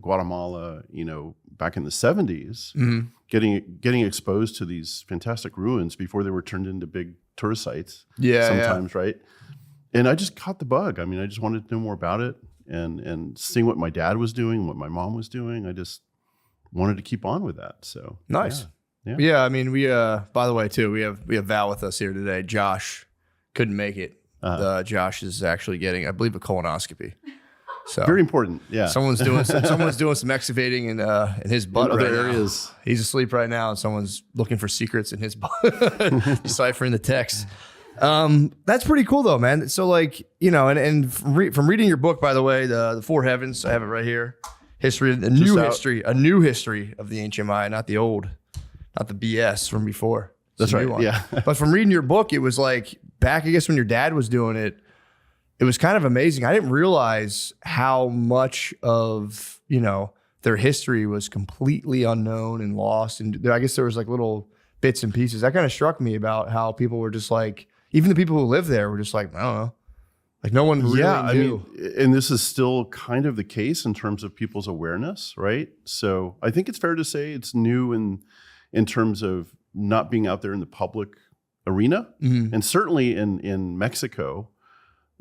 Guatemala, back in the 70s, getting exposed to these fantastic ruins before they were turned into big tourist sites. Sometimes, right? And I just caught the bug. I mean, I just wanted to know more about it, and seeing what my dad was doing, what my mom was doing. I just wanted to keep on with that. So nice. Yeah. I mean, we by the way too, we have Val with us here today. Josh couldn't make it. Josh is actually getting, I believe, a colonoscopy. So very important. Yeah. Someone's doing some excavating in his butt. In other areas. He's asleep right now, and someone's looking for secrets in his butt, deciphering the text. That's pretty cool though, man. So like, and from reading your book, by the way, the Four Heavens, I have it right here. A new history of the ancient Maya, not the BS from before. That's right. Yeah. But from reading your book, it was like back, I guess, when your dad was doing it, it was kind of amazing. I didn't realize how much of, their history was completely unknown and lost. And I guess there was like little bits and pieces. That kind of struck me about how people were just like, even the people who lived there were just like, I don't know. Like no one really knew. I mean, and this is still kind of the case in terms of people's awareness, right? So I think it's fair to say it's new in terms of not being out there in the public arena. And certainly in Mexico,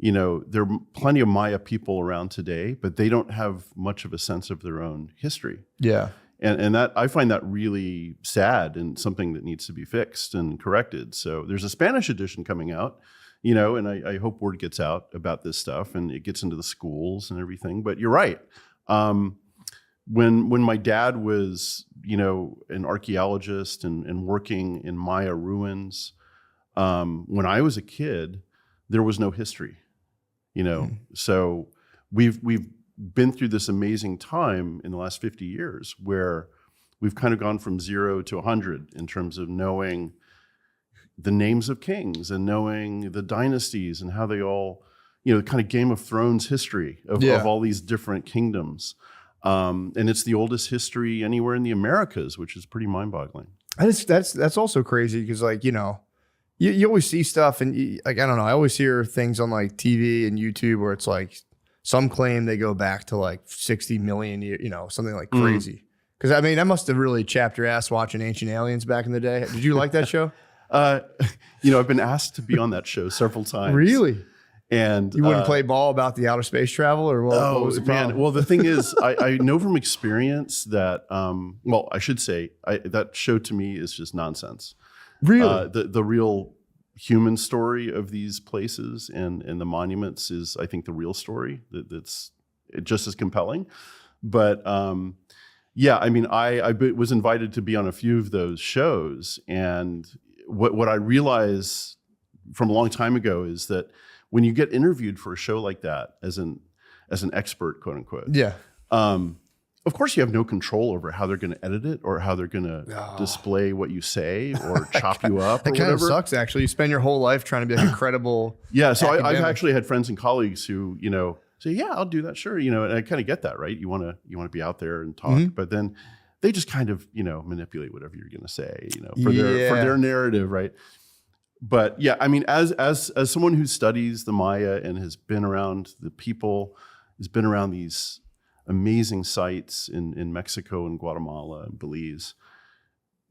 there are plenty of Maya people around today, but they don't have much of a sense of their own history. Yeah. And that I find that really sad and something that needs to be fixed and corrected. So there's a Spanish edition coming out, and I hope word gets out about this stuff and it gets into the schools and everything. But you're right. When my dad was, an archaeologist and working in Maya ruins, when I was a kid, there was no history, So we've been through this amazing time in the last 50 years where we've kind of gone from 0 to 100 in terms of knowing the names of kings and knowing the dynasties and how they all, kind of Game of Thrones history of all these different kingdoms. And it's the oldest history anywhere in the Americas, which is pretty mind-boggling. That's also crazy because, like, you always see stuff and like, I don't know, I always hear things on like TV and YouTube where it's like some claim they go back to like 60 million years, something like crazy. Because I mean, that must have really chapped your ass watching Ancient Aliens back in the day. Did you like that show? I've been asked to be on that show several times. Really? And you wouldn't play ball about the outer space travel, or what was the problem? Well, the thing is, I know from experience that, I should say, that show to me is just nonsense. Really? The real human story of these places and the monuments is, I think, the real story that's just as compelling. But I was invited to be on a few of those shows, and what I realized from a long time ago is that when you get interviewed for a show like that as an expert, quote unquote, of course you have no control over how they're going to edit it or how they're going to display what you say or chop you up. That kind of sucks. Actually, you spend your whole life trying to be like a credible. Yeah, so I've actually had friends and colleagues who say, "Yeah, I'll do that, sure." And I kind of get that, right? You want to be out there and talk, but then they just kind of manipulate whatever you're going to say, for their narrative, right? But yeah, I mean, as someone who studies the Maya and has been around the people, has been around these amazing sites in Mexico and Guatemala and Belize,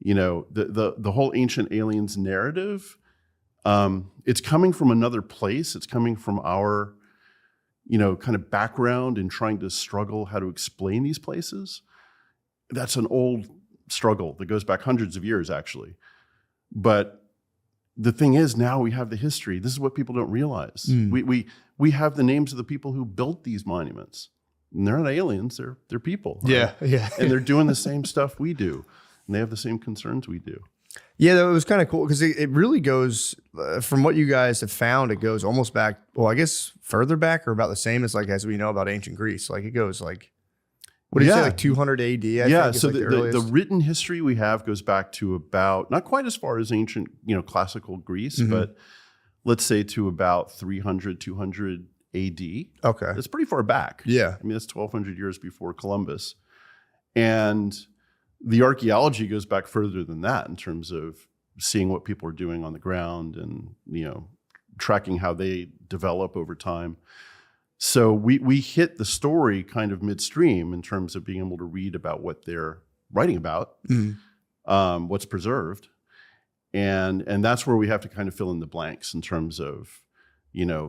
the whole Ancient Aliens narrative, it's coming from another place. It's coming from our, kind of background in trying to struggle how to explain these places. That's an old struggle that goes back hundreds of years, actually. But the thing is, now we have the history. This is what people don't realize. We have the names of the people who built these monuments. And they're not aliens, they're people. Right? Yeah. And they're doing the same stuff we do. And they have the same concerns we do. Yeah, that was kind of cool because it really goes, from what you guys have found, it goes almost back, well, I guess further back or about the same as we know about ancient Greece. Like it goes like, what do you say, like 200 AD? I think so like the written history we have goes back to about, not quite as far as ancient, classical Greece, but let's say to about 300, 200 AD. Okay. That's pretty far back. Yeah. I mean, that's 1,200 years before Columbus. And the archaeology goes back further than that in terms of seeing what people are doing on the ground and, tracking how they develop over time. So we hit the story kind of midstream in terms of being able to read about what they're writing about, what's preserved. And that's where we have to kind of fill in the blanks in terms of,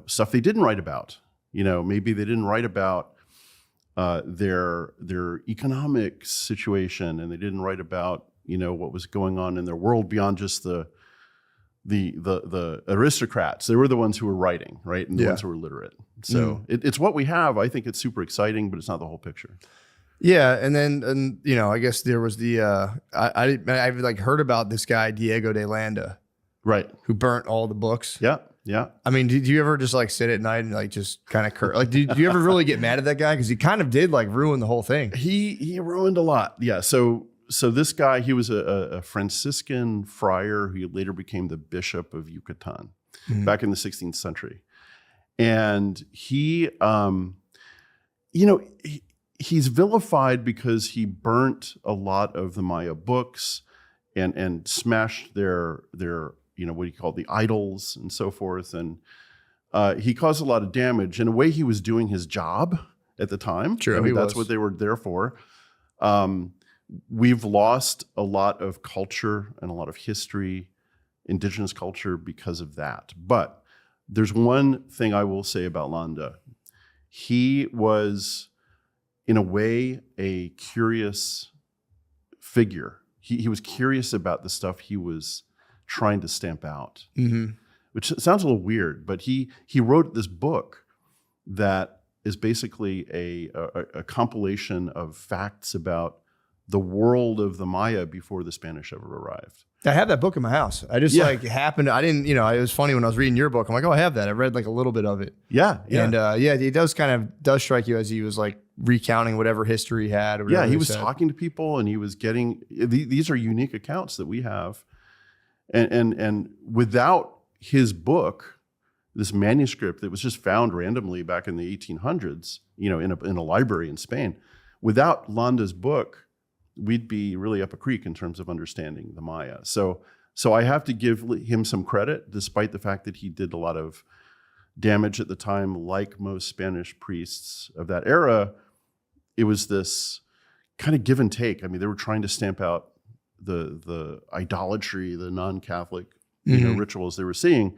stuff they didn't write about. Maybe they didn't write about their economic situation, and they didn't write about, what was going on in their world beyond just the aristocrats. They were the ones who were writing, right? And the ones who were literate. So it's what we have. I think it's super exciting, but it's not the whole picture. Yeah, and I guess there was the I've like heard about this guy Diego de Landa, right? Who burnt all the books. Yeah. I mean, did you ever just like sit at night and like just kind of did you ever really get mad at that guy because he kind of did like ruin the whole thing? He ruined a lot. Yeah. So this guy, he was a Franciscan friar who later became the Bishop of Yucatan back in the 16th century, and he's vilified because he burnt a lot of the Maya books and smashed their what do you call it, the idols and so forth. And he caused a lot of damage. In a way, he was doing his job at the time. True, I mean, that's what they were there for. We've lost a lot of culture and a lot of history, indigenous culture, because of that. But there's one thing I will say about Landa. He was, in a way, a curious figure. He was curious about the stuff he was trying to stamp out, which sounds a little weird, but he wrote this book that is basically a compilation of facts about the world of the Maya before the Spanish ever arrived. I have that book in my house. I just it was funny when I was reading your book. I'm like, oh, I have that. I read like a little bit of it. Yeah. And it does strike you as he was like recounting whatever history he had. Or whatever he was talking to people, and he was getting, these are unique accounts that we have. And without his book, this manuscript that was just found randomly back in the 1800s, in a library in Spain, without Landa's book, we'd be really up a creek in terms of understanding the Maya. So I have to give him some credit, despite the fact that he did a lot of damage at the time. Like most Spanish priests of that era, it was this kind of give and take. I mean, they were trying to stamp out the idolatry, the non-Catholic rituals they were seeing,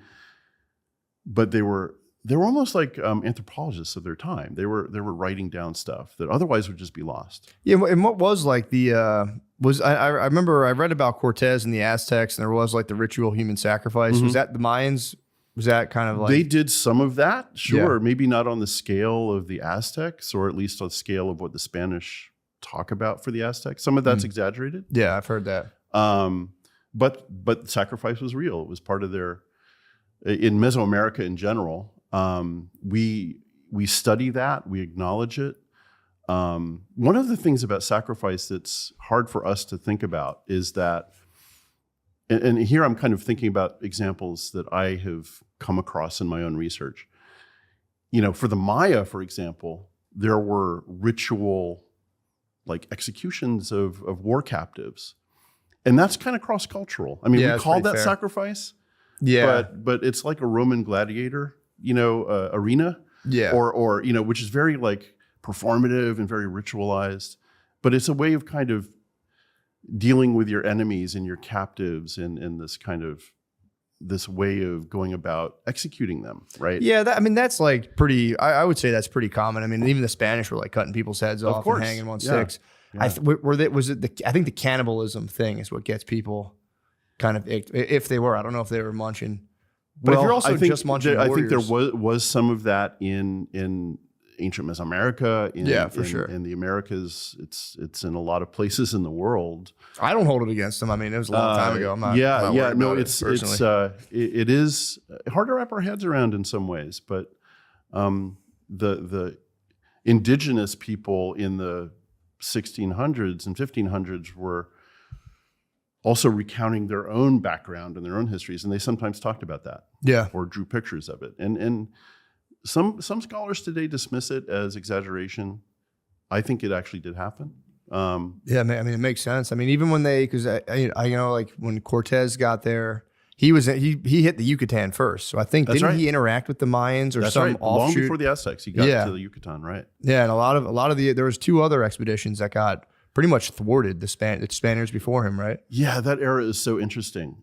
but they were almost like anthropologists of their time. They were writing down stuff that otherwise would just be lost. Yeah, and what was like the I remember I read about Cortez and the Aztecs, and there was like the ritual human sacrifice. Was that the Mayans? Was that kind of like they did some of that? Sure, maybe not on the scale of the Aztecs, or at least on the scale of what the Spanish talk about for the Aztecs. Some of that's exaggerated. Yeah, I've heard that. But sacrifice was real. It was part of their, in Mesoamerica in general. We study that, we acknowledge it. One of the things about sacrifice that's hard for us to think about is that, and here I'm kind of thinking about examples that I have come across in my own research. For the Maya, for example, there were ritual like executions of war captives. And that's kind of cross-cultural. I mean, we call that fair. Sacrifice. Yeah. But it's like a Roman gladiator, arena. Yeah. Or which is very like performative and very ritualized. But it's a way of kind of dealing with your enemies and your captives and this kind of this way of going about executing them, right? Yeah, that's like pretty, I would say that's pretty common. I mean, even the Spanish were like cutting people's heads off and hanging them on sticks. Yeah. I think the cannibalism thing is what gets people kind of icked, if they were. I don't know if they were munching. But if you're also just munching warriors, I think there was some of that in ancient Mesoamerica. For sure. In the Americas, it's in a lot of places in the world. I don't hold it against them. I mean, it was a long time ago. I'm not it is hard to wrap our heads around in some ways, but the indigenous people in the 1600s and 1500s were also recounting their own background and their own histories, and they sometimes talked about that, or drew pictures of it. And some scholars today dismiss it as exaggeration. I think it actually did happen. It makes sense. I mean, even when because I like when Cortez got there, he hit the Yucatan first. So I think didn't he interact with the Mayans or some offshoot? Long before the Aztecs, he got to the Yucatan, right? Yeah, and a lot of there was 2 other expeditions that got pretty much thwarted the Spaniards before him, right? Yeah, that era is so interesting.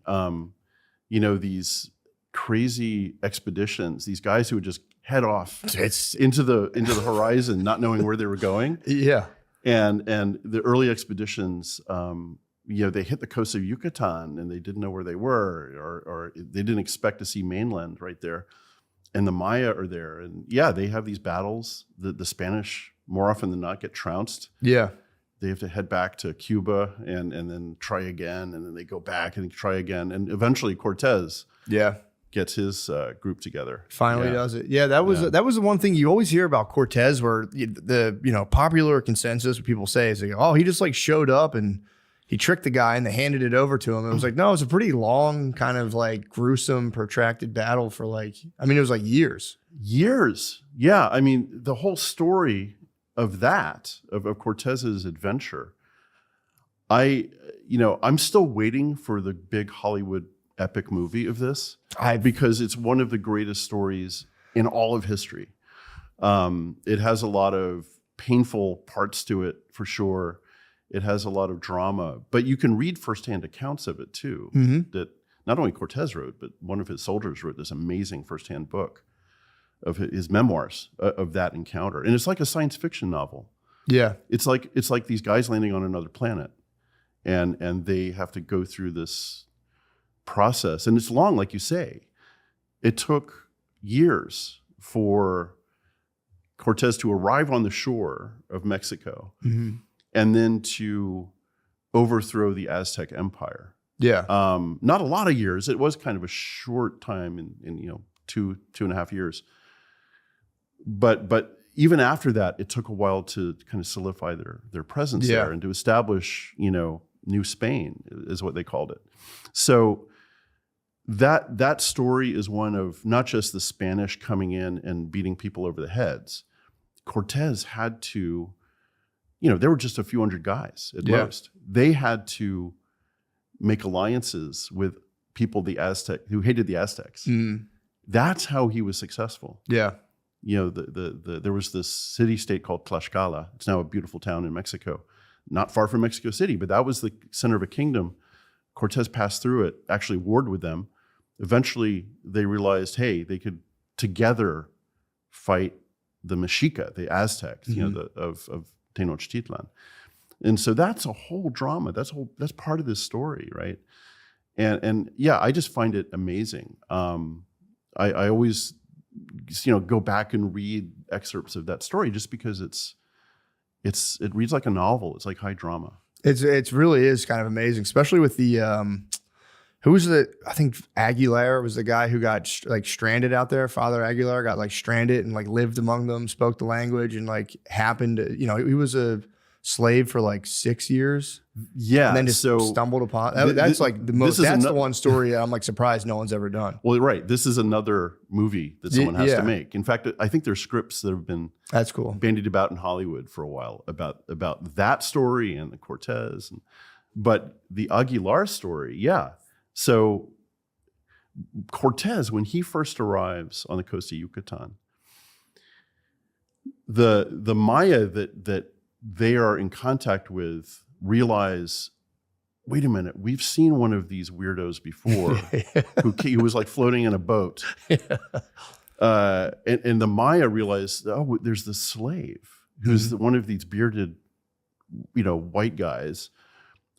These crazy expeditions, these guys who would just head off into the horizon, not knowing where they were going. Yeah, and the early expeditions. They hit the coast of Yucatan and they didn't know where they were, or they didn't expect to see mainland right there. And the Maya are there. And they have these battles. The Spanish, more often than not, get trounced. Yeah. They have to head back to Cuba and then try again. And then they go back and try again. And eventually Cortez gets his group together. Finally does it. Yeah, that was the one thing you always hear about Cortez, where the popular consensus, what people say is, he just like showed up and he tricked the guy and they handed it over to him. It was like, no, it was a pretty long, kind of like gruesome, protracted battle for it was like years. Years. Yeah. I mean, the whole story of Cortez's adventure, I'm still waiting for the big Hollywood epic movie of this because it's one of the greatest stories in all of history. It has a lot of painful parts to it for sure. It has a lot of drama, but you can read firsthand accounts of it too. Mm-hmm. That not only Cortez wrote, but one of his soldiers wrote this amazing firsthand book of his memoirs of that encounter, and it's like a science fiction novel. Yeah, it's like these guys landing on another planet, and they have to go through this process, and it's long, like you say. It took years for Cortez to arrive on the shore of Mexico. Mm-hmm. And then to overthrow the Aztec Empire. Yeah. Not a lot of years. It was kind of a short time in 2.5 years. But even after that, it took a while to kind of solidify their presence there and to establish, New Spain is what they called it. So that story is one of not just the Spanish coming in and beating people over the heads. Cortez had to, there were just a few hundred guys at most. They had to make alliances with people who hated the Aztecs. Mm. That's how he was successful. Yeah. There was this city-state called Tlaxcala. It's now a beautiful town in Mexico, not far from Mexico City, but that was the center of a kingdom. Cortez passed through it, actually warred with them. Eventually, they realized, hey, they could together fight the Mexica, the Aztecs, of Tenochtitlan. And so that's a whole drama. That's part of this story, right? And I just find it amazing. I always, go back and read excerpts of that story just because it reads like a novel. It's like high drama. It really is kind of amazing, especially with the I think Aguilar was the guy who got stranded out there. Father Aguilar got stranded and lived among them, spoke the language, and happened to, he was a slave for 6 years. Yeah. And then just stumbled upon that's the one story I'm surprised no one's ever done. Well, right. This is another movie that someone has to make. In fact, I think there's scripts that have been bandied about in Hollywood for a while about that story and the Cortez. But the Aguilar story, So Cortez, when he first arrives on the coast of Yucatan, the Maya that they are in contact with realize, wait a minute, we've seen one of these weirdos before who was floating in a boat. And the Maya realize, there's this slave who's one of these bearded, white guys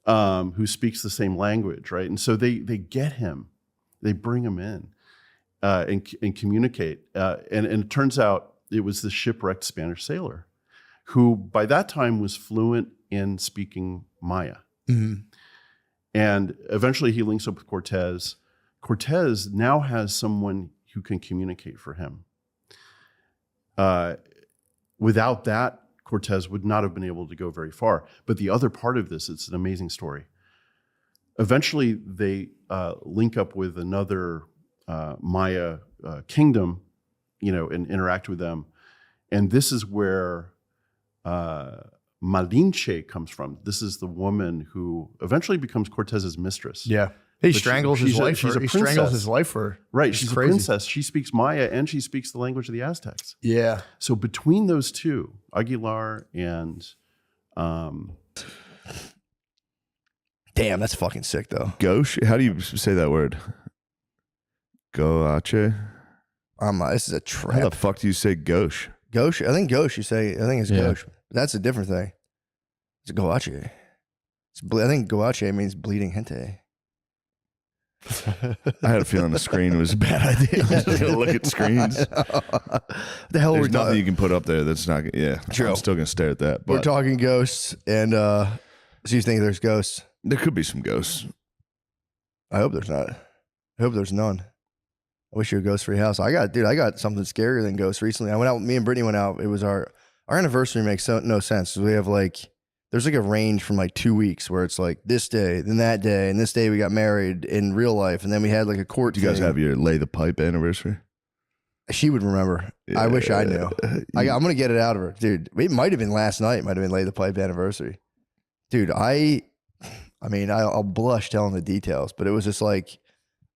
who speaks the same language, right? And so they get him, they bring him in and communicate. And it turns out it was the shipwrecked Spanish sailor who by that time was fluent in speaking Maya. Mm-hmm. And eventually he links up with Cortez. Cortez now has someone who can communicate for him. Without that, Cortez would not have been able to go very far. But the other part of this, it's an amazing story. Eventually, they link up with another Maya kingdom, and interact with them. And this is where Malinche comes from. This is the woman who eventually becomes Cortez's mistress. Yeah. He strangles his wife. She's a he princess. strangles his wife for right. She's crazy. A princess. She speaks Maya and she speaks the language of the Aztecs. Yeah. So between those two, Aguilar and damn, that's fucking sick though. Gauche? How do you say that word? Goache? This is a trap. How the fuck do you say gauche? Gauche? I think gauche you say. I think it's gauche. That's a different thing. It's a goache. I think goache means bleeding gente. I had a feeling the screen was a bad idea. I'm just going to look at screens. The hell There's nothing you can put up there that's not, True. I'm still going to stare at that. But we're talking ghosts, and so you think there's ghosts? There could be some ghosts. I hope there's not. I hope there's none. I wish you were a ghost-free house. I got something scarier than ghosts recently. I went out, me and Brittany went out. It was our anniversary makes no sense. We have there's a range from 2 weeks where it's this day, then that day, and this day we got married in real life, and then we had a court. Do you guys have your lay the pipe anniversary? She would remher. Yeah. I wish I knew. I'm gonna get it out of her, dude. It might have been last night. Might have been lay the pipe anniversary, dude. I'll blush telling the details, but it was just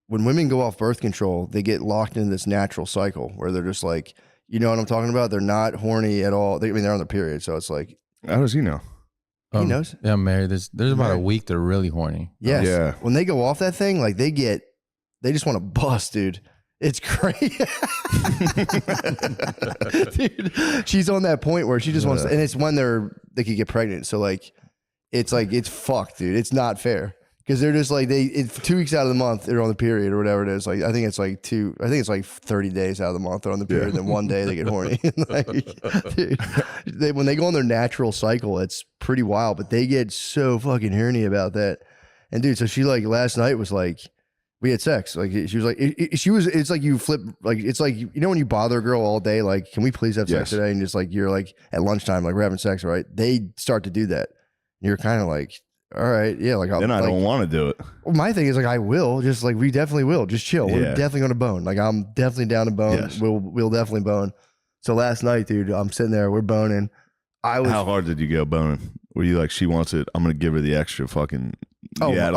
when women go off birth control, they get locked into this natural cycle where they're just you know what I'm talking about? They're not horny at all. They're on their period, so it's how does he know? He knows. Yeah, I'm married. There's about a week they're really horny. Yes. Yeah. When they go off that thing, they just want to bust, dude. It's crazy. Dude, she's on that point where she just wants to, and it's when they could get pregnant. So it's fucked, dude. It's not fair. Because they're just 2 weeks out of the month, they're on the period or whatever it is. I think it's 30 days out of the month they're on the period. Yeah. Then one day they get horny. Dude, when they go on their natural cycle, it's pretty wild. But they get so fucking horny about that. And dude, so she last night was we had sex. She was it's you flip, it's you know when you bother a girl all day, can we please have sex today? And just you're at lunchtime, we're having sex, right? They start to do that. And you're kind of all right, yeah. Then I don't want to do it. Well, my thing is I will. Just we definitely will. Just chill. Yeah. We're definitely gonna bone. I'm definitely down to bone. Yes. We'll definitely bone. So last night, dude, I'm sitting there. We're boning. How hard did you go boning? Were you she wants it? I'm gonna give her the extra fucking. Yeah.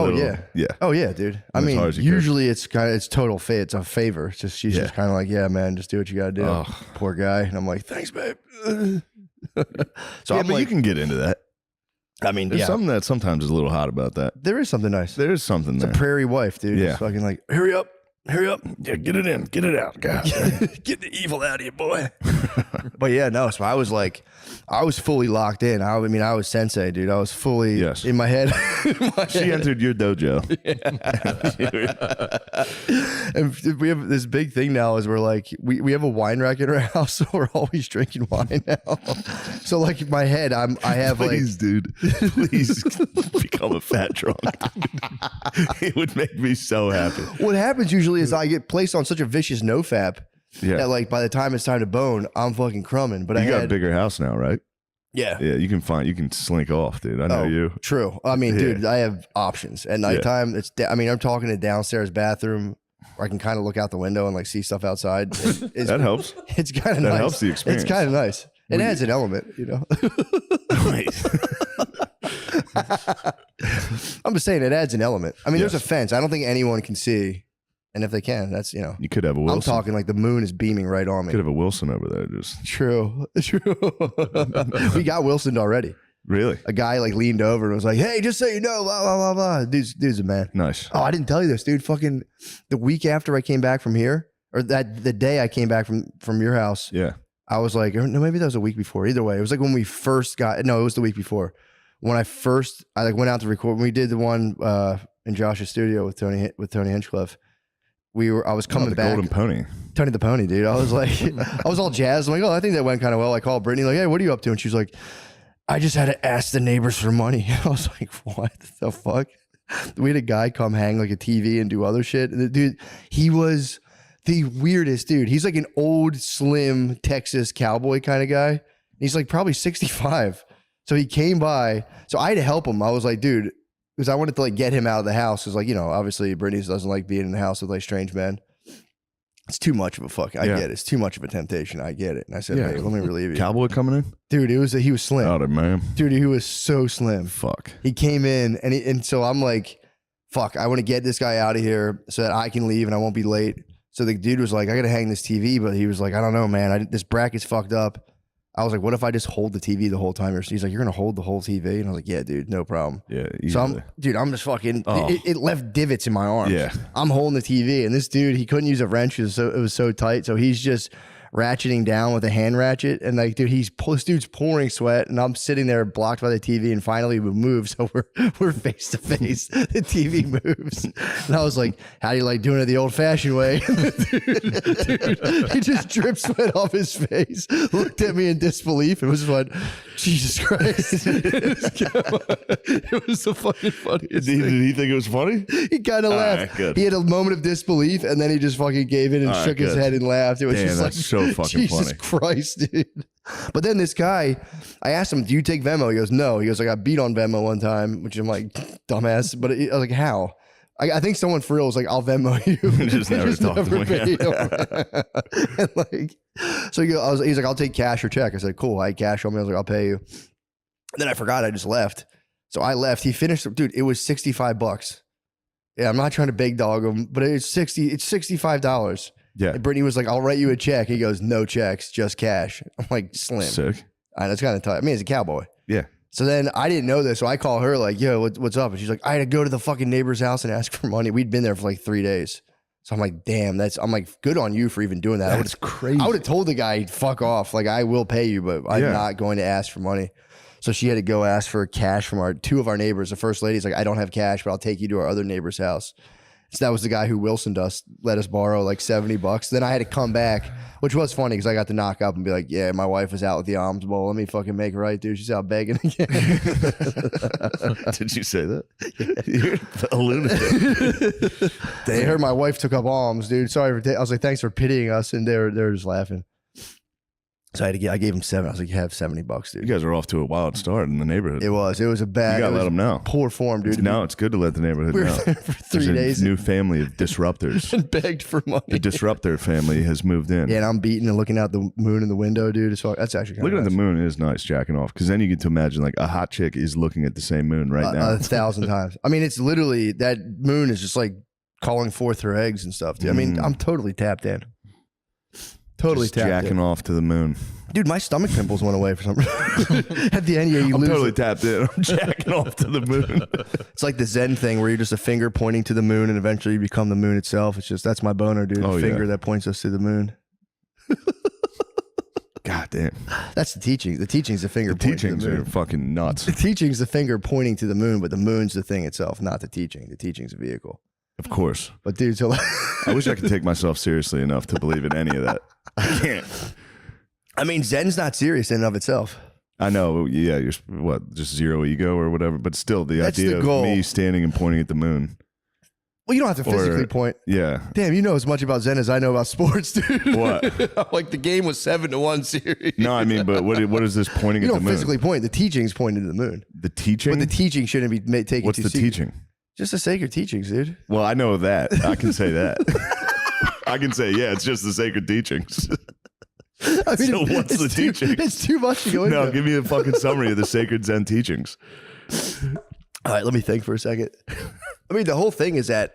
Oh yeah, dude. I mean, usually it's total fate. It's a favor. It's just she's just kind of yeah, man, just do what you gotta do. Oh. Poor guy. And I'm thanks, babe. So yeah, but you can get into that. I mean, there's something that sometimes is a little hot about that. There is something nice. There is something it's there. A prairie wife, dude. Yeah. Just fucking hurry up. Yeah, get it in. Get it out. God. Get the evil out of you, boy. But yeah, no. So I was fully locked in. I was sensei, dude. I was fully in my head. She entered your dojo. And we have this big thing now is we're we have a wine rack in our house, so we're always drinking wine now. So my head, I have please, dude, please become a fat drunk. It would make me so happy. What happens usually is I get placed on such a vicious nofap that by the time it's time to bone, I'm fucking crumbing. But you got a bigger house now, right? Yeah. Yeah, you can slink off, dude. I know you. True. I mean, dude, I have options. At nighttime, I'm talking a downstairs bathroom where I can kind of look out the window and see stuff outside. That helps. It's kind of nice. That helps the experience. It's kind of nice. It adds an element, you know. Right. I'm just saying it adds an element. I mean, there's a fence. I don't think anyone can see. And if they can, that's, you could have a Wilson. I'm talking the moon is beaming right on me. Could have a Wilson over there. Just True. We got Wilson already. Really? A guy leaned over and was hey, just so you know, blah, blah, blah, blah. Dude's a man. Nice. Oh, I didn't tell you this, dude. Fucking the week after I came back from here, or the day I came back from your house. Yeah. I was no, maybe that was a week before. Either way, it was when we first it was the week before. When I went out to record, when we did the one in Josh's studio with Tony Hinchcliffe. I was coming back. Golden Pony. Tony the Pony, dude. I was I was all jazzed. I'm I think that went kind of well. I called Brittany, hey, what are you up to? And she was I just had to ask the neighbors for money. I was what the fuck? We had a guy come hang a TV and do other shit. And the dude, he was the weirdest dude. He's an old, slim Texas cowboy kind of guy. He's probably 65. So he came by. So I had to help him. I was dude, because I wanted to get him out of the house. Because obviously Brittany doesn't like being in the house with strange men. It's too much of a fuck. I get it. It's too much of a temptation. I get it. And I said, hey, let me relieve you. Cowboy coming in? Dude, he was slim. Oh, man. Dude, he was so slim. Fuck. He came in and so I'm fuck, I want to get this guy out of here so that I can leave and I won't be late. So the dude was like, I got to hang this TV. But he was like, I don't know, man. This bracket's fucked up. I was like, what if I just hold the TV the whole time? He's like, you're going to hold the whole TV? And I was like, yeah, dude, no problem. Yeah. So I'm just fucking, Oh. it left divots in my arms. Yeah. I'm holding the TV and this dude, he couldn't use a wrench because it was so tight. So he's just ratcheting down with a hand ratchet. And like, dude, this dude's pouring sweat and I'm sitting there blocked by the TV and finally we move. So we're face to face. The TV moves. And I was like, how do you like doing it the old fashioned way? dude, he just dripped sweat off his face, looked at me in disbelief and was like, Jesus Christ. It was the fucking funniest thing. Did he think it was funny? He kind of laughed. Right, he had a moment of disbelief and then he just fucking gave in and All shook right, his good. head and laughed. It was Damn, just like, that's so fucking Jesus funny. Christ, dude. But then this guy, I asked him, do you take Venmo? He goes, no. He goes, I got beat on Venmo one time, which I'm like, dumbass. But I was like, how? I think someone for real was like, I'll Venmo you. Just never talked to him paid him. And like, so he's like, I'll take cash or check. I said, cool. I had cash on me. I was like, I'll pay you. And then I forgot. I just left. So I left. He finished. Dude, it was $65. Yeah, I'm not trying to big dog him, but it's $65. Yeah. And Brittany was like, I'll write you a check. He goes, no checks, just cash. I'm like, slim. Sick. That's kind of tight. I mean, he's a cowboy. Yeah. So then I didn't know this. So I call her like, yo, what's up? And she's like, I had to go to the fucking neighbor's house and ask for money. We'd been there for like 3 days. So I'm like, damn, I'm like, good on you for even doing that. That's crazy. I would have told the guy, fuck off. Like, I will pay you, but I'm not going to ask for money. So she had to go ask for cash from two of our neighbors. The first lady's like, I don't have cash, but I'll take you to our other neighbor's house. So that was the guy who Wilsoned us, let us borrow like $70. Then I had to come back, which was funny because I got to knock up and be like, yeah, my wife was out with the alms bowl. Let me fucking make it right, dude. She's out begging again. Did you say that? You're a lunatic. They heard my wife took up alms, dude. Sorry for I was like, thanks for pitying us. And they're just laughing. So I gave him $7. I was like, you have $70, dude. You guys are off to a wild start in the neighborhood. It was a bad. You gotta let them know. Poor form, dude. No, it's good to let the neighborhood We were know. there for 3 There's days. a new family of disruptors. And begged for money. The disruptor family has moved in. Yeah, and I'm beating and looking out the moon in the window, dude. That's actually kind Looking of at the moon is nice, jacking off, because then you get to imagine like a hot chick is looking at the same moon right now. 1,000 times. I mean, it's literally that moon is just like calling forth her eggs and stuff, dude. I mean, I'm totally tapped in. Totally Just tapped jacking in. off to the moon. Dude, my stomach pimples went away for some reason. At the end, yeah, you I'm lose totally it. tapped in. I'm jacking off to the moon. It's like the Zen thing where you're just a finger pointing to the moon and eventually you become the moon itself. It's just, that's my boner, dude. Oh, A finger yeah. that points us to the moon. God damn. That's the teaching. The teaching's the finger The pointing to teachings the are moon. fucking nuts. The teaching's the finger pointing to the moon, but the moon's the thing itself, not the teaching. The teaching's a vehicle. Of course. But dude, so I wish I could take myself seriously enough to believe in any of that. I can't. I mean, Zen's not serious in and of itself. I know. Yeah, you're what? Just zero ego or whatever. But still, the That's idea the of goal. me standing and pointing at the moon. Well, you don't have to physically point. Yeah. Damn, you know as much about Zen as I know about sports, dude. What? Like the game was 7-1 series. No, I mean, but what is this pointing You at the don't moon? physically point. The teaching's pointing to the moon. The teaching? But the teaching shouldn't be taken What's too the serious. teaching? Just the sacred teachings, dude. Well, I know that. I can say that. I can say, yeah, it's just the sacred teachings. I mean, So what's the teaching? It's too much to go into. No, give me a fucking summary of the sacred Zen teachings. All right, let me think for a second. I mean, the whole thing is that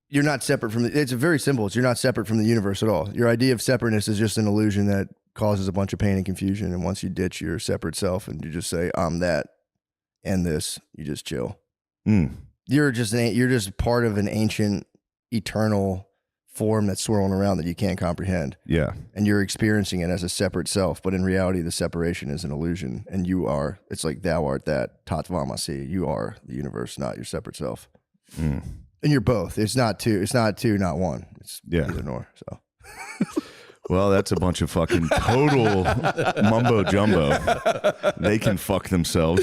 you're not separate from it's very simple. You're not separate from the universe at all. Your idea of separateness is just an illusion that causes a bunch of pain and confusion. And once you ditch your separate self and you just say, I'm that and this, you just chill. Mm. You're just part of an ancient, eternal form that's swirling around that you can't comprehend. Yeah. And you're experiencing it as a separate self, but in reality, the separation is an illusion. And it's like thou art that, tat tvamasi. You are the universe, not your separate self. Mm. And you're both. It's not two, not one. It's either nor. So Well, that's a bunch of fucking total mumbo jumbo. They can fuck themselves.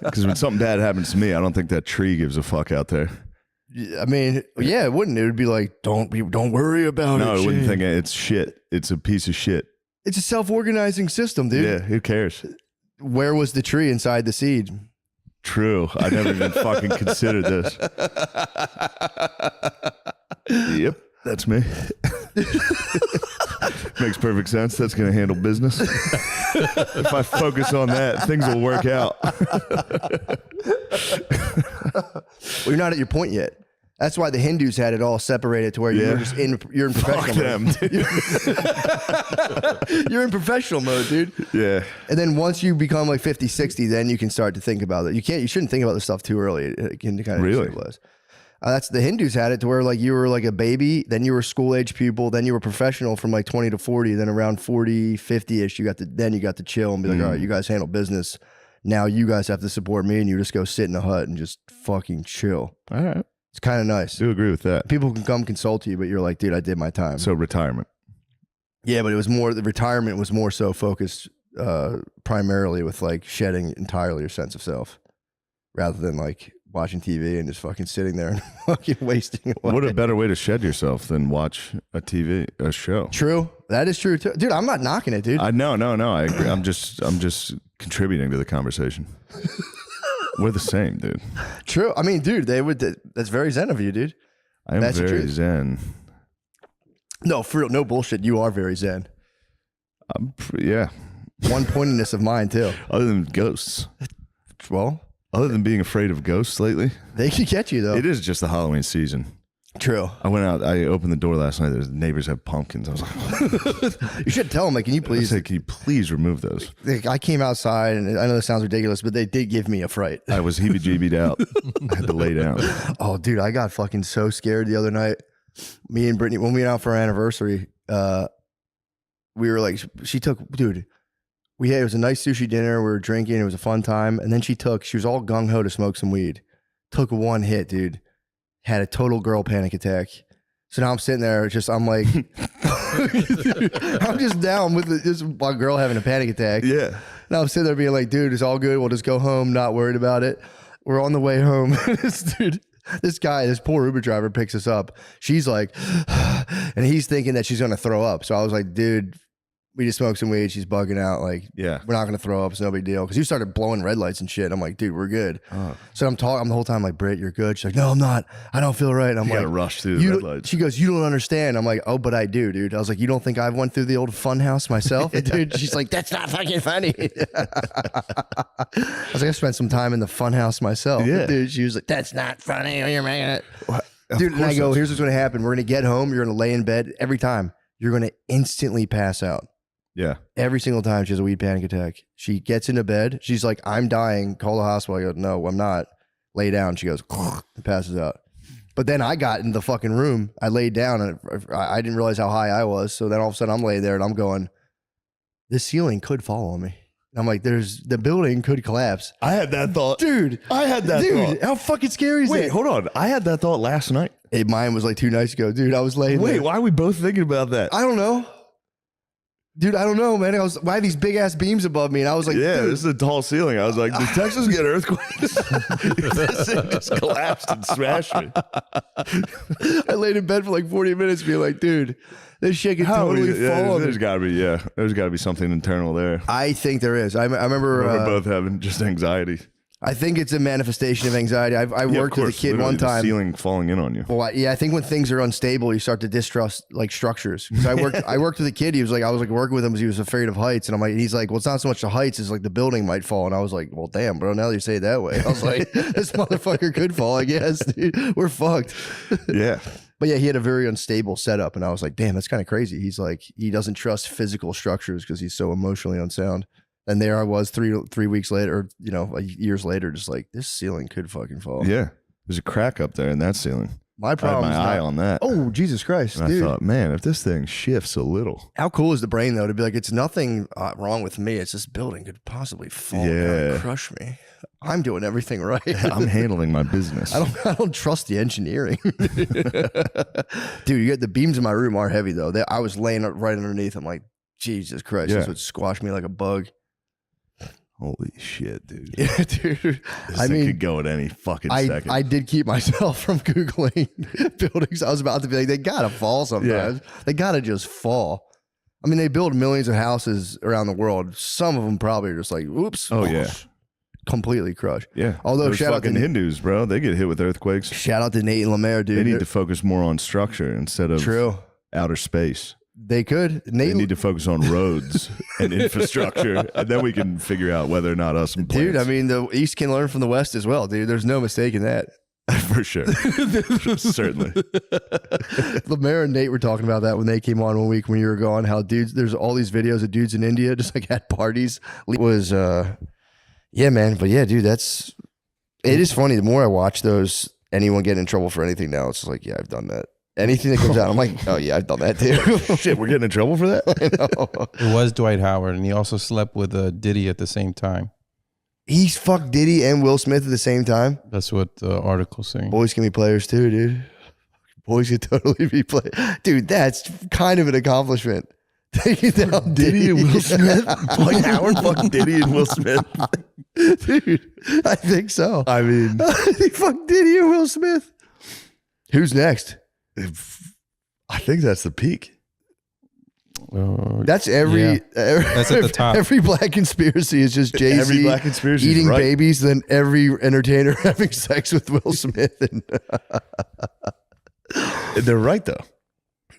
Because when something bad happens to me, I don't think that tree gives a fuck out there. I mean, yeah, it wouldn't. It would be like, don't worry about it. No, it wouldn't Shane. think it's shit. It's a piece of shit. It's a self-organizing system, dude. Yeah, who cares? Where was the tree inside the seed? True. I never even fucking considered this. Yep, that's me. Makes perfect sense. That's going to handle business. If I focus on that, things will work out. Well, you're not at your point yet. That's why the Hindus had it all separated to where you're just you're in professional mode. You're in professional mode, dude. Yeah. And then once you become like 50, 60, then you can start to think about it. You shouldn't think about this stuff too early. It can kind of really. That's the Hindus had it to where like you were like a baby, then you were school age pupil, then you were professional from like 20 to 40, then around 40, 50-ish, you got to chill and be like, all right, you guys handle business. Now you guys have to support me, and you just go sit in a hut and just fucking chill. All right. It's kind of nice. I do agree with that. People can come consult you, but you're like, dude, I did my time. So retirement. Yeah, but the retirement was more so focused primarily with like shedding entirely your sense of self rather than like watching TV and just fucking sitting there and fucking wasting away. What a better way to shed yourself than watch a show. True. That is true too. Dude, I'm not knocking it, dude. No. I agree. I'm just contributing to the conversation. We're the same, dude. True. I mean, dude, that's very zen of you, dude. I am That's the very truth. zen. No, for real, no bullshit. You are very zen. Yeah. One pointedness of mine too. Other than ghosts. Well, Other than being afraid of ghosts lately. they can catch you though. It is just the Halloween season. True. I went out, I opened the door last night. There's neighbors have pumpkins. I was like, You should tell them, like, can you I please? said, can you please remove those? Like, I came outside, and I know this sounds ridiculous, but they did give me a fright. I was heebie-jeebied out. I had to lay down. Oh, dude, I got fucking so scared the other night. Me and Brittany, when we went out for our anniversary, we were like, dude, it was a nice sushi dinner. We were drinking. It was a fun time. And then she was all gung-ho to smoke some weed. Took one hit, dude. Had a total girl panic attack. So now I'm sitting there, I'm like, I'm just down with this one girl having a panic attack. Yeah. Now I'm sitting there being like, dude, it's all good. We'll just go home, not worried about it. We're on the way home. This guy, this poor Uber driver picks us up. She's like, and he's thinking that she's going to throw up. So I was like, dude, we just smoked some weed. She's bugging out. Like, Yeah. we're not going to throw up. It's no big deal. Because you started blowing red lights and shit. I'm like, dude, we're good. Oh. So I'm the whole time like, Britt, you're good. She's like, no, I'm not. I don't feel right. And I'm You like, gotta rush through the red lights. she goes, you don't understand. I'm like, oh, but I do, dude. I was like, you don't think I went through the old fun house myself? Dude, she's like, that's not fucking funny. I was like, I spent some time in the fun house myself. Yeah. Dude, she was like, that's not funny. You're making it. Of Dude, and I course go, that's- here's what's going to happen. We're going to get home. You're going to lay in bed every time. You're going to instantly pass out. Yeah. Every single time she has a weed panic attack. She gets into bed. She's like, I'm dying. Call the hospital. I go, no, I'm not. Lay down. She goes, and passes out. But then I got in the fucking room. I laid down and I didn't realize how high I was. So then all of a sudden I'm laying there and I'm going, this ceiling could fall on me. And I'm like, the building could collapse. I had that thought. Dude. I had that thought. How fucking scary is Wait, that? hold on. I had that thought last night. Hey, mine was like 2 nights ago. Dude, I was laying there. Wait, why are we both thinking about that? I don't know. Dude, I don't know, man. Why have these big ass beams above me? And I was like, Yeah, dude. this is a tall ceiling. I was like, does Texas get earthquakes? This thing just collapsed and smashed me. I laid in bed for like 40 minutes being like, dude, this shit could totally fall on me. There's got to be something internal there. I think there is. I remember. We're both having just anxiety. I think it's a manifestation of anxiety. I worked with a kid one time. The ceiling falling in on you. Well, I think when things are unstable, you start to distrust like structures. Because I worked with a kid. I was like working with him because he was afraid of heights, and he's like, well, it's not so much the heights, it's like the building might fall. And I was like, well, damn, bro. Now that you say it that way, I was like, this motherfucker could fall. I guess, dude, we're fucked. Yeah. But yeah, he had a very unstable setup, and I was like, damn, that's kind of crazy. He's like, he doesn't trust physical structures because he's so emotionally unsound. And there I was 3 weeks later, or years later, just like, this ceiling could fucking fall. Yeah. There's a crack up there in that ceiling. My I had problem is my eye on that. Oh, Jesus Christ, And dude. I thought, man, if this thing shifts a little. How cool is the brain, though, to be like, it's nothing wrong with me. It's this building could possibly fall down Yeah. and crush me. I'm doing everything right. I'm handling my business. I don't trust the engineering. Dude, you get the beams in my room are heavy, though. I was laying right underneath. I'm like, Jesus Christ, Yeah. this would squash me like a bug. Holy shit, dude. Yeah, dude. This thing could go at any fucking second. I did keep myself from Googling buildings. I was about to be like, they gotta fall sometimes. They gotta just fall. I mean, they build millions of houses around the world. Some of them probably are just like, oops. Oh, yeah. Completely crushed. Yeah. Although Those shout out to fucking Hindus, bro. They get hit with earthquakes. Shout out to Nate and Lemaire, dude. They need to focus more on structure instead of True. outer space. They could. They need to focus on roads and infrastructure, and then we can figure out whether or not us and plants. Dude, I mean, the East can learn from the West as well, dude. There's no mistake in that. For sure. Certainly. Lemaire and Nate were talking about that when they came on one week when you were gone, how dudes, there's all these videos of dudes in India just like at parties. It was, yeah, man. But yeah, dude, it is funny. The more I watch those, anyone getting in trouble for anything now, it's like, yeah, I've done that. Anything that comes out, I'm like, oh yeah, I've done that too. Shit, we're getting in trouble for that? I know. It was Dwight Howard, and he also slept with Diddy at the same time. He's fucked Diddy and Will Smith at the same time. That's what the article's saying. Boys can be players too, dude. Boys can totally be players. Dude, that's kind of an accomplishment. Taking down Diddy and Will Smith? Dwight Howard fucked Diddy and Will Smith? Dude, I think so. I mean, he fucked Diddy and Will Smith. Who's next? I think that's the peak. That's that's at the top. Every black conspiracy is just Jay-Z Every black conspiracy eating is right. babies, then every entertainer having sex with Will Smith. And They're right though.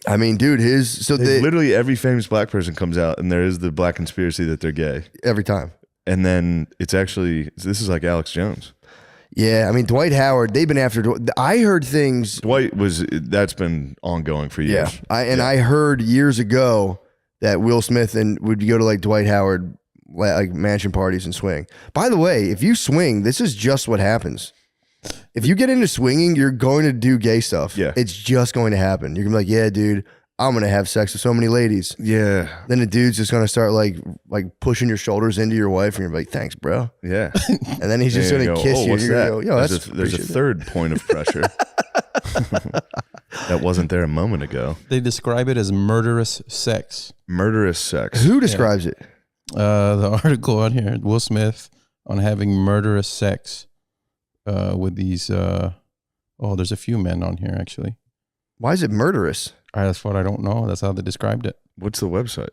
I mean, dude, Literally every famous black person comes out, and there is the black conspiracy that they're gay. every time. And then it's actually, this is like Alex Jones. Yeah, I mean, Dwight Howard, they've been after. I heard things. That's been ongoing for years. Yeah, I heard years ago that Will Smith would go to like Dwight Howard like mansion parties and swing. By the way, if you swing, this is just what happens. If you get into swinging, you're going to do gay stuff. Yeah, it's just going to happen. You're gonna be like, yeah, dude, I'm gonna have sex with so many ladies. Yeah. Then the dude's just gonna start like pushing your shoulders into your wife, and you're like, thanks, bro. Yeah. And then he's just gonna kiss you. What's And you're that? gonna go, yo, There's a third point of pressure that wasn't there a moment ago. They describe it as murderous sex. Murderous sex. Who describes it? The article on here, Will Smith on having murderous sex with these. There's a few men on here actually. Why is it murderous? That's what I don't know. That's how they described it. What's the website?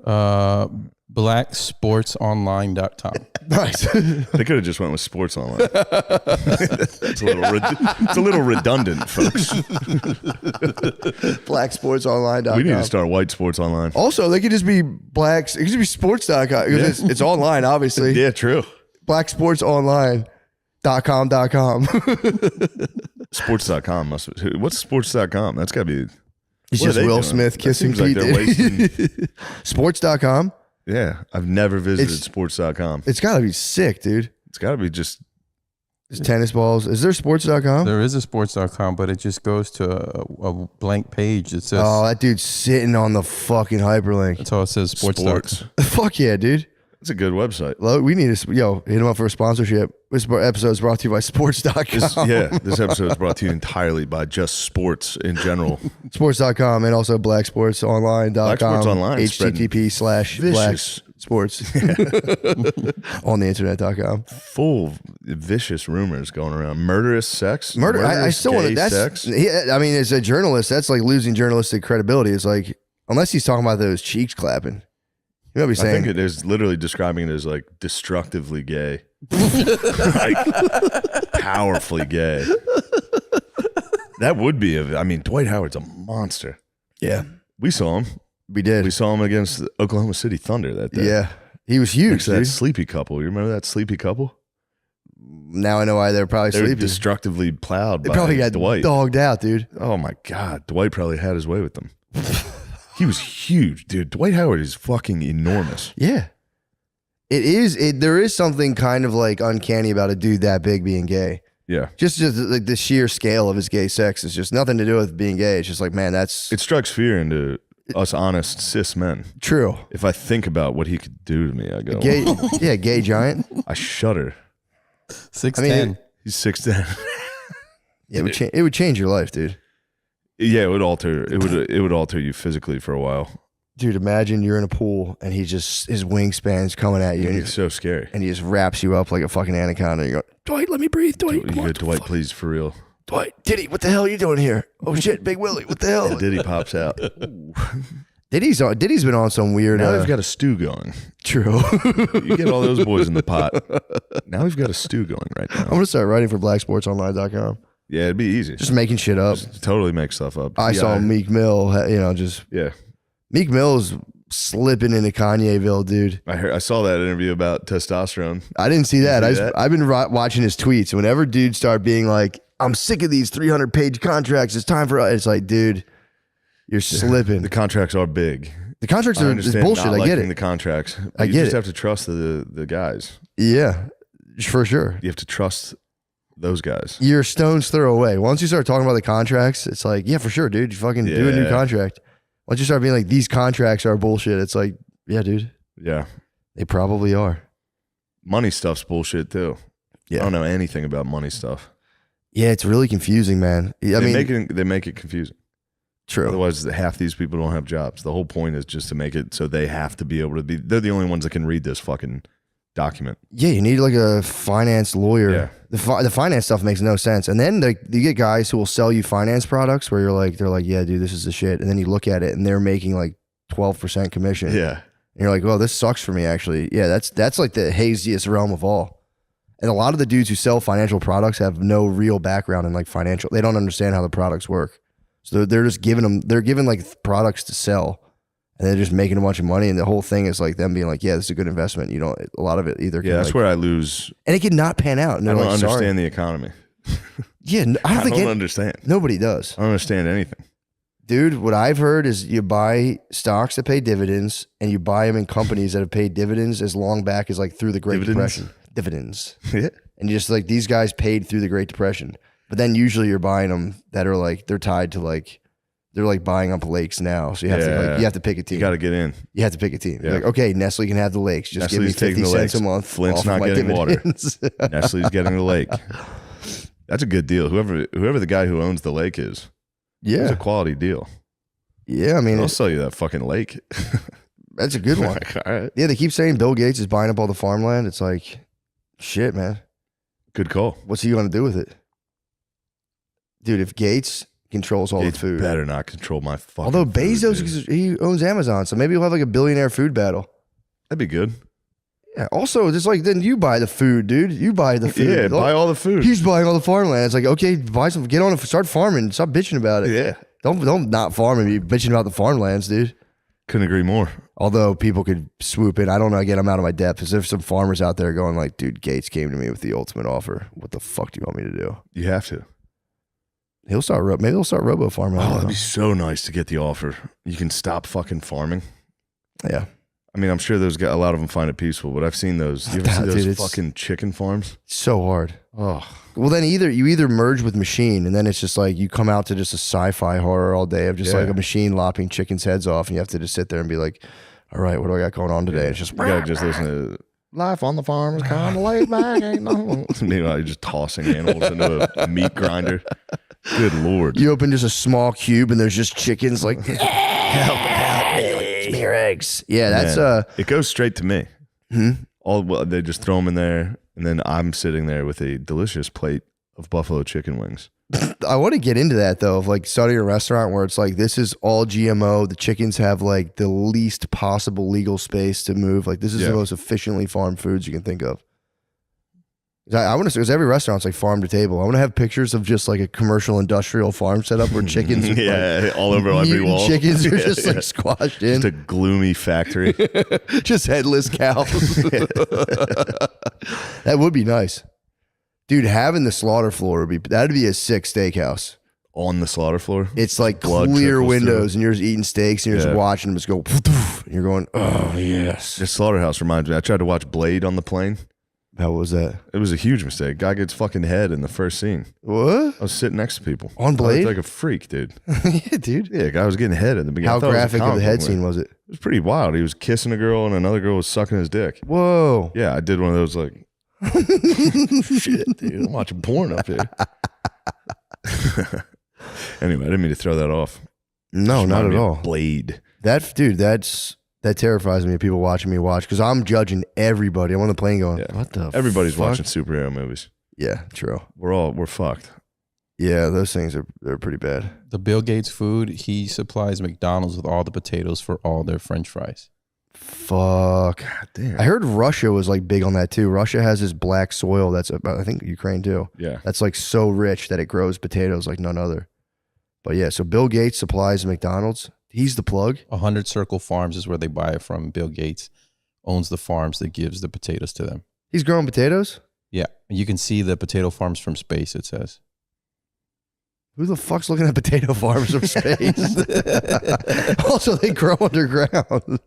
Blacksportsonline.com. Nice. They could have just went with sports online. It's a little redundant, folks. Blacksportsonline.com. We need to start white sports online. Also, they could just be blacks. It could just be sports.com because it's online, obviously. Yeah, true. Blacksportsonline.com. Sports.com must be. What's sports.com? That's got to be. It's just Will Smith kissing Pete. Like they're wasting. Sports.com? Yeah. I've never visited sports.com. It's got to be sick, dude. It's got to be just. It's tennis balls. Is there sports.com? There is a sports.com, but it just goes to a blank page. It says. Oh, that dude's sitting on the fucking hyperlink. That's all it says. Sports. Fuck yeah, dude. It's a good website. Well, we need to, hit him up for a sponsorship. This episode is brought to you by sports.com. This episode is brought to you entirely by just sports in general. Sports.com and also blacksportsonline.com. Black Sports Online. http://blacksports on the internet.com. Full vicious rumors going around. Murderous sex. I still want to, that's, sex. I mean, as a journalist, that's like losing journalistic credibility. It's like, unless he's talking about those cheeks clapping. You know what I'm saying? I think it is literally describing it as like destructively gay. Like powerfully gay. That would be Dwight Howard's a monster. Yeah. We saw him. We did. We saw him against the Oklahoma City Thunder that day. Yeah. He was huge. That sleepy couple. You remember that sleepy couple? Now I know why they're probably sleeping. Destructively plowed They by probably got Dwight. Dogged out, dude. Oh my God. Dwight probably had his way with them. He was huge, dude. Dwight Howard is fucking enormous. Yeah. There is something kind of like uncanny about a dude that big being gay. Yeah. Just like the sheer scale of his gay sex is just nothing to do with being gay. It's just like, man, it strikes fear into us honest cis men. True. If I think about what he could do to me, I go, gay giant. I shudder. 6'10". He's 6'10". Yeah, it would change your life, dude. Yeah, it would alter you physically for a while. Dude, imagine you're in a pool and his wingspan's coming at you. It's so scary. And he just wraps you up like a fucking anaconda. And you go, Dwight, let me breathe. Dwight, Dwight, please, for real. Dwight, Diddy, what the hell are you doing here? Oh shit, Big Willie, what the hell? And Diddy pops out. Diddy's been on some weird. Now they've got a stew going. True. You get all those boys in the pot. Now we've got a stew going right now. I'm gonna start writing for blacksportsonline.com. Yeah, it'd be easy. Just making shit up. Just totally make stuff up. I saw Meek Mill, Meek Mill's slipping into Kanyeville, dude. I saw that interview about testosterone. I didn't see that. I've been watching his tweets. Whenever dudes start being like, I'm sick of these 300-page contracts. It's time for us. It's like, dude, you're slipping. The contracts are big. The contracts are bullshit. I get it. The contracts. I get you it. just have to trust the guys. Yeah, for sure. You have to trust those guys. You're a stone's throw away. Once you start talking about the contracts, it's like, yeah, for sure, dude. You fucking do a new contract. Once you start being like, these contracts are bullshit, it's like, yeah, dude. Yeah. They probably are. Money stuff's bullshit too. Yeah. I don't know anything about money stuff. Yeah, it's really confusing, man. They make it confusing. True. Otherwise, half these people don't have jobs. The whole point is just to make it so they have to be able to be. They're the only ones that can read this fucking document. Yeah, you need like a finance lawyer. Yeah. The finance stuff makes no sense. And then you get guys who will sell you finance products where they're like, yeah, dude, this is the shit. And then you look at it and they're making like 12% commission. Yeah. And you're like, well, this sucks for me, actually. Yeah, that's like the haziest realm of all. And a lot of the dudes who sell financial products have no real background in like financial. They don't understand how the products work. So they're just giving like products to sell. And they're just making a bunch of money, and the whole thing is like them being like, "Yeah, this is a good investment." You know, a lot of it either. Yeah, that's where I lose. And it could not pan out. And I don't like, understand the economy. Yeah, I don't understand. Nobody does. I don't understand anything, dude. What I've heard is you buy stocks that pay dividends, and you buy them in companies that have paid dividends as long back as like through the Great Depression. Dividends. Yeah, and you just like these guys paid through the Great Depression, but then usually you're buying them that are like they're tied to like. They're like buying up lakes now, so you have to pick a team. You got to get in. You have to pick a team. You're like, okay, Nestle can have the lakes. Just Nestle's give me 50 cents a month. Flint's not getting water. Nestle's getting the lake. That's a good deal. Whoever the guy who owns the lake is, it's a quality deal. Yeah, I mean, I'll sell you that fucking lake. That's a good one. All right. Yeah, they keep saying Bill Gates is buying up all the farmland. It's like, shit, man. Good call. What's he going to do with it, dude? If Gates controls all the food. Better not control my fucking Although food, Bezos, he owns Amazon, so maybe he'll have like a billionaire food battle. That'd be good. Yeah. Also, just like then you buy the food, dude. You buy the food. Yeah, buy all the food. He's buying all the farmland. It's like, okay, buy some. Get on it. Start farming. Stop bitching about it. Yeah. Don't not farm and be bitching about the farmlands, dude. Couldn't agree more. Although people could swoop in. I don't know. Again, I'm out of my depth. Is there some farmers out there going like, dude, Gates came to me with the ultimate offer. What the fuck do you want me to do? You have to. Maybe he'll start robo farming. Oh, that'd be so nice to get the offer. You can stop fucking farming. Yeah. I mean, I'm sure a lot of them find it peaceful, but I've seen those. You ever see those fucking chicken farms? So hard. Oh. Well, then you merge with machine, and then it's just like you come out to just a sci-fi horror all day of just like a machine lopping chickens' heads off, and you have to just sit there and be like, all right, what do I got going on today? Yeah. It's just, you gotta just listen to Life on the Farm is kind of laid back. Ain't no. Meanwhile, you're just tossing animals into a meat grinder. Good Lord. You open just a small cube, and there's just chickens like, help me, give me your eggs. Yeah, that's it goes straight to me. Hmm? They just throw them in there, and then I'm sitting there with a delicious plate of buffalo chicken wings. I want to get into that though, of like starting a restaurant where it's like this is all GMO. The chickens have like the least possible legal space to move. Like this is the most efficiently farmed foods you can think of. I want to say, because every restaurant's like farm to table. I want to have pictures of just like a commercial industrial farm setup where chickens, like, all over every wall. Chickens are just like squashed in. Just a gloomy factory. Just headless cows. That would be nice. Dude, having the slaughter floor that'd be a sick steakhouse. On the slaughter floor? It's like clear windows and you're just eating steaks and you're just watching them just go, and you're going, oh yes. This slaughterhouse reminds me, I tried to watch Blade on the plane. How was that? It was a huge mistake. Guy gets fucking head in the first scene. What? I was sitting next to people. On Blade? I looked like a freak, dude. Yeah, dude. Yeah, guy was getting head in the beginning. How graphic of the head scene was it? It was pretty wild. He was kissing a girl and another girl was sucking his dick. Whoa. Yeah, I did one of those like, shit, dude, I'm watching porn up here. Anyway, I didn't mean to throw that off. No, not at all. Blade. That terrifies me, people watching me watch, because I'm judging everybody. I'm on the plane going, what the Everybody's fuck? watching superhero movies. Yeah, true. We're fucked. Yeah, those things they're pretty bad. The Bill Gates food, he supplies McDonald's with all the potatoes for all their French fries. Fuck. God damn. I heard Russia was like big on that too. Russia has this black soil that's about, I think Ukraine too. Yeah. That's like so rich that it grows potatoes like none other. But yeah, so Bill Gates supplies McDonald's. He's the plug. 100 Circle Farms is where they buy it from. Bill Gates owns the farms that gives the potatoes to them. He's growing potatoes? Yeah. You can see the potato farms from space, it says. Who the fuck's looking at potato farms from space? Also, they grow underground.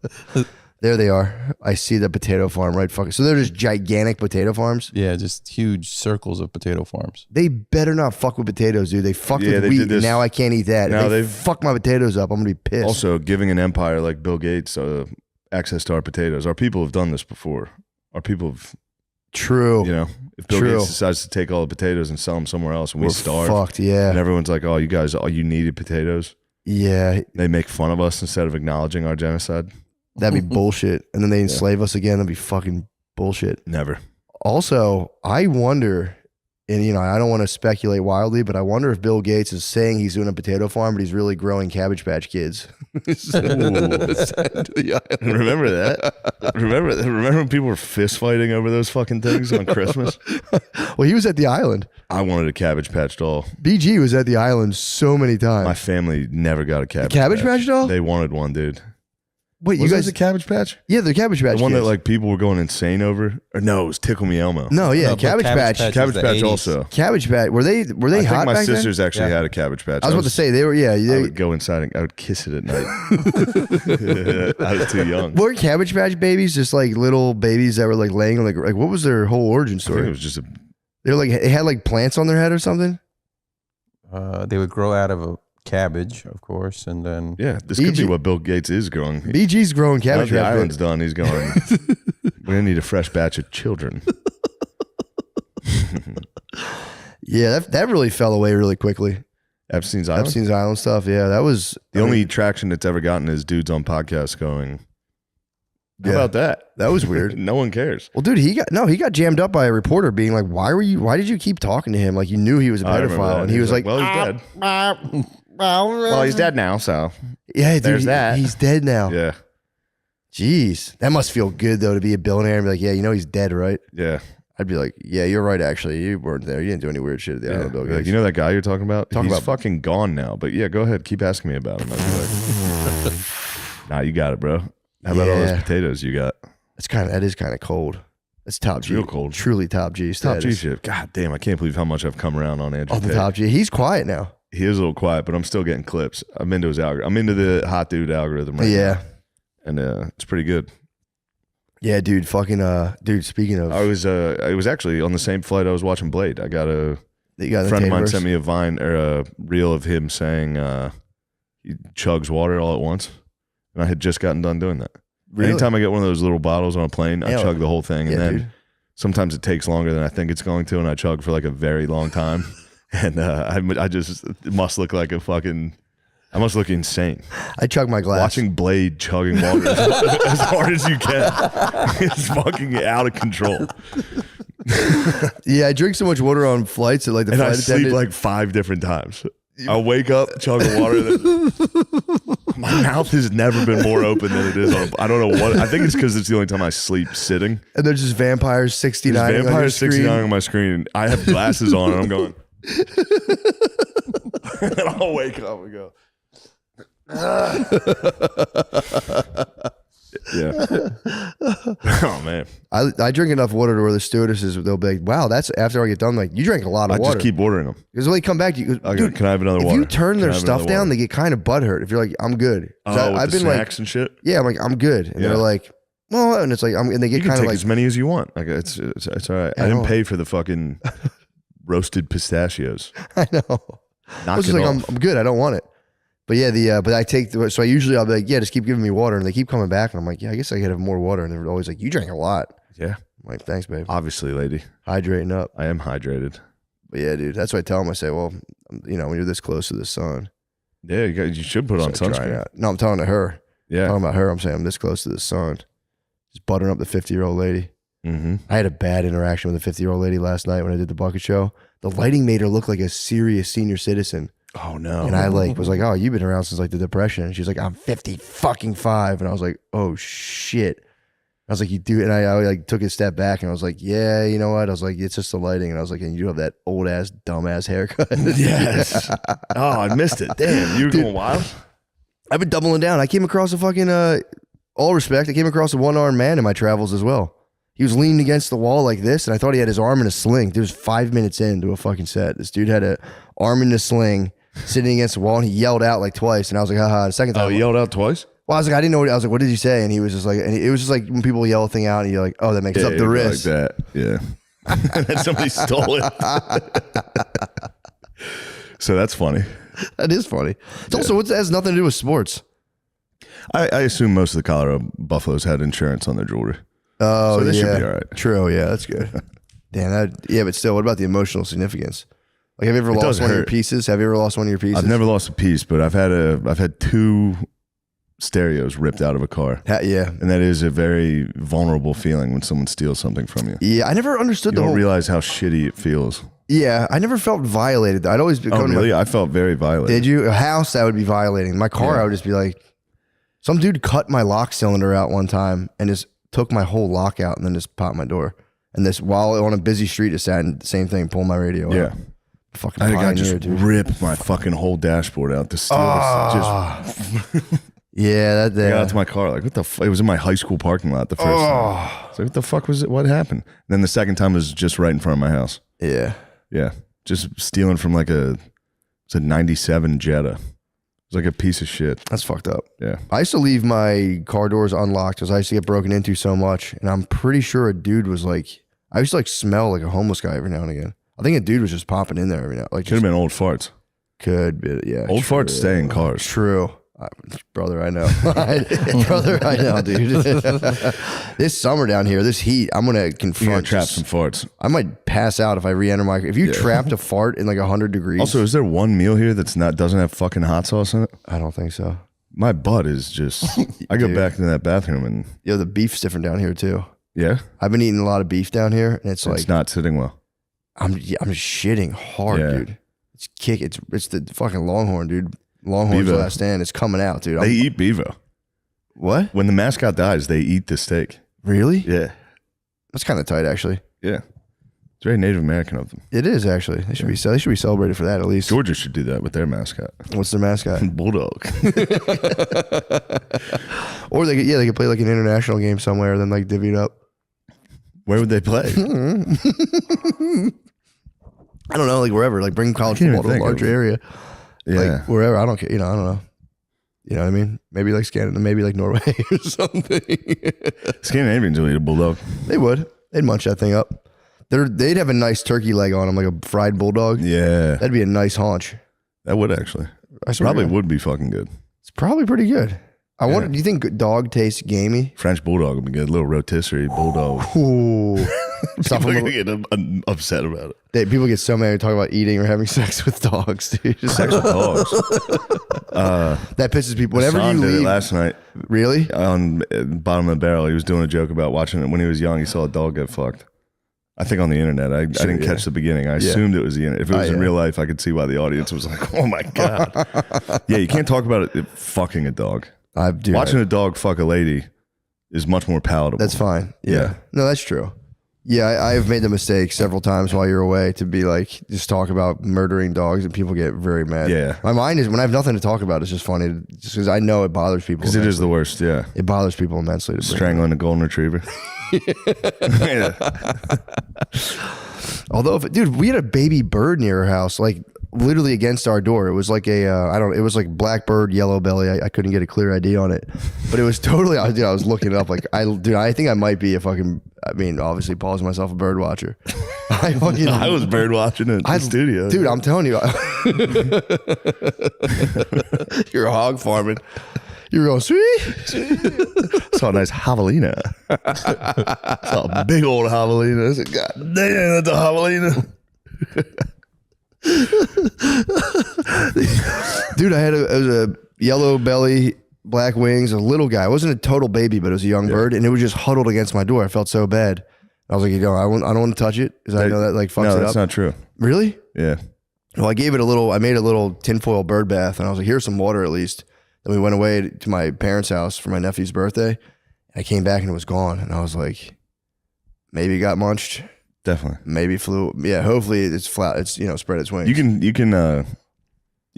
There they are. I see the potato farm right fucking. So they're just gigantic potato farms? Yeah, just huge circles of potato farms. They better not fuck with potatoes, dude. They fucked with they wheat, did this. and now I can't eat that. Now If they they've- fuck my potatoes up, I'm going to be pissed. Also, giving an empire like Bill Gates access to our potatoes. Our people have done this before. Our people have, True. you know, if Bill True. Gates decides to take all the potatoes and sell them somewhere else and we We're starve, fucked, yeah. and everyone's like, oh, you guys, all you needed potatoes. Yeah, They make fun of us instead of acknowledging our genocide. that'd be bullshit. And then they enslave us again. That'd be fucking bullshit. Never. Also, I wonder, and you know, I don't want to speculate wildly, but I wonder if Bill Gates is saying he's doing a potato farm, but he's really growing Cabbage Patch Kids. Remember that? Remember when people were fist fighting over those fucking things on Christmas? Well, he was at the island. I wanted a Cabbage Patch doll. BG was at the island so many times. My family never got a Cabbage Cabbage Patch doll? They wanted one, dude. Wait, Was you guys? a Cabbage Patch? Yeah, the Cabbage Patch The one Kids. that like people were going insane over? Or no, it was Tickle Me Elmo. No, yeah, No, but Cabbage Patch. Patch Cabbage was the Patch 80s. also. Cabbage Patch. Were they I hot think my back then? sisters actually Yeah. had a Cabbage Patch. I was about to say they were. Yeah, I they, would go inside and I would kiss it at night. I was too young. were Cabbage Patch babies just like little babies that were like laying on like what was their whole origin I think story? it was just a They were like they had like plants on their head or something. They would grow out of a cabbage, of course, and then This could be BG what Bill Gates is growing. BG's growing Now Cabbage the Patch. island's done. He's going. We're gonna need a fresh batch of children. Yeah, that really fell away really quickly. Epstein's Island. Epstein's Island stuff. Yeah, that was The only traction it's ever gotten is dudes on podcasts going, how Yeah. about that? that was weird. No one cares. Well, dude, he got jammed up by a reporter being like, why did you keep talking to him? Like you knew he was a I remember pedophile. that. And he was like, well, he's dead. Well, he's dead now, so yeah, dude, There's that. He's dead now. yeah, Jeez. That must feel good though to be a billionaire and be like, yeah, you know he's dead, right? yeah. I'd be like, yeah, you're right, actually. You weren't there. You didn't do any weird shit at the Yeah. island, Bill Like, Gates. you know that guy you're talking about? Talking He's about- fucking gone now. But yeah, go ahead, keep asking me about him. I'd be like, nah, you got it, bro. How about all those Yeah. potatoes you got? that is kind of cold. That's top G. real cold. Truly top G. Top G status. shit. God damn, I can't believe how much I've come around on Andrew Off the Tate. top G. He's quiet now. He is a little quiet, but I'm still getting clips. I'm into his algorithm. I'm into the hot dude algorithm right Yeah. now. And it's pretty good. Yeah, dude. Fucking dude, speaking of I was actually on the same flight I was watching Blade. I got a you got the friend of mine Tateverse. sent me a Vine or a reel of him saying he chugs water all at once. And I had just gotten done doing that. Really? Anytime I get one of those little bottles on a plane, I Yeah. chug the whole thing. Yeah, And then dude. sometimes it takes longer than I think it's going to, and I chug for like a very long time. And I just it must look like I must look insane. I chug my glass. Watching Blade chugging water as hard as you can. It's fucking out of control. Yeah, I drink so much water on flights that like the And I flight sleep attendant. like 5 different times. I'll wake up, chug the water. Then my mouth has never been more open than it is on. I don't know what. I think it's because it's the only time I sleep sitting. and there's just Vampires 69. There's on your Vampire screen. 69 on my screen. I have glasses on and I'm going. And I'll wake up and go. Yeah. Oh man. I drink enough water to where the stewardesses they'll be like, "Wow, that's after I get done." Like, you drank a lot I of water. just keep ordering them. Because when they come back, you go, Okay, dude, can I have another if water? you turn Can their I have stuff another down, water? they get kind of butthurt. If you're like, "I'm good," 'Cause Oh, with I've the been like, snacks and shit. "Yeah," I'm like, "I'm good," and Yeah. they're like, "Well," and it's like, and they You get can kind take of like, as many as you want. Like it's all right. Yeah, I I didn't know. pay for the fucking roasted pistachios. I know. I Knock was it just like, off. I'm good. I don't want it. But yeah, but I take so I usually I'll be like, yeah, just keep giving me water, and they keep coming back, and I'm like, yeah, I guess I could have more water, and they're always like, you drank a lot. Yeah, I'm like, thanks, babe. obviously, lady. Hydrating up. I am hydrated. But yeah, dude, that's what I tell them. I say, well, you know, when you're this close to the sun, Yeah, you should put on so try it sunscreen. out. No, I'm talking to her. Yeah. Talking about her. I'm saying I'm this close to the sun. Just buttering up the 50-year-old lady. Mm-hmm. I had a bad interaction with a 50-year-old lady last night when I did the bucket show. The lighting made her look like a serious senior citizen. Oh no. And I was like, oh, you've been around since like the Depression. And she's like, I'm 55. And I was like, oh shit. I was like, you do, and I like took a step back and I was like, yeah, you know what? I was like, it's just the lighting. And I was like, and you have that old ass, dumb ass haircut. Yes. Oh, I missed it. Damn, you were going wild. I've been doubling down. I came across a fucking, all respect, I came across a one-armed man in my travels as well. He was leaning against the wall like this, and I thought he had his arm in a sling. It was 5 minutes into a fucking set. This dude had an arm in a sling, sitting against the wall, and he yelled out like twice. And I was like, haha. The second time, Oh, he yelled out twice? well, I was like, I didn't know. I was like, what did he say? And he was just like, and it was just like when people yell a thing out, and you're like, oh, that makes up the wrist. Like that. Yeah. And then somebody stole it. So that's funny. That is funny. It's also, it has nothing to do with sports. I assume most of the Colorado Buffaloes had insurance on their jewelry. Oh, So they yeah. should be all right. True. Yeah, that's good. Damn. Yeah, but still, what about the emotional significance? Like, have you ever lost does one of your hurt. pieces? Have you ever lost one of your pieces? I've never lost a piece, but I've had 2 stereos ripped out of a car. Yeah. And that is a very vulnerable feeling when someone steals something from you. Yeah, I never understood You the don't whole. realize how shitty it feels. Yeah, I never felt violated. I'd always be. Oh, really? I felt very violated. Did you? A house, that would be violating. My car, Yeah. I would just be like, some dude cut my lock cylinder out one time and just took my whole lock out and then just popped my door. And this, while on a busy street, just sat and same thing, pull my radio Yeah. out. Fucking I think I pioneer, just dude. ripped my fucking whole dashboard out to steal this. Just Yeah, that day. got out to my car. Like, what the fuck? It was in my high school parking lot the first time. It's like, what the fuck was it? What happened? And then the second time was just right in front of my house. Yeah. Yeah. Just stealing from like it's a 97 Jetta. It was like a piece of shit. That's fucked up. Yeah. I used to leave my car doors unlocked because I used to get broken into so much. And I'm pretty sure a dude was like, I used to like smell like a homeless guy every now and again. I think a dude was just popping in there every now. Like, Could have been old farts. could be, yeah. Old true. farts stay in cars. True. Brother, I know. Brother, I know, dude. This summer down here, this heat, I'm going to You gotta confront. trap some farts. I might pass out if I re-enter my. If you trapped a fart in like 100 degrees. Also, is there one meal here doesn't have fucking hot sauce in it? I don't think so. My butt is just. I go Dude. back into that bathroom and Yo, the beef's different down here too. yeah, I've been eating a lot of beef down here, and it's like it's not sitting well. I'm just shitting hard, Yeah. dude. It's the fucking Longhorn, dude. Longhorn's Bevo. last stand. It's coming out, dude. They eat bevo. What? When the mascot dies, they eat the steak. Really? Yeah, That's kind of tight, actually. yeah. It's very Native American of them. It is actually. They should be celebrated for that at least. Georgia should do that with their mascot. What's their mascot? Bulldog. Or they could play like an international game somewhere, then like divvy it up. Where would they play? I don't know, like wherever, like bring college can't even football to a think of larger it. area, Yeah. like wherever. I don't care, I don't know. You know what I mean? Maybe like Canada, maybe like Norway or something. Scandinavians will eat a bulldog. They would. They'd munch that thing up. They'd have a nice turkey leg on them, like a fried bulldog. Yeah, That'd be a nice haunch. that would actually. I swear Probably to God. would be fucking good. It's probably pretty good. I wonder. Do you think dog tastes gamey? French bulldog would be good. A little rotisserie bulldog. Ooh. Stuff People a are little- gonna get upset about it. People get so mad talking about eating or having sex with dogs, dude. Sex with dogs. That pisses people. Whenever Son you did it leave, last night really? on bottom of the barrel. He was doing a joke about watching it when he was young. He saw a dog get fucked. I think on the internet. I didn't catch the beginning. I assumed it was the internet. If it was in real life, I could see why the audience was like, "Oh my god." Yeah, you can't talk about it fucking a dog. Watching a dog fuck a lady is much more palatable. That's fine. Yeah. Yeah. No, that's true. Yeah, I have made the mistake several times while you're away to be like, just talk about murdering dogs, and people get very mad. Yeah. My mind is, when I have nothing to talk about, it's just funny, just because I know it bothers people. because it is the worst. Yeah, It bothers people immensely to bring strangling a golden retriever. Yeah. Although, dude, we had a baby bird near our house, like literally against our door. It was like it was like blackbird, yellow belly. I couldn't get a clear ID on it, but it was totally, I was looking it up. Like, I think I might be obviously calling myself a bird watcher. I was bird watching in the studio. Dude, I'm telling you, you're a hog farming. You were going, sweet. Saw a nice javelina. Saw a big old javelina. I said, God damn, that's a javelina. Dude, it was a yellow belly, black wings, a little guy. It wasn't a total baby, but it was a young bird, and it was just huddled against my door. I felt so bad. I was like, I don't want to touch it because I know that like fucks No, it that's up. not true. Really? Yeah. Well, I made a little tinfoil bird bath, and I was like, here's some water at least. Then we went away to my parents' house for my nephew's birthday. I came back and it was gone, and I was like, maybe it got munched. Definitely. Maybe flew. Yeah, hopefully it's flat. It's, spread its wings. You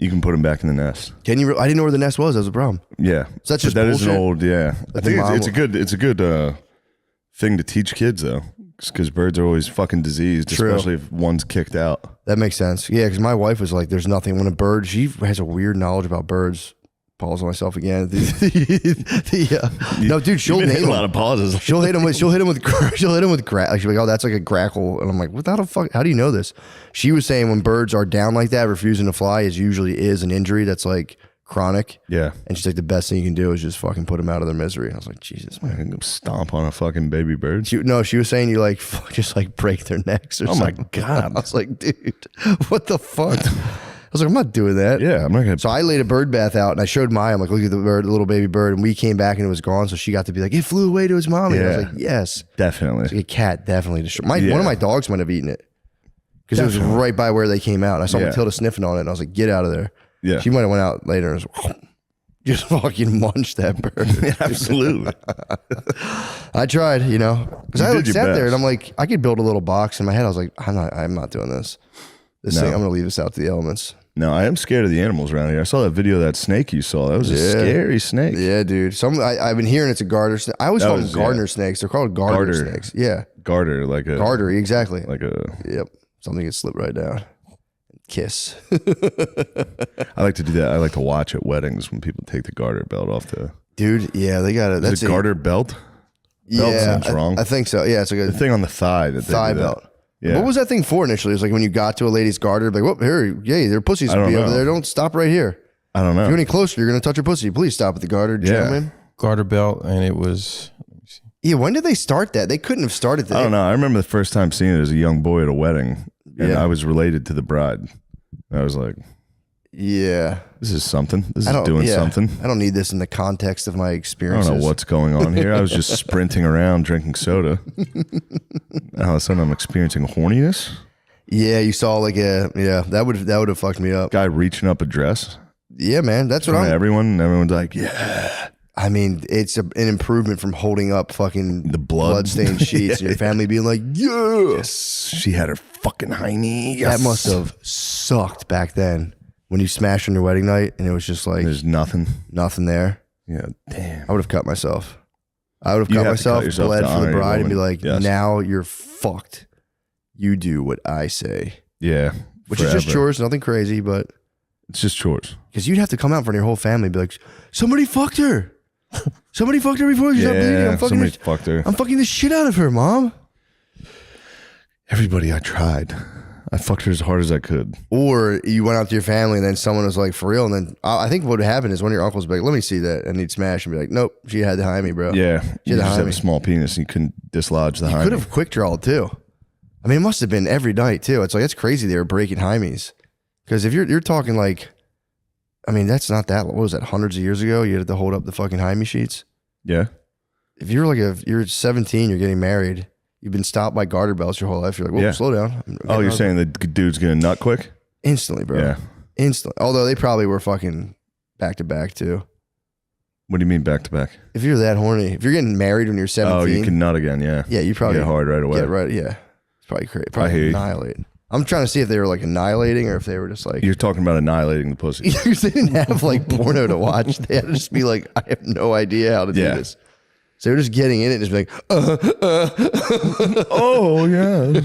can put them back in the nest. Can you? I didn't know where the nest was. That was a problem. Yeah. So that's just that bullshit? is an old, yeah. I think it's a good thing to teach kids though. Because birds are always fucking diseased, True. especially if one's kicked out. That makes sense. Yeah, because my wife was like, there's nothing. When a bird, she has a weird knowledge about birds. Pause on myself again. No, dude, she'll name a lot of pauses. She'll hit him with grackle. She's like, oh, that's like a grackle. And I'm like, what the fuck? How do you know this? She was saying when birds are down like that, refusing to fly usually an injury that's like chronic. Yeah. And she's like, the best thing you can do is just fucking put them out of their misery. And I was like, Jesus, man. I can go stomp on a fucking baby bird. She was saying you like just like break their necks or something. Oh my God. I was like, dude, what the fuck? I was like, I'm not doing that. Yeah, I'm not gonna. So I laid a bird bath out and I showed Maya. I'm like, look at the bird, the little baby bird. And we came back and it was gone. So she got to be like, it flew away to its mommy. And I was like, yes. Definitely. Like a cat definitely destroyed. One of my dogs might have eaten it. Because it was right by where they came out. And I saw Matilda sniffing on it and I was like, get out of there. Yeah. She might have went out later and just fucking munched that bird. Absolutely. I tried, because I did sat your there and best. I'm like, I could build a little box in my head. I was like, I'm not doing this. This thing, I'm going to leave this out to the elements. No, I am scared of the animals around here. I saw that video of that snake you saw. That was a scary snake. Yeah, dude. I've been hearing it's a garter snake. I always call them gardener snakes. They're called garter snakes. Yeah. Garter, like a Garter, exactly. like a. Yep. Something gets slipped right down. Kiss. I like to do that. I like to watch at weddings when people take the garter belt off the. Dude, yeah, they got it. That's a garter belt. Belt Yeah, sounds wrong. I think so. Yeah, it's like The a thing on the thigh that they thigh do that. belt. Yeah. What was that thing for initially? It was like when you got to a lady's garter, like, whoop, here, yay, their pussies would be over there. Don't stop right here. I don't know. If you go any closer, you're going to touch your pussy. Please stop at the garter, gentlemen. Garter belt, and it was. Yeah, when did they start that? They couldn't have started that. I don't know. I remember the first time seeing it as a young boy at a wedding, and I was related to the bride. I was like, yeah. this is something. This is doing something. I don't need this in the context of my I experiences. don't know what's going on here. I was just sprinting around drinking soda. All of a sudden, I'm experiencing horniness. Yeah, you saw like that would have fucked me up. Guy reaching up a dress. Yeah, man, that's what Everyone's like, yeah. I mean, it's an improvement from holding up fucking The blood-stained sheets and your family being like, Yes, she had her fucking hiney. Yes. That must have sucked back then when you smashed on your wedding night and it was just like There's nothing. nothing there. Yeah, damn. I would have cut myself. I would have You cut have to cut myself, yourself bled to for honor the your bride, and be woman. like, Yes. now you're fucked. You do what I say. Yeah, Which is just forever. chores, nothing crazy, but It's just chores. because you'd have to come out in front of your whole family and be like, somebody fucked her. Somebody fucked her before she stopped bleeding. somebody fucked her. I'm fucking the shit out of her, Mom. Everybody I tried. I fucked her as hard as I could. Or you went out to your family and then someone was like, for real. And then I think what would happen is one of your uncles would be like, let me see that. And he'd smash and be like, nope, she had the hyme, bro. Yeah, you the just have hyme. a small penis and you couldn't dislodge the hymen. Could have quick drawed too. I mean, it must have been every night too. It's like, it's crazy they were breaking hymies. Because if you're talking like, I mean, that's not that, what was that, hundreds of years ago? You had to hold up the fucking hyme sheets. Yeah. If you're you're 17, you're getting married, you've been stopped by garter belts your whole life. You're like, whoa, slow down. Oh, you're saying the dude's gonna nut quick? Instantly, bro. Yeah. Instantly. Although they probably were fucking back to back too. What do you mean back to back? If you're that horny, if you're getting married when you're 17. Oh, you can nut again, yeah. Yeah, you probably get hard right away. get right. Yeah. It's probably crazy. I hear Probably you. annihilate. I'm trying to see if they were like annihilating or if they were just like. You're talking about annihilating the pussy. They didn't have like porno to watch. They had to just be like, I have no idea how to do this. So they're just getting in it and just be like, Oh yeah.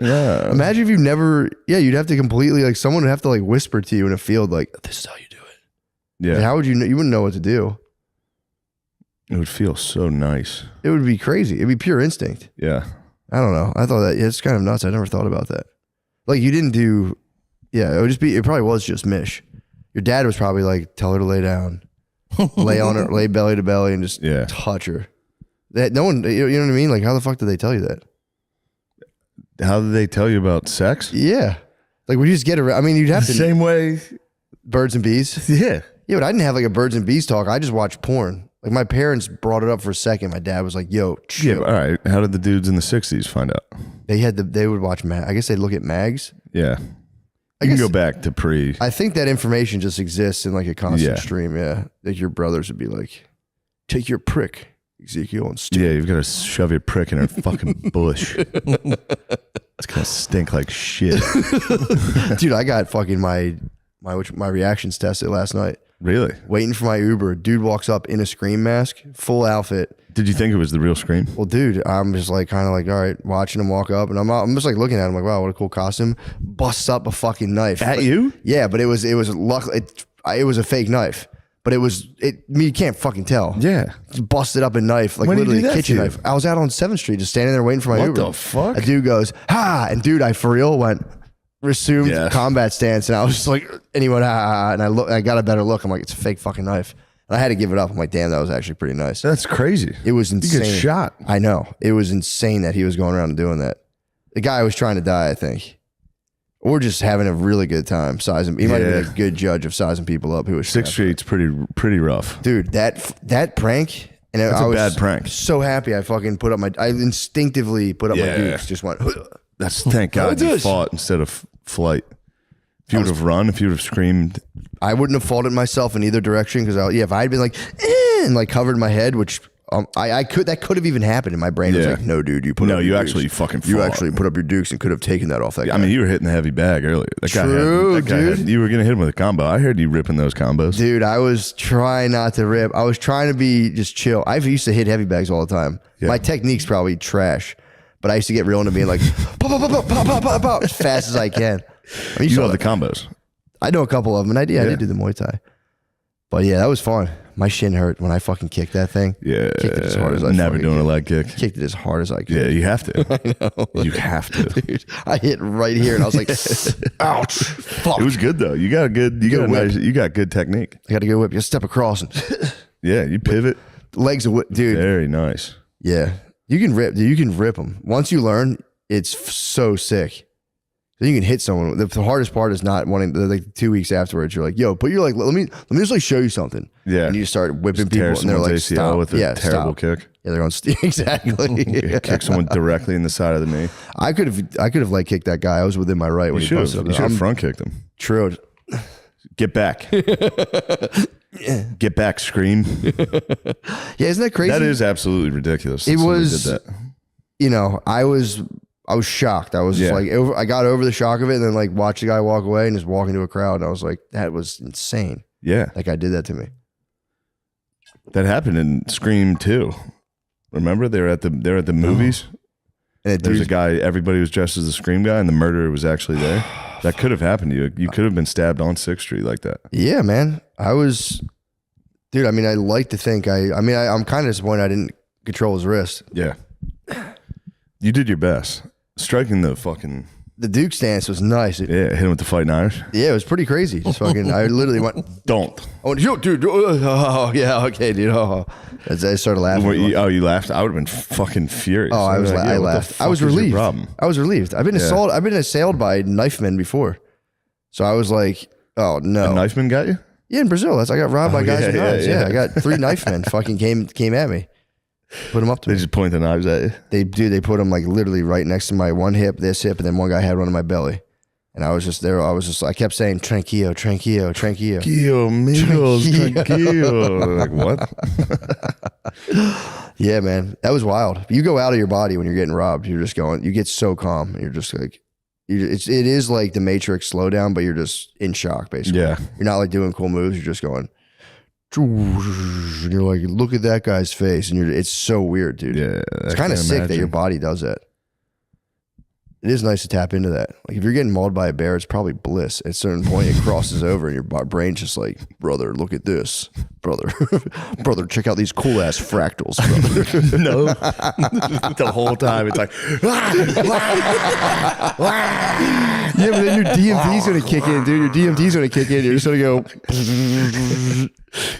Yeah. Imagine if you've never, you'd have to completely, like someone would have to like whisper to you in a field, like, this is how you do it. Yeah. Like, how would you know? You wouldn't know what to do. It would feel so nice. It would be crazy. It'd be pure instinct. Yeah. I don't know. I thought that, it's kind of nuts. I never thought about that. Like you didn't do, it would just be, it probably was just Mish. Your dad was probably like, tell her to lay down, lay on her, lay belly to belly and just touch her. That no one, you know what I mean? Like how the fuck did they tell you that? How did they tell you about sex? Yeah. Like would you just get around? I mean, you'd have to. Same way. Birds and bees. Yeah. Yeah, but I didn't have like a birds and bees talk. I just watched porn. Like my parents brought it up for a second. My dad was like, yo, chill. Yeah, all right. How did the dudes in the 60s find out? They would watch I guess they'd look at mags. Yeah. You can go back to pre. I think that information just exists in like a constant stream. Yeah. Like your brothers would be like, take your prick, Ezekiel, and stick. Yeah, you've got to shove your prick in her fucking bush. It's gonna stink like shit. Dude, I got fucking my reactions tested last night. Really? Waiting for my Uber. Dude walks up in a Scream mask, full outfit. Did you think it was the real Scream? Well, dude, I'm just like kind of like, all right, watching him walk up, and I'm just like looking at him like, wow, what a cool costume. Busts up a fucking knife. At you? Yeah, but it was a fake knife. But you can't fucking tell. Yeah. Just busted up a knife, like When did you literally do a that kitchen to you? knife. I was out on 7th Street just standing there waiting for my Uber. What the fuck? A dude goes, ha! And dude, I for real went, resumed combat stance, and I was just like, and he went, ha! And I got a better look. I'm like, it's a fake fucking knife. And I had to give it up. I'm like, damn, that was actually pretty nice. That's crazy. It was insane. You get shot. I know. It was insane that he was going around and doing that. The guy was trying to die, I think. Or just having a really good time sizing. He might have been a good judge of sizing people up. Who was 6th Street's pretty rough, dude. That prank, and that's I a was bad prank. So happy I fucking put up I instinctively put up my dukes. Just went. That's thank God you fought instead of flight. If you would have run, if you would have screamed, I wouldn't have faulted myself in either direction because if I had been like and like covered my head, which. That could have even happened in my brain. It was like, no, dude, you put up your actually dukes. fucking fought. You actually put up your dukes and could have taken that off that guy. I mean, you were hitting the heavy bag earlier. Dude. You were going to hit him with a combo. I heard you ripping those combos. Dude, I was trying not to rip. I was trying to be just chill. I used to hit heavy bags all the time. Yeah. My technique's probably trash, but I used to get real into being like, pop, pop, pop, pop, pop, pop, pop, as fast as I can. I mean, you love the combos. I know a couple of them, and I did do the Muay Thai. But yeah, that was fun. My shin hurt when I fucking kicked that thing. Yeah. Kicked it as hard as I never doing a leg kick. Kicked it as hard as I could. Yeah, you have to. I know. You have to. Dude, I hit right here and I was like, ouch. Fuck. It was good though. You got good technique. I got to go whip. You step across and yeah, you pivot. Legs of whip. Dude. Very nice. Yeah. You can rip them. Once you learn, it's so sick. Then you can hit someone. The hardest part is not wanting, like 2 weeks afterwards, you're like, yo, put your, like, let me just like show you something. Yeah. And you start whipping people and they're like, ACL stop. with a terrible kick. Yeah, they're on, exactly. Kick someone directly in the side of the knee. I could have like kicked that guy. I was within my right when he posted up. You should have front kicked him. True. Get back. Get back, Scream. Yeah, isn't that crazy? That is absolutely ridiculous. It was, did that. I was shocked. I was just like, I got over the shock of it and then like watched the guy walk away and just walk into a crowd. And I was like, that was insane. Yeah. That guy did that to me. That happened in Scream 2. Remember? They're at the movies. And there's a guy, everybody was dressed as the Scream guy and the murderer was actually there. That could have happened to you. You could have been stabbed on 6th Street like that. Yeah, man. Dude, I mean, I like to think I'm kind of disappointed I didn't control his wrist. Yeah. You did your best. Striking the Duke stance was nice. Yeah, hit him with the fighting Irish. Yeah, it was pretty crazy. Just fucking, I literally went, don't. Oh, dude. Oh, yeah, okay, dude. Oh, as I started laughing. You laughed? I would have been fucking furious. Oh, I laughed. I was relieved. I was relieved. I've been assailed by knife men before. So I was like, oh no. A knife man got you? Yeah, in Brazil. I got robbed by guys with knives. Yeah, I got 3 knife men fucking came at me. Put them up to me. They just point the knives at you? They put them like literally right next to my one hip, this hip, and then one guy had one on my belly. And I was just there. I kept saying, tranquillo, tranquillo, tranquillo. Tranquillo, amigos, tranquillo. Like, what? Yeah, man. That was wild. You go out of your body when you're getting robbed. You're just going, you get so calm. You're just like, it is like the Matrix slowdown, but you're just in shock, basically. Yeah. You're not like doing cool moves. You're just going, and you're like, look at that guy's face. And it's so weird, dude. Yeah. It's kind of sick that your body does that. It is nice to tap into that. Like if you're getting mauled by a bear, it's probably bliss. At a certain point, it crosses over and your brain's just like, brother, look at this. Brother, check out these cool ass fractals, brother. No. The whole time it's like, yeah, but then your DMT's going to kick in, dude. Your DMT's going to kick in. You're just going to go.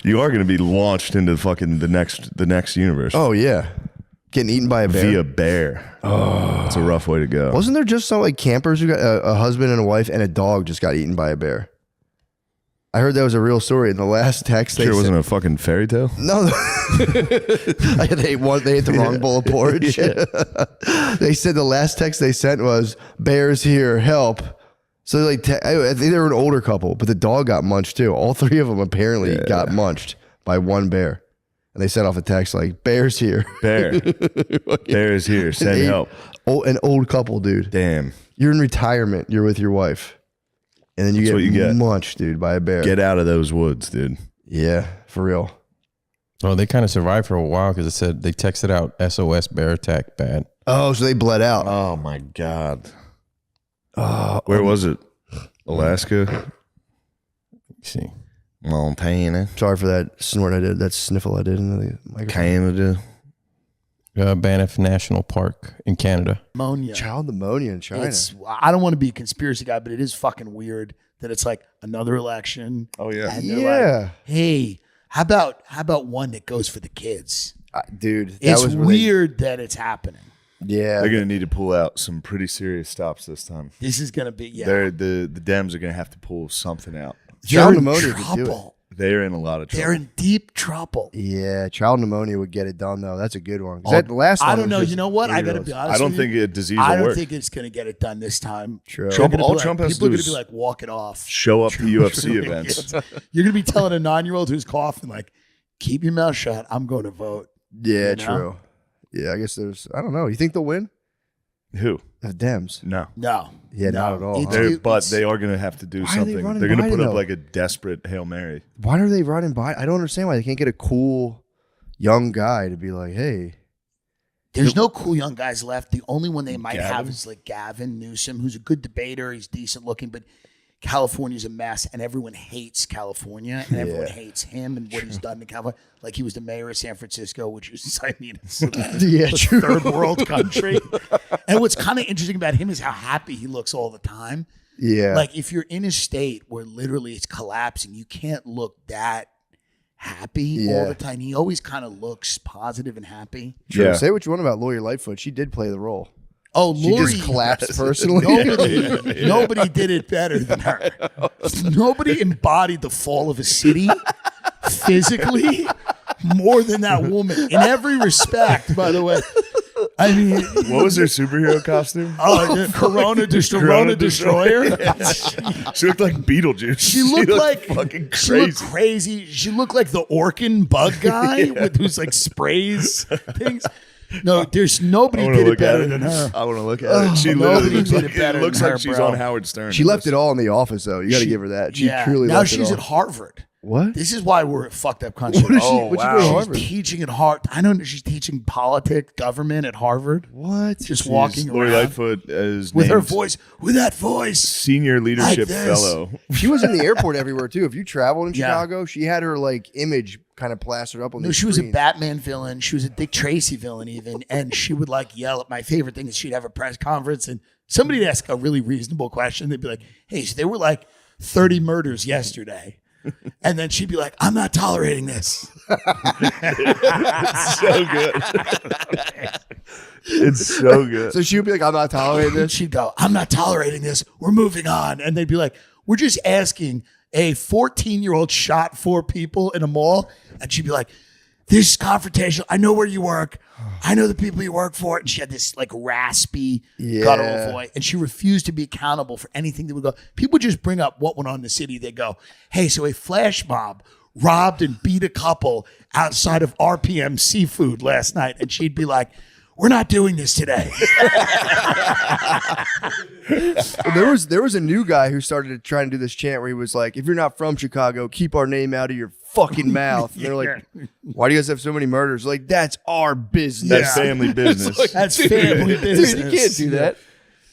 You are going to be launched into fucking the next universe. Oh, yeah. Getting eaten by a bear. Via bear. Oh, it's a rough way to go. Wasn't there just some like campers who got a husband and a wife and a dog just got eaten by a bear? I heard that was a real story. In the last text, it wasn't a fucking fairy tale. No, they ate the wrong bowl of porridge. They said the last text they sent was "Bears here, help! So like, I think they were an older couple, but the dog got munched too. All three of them apparently got munched by one bear. And they sent off a text like, "Bear's here." Bear is here. Send help. An old couple, dude. Damn. You're in retirement. You're with your wife. And then you get munched, dude, by a bear. Get out of those woods, dude. Yeah, for real. Oh, they kind of survived for a while because it said they texted out SOS bear attack bad. Oh, so they bled out. Oh, my God. Where was it? Alaska? Let me see. Montana? Sorry for that snort I did, that sniffle I did in the microphone. Canada? Banff National Park in Canada. Pneumonia. Child pneumonia in China. I don't want to be a conspiracy guy, but it is fucking weird that it's like another election. Oh, yeah. And they're like, hey, how about one that goes for the kids? Dude, It's weird that it's happening. Yeah. They're going to need to pull out some pretty serious stops this time. This is going to be, The Dems are going to have to pull something out. Child they're in pneumonia could do it. trouble. They're in a lot of trouble. They're in deep trouble. Yeah, child pneumonia would get it done though. That's a good one. That last one I don't was know. just You know what? I got to 8-year-olds. be honest. I don't with you. think a disease I will don't work. think it's going to get it done this time. True. Trump has People to are do going to is be like, walk it off. show up to UFC events. You're going to be telling a 9-year-old who's coughing, like, keep your mouth shut. I'm going to vote. Yeah, You know? true. Yeah, I guess I don't know. You think they'll win? Who? The Dems. No. No. Yeah, not at all. It's- huh? But they are going to have to do Why are they something. running They're going to Biden, put up though? like a desperate Hail Mary. Why are they running by? I don't understand why they can't get a cool young guy to be like, hey. There's no cool young guys left. The only one they might have Gavin? is like Gavin Newsom, who's a good debater. He's decent looking, but California's a mess, and everyone hates California, and everyone hates him and what he's done to California. Like he was the mayor of San Francisco, which is, I mean, it's a third world country. And what's kind of interesting about him is how happy he looks all the time. Yeah. Like if you're in a state where literally it's collapsing, you can't look that happy all the time. He always kind of looks positive and happy. True. Yeah. Say what you want about Lori Lightfoot. She did play the role. Oh, She Lori just collapsed personally. Nobody did it better than her. Nobody embodied the fall of a city physically more than that woman in every respect, by the way. I mean, What was her superhero costume? Corona Destroyer. She looked like Beetlejuice. She looked like fucking She looked crazy. crazy. She looked like the Orkin bug guy with who's like sprays things. No, there's nobody did it better than her. I want to look at it. She nobody literally did looks it like, better it looks than like her, she's bro. on Howard Stern. She left it all in the office, though. You got to give her that. She truly now left she's it at all. Harvard. What? This is why we're a fucked up country. What is she? What'd she go to She's Harvard? teaching at Harvard. I don't know. She's teaching politics, government at Harvard. What? Just walking Lori around Lightfoot is with her named voice. With that voice. Senior Leadership Like this. Fellow. She was in the airport everywhere, too. If you traveled in Yeah. Chicago, she had her like image kind of plastered up on No, the she was a screen. Batman villain. She was a Dick Tracy villain, even, and she would like yell at. My favorite thing is she'd have a press conference, and somebody would ask a really reasonable question. They'd be like, "Hey, so there were like 30 murders yesterday," and then she'd be like, "I'm not tolerating this." It's so good. It's so good. So she would be like, I'm not tolerating And this. she'd go, "I'm not tolerating this. We're moving on," and they'd be like, "We're just asking." A 14-year-old shot 4 people in a mall, and she'd be like, "This is confrontational. I know where you work. I know the people you work for." And she had this like raspy, guttural voice, and she refused to be accountable for anything that would go. People just bring up what went on in the city. They go, "Hey, so a flash mob robbed and beat a couple outside of RPM Seafood last night," and she'd be like, "We're not doing this today." There was a new guy who started trying to do this chant where he was like, if you're not from Chicago, keep our name out of your fucking mouth. And they're like, why do you guys have so many murders? Like, that's our business. That's family business. That's family business. Dude, you can't do that.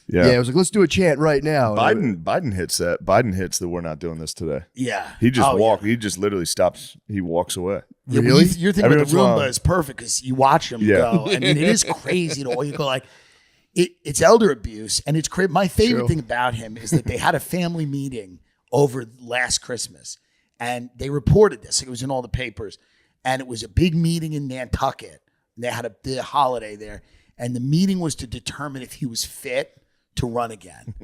Yeah, it was like, let's do a chant right now. Biden hits that. Biden hits the "we're not doing this today." Yeah. He just Oh, walk. He just literally stops. He walks away. Yeah, Really? You're thinking Every about the once in a Roomba while. is perfect because you watch them Yeah. go. I mean, it is crazy to all you go like, it's elder abuse, and it's crazy. My favorite True. thing about him is that they had a family meeting over last Christmas, and they reported this. It was in all the papers, and it was a big meeting in Nantucket. And they had the holiday there, and the meeting was to determine if he was fit to run again.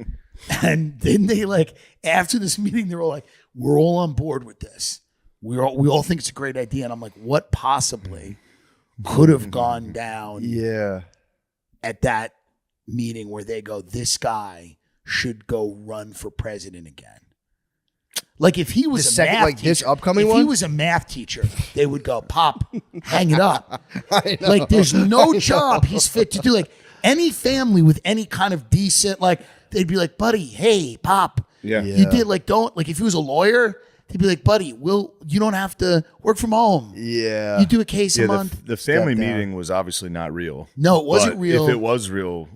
And then they like after this meeting, they're all like, "We're all on board with this. We all think it's a great idea." And I'm like, what possibly could have gone down Yeah. at that meeting where they go, "This guy should go run for president again. Like if he was the a math teacher, this upcoming if one? he was a math teacher, they would go, Pop, hang it up. Like there's no job he's fit to do. Like any family with any kind of decent, like they'd be like, buddy, hey, Pop, you did like don't like if he was a lawyer, they'd be like, buddy, you don't have to work from home. Yeah, you do a case a month. The family meeting was obviously not real. No, it wasn't but real. If it was real,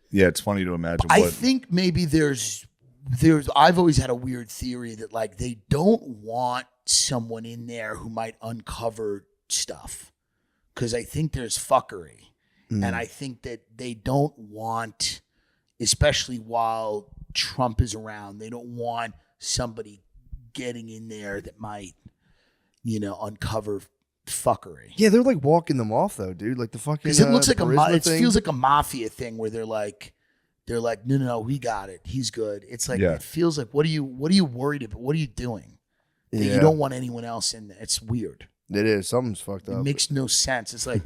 yeah, it's funny to imagine. I think maybe there's I've always had a weird theory that like they don't want someone in there who might uncover stuff because I think there's fuckery. And I think that they don't want, especially while Trump is around, they don't want somebody getting in there that might, uncover fuckery. Yeah, they're like walking them off though, dude. Like the fucking Because it looks like it feels like a mafia thing where they're like, no, we got it. He's good. It's like it feels like what are you worried about? What are you doing? That you don't want anyone else in there. It's weird. It is. Something's fucked up. It makes no sense. It's like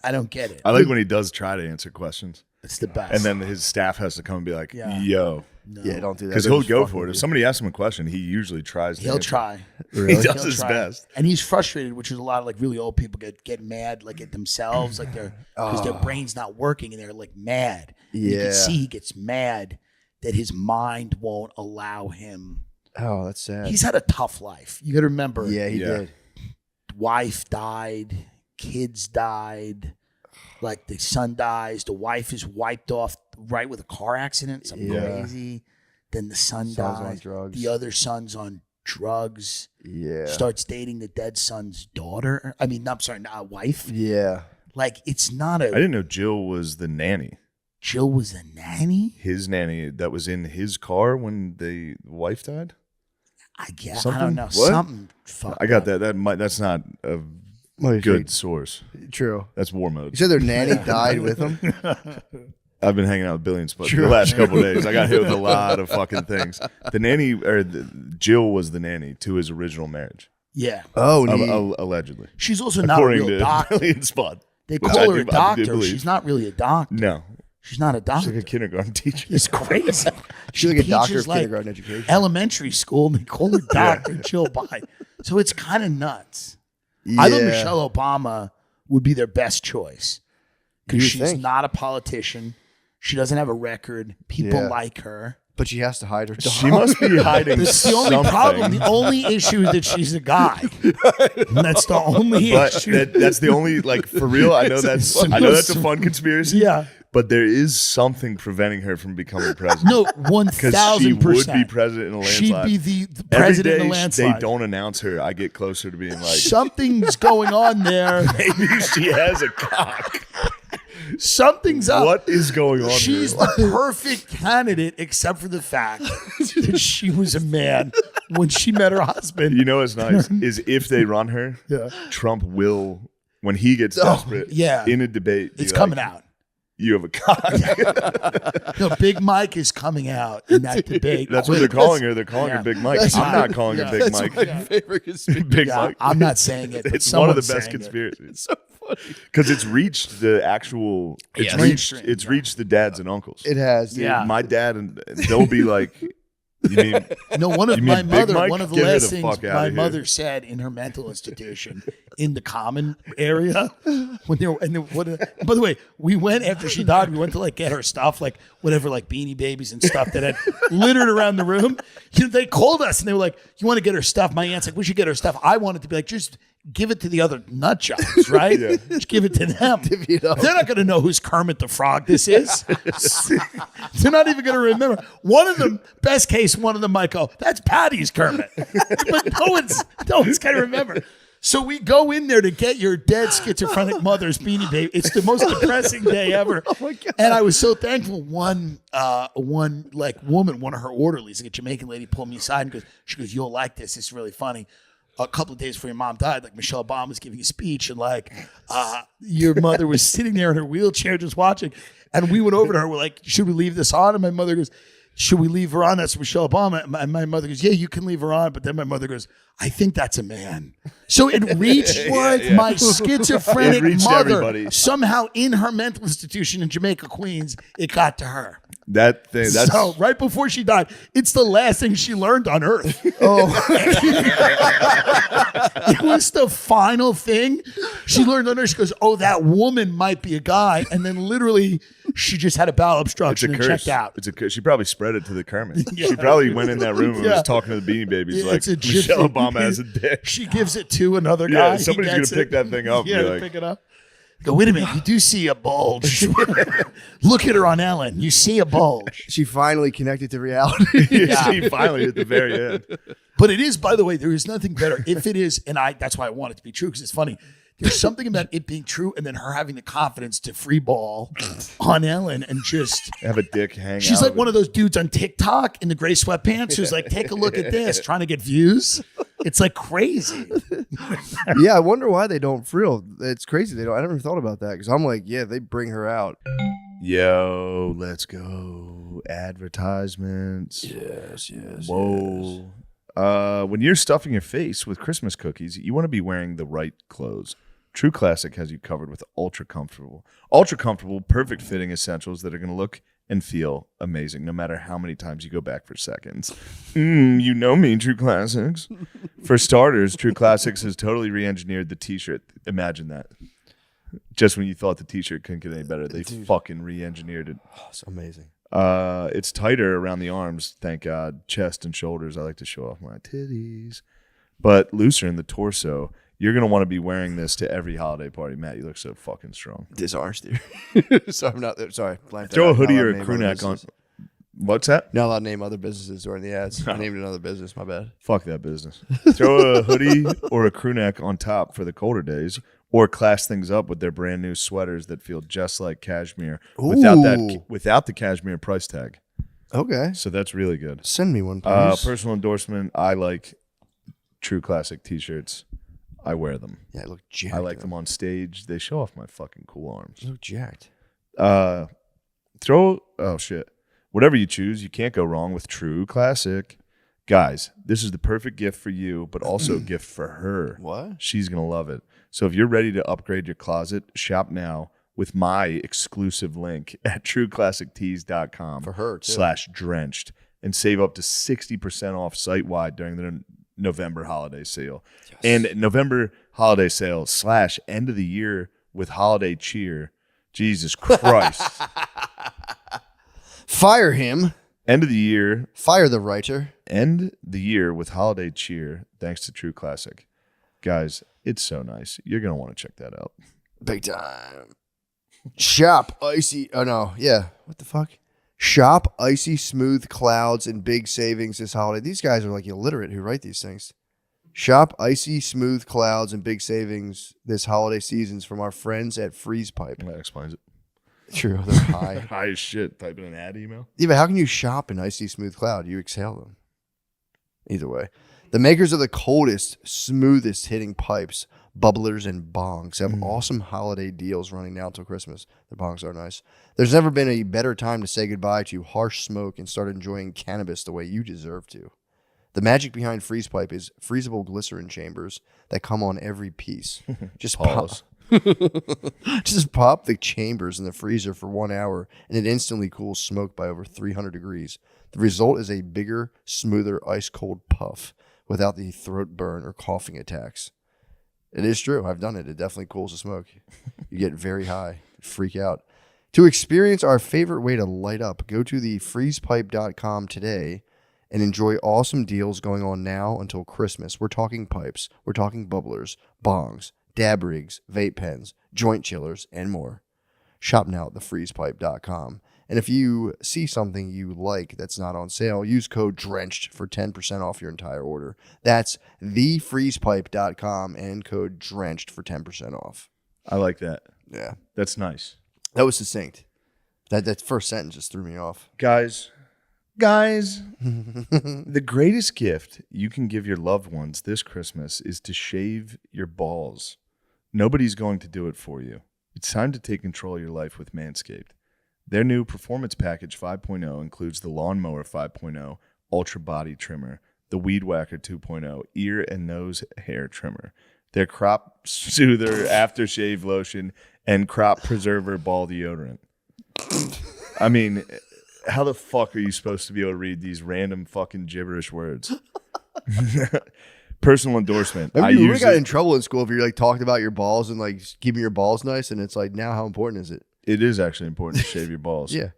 I don't get it. I like when he does try to answer questions. It's the best. And then his staff has to come and be like, Yeah. yo. No. Yeah, don't do that. Because he'll go for it. If somebody asks him a question, he usually tries to He'll answer. try. He does He'll his try. best. And he's frustrated, which is a lot of like really old people get mad like at themselves, like they're because their brain's not working and they're like mad. And you can see he gets mad that his mind won't allow him. Oh, that's sad. He's had a tough life. You got to remember. Yeah, he did. Wife died, kids died, like the son dies, the wife is wiped off right with a car accident, something crazy. Then the son dies. On drugs. The other son's on drugs. Yeah. Starts dating the dead son's daughter. I mean, I'm sorry, not wife. Yeah. Like it's not I didn't know Jill was the nanny. Jill was a nanny? His nanny that was in his car when the wife died? I guess. Something? I don't know. What? Something fucked I got up. that. That's not a Well, good source. True. That's war You mode. said their nanny died with them? I've been hanging out with Billions but the last couple of days. I got hit with a lot of fucking things. The nanny, Jill was the nanny to his original marriage. Yeah. Oh, neat. Allegedly. She's also not a According real to doctor. Billions Spud. They which call I her do- a I do doctor. believe. She's not really a doctor. No. She's not a She's doctor. like a kindergarten teacher. It's crazy. She's like a doctor teaches, of kindergarten education. Elementary school, and they call her Dr. Jill Biden. So it's kind of nuts. I thought Michelle Obama would be their best choice because You she's think? not a politician. She doesn't have a record. People like her. But she has to hide her dog. She must be hiding That's the only something. problem. The only issue is that she's a guy. That's the only But issue. that's the only, like, for real, I know that's a fun conspiracy. Yeah. But there is something preventing her from becoming president. No, Because she 1,000%. would be president in a landslide. She'd be the Every president day in a landslide. they don't announce her, I get closer to being like, Something's going on there. maybe she has a cock. Something's up. What is going on She's here? the perfect candidate, except for the fact that she was a man when she met her husband. You know what's nice is if they run her, Trump will, when he gets desperate, in a debate, be It's like, coming out. You have a cock. No, Big Mike is coming out in that debate. That's what they're calling her. They're calling her Big Mike. That's I'm right. not calling her Big That's Mike. my favorite conspiracy. Big Yeah, Mike. I'm not saying it. But It's one of the someone's best saying it. conspiracies. So funny. Because it's reached the actual. It's Mainstream, It's reached the dads and uncles. It has, dude. Yeah. My dad and they'll be like, you mean No, one of You my mean Big mother. Mike? One of the Get her last the things fuck outta my here. mother said in her mental institution in the common area when they were. By the way, we went after she died. We went to like get her stuff, like whatever, like Beanie Babies and stuff that had littered around the room. You know, they called us and they were like, "You want to get her stuff?" My aunt's like, "We should get her stuff." I wanted to be like, just give it to the other nut jobs, right? Just give it to them. it up. They're not going to know who's Kermit the Frog this is. They're not even going to remember. One of them, best case, one of them might go, "That's Patty's Kermit," but no one's going to remember. So we go in there to get your dead schizophrenic mother's Beanie Baby. It's the most depressing day ever. Oh my God. And I was so thankful. One like woman, one of her orderlies, like a Jamaican lady, pulled me aside and she goes, "You'll like this. It's really funny." A couple of days before your mom died, like Michelle Obama was giving a speech, and like your mother was sitting there in her wheelchair just watching. And we went over to her. We're like, "Should we leave this on?" And my mother goes, should we leave her on? That's Michelle Obama. And my mother goes, yeah, you can leave her on. But then my mother goes, I think that's a man. So it reached my schizophrenic mother. Everybody. Somehow in her mental institution in Jamaica, Queens, it got to her. That thing. That's So right before she died, it's the last thing she learned on Earth. Oh, It was the final thing she learned on Earth. She goes, oh, that woman might be a guy. And then literally she just had a bowel it's obstruction a and curse. checked out. It's a curse. She probably spread it to the Kermit. Yeah. She probably went in that room and Yeah. was talking to the Beanie Babies Yeah, like it's a Michelle jiffy. Obama has a dick. She gives it to another guy. Yeah, He somebody's gonna gets pick it. that thing up. Yeah, and be to like, pick it up. Go, wait a minute. You do see a bulge. Look at her on Ellen. You see a bulge. she finally connected to reality. She finally at the very end. But it is, by the way, there is nothing better. If it is, and that's why I want it to be true, because it's funny. There's something about it being true and then her having the confidence to free ball on Ellen and just Have a dick hang out. she's like one of those dudes on TikTok in the gray sweatpants who's like, take a look at this, trying to get views. It's like crazy. Yeah, I wonder why they don't frill. It's crazy. They don't. I never thought about that because I'm like, yeah, they bring her out. Yo, let's go. Advertisements. Yes. Whoa. When you're stuffing your face with Christmas cookies, you want to be wearing the right clothes. True Classic has you covered with ultra comfortable, perfect fitting essentials that are going to look and feel amazing no matter how many times you go back for seconds. You know me, True Classics. For starters, True Classics has totally re-engineered the t-shirt. Imagine that. Just when you thought the t-shirt couldn't get any better, they fucking re-engineered it. Oh, it's amazing. It's tighter around the arms, thank God. Chest and shoulders, I like to show off my titties. But looser in the torso. You're going to want to be wearing this to every holiday party. Matt, you look so fucking strong. Dishonors theory. So I'm not there. Sorry. Throw a hoodie or a crew neck on. What's that? Not allowed to name other businesses during the ads. I named another business. My bad. Fuck that business. Throw a hoodie or a crew neck on top for the colder days, or class things up with their brand new sweaters that feel just like cashmere without the cashmere price tag. Okay. So that's really good. Send me one, please. Personal endorsement. I like True Classic t-shirts. I wear them. Yeah, I look jacked. I like them on stage. They show off my fucking cool arms. You look jacked. Whatever you choose, you can't go wrong with True Classic. Guys, this is the perfect gift for you, but also a gift for her. What? She's going to love it. So if you're ready to upgrade your closet, shop now with my exclusive link at trueclassictees.com For her, too. /drenched and save up to 60% off site-wide during the November holiday sale. Yes. And November holiday sale / end of the year with holiday cheer. Jesus Christ. Fire him. End of the year. Fire the writer. End the year with holiday cheer thanks to True Classic. Guys, it's so nice. You're going to want to check that out. Big time. Shop icy. Oh, no. Yeah. What the fuck? Shop icy smooth clouds and big savings this holiday. These guys are like illiterate who write these things. Shop icy smooth clouds and big savings this holiday seasons from our friends at Freeze Pipe. That explains it. True. They're high. High as shit. Type in an ad email. Yeah, but how can you shop an icy smooth cloud? You exhale them. Either way. The makers of the coldest, smoothest hitting pipes, bubblers, and bongs have awesome holiday deals running now until Christmas. The bongs are nice. There's never been a better time to say goodbye to harsh smoke and start enjoying cannabis the way you deserve to. The magic behind Freeze Pipe is freezable glycerin chambers that come on every piece. Just Pause. Just pop the chambers in the freezer for 1 hour and it instantly cools smoke by over 300 degrees. The result is a bigger, smoother, ice-cold puff without the throat burn or coughing attacks. It is true. I've done it. It definitely cools the smoke. You get very high. Freak out. To experience our favorite way to light up, go to thefreezepipe.com today and enjoy awesome deals going on now until Christmas. We're talking pipes. We're talking bubblers, bongs, dab rigs, vape pens, joint chillers, and more. Shop now at thefreezepipe.com. And if you see something you like that's not on sale, use code DRENCHED for 10% off your entire order. That's thefreezepipe.com and code DRENCHED for 10% off. I like that. Yeah. That's nice. That was succinct. That first sentence just threw me off. Guys, the greatest gift you can give your loved ones this Christmas is to shave your balls. Nobody's going to do it for you. It's time to take control of your life with Manscaped. Their new Performance Package 5.0 includes the Lawnmower 5.0 Ultra Body Trimmer, the Weed Whacker 2.0 Ear and Nose Hair Trimmer, their Crop Soother Aftershave Lotion, and Crop Preserver Ball Deodorant. I mean, how the fuck are you supposed to be able to read these random fucking gibberish words? Personal endorsement. Remember, you got in trouble in school if you're like talking about your balls and like keeping your balls nice, and it's like, now how important is it? It is actually important to shave your balls. Yeah.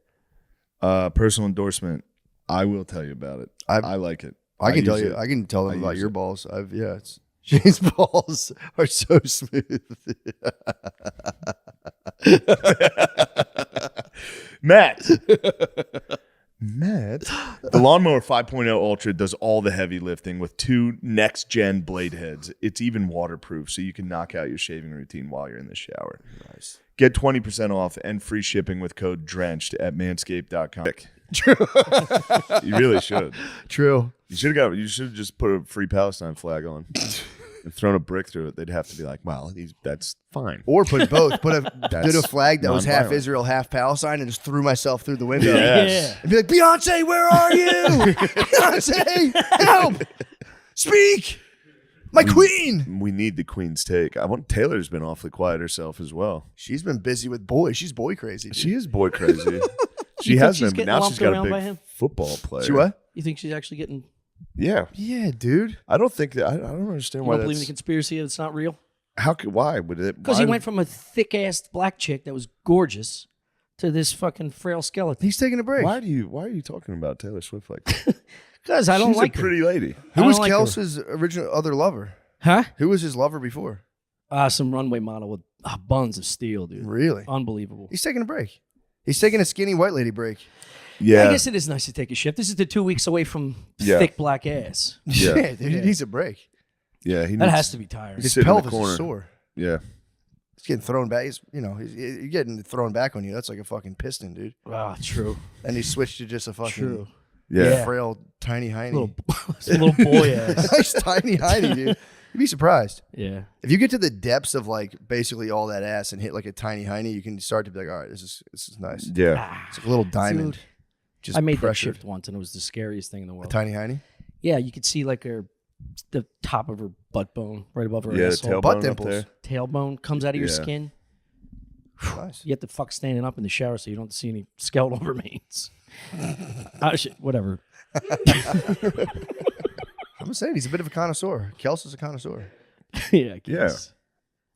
Personal endorsement. I will tell you about it. I like it. I can tell you. it. I can tell them I about use your it. balls. It's Shane's balls are so smooth. Matt. The Lawnmower 5.0 Ultra does all the heavy lifting with 2 next-gen blade heads. It's even waterproof, so you can knock out your shaving routine while you're in the shower. Nice. Get 20% off and free shipping with code DRENCHED at manscaped.com. You really should. True. You should have just put a Free Palestine flag on and thrown a brick through it. They'd have to be like, well, that's fine. Or put both. Did a flag that was half non-violent. Israel, half Palestine, and just threw myself through the window. Yes. And be like, Beyonce, where are you? Beyonce, help! Speak! My queen! We need the queen's take. Taylor's been awfully quiet herself as well. She's been busy with boys. She's boy crazy. Dude. She is boy crazy. She You has think she's been, but getting now lumped she's got a around by big him? football player. She what? You think she's actually getting? Yeah. Yeah, dude. I don't think that. I don't understand You why don't believe in the that's. conspiracy that it's not real? Why would it? Because he why- went from a thick-ass black chick that was gorgeous to this fucking frail skeleton. He's taking a break. Why are you talking about Taylor Swift like that? Because I don't She's like a her. pretty lady. Who I was don't like her. Kelsey's original other lover? Huh? Who was his lover before? Some runway model with buns of steel, dude. Really? Unbelievable. He's taking a break. He's taking a skinny white lady break. Yeah. I guess it is nice to take a shift. This is the 2 weeks away from Yeah. thick black ass. Yeah. Dude, he needs a break. Yeah. He That needs- has to be tiring. His sit in the pelvis corner. is sore. Yeah. He's getting thrown back. You're getting thrown back on you. That's like a fucking piston, dude. Ah, true. And he switched to just a fucking True. Yeah. frail, tiny hiney. Little boy ass. Nice tiny hiney, dude. You'd be surprised. Yeah. If you get to the depths of like basically all that ass and hit like a tiny hiney, you can start to be like, all right, this is nice. Yeah. It's like a little diamond. Dude, Just I made that pressured. shift once, and it was the scariest thing in the A world. tiny hiney. Yeah, you could see like the top of her butt bone right above her Yeah. The asshole. tailbone Butt up dimples. there. Tailbone comes out of your Yeah. skin. Nice. You have to fuck standing up in the shower so you don't see any skeletal remains. Whatever. I'm just saying he's a bit of a connoisseur. Kelsey's a connoisseur. Yeah, I guess.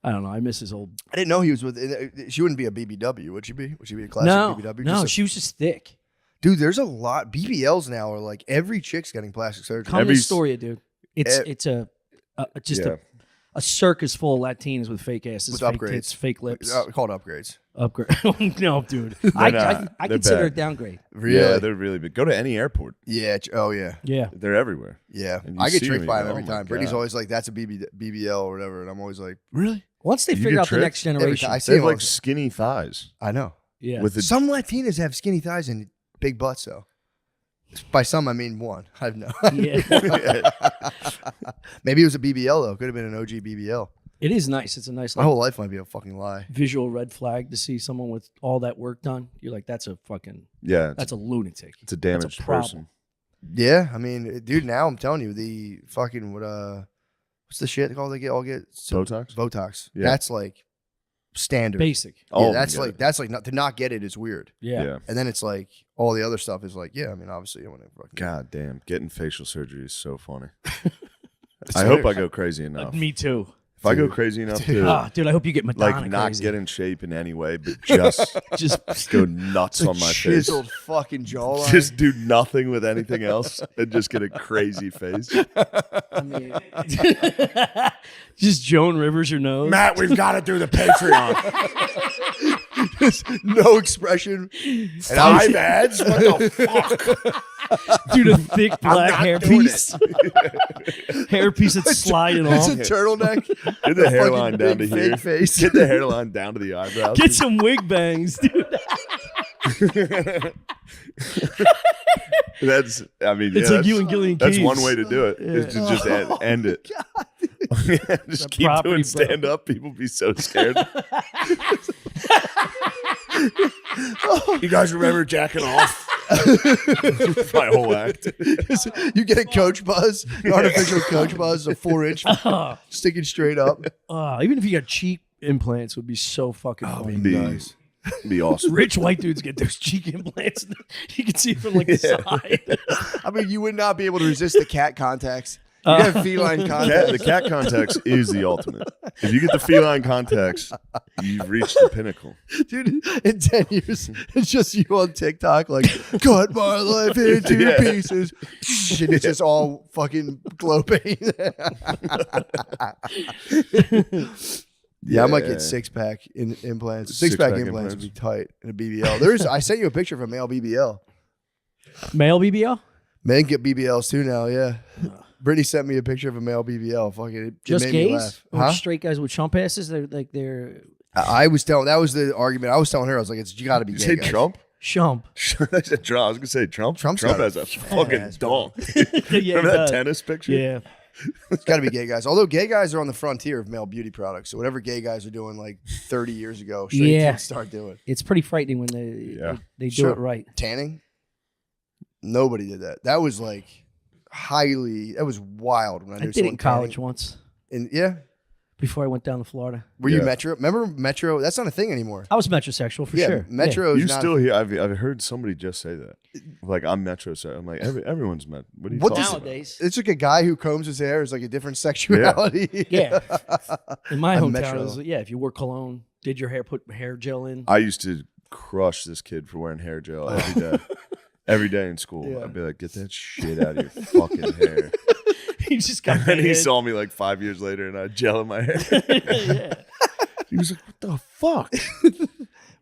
I don't know. I miss his old. I didn't know he was with. She wouldn't be a BBW, would she be? Would she be a classic No, BBW? no, Just a- she was just thick. dude, there's a lot. BBLs now are like every chick's getting plastic surgery. Come to Every- Astoria, dude. It's just Yeah. a circus full of Latinas with fake asses, With fake upgrades. tits, fake lips. Called upgrades. Upgrade. No, dude. I not. I They're consider bad. it downgrade. Really? Yeah. They're really big. Go to any airport. Yeah. Oh yeah. Yeah. They're everywhere. Yeah. And you I get see tricked them, by you him go, every "Oh my time. Brittany's God." always like, "That's a BBL or whatever," and I'm always like, "Really?" Once they You figure get out the tricked? next generation. I see They have him all like the- skinny thighs. I know. yeah. With the Some Latinas have skinny thighs and big butts, though. By some, I mean one. I've no. yeah. Maybe it was a BBL though. Could have been an OG BBL. It is nice. It's a nice My like, whole life might be a fucking lie. visual red flag to see someone with all that work done. You're like, that's a it's a lunatic. a damaged problem. person. Yeah, I mean, dude. Now I'm telling you, the fucking what's the shit called? They all get Botox? Botox. Yeah. That's like standard. Basic. All Yeah, of them that's get like it. that's like not to not get it is weird. Yeah. And then it's like all the other stuff is like, yeah, I mean, obviously, I want to fucking. God damn, getting facial surgery is so funny. I hope I go crazy enough. Me too. If I go crazy enough to Dude, I hope you get Madonna like not crazy. get in shape in any way, but just Just go nuts on my face. Chiseled fucking jawline. Just do nothing with anything else and just get a crazy face. I mean, just Joan Rivers your nose. Matt, we've got to do the Patreon. no expression. And 5 ads? What the fuck? Dude, a thick black not doing hairpiece. Hairpiece that's sliding it's off. a turtleneck. Get the hairline fucking down to big here. fake face. Get the hairline down to the eyebrows. Get some wig bangs, dude. That's, I mean, It's yeah, like you that's- and Gillian That's Keys. one way to do it. Is to just end it. Just The keep property, doing bro. stand up. People be so scared. You guys remember jacking off? My whole act. You get a coach buzz, an artificial coach buzz, a 4-inch sticking straight up. Even if you got cheek implants, would be so fucking funny. Nice. Be awesome. Rich white dudes get those cheek implants. You can see it from like the side. I mean, you would not be able to resist the cat contacts. You have feline contacts. The cat contacts is the ultimate. If you get the feline contacts, you've reached the pinnacle. Dude, in 10 years, it's just you on TikTok, like, cut my life into pieces. And it's just all fucking glow paint. Yeah, I might get 6-pack implants. Six-pack implants would be tight in a BBL. I sent you a picture of a male BBL. Male BBL? Men get BBLs too now, yeah. Brittany sent me a picture of a male BBL. Fucking, it Just made me gays? laugh. Or straight guys with chump asses? They're I was telling, that was the argument. I was telling her, I was like, you got to be You gay, say guys. Trump? chump. I said Trump. I was gonna say Trump. Trump has a fucking ass, dong. Yeah, Remember he that does. tennis picture? Yeah. It's got to be gay guys. Although gay guys are on the frontier of male beauty products. So whatever gay guys are doing like 30 years ago, straight Yeah. kids start doing. It's pretty frightening when they do Sure. it right. Tanning? Nobody did that. That was like that was wild when I I knew did it someone in college tanning. once And yeah. before I went down to Florida. Were you Yeah. Metro? Remember Metro? That's not a thing anymore. I was metrosexual for yeah, sure. Metro is You not still here? I've heard somebody just say that. Like I'm Metro, so I'm like everyone's Met. What are you What talking does- about? Nowadays. It's like a guy who combs his hair is like a different sexuality. Yeah. In my I'm hometown, Metro. it was, if you wore cologne, did your hair, put hair gel in. I used to crush this kid for wearing hair gel every day. Every day in school, Yeah. I'd be like, "Get that shit out of your fucking hair." He just got And he mad. saw me like 5 years later, and I had gel in my hair. Yeah. He was like, "What the fuck?" I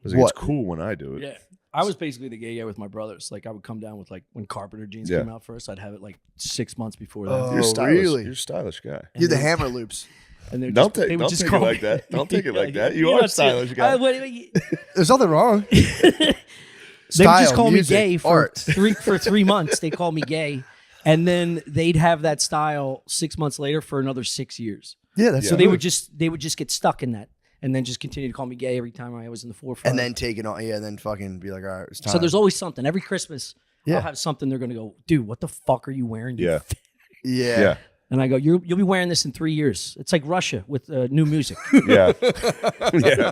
was like, What? "It's cool when I do it." Yeah. I was basically the gay guy with my brothers. Like I would come down with like when Carpenter jeans Yeah. came out first, I'd have it like 6 months before that. Oh, You're stylish. really? You're a stylish guy. You're the hammer loops. And they would Don't just, they would don't just take it call like me- that. Don't take it like that. You You're are a not serious. stylish guy. There's nothing wrong. They would just Style, call music, me gay for art. 3 months. They called me gay, and then they'd have that style 6 months later for another 6 years. Yeah, that's So they would just get stuck in that, and then just continue to call me gay every time I was in the forefront. and then take it on. Yeah, and then fucking be like, all right, it's time. so there's always something. Every Christmas, Yeah. I'll have something. They're gonna go, dude, what the fuck are you wearing? you Yeah. f-" yeah. Yeah. And I go, you'll be wearing this in 3 years. It's like Russia with new music. Yeah. Yeah.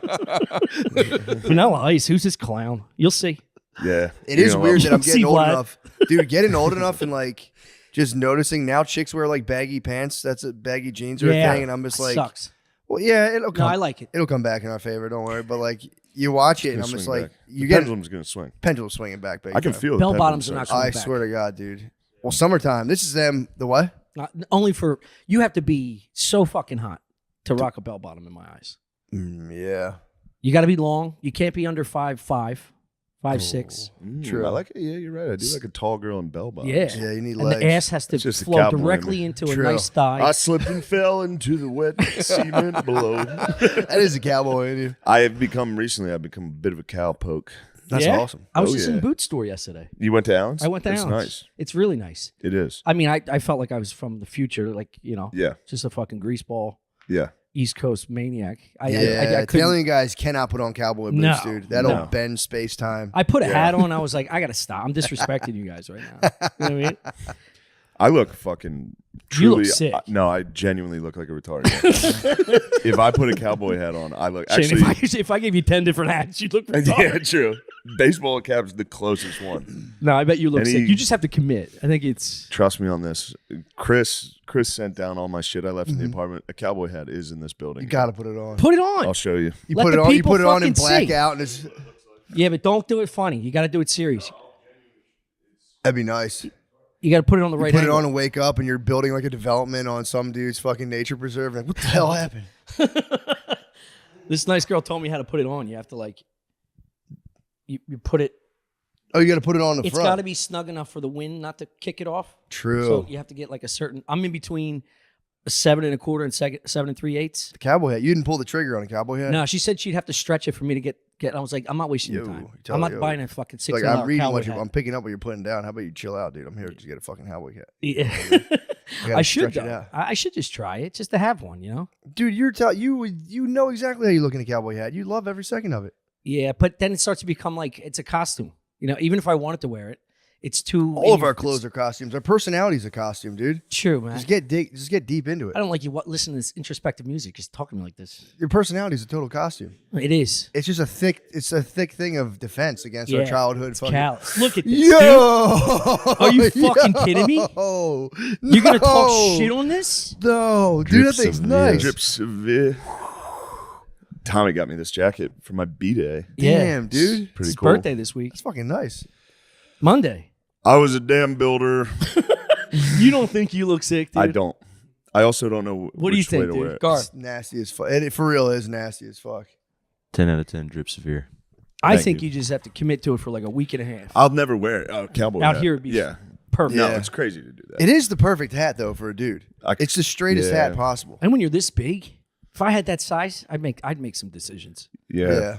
Vanilla Ice. Who's this clown? You'll see. Yeah. It is weird that I'm See getting old what? enough, dude. Getting old enough and like just noticing now chicks wear like baggy pants. That's a baggy jeans or a thing, and I'm just like, sucks. well, yeah, it'll No, come. I like it. It'll come back in our favor. Don't worry. But like you watch it, and I'm just like, you get pendulum's gonna swing. pendulum swinging back, baby. I can feel Bell the bottoms are pendulum not swing. I back. swear to God, dude. Well, summertime. This is them. The what? Not only for you have to be so fucking hot to rock a bell bottom in my eyes. Yeah. You got to be long. You can't be under 5'5", 5'6". True. I like it. Yeah, you're right. I do like a tall girl in bell bottoms. Yeah, Yeah, you need and legs. the ass has to It's just a flow cowboy directly man. into True. a nice thigh. I slipped and fell into the wet cement below. That is a cowboy in you. I've become a bit of a cowpoke. That's Yeah? awesome. I was Oh, just in yeah. the boot store yesterday. You went to Allen's? I went to That's Allen's. nice. It's really nice. It is. I mean, I felt like I was from the future, like Yeah. just a fucking greaseball Yeah. East Coast maniac. I Yeah, couldn't. Italian guys cannot put on cowboy boots, No, dude. That'll no. bend space time. I put a hat on. I was like, I gotta stop. I'm disrespecting you guys right now. You know what I mean? I look fucking You truly. look sick. No, I genuinely look like a retarded. If I put a cowboy hat on, I look Shane, actually. if I gave you 10 different hats, you'd look Yeah, retarded. true. Baseball cap's the closest one. No, I bet you look And sick. he- You just have to commit. I think it's Trust me on this. Chris sent down all my shit I left in the apartment. A cowboy hat is in this building. You got to put it on. put it on. I'll show you. You Let put the it on. You people put it on and fucking black see. out, and it's Yeah, but don't do it funny. You got to do it serious. that'd be nice. You got to put it on the You right put it angle. on and wake up, and you're building like a development on some dude's fucking nature preserve. Like, what the hell happened? This nice girl told me how to put it on. You have to like, you put it. Oh, you got to put it on the It's front. got to be snug enough for the wind not to kick it off. True. So you have to get like a certain. I'm in between a 7 1/4 and 7 3/8. The cowboy hat. You didn't pull the trigger on a cowboy hat. No, she said she'd have to stretch it for me to get. I was like, I'm not wasting your Yo, time. tell I'm not yo. buying a fucking $600 Like I'm reading cowboy what hat. I'm picking up what you're putting down. How about you chill out, dude? I'm here to get a fucking cowboy hat. Yeah. gotta I should. stretch it Though. out. I should just try it, just to have one. You know. Dude, you know exactly how you look in a cowboy hat. You love every second of it. Yeah, but then it starts to become like it's a costume. You know, even if I wanted to wear it, it's too. All of our clothes are costumes. Our personality's a costume, dude. True, man. Just get deep into it. I don't like you listen to this introspective music. Just talking to me like this. Your personality is a total costume. It is. It's just a thick thing of defense against our childhood. It's fucking. callous. Look at this. Yo, are you fucking kidding me? Oh, You're gonna talk shit on this? No, dude, that thing's nice. Drip severe. Tommy got me this jacket for my B-Day. Damn, dude. Pretty It's cool. birthday this week. That's fucking nice. Monday. I was a damn builder. You don't think you look sick, dude? I don't. I also don't know What do you which way think, to wear dude? it. Gar, It's nasty as fuck. It for real is nasty as fuck. 10 out of 10, drip severe. I Thank think you. you just have to commit to it for like a week and a half. I'll never wear it. Oh, cowboy Out hat. here, it'd be Yeah. perfect. No, Yeah. it's crazy to do that. It is the perfect hat though for a dude. It's the straightest yeah. hat possible. And when you're this big, if I had that size, I'd make some decisions. Yeah.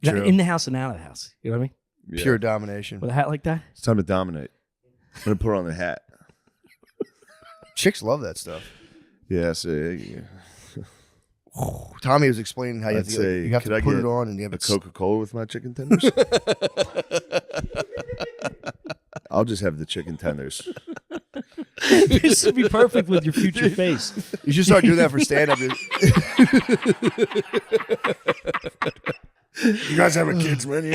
True. In the house and out of the house. You know what I mean? Yeah. Pure domination. With a hat like that. It's time to dominate. I'm going to put on the hat. Chicks love that stuff. Yeah, so yeah. Tommy was explaining how you have I'd to, say, you have could to I put get it on and you have a it. Coca-Cola with my chicken tenders? I'll just have the chicken tenders. This would be perfect with your future face. You should start doing that for stand-up. You guys have a kids menu?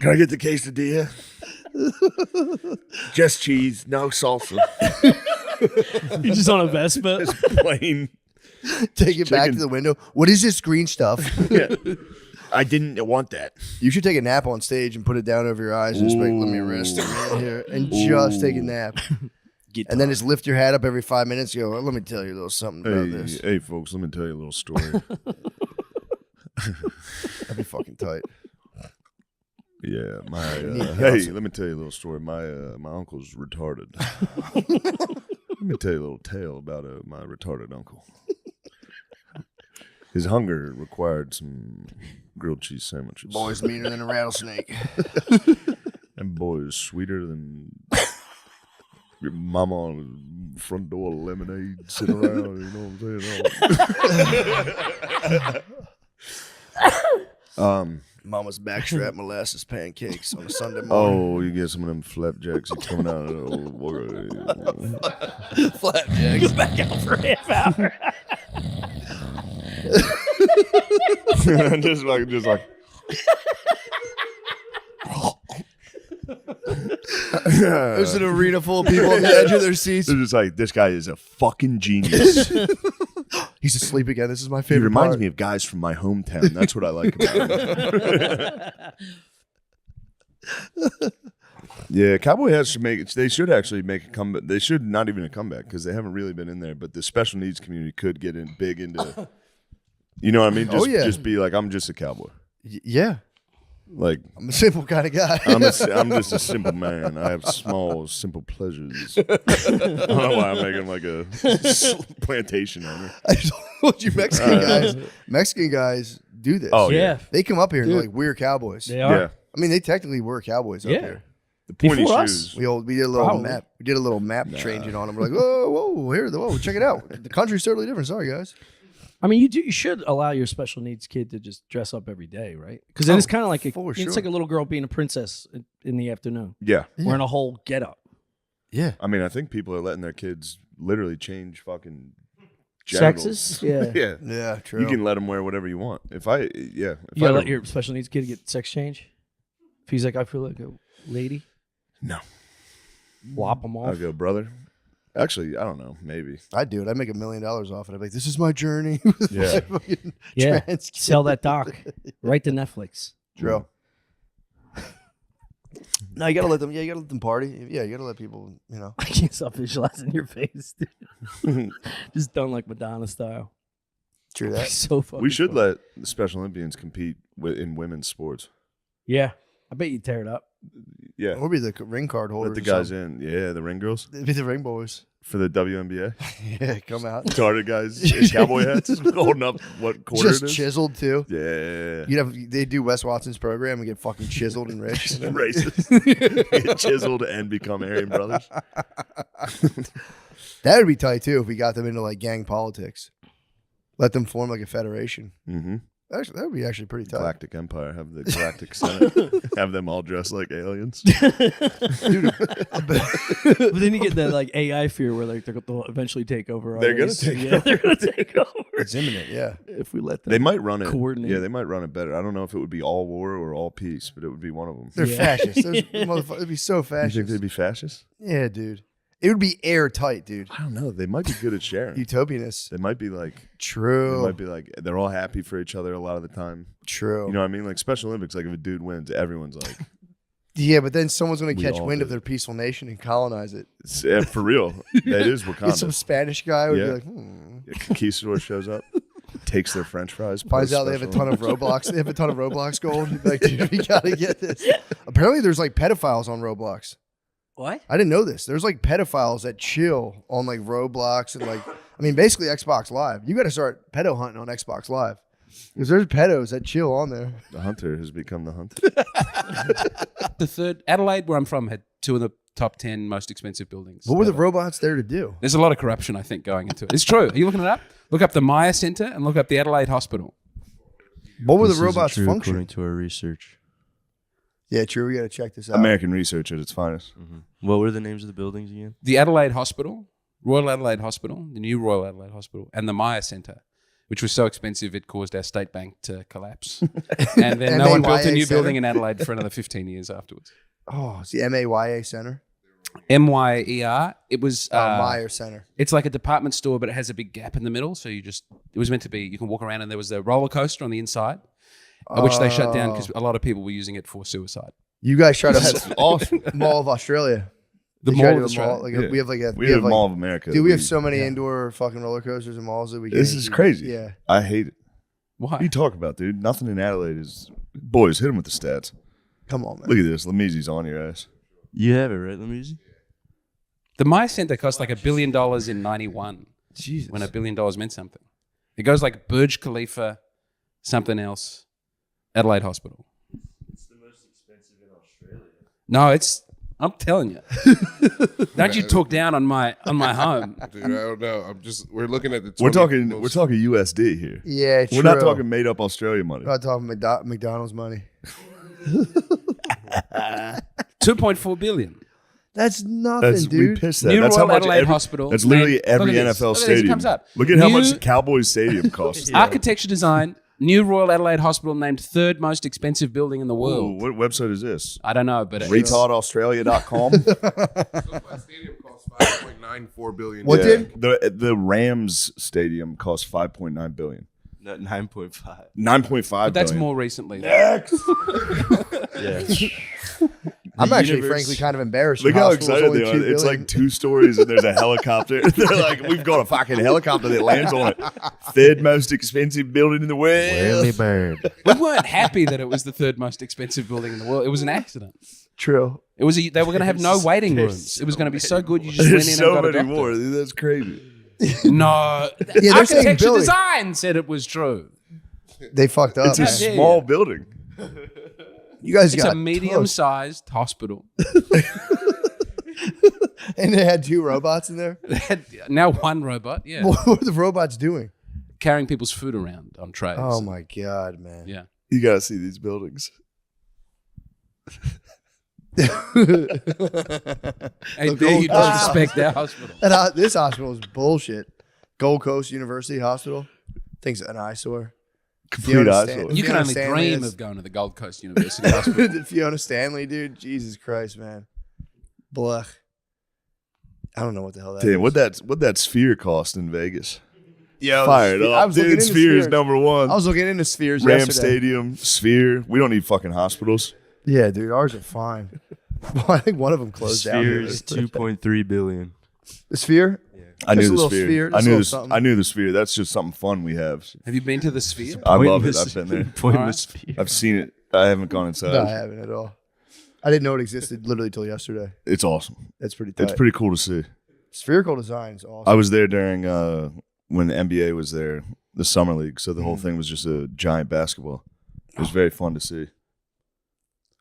Can I get the quesadilla? Just cheese, no salsa. You're just on a Vespa. Just plain. Take it back Chicken. to the window. What is this green stuff? Yeah. I didn't want that. You should take a nap on stage and put it down over your eyes and just be like, let me rest here and just take a nap. And then just lift your hat up every 5 minutes and go, let me tell you a little something about this. Hey, folks, let me tell you a little story. That'd be fucking tight. Yeah, let me tell you a little story. My uncle's retarded. Let me tell you a little tale about my retarded uncle. His hunger required some grilled cheese sandwiches. Boy's meaner than a rattlesnake. And boy is sweeter than your mama on the front door of lemonade sitting around. You know what I'm saying? Mama's backstrap molasses pancakes on a Sunday morning. Oh, you get some of them flapjacks that's coming out of the Flapjacks. Back out for a half hour. just like There's an arena full of people on the edge of their seats. they're just like, this guy is a fucking genius. He's asleep again. This is my He favorite reminds part. me of guys from my hometown. That's what I like about him. Yeah, Cowboy hats should make it. They should actually make a comeback. They should not even a comeback because they haven't really been in there. But the special needs community could get in big into. You know what I mean? Just, just be like, I'm just a cowboy. Yeah. Like I'm a simple kind of guy. I'm just a simple man. I have small, simple pleasures. I don't know why I'm making like a plantation owner. I told you Mexican guys do this. Oh Yeah. They come up here and Dude. they're like, we're cowboys. They are. Yeah. I mean, they technically were cowboys up Yeah. here. The pointy Before us. shoes. We did a little Probably. map. We did a little map changing on them. We're like, whoa, check it out. The country's totally different. Sorry, guys. I mean, you should allow your special needs kid to just dress up every day, right? Because then it's kind of like for it's sure. like a little girl being a princess in the afternoon, Yeah. wearing a whole getup. Yeah. I mean, I think people are letting their kids literally change fucking genitals. Sexes, yeah. Yeah. Yeah, true. You can let them wear whatever you want. If I You gotta let your special needs kid get sex change. If he's like, I feel like a lady, No. whop him I'll off. go, brother. Actually, I don't know. Maybe. I'd do it. I'd make $1 million off it. I'd be like, this is my journey. Yeah. Fucking Yeah, trans kid. sell that doc right to Netflix. True. No, you gotta let them. Yeah, you gotta let them party. Yeah, you gotta let people. You know. I can't stop visualizing your face, dude. Just done like Madonna style. True that. So fucking We should funny. let the Special Olympians compete in women's sports. Yeah, I bet you tear it up. Yeah. Or be the ring card holders. Let the guys in. Yeah, the ring girls They'd be the ring boys. for the WNBA. Yeah, come out. Retarded guys in cowboy hats holding up what quarter Just it is. chiseled too. Yeah. You'd have they do Wes Watson's program and get fucking chiseled and rich. Racist. Get chiseled and become Aryan brothers. That would be tight too if we got them into like gang politics. Let them form like a federation. Mm-hmm. Actually, that would be actually pretty tight. Galactic Empire, have the Galactic Senate, have them all dressed like aliens. But then you get that like AI fear where like they'll eventually take over. They're gonna always. take Yeah, they're gonna take over. It's imminent, yeah. If we let them. They might run it. Coordinate. Yeah, they might run it better. I don't know if it would be all war or all peace, but it would be one of them. They're Yeah. fascists. Those motherfuckers would be so You fascist. think they'd be fascist? Yeah, dude. It would be airtight, dude. I don't know. They might be good at sharing. Utopianist. They might be like. They True. might be like they're all happy for each other a lot of the time. True. You know what I mean? Like Special Olympics, like if a dude wins, everyone's like, Yeah, but then someone's going to We catch all wind of do. their peaceful nation and colonize it. yeah, for real. That is Get Wakanda. some Spanish guy would Yeah. be like, A conquistador shows up, takes their French fries, finds posts out they have a Special ton of Roblox. They have a ton of Roblox gold. He'd be like, dude, we got to get this. Apparently, there's like pedophiles on Roblox. What? I didn't know this. There's like pedophiles that chill on like Roblox and like, I mean, basically Xbox Live. You got to start pedo hunting on Xbox Live because there's pedos that chill on there. The hunter has become the hunter. The third, Adelaide, where I'm from, had 2 of the top 10 most expensive buildings. What were the ever. robots there to do? There's a lot of corruption, I think, going into it. It's true. Are you looking it up? Look up the Maya Centre and look up the Adelaide Hospital. What were This the isn't robots true function? according to our research. Yeah, true. We got to check this out. American research at its finest. What were the names of the buildings again? The Adelaide Hospital, Royal Adelaide Hospital, the new Royal Adelaide Hospital, and the Maya Centre, which was so expensive it caused our state bank to collapse. And then no one built a MAYA new Centre? building in Adelaide for another 15 years afterwards. Oh, it's the MAYA Center. MYER. It was Meyer Center. It's like a department store, but it has a big gap in the middle. So it was meant to be, you can walk around and there was a roller coaster on the inside, which they shut down because a lot of people were using it for suicide. You guys tried to That's awesome. Mall of Australia. The They tried Mall to of do a Australia. like, we have like a We have like, Mall of America. Dude, we have so many indoor fucking roller coasters and malls that we. This can't is keep- crazy. Yeah. I hate it. Why? What are you talking about, dude? Nothing in Adelaide is. Boys, hit him with the stats. Come on, man. Look at this. Lamisi's on your ass. You have it, right? Let me see. The Maya Centre cost like $1 billion in 91 Jesus. when $1 billion meant something. It goes like Burj Khalifa, something else, Adelaide Hospital. It's the most expensive in Australia. No, I'm telling you. Don't you talk down on my home. Dude, I don't know. We're looking at the. We're 20 talking USD here. Yeah, We're not talking made up Australia money. We're not talking McDonald's money. 2.4 billion. That's nothing, We dude. pissed that. New That's Royal how much Adelaide Hospital. That's literally Look every at this. NFL Look at this. It stadium. comes up. Look at how New- much Cowboys Stadium costs. Architecture design. New Royal Adelaide Hospital named 3rd most expensive building in the Ooh, world. what website is this? I don't know, but it's RetardAustralia.com. That stadium costs $5.94 billion. What did? The Rams stadium costs $5.9 billion. Not 9.5. $9.5 but that's billion. more recently. Yeah. I'm actually, universe- frankly, kind of embarrassed. Look Your how hospital's excited only they are. $2 It's billion. like 2 stories and there's a helicopter. They're like, we've got a fucking helicopter that lands on it. 3rd most expensive building in the world. Early bird. We weren't happy that it was the 3rd most expensive building in the world. It was an accident. True. They were going to have no waiting rooms. It was going to be so good you just went There's in so and got a many doctor. more. Dude, that's crazy. No, they're saying architecture Billy. design said it was true. They fucked up. It's a man. dare small you. building. You guys It's got a medium-sized hospital. and they had 2 robots in there. They had now one robot, yeah, What were the robots doing? carrying people's food around on trays. Oh my god, man. Yeah. You got to see these buildings. Hey, dare you gold- disrespect our hospital? And this hospital is bullshit. Gold Coast University Hospital. Thing's an eyesore. Complete Fiona eyesore. Stan- You can Fiona only Stanley dream is- of going to the Gold Coast University Hospital. Fiona Stanley, dude. Jesus Christ, man. Blech. I don't know what the hell that is. Damn, what that sphere cost in Vegas? Yo, Fire it I up. was looking Dude, into Sphere is spheres. number one. I was looking into spheres Ram yesterday. Stadium, Sphere. We don't need fucking hospitals. Yeah, dude, ours are fine. Well, I think one of them closed down. Sphere is 2.3 billion. The sphere? I Just knew a the little Sphere. sphere, I just a knew little the, something. I knew the Sphere. That's just something fun we have. Have you been to the Sphere? I love it. Pointless- I've been there. Pointless sphere. I've seen it. I haven't gone inside. No, I haven't at all. I didn't know it existed literally till yesterday. It's awesome. That's pretty tight. It's pretty cool to see. Spherical design is awesome. I was there during when the NBA was there, the summer league. So the whole thing was just a giant basketball. It was very fun to see.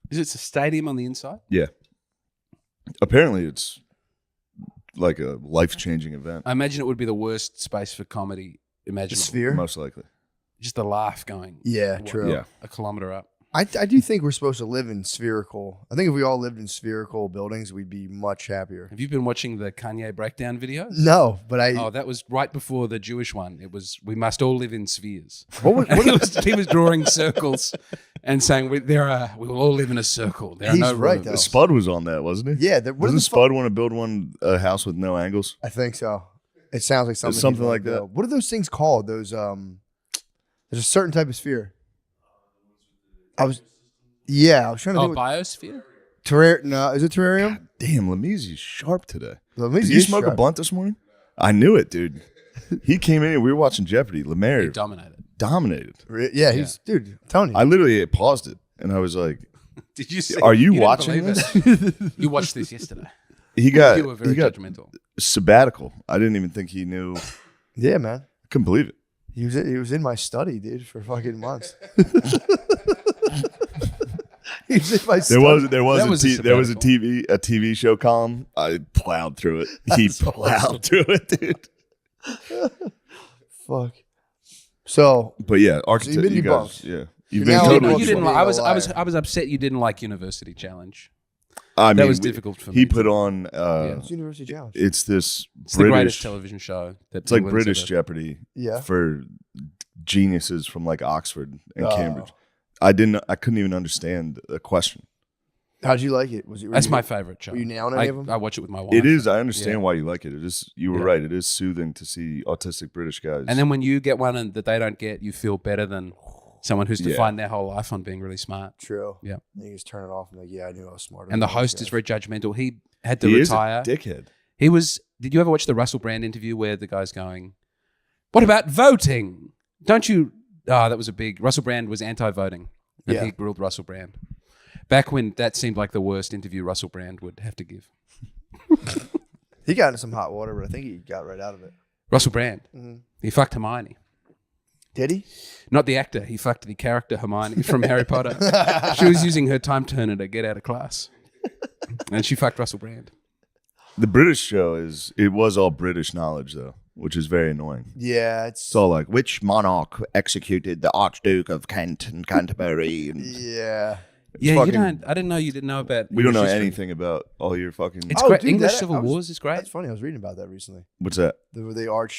Is it a stadium on the inside? Yeah. Apparently, it's like a life-changing event. I imagine it would be the worst space for comedy imaginable. The sphere? Most likely. just the laugh going. Yeah, true. Yeah. A kilometer up. I do think we're supposed to live in spherical. I think if we all lived in spherical buildings, we'd be much happier. Have you been watching the Kanye breakdown videos? No, but Oh, that was right before the Jewish one. It was, we must all live in spheres. He was drawing circles and saying, we will all live in a circle. There are He's no right, rooms. though. Spud was on that, wasn't he? Yeah, Doesn't Spud want to build a house with no angles? I think so. It sounds like something. something he'd like wanna that. build. What are those things called? Those there's a certain type of sphere. I was trying to Oh, think. biosphere? No, is it terrarium? Damn, Lamizzi's sharp today. Lamizzi Did you is smoke a sharp. blunt this morning? I knew it, dude. He came in and we were watching Jeopardy. He Lemaire dominated. dominated. Yeah, he's dude. I'm telling you. I literally paused it and I was like, Did you see? "Are you didn't watching believe this?" it. You watched this yesterday. He got You were very judgmental. sabbatical. I didn't even think he knew. Yeah, man. Couldn't believe it. He was in my study, dude, for fucking months. He was in my study. There was a sabbatical. TV show column. I plowed through it. He plowed through it, dude. Fuck. So But yeah, you've architect. been You guys, debunked. yeah, You're you've been now totally. debunked. You didn't. Being I a was liar. upset you didn't like University Challenge. I mean, was difficult for He me. put on. It's University Challenge. It's this It's the greatest British. television show. That It's like England's British ever- Jeopardy. Yeah. For geniuses from like Oxford and Oh. Cambridge. I couldn't even understand the question. How'd you like it? Was it? That's my favorite show. Were you nailing any of them? I watch it with my wife. It is. I understand Yeah. why you like it. It is. You were Yeah. right. It is soothing to see autistic British guys. And then when you get one and that they don't get, you feel better than someone who's Yeah. defined their whole life on being really smart. True. Yeah. And you just turn it off and like, yeah, I knew I was smarter. And the than those host is guys. very judgmental. He had to he retire. is a dickhead. He was. Did you ever watch the Russell Brand interview where the guy's going, "What about voting? Don't you?" That was a big. Russell Brand was anti-voting, and Yeah. he grilled Russell Brand. Back when that seemed like the worst interview Russell Brand would have to give. He got into some hot water, but I think he got right out of it. Russell Brand. Mhm. He fucked Hermione. Did he? Not the actor. He fucked the character Hermione from Harry Potter. She was using her time turner to get out of class, and she fucked Russell Brand. The British show was all British knowledge though, which is very annoying. Yeah, It's all like which monarch executed the Archduke of Kent and Canterbury. And yeah. Yeah, fucking- you don't. I didn't know you didn't know about. we don't know English history. anything about all your fucking. It's Oh, great. dude, English that- Civil I was- Wars is great. That's funny. I was reading about that recently. What's that?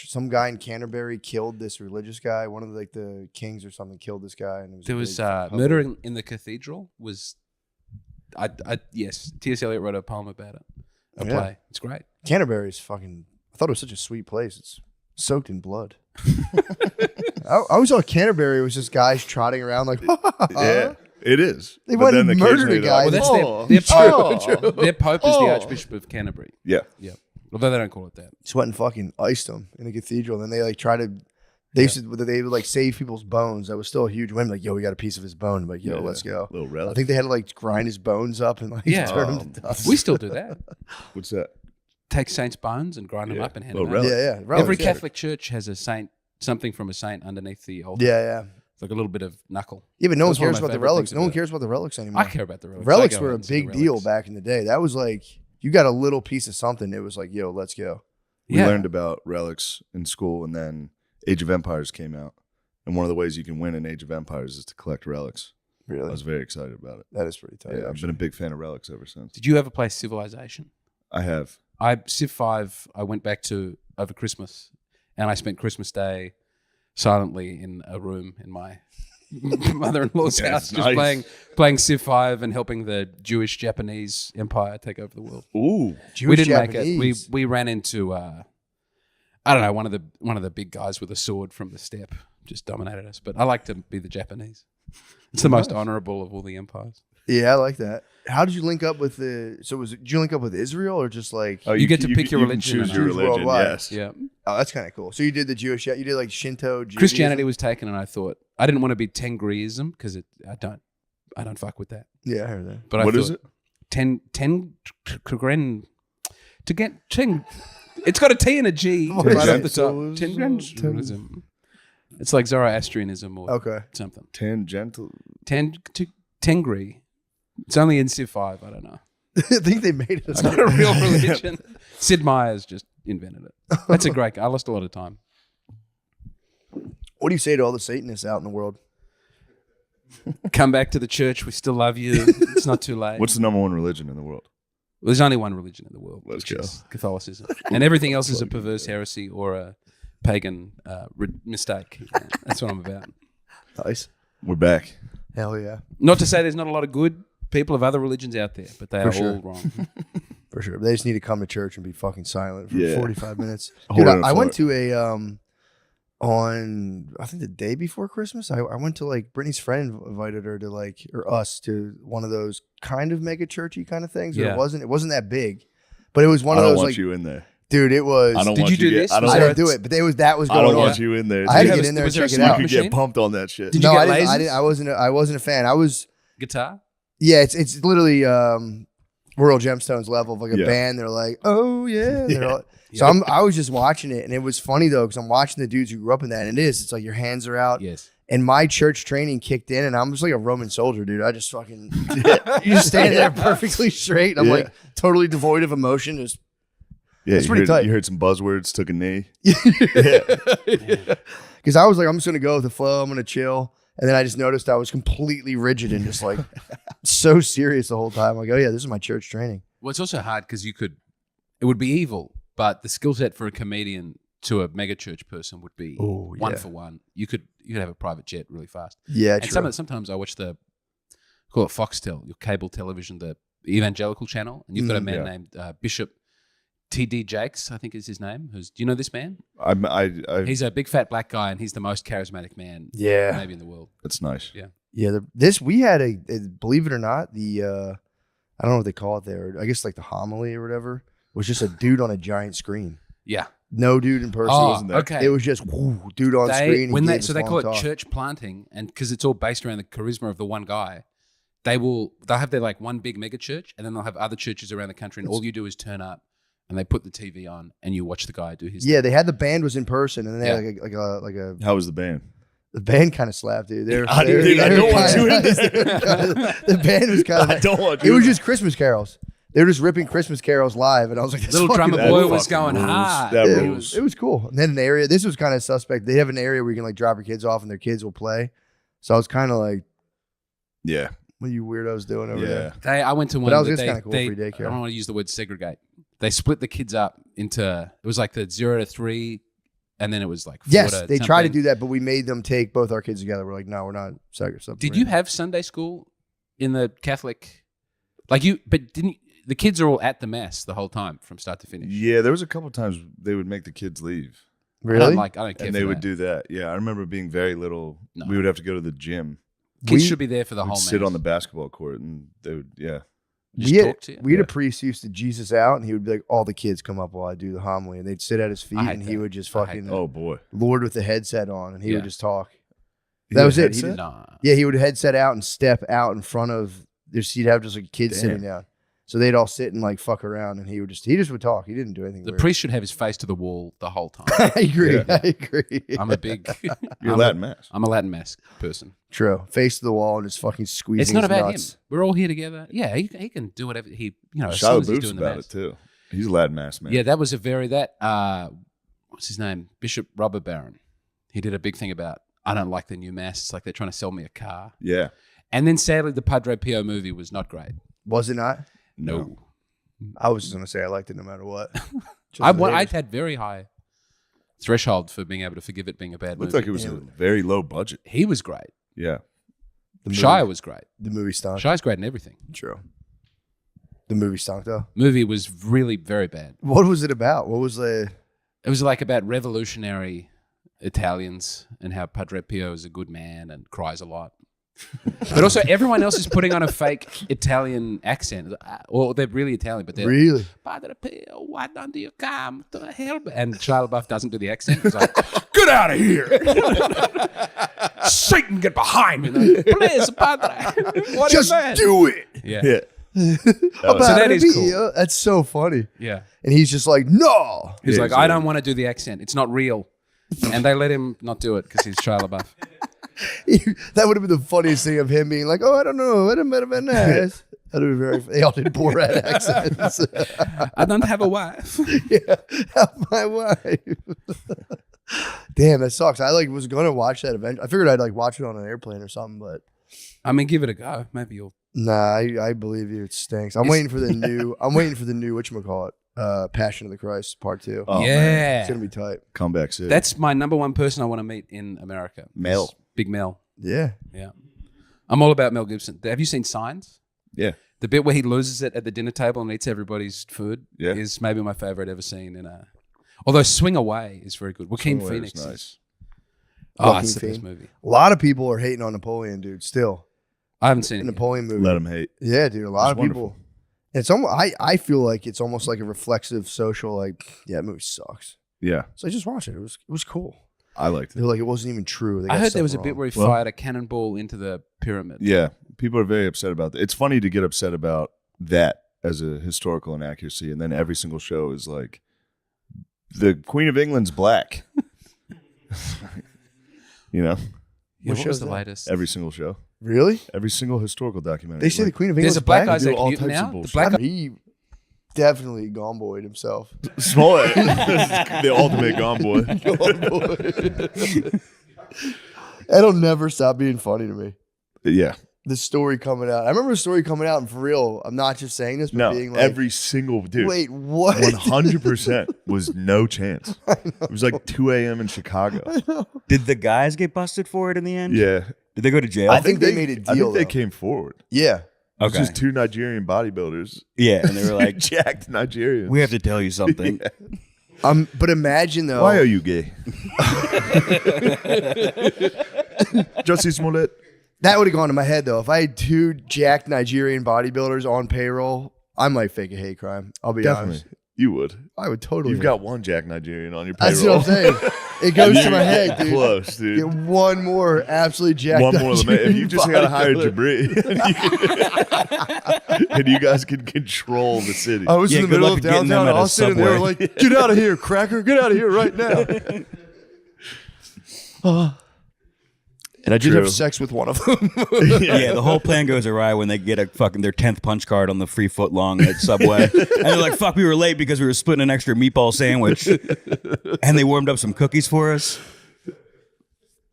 Some guy in Canterbury killed this religious guy. One of the kings or something killed this guy, and it was There a was big fucking Murder hubbub. in the Cathedral. Was yes, T.S. Eliot wrote a poem about it. A Yeah. play. It's great. Canterbury is fucking. I thought it was such a sweet place. It's soaked in blood. I always thought Canterbury was just guys trotting around like. Yeah, it is. They But went then and murdered occasionally a they're guy. Well, like, that's "Oh." their pope. Their pope is the Archbishop of Canterbury. Yeah. Yeah, although they don't call it that. Just went and fucking iced them in a cathedral. And then they like try to. They would like save people's bones. That was still a huge win. Like, yo, we got a piece of his bone. I'm like, yo, Yeah. let's go. Little I relic. think they had to like grind his bones up and like Yeah. turn him to dust. We still do that. What's that? Take saints' bones and grind them Yeah. up and hand Little them out. relic. Yeah, yeah. Every relics, yeah. Catholic church has a saint, something from a saint underneath the altar. Yeah, yeah. It's like a little bit of knuckle. Yeah, but no one That's one of cares my about the favorite relics. things No one about it. cares about the relics anymore. I care about the relics. Relics I go were a and see the big deal relics. back in the day. That was like you got a little piece of something. It was like, yo, let's go. We Yeah. learned about relics in school, and then Age of Empires came out. And one of the ways you can win in Age of Empires is to collect relics. I Really, was very excited about it. that is pretty tight. Yeah, I've been a big fan of relics ever since. Did you ever play Civilization? I have. Civ 5, I went back to over Christmas, and I spent Christmas Day silently in a room in my mother-in-law's Yeah, house, it's just nice. playing Civ 5 and helping the Jewish-Japanese empire take over the world. Ooh. We didn't make it. Japanese. We ran into I don't know, one of the big guys with a sword from the steppe just dominated us. But I like to be the Japanese. It's the most honorable of all the empires. Yeah, I like that. How did you link up with the? So did you link up with Israel or just like? Oh, You get to pick your can religion choose and your choose religion. worldwide. Yes. Yeah. Oh, that's kind of cool. So you did the Jewish. You did like Shinto. Judaism? Christianity was taken, and I thought I didn't want to be Tengriism because I don't fuck with that. Yeah, I heard that. But What I is thought it? to get Teng. It's got a T and a G right off the top. Tengriism. It's like Zoroastrianism or Okay. something. Tangential. Tengri. It's only in Civ 5. I don't know. I think they made it. It's not a real religion. Sid Meier's just invented it. That's a great. I lost a lot of time. What do you say to all the Satanists out in the world? Come back to the church. We still love you. It's not too late. What's the number one religion in the world? Well, there's only one religion in the world, Let's which go. is Catholicism, and everything else is a perverse heresy or a pagan mistake. That's what I'm about. Nice. We're back. Hell yeah. Not to say there's not a lot of good people of other religions out there, but they are all wrong. For sure. They just need to come to church and be fucking silent for Yeah. 45 minutes. Hold Dude, on a I went floor. to a on I think the day before Christmas. I went to like Brittany's friend invited her to like or us to one of those kind of mega churchy kind of things. Yeah. It wasn't that big, but it was one I of don't those want like you in there. dude. It was. I don't Did want you do get- this? I don't, I Was want, didn't do it, but that was I going don't on. want you in there. I had to dude. get in there and was there check a it smoke out. You machine? get pumped on that shit. Did you No, get I lasers? didn't. I wasn't a fan. I was. Guitar? Yeah, it's literally Royal Gemstones level of like a Yeah. band. They're like, oh yeah. They're all, so I was just watching it, and it was funny though because I'm watching the dudes who grew up in that, and it's like your hands are out. Yes. And my church training kicked in, and I'm just like a Roman soldier, dude. I just fucking you just stand there perfectly straight. I'm Yeah. like totally devoid of emotion. Just Yeah, It's you pretty heard, tight. You heard some buzzwords, took a knee. because I was like, I'm just gonna go with the flow. I'm gonna chill. And then I just noticed I was completely rigid and just like so serious the whole time. Like, oh yeah, this is my church training. Well, it's also hard because it would be evil, but the skill set for a comedian to a mega church person would be Oh, one yeah. for one. You could have a private jet really fast. Yeah, And true. sometimes I watch call it Foxtel, your cable television, the evangelical channel, and you've got a man yeah. named Bishop T.D. Jakes, I think is his name. Do you know this man? He's He's a big fat black guy, and he's the most charismatic man, Yeah. maybe in the world. that's nice. Yeah. Yeah, we had a believe it or not, the I don't know what they call it there. I guess like the homily or whatever was just a dude on a giant screen. Yeah. No dude in person. Oh, wasn't there. okay. It was just dude on screen. and gave So this they call it long talk. church planting, and because it's all based around the charisma of the one guy, they'll have their like one big mega church, and then they'll have other churches around the country, and all you do is turn up, and they put the TV on, and you watch the guy do his. Yeah, they had the band was in person, and then they Yeah. had like a How was the band? the band kind of slapped, dude. They were, I they were- dude, I they were don't want kinda- you in this. The band was kind I of. don't want It you. was just Christmas carols. They were just ripping Christmas carols live, and I was like, that's Little fucking drummer that boy fucking was going rules. hard. That it rules. was, it was cool. And then an area, this was kind of suspect. They have an area where you can like drop your kids off and their kids will play. So I was kind of like, Yeah, what are you weirdos doing over there? yeah. I went to one. that was that just they- kinda cool they- free daycare. I don't want to use the word segregate. They split the kids up into. It was like the 0 to 3, and then it was like 4 Yes, to they tried to something. do that, but we made them take both our kids together. We're like, no, we're not separating. Did you have Sunday school in the Catholic? Like you, but didn't the kids are all at the mass the whole time from start to finish? Yeah, there was a couple times they would make the kids leave, I Really? don't care. and for they would that. do that. Yeah, I remember being very little. No. We would have to go to the gym. Kids we- should be there for the We'd whole sit mass. on the basketball court, and they would. Yeah, Just we had, talk to you. we had Yeah. a priest who used to Jesus out, and he would be like, all the kids come up while I do the homily, and they'd sit at his feet, I hate and he that. would just I hate fucking that. oh boy, Lord with the headset on, and he Yeah. would just talk. He That had was a it. He headset? Nah. Yeah, he would headset out and step out in front of there's he'd have just like kids Damn. sitting down. So they'd all sit and like fuck around, and he just would talk. He didn't do anything. The weird. priest should have his face to the wall the whole time. I agree. Yeah. I agree. I'm a big. you're I'm Latin mass. I'm a Latin mass person. True. Face to the wall and just fucking squeezing. It's not his about nuts. him. We're all here together. Yeah, he can do whatever he as Shia long as he's LaBeouf's doing the about mass. it too. He's a Latin mass man. Yeah, that was what's his name? Bishop Robert Barron. He did a big thing about I don't like the new mass. It's like they're trying to sell me a car. yeah. And then sadly, the Padre Pio movie was not great. Was it not? No, I was just gonna say I liked it no matter what. Just I the haters. had very high threshold for being able to forgive it being a bad Looked movie. like it was a very low budget. He was great. Yeah. The movie- Shia was great. The movie stunk. Shia's great in everything. True. The movie stunk though. Movie was really very bad. What was it about? What was the? It was like about revolutionary Italians and how Padre Pio is a good man and cries a lot. But also everyone else is putting on a fake Italian accent. Or they're really Italian, but they're Really? Padre Pio, why don't you come to help? And Shia LaBeouf doesn't do the accent. He's like, get out of here. Satan, get behind me. Like, please, Padre. What is Just that? do it. Yeah. Yeah. So that is cool. Pio. That's so funny. Yeah. And he's just like, no. He's Yeah, like, he's I like- don't want to do the accent. It's not real. And they let him not do it because he's Shia LaBeouf. That would have been the funniest thing of him being like, oh, I don't know. It might have been nice. That would have been very. They all did Borat accents. I don't have a wife. Yeah, help my wife. Damn, that sucks. I was gonna watch that event. I figured I'd watch it on an airplane or something, but I mean, give it a go. Maybe you'll. nah, I believe you. It stinks. I'm waiting for the new. I'm waiting for the new whatchamacallit, Passion of the Christ Part 2. Oh, man. yeah, It's gonna be tight. Comeback City. that's my number one person I want to meet in America. Mel. Is Big Mel. Yeah. Yeah, I'm all about Mel Gibson. Have you seen Signs? Yeah. The bit where he loses it at the dinner table and eats everybody's food Yeah. is maybe my favorite ever seen in a. Although Swing Away is very good. Joaquin Swing Away Phoenix is is nice. Oh, Joaquin it's the best Phoenix. movie. A lot of people are hating on Napoleon, dude. Still, I haven't seen the it. Yet. Napoleon movie. Let him hate. Yeah, dude. A lot It's of wonderful. people. It's almost. I feel like it's almost like a reflexive social. Yeah, that movie sucks. Yeah. So I just watched it. It was cool. I liked They're it. like it wasn't even true. They I got heard stuff there was a wrong. bit where he Well- fired a cannonball into the pyramid. Yeah. People are very upset about that. It's funny to get upset about that as a historical inaccuracy, and then every single show is like, the Queen of England's black. You know? Yeah, what show was is the that? latest? Every single show. Really? Every single historical documentary. They say the Like, Queen of There's England's a black black? guy's do all Newton types of now. The bullshit. black guy. He definitely gone boyed himself. Small. The ultimate gone boy. It'll never stop being funny to me. Yeah. The story coming out. I remember the story coming out, and for real, I'm not just saying this, but No. being like, Every single dude. wait, what? 100% was no chance. It was like 2 a.m. in Chicago. Did the guys get busted for it in the end? Yeah. Did they go to jail? I think they made a I deal, think they though. came forward. Yeah. It was Okay. just 2 Nigerian bodybuilders. Yeah, and they were like, Jacked Nigerians. "We have to tell you something." But imagine though. Why are you gay? Jussie Smollett. That would have gone to my head though. If I had 2 jacked Nigerian bodybuilders on payroll, I might fake a hate crime. I'll be Definitely. honest. You would. I would totally. You've got one Jack Nigerian on your payroll. That's what I'm saying. It goes to my head, dude. Close, dude. Get one more absolutely jacked. One more of them. If you just got to hire bodybuilder. Jabri, and you guys can control the city. I was Yeah, in the good middle luck of getting them downtown at a Austin, and they were Subway. like, "Get out of here, cracker! Get out of here right now!" And I did True. have sex with one of them. Yeah, the whole plan goes awry when they get their 10th punch card on the free foot long at Subway. And they're like, fuck, we were late because we were splitting an extra meatball sandwich. And they warmed up some cookies for us.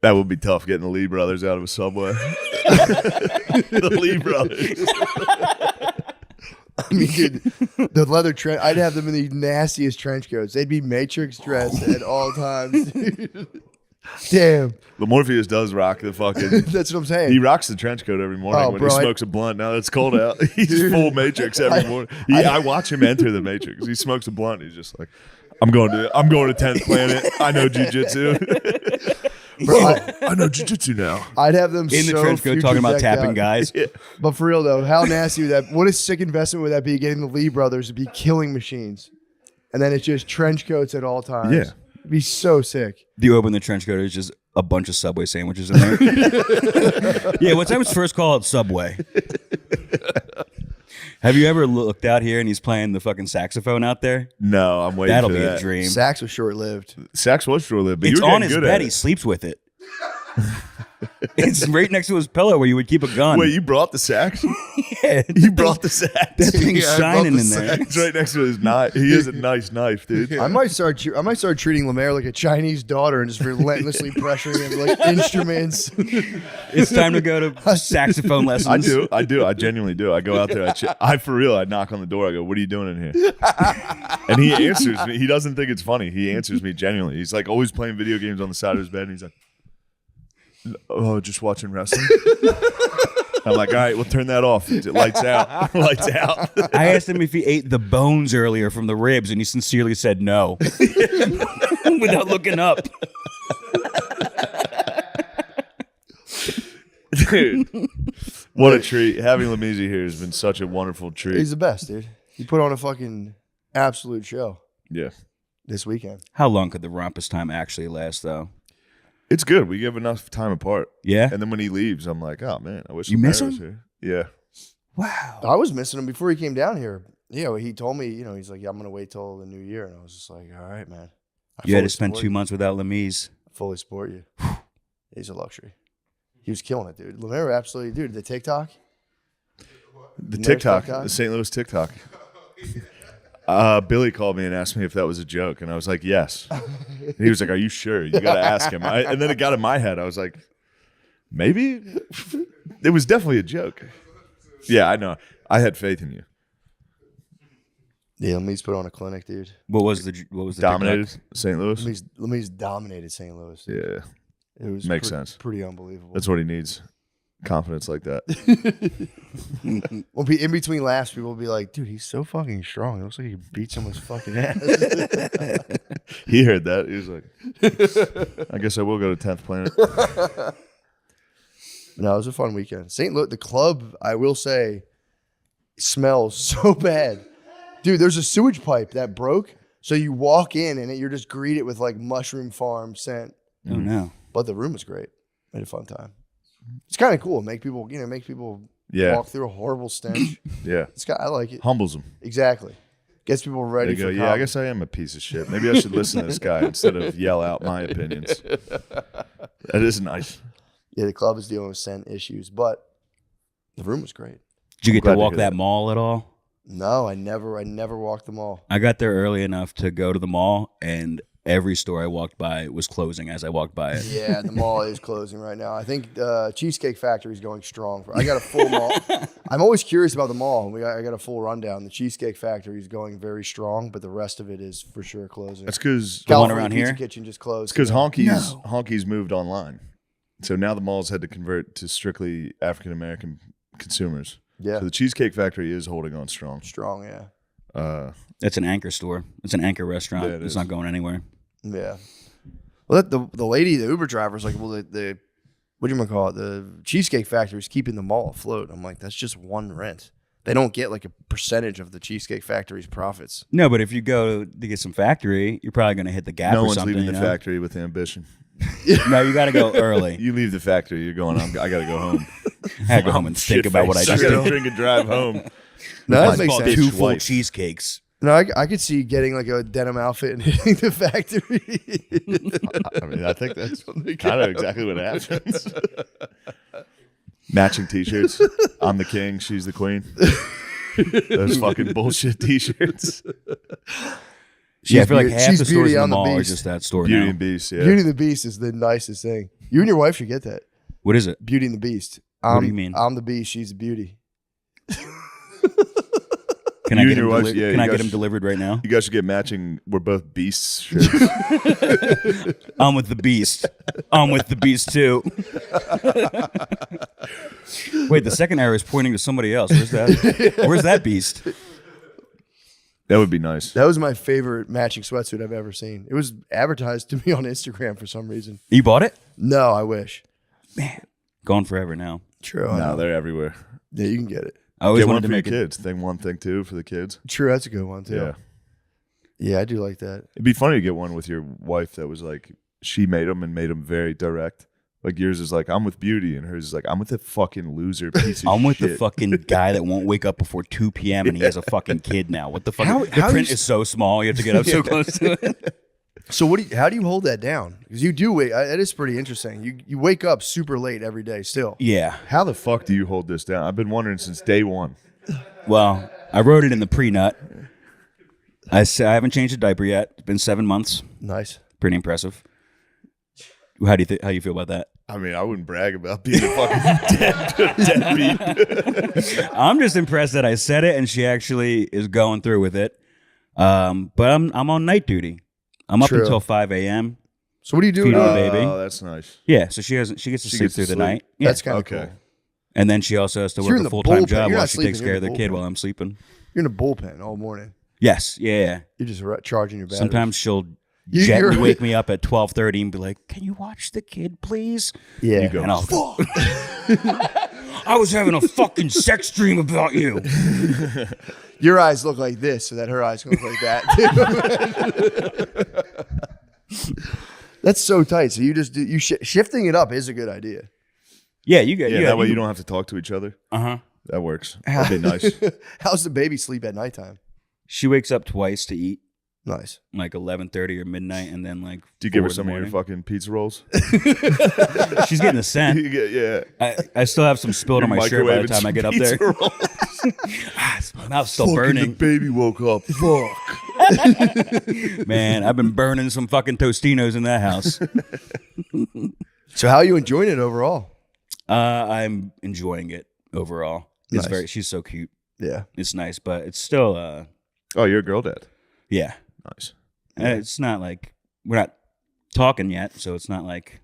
That would be tough getting the Lee brothers out of a Subway. The Lee brothers. I mean, dude, the leather trench, I'd have them in the nastiest trench coats. They'd be Matrix dressed at all times. Damn. Lamorpheus does rock the fucking. That's what I'm saying. He rocks the trench coat every morning Oh, when bro, he smokes a blunt. Now that it's cold out, he's full Matrix every morning. I watch him enter the Matrix. He smokes a blunt. He's just like, I'm going to 10th planet. I know jujitsu. Bro, I know jujitsu now. I'd have them In the so trench coat talking about future decked tapping out. guys. But for real though, how nasty would that? What a sick investment would that be? Getting the Lee brothers to be killing machines, and then it's just trench coats at all times. Yeah. It'd be so sick. Do you open the trench coat? It's just a bunch of Subway sandwiches in there. Yeah, what time was first call at Subway? Have you ever looked out here and he's playing the fucking saxophone out there? No, I'm waiting That'll for be that. a dream. Sax was short lived. Sax was short lived, but It's you were on getting his good bed. at He it. sleeps with it. It's right next to his pillow where you would keep a gun. Wait, you brought the sax? Yeah, You brought the sax? that thing's Yeah, I brought shining the in there. sax. It's right next to his knife. He is a nice knife, dude. I might start treating Lemaire like a Chinese daughter and just relentlessly pressuring him like instruments. It's time to go to saxophone lessons. I do. I genuinely do. I go out there. I for real. I knock on the door. I go, "What are you doing in here?" And he answers me. He doesn't think it's funny. He answers me genuinely. He's like always playing video games on the side of his bed. And he's like, "Oh, just watching wrestling." I'm like, "All right, we'll turn that off. Lights out. Lights out." I asked him if he ate the bones earlier from the ribs, and he sincerely said no, without looking up. Dude, what a treat. Having Lamisi here has been such a wonderful treat. He's the best, dude. He put on a fucking absolute show Yeah. this weekend. How long could the Rumpus time actually last, though? It's good. We give enough time apart. Yeah. And then when he leaves, I'm like, "Oh, man, I wish You Lemaire miss was him? here." Yeah. Wow. I was missing him before he came down here. Yeah, he told me, he's like, "Yeah, I'm gonna wait till the new year," and I was just like, "All right, man." You had to spend 2 months without Lemise. Fully support you. He's a luxury. He was killing it, dude. Lemaire absolutely, dude. The TikTok. The Never TikTok, TikTok? the St. Louis TikTok. Billy called me and asked me if that was a joke, and I was like, "Yes." And he was like, "Are you sure? You got to ask him." And then it got in my head. I was like, maybe it was definitely a joke. Yeah, I know. I had faith in you. Yeah, Lemise put on a clinic, dude. What was the Dominated TikTok? St. Louis. Lemise dominated St. Louis. Dude. Yeah, It was makes sense. Pretty unbelievable. That's what he needs. Confidence like that. We'll be in between laughs. People will be like, "Dude, he's so fucking strong. It looks like he beat someone's fucking ass." He heard that. He was like, "I guess I will go to 10th Planet." No, it was a fun weekend. St. Louis, the club, I will say, smells so bad. Dude, there's a sewage pipe that broke. So you walk in and you're just greeted with like mushroom farm scent. Oh no! But the room was great. Made a fun time. It's kind of cool. Make people walk through a horrible stench. Yeah, I like it. Humbles them. Exactly. Gets people ready for Yeah, I guess I am a piece of shit. Maybe I should listen to this guy instead of yell out my opinions. That is nice. Yeah, the club is dealing with scent issues, but the room was great. Did you get Glad to to walk hear that that. mall at all? No, I never walked the mall. I got there early enough to go to the mall, and every store I walked by was closing as I walked by it. Yeah, the mall is closing right now. I think Cheesecake Factory is going strong. I got a full mall. I'm always curious about the mall. I got a full rundown. The Cheesecake Factory is going very strong, but the rest of it is for sure closing. That's because The one California around Pizza here? Kitchen just closed. Because Honkies moved online, so now the malls had to convert to strictly African American consumers. Yeah, So the Cheesecake Factory is holding on strong. strong. Yeah, It's an anchor store. It's an anchor restaurant. Yeah, it It's is. not going anywhere. yeah. Well, the lady, the Uber driver's like, well, the what do you call it? The Cheesecake Factory is keeping the mall afloat. I'm like, that's just one rent. They don't get like a percentage of the Cheesecake Factory's profits. No, but if you go to get some factory, you're probably going to hit the gap No or one's something. leaving the you know? factory with ambition. No, you got to go early. You leave the factory, you're going. I got to go home. I had to go home and think about what I just got did. to drink and drive home. No, that My makes fault, sense. bitch. Two full wife. cheesecakes. No, I could see getting like a denim outfit and hitting the factory. I mean, I think that's kind of exactly what happens. Matching T-shirts. I'm the king. She's the queen. Those fucking bullshit T-shirts. Yeah, I feel like half she's the stores Beauty in the and the mall are Beast. just that store Beauty now. and Beast. Yeah. Beauty and the Beast is the nicest thing. You and your wife should get that. What is it? Beauty and the Beast. What do you mean? I'm the Beast. She's the Beauty. Can You I and get your him? wife- Deli- yeah, can you I get guys- him delivered right now? You guys should get matching. We're both beasts shirts. I'm with the beast. I'm with the beast too. Wait, the second arrow is pointing to somebody else. Where's that? Where's that beast? That would be nice. That was my favorite matching sweatsuit I've ever seen. It was advertised to me on Instagram for some reason. You bought it? No, I wish. Gone forever now. True. No, they're everywhere. Yeah, you can get it. I always Get one wanted for to your make it. kids. Thing one, thing two for the kids. True, that's a good one too. Yeah. Yeah, I do like that. It'd be funny to get one with your wife that was like, she made them and made them very direct. Like yours is like, I'm with Beauty, and hers is like, I'm with a fucking loser piece of I'm with shit. the fucking guy that won't wake up before 2 p.m. and he has a fucking kid now. What the fuck? How the you print s- is so small. You have to get up so close to it. So how do you hold that down? Because you do wait. That is pretty interesting. You wake up super late every day still. Yeah. How the fuck do you hold this down? I've been wondering since day one. Well, I wrote it in the pre-nut. I haven't changed a diaper yet. It's been 7 months. Nice. Pretty impressive. How do you feel about that? I mean, I wouldn't brag about being a fucking deadbeat. I'm just impressed that I said it and she actually is going through with it. But I'm on night duty. I'm up True. until 5 a.m. So what do you do? Feeding the to- baby. Oh, that's nice. Yeah, so she gets to sleep gets through to the sleep. night. Yeah. That's kind of Okay. cool. And then she also has to So you're work in a the full-time bullpen. job You're while not she sleeping, takes you're care in of the the kid bullpen. while I'm sleeping. You're in a bullpen all morning. Yes, yeah. You're just charging your batteries. Sometimes she'll You- gently you're- wake me up at 12:30 and be like, "Can you watch the kid, please?" Yeah. You go. And I'll I was having a fucking sex dream about you. Your eyes look like this, so that her eyes can look like that. That's so tight. So you just do shifting it up is a good idea. Yeah, you get Yeah, that way you don't have to talk to each other. Uh-huh. That works. That'd be nice. How's the baby sleep at nighttime? She wakes up twice to eat, Nice. like 11:30 or midnight, and then like. Do you give 4 her some in of the your morning. fucking pizza rolls? She's getting the scent. You get- yeah. I still have some spilled on my shirt by the time I get up there. Microwaving some pizza rolls. My mouth's still Fucking burning. The baby woke up. Fuck. Man, I've been burning some fucking Tostinos in that house. So how are you enjoying it overall? I'm enjoying it overall. It's Nice. she's so cute. Yeah. It's nice, but it's still Oh, you're a girl dad. yeah. Nice. It's not like we're not talking yet, so it's not like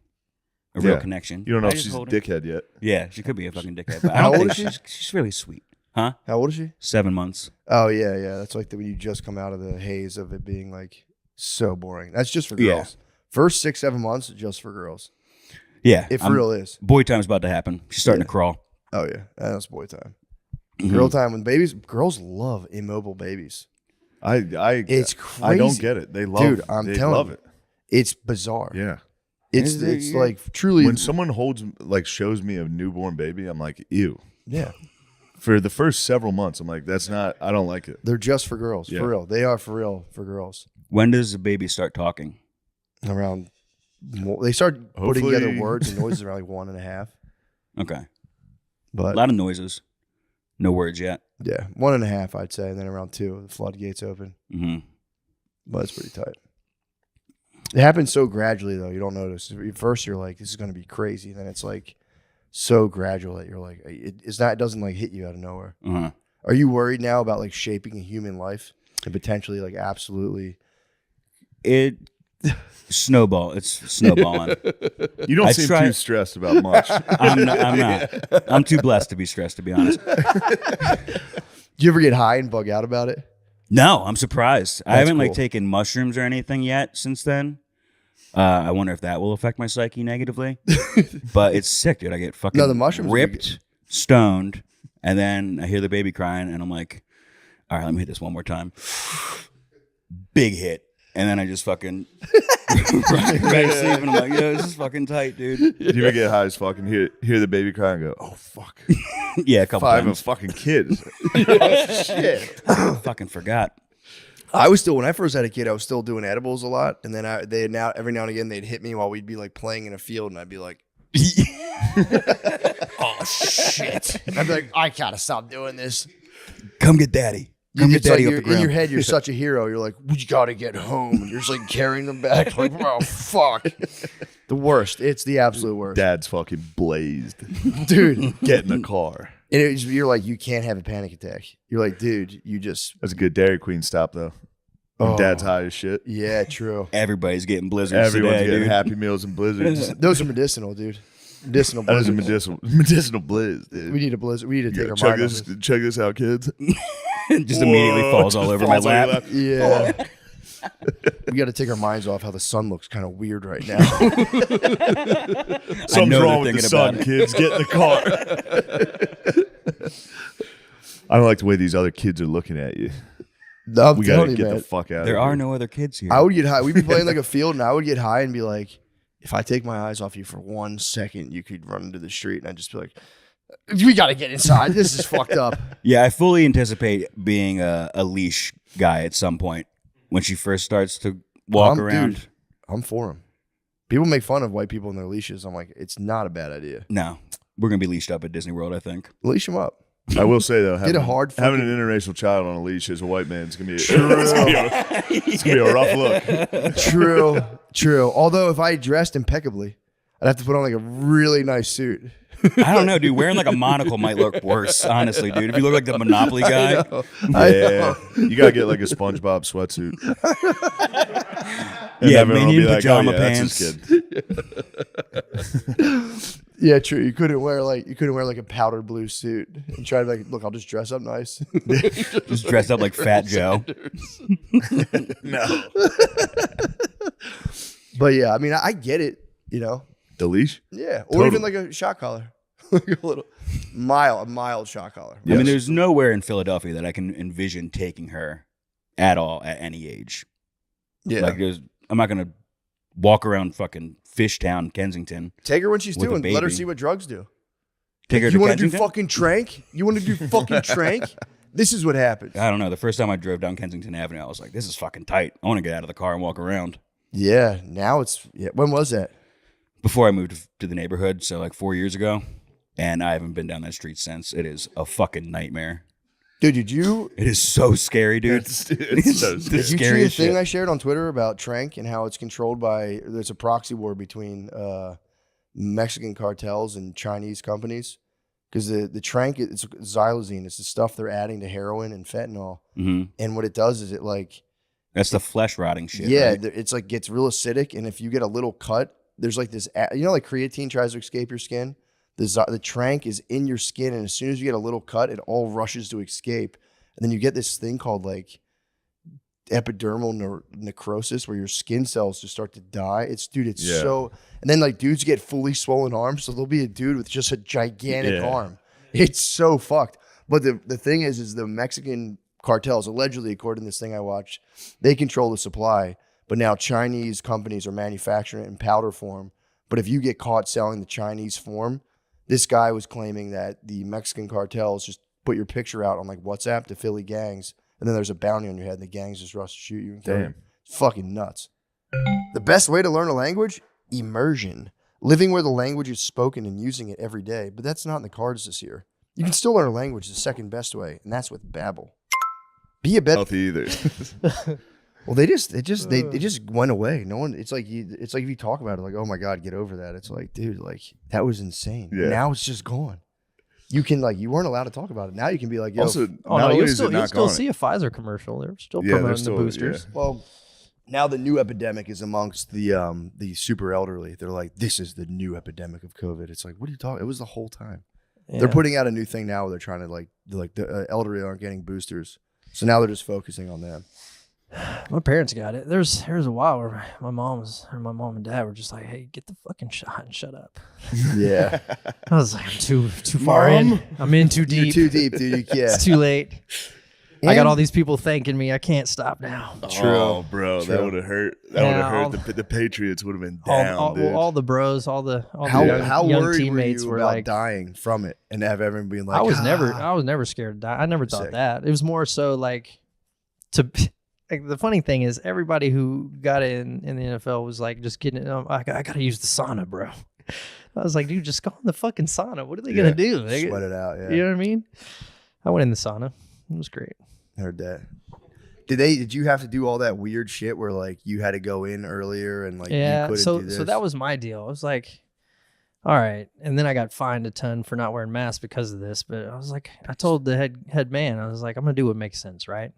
a real connection. You don't know I if just she's a hold her. dickhead yet. Yeah, she could be a fucking dickhead. But I How don't old think is she's really sweet. Huh? How old is she? 7 months. Oh yeah, yeah. That's like when you just come out of the haze of it being like so boring. That's just for Yeah. girls. First 6-7 months just for girls. Yeah. It real is. Boy time's about to happen. She's starting to crawl. Oh yeah, that's boy time. Mhm. Girl time when babies. Girls love immobile babies. It's crazy. I don't get it. They love Dude, I'm they telling love you. it. It's bizarre. Yeah. It's like truly When someone shows me a newborn baby, I'm like, ew. yeah. For the first several months, I'm like, I don't like it. They're just for girls. Yeah. For real. They are for real for girls. When does the baby start talking? Around they start putting together Hopefully- words and noises around like 1.5. Okay. A But lot of noises. No words yet. yeah, 1.5 I'd say, and then around 2, the floodgates open. hmm But it's pretty tight. It happens so gradually though, you don't notice. At first you're like, this is gonna be crazy. And then it's like so gradual that you're like it doesn't like hit you out of nowhere. Uh-huh. Are you worried now about like shaping a human life and potentially like absolutely It snowball. It's snowballing. You don't I seem try- too stressed about much. I'm not. I'm too blessed to be stressed, to be honest. do you ever get high and bug out about it? No, I'm surprised. I That's haven't like cool. taken mushrooms or anything yet since then. I wonder if that will affect my psyche negatively. But it's sick, dude. I get fucking No, the mushrooms are ripped, stoned, and then I hear the baby crying, and I'm like, all right, let me hit this one more time. Big hit. And then I just fucking right back to sleep, and I'm like, yo, this is fucking tight, dude. You ever get high as fuck and hear the baby cry and go, oh, fuck. Yeah, a couple 5 times. fucking kids. Shit. Fucking forgot. I was still when I first had a kid, I was still doing edibles a lot, and then every now and again they'd hit me while we'd be like playing in a field, and I'd be like, "Oh shit!" I'd be like, "I gotta stop doing this." Come get daddy. Come get It's like daddy off you're- the ground. in your head, you're such a hero. You're like, "We gotta get home," and you're just like carrying them back, like, "Oh fuck!" The worst. It's the absolute worst, Dad's fucking blazed. dude. Get in the car. And you're like, you can't have a panic attack. You're like, dude, you just That's a good Dairy Queen stop, though. When Oh. Dad's high as shit. yeah, true. Everybody's getting blizzards Everyone's today, getting dude. Happy Meals and Blizzards. Those are medicinal, dude. Medicinal. That is a blizzards. medicinal blizz, dude. We need a blizzard. We need to take our check mind off this, this. check this out, kids. Just immediately Whoa, falls all just over my falls on your lap. Yeah. We got to take our minds off how the sun looks kind of weird right now. Something's know wrong they're with the thinking sun, about it. kids. Get in the car. I don't like the way these other kids are looking at you. I'm We telling gotta you, get man. the fuck out There of here. are no other kids here. I would get high. We'd be playing like a field, and I would get high and be like, if I take my eyes off you for 1 second, you could run into the street, and I'd just be like, we got to get inside. This is fucked up. Yeah, I fully anticipate being a leash guy at some point when she first starts to walk around. Dude, I'm for him. People make fun of white people in their leashes. I'm like, it's not a bad idea. No, we're gonna be leashed up at Disney World, I think. Leash them up. I will say though, having, a hard having an fucking- interracial child on a leash as a white man is gonna be it's gonna be a rough look. True, true. Although if I dressed impeccably, I'd have to put on like a really nice suit. I don't know, dude. Wearing like a monocle might look worse, honestly, dude. If you look like the Monopoly guy, Yeah, you gotta get like a SpongeBob sweatsuit. And Yeah, everyone will minion be like, pajama oh, yeah, that's his pants. kid. Yeah, true. You couldn't wear like a powder blue suit and try to like, look, I'll just dress up nice. just dressed up like Fat Joe. No, But yeah, I mean, I get it. You know, the leash. yeah, or even like a shot collar, like a little mild shot collar. I mean, there's nowhere in Philadelphia that I can envision taking her at all at any age. Yeah, Like, I'm not gonna walk around fucking Fishtown, Kensington. take her when she's with a doing. Let her baby. see what drugs do. Take her You to want to do Kensington. fucking trank? You want to do fucking trank? This is what happens. I don't know. The first time I drove down Kensington Avenue, I was like, "This is fucking tight. I want to get out of the car and walk around." Yeah, now it's yeah. When was that? Before I moved to the neighborhood, so like 4 years ago, and I haven't been down that street since. It is a fucking nightmare. Dude, did you? It is so scary, dude. It's so Did you see scary the as shit. thing I shared on Twitter about Trank and how it's controlled by? There's a proxy war between Mexican cartels and Chinese companies because the Trank, it's xylazine. It's the stuff they're adding to heroin and fentanyl. And what it does is it like that's the flesh rotting shit. Yeah, right? it's like gets real acidic, and if you get a little cut, there's like this. Like creatine tries to escape your skin. The Trank is in your skin, and as soon as you get a little cut, it all rushes to escape. And then you get this thing called like epidermal necrosis where your skin cells just start to die. It's so, and then like dudes get fully swollen arms. So there'll be a dude with just a gigantic arm. It's so fucked. But the thing is the Mexican cartels, allegedly, according to this thing I watched, they control the supply. But now Chinese companies are manufacturing it in powder form. But if you get caught selling the Chinese form, this guy was claiming that the Mexican cartels just put your picture out on like WhatsApp to Philly gangs, and then there's a bounty on your head, and the gangs just rush to shoot you. And kill you. It's fucking nuts. The best way to learn a language? Immersion. Living where the language is spoken and using it every day. But that's not in the cards this year. You can still learn a language the second best way, and that's with Babbel. Be a better. Healthy either. Well, they just went away. No one. It's like if you talk about it, like, oh my god, get over that. It's like, dude, like that was insane. Yeah. Now it's just gone. You can you weren't allowed to talk about it. Now you can be like, yo. Also, Oh not no, only you'll is still, it you'll not still gone, see a Pfizer commercial. They're still Yeah, they're promoting still- the boosters. Well, now the new epidemic is amongst the super elderly. They're like, this is the new epidemic of COVID. It's like, what are you talking? It was the whole time. Yeah. They're putting out a new thing now where they're trying to the elderly aren't getting boosters, so now they're just focusing on them. My parents got it. There was a while where my mom and dad were just like, "Hey, get the fucking shot and shut up." Yeah, I was like, "I'm too far in. I'm in too deep. You're too deep, dude. Yeah, It's too late. I got all these people thanking me. I can't stop now." Oh, bro, that would have hurt. That would Yeah, have hurt. The Patriots would have been down, dude. all the bros, all the How young worried teammates were you about dying from it and have everyone being like, I was never scared to die. I never thought Sick. that. It was more so like the funny thing is everybody who got it in the NFL was like just getting it. I got to use the sauna, bro. I was like, dude, just go in the fucking sauna. What are they gonna do? sweat it out. Yeah, You know what I mean? I went in the sauna. It was great. heard that. Did you have to do all that weird shit where like you had to go in earlier and like you Yeah. couldn't So do this? so that was my deal. I was like, all right. And then I got fined a ton for not wearing masks because of this. But I was like, I told the head man, I was like, I'm gonna do what makes sense, right?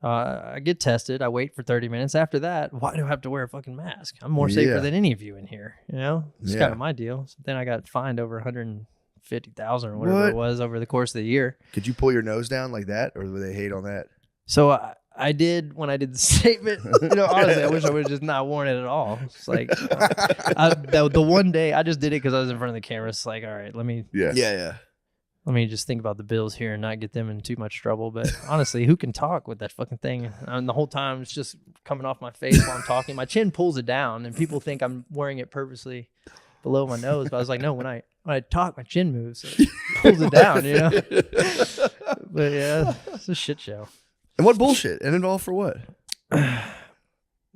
I get tested. I wait for 30 minutes. After that, why do I have to wear a fucking mask? I'm more safer than any of you in here. You know, it's kind of my deal. So then I got fined over 150,000 or whatever it was over the course of the year. Could you pull your nose down like that, or would they hate on that? So I did when I did the statement. Honestly, I wish I would have just not worn it at all. It's like the one day I just did it because I was in front of the camera. It's like, all right, let me just think about the Bills here and not get them in too much trouble. But honestly, who can talk with that fucking thing? And the whole time it's just coming off my face while I'm talking. My chin pulls it down, and people think I'm wearing it purposely below my nose. But I was like, no, when I talk, my chin moves. So it pulls it down, you know? But yeah, it's a shit show. And what bullshit? And it all for what? I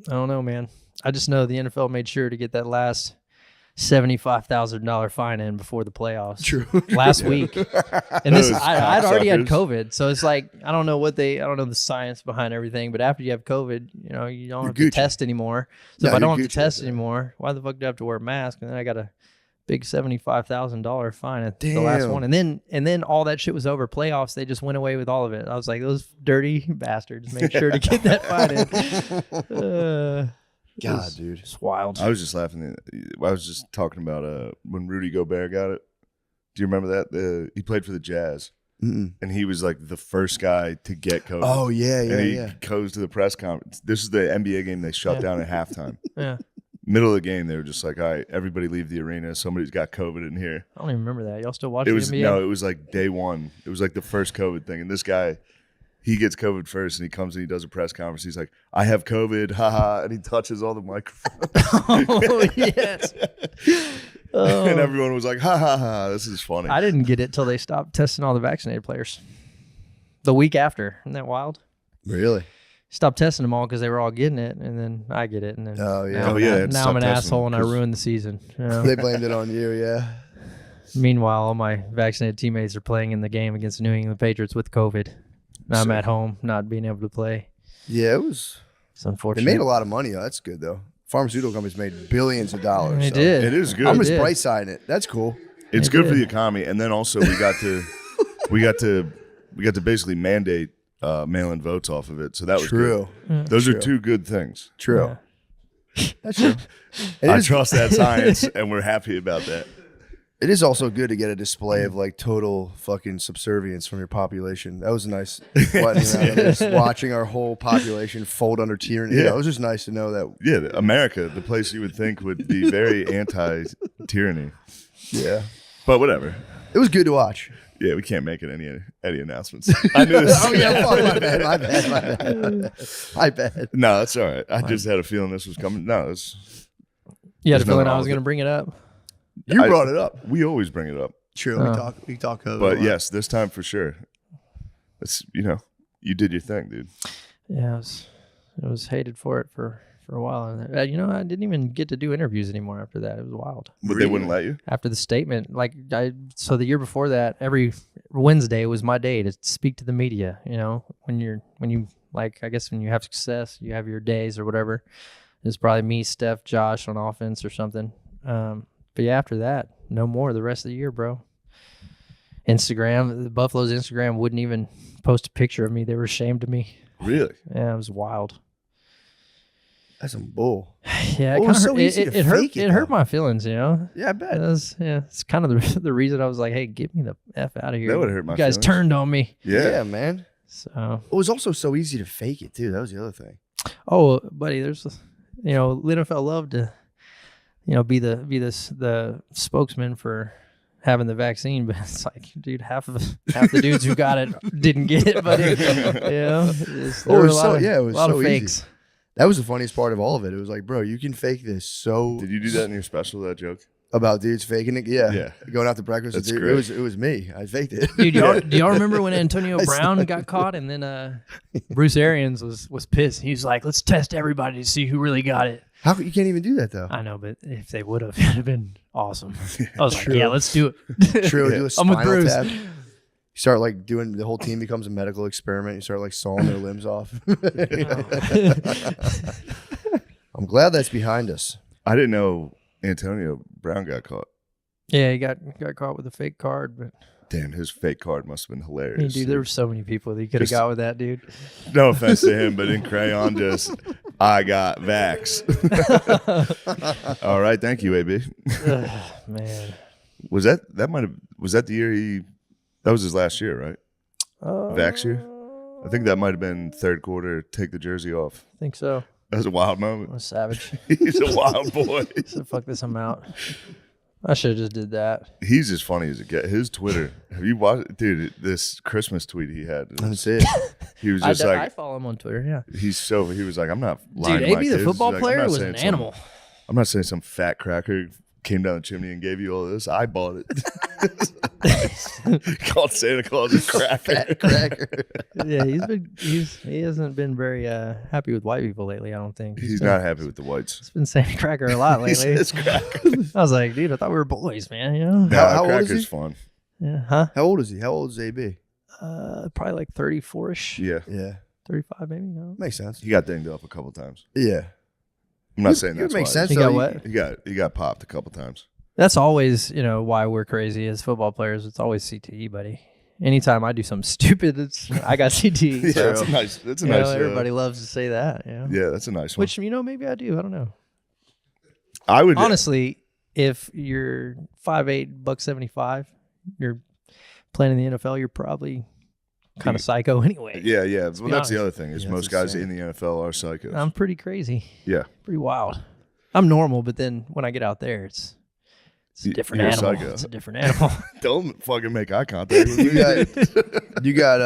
don't know, man. I just know the NFL made sure to get that last $75,000 fine in before the playoffs. True. Last week. And this, I'd already had cocksuckers. COVID. So it's like, I don't know the science behind everything, but after you have COVID, you know, you don't have Gucci. to test anymore. So No, if I you're don't have to Gucci, test yeah. anymore, why the fuck do I have to wear a mask? And then I got a big $75,000 fine at the last one. And then all that shit was over. Playoffs, they just went away with all of it. I was like, those dirty bastards made sure to get that fine in. God, dude. It's wild. I was just laughing. I was just talking about when Rudy Gobert got it. Do you remember that? He played for the Jazz, and he was like the first guy to get COVID. Oh, yeah, and he yeah. goes to the press conference. This is the NBA game they shut down at halftime. Yeah. Middle of the game, they were just like, all right, everybody leave the arena. Somebody's got COVID in here. I don't even remember that. Y'all still watch It the was NBA? it was like day one. It was like the first COVID thing. And this guy, he gets COVID first, and he comes and he does a press conference. He's like, I have COVID, haha, and he touches all the microphones. Oh, yes. And everyone was like, ha ha ha, this is funny. I didn't get it till they stopped testing all the vaccinated players. The week after. Isn't that wild? Really? Stopped testing them all because they were all getting it, and then I get it. And then Oh, yeah. now, Oh, yeah, now I'm an stop testing asshole and I 'cause- ruined the season. You know? They blamed it on you, yeah. Meanwhile, all my vaccinated teammates are playing in the game against the New England Patriots with COVID. Now I'm at home, not being able to play. Yeah, it was. It's unfortunate. They made a lot of money, though. That's good, though. Pharmaceutical companies made billions of dollars. They did. It is good. I'm just bright siding it. That's cool. It's good for the economy, and then also we got to basically mandate mail-in votes off of it. So that was true. Good. Those are two good things. True. That's true. I trust that science, and we're happy about that. It is also good to get a display of like total fucking subservience from your population. That was nice. Just watching our whole population fold under tyranny. Yeah, it was just nice to know that. Yeah, America, the place you would think would be very anti-tyranny. Yeah, but whatever. It was good to watch. Yeah, we can't make it any announcements. I knew this. Oh yeah, my bad. No, that's all right. I just had a feeling this was coming. No, it's. You had a feeling I was going to bring it up. You brought it up. We always bring it up. True. We talk. But yes, this time for sure. It's you did your thing, dude. Yeah, I was hated for it for a while, and I didn't even get to do interviews anymore after that. It was wild. But they wouldn't let you after the statement. So the year before that, every Wednesday was my day to speak to the media. When you I guess when you have success, you have your days or whatever. It's probably me, Steph, Josh on offense or something. But yeah, after that, no more the rest of the year, bro. Instagram, Buffalo's Instagram wouldn't even post a picture of me. They were ashamed of me. Really? Yeah, it was wild. That's some bull. Yeah, it hurt my feelings, Yeah, I bet. It's kind of the reason I was like, hey, get me the F out of here. That would hurt my feelings. You guys turned on me. Yeah, man. So it was also so easy to fake it, too. That was the other thing. Oh, buddy, there's, the NFL love to, be the spokesman for having the vaccine, but it's like, dude, half the dudes who got it didn't get it, but there were a lot of fakes. Easy. That was the funniest part of all of it. It was like, bro, you can fake this so. Did you do that in your special? That joke about dudes faking it? Yeah. Going out to breakfast. That's great. It was me. I faked it. Dude, do y'all remember when Antonio Brown got caught and then Bruce Arians was pissed? He was like, let's test everybody to see who really got it. How you can't even do that though? I know, but if they would have, it'd have been awesome. I was like, yeah, let's do it. True. Do a spinal I'm with Bruce. tab. You start doing the whole team becomes a medical experiment. You start sawing their limbs off. I'm glad that's behind us. I didn't know Antonio Brown got caught. Yeah, he got caught with a fake card, but damn, his fake card must have been hilarious. Dude, there were so many people that he could have got with that, dude. No offense to him, but in crayon, just I got vax. All right, thank you, AB. Man, was that the year that was his last year, right? Vax year. I think that might have been third quarter. Take the jersey off. I think so. That was a wild moment. I'm a savage. He's a wild boy. So fuck this, I'm out. I should have just did that. He's as funny as it gets. His Twitter. Have you watched, dude? This Christmas tweet he had. That's it. He was just I follow him on Twitter. Yeah. He was like, I'm not lying. Dude, to my AB the kids. football Like, player was an animal. I'm not saying some fat cracker came down the chimney and gave you all this. I bought it. Called Santa Claus a cracker. Fat cracker. Yeah, he hasn't been very happy with white people lately. I don't think he's not happy with the whites. He's been saying cracker a lot lately. He says cracker. I was like, dude, I thought we were boys, man. How old is cracker's he? fun. Yeah, huh? How old is he? How old is AB? Probably like 34ish. Yeah, 35 maybe. Makes sense. He got dinged up a couple times. Yeah, I'm not saying that's makes why. sense. He got what? He got popped a couple times. That's always, why we're crazy as football players. It's always CTE, buddy. Anytime I do something stupid, I got CTE. Yeah, so, that's a nice. That's a nice. Everybody loves to say that. Yeah, that's a nice one. Which maybe I do. I don't know. I would honestly, if you're 5'8", $175, you're playing in the NFL, you're probably kind of psycho anyway. Yeah. Well, that's the other thing is most guys in the NFL are psychos. I'm pretty crazy. Yeah, pretty wild. I'm normal, but then when I get out there, it's a different animal. Psycho. It's a different animal. Don't fucking make eye contact with me. You got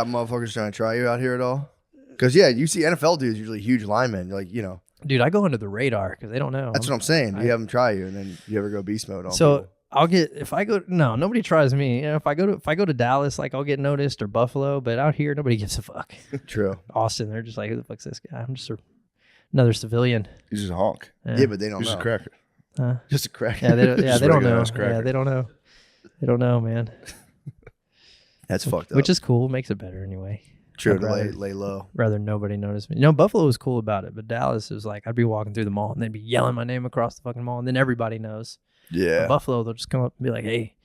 motherfuckers trying to try you out here at all? Because you see NFL dudes usually huge linemen, Dude, I go under the radar because they don't know. That's what I'm saying. You have them try you, and then you ever go beast mode on. So people. I'll get nobody tries me. If I go to Dallas, I'll get noticed, or Buffalo, but out here nobody gives a fuck. True. Austin, they're just like, who the fuck's this guy? I'm just another civilian. He's just a honk. Yeah, but they don't know. He's just a cracker. Just a cracker. Yeah, they don't know. Cracker. Yeah, they don't know. They don't know, man. That's fucked up. Which is cool. Makes it better anyway. True, I'd to rather- lay low. Rather nobody notice me. You know, Buffalo was cool about it, but Dallas was like, I'd be walking through the mall and they'd be yelling my name across the fucking mall, and then everybody knows. Yeah. But Buffalo, they'll just come up and be like, hey,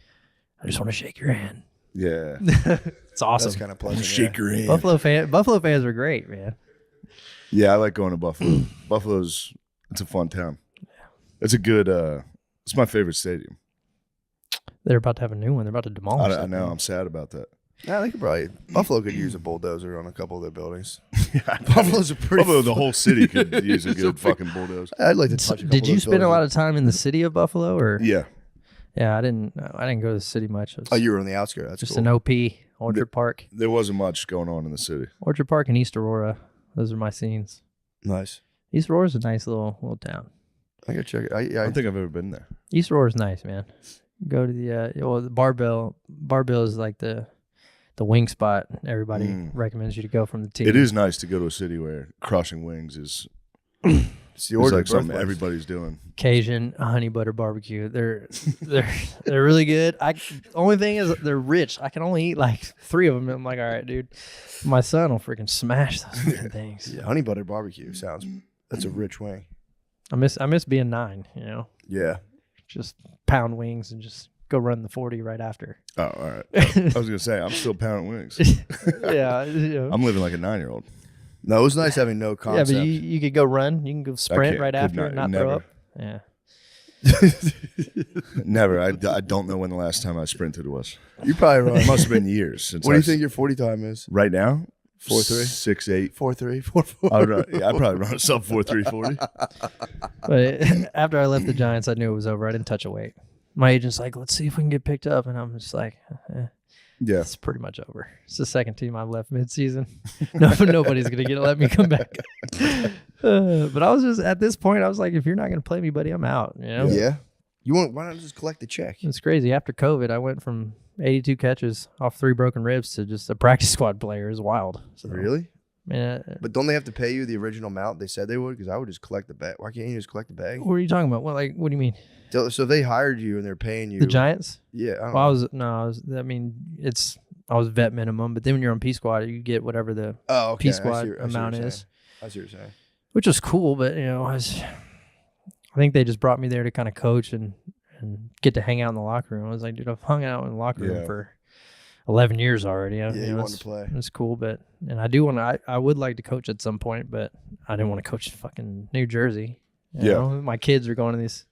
I just want to shake your hand. Yeah. It's awesome. That's kind of pleasant. Shake your hand. Buffalo fans are great, man. Yeah, I like going to Buffalo. It's a fun town. It's a good. It's my favorite stadium. They're about to have a new one. They're about to demolish it. I know. I'm sad about that. Yeah, they could probably. Buffalo could use a bulldozer on a couple of their buildings. Buffalo's a pretty. Buffalo, the whole city could use a good fucking bulldozer. I'd like to touch. Did you spend a lot of time in the city of Buffalo, or? Yeah. Yeah, I didn't go to the city much. Oh, you were on the outskirts. That's just cool. an OP, Orchard Park. There wasn't much going on in the city. Orchard Park and East Aurora. Those are my scenes. Nice. East Aurora's a nice little town. I gotta check it. I don't think I've ever been there. East Aurora's nice, man. Go to the Barbell. Barbell is like the wing spot. Everybody recommends you to go from the team. It is nice to go to a city where crushing wings is it's the order like something everybody's doing. Cajun honey butter barbecue. They're really good. Only thing is they're rich. I can only eat like 3 of them. And I'm like, all right, dude. My son will freaking smash those fucking things. Yeah, honey butter barbecue sounds. That's a rich wing. I miss being 9. You know. Yeah. Just pound wings and just go run the 40 right after. Oh, all right. I was gonna say I'm still pounding wings. Yeah. You know. I'm living like a 9-year-old. No, it was nice having no concept. Yeah, but you could go run. You can go sprint right after and not throw up. Yeah. Never. I don't know when the last time I sprinted was. You probably run. It must have been years since. What do you think your 40 time is? Right now? 4.3? 6.8. 4.3? 4.4? I'd probably run a sub 4.340. But after I left the Giants, I knew it was over. I didn't touch a weight. My agent's like, let's see if we can get picked up. And I'm just like, yeah, it's pretty much over. It's the second team I've left midseason. Nobody's going to let me come back. But I was just, at this point, I was like, if you're not going to play me, buddy, I'm out. You know? Yeah. Why not just collect the check? It's crazy. After COVID, I went from 82 catches off 3 broken ribs to just a practice squad player. It was wild. So, really? Man, but don't they have to pay you the original amount they said they would? Because I would just collect the bag. Why can't you just collect the bag? what are you talking about? What do you mean? So they hired you and they're paying you. The Giants? Yeah. I was vet minimum, but then when you're on P squad, you get whatever the P squad amount is. I see what you're saying. Which was cool, but I think they just brought me there to kind of coach and get to hang out in the locker room. I was like, dude, I've hung out in the locker room for 11 years already. You wanted to play. It's cool, but I would like to coach at some point, but I didn't want to coach fucking New Jersey. You know? My kids are going to this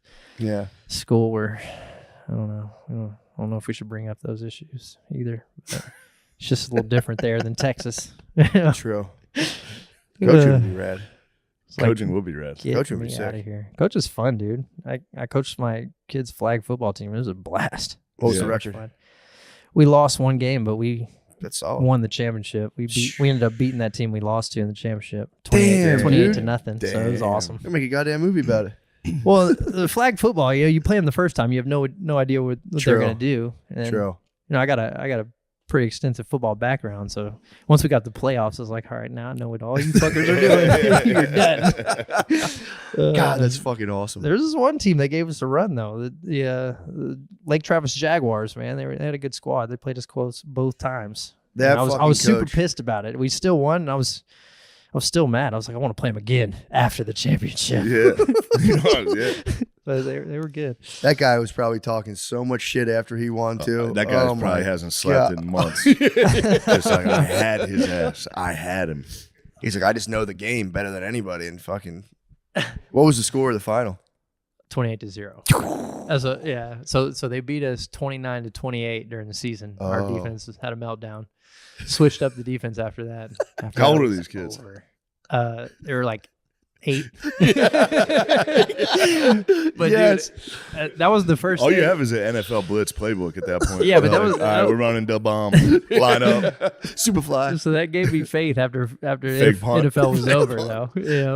school where I don't know. I don't know if we should bring up those issues either. But it's just a little different there than Texas. True. Coaching would be rad. Coaching will be rad. Coaching would be Get sick. out of here. Coach is fun, dude. I coached my kids' flag football team. It was a blast. What was the record? Fun. We lost 1 game, but we That's solid. won the championship. We ended up beating that team we lost to in the championship. 28 Damn, dude. to nothing. So it was awesome. They make a goddamn movie about it. Well, the flag football, you play them the first time, you have no idea what they're gonna do. And, True. I got a pretty extensive football background, so once we got the playoffs, I was like, all right, now I know what all you fuckers are doing. You're done. God, that's fucking awesome. There's this one team that gave us a run though. The Lake Travis Jaguars, man, they had a good squad. They played us close both times. I was super pissed about it. We still won, and I was still mad. I was like, I want to play them again after the championship. Yeah. But they were good. That guy was probably talking so much shit after he won too. That guy probably hasn't slept in months. Just like, I had his ass. I had him. He's like, I just know the game better than anybody. And fucking, what was the score of the final? 28-0. So they beat us 29-28 during the season. Our defense had a meltdown. Switched up the defense after that. How old are these kids? They were like 8. But yes, dude, that was the first. All thing. you have is an NFL blitz playbook at that point. Yeah, but that was all right, we're running the bomb, line up, Superfly. So that gave me faith after Fake punt. NFL was over, though.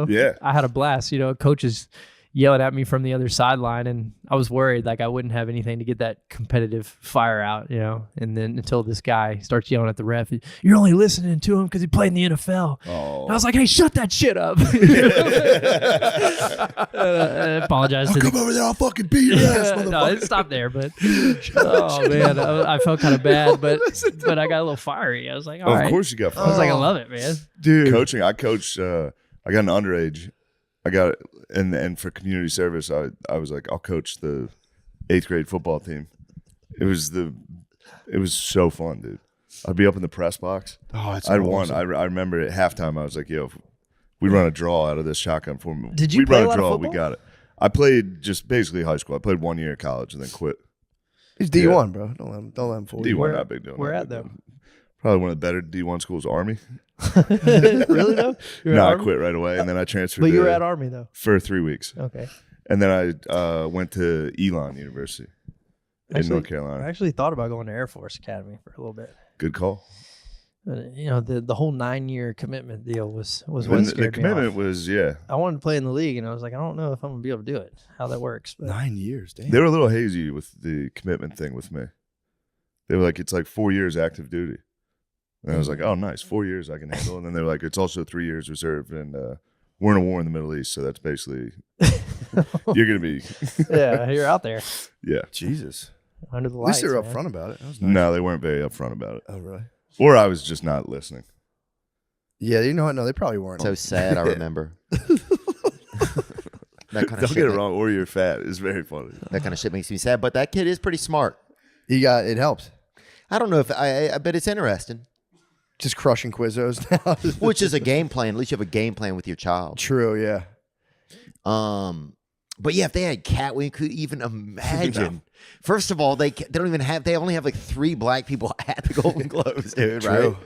Yeah. I had a blast. Coaches, yelling at me from the other sideline, and I was worried like I wouldn't have anything to get that competitive fire out, you know. And then until this guy starts yelling at the ref, "You're only listening to him because he played in the NFL." And I was like, "Hey, shut that shit up!" I apologize. Come over there, I'll fucking beat your ass, motherfucker. No, it stopped there, but oh man, I felt kind of bad, but I got a little fiery. I was like, all right. Of course you got I was fired. like, I love it, man. Dude. Coaching, I coached. I got an underage. I got and for community service, I was like, I'll coach the 8th grade football team. It was so fun, dude. I'd be up in the press box. Oh, that's I'd awesome. won. I remember at halftime, I was like, yo, we run a draw out of this shotgun form. Did you we play run a lot of draw, football? we got it. I played just basically high school. I played 1 year at college and then quit. He's D1, bro. Don't let him fool you. D1, not big deal. Where not at big though? deal. Probably one of the better D1 schools, Army. Really though? You were No, at I Army? quit right away, and then I transferred. But you were to- at Army though. for 3 weeks, Okay. and then I went to Elon University in North I Carolina. actually thought about going to Air Force Academy for a little bit. Good call. You know, the whole 9-year commitment deal was what And scared the me commitment off. was I wanted to play in the league, and I was like, I don't know if I'm gonna be able to do it. How that works? But 9 years, damn. They were a little hazy with the commitment thing with me. They were like, it's like 4 years active duty. And I was like, oh, nice. 4 years I can handle. And then they're like, it's also 3 years reserved. And we're in a war in the Middle East. So that's basically, you're going to be. yeah, you're out there Yeah. Jesus. under the At lights. least they were man. upfront about it. That was nice. No, they weren't very upfront about it. Oh, really? Or I was just not listening. Yeah, you know what? No, they probably weren't. So sad, I remember. That kind of Don't shit get it ma- wrong. Or you're fat. It's very funny. That kind of shit makes me sad. But that kid is pretty smart. It helped. I don't know if I bet it's interesting. Just crushing Quizzos now. Which is a game plan. At least you have a game plan with your child. True, yeah. But yeah, if they had Cat, we could even imagine. First of all, they don't even have. They only have like 3 black people at the Golden Globes, dude. True.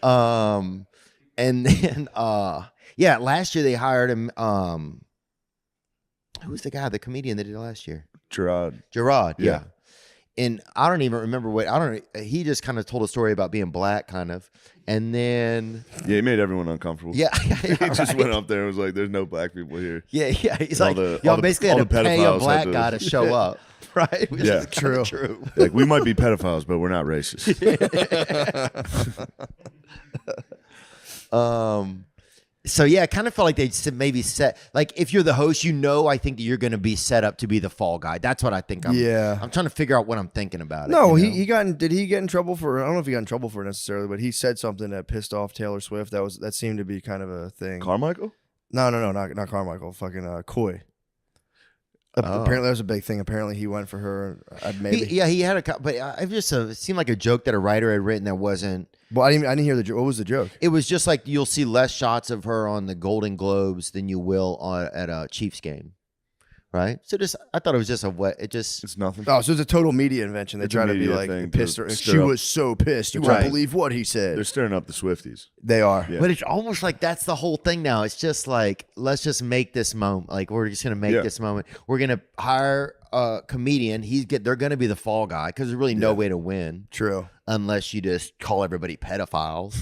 Right? And then yeah, last year they hired him. Who's the guy, the comedian that did it last year? Gerard. Yeah. And I don't even remember he just kind of told a story about being black, kind of. And then. Yeah, he made everyone uncomfortable. Yeah. He just went up there and was like, there's no black people here. Yeah. He's All like, the- y'all all the- basically all had to the pay a pedophiles black had to- guy to show up. Right? Which Yeah. is kinda true. Like, we might be pedophiles, but we're not racist. So yeah, I kind of felt like they maybe set, like, if you're the host, I think that you're going to be set up to be the fall guy. That's what I think. I'm trying to figure out what I'm thinking about it. No, you know? did he get in trouble for? I don't know if he got in trouble for it necessarily, but he said something that pissed off Taylor Swift. That seemed to be kind of a thing. Carmichael? No, not Carmichael. Fucking Coy. Apparently that was a big thing. Apparently he went for her. Maybe. He had but it just it seemed like a joke that a writer had written that wasn't. Well, I didn't hear the joke. What was the joke? It was just like you'll see less shots of her on the Golden Globes than you will at a Chiefs game, right? So I thought it was just it's nothing. Oh, so it's a total media invention. They It's try a to be media like thing pissed to her. stir She up- was so pissed. You Right. won't believe what he said. They're stirring up the Swifties. They are. Yeah. But it's almost like that's the whole thing now. It's just like, let's just make this moment. Like, we're just going to make this moment. We're going to hire a comedian. They're going to be the fall guy because there's really no way to win. True. Unless you just call everybody pedophiles.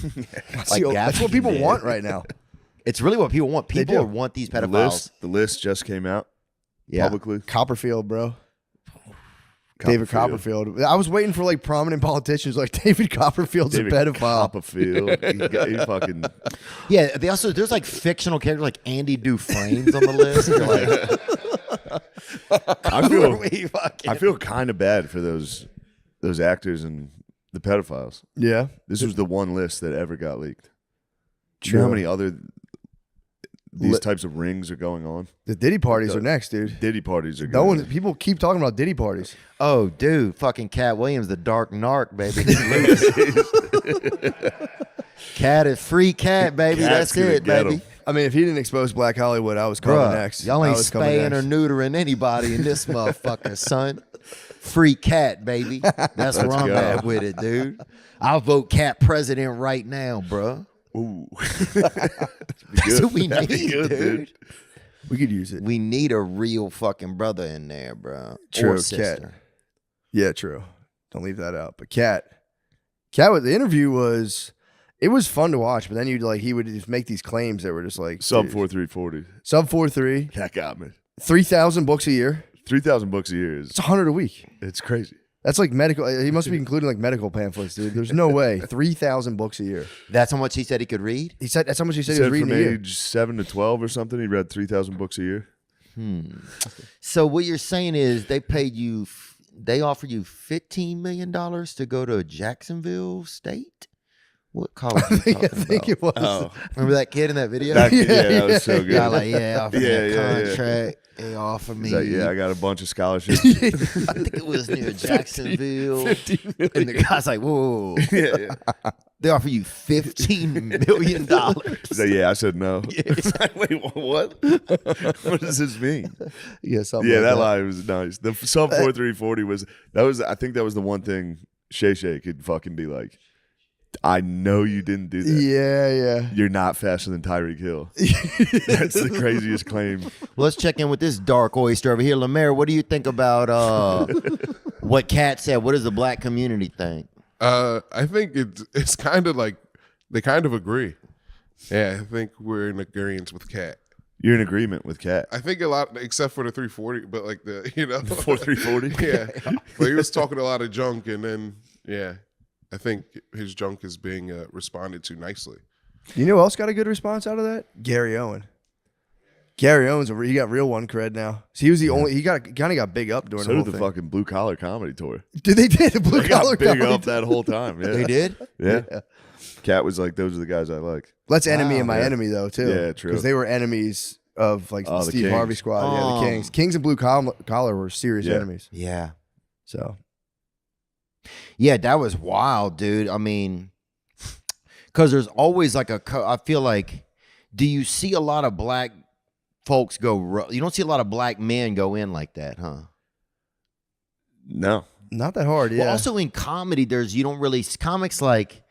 That's what people want right now. It's really what people want. People do. want these pedophiles. The list just came out publicly. Copperfield, bro. David Copperfield. I was waiting for like prominent politicians like David Copperfield's David a pedophile. Copperfield. he fucking. Yeah, there's like fictional characters like Andy Dufresne's on the list. You're like, I feel kind of bad for those actors and the pedophiles. Yeah. This was the one list that ever got leaked. Do you True. know how many other these types of rings are going on? The Diddy parties are next, dude. Diddy parties are going. People keep talking about Diddy parties. oh, dude, fucking Cat Williams, the dark narc, baby. Cat is free cat, baby. Cat's That's gonna it, get baby. 'em. I mean, if he didn't expose Black Hollywood, I was coming Bruh, next. y'all I ain't was coming spaying or next. neutering anybody in this motherfucker, son. Free cat, baby. That's where I'm go. at with it, dude. I'll vote Cat president right now, bro. Ooh. That's what we That'd be need, good, dude. We could use it. We need a real fucking brother in there, bro. True, Or Cat. sister. Yeah, true. Don't leave that out. But Cat, the interview was fun to watch, but then he would just make these claims that were just like Sub dude. 4340. Sub 4.3. Cat got me. 3,000 books a year. 3,000 books a year is. It's 100 a week. It's crazy. That's like medical. He must be including like medical pamphlets, dude. There's no way. 3,000 books a year. That's how much he said he could read? He said that's how much he said he was reading from a year. age 7 to 12 or something, he read 3,000 books a year. So what you're saying is they offered you $15 million to go to Jacksonville State? What college? I think it was. Oh. Remember that kid in that video? That was so good. Yeah, like offered me a contract. They offered me. He's like, I got a bunch of scholarships. I think it was near Jacksonville. 15 million. And the guy's like, whoa. They offer you $15 million. He's like, I said no. Wait, what? What does this mean? Yeah, that line was nice. The sub 4340 I think that was the one thing Shay could fucking be like, I know you didn't do that. Yeah. You're not faster than Tyreek Hill. That's the craziest claim. Let's check in with this dark oyster over here. Lemaire, what do you think about what Kat said? What does the black community think? I think it's kind of like they kind of agree. Yeah, I think we're in agreement with Kat. You're in agreement with Kat. I think a lot, except for the 340, but like the 340. Yeah, but he was talking a lot of junk, and then I think his junk is being responded to nicely. You know who else got a good response out of that? Gary Owen. Gary Owens, he got real one cred now. So he was the only. He kind of got big up during so the whole did the thing. fucking blue collar comedy tour. Did they did the blue collar big comedy up that whole time? Yeah, They did? Yeah. Kat was like, those are the guys I like. That's enemy and my enemy though too. Yeah, true. Because they were enemies of like the Steve Kings. Harvey squad. Yeah, the Kings. Kings and blue collar were serious enemies. Yeah. So. Yeah, that was wild, dude. I mean, because there's always like I feel like, do you see a lot of black folks go? You don't see a lot of black men go in like that, huh? No, not that hard. Yeah. Well, also in comedy, comics like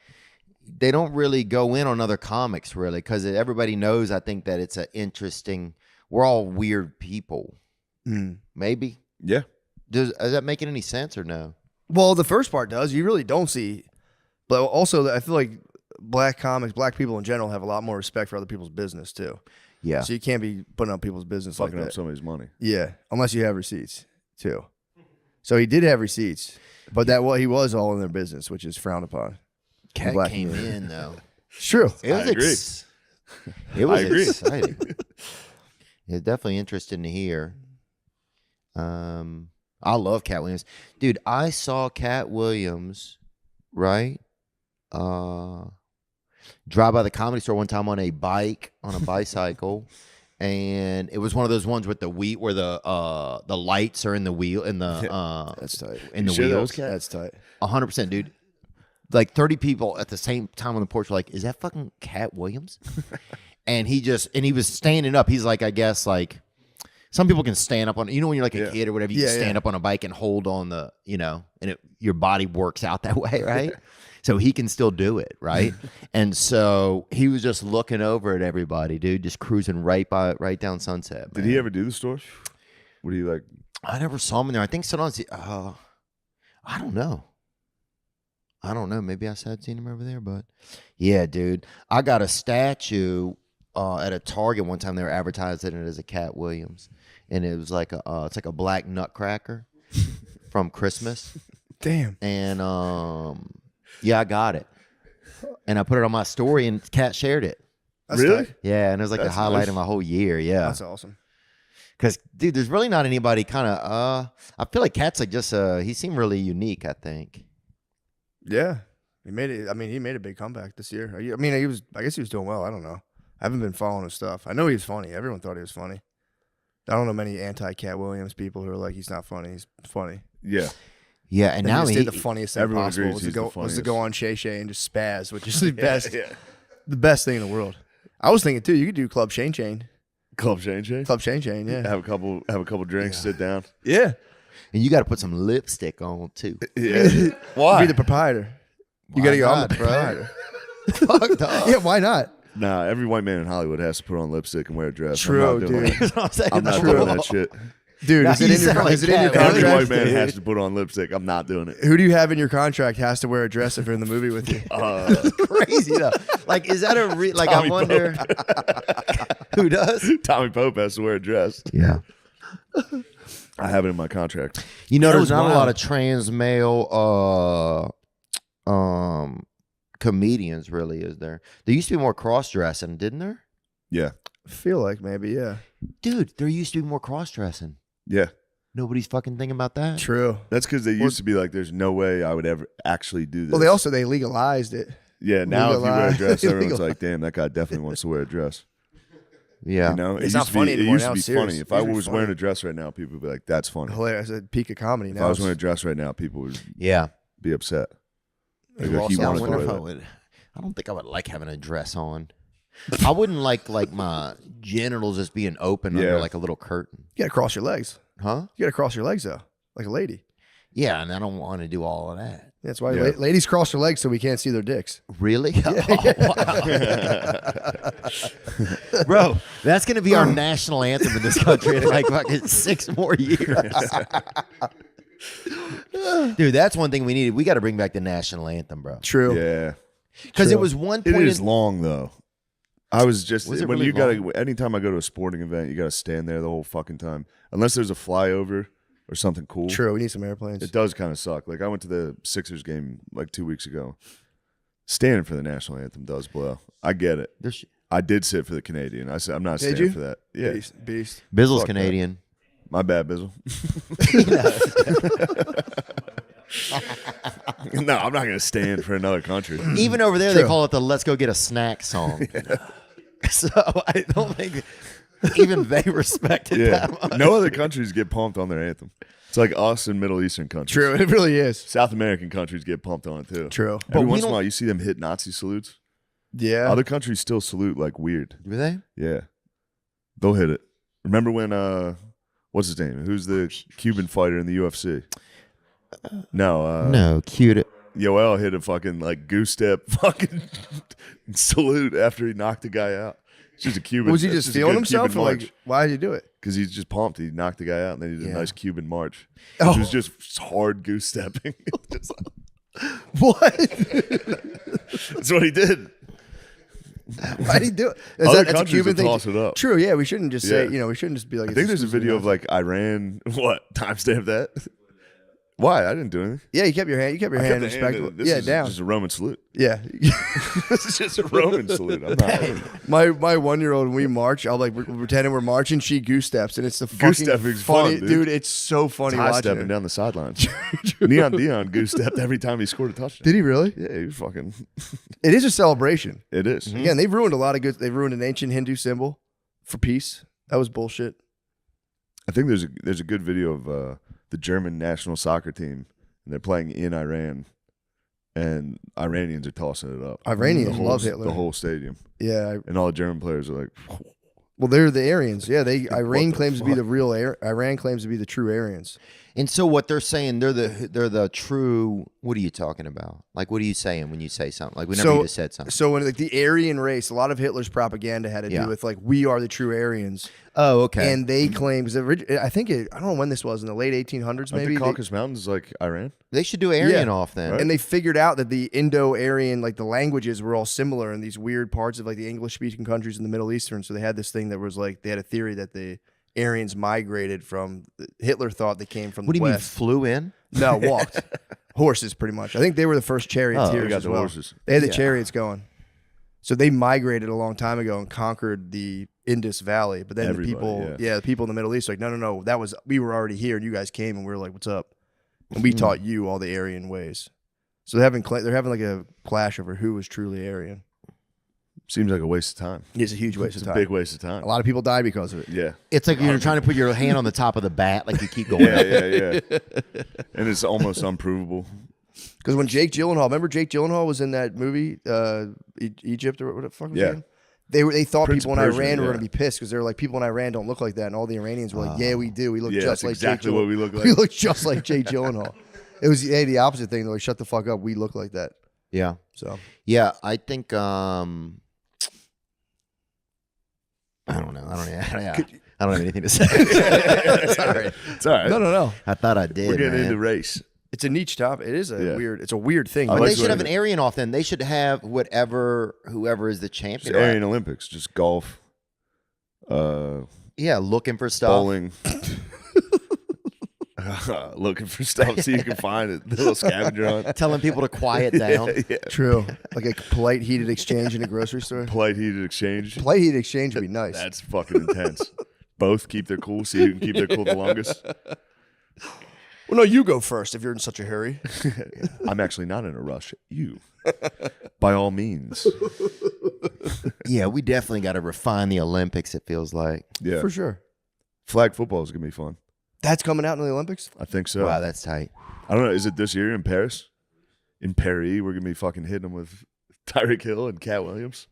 they don't really go in on other comics really because everybody knows. I think that it's an interesting. We're all weird people. Maybe. Yeah. Is that making any sense or no? Well, the first part does. You really don't see, but also I feel like black people in general have a lot more respect for other people's business too. Yeah. So you can't be putting up people's business fucking like up that. somebody's money. Yeah, unless you have receipts too. So he did have receipts, but he was all in their business, which is frowned upon. Cat came in though. It's true. It was It was exciting. It's definitely interesting to hear. I love Cat Williams. Dude, I saw Cat Williams, right? Drive by the Comedy Store one time on a bicycle. And it was one of those ones with the wheat where the lights are in the wheel that's tight. In the wheels. That's tight. 100%, dude. Like 30 people at the same time on the porch were like, is that fucking Cat Williams? And he was standing up. He's like, I guess like some people can stand up on, when you're like a kid or whatever, you can stand up on a bike and hold on the, and your body works out that way, right? So he can still do it, right? And so he was just looking over at everybody, dude, just cruising right down Sunset. Did he ever do the store? What do you like? I never saw him in there. I think sometimes I don't know. Maybe I had seen him over there, but yeah, dude. I got a statue at a Target one time. They were advertising it as a Cat Williams, and it was like it's like a black nutcracker from Christmas. Damn. And yeah, I got it, and I put it on my story, and Cat shared it. That's really? tight. Yeah, and it was like the highlight of my whole year. Yeah, That's awesome. because dude, there's really not anybody kind of. I feel like Cat's like just he seemed really unique. I think. Yeah, he made it. I mean, he made a big comeback this year. I mean, I guess he was doing well. I don't know. I haven't been following his stuff. I know he was funny. Everyone thought he was funny. I don't know many anti-Cat Williams people who are like, he's not funny. He's funny. Yeah. Yeah, and now he did the funniest thing everyone possible agrees was to go on Shay and just spaz, which is the best, Yeah. the best thing in the world. I was thinking too, you could do Club Shane Chain. Club Shane Shane? Club Shane Chain, yeah. Have a couple drinks, sit down. Yeah. and you got to put some lipstick on too. Yeah. Why? Be the proprietor. You got to go, I'm the bro? proprietor. Fuck dog. Yeah, why not? Nah, every white man in Hollywood has to put on lipstick and wear a dress. True, I'm not doing dude. it. I'm not doing that shit. Dude, Now is it you in your, sound is it like in your Cat Every contract? white man has to put on lipstick. I'm not doing it. Who do you have in your contract has to wear a dress if you're in the movie with you? Crazy though. Like, is that a like? Tommy I wonder who does. Tommy Pope has to wear a dress. Yeah. I have it in my contract. You know, That there's was not a lot wild. of trans male comedians, really, is there? There used to be more cross dressing, didn't there? Yeah. I feel like maybe, yeah. Dude, there used to be more cross dressing. Yeah. Nobody's fucking thinking about that. True. That's because they used to be like, there's no way I would ever actually do this. Well, they legalized it. Yeah, now if you wear a dress, everyone's Legalized. like, damn, that guy definitely wants to wear a dress. Yeah. You know, It's it not used to be, funny anymore. It used Now to be it's serious. funny. If It I used to be was funny. wearing a dress right now, people would be like, that's funny. Hilarious. At peak of comedy If now. I was wearing a dress right now, people would Yeah. be upset. Like, Well, he Yeah, I wanted to wonder wear if I that. would. I don't think I would like having a dress on. I wouldn't like my genitals just being open under Yeah. like a little curtain. You got to cross your legs. Huh? You got to cross your legs, though, like a lady. Yeah, and I don't want to do all of that. That's why Yeah. ladies cross their legs so we can't see their dicks. Really? Oh, wow. Bro, that's going to be our national anthem in this country in like fucking 6 more years. Dude, that's one thing we needed. We got to bring back the national anthem, bro. True. Yeah. Because it was one It point. is long, though. I was just, Was it when really you gotta, anytime I go to a sporting event, you gotta stand there the whole fucking time. Unless there's a flyover or something cool. True. We need some airplanes. It does kind of suck. Like I went to the Sixers game like 2 weeks ago. Standing for the national anthem does blow. I get it. There's- I did sit for the Canadian. I said I'm not Did standing you? for that. Yeah, Beast. Bizzle's Fuck that. Canadian. my bad, Bizzle. No, I'm not gonna stand for another country. Even over there, they True. call it the "Let's Go Get a Snack" song. So I don't think even they respect it Yeah, that much. no other countries get pumped on their anthem. It's like us and Middle Eastern countries. True. It really is. South American countries get pumped on it too. True. Every we once in a don't- while, you see them hit Nazi salutes. Yeah. Other countries still salute like weird. Do they? Yeah, they'll hit it. Remember when what's his name? Who's the Cuban fighter in the UFC? No, No, cute. Yoel hit a fucking like goose step fucking salute after he knocked the guy out. It's just a Cuban. Was he it's just a feeling good himself? Cuban Or march. like, why did he do it? Because he's just pumped. He knocked the guy out, and then he did Yeah. a nice Cuban march. Oh. It was just hard goose stepping. Just What? that's what he did. Why did he do it? Is Other that's a countries Cuban will thing? toss it up. True. Yeah. We shouldn't just say, Yeah. we shouldn't just be like, I think there's a video of like Iran. What timestamp that? Why? I didn't do anything. Yeah, you kept your hand. You kept your I hand kept the respectful. This Yeah, is down. just a Roman salute. Yeah. This is just a Roman salute. I'm not. My 1-year-old, when we march, I'll like we're pretending we're marching. She goose steps, and it's the Goose fucking stepping's funny, fun, dude. It's so funny High watching stepping it. down the sidelines. Neon Dion goose stepped every time he scored a touchdown. Did he really? Yeah, he was fucking. It is a celebration. It is. Again, they've ruined a lot of good. They've ruined an ancient Hindu symbol for peace. That was bullshit. I think there's a good video of the German national soccer team, and they're playing in Iran, and Iranians are tossing it up. Iranians The whole- love Hitler. The whole stadium, Yeah. and all the German players are like, Well, they're the Aryans. Yeah. Iran the claims to be fuck? the real. Iran claims to be the true Aryans. And so what they're saying, they're the true. What are you talking about? Like, what are you saying when you say something? Like, whenever you just said something. So when like the Aryan race, a lot of Hitler's propaganda had to Yeah. do with like we are the true Aryans, Oh, okay. and they claim because I think I don't know when this was in the late 1800s aren't maybe. the Caucasus Mountains like Iran? They should do Aryan Yeah. off then. Right. And they figured out that the Indo-Aryan, like the languages were all similar in these weird parts of like the English-speaking countries in the Middle Eastern. So they had this thing that was like, they had a theory that the Aryans migrated from, Hitler thought they came from What do the you mean, West. flew in? No, walked. Horses, pretty much. I think they were the first charioteers They got as the well. horses. They had the Yeah. chariots going. So they migrated a long time ago and conquered the Indus Valley. But then Everybody, the people, yeah. the people in the Middle East, were like, no, we were already here and you guys came and we were like, what's up? And we taught you all the Aryan ways. So they're having like a clash over who was truly Aryan. Seems like a waste of time. It's a huge waste It's of a time. big waste of time. A lot of people die because of it. Yeah. It's like you're trying to put your hand on the top of the bat, like you keep going. Yeah. And it's almost unprovable. Because when Jake Gyllenhaal, remember Jake Gyllenhaal was in that movie, Egypt or what the fuck was Yeah. it? They thought Prince people in of Persia, Iran were yeah. going to be pissed because they were like, people in Iran don't look like that. And all the Iranians were like, yeah, we do. We look Yeah, just that's like exactly Jake what we look like. We look just like Jake Gyllenhaal. It was the opposite thing. They're like, shut the fuck up. We look like that. Yeah. So Yeah, I think I don't know. I don't have anything to say. Sorry. It's all right. no. I thought I did. We're getting man. into race. It's a niche topic. It is a Yeah. weird. It's a weird thing. I But like they should have what- an Aryan off then. They should have whoever is the Just champion. Aryan Olympics, just golf, Yeah, looking for stuff. Bowling. Looking for stuff so you can find it. The little scavenger hunt. Telling people to quiet down. Yeah. True. Like a polite heated exchange in a grocery store. Polite heated exchange. Polite heated exchange would be nice. That's fucking intense. Both keep their cool. See who can keep their cool the longest. Well, no, you go first if you're in such a hurry. I'm actually not in a rush. You. By all means. Yeah, we definitely got to refine the Olympics, it feels like. Yeah. For sure. Flag football is going to be fun. That's coming out in the Olympics? I think so. Wow, that's tight. I don't know. Is it this year in Paris? In Paris, we're going to be fucking hitting them with Tyreek Hill and Cat Williams.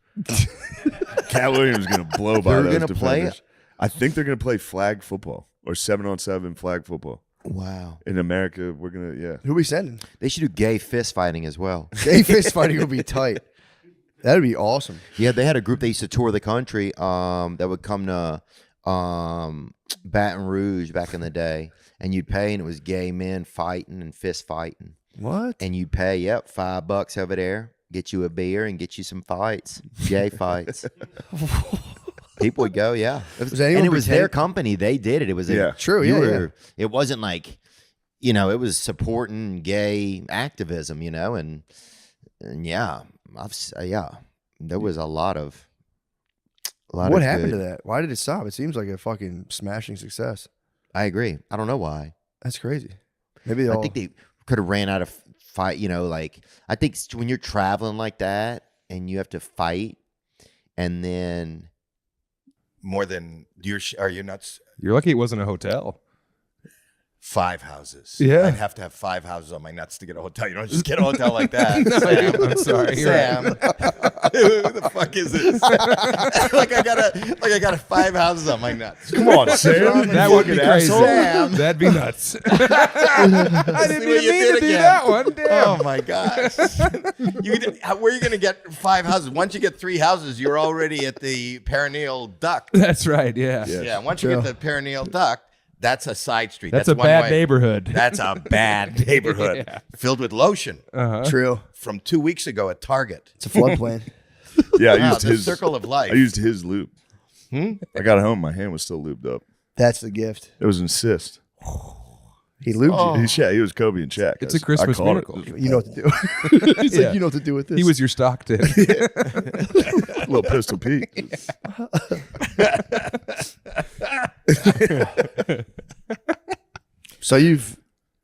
Cat Williams is going to blow by They're those gonna play defenders. I think they're going to play flag football or 7-on-7 flag football. Wow. In America, we're going to, yeah. Who we sending? They should do gay fist fighting as well. Gay fist fighting would be tight. That'd be awesome. Yeah, they had a group that used to tour the country that would come to Baton Rouge back in the day, and you'd pay, and it was gay men fighting and fist fighting. What? And you'd pay, $5 over there, get you a beer and get you some fights, gay fights. People would go, yeah. Was And it was their company. They did it. It was true. Yeah. It wasn't like, it was supporting gay activism, and yeah, there was a lot of. What happened to that? Why did it stop? It seems like a fucking smashing success. I agree. I don't know why. That's crazy. Maybe I think they could have ran out of fight. I think when you're traveling like that and you have to fight, and then more than are you nuts? You're lucky it wasn't a hotel. 5 houses. Yeah. I'd have to have 5 houses on my nuts to get a hotel. You don't just get a hotel like that. No, Sam. I'm sorry. Sam. Who the fuck is this? like I got 5 houses on my nuts. Come on, Sam. That would be crazy. Sam. That'd be nuts. I didn't even mean to do that one. Damn. Oh my gosh. Where are you going to get 5 houses? Once you get 3 houses, you're already at the perineal duct. That's right. Yeah. Yeah. Once you get the perineal duct, that's a side street. That's a one bad way. neighborhood. That's a bad neighborhood. Yeah. Filled with lotion. True. From 2 weeks ago at Target. It's a floodplain. Yeah, I Wow, used the his circle of life. I used his loop. I got home, my hand was still lubed up. That's the gift. It was an assist. He lubed you. He was Kobe and Shaq. It's a Christmas miracle. You know what to do. He's like, you know what to do with this. He was your Stockton. Little Pistol Pete. So you've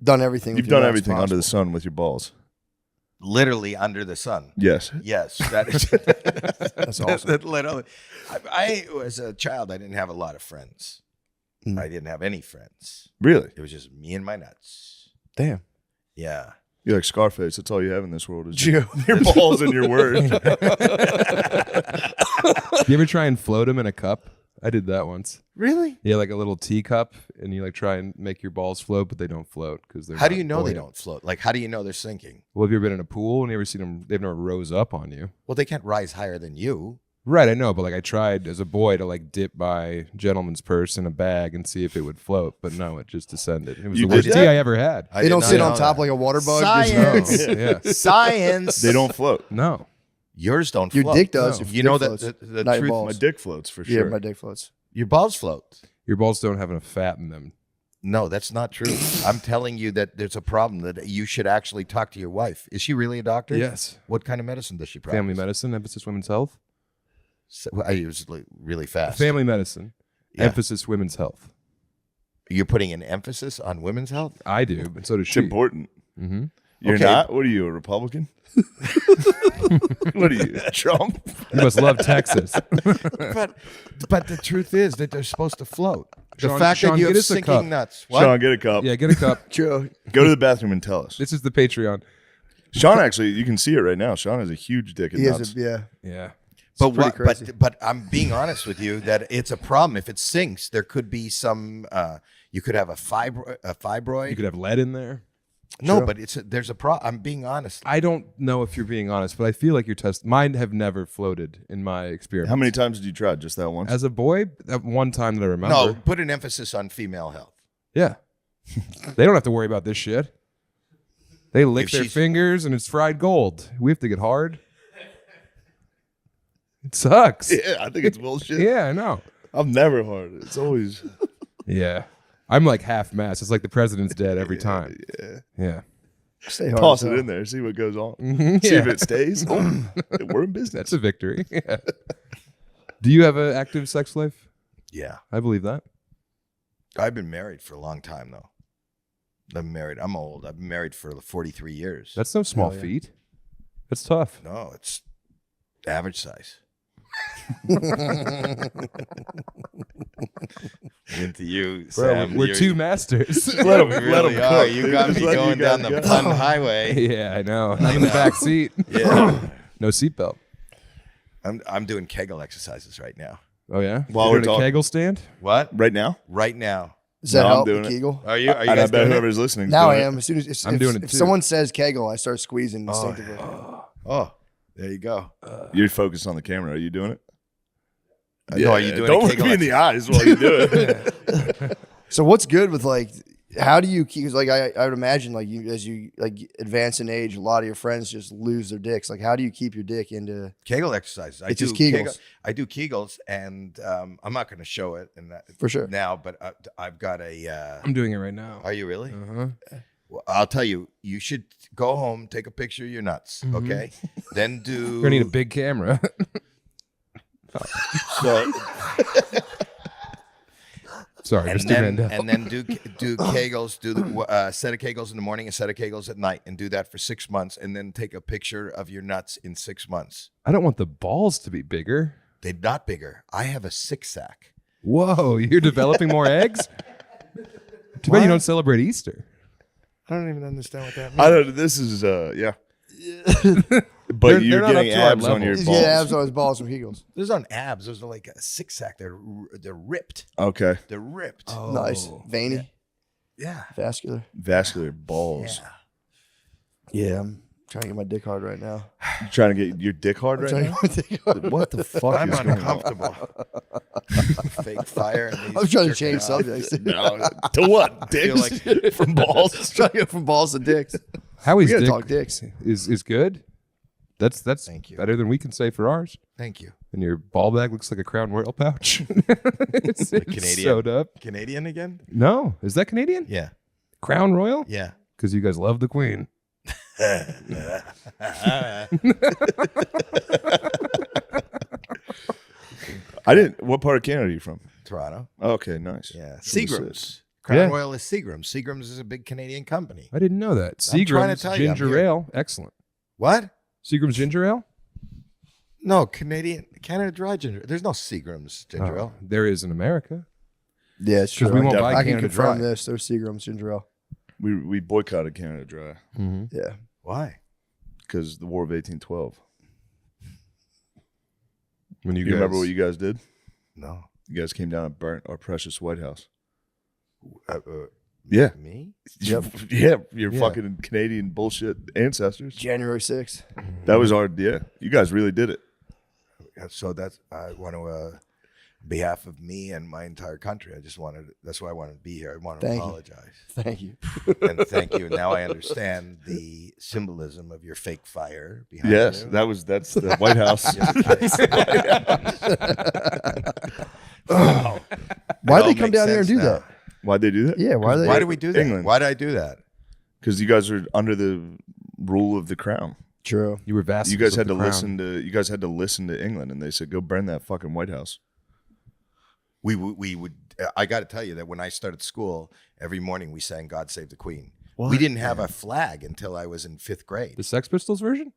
done everything. You've done everything under the sun with your balls. Literally under the sun. Yes. Yes. That is. That's awesome. That literally. I as a child, I didn't have a lot of friends. I didn't have any friends. Really? It was just me and my nuts. Damn. Yeah. You're like Scarface. That's all you have in this world is Your balls and your word. You ever try and float them in a cup? I did that once. Really? Yeah, like a little teacup, and you like try and make your balls float, but they don't float because they're. How do not you know they buoyant. don't float? Like, how do you know they're sinking? Well, have you ever been in a pool and you ever seen them? They've never rose up on you. Well, they can't rise higher than you. Right, I know, but like I tried as a boy to like dip my gentleman's purse in a bag and see if it would float, but no, it just descended. It was You the worst did tea that? I ever had. They don't sit on top like a water bug. Science. Just, Yeah. Science. They don't float. No. Yours don't Your float. dick does. No. If You your know dick that floats. the Not your truth. balls. My dick floats for Yeah, sure. my dick floats. Your balls float. Your balls don't have enough fat in them. No, that's not true. I'm telling you that there's a problem that you should actually talk to your wife. Is she really a doctor? Yes. What kind of medicine does she practice? Family medicine, emphasis women's health. So, I use really fast. Family medicine, Yeah. emphasis women's health. You're putting an emphasis on women's health? I do, but so does It's she. important. Mm-hmm. You're Okay. not? What are you, a Republican? What are you, Trump? You must love Texas. But the truth is that they're supposed to float. The Sean- fact Sean, that you get have us a cup. sinking nuts. What? Sean, get a cup. Yeah, get a cup. True. Go to the bathroom and tell us. This is the Patreon. Sean, actually, you can see it right now. Sean has a huge dick and He nuts. has a, yeah. Yeah. But pretty what? crazy. But I'm being honest with you that it's a problem. If it sinks, there could be some. You could have a fibroid. You could have lead in there. No, Sure. but there's a problem. I'm being honest. I don't know if you're being honest, but I feel like your test. Mine have never floated in my experience. How many times did you try? Just that once? As a boy, that one time that I remember. No, put an emphasis on female health. Yeah. They don't have to worry about this shit. They lick If their she's- fingers and it's fried gold. We have to get hard. It sucks. Yeah, I think it's bullshit. Yeah, I know. I'm never hard. It's always. Yeah. I'm like half mast. It's like the president's dead every time. Yeah. Stay hard. Toss it in there. See what goes on. See if it stays. Oh, we're in business. That's a victory. Yeah. Do you have an active sex life? Yeah. I believe that. I've been married for a long time, though. I'm old. I've been married for 43 years. That's no small feat. That's tough. No, it's average size. Into you, Sam. We're two masters. Let him really cook. are. You got me going down the fun highway. Yeah, I know. I'm in the back seat. Yeah. No seatbelt. I'm doing Kegel exercises right now. Oh yeah. While You're we're doing a talking- Kegel stand. What? Right now? Right now. Does that No, I'm help doing the it. Kegel? Are you I guys bet doing whoever's it? listening. Now I doing am. it. As soon as I'm doing it if too. someone says Kegel, I start squeezing instinctively. Oh, there you go. You're focused on the camera. Are you doing it? No, are you doing Don't a look Kegel me in the eyes while you do it. So what's good with like? How do you keep? Because like I would imagine like you as you like advance in age, a lot of your friends just lose their dicks. Like how do you keep your dick into Kegel exercises? It's just Kegels. I do Kegels, and I'm not going to show it in that For sure. now, but I've got a. I'm doing it right now. Are you really? Uh-huh. Well, I'll tell you. You should go home, take a picture of your nuts, okay? Then do. You're gonna need a big camera. So, Sorry, and Mr. then Mandel. and then do Kegels, do the set of Kegels in the morning, a set of Kegels at night, and do that for 6 months, and then take a picture of your nuts in 6 months. I don't want the balls to be bigger. They're not bigger. I have a 6-sack. Whoa, you're developing more eggs? Too bad you don't celebrate Easter. I don't even understand what that means. I don't. This is yeah. But you're they're not getting up to our abs on level. your He's balls. getting abs on his balls from Kegels? Those aren't abs. Those are like a 6-sack. They're ripped. Okay. They're ripped. Nice, veiny, Yeah. vascular. Vascular balls. Yeah, I'm trying to get my dick hard right now. You trying to get your dick hard right Trying to now? get my dick hard. What the fuck I'm is going on? uncomfortable. Fake fire. And I'm trying to change subjects. No, to what? feel Dicks from balls. Trying to go from balls to dicks. How We is gotta dick talk dicks. is good? That's Thank you. better than we can say for ours. Thank you. And your ball bag looks like a Crown Royal pouch. it's Canadian. sewed up. Canadian again? No, is that Canadian? Yeah. Crown Royal? Yeah. Because you guys love the Queen. I didn't. What part of Canada are you from? Toronto. Okay, nice. Yeah. From the Seagram's. Crown Yeah. Royal is Seagram's. Seagram's is a big Canadian company. I didn't know that. I'm trying to Seagram's tell you, I'm ginger here. ale, excellent. What? Seagram's ginger ale? No, Canada Dry ginger. There's no Seagram's ginger ale. There is in America. Yeah, it's true. Because we won't buy I can Canada confirm Dry. this. There's Seagram's ginger ale. We boycotted Canada Dry Yeah. Why? because the War of 1812. When You remember what you guys did? No. You guys came down and burnt our precious White House. Yeah. Yeah. Me? Yep. Yeah, your Yeah. fucking Canadian bullshit ancestors. January 6th. That was our, yeah. You guys really did it. So I want to, on behalf of me and my entire country, that's why I wanted to be here. I want to Thank you. apologize. Thank you. And thank you. Now I understand the symbolism of your fake fire behind Yes, you. that's the White House. Why'd they come down here and do that? Why'd they do that? Yeah, why Why did we do that? England. Why did I do that? Because you guys are under the rule of the crown. True. You were vassals. You guys of had the to crown. listen to. You guys had to listen to England, and they said, "Go burn that fucking White House." We would. I got to tell you that when I started school, every morning we sang "God Save the Queen." We didn't have a flag until I was in 5th grade. The Sex Pistols version?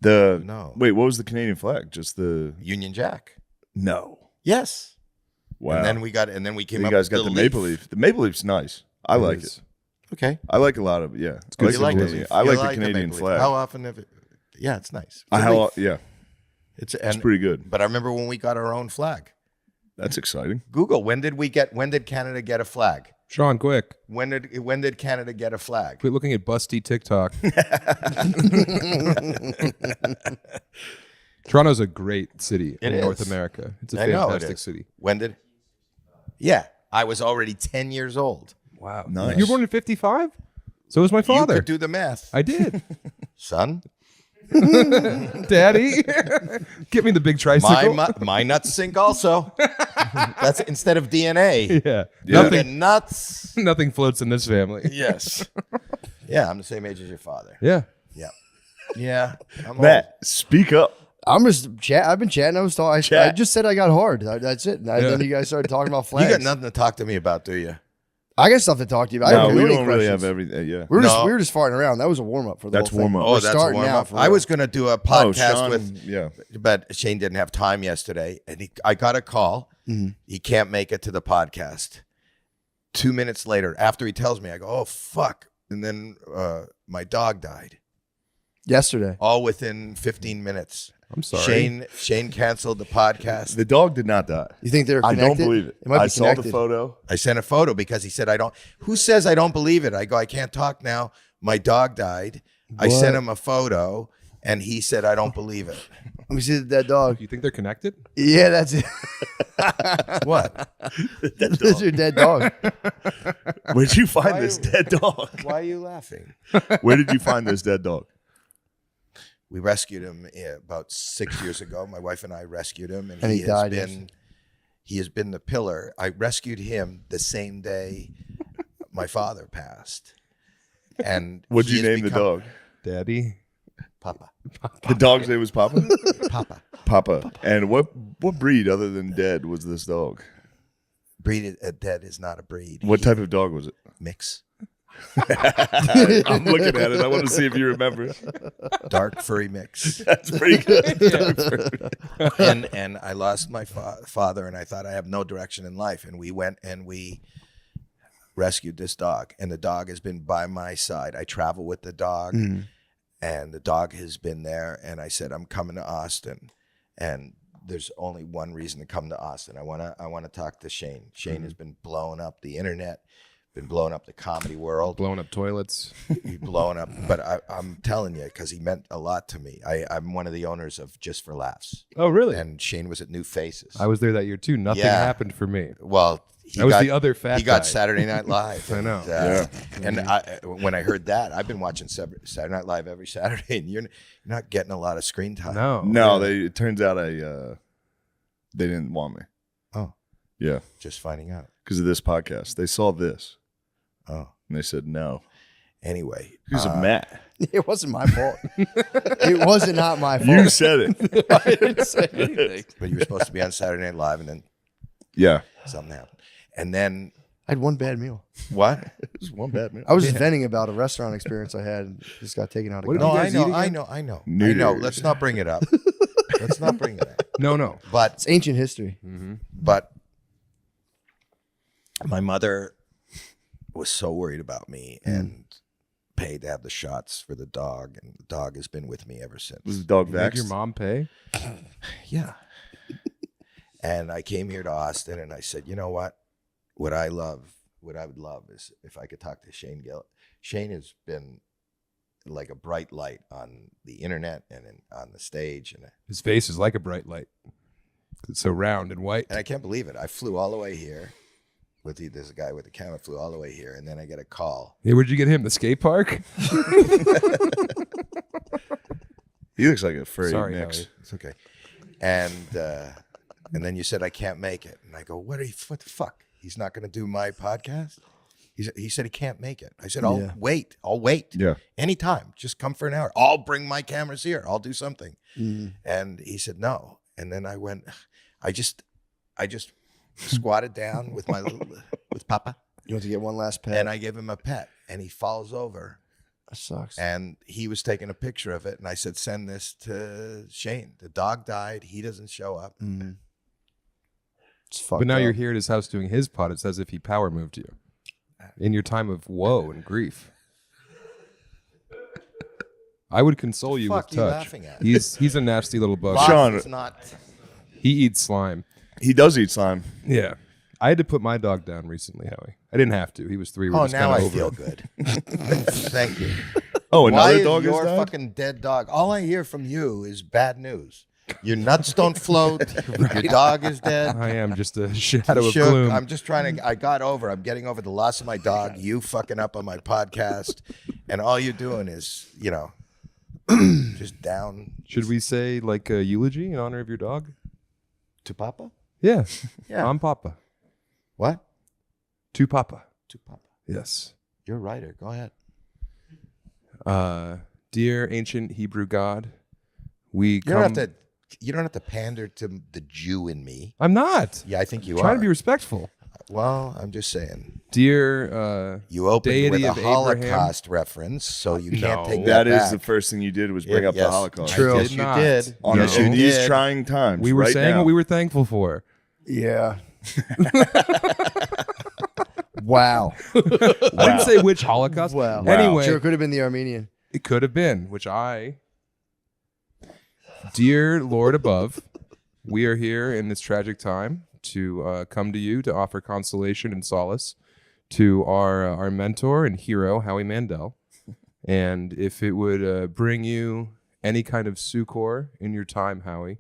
No. Wait, what was the Canadian flag? Just the Union Jack. no. Yes. Wow. And then we came you up. guys with got the leaf. maple leaf. The maple leaf's nice. I like it. Okay. I like a lot of it. Yeah, it's You good. like the Canadian. leaf. I You like the the Canadian maple leaf. flag. How often have it? Yeah, it's nice. I Good how, leaf. yeah, It's it's pretty good. But I remember when we got our own flag. That's exciting. Google when did Canada get a flag? Sean, quick. When did Canada get a flag? Quit looking at busty TikTok. Toronto's a great city in It North is. America. It's a I know it fantastic is. city. When did? Yeah, I was already 10 years old. Wow. Nice. You were born in 55? So was my father. You could do the math, I did. son. Daddy, get me the big tricycle. My nuts sink also. That's instead of DNA. Yeah. Nothing nuts. Nothing floats in this family. Yes. Yeah, I'm the same age as your father. Yeah. Yeah. Yeah. I'm Matt, speak up. I'm just chat. I've been chatting. I just said I got hard. That's it. And then you guys started talking about flags. You got nothing to talk to me about, do you? I got stuff to talk to you about. No, we don't really have everything. Yeah, we were just farting around. That was a warm up for the That's whole thing. warm up. Oh, that's a warm up. I was going to do a podcast but Shane didn't have time yesterday, and I got a call. Mm-hmm. He can't make it to the podcast. 2 minutes later, after he tells me, I go, "Oh fuck!" And then my dog died yesterday. All within 15 minutes. I'm sorry. Shane canceled the podcast. The dog did not die. You think they're connected? I don't believe it. Might be I saw the photo. I sent a photo because he said, who says I don't believe it? I go, I can't talk now. My dog died. I sent him a photo and he said, I don't believe it. Let me see the dead dog. You think they're connected? Yeah, that's it. What? That's your dead dog. Where'd you find this dead dog? Why are you laughing? Where did you find this dead dog? We rescued him about 6 years ago. My wife and I rescued him, and he died. He has been the pillar. I rescued him the same day my father passed. And what'd you name the dog? Daddy. Papa. The dog's name was Papa? Papa. Papa. And what breed other than dead was this dog? Breed dead is not a breed. What type of dog was it? Mix. I'm looking at it. I want to see if you remember. Dark furry mix. That's pretty good. and I lost my father, and I thought I have no direction in life. And we went and we rescued this dog, and the dog has been by my side. I travel with the dog, and the dog has been there. And I said, I'm coming to Austin, and there's only one reason to come to Austin. I want to talk to Shane. Shane has been blowing up the internet. Been blowing up the comedy world. Blowing up toilets. He's blowing up. But I'm telling you, because he meant a lot to me. I'm one of the owners of Just for Laughs. Oh, really? And Shane was at New Faces. I was there that year, too. Nothing happened for me. Well, I was the other fat He got guy. Saturday Night Live. I know. And when I heard that, I've been watching Saturday Night Live every Saturday, and you're not getting a lot of screen time. No. It turns out they didn't want me. Oh. Yeah. Just finding out. Because of this podcast. They saw this. Oh. And they said no. Anyway. Because of Matt. It wasn't my fault. It wasn't not my fault. You said it. I didn't say anything. But you were supposed to be on Saturday Night Live, and then something happened. And then I had one bad meal. What? Just one bad meal. I was just venting about a restaurant experience I had and just got taken out of No, I know. Let's not bring it up. Let's not bring it up. No. But it's ancient history. But my mother was so worried about me and paid to have the shots for the dog, and the dog has been with me ever since. Was the dog Make vaxxed? your mom pay? Yeah. And I came here to Austin, and I said, you know what? What I would love is if I could talk to Shane Gill. Shane has been like a bright light on the internet and on the stage. And His face is like a bright light. It's so round and white. And I can't believe it. I flew all the way here. There's a guy with a camera, flew all the way here, and then I get a call. Hey, where'd you get him? The skate park? He looks like a furry Sorry, mix. Howie. It's okay. And then you said I can't make it, and I go, what the fuck? He's not going to do my podcast? He said he can't make it. I said, I'll wait. Yeah. Anytime. Just come for an hour. I'll bring my cameras here. I'll do something. And he said no. And then I went. I just squatted down with with Papa. You want to get one last pet? And I gave him a pet, and he falls over. That sucks. And he was taking a picture of it, and I said, send this to Shane. The dog died. He doesn't show up. It's fucked But now up. you're here at his house doing his pod. It's as if he power moved you in your time of woe and grief. I would console you with Fuck you touch. laughing at? He's a nasty little bug. Sean, It's not. He eats slime. He does eat slime. Yeah. I had to put my dog down recently, Howie. I didn't have to. He was 3. We're Oh, just now kinda I over feel it. good. Thank you. Oh, another Why dog is has your died? fucking dead dog? All I hear from you is bad news. Your nuts don't float. Your dog is dead. I am just a shadow of Shook. gloom. I'm just trying to. I'm getting over the loss of my dog. You fucking up on my podcast, and all you're doing is, just down. Should we say like a eulogy in honor of your dog? To Papa? Yeah. Yeah. I'm Papa. What? To Papa. To Papa. Yes. You're a writer. Go ahead. Dear ancient Hebrew God, You don't have to pander to the Jew in me. I'm not. Yeah, I think you trying are. to be respectful. Well, I'm just saying. Dear you opened deity with a of Abraham. Holocaust reference, so you can't take that that back. is the first thing you did was bring up the Holocaust. True. Yes, you did. In these trying times. We were right saying now. what we were thankful for. Yeah. Wow. I didn't say which Holocaust. Wow. Anyway, Sure, it could have been the Armenian. it could have been, dear Lord above, we are here in this tragic time to come to you to offer consolation and solace to our mentor and hero, Howie Mandel. And if it would bring you any kind of succor in your time, Howie,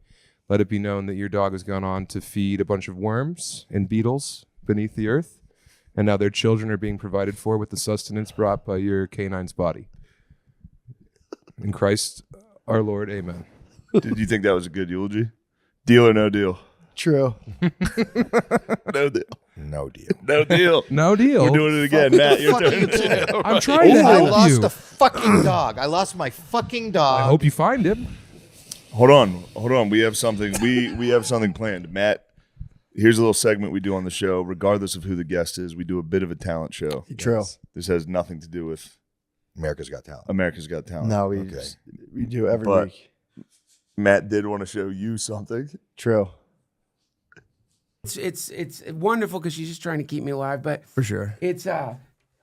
let it be known that your dog has gone on to feed a bunch of worms and beetles beneath the earth. And now their children are being provided for with the sustenance brought by your canine's body. In Christ our Lord, amen. Did you think that was a good eulogy? Deal or no deal? True. No deal. No deal. No deal. No deal. We're doing it again, Matt. Your turn. I'm trying to I help lost you. the fucking dog. I lost my fucking dog. I hope you find him. Hold on. We have something. We have something planned. Matt, here's a little segment we do on the show. Regardless of who the guest is, we do a bit of a talent show. True. This has nothing to do with America's Got Talent. America's Got Talent. No, we do every But week. Matt did want to show you something. True. It's wonderful because she's just trying to keep me alive, but For sure. it's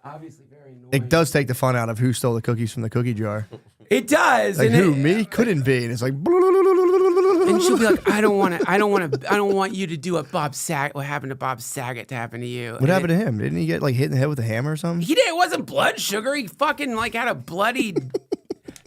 obviously very annoying. It does take the fun out of who stole the cookies from the cookie jar. It does. Like and who? it- Me? Couldn't be. And it's like. And she'll be like, I don't want you to do what happened to Bob Saget to happen to you. What happened to him? Didn't he get like hit in the head with a hammer or something? He did. It wasn't blood sugar. He fucking like had a bloody.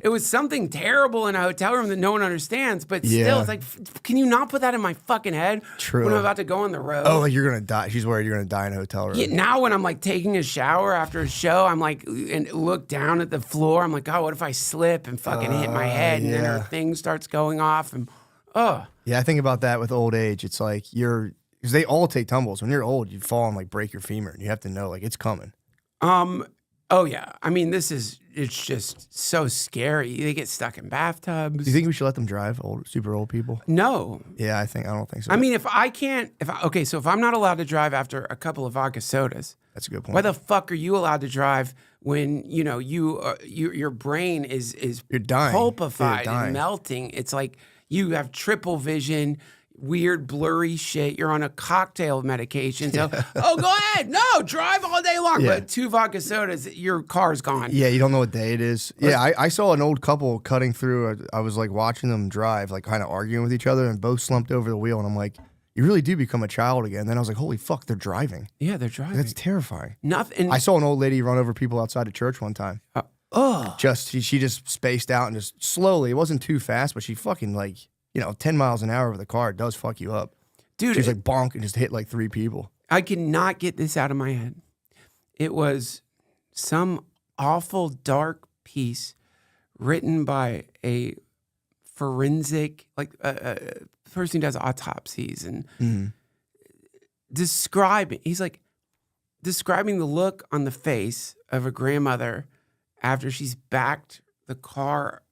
It was something terrible in a hotel room that no one understands. But still, Yeah. it's like, can you not put that in my fucking head? True. When I'm about to go on the road. Oh, like you're gonna die. She's worried you're gonna die in a hotel room. Yeah, now when I'm like taking a shower after a show, I'm like, and look down at the floor. I'm like, God, what if I slip and fucking hit my head and then her thing starts going off and Yeah, I think about that with old age. It's like because they all take tumbles. When you're old, you fall and like break your femur, and you have to know like it's coming. Oh yeah. I mean, it's just so scary. They get stuck in bathtubs. Do you think we should let them drive? Super old people? No. Yeah, I don't think so. I mean, if I'm not allowed to drive after a couple of vodka sodas. That's a good point. Why the fuck are you allowed to drive when your brain is You're dying. pulpified You're dying. and melting? It's like you have triple vision, weird blurry shit. You're on a cocktail of medication. So, go ahead, no, drive all day long. Yeah. But 2 vodka sodas, your car's gone. Yeah, you don't know what day it is. Yeah, I saw an old couple cutting through. I was like watching them drive, like kind of arguing with each other, and both slumped over the wheel. And I'm like, you really do become a child again. Then I was like, holy fuck, they're driving. Yeah, they're driving. That's terrifying. Nothing. I saw an old lady run over people outside of church one time. She just spaced out and just slowly. It wasn't too fast, but she fucking 10 miles an hour with a car does fuck you up. Dude, she was like bonk and just hit like 3 people. I cannot get this out of my head. It was some awful dark piece written by a forensic, person who does autopsies and describing the look on the face of a grandmother after she's backed the car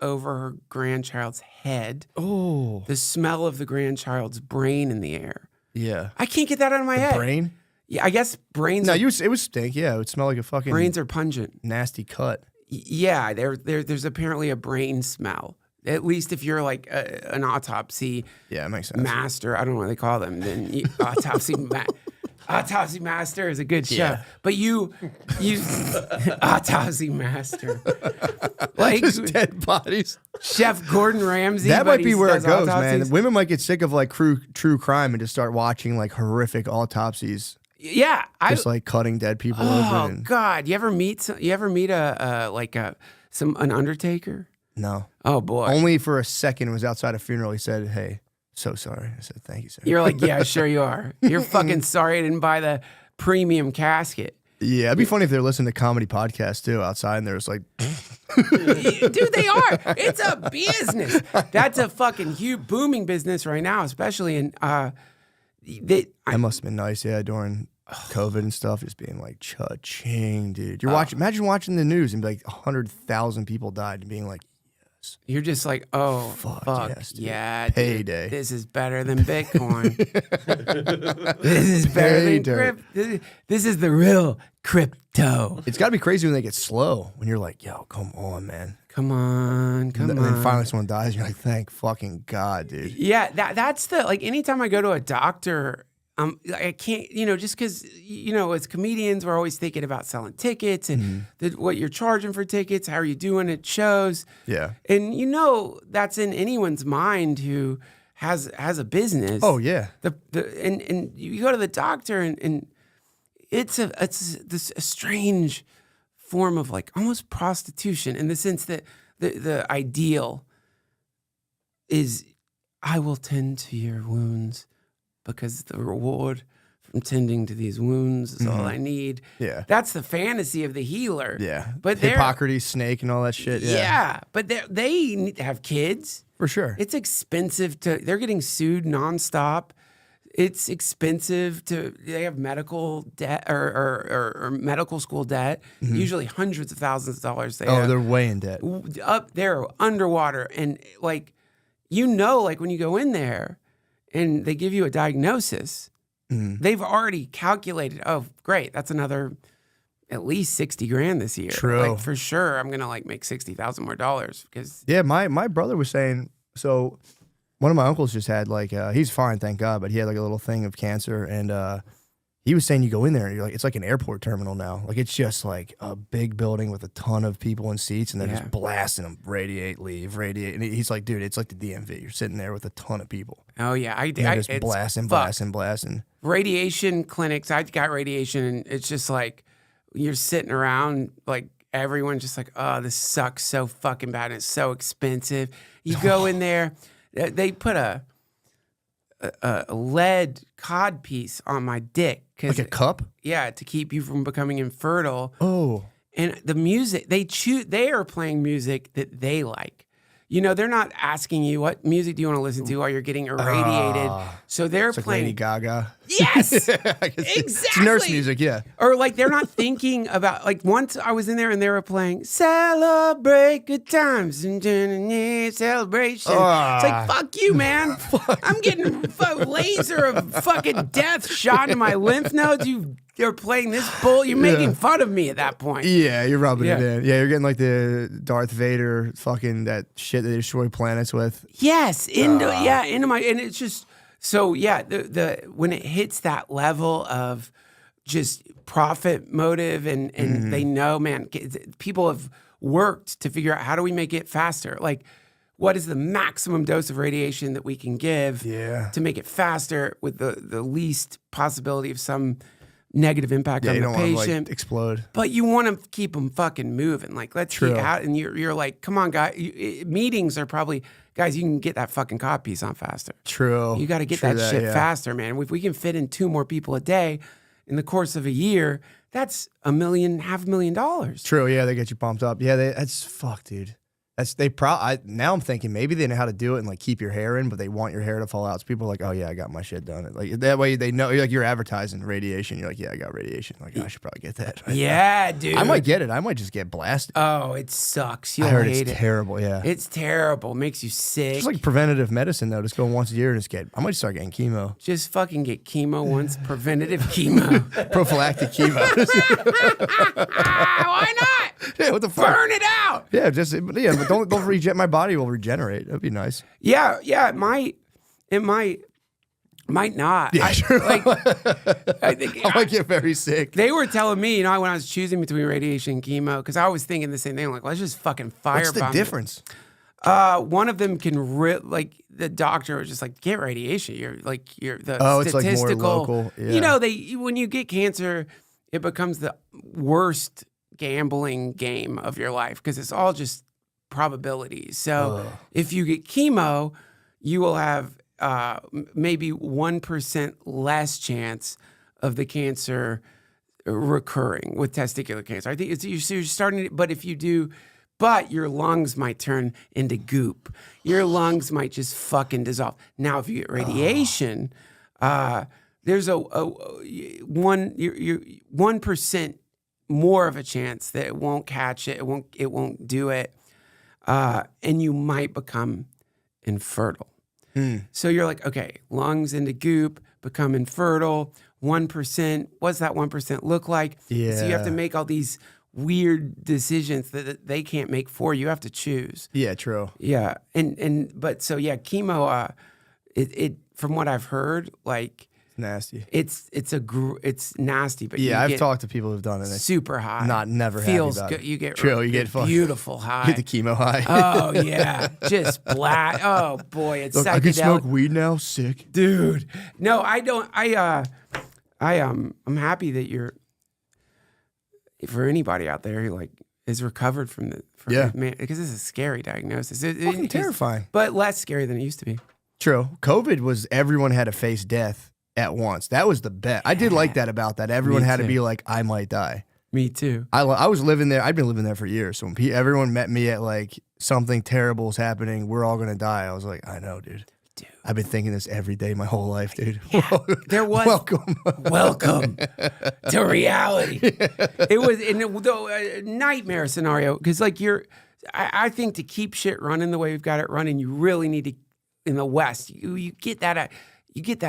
over her grandchild's head. Oh. The smell of the grandchild's brain in the air. Yeah. I can't get that out of my head. Brain? Yeah, I guess brains. No, it would stink. Yeah, it would smell like a fucking brains are pungent. Nasty cut. Yeah, there's apparently a brain smell. At least if you're like an autopsy. Yeah, it makes sense. Master. I don't know what they call them. Then Autopsy Master is a good show. Yeah. But you Autopsy Master. Like just dead bodies. Chef Gordon Ramsay. That might be where it goes, autopsies. man. Women might get sick of like true crime and just start watching like horrific autopsies. Yeah, just like cutting dead people open. Oh God, you ever meet an undertaker? No. Oh boy. Only for a second. It was outside a funeral. He said, "Hey, so sorry." I said, "Thank you, sir." You're like, "Yeah, sure you are. You're fucking sorry I didn't buy the premium casket." Yeah, it'd be funny if they're listening to comedy podcasts too outside, and there's like, dude, they are. It's a business. That's a fucking huge booming business right now, especially in. That must have been nice, yeah, during COVID and stuff, just being like cha-ching, dude. You're watching. Imagine watching the news and be like 100,000 people died, and being like, yes. You're just like, oh fuck yes, dude. yeah, Payday. Dude, this is better than Bitcoin. This is better than crypto. This is the real crypto. It's got to be crazy when they get slow. When you're like, yo, come on, man. Come on. And then finally someone dies, you're like, thank fucking God, dude. Yeah, that's the, like, anytime I go to a doctor, I can't, just because, as comedians, we're always thinking about selling tickets and what you're charging for tickets, how are you doing at shows. Yeah. And, that's in anyone's mind who has a business. Oh, yeah. And you go to the doctor and it's a strange form of like almost prostitution, in the sense that the ideal is, I will tend to your wounds because the reward from tending to these wounds is all I need. Yeah. That's the fantasy of the healer. Yeah. But Hippocrates, snake, and all that shit. Yeah. Yeah. But they need to have kids. For sure. It's expensive they're getting sued nonstop. It's expensive they have medical debt or medical school debt, usually hundreds of thousands of dollars. They're way in debt. Up there, underwater. And like when you go in there and they give you a diagnosis, they've already calculated, oh, great, that's another at least 60 grand this year. True. Like, for sure, I'm going to like make $60,000 more dollars because. Yeah, my brother was saying, so one of my uncles just had like, he's fine, thank God, but he had like a little thing of cancer, and he was saying you go in there and you're like, it's like an airport terminal now. Like, it's just like a big building with a ton of people in seats, and they're just blasting them, radiate, leave, radiate. And he's like, dude, it's like the DMV. You're sitting there with a ton of people. Oh yeah, I just it's blasting. Radiation clinics. I got radiation, and it's just like you're sitting around, like everyone's just like, oh, this sucks so fucking bad, and it's so expensive. You go in there, they put a lead cod piece on my dick. Like a cup? Yeah, to keep you from becoming infertile. Oh. And the music, they are playing music that they like. They're not asking you, what music do you want to listen to while you're getting irradiated. So they're playing. Like Lady Gaga. Yes, exactly. It's nurse music, yeah. Or like they're not thinking about, like, once I was in there and they were playing "Celebrate Good Times" and celebration. It's like, fuck you, man. I'm getting a laser of fucking death shot in my lymph nodes. You're playing this bull. You're making fun of me at that point. Yeah, you're rubbing it in. Yeah, you're getting like the Darth Vader fucking that shit that they destroy planets with. Yes, into my, and it's just. So yeah, the when it hits that level of just profit motive, and they know, man, people have worked to figure out, how do we make it faster? Like, what is the maximum dose of radiation that we can give to make it faster with the least possibility of some negative impact on the patient? Want to, like, explode. But you want to keep them fucking moving. Like, let's get out, and you're like, come on, guys. Meetings are probably. Guys, you can get that fucking cod piece on faster. True. You got to get that shit faster, man. If we can fit in 2 more people a day in the course of a year, that's $500,000. True. Yeah, they get you pumped up. Yeah, that's fuck, dude. Now I'm thinking maybe they know how to do it and like keep your hair in, but they want your hair to fall out. So people are like, oh yeah, I got my shit done. Like that way they know, like, you're advertising radiation. You're like, yeah, I got radiation. Like, I should probably get that. Yeah, dude. I might get it. I might just get blasted. Oh, it sucks. You'll I heard hate it's it. terrible. Yeah, it's terrible. Makes you sick. It's like preventative medicine though. Just go once a year and I might start getting chemo. Just fucking get chemo once. Preventative chemo. Prophylactic chemo. Why not? Yeah, what the fuck? Burn it out. Yeah, but don't reject. My body will regenerate. That'd be nice. Yeah, it might not. Yeah, sure. I think I might get very sick. They were telling me, when I was choosing between radiation and chemo, because I was thinking the same thing. I'm like, let's just fucking firebomb. What's the difference? One of them can like the doctor was just like, get radiation. You're the it's statistical. Like more local. Yeah. When you get cancer, it becomes the worst gambling game of your life because it's all just probabilities. So if you get chemo, you will have maybe 1% less chance of the cancer recurring with testicular cancer. I think you're starting to, but if you do, but your lungs might turn into goop. Your lungs might just fucking dissolve. Now, if you get radiation, there's a 1% more of a chance that it won't catch it. It won't do it, and you might become infertile. So you're like, okay, lungs into goop, become infertile. 1%. What's that 1% look like? Yeah. So you have to make all these weird decisions that they can't make for you. You have to choose. Yeah, true. Yeah, but so yeah, chemo. It from what I've heard, like nasty. It's nasty. But yeah, you I've get talked to people who've done it. It's super high. Never feels happy about good. it. You get true. You get fucking beautiful high. Get the chemo high. Oh yeah, just black. Oh boy, it's Look, psychedelic. I can smoke weed now. Sick, dude. No, I don't. I'm happy that you're. For anybody out there who like is recovered from man, because it's a scary diagnosis. It's terrifying, but less scary than it used to be. True. COVID was everyone had to face death at once. That was the bet. I did like that about that. Everyone had to be like, I might die. Me too. I was living there. I'd been living there for years. So when everyone met me at like something terrible is happening, we're all gonna die. I was like, I know, dude. I've been thinking this every day my whole life, dude. Yeah, there was welcome to reality. It was a nightmare scenario because like I think to keep shit running the way we've got it running, you really need to in the West. You get that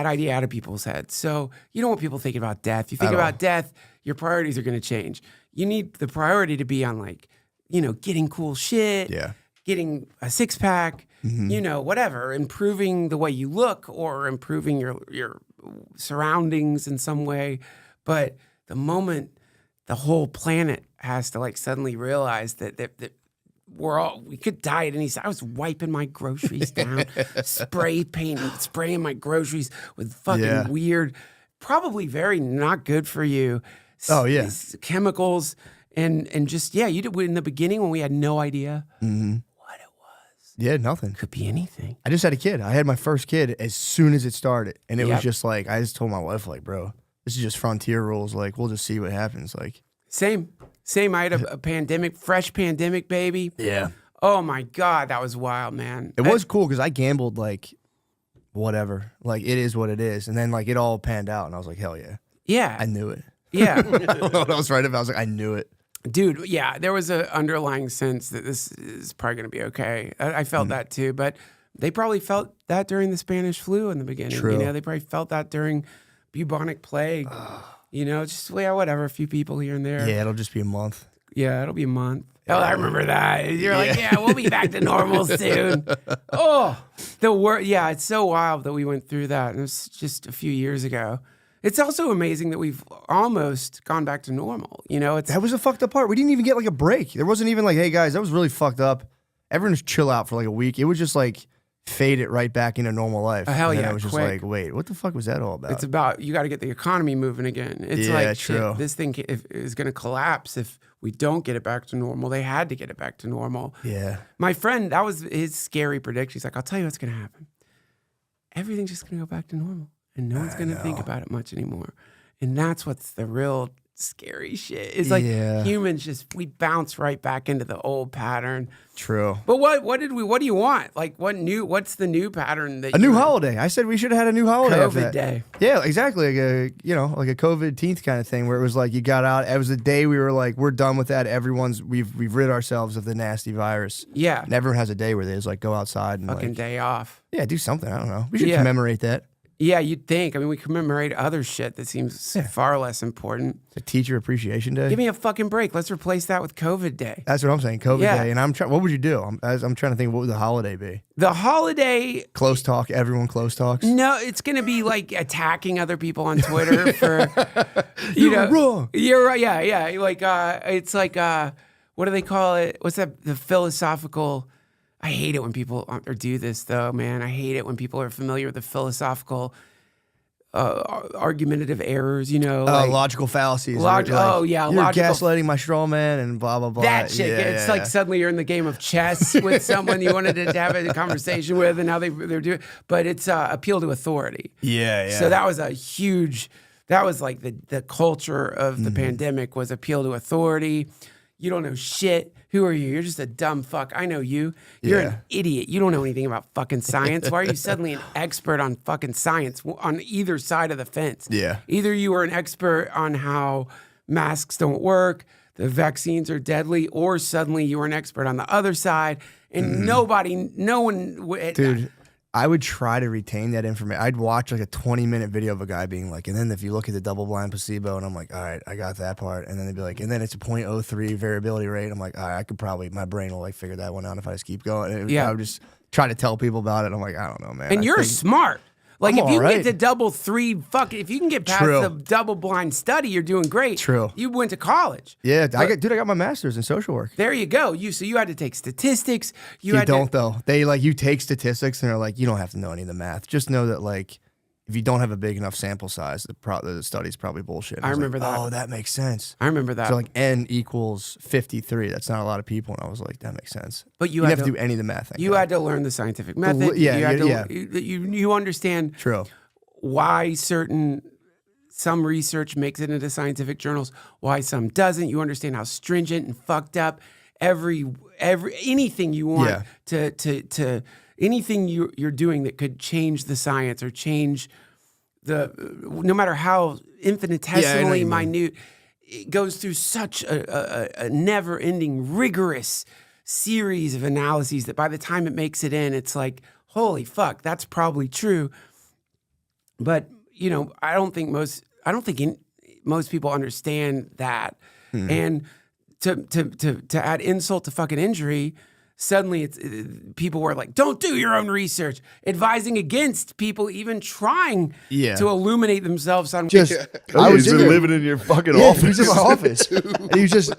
idea out of people's heads. So you don't want people thinking about death. You think about death, your priorities are going to change. You need the priority to be on like getting cool shit, getting a 6-pack. Whatever, improving the way you look or improving your surroundings in some way. But the moment the whole planet has to like suddenly realize that we could die at any time. I was wiping my groceries down, spraying my groceries with fucking weird, probably very not good for you. Chemicals and just you did in the beginning when we had no idea. Yeah, nothing. Could be anything. I just had a kid. I had my first kid as soon as it started. And it was just like, I just told my wife, like, bro, this is just frontier rules. Like, we'll just see what happens. Like, Same. I had a pandemic, fresh pandemic, baby. Yeah. Oh my God, that was wild, man. It was cool because I gambled like, whatever. Like, it is what it is. And then like it all panned out. And I was like, hell yeah. Yeah. I knew it. Yeah. I don't know what I was right about. I was like, I knew it. Dude, yeah, there was an underlying sense that this is probably going to be okay. I felt that too, but they probably felt that during the Spanish flu in the beginning. True. They probably felt that during bubonic plague. Just whatever, a few people here and there. Yeah, it'll just be a month. Yeah, it'll be a month. Oh, I remember that. You're like, we'll be back to normal soon. Oh, it's so wild that we went through that. It was just a few years ago. It's also amazing that we've almost gone back to normal. That was the fucked up part. We didn't even get like a break. There wasn't even like, hey guys, that was really fucked up. Everyone just chill out for like a week. It was just like fade it right back into normal life. Hell and yeah, it was just quick. like, wait, what the fuck was that all about? It's about you got to get the economy moving again. It's like shit, this thing is going to collapse if we don't get it back to normal. They had to get it back to normal. Yeah. My friend, that was his scary prediction. He's like, I'll tell you what's going to happen. Everything's just going to go back to normal, and no one's going to think about it much anymore. And that's what's the real scary shit. It's like humans we bounce right back into the old pattern. True. But what do you want? Like what's the new pattern that a new holiday? I said we should have had a new holiday. COVID day. Yeah, exactly. Like a COVID-19th kind of thing where it was like you got out. It was the day we were like, we're done with that. We've rid ourselves of the nasty virus. Yeah. And everyone has a day where they just like go outside and fucking day off. Yeah, do something. I don't know. We should commemorate that. Yeah, you'd think. I mean, we commemorate other shit that seems far less important. A Teacher Appreciation Day. Give me a fucking break. Let's replace that with COVID Day. That's what I'm saying. COVID Day. And I'm trying. What would you do? I'm trying to think. What would the holiday be? The holiday. Close talk. Everyone close talks. No, it's gonna be like attacking other people on Twitter for. You're wrong. You're right. Yeah. Like it's like what do they call it? What's that? The philosophical. I hate it when people do this, though, man. I hate it when people are familiar with the philosophical argumentative errors, logical fallacies. You're logical. Gaslighting my straw man and blah, blah, blah. That shit. It's like suddenly you're in the game of chess with someone you wanted to have a conversation with, and now they're doing. But it's appeal to authority. Yeah. So that was a huge that was like the culture of the pandemic was appeal to authority. You don't know shit. Who are you? You're just a dumb fuck. I know you. You're an idiot. You don't know anything about fucking science. Why are you suddenly an expert on fucking science on either side of the fence? Yeah. Either you are an expert on how masks don't work, the vaccines are deadly, or suddenly you are an expert on the other side. And no one. Dude, I would try to retain that information. I'd watch like a 20-minute video of a guy being like, and then if you look at the double-blind placebo, and I'm like, all right, I got that part. And then they'd be like, and then it's a 0.03 variability rate. I'm like, all right, I could probably, my brain will like figure that one out if I just keep going. And I would just try to tell people about it. I'm like, I don't know, man. And you're smart. Like, if you right. can get to double three, if you can get past the double blind study, you're doing great. True. You went to college. Yeah, I got my master's in social work. There you go. So you had to take statistics. You don't though. They like you take statistics and they're like, you don't have to know any of the math. Just know that like if you don't have a big enough sample size, the study's probably bullshit. I remember that. Oh, that makes sense. I remember that. So like N equals 53. That's not a lot of people. And I was like, that makes sense. But you have to do any of the math. You had to learn the scientific method. You understand. True. Why some research makes it into scientific journals, why some doesn't. You understand how stringent and fucked up anything you want to anything you're doing that could change the science or change no matter how infinitesimally minute, it goes through such a never-ending, rigorous series of analyses that by the time it makes it in, it's like, holy fuck, that's probably true. But I don't think most people understand that. And to add insult to fucking injury, suddenly people were like, "Don't do your own research," advising against people even trying to illuminate themselves on. I was living in your fucking office. He was in my office. And he was just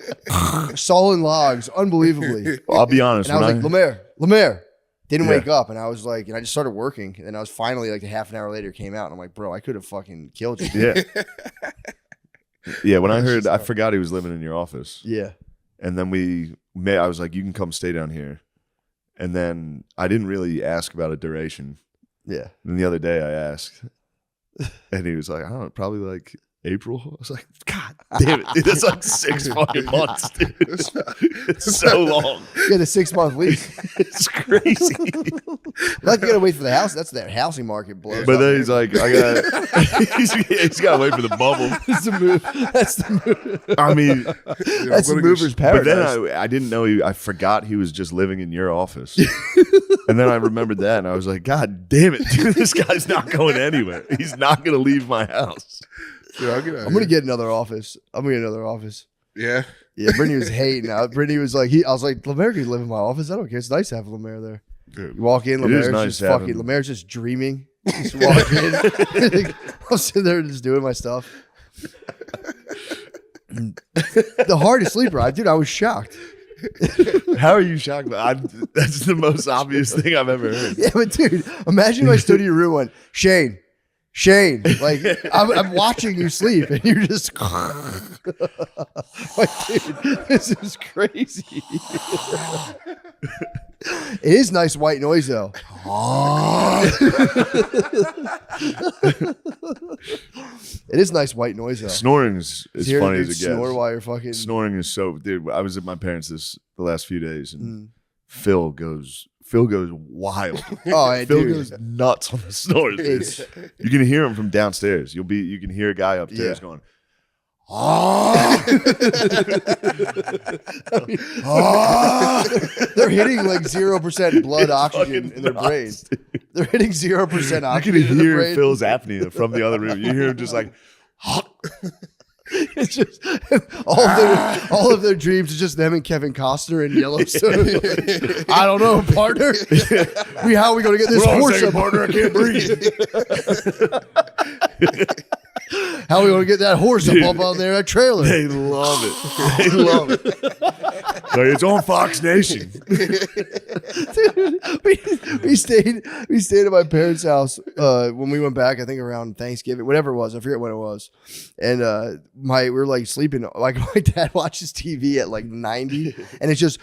sawing logs, unbelievably. Well, I'll be honest. And I was like, Lemaire. Didn't wake up, and I was like, and I just started working, and I was finally like a half an hour later came out, and I'm like, bro, I could have fucking killed you. Yeah. Yeah, when I heard, I forgot he was living in your office. Yeah. And then I was like, you can come stay down here. And then I didn't really ask about a duration. Yeah. And the other day I asked, and he was like, I don't know, probably like April. I was like, God damn it, dude, that's like 6 fucking months, dude. It's so long. You had a 6-month lease. It's crazy. Like you gotta wait for the house. That's that housing market blows. But then he's like, he's got to wait for the bubble. That's the move. That's the move. I mean, that's the mover's paradise. But then I didn't know I forgot he was just living in your office. And then I remembered that, and I was like, God damn it, dude, this guy's not going anywhere. He's not going to leave my house. Dude, I'm gonna get another office. Yeah. Yeah, Brittany was hating. Brittany was like, I was like, Lemaire can live in my office. I don't care. It's nice to have Lemaire there. Dude, you walk in, Lemaire's Lemaire's just dreaming. Just walk in. I'm sitting there just doing my stuff. The hardest sleeper, dude. I was shocked. How are you shocked? That's the most obvious thing I've ever heard. Yeah, but dude, imagine if I stood in your room and went, Shane, like I'm watching you sleep, and you're just like, dude, this is crazy. It is nice white noise though. It is nice white noise though. Snoring is funny as it gets. Snore while you're fucking. Snoring is so, dude. I was at my parents' the last few days, and Phil goes wild. Oh, Phil goes nuts on the snores. Dude. You can hear him from downstairs. You can hear a guy upstairs going, They're hitting like 0% blood oxygen in their brain. They're hitting 0% oxygen. You can hear Phil's apnea from the other room. You hear him just like, it's just all of their dreams is just them and Kevin Costner in Yellowstone. I don't know, partner. How are we going to get this horse up? Partner, I can't breathe. How are we going to get that horse up on there, that trailer? They love it. They love it. Like, it's on Fox Nation. Dude, we stayed at my parents' house when we went back, I think around Thanksgiving, whatever it was. I forget when it was. And we were like sleeping. Like my dad watches TV at like 90, and it's just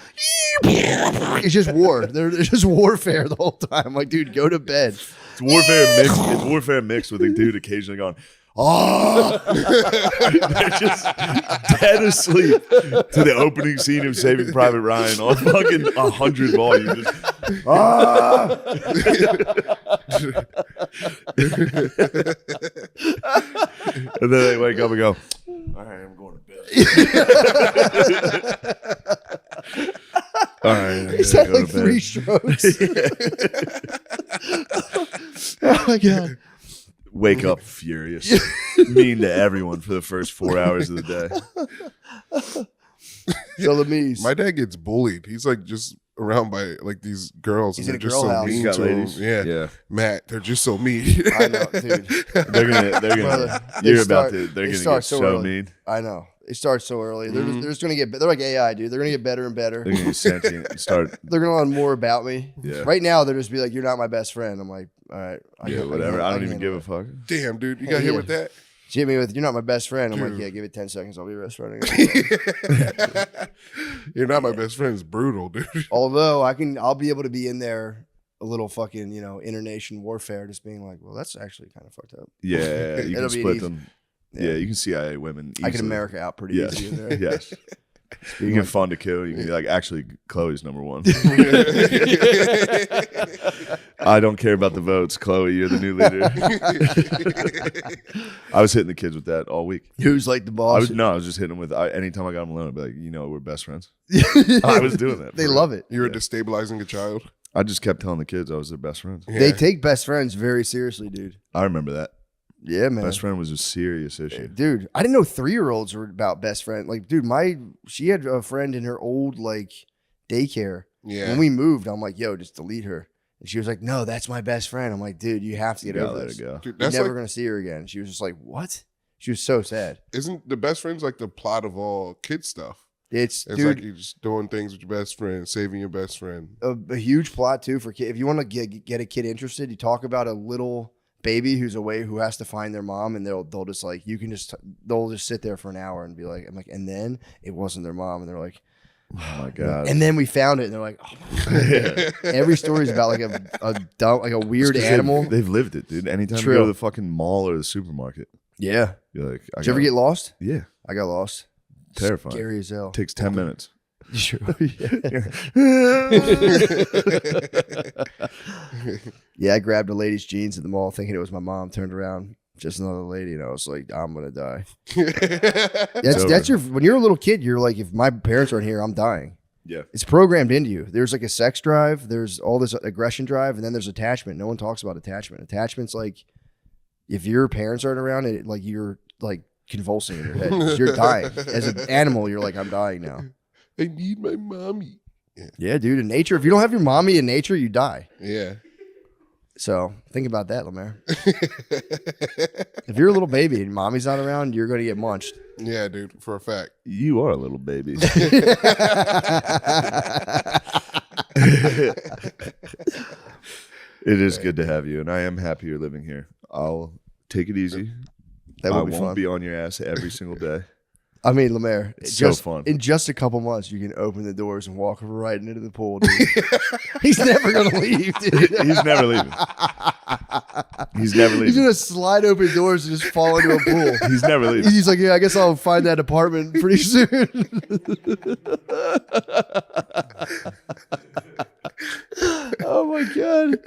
war. There's just warfare the whole time. I'm like, dude, go to bed. It's warfare mixed. It's warfare mixed with a dude occasionally going, Oh, They're just dead asleep to the opening scene of Saving Private Ryan on fucking 100 volume. Just, and then they wake up and go, all right, I'm going to bed. All right. He's had like 3 strokes. Oh my God. Wake up furious, mean to everyone for the first 4 hours of the day. My dad gets bullied. He's like just around by like these girls. He's and in they're a just girl so house. mean Got to ladies? him. Yeah. Matt, they're just so mean. I know, dude. They're gonna. Brother, They're they gonna get start so early. mean. I know. It starts so early. They're just gonna get. They're like AI, dude. They're gonna get better and better. They're gonna get sentient. And start. They're gonna learn more about me. Yeah. Right now, they're just be like, "You're not my best friend." I'm like, "All right, Whatever. I don't even give a fuck. Damn, dude, you got hit with that? She hit me with, "You're not my best friend." I'm like, "Yeah, give it 10 seconds. I'll be your best friend again." You're not my best friend. It's brutal, dude. Although I'll be able to be in there a little fucking, internation warfare, just being like, "Well, that's actually kind of fucked up." Yeah, you It'll can be split easy. them. Yeah, you can CIA women. Easily. I can America out pretty easy in there. Yes. You can fun to kill. You can be like, actually, Chloe's number 1. I don't care about the votes. Chloe, you're the new leader. I was hitting the kids with that all week. Who's like the boss? I was just hitting them with, anytime I got them alone, I'd be like, we're best friends. I was doing that. They love it. You were destabilizing a child. I just kept telling the kids I was their best friends. Yeah. They take best friends very seriously, dude. I remember that. Yeah, man. Best friend was a serious issue. Dude, I didn't know 3-year-olds were about best friend. Like, dude, she had a friend in her old like daycare. Yeah. When we moved, I'm like, "Yo, just delete her." And she was like, "No, that's my best friend." I'm like, "Dude, you have to get over this. Go. Dude, You're that's never gonna see her again." She was just like, "What?" She was so sad. Isn't the best friends like the plot of all kid stuff? It's It's dude, like you're just doing things with your best friend, saving your best friend. a huge plot too for kid. If you want to get a kid interested, you talk about a little baby who's away who has to find their mom, and they'll just like they'll just sit there for an hour and be like, I'm like, and then it wasn't their mom, and they're like, oh my God. and then we found it, and they're like, oh my God. Every story is about like a dumb, like a weird animal. They've lived it, dude. Anytime True. you go to the fucking mall or the supermarket, Yeah. you're like, Did you ever get lost? Yeah. I got lost. Terrifying. Scary as hell. Takes 10 minutes. Sure. Yeah, I grabbed a lady's jeans at the mall thinking it was my mom, turned around, just another lady, and I was like, I'm gonna die. That's when you're a little kid, you're like, if my parents aren't here, I'm dying. Yeah. It's programmed into you. There's like a sex drive, there's all this aggression drive, and then there's attachment. No one talks about attachment. Attachment's like if your parents aren't around, it like you're like convulsing in your head. 'Cause you're dying. As an animal, you're like, I'm dying now. I need my mommy. Yeah, dude. In nature, if you don't have your mommy in nature, you die. Yeah. So think about that, Lemaire. If you're a little baby and mommy's not around, you're going to get munched. Yeah, dude, for a fact. You are a little baby. It is good to have you, and I am happy you're living here. I'll take it easy. That I will be won't fun. be on your ass every single day. I mean, Lemaire, It's so fun. In just a couple months, you can open the doors and walk right into the pool, dude. He's never going to leave, dude. He's never leaving. He's never leaving. He's going to slide open doors and just fall into a pool. He's never leaving. He's like, yeah, I guess I'll find that apartment pretty soon. Oh, my God.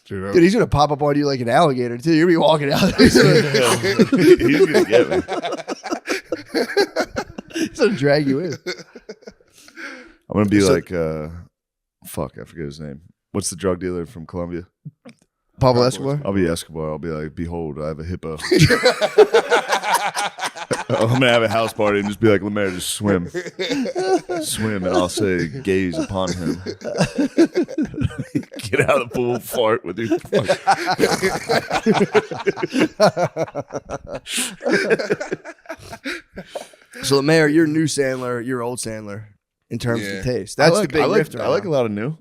Dude, he's going to pop up on you like an alligator, too. You're going to be walking out. He's going to get me. He's going to drag you in. I'm going to be like, fuck, I forget his name. What's the drug dealer from Colombia? Pablo Escobar? I'll be Escobar. I'll be like, behold, I have a hippo. I'm going to have a house party and just be like, Lemaire, just swim. Swim, and I'll say, gaze upon him. Get out of the pool, fart with your So, Lemaire, you're new Sandler, you're old Sandler in terms of taste. That's the big rift. I like a lot of new.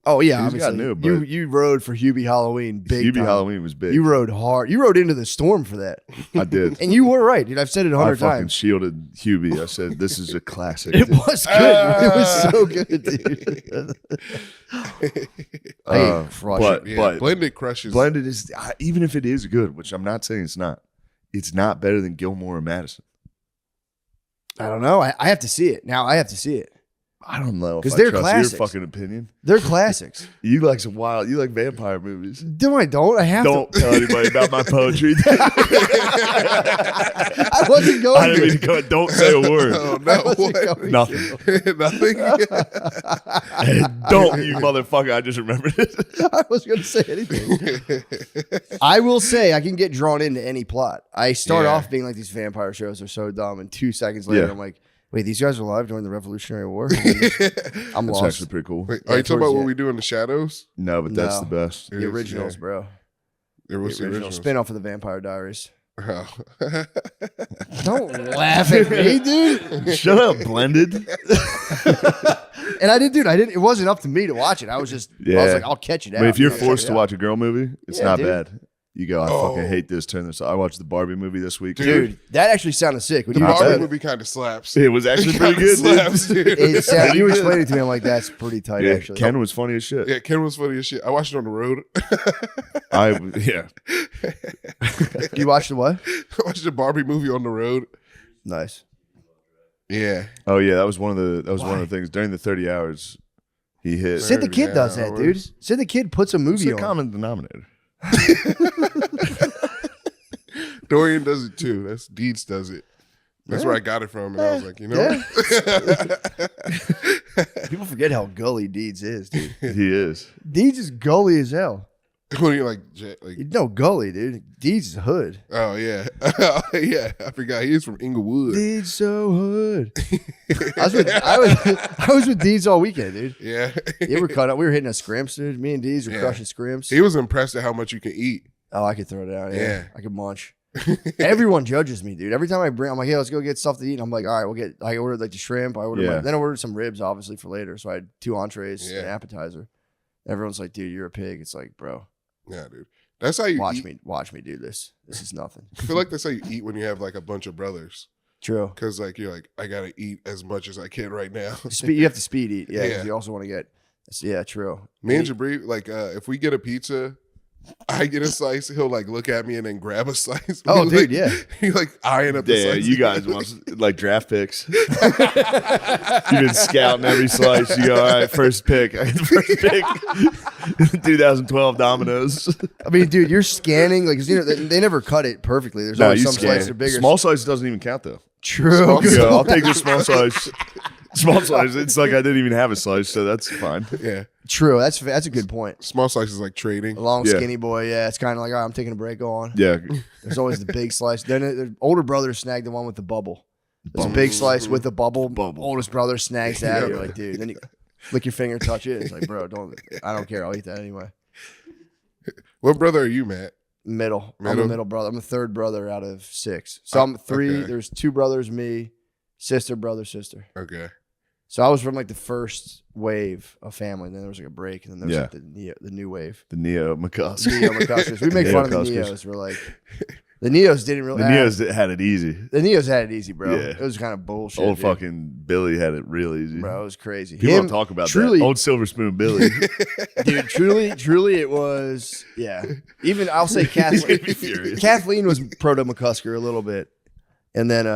Oh yeah, He's got obviously. new, but You rode for Hubie Halloween big Hubie time. Halloween was big. You rode hard. You rode into the storm for that. I did. And you were right, dude. I've said it 100 I fucking times. shielded Hubie. I said, this is a classic. It was good. It was so good, dude. But blended crushes. Blended is, even if it is good, which I'm not saying it's not, it's not better than Gilmore or Madison. I don't know. I have to see it. Now I have to see it. I don't know. Because they're classics. Your fucking opinion. They're classics. You like some wild. You like vampire movies. No, I don't. I have don't to. Tell anybody about my poetry. I wasn't going. I didn't mean to go. Don't say a word. Oh, no, Nothing. Nothing. Don't, you motherfucker. I just remembered it. I wasn't going to say anything. I will say I can get drawn into any plot. I start off being like, these vampire shows are so dumb, and 2 seconds later I'm like, wait, these guys are alive during the Revolutionary War? I'm lost. That's actually pretty cool. Wait, are you talking about what we do in the shadows? No, but that's the best. The originals, bro. The original spin-off of the Vampire Diaries. Oh. Don't laugh at me, dude. Shut up, Blended. And I didn't. It wasn't up to me to watch it. I was just, I was like, I'll catch it out. But if you're forced to watch a girl movie, it's not dude. bad. You go, I fucking hate this. Turn this. I watched the Barbie movie this week. Dude, that actually sounded sick. The Barbie movie kind of slaps. It was actually pretty good. Slaps, dude. You explained it to me. I'm like, that's pretty tight, actually. Ken was funny as shit. Yeah, Ken was funny as shit. I watched it on the road. You watched the what? I watched the Barbie movie on the road. Nice. Yeah. Oh yeah, that was one of the things during the 30 hours. He hit. Sid the Kid does that, dude. Sid the Kid puts a movie on. It's a common denominator. Dorian does it too. That's Deeds does it. That's where I got it from, and I was like, you know, people forget how gully Deeds is, dude. He is. Deeds is gully as hell. What do you like? No, gully, dude. Deeds is hood. Oh yeah, yeah. I forgot he is from Inglewood. Deeds so hood. I was with Deeds all weekend, dude. Yeah, we were cut up. We were hitting a scrimps, dude. Me and Deeds were crushing scrimps. He was impressed at how much you can eat. Oh, I could throw it out. Yeah. I could munch. Everyone judges me, dude. Every time I'm like, hey, let's go get stuff to eat. And I'm like, all right, I ordered like the shrimp. Then I ordered some ribs, obviously, for later. So I had 2 entrees and an appetizer. Everyone's like, dude, you're a pig. It's like, bro. Yeah, dude. That's how you watch me do this. This is nothing. I feel like that's how you eat when you have like a bunch of brothers. True. Because like you're like, I gotta eat as much as I can right now. You have to speed eat. Yeah. 'Cause you also want to get. Yeah, true. Me and Jabri, like if we get a pizza, I get a slice, he'll like look at me and then grab a slice. Oh, He's dude, like, yeah. He like eyeing up the slice. You guys want like draft picks. You've been scouting every slice. You go, all right, first pick. I get the first pick. 2012 Domino's. I mean, dude, you're scanning like they never cut it perfectly. There's always some slices that are bigger. Small slice doesn't even count though. True. I'll take the small slice. Small slice. It's like I didn't even have a slice, so that's fine. Yeah. True. That's a good point. Small slice is like trading. A long skinny boy. Yeah. It's kind of like, all right, I'm taking a break. Go on. Yeah. There's always the big slice. Then the older brother snagged the one with the bubble. There's a big slice with the bubble. Oldest brother snags that. You're like, dude. Then you lick your finger, touch it. It's like, bro, I don't care. I'll eat that anyway. What brother are you, Matt? Middle. I'm the middle brother. I'm the third brother out of 6. So I'm 3. Okay. There's 2 brothers, me, sister, brother, sister. Okay. So I was from like the first wave of family, and then there was like a break, and then there was like the new wave. The Neo McCuskers. We make fun of the Neos. We're like, the Neos didn't really. The Neos had it easy. The Neos had it easy, bro. Yeah. It was kind of bullshit. Old fucking Billy had it real easy. Bro, it was crazy. People don't talk about that. Old Silver Spoon Billy. Dude, truly it was, yeah. Even I'll say Kathleen was proto McCusker a little bit. And then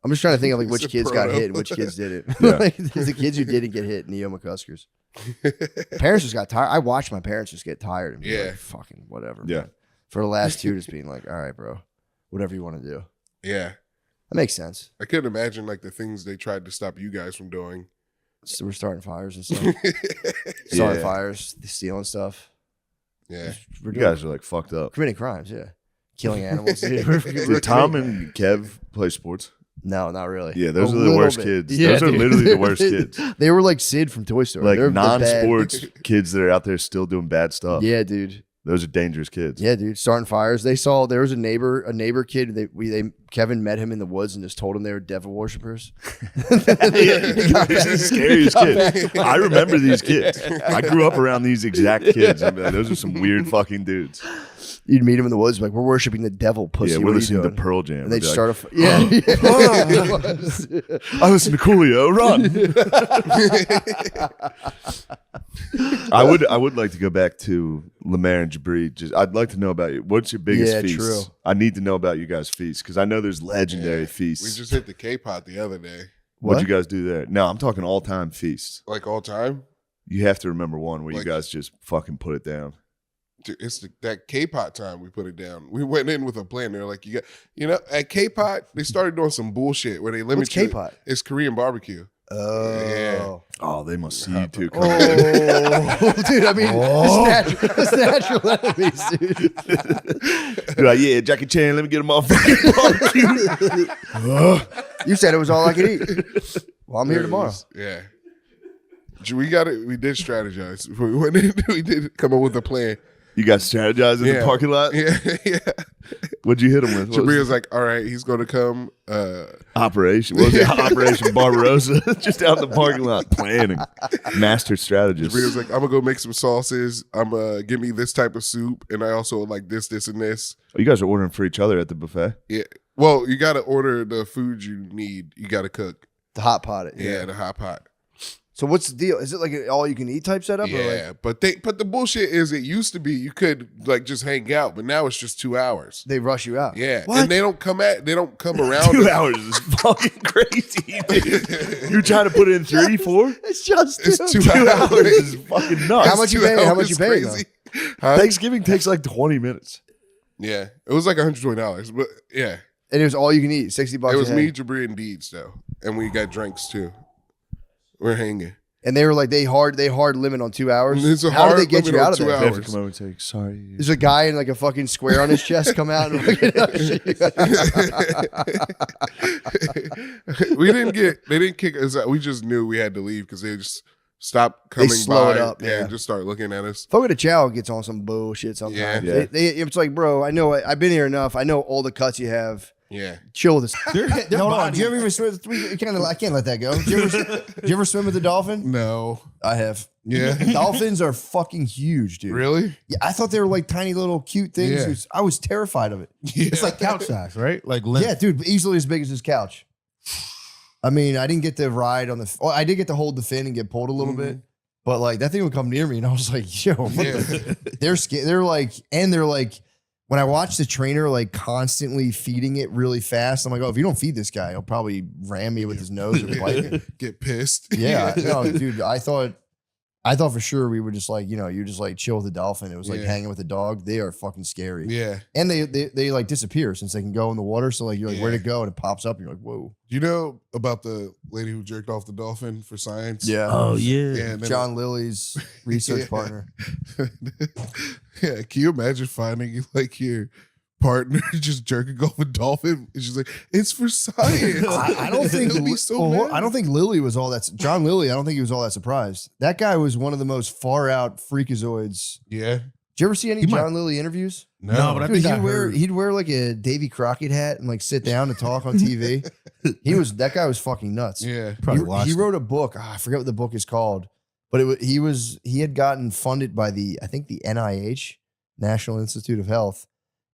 I'm just trying to think of like which kids got hit and which kids didn't. Yeah. Like the kids who didn't get hit, Neo McCuskers. Parents just got tired. I watched my parents just get tired and be like, fucking whatever. Yeah. Man. For the last 2, just being like, all right, bro, whatever you want to do. Yeah. That makes sense. I couldn't imagine like the things they tried to stop you guys from doing. So we're starting fires and stuff. Starting fires, stealing stuff. Yeah. You guys are like fucked up. Committing crimes, yeah. Killing animals. Dude. Did Tom and Kev play sports? No, not really. Yeah, those are the worst kids. Yeah, those are literally the worst kids. They were like Sid from Toy Story. Like they're non-sports kids that are out there still doing bad stuff. Yeah, dude. Those are dangerous kids. Yeah, dude. Starting fires. They saw there was a neighbor kid. Kevin met him in the woods and just told him they were devil worshippers. He's the scariest kid. I remember these kids. I grew up around these exact kids. I mean, those are some weird fucking dudes. You'd meet him in the woods, like, we're worshiping the devil, pussy. Yeah, we're listening to Pearl Jam. And they'd start I listen to Coolio. Run. I would like to go back to Lemaire and Jabri. I'd like to know about you. What's your biggest feast? True. I need to know about you guys' feasts because I know there's legendary feasts. We just hit the K-pot the other day. What'd you guys do there? No, I'm talking all-time feasts. Like all time? You have to remember one where you guys just fucking put it down. It's that K-pot time we put it down. We went in with a plan. They're like, at K-pot, they started doing some bullshit where they limit What's K-pot? It's Korean barbecue. Oh. Yeah. Oh, they must see you too. Oh, dude, I mean, it's natural enemies, dude. You're like, yeah, Jackie Chan, let me get him off barbecue. You said it was all I could eat. Well, I'm here tomorrow. Yeah. We got it. We did strategize. We went in. We did come up with a plan. You guys strategized in the parking lot? Yeah. What'd you hit him with? Jabri was like, all right, he's going to come. Operation. What was it? Operation Barbarossa. Just out in the parking lot planning. Master strategist. Jabri was like, I'm going to go make some sauces. I'm going to give me this type of soup. And I also like this, and this. Oh, you guys are ordering for each other at the buffet? Yeah. Well, you got to order the food you need. You got to cook. The hot pot. Yeah, the hot pot. So what's the deal? Is it like an all-you-can-eat type setup? Yeah, but the bullshit is it used to be you could like just hang out, but now it's just 2 hours. They rush you out. Yeah, What? and they don't come around. 2 hours is fucking crazy, dude. You're trying to put in 3, 4? It's just It's 2 2 hours. hours is fucking nuts. How much you paying? How much you paying? Crazy. Thanksgiving takes like 20 minutes. Yeah, it was like $120, but yeah, And it was all you can eat, $60. it was a me, head. Jabri, and Deeds though, and we got drinks too. We're hanging. And they were like, they hard limit on 2 hours. It's a How hard did they get limit you on out of 2 there? They have to hours. come over and say, sorry. There's a guy in like a fucking square on his chest come out and They didn't kick us out. We just knew we had to leave because they just stopped coming slow by it up, yeah. and just start looking at us. Fogo de Chao gets on some bullshit sometimes. Yeah. It's like, bro, I know I've been here enough. I know all the cuts you have. Yeah. Chill with this. Their Hold on. body- Do you ever even swim? I can't let that go. Did you ever swim with a dolphin? No. I have. Yeah. Dolphins are fucking huge, dude. Really? Yeah, I thought they were like tiny little cute things. Yeah. I was terrified of it. It's like couch size, right? Like Yeah, dude, easily as big as this couch. I mean, I didn't get to ride on the. Well, I did get to hold the fin and get pulled a little bit, but like that thing would come near me, and I was like, "Yo, what they're scared." They're like, when I watch the trainer like constantly feeding it really fast, I'm like, "Oh, if you don't feed this guy, he'll probably ram me with his nose or bite me." Get pissed. Yeah, no, dude, I thought for sure we were just like, you just like chill with the dolphin. It was like hanging with the dog. They are fucking scary. Yeah. And they like disappear since they can go in the water. So like you're like, where'd it go? And it pops up and you're like, whoa. You know about the lady who jerked off the dolphin for science? Yeah. Oh yeah. and then John Lilly's research partner. Yeah. Can you imagine finding like your partner just jerking off a dolphin? And she's like, it's for science. I don't think He'll be so mad. I don't think Lilly was all that. John Lilly, I don't think he was all that surprised. That guy was one of the most far out freakazoids. Yeah. Did you ever see any John Lilly interviews? No, but I Dude, think I heard. he'd wear like a Davy Crockett hat and like sit down and talk on TV. That guy was fucking nuts. Yeah. Probably watched He it. wrote a book. I forget what the book is called, but he had gotten funded by the NIH, National Institute of Health,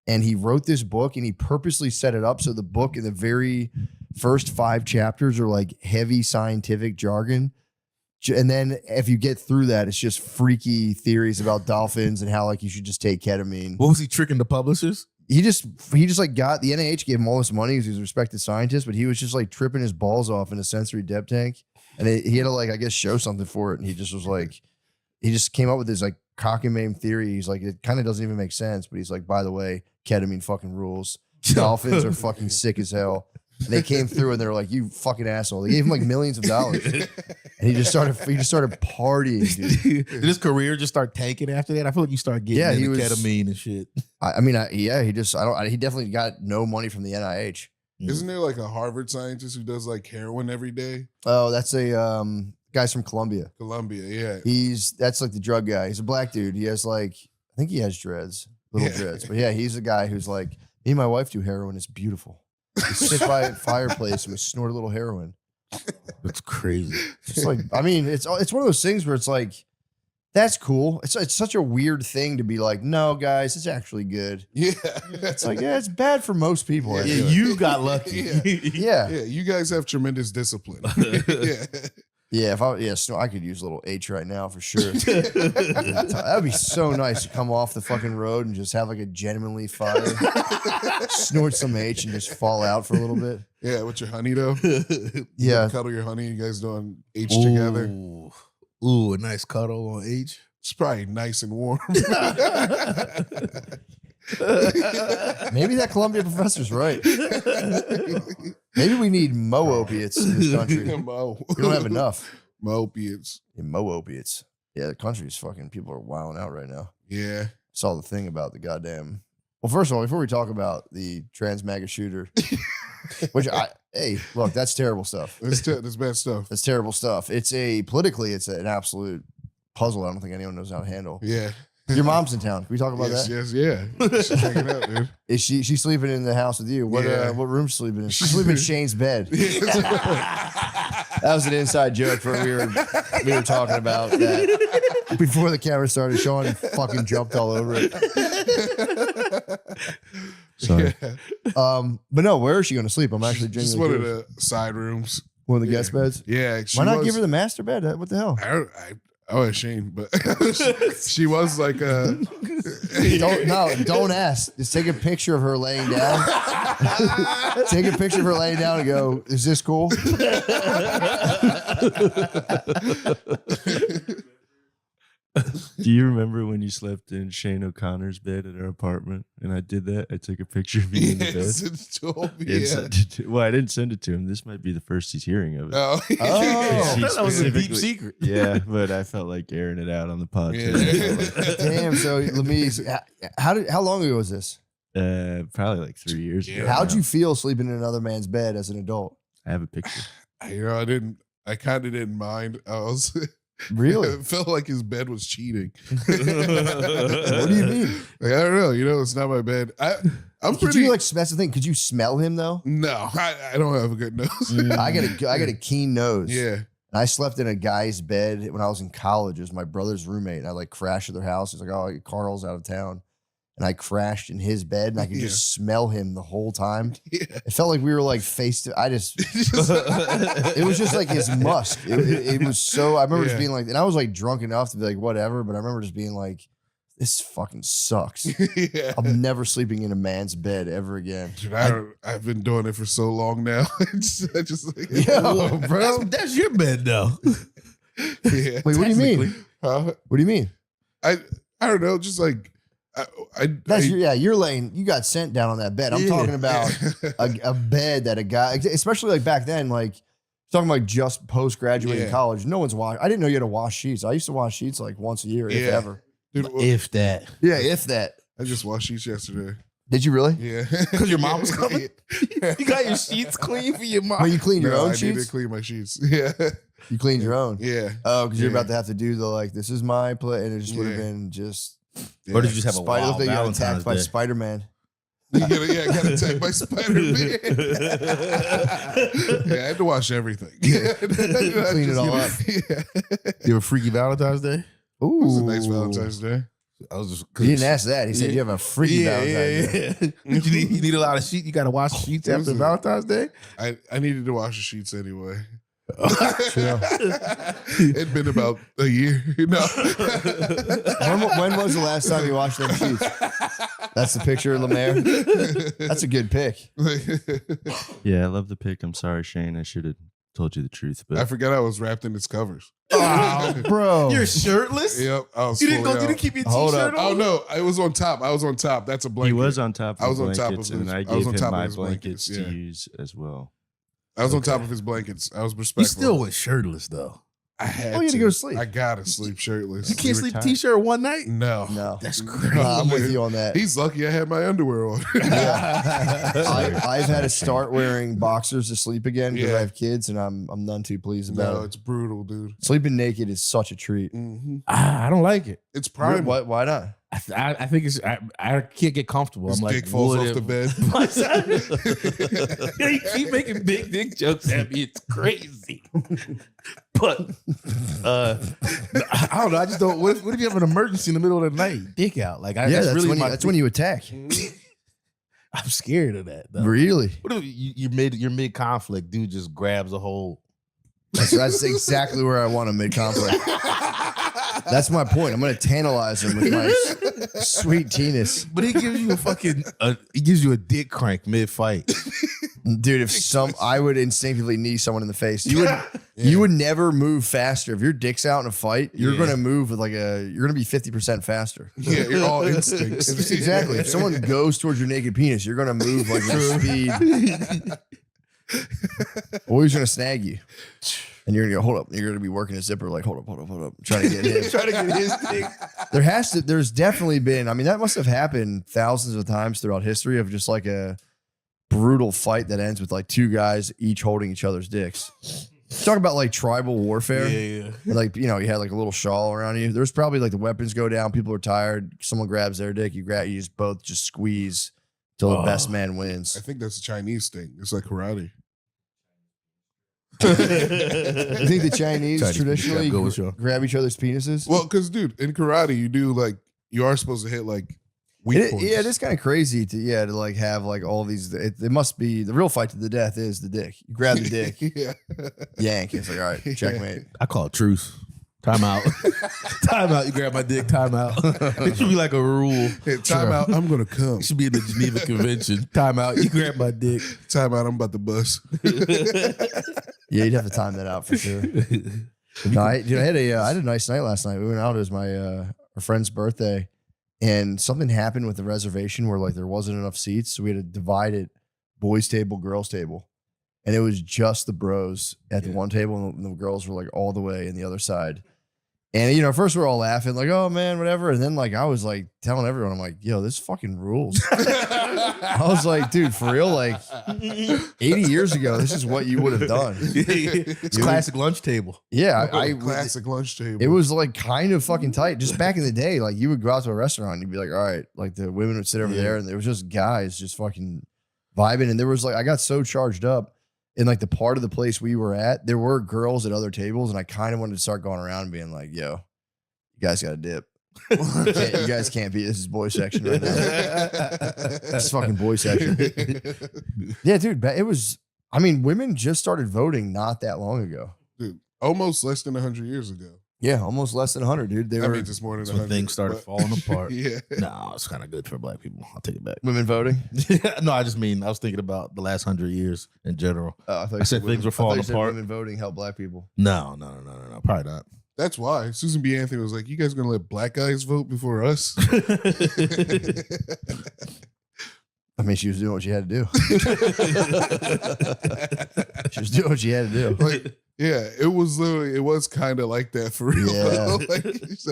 and he wrote this book and he purposely set it up so the book in the very first 5 chapters are like heavy scientific jargon. And then if you get through that, it's just freaky theories about dolphins and how like you should just take ketamine. What was he tricking the publishers? He just like got the NIH gave him all this money because he was a respected scientist, but he was just like tripping his balls off in a sensory depth tank. And he had to like, I guess, show something for it. And he just was like, he just came up with this like cockamamie theory. He's like, it kind of doesn't even make sense. But he's like, by the way, ketamine fucking rules. Dolphins are fucking sick as hell. And they came through and they were like, you fucking asshole. They gave him like millions of dollars. And he just started partying, dude. Did his career just start tanking after that? I feel like you start getting into ketamine and shit. He definitely got no money from the NIH. Isn't there like a Harvard scientist who does like heroin every day? Oh, that's a guy's from Columbia. Yeah. That's like the drug guy. He's a black dude. He has like, I think he has dreads, little dreads. But yeah, he's a guy who's like, me and my wife do heroin. It's beautiful. We sit by a fireplace and we snort a little heroin. That's crazy. It's like, I mean, it's one of those things where it's like, that's cool. It's such a weird thing to be like, no, guys, it's actually good. Yeah. It's like, yeah, it's bad for most people. Yeah, you got lucky. Yeah. Yeah. You guys have tremendous discipline. Yeah. Yeah, I could use a little H right now for sure. That would be so nice to come off the fucking road and just have like a genuinely fire, snort some H and just fall out for a little bit. Yeah, with your honey though. Yeah, cuddle your honey. You guys doing H together? Ooh, a nice cuddle on H. It's probably nice and warm. Maybe that Columbia professor's right. Maybe we need mo opiates in this country. Mo. We don't have enough. Mo opiates. Yeah, mo opiates. Yeah, the country's fucking, people are wilding out right now. Yeah. Saw the thing about the goddamn. Well, first of all, before we talk about the trans MAGA shooter, which hey, look, that's terrible stuff. That's bad stuff. That's terrible stuff. Politically, it's an absolute puzzle. I don't think anyone knows how to handle. Yeah. Your mom's in town. Can we talk about that? Yes, yeah. She's hanging out, dude. Is she's sleeping in the house with you? What room she's sleeping in? She's sleeping in Shane's bed. That was an inside joke for we were talking about that before the camera started. Sean fucking jumped all over it. Sorry. Yeah. But no, where is she going to sleep? I'm actually just one of the side rooms. One of the guest beds? Yeah. Why not give her the master bed? What the hell? Oh, Shane, but she was like don't ask. Just take a picture of her laying down. Take a picture of her laying down and go, is this cool? Do you remember when you slept in Shane O'Connor's bed at our apartment? And I did that. I took a picture of you in the bed. Well, I didn't send it to him. This might be the first he's hearing of it. Oh, that was a deep secret. Yeah, but I felt like airing it out on the podcast. Yeah. Damn. So let me. How long ago was this? Probably like 3 years ago. How'd you feel sleeping in another man's bed as an adult? I have a picture. I kind of didn't mind. I was. Really? It felt like his bed was cheating. What do you mean? Like, I don't know. It's not my bed. I'm Could you that's the thing. Could you smell him though? No, I don't have a good nose. I got a keen nose. Yeah. And I slept in a guy's bed when I was in college. It was my brother's roommate. And I like crashed at their house. He's like, oh, Carl's out of town. And I crashed in his bed and I could just smell him the whole time. Yeah. It felt like we were like face to, it was just like his musk. It was so, I remember just being like, and I was like drunk enough to be like, whatever. But I remember just being like, this fucking sucks. Yeah. I'm never sleeping in a man's bed ever again. Dude, I've been doing it for so long now. I just like, yo, bro, that's your bed though. Yeah. Wait, what do you mean? Huh? What do you mean? I don't know. Just like, you're laying, you got sent down on that bed. I'm talking about a bed that a guy, especially like back then, like talking like just post graduating college. No one's washing. I didn't know you had to wash sheets. I used to wash sheets like once a year, if ever. Dude, if that. Yeah, if that. I just washed sheets yesterday. Did you really? Yeah. Because your mom was coming? You got your sheets clean for your mom? Well, you clean your own I sheets? need to clean my sheets. Yeah. You cleaned your own? Yeah. Oh, because you're about to have to do the like, this is my play, and it just would have been just. Or did you just have a wild they got Valentine's attacked by Day? Spider-Man. I got attacked by Spider-Man. I had to wash everything. Clean it all up. You have a freaky Valentine's Day? Ooh. It was a nice Valentine's Day. I was just, he didn't ask that. He said you have a freaky Valentine's Day. You need a lot of sheets. You got to wash sheets after Valentine's Day? I needed to wash the sheets anyway. It'd been about a year. No. When was the last time you washed them sheets? That's the picture of Lemaire. That's a good pic. Yeah, I love the pic. I'm sorry, Shane. I should have told you the truth, but I forgot I was wrapped in its covers. Oh, bro. You're shirtless? Yep. I was you didn't keep your t-shirt on? Oh, no. I was on top. That's a blanket. He was on top of I was the on top blankets, of his, and I gave him my blankets to use as well. I was on top of his blankets. I was respectful. You still went shirtless, though. I had to go to sleep. I gotta sleep shirtless. You can't sleep t-shirt one night? No. That's crazy. I'm with you on that. He's lucky I had my underwear on. I've had to start wearing boxers to sleep again because I have kids, and I'm none too pleased about it. No, it's brutal, dude. Sleeping naked is such a treat. Mm-hmm. I don't like it. It's prime. Why not? I think it's I can't get comfortable. His I'm like, dick falls off the bed. You keep making big dick jokes at me. It's crazy. But I don't know. I just don't. What if you have an emergency in the middle of the night? Dick out. Like that's when you attack. I'm scared of that. Though. Really? What if you're mid conflict? Dude just grabs a whole That's exactly where I want him mid-conflict. That's my point. I'm going to tantalize him with my sweet teenus. But he gives you a dick crank mid-fight. Dude, I would instinctively knee someone in the face. You would never move faster. If your dick's out in a fight, you're going to move with you're going to be 50% faster. Yeah, you're all instincts. Exactly. If someone goes towards your naked penis, you're going to move like with speed. Always going to snag you. And you're going to go, hold up. You're going to be working a zipper like, hold up. Trying to get his. Trying to get his dick. There's definitely been, I mean, that must have happened thousands of times throughout history of just like a brutal fight that ends with like two guys each holding each other's dicks. Talk about like tribal warfare. Yeah. Like, you had like a little shawl around you. There's probably like the weapons go down. People are tired. Someone grabs their dick. You just both just squeeze till the best man wins. I think that's a Chinese thing. It's like karate. You think the Chinese traditionally grab each other's penises? Well, because dude, in karate, you are supposed to hit like weak points. Yeah, it is kind of crazy to like have like all these. It must be the real fight to the death is the dick. You grab the dick, yank. It's like, all right, checkmate. I call it truce. Time out. Time out. You grab my dick. Time out. It should be like a rule. Hey, time out. I'm gonna come. It should be in the Geneva Convention. Time out. You grab my dick. Time out. I'm about to bust. Yeah, you'd have to time that out for sure. No, I had a nice night last night. We went out. It was my our friend's birthday, and something happened with the reservation where like there wasn't enough seats, so we had to divide it, boys table, girls table, and it was just the bros at the one table, and the girls were like all the way in the other side. And first we're all laughing, like, oh man, whatever. And then like I was like telling everyone, I'm like, yo, this fucking rules. I was like, dude, for real, like 80 years ago, this is what you would have done. It's classic lunch table. Yeah, classic lunch table. It was like kind of fucking tight. Just back in the day, like you would go out to a restaurant and you'd be like, all right, like the women would sit over there and there was just guys just fucking vibing. And there was like, I got so charged up in like the part of the place we were at, there were girls at other tables, and I kind of wanted to start going around and being like, yo, you guys got to dip. You guys can't be. This is boy section right now. This is fucking boy section. Yeah, dude. It was. I mean, women just started voting not that long ago. Dude, almost less than 100 years ago. Yeah, almost less than 100, dude. That means it's more than 100. Things started falling apart. Yeah. No, it's kind of good for black people. I'll take it back. Women voting? No, I just mean I was thinking about the last 100 years in general. I said things were falling apart. Women voting help black people. No. Probably not. That's why Susan B. Anthony was like, you guys gonna let black guys vote before us? I mean, she was doing what she had to do. She was doing what she had to do. Like, yeah, it was kind of like that for real. Yeah. Like,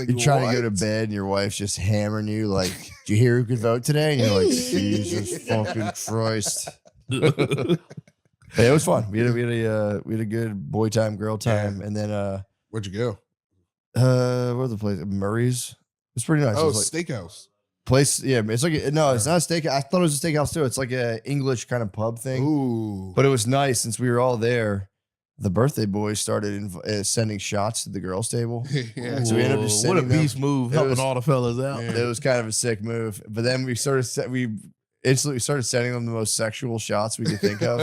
you're trying to go to bed and your wife's just hammering you like, "Did you hear who could vote today?" And you're like, "Jesus fucking Christ!" Hey, it was fun. We had a good boy time, girl time, and then where'd you go? What was the place? Murray's. It's pretty nice. Oh, it was like, steakhouse. Place, yeah. It's like it's not a steak. I thought it was a steakhouse too. It's like a English kind of pub thing. Ooh, but it was nice since we were all there. The birthday boys started sending shots to the girls' table. Yeah. So we ended up just what a sending beast move, helping all the fellas out. It was kind of a sick move. But then we instantly started sending them the most sexual shots we could think of.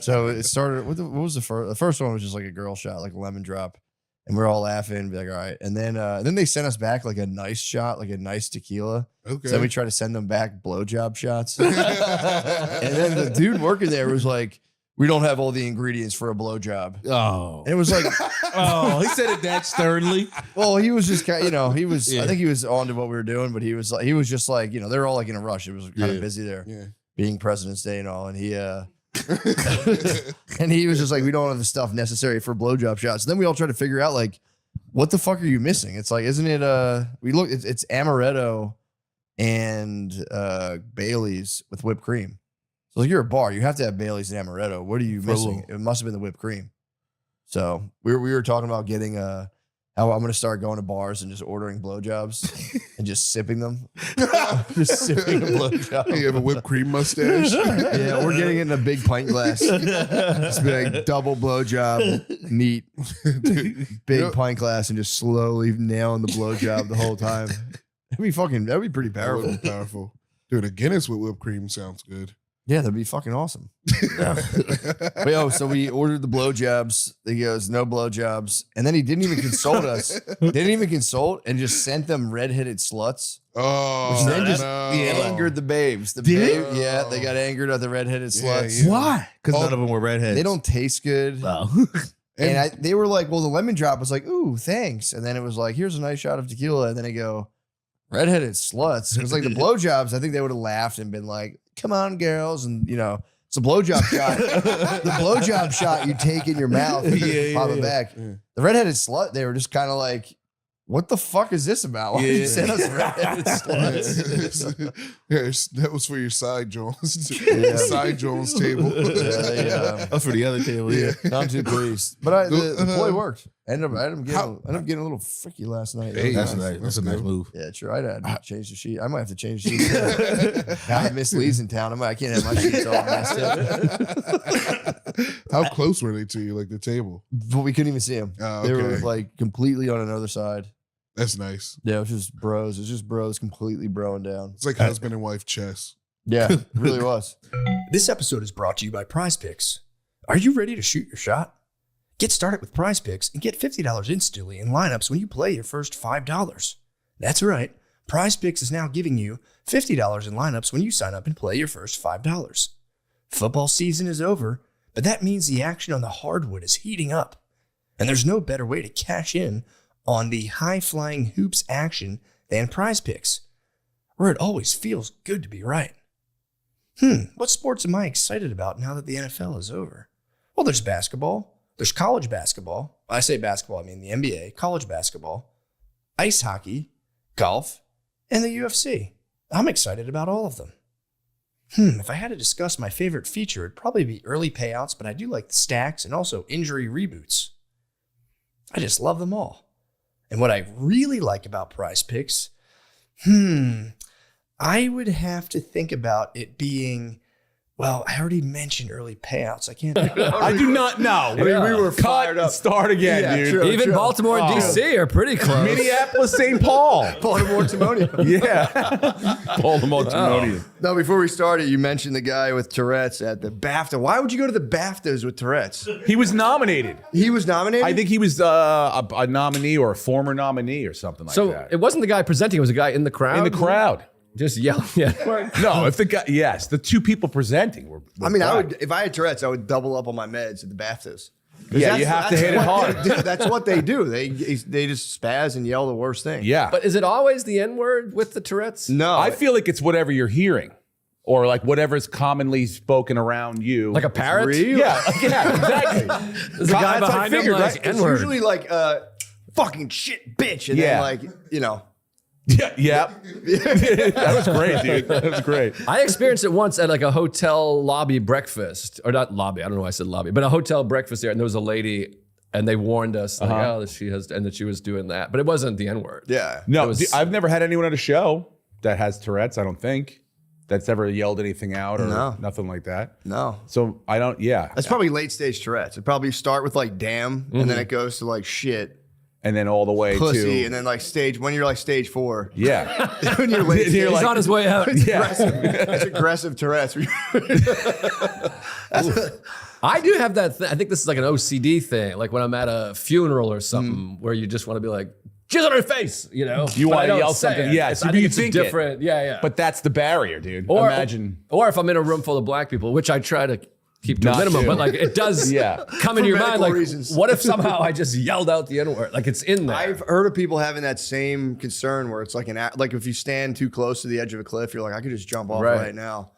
So it started. What was the first? The first one was just like a girl shot, like a lemon drop, and we're all laughing, be like, all right. And then they sent us back like a nice shot, like a nice tequila. Okay. So then we tried to send them back blowjob shots. And then the dude working there was like, we don't have all the ingredients for a blowjob. Oh. And it was like, oh, he said it that sternly. Well, he was just kind of, he was, I think he was on to what we were doing, but he was just like, they were all like in a rush. It was kind of busy there, being President's Day and all. And he, and he was just like, we don't have the stuff necessary for blowjob shots. And then we all tried to figure out like, what the fuck are you missing? It's like, isn't it, it's amaretto and Bailey's with whipped cream. So like you're a bar, you have to have Bailey's and amaretto. What are you missing? It must have been the whipped cream. So we were talking about getting how I'm going to start going to bars and just ordering blowjobs and just sipping them. Just sipping a blowjob. You have a whipped cream mustache. Yeah, we're getting it in a big pint glass. Just be like double blowjob, neat, big pint glass, and just slowly nailing the blowjob the whole time. That'd be pretty powerful. That would be powerful. Dude, a Guinness with whipped cream sounds good. Yeah, that'd be fucking awesome. But yo, so we ordered the blowjobs. He goes, no blowjobs. And then he didn't even consult us. Didn't even consult and just sent them redheaded sluts. Oh, which then just angered the babes. Yeah, they got angered at the redheaded sluts. Yeah. Why? Because none of them were redheads. They don't taste good. And they were like, well, the lemon drop was like, ooh, thanks. And then it was like, here's a nice shot of tequila. And then they go, redheaded sluts. It was like the blowjobs. I think they would have laughed and been like, come on, girls. And, it's a blowjob shot. The blowjob shot you take in your mouth and pop it back. The redheaded slut, they were just kind of like, what the fuck is this about? Why did you send us redheaded sluts? Yes, that was for your side Jones. Side Jones table. That's for the other table. Yeah, I'm too pleased. But the ploy worked. I ended up getting a little freaky last night. Hey, that's nice. That's a nice move. Yeah, true. I had to change the sheet. I might have to change the sheet. Now Miss Lee's in town. I can't have my sheets all messed up. How close were they to you, like the table? But we couldn't even see them. They were like completely on another side. That's nice. Yeah, it was just bros. It's just bros completely broing down. It's like husband and wife chess. Yeah, it really was. This episode is brought to you by Prize Picks. Are you ready to shoot your shot? Get started with Prize Picks and get $50 instantly in lineups when you play your first $5. That's right. Prize Picks is now giving you $50 in lineups when you sign up and play your first $5. Football season is over, but that means the action on the hardwood is heating up. And there's no better way to cash in on the high-flying hoops action than Prize Picks, where it always feels good to be right. What sports am I excited about now that the NFL is over? Well, there's basketball. There's college basketball. I say basketball, I mean the NBA, college basketball, ice hockey, golf, and the UFC. I'm excited about all of them. If I had to discuss my favorite feature, it'd probably be early payouts, but I do like the stacks and also injury reboots. I just love them all. And what I really like about Prize Picks, I would have to think about it being, well, I already mentioned early payouts. I can't. I do not know. We were fired up. Start again, dude. True, even Baltimore and DC are pretty close. Minneapolis, St. Paul. Baltimore, Timonium. Yeah. Baltimore, Timonium. No, before we started, you mentioned the guy with Tourette's at the BAFTA. Why would you go to the BAFTAs with Tourette's? He was nominated. He was nominated? I think he was a nominee or a former nominee or something like that. So it wasn't the guy presenting, it was a guy in the crowd? In the crowd. Just yelling. Yeah. No, if the guy, yes, the two people presenting were I mean, black. I would, if I had Tourette's, I would double up on my meds at the BAFTAs. Yeah, you have to hit it hard. That's what they do. They just spaz and yell the worst thing. Yeah. But is it always the N-word with the Tourette's? No. I feel like it's whatever you're hearing. Or like whatever's commonly spoken around you. Like a parrot? Really? Yeah, exactly. There's a guy behind him like, It's N-word. usually like, fucking shit, bitch. And Yeah. then like, Yeah. That was great, dude. That was great. I experienced it once at like a hotel lobby breakfast, or not lobby. I don't know why I said lobby, but a hotel breakfast there. And there was a lady, and they warned us, like, oh, she has, and that she was doing that, but it wasn't the N-word. Yeah. No, I've never had anyone at a show that has Tourette's. I don't think that's ever yelled anything out or nothing like that. No. So I don't. Yeah. That's probably late stage Tourette's. It'd probably start with like damn, and then it goes to like shit. And then all the way pussy, to and then like when you're like stage 4. Yeah. When you're late stage, He's on his way out. It's aggressive Tourette's. I do have that thing. I think this is like an OCD thing. Like when I'm at a funeral or something where you just want to be like, jizz on her face, You But want I to don't yell say something. it. Yes. I think it's different. Yeah. But that's the barrier, dude. Or Imagine. Or if I'm in a room full of black people, which I try to keep to a Not minimum, to. but like it does come into your mind. Like, what if somehow I just yelled out the N-word? Like it's in there. I've heard of people having that same concern where it's like like if you stand too close to the edge of a cliff, you're like, I could just jump off right now.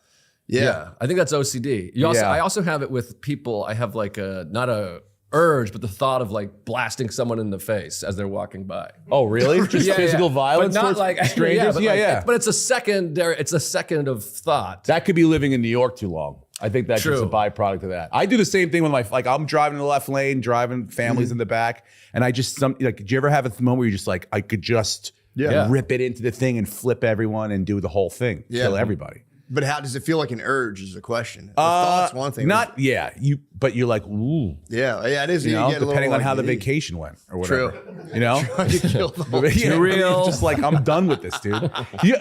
Yeah. I think that's OCD. I also have it with people. I have like not a urge, but the thought of like blasting someone in the face as they're walking by. Oh, really? Just physical violence but not towards like strangers? But it's a second. It's a second of thought. That could be living in New York too long. I think that's just a byproduct of that. I do the same thing when I'm driving in the left lane, driving families in the back, and I just do you ever have a moment where you're just like, I could just rip it into the thing and flip everyone and do the whole thing, kill everybody. But how does it feel like an urge is the question. Thoughts one thing. But you're like, ooh. Yeah, it is. You know, get a depending on like, how the vacation went or whatever. True. You know? Too real. Just like, I'm done with this, dude.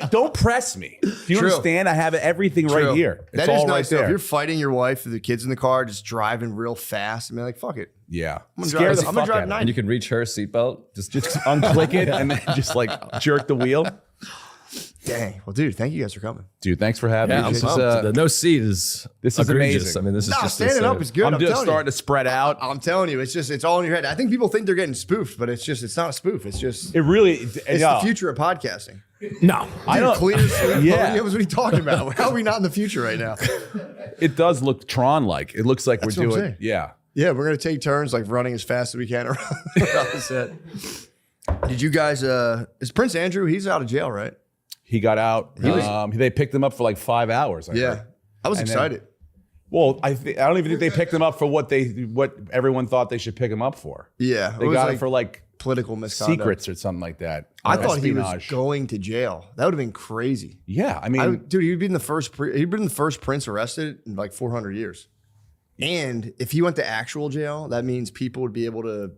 Don't press me. Do you understand? I have everything right here. It's that is all nice, right though. there. If you're fighting your wife with the kids in the car, just driving real fast, I mean, like, fuck it. Yeah. I'm gonna drive 90. And you can reach her seatbelt. Just unclick it and then just like jerk the wheel. Dang. Well, dude, thank you guys for coming. Dude, thanks for having me. The no seat is this is egregious. amazing. I mean, this is just standing up is good. I'm just telling starting you. to spread out. I'm telling you, it's all in your head. I think people think they're getting spoofed, but it's not a spoof. It's just it really it's the future of podcasting. No, I don't clear sleep. Yeah. What are you talking about? How are we not in the future right now? It does look Tron-like. It looks like That's we're what I'm doing. saying. Yeah. Yeah, we're gonna take turns like running as fast as we can around the set. Did you guys? Is Prince Andrew? He's out of jail, right? He got out. They picked him up for like 5 hours. I heard. I was And excited. Well, I don't even think they picked him up for what everyone thought they should pick him up for. Yeah, They got him for like political misconduct, secrets or something like that. I thought he was Espionage. going to jail. That would have been crazy. Yeah, I mean, dude, he'd been the first prince arrested in like 400 years. And if he went to actual jail, that means people would be able to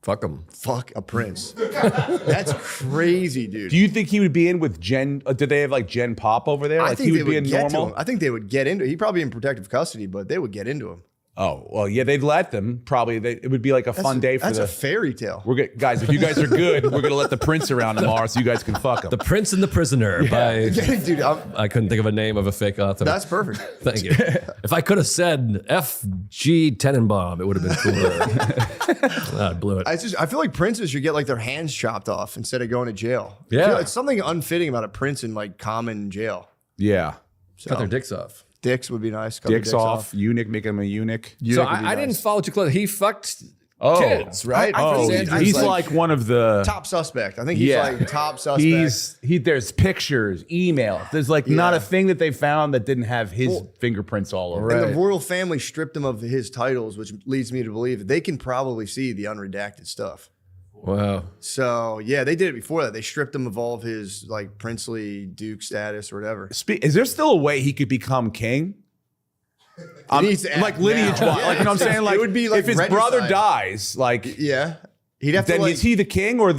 fuck him. Fuck a prince. That's crazy, dude. Do you think he would be in with Jen? Did they have like Jen Pop over there? I Like think he they would be would in get to normal. him. I think they would get into. He'd probably be in protective custody, but they would get into him. Oh well, yeah, they'd let them. Probably, it would be like a fun day for That's a fairy tale. We're good, guys. If you guys are good, we're gonna let the prince around tomorrow, so you guys can fuck him. The Prince and the Prisoner by. Dude, I couldn't think of a name of a fake author. That's perfect. Thank you. If I could have said F.G. Tenenbaum, it would have been cooler. I blew it. I feel like princes should get like their hands chopped off instead of going to jail. Yeah. It's something unfitting about a prince in like common jail. Yeah, cut their dicks off. Dicks would be nice. Cut their Dicks off. Eunuch, make him a eunuch. So I didn't follow too close. He fucked kids, right? He's like one of the top suspect. I think he's like top suspect. There's pictures, email. There's like not a thing that they found that didn't have his fingerprints all over. And the royal family stripped him of his titles, which leads me to believe that they can probably see the unredacted stuff. Wow. So yeah, they did it before that. They stripped him of all of his like princely duke status or whatever. Is there still a way he could become king? Needs to Like act lineage now. wise, like you know what I'm saying? Like it would be like if his regicide. brother dies, like he'd have then to like, is he the king or is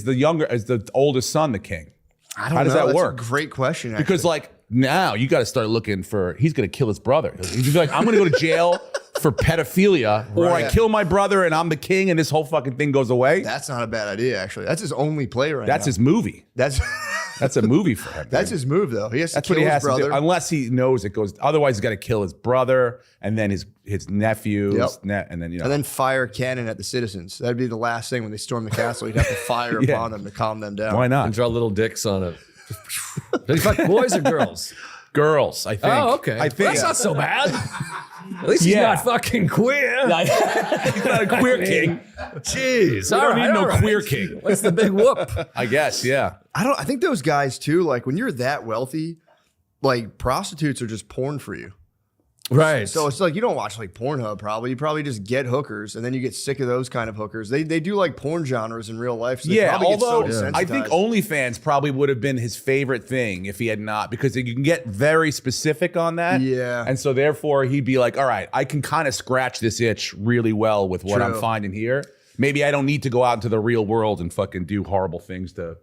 the oldest son the king? I don't How does know. that That's work? a great question. Actually. Because like now you got to start looking for. He's gonna kill his brother. He's like, I'm gonna go to jail for pedophilia, or I kill my brother and I'm the king, and this whole fucking thing goes away. That's not a bad idea. Actually, that's his only play right now. That's his movie. That's a movie for him. That's his move though. He has to That's kill what he his has brother. to do, unless he knows it goes. Otherwise, he's got to kill his brother and then his nephews, and then and then fire cannon at the citizens. That'd be the last thing when they storm the castle. He'd have to fire Yeah. upon them to calm them down. Why not? And draw little dicks on it. Did he fuck boys or girls? Girls, I think. Oh, okay. I think That's not so bad. At least he's not fucking queer. He's not a queer king. Jeez. We don't need no all queer right. king. What's the big whoop? I guess, yeah. I think those guys too, like when you're that wealthy, like prostitutes are just porn for you. Right. So it's like you don't watch like Pornhub probably. You probably just get hookers and then you get sick of those kind of hookers. They do like porn genres in real life. So they Yeah, probably get so although I think desensitized. OnlyFans probably would have been his favorite thing if he had not, because you can get very specific on that. Yeah. And so therefore he'd be like, all right, I can kind of scratch this itch really well with what I'm True. finding here. Maybe I don't need to go out into the real world and fucking do horrible things to,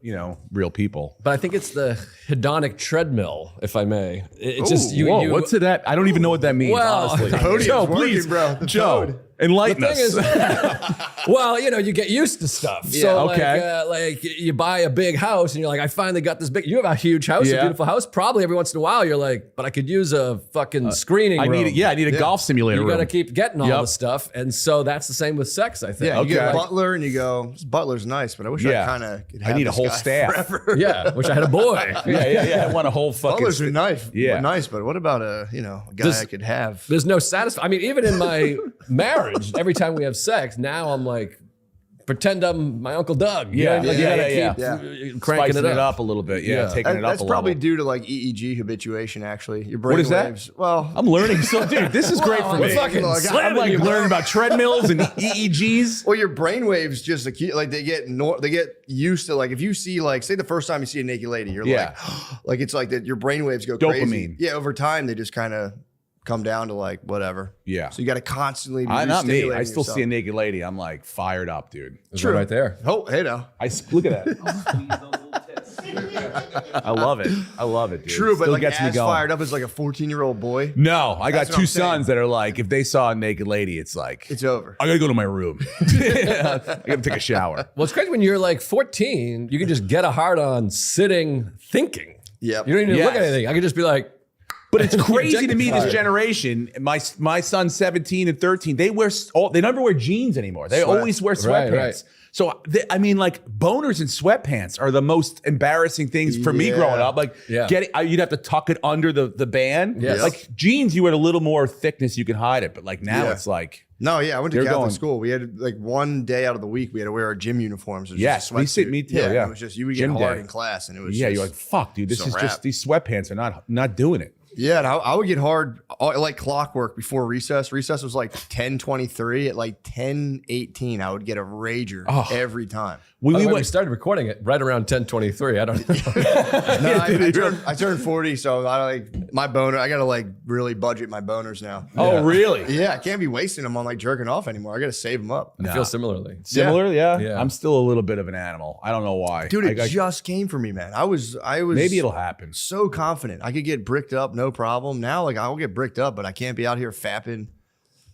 real people. But I think it's the hedonic treadmill, if I may. It's just you. Whoa, what's it at? I don't even know what that means, Well, honestly. the podium's Joe, working, please, bro. The Joe, toad. enlighten The us. thing is, well, you get used to stuff. Yeah, So okay. like you buy a big house and you're like, I finally got this big. You have a huge house, Yeah. a beautiful house. Probably every once in a while you're like, but I could use a fucking screening room. I need a golf simulator You got to room. keep getting all Yep. the stuff, and so that's the same with sex. I think. Yeah, you get a Okay. butler and you go, this butler's nice, but I wish I Yeah. kind of could I have need a this whole guy staff. forever. Yeah, wish I had a boy. Yeah. I want a whole fucking. Butlers are nice, Yeah. nice, but what about a guy I could have? There's no satisfaction. I mean, even in my marriage, every time we have sex, now I'm like pretend I'm my Uncle Doug. You Yeah, know, like, you yeah, gotta keep cranking Spicing it up a little bit. Yeah, taking it up That's a probably level. due to like EEG habituation. Actually, your brain What is that? waves. Well, I'm learning. So, dude, this is great for me. I'm like learning about treadmills and EEGs. Well, your brain waves just like they get used to, like, if you see, like, say the first time you see a naked lady, you're like it's like that. Your brain waves go crazy. Dopamine. Yeah, over time they just kind of come down to like whatever. Yeah. So you got to constly be Not me. re-stimulating I still yourself. see a naked lady. I'm like fired up, dude. True. right there. Oh, hey now. Look at that. I love it. I love it, dude. True, but Still like gets me as going. fired up as like a 14-year-old boy. No, I got That's what two I'm saying. sons that are like, if they saw a naked lady, it's like, it's over. I gotta go to my room. I gotta take a shower. Well, it's crazy when you're like 14, you can just get a hard on sitting thinking. Yep. You don't even look at Yes. anything. I could just be like, But it's crazy to me, this Objectified. generation. My son's 17 and 13. They never wear jeans anymore. They always wear sweatpants. Right. So I mean, like, boners and sweatpants are the most embarrassing things for me growing up. Like, you'd have to tuck it under the band. Yes. Like jeans, you had a little more thickness, you could hide it. But like now, it's like, No, yeah, I went to They're Catholic going- school. We had like one day out of the week we had to wear our gym uniforms. It was yes, just a sweatsuit. me too. Yeah, It was just you would get Gym hard day. in class, and it was Yeah, just, you're like, fuck, dude, this it's is a just wrap. these sweatpants are not doing it. Yeah, and I would get hard like clockwork before recess. Recess was like 10:23. At like 10:18, I would get a rager every time. We started recording it right around 10:23. I don't know. No, I turned 40, so I like my boner. I gotta like really budget my boners now. Oh, really? Yeah, I can't be wasting them on like jerking off anymore. I gotta save them up. I feel similarly. Similar, yeah. Yeah. I'm still a little bit of an animal. I don't know why. Dude, it I just came for me, man. I was maybe it'll happen. So confident I could get bricked up, no problem. Now, like, I'll get bricked up, but I can't be out here fapping.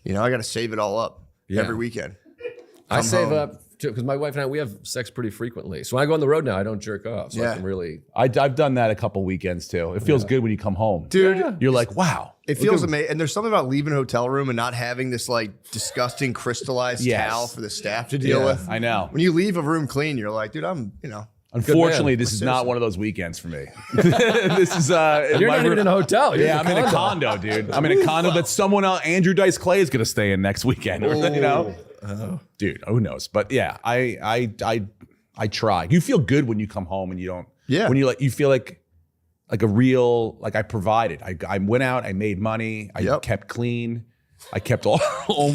You know, I got to save it all up every weekend. I Come save home. up because my wife and I, we have sex pretty frequently. So when I go on the road now, I don't jerk off. So I can really. I've done that a couple weekends too. It feels good when you come home, Dude. You're like, wow, It feels amazing. And there's something about leaving a hotel room and not having this like disgusting crystallized Yes. towel for the staff to deal with. I know. When you leave a room clean, you're like, dude, I'm. Unfortunately, Good man. this is not one of those weekends for me. This is You're not even in a hotel. You're Yeah, I'm in a condo, dude. I'm in a condo that someone else, Andrew Dice Clay, is going to stay in next weekend. You know, dude, who knows? But yeah, I try. You feel good when you come home and you don't. Yeah. When you feel like a real, like I provided. I went out. I made money. I kept clean. I kept all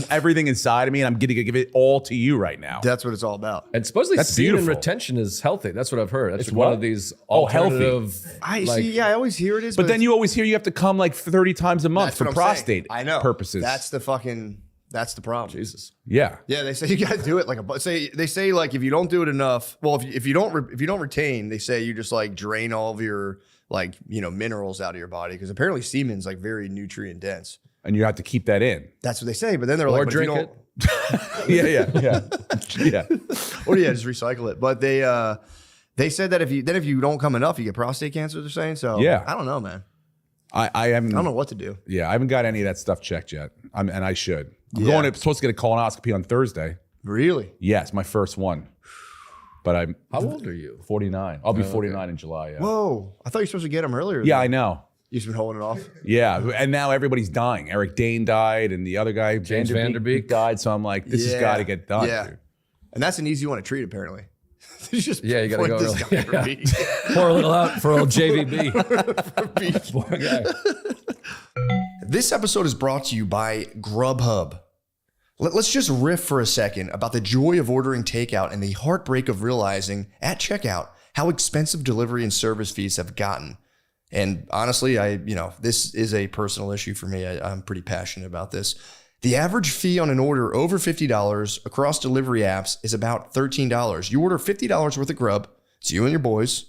everything inside of me, and I'm going to give it all to you right now. That's what it's all about. And supposedly That's semen beautiful. retention is healthy. That's what I've heard. That's It's one what? of these Healthy. alternative. I like- see. Yeah, I always hear it is. But then you always hear you have to come like 30 times a month That's for what I'm saying. prostate I know. purposes. That's the problem. Jesus. Yeah. Yeah, they say you got to do it like they say like if you don't do it enough, well, if you don't retain, they say you just like drain all of your like, you know, minerals out of your body, because apparently semen's like very nutrient dense. And you have to keep that in. That's what they say, but then they're Or like, but if you drink don't, Yeah. or yeah, just recycle it. But they said that if you don't come enough, you get prostate cancer. They're saying so. Yeah. I don't know, man. I haven't. I don't know what to do. Yeah, I haven't got any of that stuff checked yet. And I should. I'm Yeah. supposed to get a colonoscopy on Thursday. Really? Yes, my first one. But I'm. How old are you? 49. I'll be Oh, 49 in July. Yeah. Whoa! I thought you were supposed to get them earlier. Yeah, than- I know. You've just been holding it off. Yeah, and now everybody's dying. Eric Dane died, and the other guy, James Vanderbeek died. So I'm like, this has got to get done. Yeah, dude. and that's an easy one to treat apparently. You just Yeah, you got to point go this early. guy for me. Pour a little out for old JVB. Poor guy. This episode is brought to you by Grubhub. Let's just riff for a second about the joy of ordering takeout and the heartbreak of realizing at checkout how expensive delivery and service fees have gotten. And honestly, this is a personal issue for me. I'm pretty passionate about this. The average fee on an order over $50 across delivery apps is about $13. You order $50 worth of grub, it's you and your boys.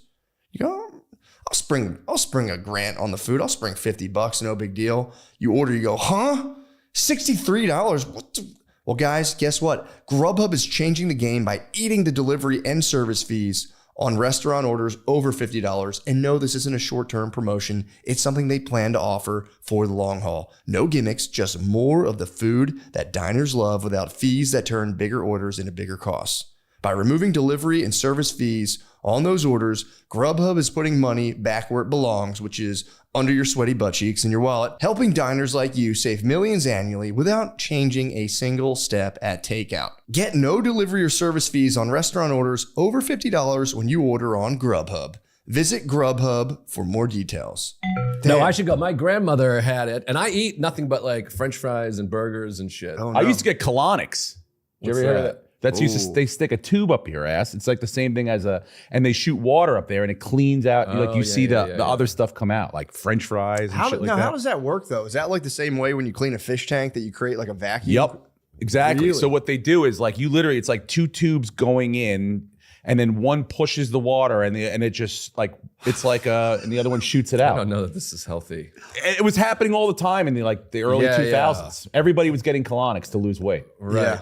You go, I'll spring a grant on the food. I'll spring $50, no big deal. You order, you go, huh? $63? What the? Well, guys, guess what? Grubhub is changing the game by eating the delivery and service fees on restaurant orders over $50. And no, this isn't a short-term promotion. It's something they plan to offer for the long haul. No gimmicks, just more of the food that diners love without fees that turn bigger orders into bigger costs. By removing delivery and service fees on those orders, Grubhub is putting money back where it belongs, which is under your sweaty butt cheeks in your wallet, helping diners like you save millions annually without changing a single step at takeout. Get no delivery or service fees on restaurant orders over $50 when you order on Grubhub. Visit Grubhub for more details. No, I should go. My grandmother had it, and I eat nothing but like French fries and burgers and shit. I used to get colonics. Did you ever hear of that? That's they stick a tube up your ass. It's like the same thing as and they shoot water up there and it cleans out. You see the other stuff come out, like French fries and shit like that. How does that work though? Is that like the same way when you clean a fish tank that you create like a vacuum? Yep, exactly. Really? So what they do is like it's like 2 tubes going in, and then one pushes the water and it just like it's like and the other one shoots it out. I don't know that this is healthy. It was happening all the time in the early 2000s. Everybody was getting colonics to lose weight. Right.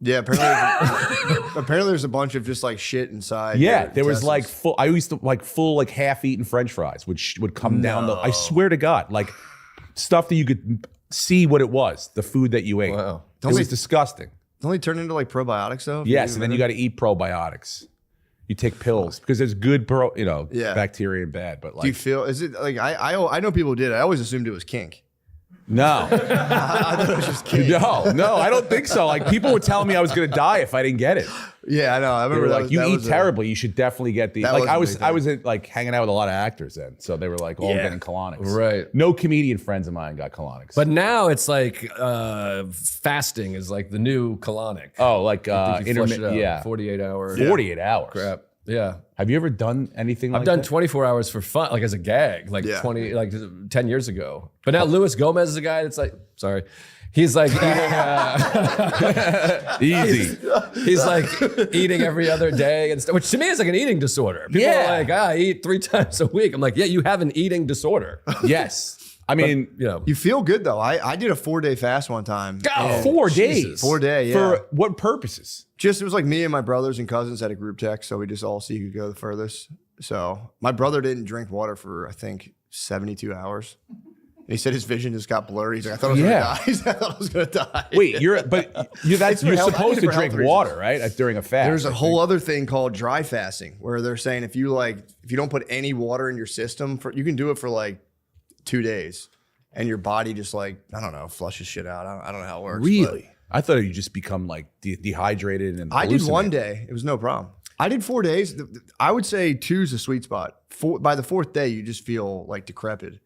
Yeah, apparently there's a bunch of just like shit inside. Yeah, there was like full. I used to like full like half-eaten French fries, which would come down. I swear to God, like stuff that you could see what it was, the food that you ate. Wow, it was disgusting. Don't they turn into like probiotics though? Yes, and then you got to eat probiotics. You take pills because there's good bacteria and bad. But like, do you feel? Is it like I know people who did it. I always assumed it was kink. No. I thought it was just kink. No, I don't think so. Like people were telling me I was going to die if I didn't get it. Yeah, I know. I remember like, you eat terribly. You should definitely get these. Like I was like hanging out with a lot of actors then, so they were like all getting colonics. Right. No comedian friends of mine got colonics. But now it's like fasting is like the new colonic. Oh, like intermittent. 48 hours. 48 hours. Crap. Yeah. Have you ever done anything like I've done that? 24 hours for fun, like as a gag, like 10 years ago. But now Luis Gomez is a guy that's like, sorry. He's like eating easy. He's like eating every other day and stuff, which to me is like an eating disorder. People are like, I eat 3 times a week. I'm like, yeah, you have an eating disorder. Yes. I mean, you feel good though. I did a 4-day fast one time. 4 days. 4 day, yeah. For what purposes? Just it was like me and my brothers and cousins had a group text, so we just all see who could go the furthest. So my brother didn't drink water for I think 72 hours. And he said his vision just got blurry. He's like, I thought I was gonna die. I thought I was gonna die. Wait, you're supposed to drink water, right? During a fast. There's a whole other thing called dry fasting, where they're saying if you don't put any water in your system you can do it for like 2 days, and your body just like I don't know flushes shit out. I don't know how it works. Really? I thought you just become like dehydrated and. I did 1 day. It was no problem. I did 4 days. I would say 2 is a sweet spot. By the 4th day, you just feel like decrepit.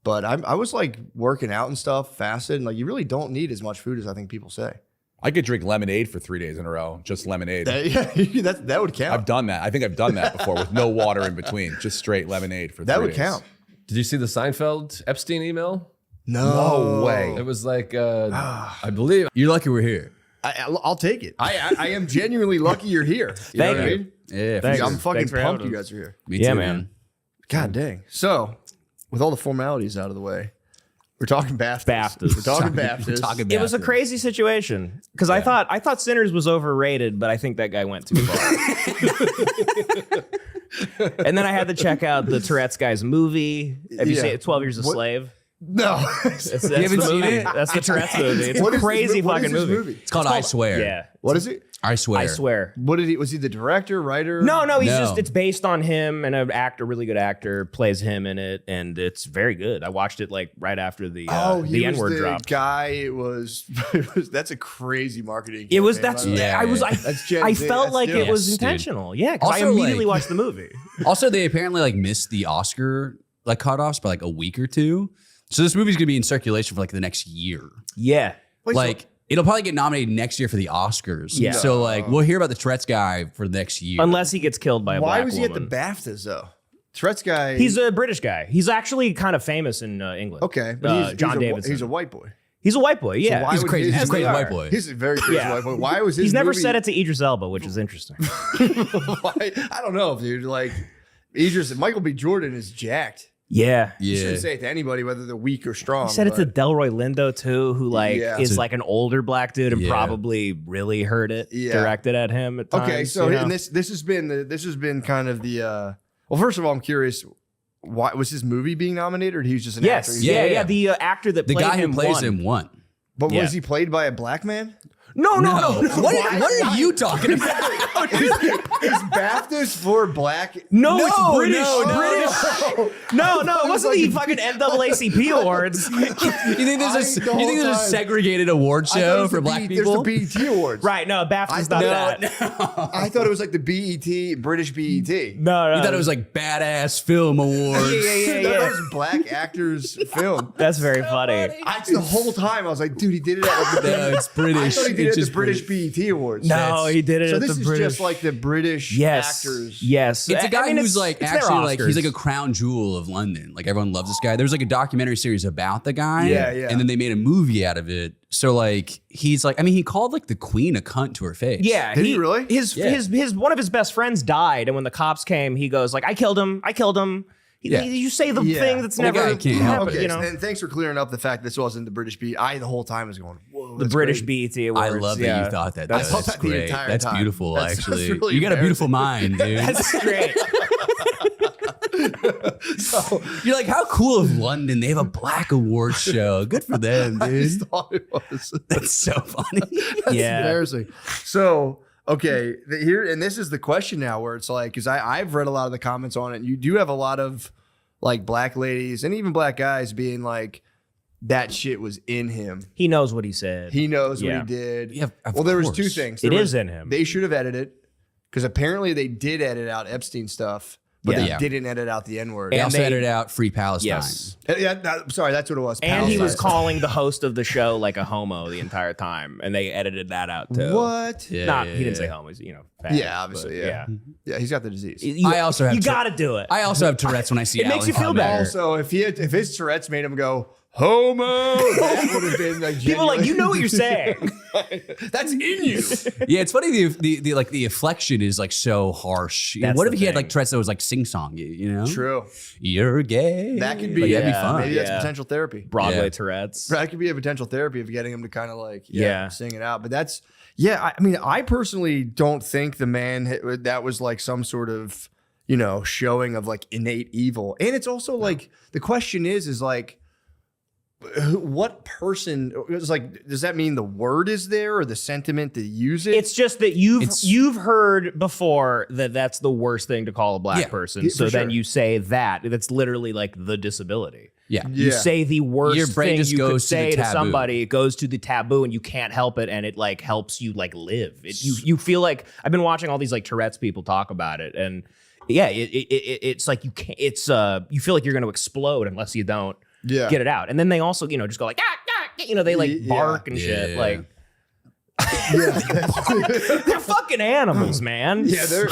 But I was like working out and stuff, fasted, and like you really don't need as much food as I think people say. I could drink lemonade for 3 days in a row, just lemonade. That would count. I've done that. I think I've done that before with no water in between, just straight lemonade for 3 days. That would count. Did you see the Seinfeld Epstein email? No way. It was like, I believe you're lucky we're here. I'll take it. I am genuinely lucky you're here. Thank you. Yeah, I'm fucking pumped you guys are here. Me too, man. God dang. So, with all the formalities out of the way, we're talking BAFTAs. We're talking BAFTAs. It was a crazy situation because I thought Sinners was overrated, but I think that guy went too far. And then I had to check out the Tourette's guy's movie. Have you seen it? 12 Years a Slave? No. That's the movie. That's the Tourette's movie. It's a crazy fucking movie. It's called I Swear. Yeah. What is it? I Swear. I Swear. Was he the director, writer? No, it's based on him, and an actor, really good actor, plays him in it, and it's very good. I watched it like right after the N-word dropped. Guy that's a crazy marketing. It was campaign, I felt like it was intentional. Yeah, because I immediately watched the movie. Also, they apparently like missed the Oscar like cutoffs by like a week or two. So this movie's gonna be in circulation for like the next year. Yeah. Like it'll probably get nominated next year for the Oscars. Yeah. So like we'll hear about the Tourette's guy for the next year. Unless he gets killed by a black woman. Why was he at the BAFTAs though? Tourette's guy. He's a British guy. He's actually kind of famous in England. Okay, but John Davidson. He's a white boy. He's a white boy, yeah. So he's a crazy white boy. He's a very crazy white boy. Why was his He's never movie... said it to Idris Elba, which is interesting. I don't know, dude. Like Michael B. Jordan is jacked. Yeah. You shouldn't say it to anybody, whether they're weak or strong. He said it to Delroy Lindo too, who is like an older black dude and probably really heard it directed at him at times. Okay, so and this has been kind of the well, first of all, I'm curious, why was his movie being nominated, or he was just an actor? Yeah. The actor that the played guy him who plays him won. But was he played by a black man? No. What are you talking about? Is Baptist for black? No, it's British. No, it wasn't the fucking NAACP awards. You think there's a segregated award show for black people? There's the BET awards. Right, no, BAFTA's not that. I thought it was like the BET, British BET. No. You thought it was like badass film awards. Yeah. That was black actors film. That's very funny. The whole time I was like, dude, he did it at No, it's British. I thought he did It's it at just the British BET Awards. No, he did it so at this the is British. just like the British actors. Yes. It's a guy who's it's like their actually like he's Oscars. like a crown jewel of London. Like everyone loves this guy. There's like a documentary series about the guy. Yeah. And then they made a movie out of it. So like he's like, I mean, he called like the queen a cunt to her face. Yeah, Did he really? His one of his best friends died, and when the cops came, he goes like, "I killed him. You say the thing that's never happened. Okay, You know, and thanks for clearing up the fact this wasn't the British BET. I the whole time was going, whoa, the that's British great. BET Awards. I love that you thought that. I thought That's that the great. entire That's time. beautiful, That's actually. really You got a beautiful mind, dude. That's great. You're like, how cool of London? They have a black award show. Good for them, I dude. just thought it was. That's so funny. That's Yeah. embarrassing. So, okay, here, and this is the question now where it's like, because I've read a lot of the comments on it, and you do have a lot of like black ladies and even black guys being like, that shit was in him. He knows what he said. He knows Yeah. what he did. Yeah, of well, there was course. two things. It There is was- in him. They should have edited because apparently they did edit out Epstein stuff, but Yeah. they didn't edit out the N-word. They And also they- edited out Free Palestine. Yes. Sorry, that's what it was. And he was Palestine. calling the host of the show like a homo the entire time, and they edited that out too. What? Yeah, He didn't say homo. He's fat, Yeah, obviously, but yeah. Yeah, he's got the disease. I also have you got to do it. I also have Tourette's when I see It makes Alan you feel come better. in. Also, if his Tourette's made him go homo, that would have been like People are like, genuine. you know what you're saying. That's in you. Yeah, it's funny. The like the inflection is like so harsh. That's What if the he had thing. like Tourette's that was like sing song? You know, True. You're gay. That could be. Like, that'd be Yeah, fun. Maybe that's Yeah. potential therapy. Broadway Yeah. Tourette's. That could be a potential therapy of getting him to kind of like Yeah. sing it out. But that's I mean, I personally don't think the man that was like some sort of showing of like innate evil. And it's also like the question is like, what person? It's like, does that mean the word is there or the sentiment to use it? It's just that you've heard before that that's the worst thing to call a black person. Yeah, So for then sure. you say that. That's literally like the disability. Yeah. You Yeah. say the worst Your brain thing just you could goes to the say to taboo. somebody. It goes to the taboo, and you can't help it, and it like helps you like live. You feel like I've been watching all these like Tourette's people talk about it, and yeah, it's like you can't. It's you feel like you're going to explode unless you don't get it out, and then they also just go like they like bark and shit Yeah. like. They're fucking animals, man. Yeah, they're.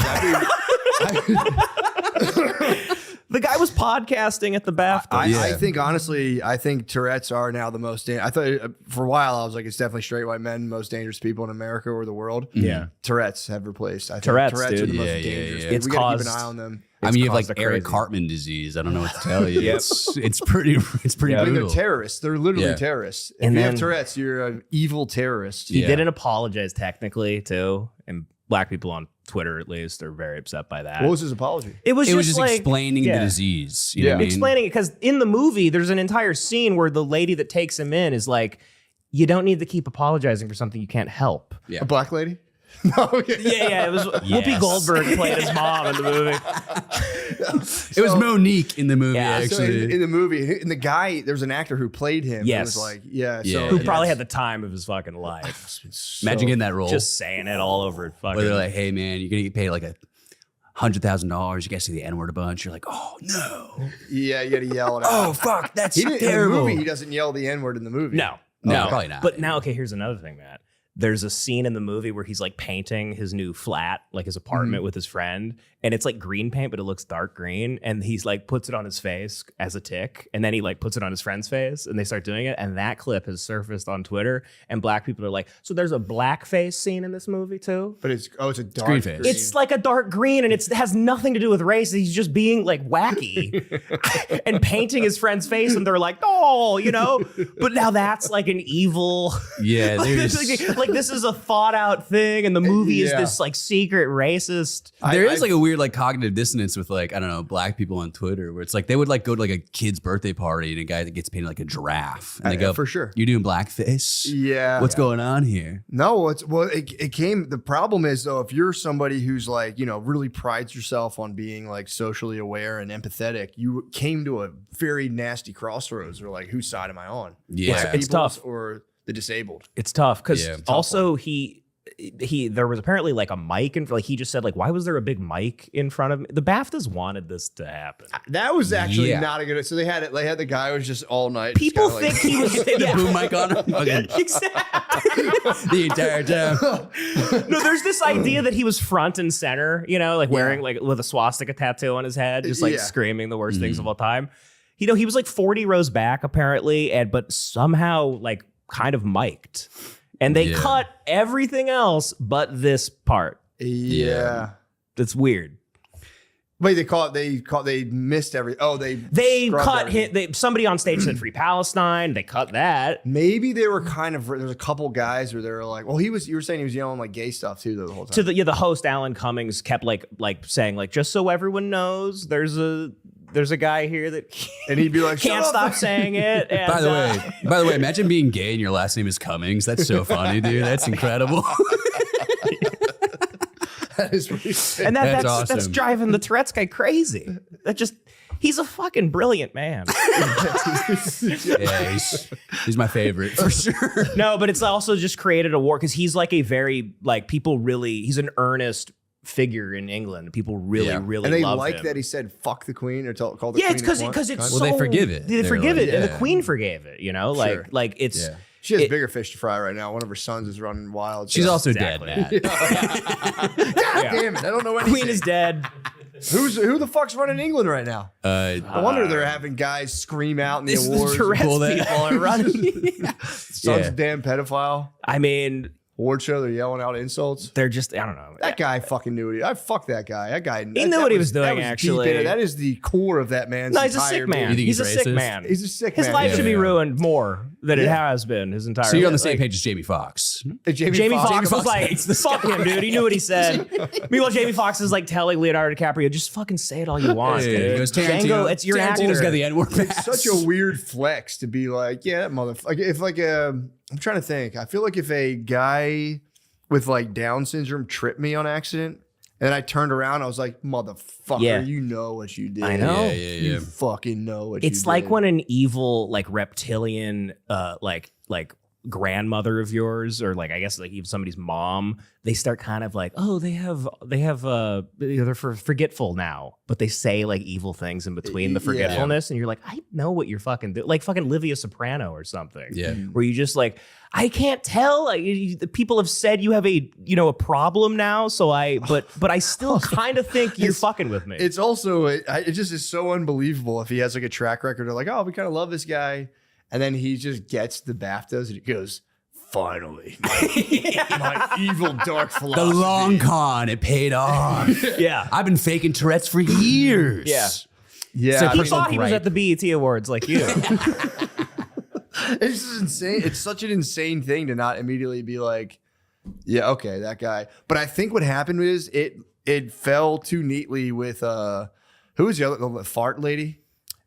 The guy was podcasting at the BAFTA. I think honestly, I think Tourette's are now the most. I thought for a while I was like, it's definitely straight white men, most dangerous people in America or the world. Yeah. Tourette's have replaced. I think Tourette's, are dude. the most Yeah, yeah, dangerous. yeah. It's We gotta keep caused- an eye on them. I mean, you have caused like a Eric crazy- Cartman disease. I don't know what to tell you. Yep. It's pretty Yeah. I mean, they're brutal. terrorists. They're literally Yeah. terrorists. If And you have then- Tourette's, you're an evil terrorist. He Yeah. didn't apologize technically too, and black people on Twitter at least are very upset by that. What was his apology? It was just like explaining yeah. the disease. You know what I mean? Explaining it because in the movie there's an entire scene where the lady that takes him in is like, you don't need to keep apologizing for something you can't help. Yeah. A black lady? No, okay. Yeah. It was Whoopi Goldberg played his mom in the movie. It was Monique in the movie, Yeah, So actually. in the movie, and the guy, there was an actor who played him. Yes. It was like, yeah. Yeah. So, Who probably had the time of his fucking life. Imagine getting that role. Just saying it all over fucking. Where they're like, hey, man, you're going to get paid like $100,000. You guys say the N-word a bunch. You're like, oh, no. Yeah, you got to yell it out. Oh, fuck, that's He didn't, terrible. In the movie, he doesn't yell the N-word in the movie. No. No, probably not. But now, okay, here's another thing, Matt. There's a scene in the movie where he's like painting his new flat, like his apartment with his friend, and it's like green paint, but it looks dark green. And he's like puts it on his face as a tick, and then he like puts it on his friend's face, and they start doing it. And that clip has surfaced on Twitter, and black people are like, "So there's a blackface scene in this movie too?" But it's a dark green face. It's like a dark green, and it has nothing to do with race. He's just being like wacky and painting his friend's face, and they're like, "Oh, But now that's like an evil. Yeah, there's like this is a thought out thing, and the movie is this like secret racist. There is like a weird like cognitive dissonance with like, I don't know, black people on Twitter where it's like they would like go to like a kid's birthday party and a guy that gets painted like a giraffe. And they go, for sure. "You're doing blackface? Yeah. What's going on here?" No, it came. The problem is though, if you're somebody who's like, you know, really prides yourself on being like socially aware and empathetic, you came to a very nasty crossroads. Where like, whose side am I on? Yeah, it's tough. Or the disabled. It's tough because also he there was apparently like a mic and like he just said like, why was there a big mic in front of me? The BAFTAs wanted this to happen. That was actually not a good. So they had it. They had the guy who was just all night. People think he was the boom mic on him. Okay. Exactly. The entire time. No, there's this idea that he was front and center, you know, like wearing like with a swastika tattoo on his head, just like screaming the worst things of all time. You know, he was like 40 rows back apparently, but somehow like kind of mic'd. And they cut everything else but this part. Yeah. That's weird. Wait, they missed every. Oh, they cut him. Somebody on stage said "Free Palestine." They cut that. Maybe they were kind of. There's a couple guys where they were like, well, you were saying he was yelling like gay stuff too the whole time. To the host Alan Cummings kept like saying like, just so everyone knows, there's a guy here that and he'd be like, can't stop saying it. And, By the way, imagine being gay and your last name is Cummings. That's so funny, dude. That's incredible. That is pretty sick. And that's awesome. driving the Tourette's guy crazy. He's a fucking brilliant man. Yeah, he's my favorite for sure. No, but it's also just created a war because he's like a very like he's an earnest figure in England. People really and they love like him. that he said "fuck the Queen" or called the Yeah, Queen. it's because it's they forgive it. They forgive like, it, and the Queen forgave it. You know, Sure. like it's. Yeah. She has bigger fish to fry right now. One of her sons is running wild. She's also Exactly. dead, Matt. God damn it! I don't know anything. Queen is dead. Who the fuck's running England right now? No wonder they're having guys scream out in the This is awards. the Tourette's people are running. Son's a damn pedophile. I mean, award show, they're yelling out insults. They're just, I don't know. That guy fucking knew it. I fucked that guy. That guy. He knew what he was doing, deep actually. in it. That is the core of that man's No, he's a entire sick man. being. He's a sick man. He's a sick His man. life should be ruined more than it has been his entire life. So you're on the same page as Jamie Foxx. Jamie Foxx was like, hates this fuck him, dude. He knew what he said. Meanwhile, Jamie Foxx is like telling Leonardo DiCaprio, just fucking say it all you want. Yeah, dude. he goes, Django, it's your actor. Tarantino's got the N-word It's pass. such a weird flex to be like, yeah, that motherfucker. If like I'm trying to think. I feel like if a guy with like Down syndrome tripped me on accident, and I turned around, I was like, motherfucker, you know what you did. I know. You fucking know what you did. It's like when an evil, like reptilian, like grandmother of yours, or like I guess like even somebody's mom, they start kind of like, oh, they're forgetful now, but they say like evil things in between the forgetfulness, and you're like, I know what you're fucking doing, like fucking Livia Soprano or something. Yeah, where you just like, I can't tell. Like, the people have said you have a problem now, so but I still kind of think you're fucking with me. It's also it just is so unbelievable if he has like a track record of like, oh, we kind of love this guy, and then he just gets the BAFTAs and he goes, finally, my evil dark philosophy. The long con, it paid off. Yeah, I've been faking Tourette's for years. Yeah. So he thought he was at the BET Awards like you. It's just insane. It's such an insane thing to not immediately be like, yeah, okay, that guy. But I think what happened is it fell too neatly with who was the fart lady?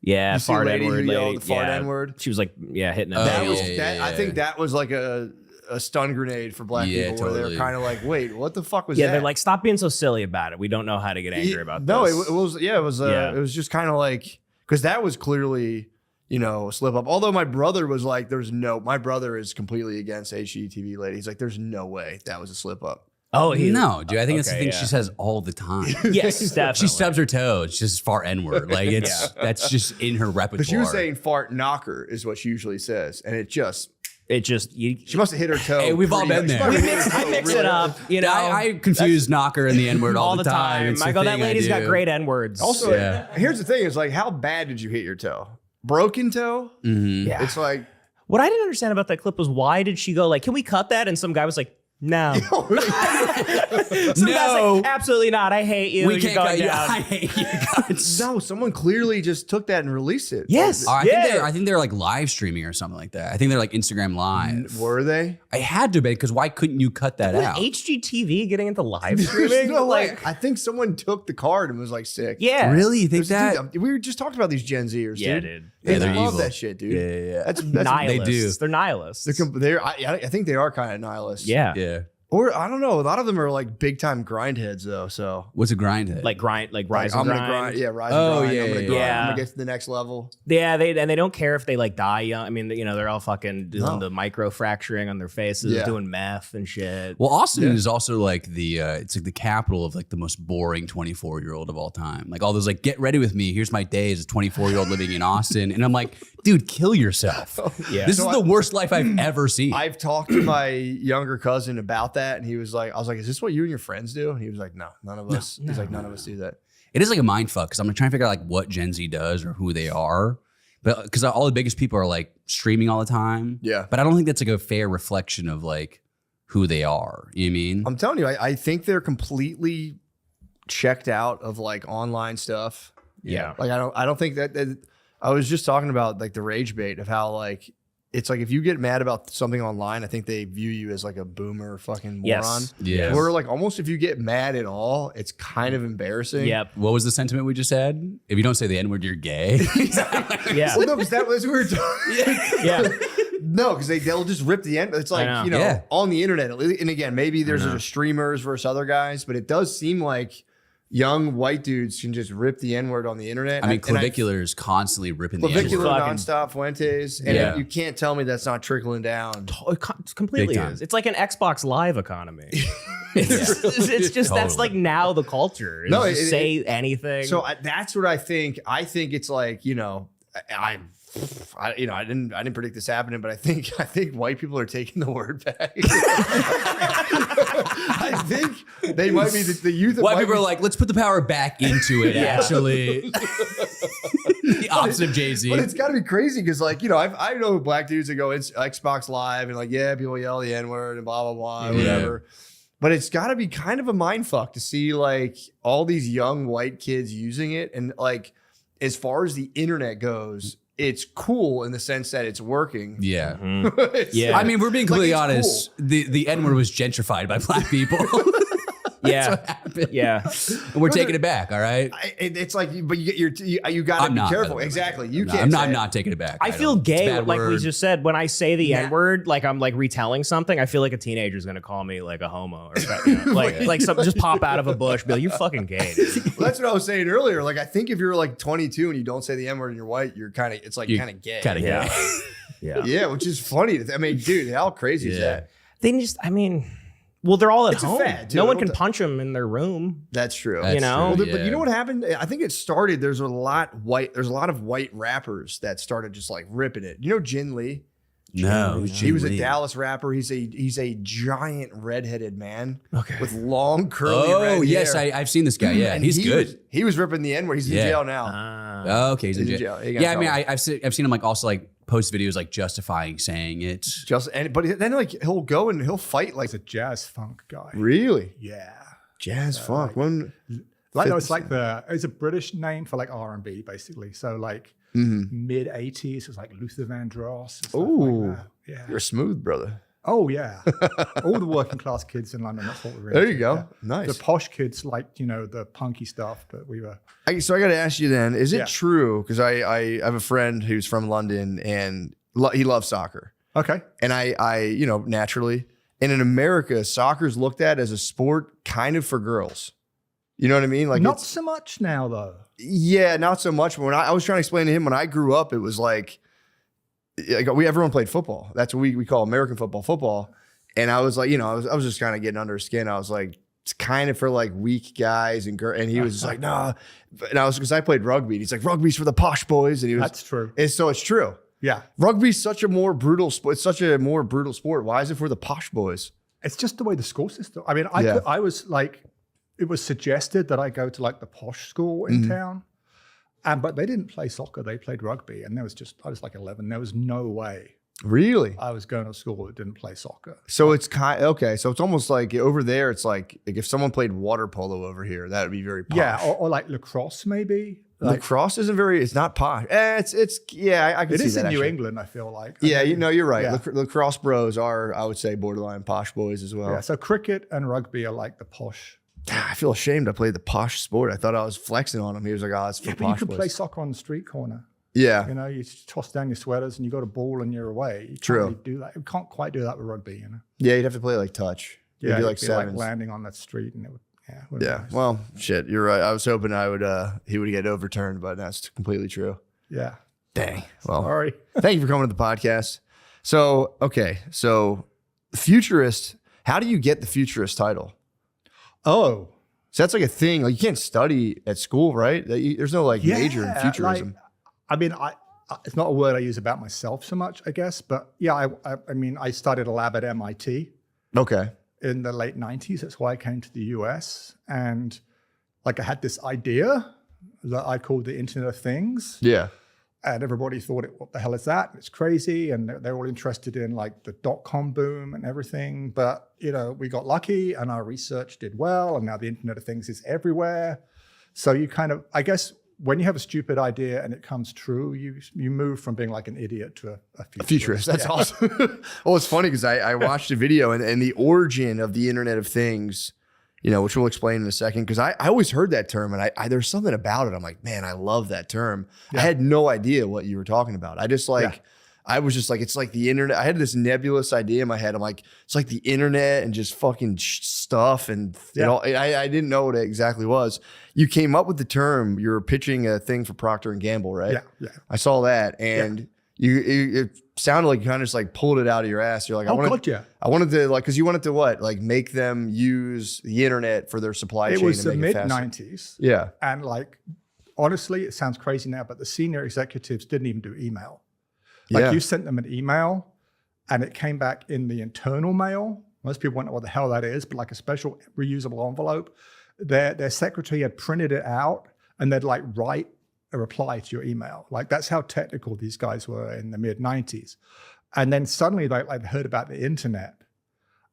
Yeah, You see the fart lady who N-word yelled lady. the fart N-word? She was like, hitting it. I think that was like a stun grenade for black people where they're kind of like, wait, what the fuck was that? They're like, stop being so silly about it. We don't know how to get angry about no, this. it was just kind of like, because that was clearly, a slip up. Although my brother was like, my brother is completely against HGTV lady. He's like, there's no way that was a slip up. Oh, no, dude. I think that's the thing she says all the time. Yes, definitely. She stubs her toe. It's just fart N-word. Like that's just in her repertoire. But she was saying fart knocker is what she usually says, and she must have hit her toe. Hey, we've all been there. I mix it up. I confuse knocker and the N-word all the time. It's I the go, that thing lady's I got do. great N-words. Also, here's the thing: is like, how bad did you hit your toe? Broken toe? Mm-hmm. Yeah. It's like, what I didn't understand about that clip was why did she go like, can we cut that? And some guy was like, no. Some guy's like, absolutely not. I hate you. We You're can't going cut you. down. I hate you guys. No, someone clearly just took that and released it. Yes. I think they're like live streaming or something like that. I think they're like Instagram Live. Were they? I had to be, because why couldn't you cut that out? HGTV getting into live streaming? No, like, I think someone took the card and was like sick. Yeah. Really? You think There's- that? dude, we were just talking about these Gen Zers, Yeah, dude. dude. They Yeah, they're love evil. that shit, dude. Yeah. That's nihilists. They do. They're nihilists. I think they are kind of nihilists. Yeah. Yeah. Or I don't know. A lot of them are like big time grindheads though. So What's a grind head? Like rise like, and I'm grind. gonna grind. Yeah, rise Oh, and grind. yeah, I'm gonna yeah, grind. yeah. I'm gonna get to the next level. Yeah, they don't care if they like die young. I mean, you know, they're all fucking doing No. the micro fracturing on their faces, Yeah. doing meth and shit. Well, Austin is also like it's like the capital of like the most boring 24-year-old of all time. Like all those like, get ready with me. Here's my day as a 24-year-old living in Austin. And I'm like, dude, kill yourself. Yeah. This So is the worst life I've ever seen. I've talked to my younger cousin about that, and he was like, I was like, is this what you and your friends do? And he was like, no, none of us. He's like, none of us do that. It is like a mind fuck because I'm trying to figure out like what Gen Z does or who they are. But because all the biggest people are like streaming all the time. Yeah. But I don't think that's like a fair reflection of like who they are. You know what I mean? I'm telling you, I think they're completely checked out of like online stuff. Yeah. Like I don't think that I was just talking about like the rage bait of how like it's like if you get mad about something online, I think they view you as like a boomer fucking moron. Yes. Yes. Or like almost if you get mad at all, it's kind of embarrassing. Yep. What was the sentiment we just had? If you don't say the N word, you're gay. Yeah. Well, no, because that was we were talking. Yeah. No, because they'll just rip the end. It's I like, know. you know, Yeah. on the internet. And again, maybe there's just streamers versus other guys, but it does seem like young white dudes can just rip the N-word on the internet. I mean, And Clavicular is constantly ripping the N Clavicular word. nonstop Fuentes. And Yeah. you can't tell me that's not trickling down. It completely Big time. is. It's like an Xbox Live economy. It's just that's like now the culture. No, Just say anything. So that's what I think. I think it's like, you know, I didn't predict this happening, but I think white people are taking the word back. I think they might be the youth. White people are like, let's put the power back into it. Actually, the opposite of Jay-Z. But it's got to be crazy because, like, you know, I know black dudes that go it's Xbox Live and like, yeah, people yell the N word and blah blah blah, whatever. But it's got to be kind of a mind fuck to see like all these young white kids using it, and like as far as the internet goes, it's cool in the sense that it's working. Yeah. It's- Yeah. I mean, we're being completely it's honest. cool. The N-word was gentrified by black people. yeah, what happened. yeah. And we're taking it back, all right? It's like, but you got to I'm be not, by careful. the way. Exactly. You No, can't. I'm say not taking it back. I feel don't. It's a gay, bad like we word. just said. When I say the N word, like I'm like retelling something. I feel like a teenager's gonna call me like a homo, or you know, like something just pop out of a bush, be like, "You fucking gay." Dude. Well, that's what I was saying earlier. Like, I think if you're like 22 and you don't say the N word and you're white, you're kind of, it's like kind of gay. Kind of Yeah. gay. Yeah. Yeah, which is funny. I mean, dude, how crazy is that? They just, I mean, well, they're all at It's a home. fad, too. No one It'll can punch them in their room. That's true. That's You know? true, Well, but yeah. you know what happened? I think it started. There's a lot of white rappers that started just like ripping it. You know, Jin Lee. No, He was a Lee? Dallas rapper. He's a giant redheaded man Okay. with long curly red Oh, yes, hair. I've seen this guy. Yeah, And he's he good. he was ripping the N word. He's in Yeah. jail now. Oh, okay, he's in He's in jail. jail. He got Yeah, I mean, caught. I've seen him like also like post videos like justifying saying it. But then like he'll go and he'll fight like He's a jazz funk guy. really Yeah. jazz funk. When Like no, it's like it's a British name for like R&B basically. So like mid 80s, it's like Luther Vandross. and stuff Ooh, like that. Yeah. you're smooth, brother. Oh yeah. All the working class kids in London. That's what we're There into, you go. yeah. Nice. The posh kids like, you know, the punky stuff that we were. So I got to ask you then: is it Yeah. true? Because I have a friend who's from London and he loves soccer. Okay. And I you know, naturally, and in America, soccer's looked at as a sport kind of for girls. You know what I mean? Like Not it's, so much now though. yeah, not so much. But when I was trying to explain to him when I grew up, it was like everyone played football. That's what we call American football. And I was like, you know, I was just kind of getting under his skin. I was like, it's kind of for like weak guys and girls. And he was just like, nah. And I was, because I played rugby. And he's like, rugby's for the posh boys. And he was, That's true. and so it's true. Yeah. Rugby's such a more brutal sport. It's such a more brutal sport. Why is it for the posh boys? It's just the way the school system. I mean, Yeah. I was like, it was suggested that I go to like the posh school in town, but they didn't play soccer. They played rugby, and I was like 11. There was no way Really? I was going to school that didn't play soccer. So it's okay. So it's almost like over there, it's like if someone played water polo over here, that would be very posh. Yeah, or like lacrosse maybe. Lacrosse isn't very. It's not posh. It's yeah. I can It see is that in New actually. England, I feel like. Yeah, I mean, you're right. yeah. Lacrosse bros are, I would say, borderline posh boys as well. Yeah, so cricket and rugby are like the posh. I feel ashamed I played the posh sport. I thought I was flexing on him. He was like, "Oh, it's for Yeah, but you posh can boys." play soccer on the street corner. Yeah. You know, you just toss down your sweaters and you got a ball and you're away. You True. Can't really do that. You can't quite do that with rugby, you know. Yeah, you'd have to play like touch. Yeah, It'd be like it'd be like sevens. landing on that street and it would. Yeah. It would be Yeah. nice. Well, shit, you're right. I was hoping he would get overturned, but that's completely true. Yeah. Dang. Well, Sorry. Thank you for coming to the podcast. So, okay. So, futurist, how do you get the futurist title? Oh. So that's like a thing. Like you can't study at school, right? There's no like major in futurism. Like, I mean, it's not a word I use about myself so much, I guess. But yeah, I mean, I started a lab at MIT. Okay. In the late 90s. That's why I came to the US. And like I had this idea that I called the Internet of Things. Yeah. And everybody thought, what the hell is that? It's crazy. And they're all interested in like the dot-com boom and everything. But, you know, we got lucky and our research did well. And now the Internet of Things is everywhere. So you kind of, I guess, when you have a stupid idea and it comes true, you move from being like an idiot to a futurist. That's Yeah. awesome. Well, it's funny because I watched a video and the origin of the Internet of Things, you know, which we'll explain in a second, because I always heard that term and there's something about it. I'm like, man, I love that term. Yeah. I had no idea what you were talking about. I just like, I was just like, it's like the internet. I had this nebulous idea in my head. I'm like, it's like the internet and just fucking stuff. And you know, I didn't know what it exactly was. You came up with the term. You were pitching a thing for Procter and Gamble, right? Yeah, yeah. I saw that, and it sounded like you kind of just like pulled it out of your ass. You're like, I wanted to like, because you wanted to what, like make them use the internet for their supply chain. It was to the make mid it faster. 90s. Yeah. And like, honestly, it sounds crazy now, but the senior executives didn't even do email. Like you sent them an email and it came back in the internal mail. Most people won't know what the hell that is, but like a special reusable envelope. Their secretary had printed it out and they'd like write a reply to your email. Like that's how technical these guys were in the mid 90s. And then suddenly they heard about the internet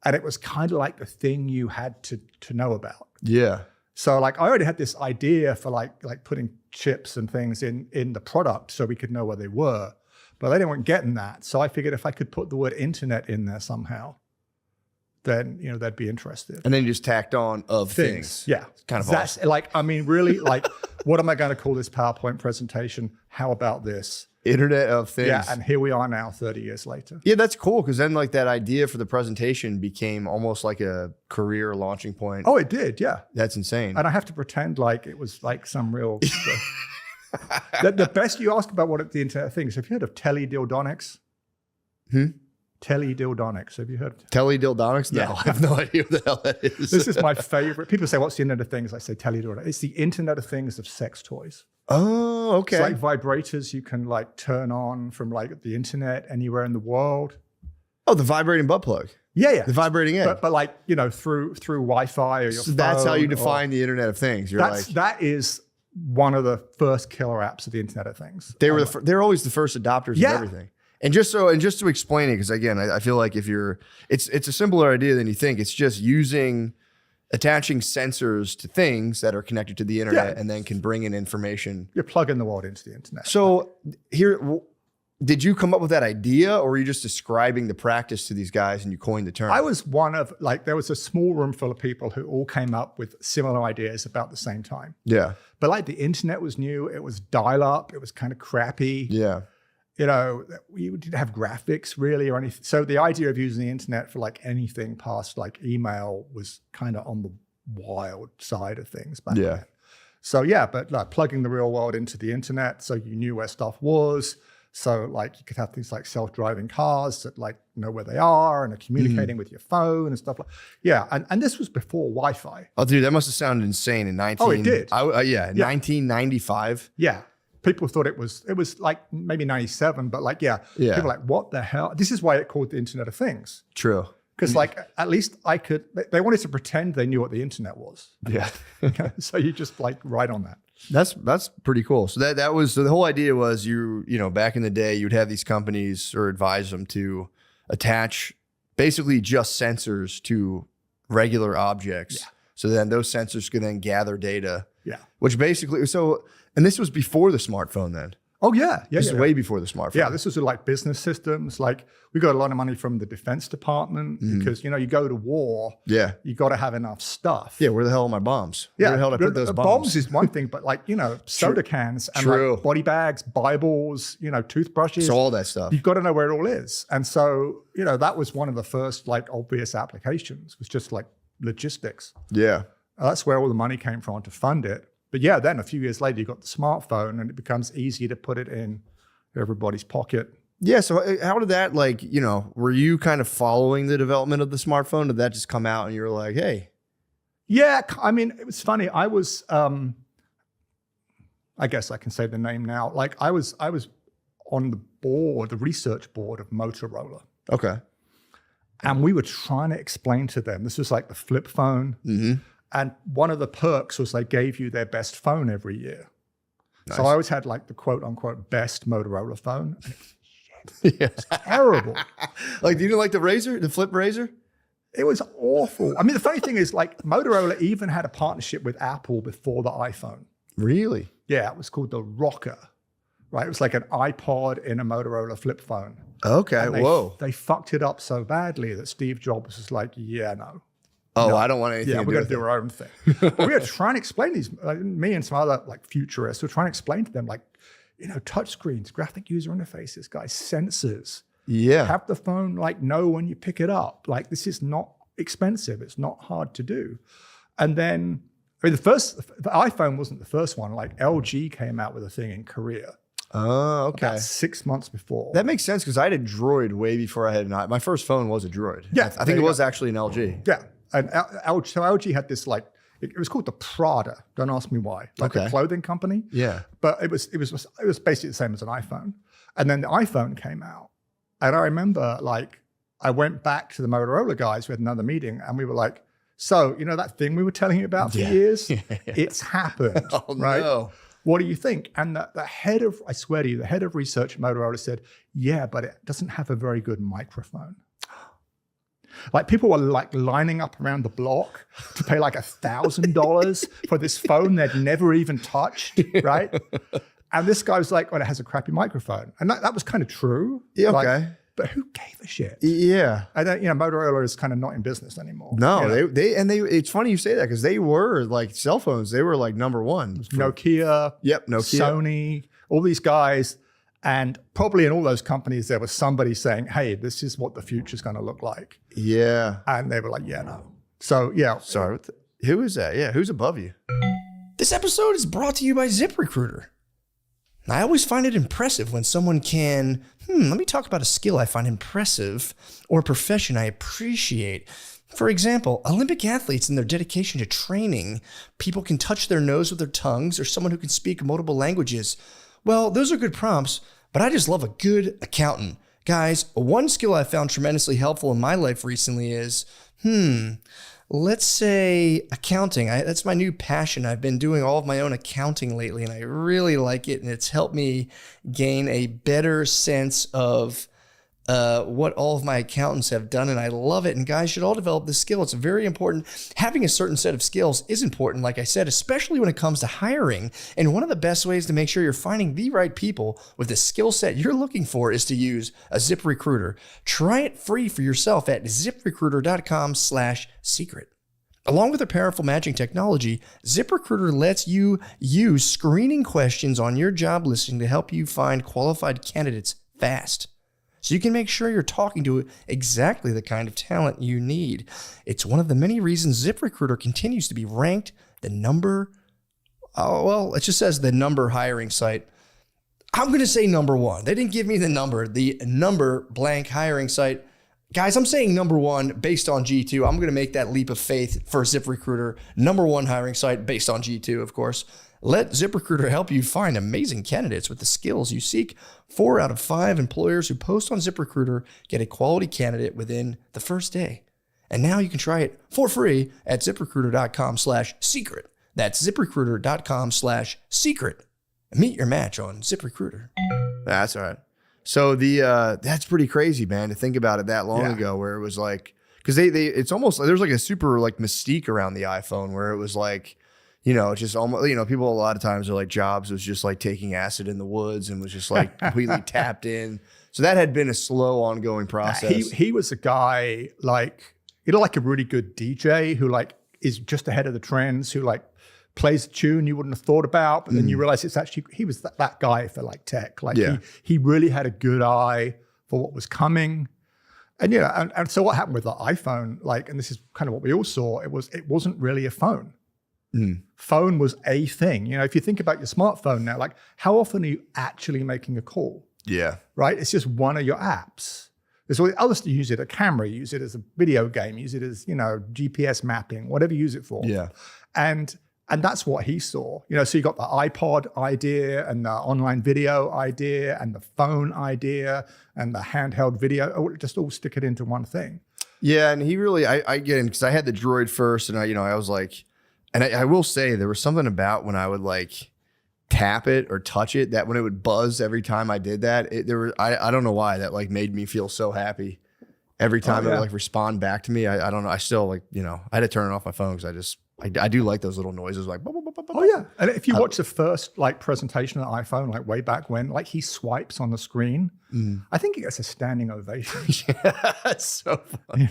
and it was kind of like the thing you had to know about. Yeah. So like I already had this idea for like putting chips and things in the product so we could know where they were, but they weren't getting that. So I figured if I could put the word internet in there somehow, then you know they'd be interested. And then you just tacked on of things. Yeah, Kind of that's awesome. like I mean really like what am I going to call this PowerPoint presentation? How about this? Internet of Things. Yeah, and here we are now 30 years later. Yeah, that's cool because then like that idea for the presentation became almost like a career launching point. Oh, it did, yeah. That's insane. And I have to pretend like it was like some real. the best you ask about what the Internet of Things. Have you heard of teledildonics? Teledildonics. Have you heard of Teledildonics? No, Yeah. I have no idea what the hell that is. This is my favorite. People say, what's the Internet of Things? I say teledildonics. It's the Internet of Things of sex toys. Oh, okay. It's like vibrators you can like turn on from like the internet anywhere in the world. Oh, the vibrating butt plug. Yeah, yeah. The vibrating egg. But like, you know, through Wi-Fi or your So that's how you phone define the Internet of Things. You're like that is one of the first killer apps of the Internet of Things. they were they're always the first adopters Yeah. of everything. And just to explain it, because again, I feel like if it's a simpler idea than you think. It's just attaching sensors to things that are connected to the internet and then can bring in information. You're plugging the world into the internet. So did you come up with that idea or were you just describing the practice to these guys and you coined the term? I was one of there was a small room full of people who all came up with similar ideas about the same time. Yeah. But like the internet was new, it was dial-up, it was kind of crappy. Yeah. You know, we didn't have graphics really or anything. So the idea of using the internet for like anything past like email was kind of on the wild side of things back then. So yeah, but like plugging the real world into the internet so you knew where stuff was. So like you could have things like self-driving cars that like know where they are and are communicating with your phone and stuff like and this was before Wi-Fi. Oh, dude, that must have sounded insane in 1995. Yeah. People thought it was like maybe 97, but like, people were like, what the hell? This is why it called the Internet of Things. True. Because like, at least they wanted to pretend they knew what the internet was. Yeah. So you just like write on that. That's pretty cool. So that was, so the whole idea was you know, back in the day, you'd have these companies or advise them to attach basically just sensors to regular objects. Yeah. So then those sensors can then gather data. Yeah. Which basically, and this was before the smartphone then. Oh yeah, This is way before the smartphone. Yeah, this was like business systems. Like we got a lot of money from the Defense Department because you go to war. Yeah, you got to have enough stuff. Yeah, where the hell are my bombs? Yeah, where the hell did I put those bombs? Bombs is one thing, but like soda cans and like body bags, Bibles, toothbrushes. So all that stuff. You've got to know where it all is, and so that was one of the first like obvious applications. Was just like logistics. Yeah, that's where all the money came from to fund it. But yeah, then a few years later, you got the smartphone and it becomes easier to put it in everybody's pocket. Yeah. So how did that, were you kind of following the development of the smartphone? Did that just come out and you were like, hey? Yeah. I mean, it was funny. I was, I guess I can say the name now. Like I was on the research board of Motorola. Okay. And we were trying to explain to them, this was like the flip phone. Mm-hmm. And one of the perks was they gave you their best phone every year. Nice. So I always had like the quote unquote best Motorola phone. It's terrible. Like, you didn't like the Razor, the flip Razor? It was awful. I mean, the funny thing is like Motorola even had a partnership with Apple before the iPhone. Really? Yeah, it was called the Rocker, right? It was like an iPod in a Motorola flip phone. Okay, whoa. They fucked it up so badly that Steve Jobs was like, yeah, no. Oh, no. I don't want anything to do we're going with to do our own thing. We were trying to explain these, me and some other like futurists, we're trying to explain to them like, touch screens, graphic user interfaces, guys, sensors. Yeah. Have the phone like know when you pick it up. Like this is not expensive. It's not hard to do. And then, the iPhone wasn't the first one. Like LG came out with a thing in Korea. Oh, okay. About 6 months before. That makes sense because I had a Droid way before I had an my first phone was a Droid. Yeah. I think it was actually an LG. Yeah. And LG had this like, it was called the Prada. Don't ask me why. Like a clothing company. Yeah. But it was basically the same as an iPhone. And then the iPhone came out. And I remember like, I went back to the Motorola guys, we had another meeting and we were like, so, that thing we were telling you about for years, it's happened, right? No. What do you think? And the head of, I swear to you, the head of research at Motorola said, yeah, but it doesn't have a very good microphone. Like people were like lining up around the block to pay like $1,000 for this phone they'd never even touched, right? And this guy was like, well, it has a crappy microphone. And that was kind of true. Yeah, like, okay. But who gave a shit? Yeah. I don't, Motorola is kind of not in business anymore. No, they it's funny you say that because they were like cell phones. They were like number one. Nokia. Yep, Nokia. Sony, all these guys. And probably in all those companies, there was somebody saying, hey, this is what the future's going to look like. Yeah. And they were like, yeah, no. So, yeah. Sorry, who is that? Yeah, who's above you? This episode is brought to you by ZipRecruiter. I always find it impressive when someone can, let me talk about a skill I find impressive or a profession I appreciate. For example, Olympic athletes and their dedication to training, people can touch their nose with their tongues, or someone who can speak multiple languages. Well, those are good prompts, but I just love a good accountant. Guys, one skill I found tremendously helpful in my life recently is, let's say accounting. That's my new passion. I've been doing all of my own accounting lately, and I really like it, and it's helped me gain a better sense of what all of my accountants have done, and I love it. And guys should all develop this skill. It's very important. Having a certain set of skills is important, like I said, especially when it comes to hiring. And one of the best ways to make sure you're finding the right people with the skill set you're looking for is to use a ZipRecruiter. Try it free for yourself at ZipRecruiter.com/secret. Along with their powerful matching technology, ZipRecruiter lets you use screening questions on your job listing to help you find qualified candidates fast. So you can make sure you're talking to exactly the kind of talent you need. It's one of the many reasons ZipRecruiter continues to be ranked it just says the number hiring site. I'm going to say number one. They didn't give me the number blank hiring site. Guys, I'm saying number one based on G2. I'm going to make that leap of faith for ZipRecruiter. Number one hiring site based on G2, of course. Let ZipRecruiter help you find amazing candidates with the skills you seek. 4 out of 5 employers who post on ZipRecruiter get a quality candidate within the first day. And now you can try it for free at ZipRecruiter.com/secret. That's ZipRecruiter.com/secret. Meet your match on ZipRecruiter. That's all right. So that's pretty crazy, man, to think about it that long ago, where it was like, because it's almost like there's like a super like mystique around the iPhone where it was like, you know, it's just almost, you know, people a lot of times are like Jobs was just like taking acid in the woods and was just like completely tapped in. So that had been a slow ongoing process. He was a guy like, you know, like a really good DJ who like is just ahead of the trends, who like plays a tune you wouldn't have thought about, but then you realize it's actually, he was that guy for like tech. Like he really had a good eye for what was coming. And yeah, and so what happened with the iPhone, like, and this is kind of what we all saw, it wasn't really a phone. Phone was a thing. You know, if you think about your smartphone now, like how often are you actually making a call? Yeah. Right? It's just one of your apps. There's all the others to use it, a camera, use it as a video game, use it as, you know, GPS mapping, whatever you use it for. Yeah. And that's what he saw. You know, so you got the iPod idea and the online video idea and the phone idea and the handheld video, just all stick it into one thing. Yeah, and he really, I get him because I had the Droid first, and I was like, and I will say there was something about when I would like tap it or touch it that when it would buzz every time I did that, I don't know why that like made me feel so happy every time it would like respond back to me. I don't know. I still like, you know, I had to turn it off my phone because I do like those little noises like. Oh yeah, and if you watch the first like presentation of the iPhone, like way back when, like he swipes on the screen, I think he gets a standing ovation. Yeah, that's so funny.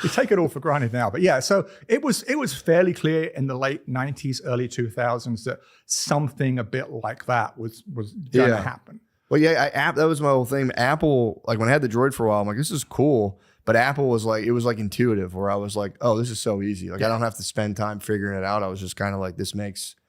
We take it all for granted now, but yeah. So it was fairly clear in the late '90s, early 2000s that something a bit like that was going to happen. Well, yeah, that was my whole thing. Apple, like when I had the Droid for a while, I'm like, this is cool. But Apple was like, it was like intuitive where I was like, oh, this is so easy. Like I don't have to spend time figuring it out. I was just kind of like, it's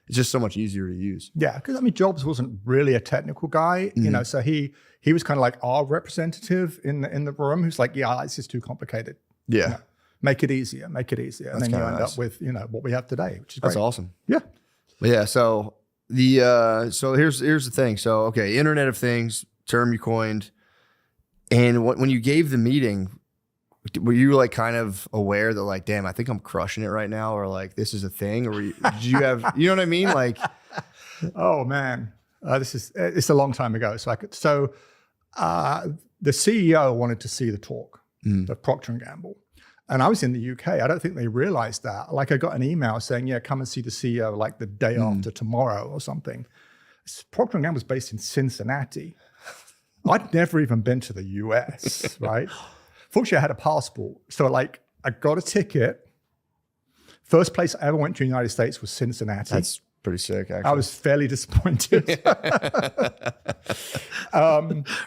just so much easier to use. Yeah, because I mean, Jobs wasn't really a technical guy, you know, so he was kind of like our representative in the room who's like, yeah, this is too complicated. Yeah. You know, make it easier. And then you end up with, you know, what we have today, which is great. That's awesome. Yeah. But yeah, so here's the thing. So, okay, Internet of Things, term you coined. And when you gave the meeting, were you like kind of aware that like, damn, I think I'm crushing it right now, or like this is a thing, or did you have, you know what I mean? Like, oh man, it's a long time ago. So the CEO wanted to see the talk of Procter & Gamble, and I was in the UK. I don't think they realized that. Like I got an email saying, yeah, come and see the CEO like the day after tomorrow or something. Procter & Gamble was based in Cincinnati. I'd never even been to the US, right? Fortunately, I had a passport. So like I got a ticket. First place I ever went to in the United States was Cincinnati. That's pretty sick, actually. I was fairly disappointed.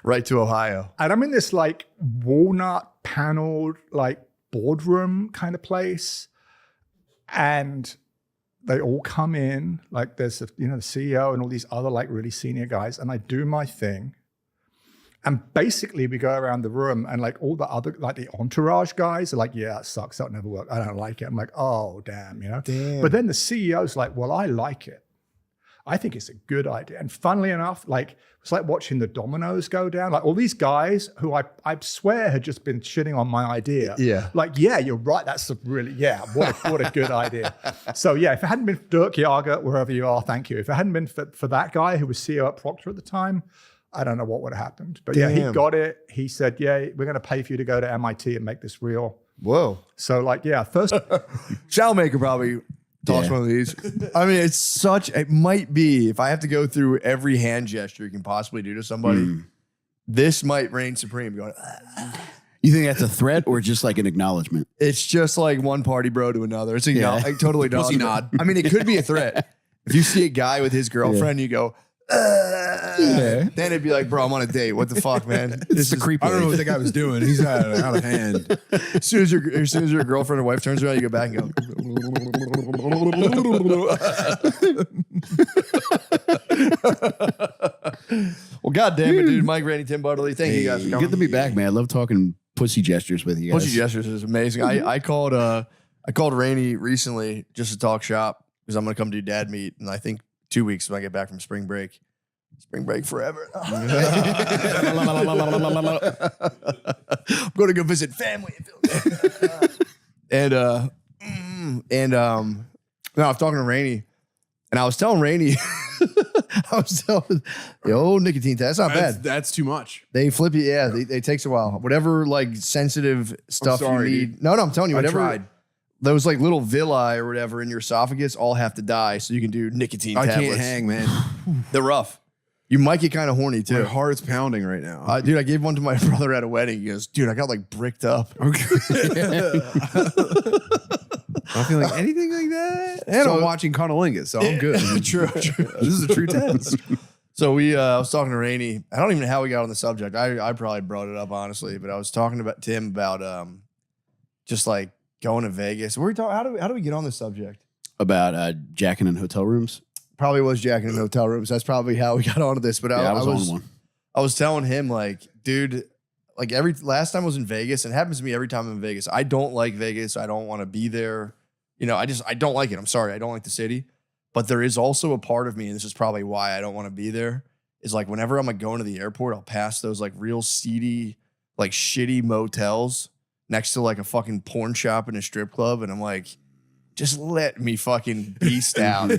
Right to Ohio. And I'm in this like walnut paneled like boardroom kind of place. And they all come in, like there's the CEO and all these other like really senior guys. And I do my thing. And basically we go around the room and like all the other, like the entourage guys are like, yeah, that sucks. That'll never work. I don't like it. I'm like, oh, damn, you know? Damn. But then the CEO's like, well, I like it. I think it's a good idea. And funnily enough, like, it's like watching the dominoes go down. Like all these guys who I swear had just been shitting on my idea. Yeah. Like, yeah, you're right. That's what a good idea. So yeah, if it hadn't been for Dirk Jager, wherever you are, thank you. If it hadn't been for that guy who was CEO at Procter at the time, I don't know what would have happened. But yeah, he got it. He said, yeah, we're going to pay for you to go to MIT and make this real. Whoa. So like, yeah, first. Showmaker probably talks one of these. I mean, it might be, if I have to go through every hand gesture you can possibly do to somebody, this might reign supreme. Going, You think that's a threat or just like an acknowledgement? It's just like one party bro to another. It's like totally Pussy nod. I mean, it could be a threat. If you see a guy with his girlfriend, you go, then it'd be like, bro, I'm on a date. What the fuck, man? This is creepy. I don't know what the guy was doing. He's out of hand. As soon as your girlfriend or wife turns around, you go back and go. Well, God damn it, dude. Mike, Randy, Tim Butterly. Thank you guys for coming. Good to be back, man. I love talking pussy gestures with you guys. Pussy gestures is amazing. I called Rainey recently just to talk shop because I'm gonna come do dad meet, and I think 2 weeks when I get back from spring break. Spring break forever. I'm going to go visit family. No, I was talking to Rainey, and I was telling Rainey, I was telling the old nicotine test. That's not bad. That's too much. They flip you. Yeah, it takes a while. Whatever like sensitive stuff sorry, you need. dude. No, I'm telling you, I whatever. tried. Those like little villi or whatever in your esophagus all have to die so you can do nicotine I tablets. can't hang, man. They're rough. You might get kind of horny too. My heart's pounding right now. Dude, I gave one to my brother at a wedding. He goes, dude, I got like bricked up. Okay. I'm feeling like anything like that. And I'm watching Conolingus, so I'm good. True. This is a true test. So I was talking to Rainey. I don't even know how we got on the subject. I probably brought it up honestly, but I was talking about Tim about just like going to Vegas. How do we get on this subject? About jacking in hotel rooms. Probably was jacking in hotel rooms. That's probably how we got onto this. But I was on one. I was telling him like, dude, like last time I was in Vegas, and it happens to me every time I'm in Vegas. I don't like Vegas. I don't want to be there. I don't like it. I'm sorry. I don't like the city. But there is also a part of me, and this is probably why I don't want to be there, is like whenever I'm like going to the airport, I'll pass those like real seedy, like shitty motels next to like a fucking porn shop and a strip club. And I'm like, just let me fucking beast out.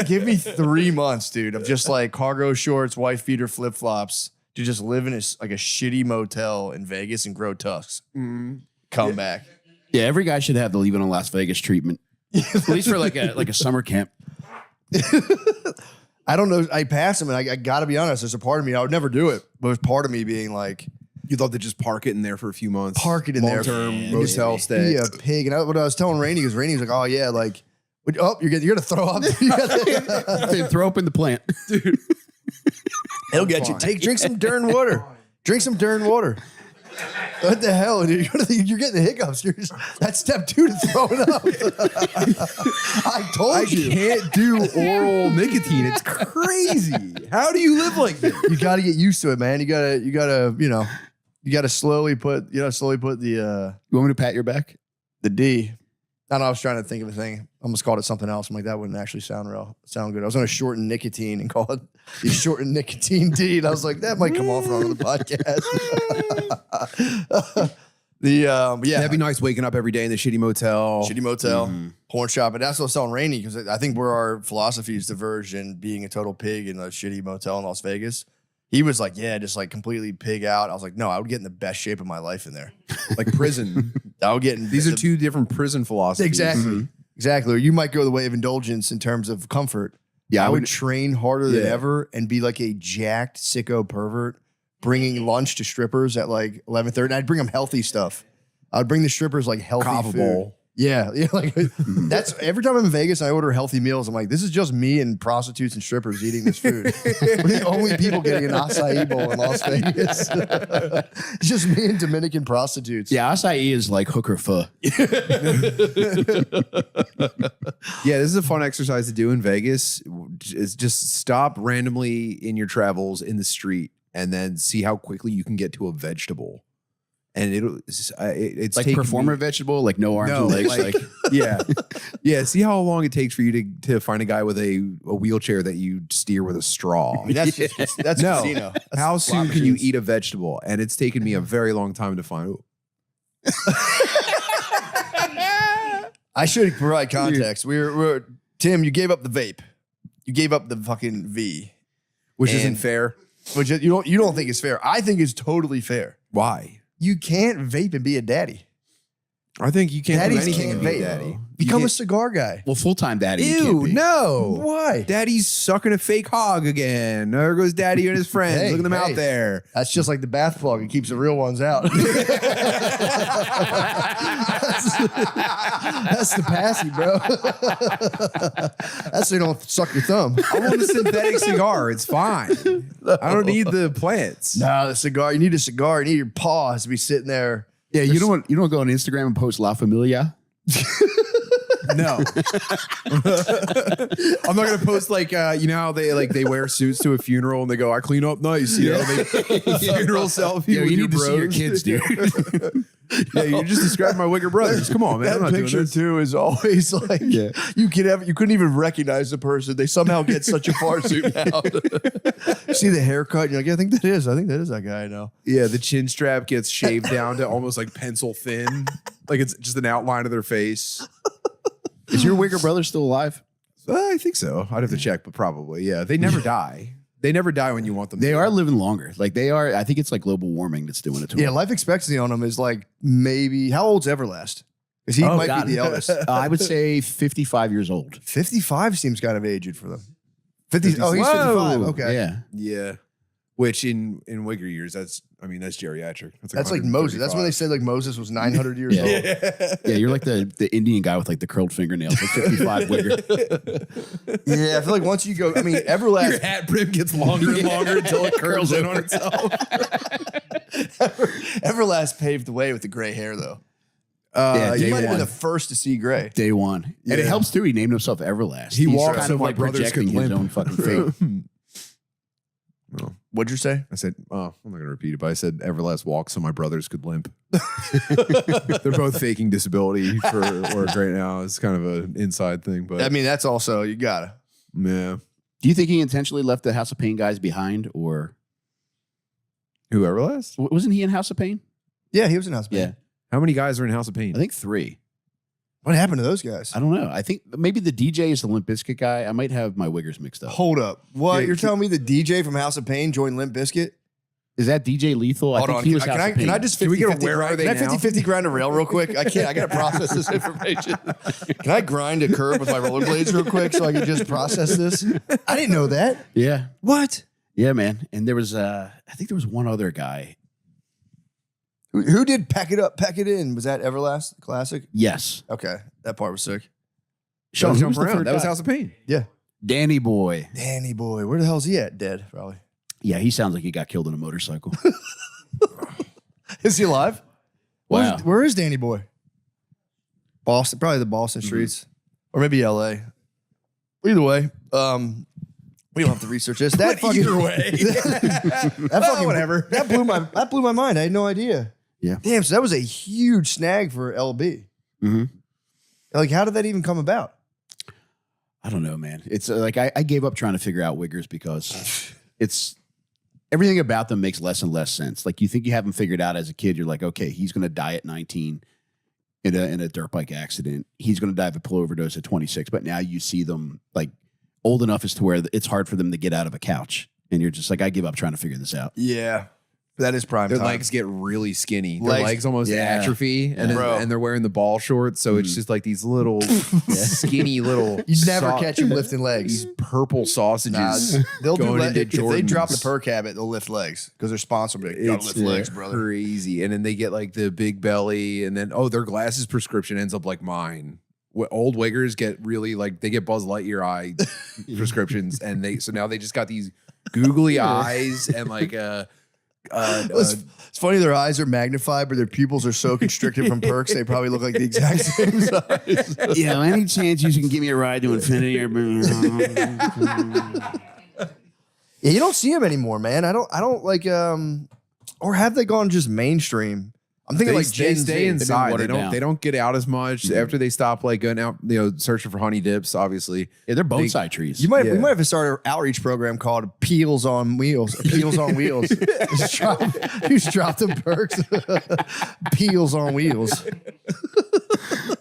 Give me 3 months, dude, of just like cargo shorts, wife beater, flip flops to just live in a shitty motel in Vegas and grow tusks. Come back. Yeah, every guy should have the Leaving on Las Vegas treatment, at least for like a summer camp. I don't know. I passed him, and I got to be honest. There's a part of me I would never do it, but there's part of me being like, you'd love to just park it in there for a few months. Park it in there, long-term motel stay. Be a pig. And what I was telling Rainey, because Rainey was like, "Oh yeah, like, you're gonna throw up. They throw up in the plant, dude. It'll get you. Drink some Dern water. Drink some Dern water. What the hell, dude? You're getting the hiccups. That's step 2 to throwing up. I told you. I can't do oral nicotine. It's crazy. How do you live like this? You got to get used to it, man. You gotta slowly put the. You want me to pat your back? The D. I was trying to think of a thing. I almost called it something else. I'm like, that wouldn't actually sound good. I was going to shorten nicotine and call it the shortened nicotine D. And I was like, that might come off wrong on the podcast. That'd be nice waking up every day in the shitty motel. Porn shop. And that's what I was telling Rainey, because I think where our philosophies diverged in being a total pig in a shitty motel in Las Vegas. He was like, yeah, just like completely pig out. I was like, no, I would get in the best shape of my life in there. Like prison. I would get in. These are two different prison philosophies. Exactly. Exactly. Or you might go the way of indulgence in terms of comfort. Yeah, I would train harder than ever and be like a jacked sicko pervert, bringing lunch to strippers at like 11:30. And I'd bring them healthy stuff. I'd bring the strippers like healthy food. Yeah, like that's every time I'm in Vegas, I order healthy meals. I'm like, this is just me and prostitutes and strippers eating this food. We're the only people getting an acai bowl in Las Vegas. It's just me and Dominican prostitutes. Yeah, acai is like hooker pho. Yeah, this is a fun exercise to do in Vegas. Is just stop randomly in your travels in the street and then see how quickly you can get to a vegetable. And it's like performer vegetable, like no arms and legs. Like yeah. See how long it takes for you to find a guy with a wheelchair that you steer with a straw. I mean, that's casino. That's how soon can you eat a vegetable? And it's taken me a very long time to find. I should provide context. We're Tim. You gave up the vape. You gave up the fucking V, which isn't fair. Which you don't think is fair. I think is totally fair. Why? You can't vape and be a daddy. I think you can't do Daddies anything can't and be vape. a daddy. Become a cigar guy. Well, full-time daddy. you Ew, can't be. no. Why? Daddy's sucking a fake hog again. There goes Daddy and his friends. Hey, Look at them out hey. there. That's just like the bath plug. It keeps the real ones out. That's the passy, bro. That's so you don't suck your thumb. I want a synthetic cigar. It's fine. I don't need the plants. No, the cigar. You need a cigar. You need your paw has to be sitting there. Yeah, you don't go on Instagram and post La Familia. No, I'm not gonna post like you know how they wear suits to a funeral and they go, I clean up nice, you know, they funeral selfie. Yeah, with you your need to see your bros. kids, dude. Yeah, you just described my wicked brothers. Come on, man. I'm That not doing picture this. too is always like you couldn't even recognize the person. They somehow get such a farsuit now. See the haircut, you're like, yeah, I think that is that guy I know. Yeah, the chin strap gets shaved down to almost like pencil thin, like it's just an outline of their face. Is your Wicker brother still alive? I think so. I'd have to check, but probably. Yeah, they never die. They never die when you want them. They are living longer. Like they are. I think it's like global warming that's doing it to them. Yeah, life expectancy on them is like maybe how old's Everlast? Because he might be the eldest. I would say 55 years old. 55 seems kind of aged for them. 50. Oh, he's 55. Okay. Yeah. Yeah. Which in Wigger years, that's geriatric. That's like Moses. That's when they said like Moses was 900 years old. Yeah, you're like the Indian guy with like the curled fingernails, like 55 Wigger. Yeah, I feel like once you go, I mean, Everlast. Your hat brim gets longer and longer until it curls in on itself. Everlast paved the way with the gray hair, though. Day He might have been one. the first to see gray. Day one. And it helps too. He named himself Everlast. He He's walks kind so of my like brothers projecting could his limp. own fucking fate. What'd you say? I said, I'm not going to repeat it, but I said Everlast walks so my brothers could limp. They're both faking disability for work right now. It's kind of an inside thing, but I mean, that's also, you gotta. Yeah. Do you think he intentionally left the House of Pain guys behind, or Who, Everlast? wasn't he in House of Pain? Yeah, he was in House of Pain. Yeah, How many guys are in House of Pain? I think 3. What happened to those guys? I don't know. I think maybe the DJ is the Limp Bizkit guy. I might have my Wiggers mixed up. Hold up. What? Yeah, You're telling me the DJ from House of Pain joined Limp Bizkit? Is that DJ Lethal? I Hold think on. he was Can House I, of Pain. can I just Can we 50 get a where are they Can I now? 50 grind a rail real quick? I can't. I got to process this information. Can I grind a curb with my rollerblades real quick so I can just process this? I didn't know that. Yeah. What? Yeah, man. And there was, I think there was one other guy. Who did Pack It Up, Pack It In? Was that Everlast Classic? Yes. Okay. That part was sick. Sean, who was the around. third That was guy? House of Pain. Yeah. Danny Boy. Danny Boy. Where the hell's he at? Dead, probably. Yeah, he sounds like he got killed in a motorcycle. Is he alive? Wow. Where is Danny Boy? Boston, probably the Boston streets, or maybe L.A. Either way, we don't have to research this. That fucking Either way. that fucking whatever. That blew my mind. I had no idea. Yeah. Damn. So that was a huge snag for LB. Mm-hmm. Like, how did that even come about? I don't know, man. It's like I gave up trying to figure out Wiggers because it's everything about them makes less and less sense. Like you think you have them figured out as a kid. You're like, okay, he's going to die at 19 in a dirt bike accident. He's going to die of a pill overdose at 26. But now you see them like old enough as to where it's hard for them to get out of a couch. And you're just like, I give up trying to figure this out. Yeah. That is prime Their time. legs get really skinny. Their legs almost atrophy, and they're wearing the ball shorts, so it's just like these little skinny little. You never catch them lifting legs. These purple sausages. They'll do going if into they drop the Jordans. perk habit, they'll lift legs because their sponsor big. You gotta It's lift legs, brother. crazy, and then they get like the big belly, and then their glasses prescription ends up like mine. Old Wiggers get really like they get Buzz Lightyear eye prescriptions, and so now they just got these googly eyes and like it's funny their eyes are magnified, but their pupils are so constricted from perks they probably look like the exact same size. Yeah, any chance you can give me a ride to infinity? Yeah, you don't see them anymore, man. I don't like or have they gone just mainstream? I'm thinking they, like Gen they Z. stay inside. They watered don't. down. They don't get out as much after they stop like going out, searching for honey dips. Obviously, Yeah, they're bonsai trees. We might have to start an outreach program called Peels on Wheels. Peels on Wheels. Just drop them perks. Peels on Wheels.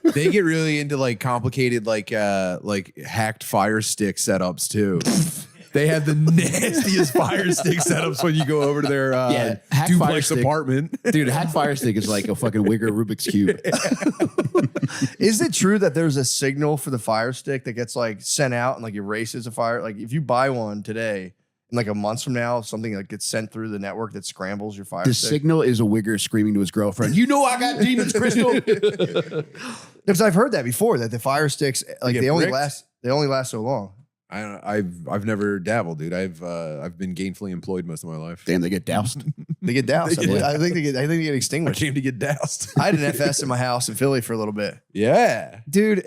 they get really into like complicated like hacked fire stick setups too. They have the nastiest fire stick setups when you go over to their hack fire duplex stick. apartment. Dude, a hack fire stick is like a fucking Wigger Rubik's Cube. Is it true that there's a signal for the fire stick that gets like sent out and like erases a fire? Like if you buy one today, in like a month from now, something that gets sent through the network that scrambles your fire The stick. signal is a Wigger screaming to his girlfriend. You know I got demons, Crystal. Because I've heard that before, that the fire sticks like get they only bricked? last so long. I've never dabbled, dude. I've been gainfully employed most of my life. Damn, they get doused. They get doused. I think they get I extinguished. came to get doused. I had an FS in my house in Philly for a little bit. Yeah, Dude,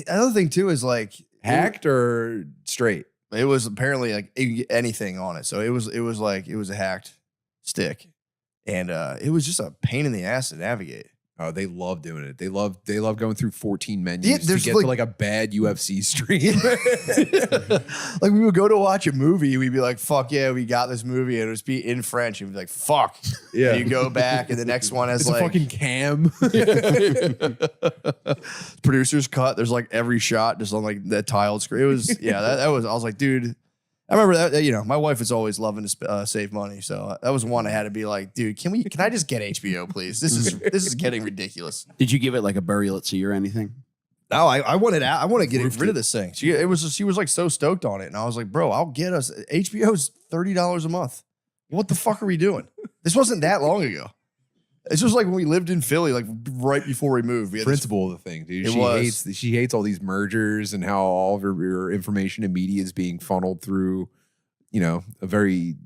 another thing too is like hacked or straight. it was apparently like you can get anything on it. So it was a hacked stick. And it was just a pain in the ass to navigate. Oh, they love doing it. They love going through 14 menus to get like, to like a bad UFC stream. Like we would go to watch a movie, we'd be like, "Fuck yeah, we got this movie," and it would just be in French. And we'd be like, "Fuck." Yeah. And you go back, and the next one has It's like a fucking cam. Producer's cut. There's like every shot just on like the tiled screen. It was that was. I was like, dude. I remember that. You know, my wife is always loving to save money, so that was one I had to be like, dude, can I just get HBO, please? This is getting ridiculous. Did you give it like a burial at sea or anything? No, I wanted out. I want to get rid of this thing. She was like so stoked on it, and I was like, bro, I'll get us HBO's $30 a month. What the fuck are we doing? This wasn't that long ago. It's just like when we lived in Philly, like right before we moved. We had Principle of the thing, dude. She hates all these mergers and how all of her information and media is being funneled through, you know, a very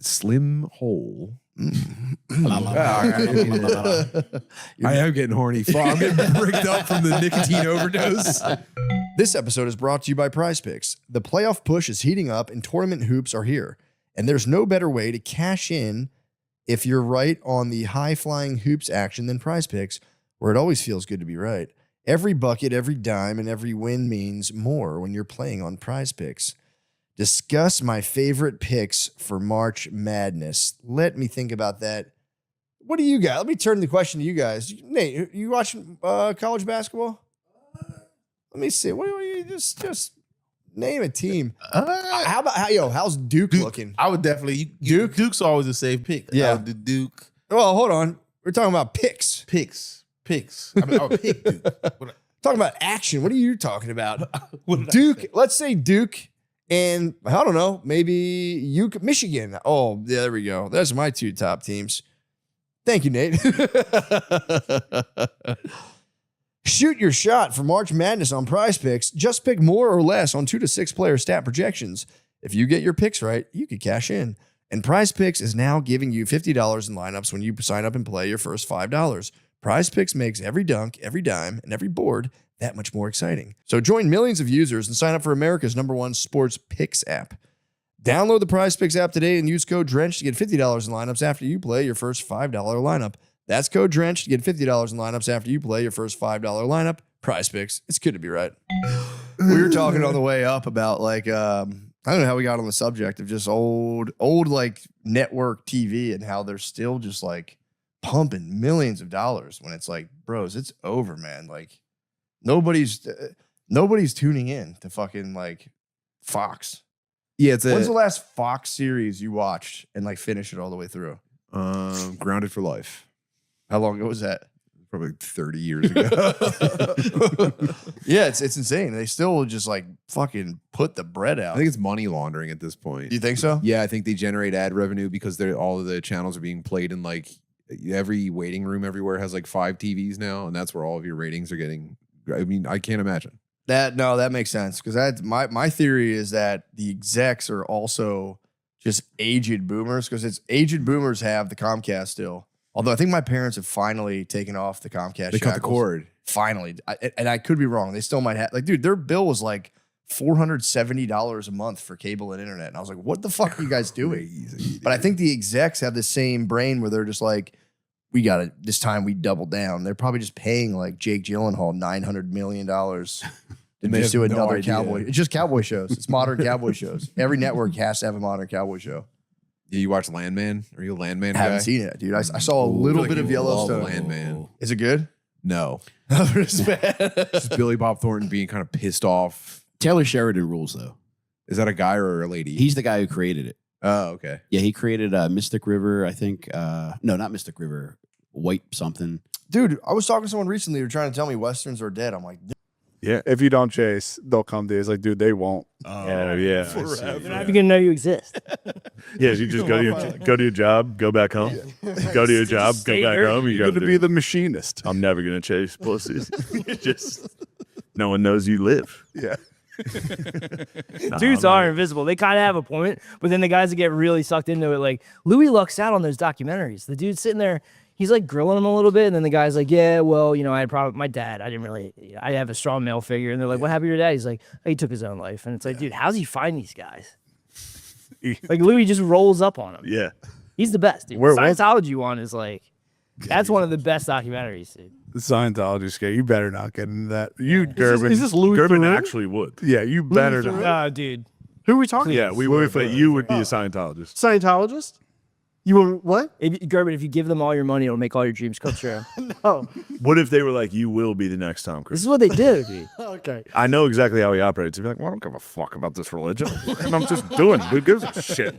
slim hole. I am getting horny. I'm getting bricked up from the nicotine overdose. This episode is brought to you by Prize Picks. The playoff push is heating up and tournament hoops are here. And there's no better way to cash in if you're right on the high-flying hoops action than Prize Picks, where it always feels good to be right. Every bucket, every dime, and every win means more when you're playing on Prize Picks. Discuss my favorite picks for March Madness. Let me think about that. What do you got? Let me turn the question to you guys. Nate, you watching college basketball? Let me see. What do you just name a team? How's Duke looking? I would definitely Duke's always a safe pick. Yeah, the Duke. Well, hold on. We're talking about picks. Picks. I mean, I would pick Duke. Talking about action. What are you talking about? Duke. Let's say Duke and I don't know, maybe Michigan. Oh, yeah, there we go. Those are my two top teams. Thank you, Nate. Shoot your shot for March Madness on Prize Picks. Just pick more or less on 2 to 6 player stat projections. If you get your picks right, you could cash in. And Prize Picks is now giving you $50 in lineups when you sign up and play your first $5. Prize Picks makes every dunk, every dime, and every board that much more exciting. So join millions of users and sign up for America's #1 sports picks app. Download the Prize Picks app today and use code DRENCH to get $50 in lineups after you play your first $5 lineup. That's code DRENCH to get $50 in lineups after you play your first $5 lineup. Prize Picks. It's good to be right. We were talking on the way up about like, I don't know how we got on the subject of just old like network TV and how they're still just like pumping millions of dollars when it's like, bros, it's over, man. Like nobody's tuning in to fucking like Fox. Yeah, when's the last Fox series you watched and like finished it all the way through? Grounded for Life. How long ago was that? Probably 30 years ago. Yeah, it's insane. They still just like fucking put the bread out. I think it's money laundering at this point. Do you think so? Yeah, I think they generate ad revenue because all of the channels are being played in like every waiting room everywhere has like 5 TVs now, and that's where all of your ratings are getting. I mean, I can't imagine. That makes sense because that's my theory is that the execs are also just aged boomers because it's aged boomers have the Comcast still. Although I think my parents have finally taken off the Comcast. They cut the cord. Finally. And I could be wrong. They still might have, like, dude, their bill was like $470 a month for cable and internet. And I was like, what the fuck are you guys doing? Crazy, but I think the execs have the same brain where they're just like, we got it. This time we double down. They're probably just paying like Jake Gyllenhaal $900 million to just do another cowboy. It's just cowboy shows. It's modern cowboy shows. Every network has to have a modern cowboy show. Yeah, you watch Landman? Are you a Landman guy? I haven't seen it, dude. I saw a little bit of Yellowstone. Landman. Is it good? No. Respect. Just Billy Bob Thornton being kind of pissed off. Taylor Sheridan rules, though. Is that a guy or a lady? He's the guy who created it. Oh, okay. Yeah, he created Mystic River, I think. No, not Mystic River. White something. Dude, I was talking to someone recently who were trying to tell me Westerns are dead. I'm like, yeah, if you don't chase, they'll come to you. It's like, dude, they won't. Yeah. They're not even gonna know you exist. Yeah, you just go to your job, go back home. Go to your job, go back home. You're gonna be the machinist. I'm never gonna chase pussies. Just no one knows you live. Yeah. Dudes are invisible. They kind of have a point, but then the guys that get really sucked into it, like Louis lucks out on those documentaries. The dude's sitting there. He's like grilling him a little bit, and then the guy's like, yeah, well, you know, I had a problem with my dad. I have a strong male figure. And they're like, what happened to your dad? He's like, oh, he took his own life. And it's like, dude, how's he find these guys? Like, Louis just rolls up on him. Yeah. He's the best, dude. Scientology one is like, That's one of the best documentaries, dude. The Scientology scare. You better not get into that. You, Gerben. Is this Louis Gerben Theroux? Actually would. Yeah, you better not. Oh, dude. Who are we talking Yeah, about? we would. But you would be a Scientologist. Scientologist? You want what? Gerben, if you give them all your money, it'll make all your dreams come true. No. What if they were like, you will be the next Tom Cruise? This is what they do, dude. Okay. I know exactly how he operates. He'd be like, well, I don't give a fuck about this religion. And I'm just doing it. Who gives a shit?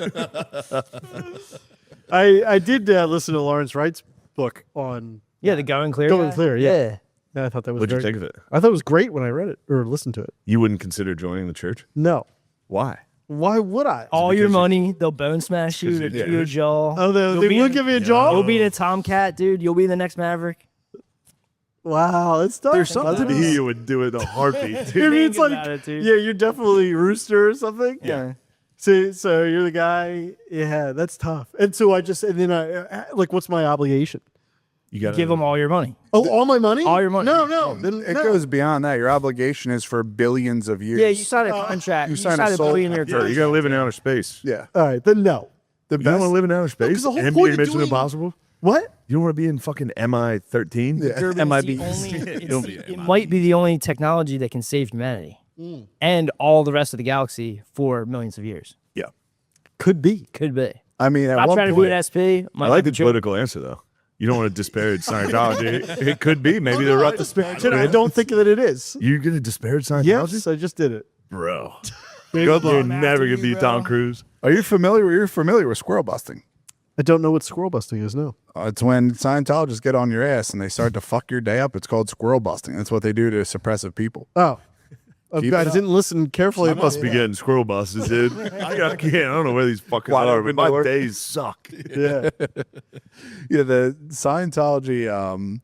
I did listen to Lawrence Wright's book on the Going Clear. Going guy? Clear, yeah. I thought that was What'd you very- think of it? I thought it was great when I read it or listened to it. You wouldn't consider joining the church? No. Why? Why would I? All your money, they'll bone smash you, they'll give you a jaw. Oh, they will give you a jaw? You'll be in a Tomcat, dude. You'll be the next Maverick. Wow, it's tough. There's something you would do it in a heartbeat. I Dude. mean, it's like, about it, dude. yeah, you're definitely Rooster or something. Yeah. So you're the guy. Yeah, that's tough. And so and then I like, what's my obligation? You got Give them all your money. Oh, all my money? All your money. No. Then It goes beyond that. Your obligation is for billions of years. Yeah, you signed a contract. You You signed signed a a soul billionaire contract. You got to live in outer space. Yeah. All right, then no. The You don't want to live in outer space? 'cause the whole and point be of Mission doing- Impossible? What? You don't want to be in fucking MI-13? Yeah. MIB. It might be the only technology that can save humanity and all the rest of the galaxy for millions of years. Yeah. Could be. Could be. I mean, at I'm one trying to point, be an SP. I like the political answer, though. You don't want to disparage Scientology. It could be. Maybe they're right. Disparage it. I don't think that it is. You're going to disparage Scientology? Yes, I just did it. Bro. You're never going to be Tom Cruise. are you familiar? You're familiar with squirrel busting? I don't know what squirrel busting is. No. It's when Scientologists get on your ass and they start to fuck your day up. It's called squirrel busting. That's what they do to suppressive people. Oh. Keep I it up. didn't listen carefully. I must be getting squirrel busted, dude. I can't. I don't know where these fucking Wide are, open but my door. days suck. Yeah. Yeah, the Scientology,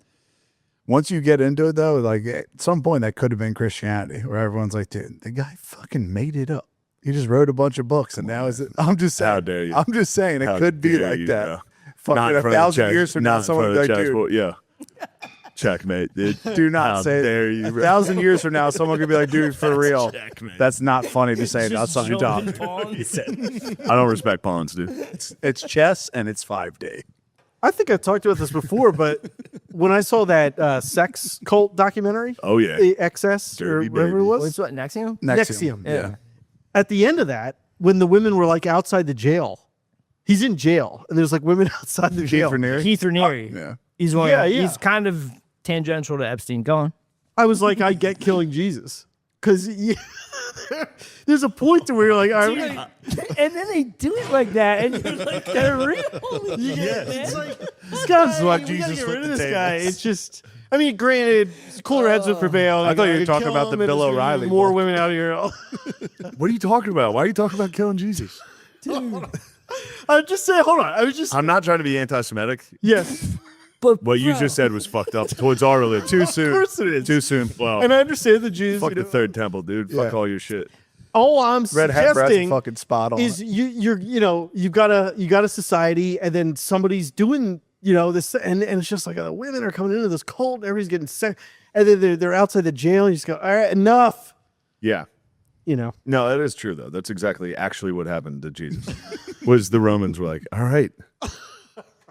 once you get into it, though, like at some point that could have been Christianity, where everyone's like, dude, the guy fucking made it up. He just wrote a bunch of books, and now is it? I'm just saying. How dare you? I'm just saying it How could be dare like you, that. yeah. Fucking Not in a front of 1,000 Jack- years from now, not in someone front will of be like, Jack's dude, boy, yeah. Checkmate, dude. do not How say it. dare you, bro. 1,000 years from now, someone could be like, dude, for real. Checkmate. That's not funny to say about Just Scientology. jumping pawns. I don't respect pawns, dude. It's chess and it's 5-day. I think I've talked about this before, but when I saw that sex cult documentary, Oh, yeah. the XS or Dirty whatever it baby. was, What's what, Nexium? Nexium. Yeah. At the end of that, when the women were like outside the jail, he's in jail, and there's like women outside the jail. Keith Raniere. Yeah. He's one. Yeah, He's kind of tangential to Epstein. Go on. I was like, I get killing Jesus. Because there's a point to where you're like, all right, And then they do it like that, and you're like, they're real. it's like, this guy's what we Jesus gotta get rid flipped of the this guy. tables. It's just, I mean, granted, cooler heads would prevail. I thought you were I'd talking kill about the him, and Bill there's gonna be O'Reilly More book. women out here. What are you talking about? Why are you talking about killing Jesus? I just say, hold on. I was just, I'm not trying to be anti-Semitic. yes. But What you just said was fucked up towards our religion. Too soon. Of course it is. Too soon. Well, And I understand the Jews. fuck you the know, third temple, dude. Fuck Yeah. all your shit. all I'm Red Hat Brad's suggesting fucking spot on. is you know you got a society, and then somebody's doing this, and it's just like the women are coming into this cult, and everybody's getting sick, and then they're outside the jail. And you just go, all right, enough. Yeah. No, that is true though. That's exactly actually what happened to Jesus. Was the Romans were like, all right,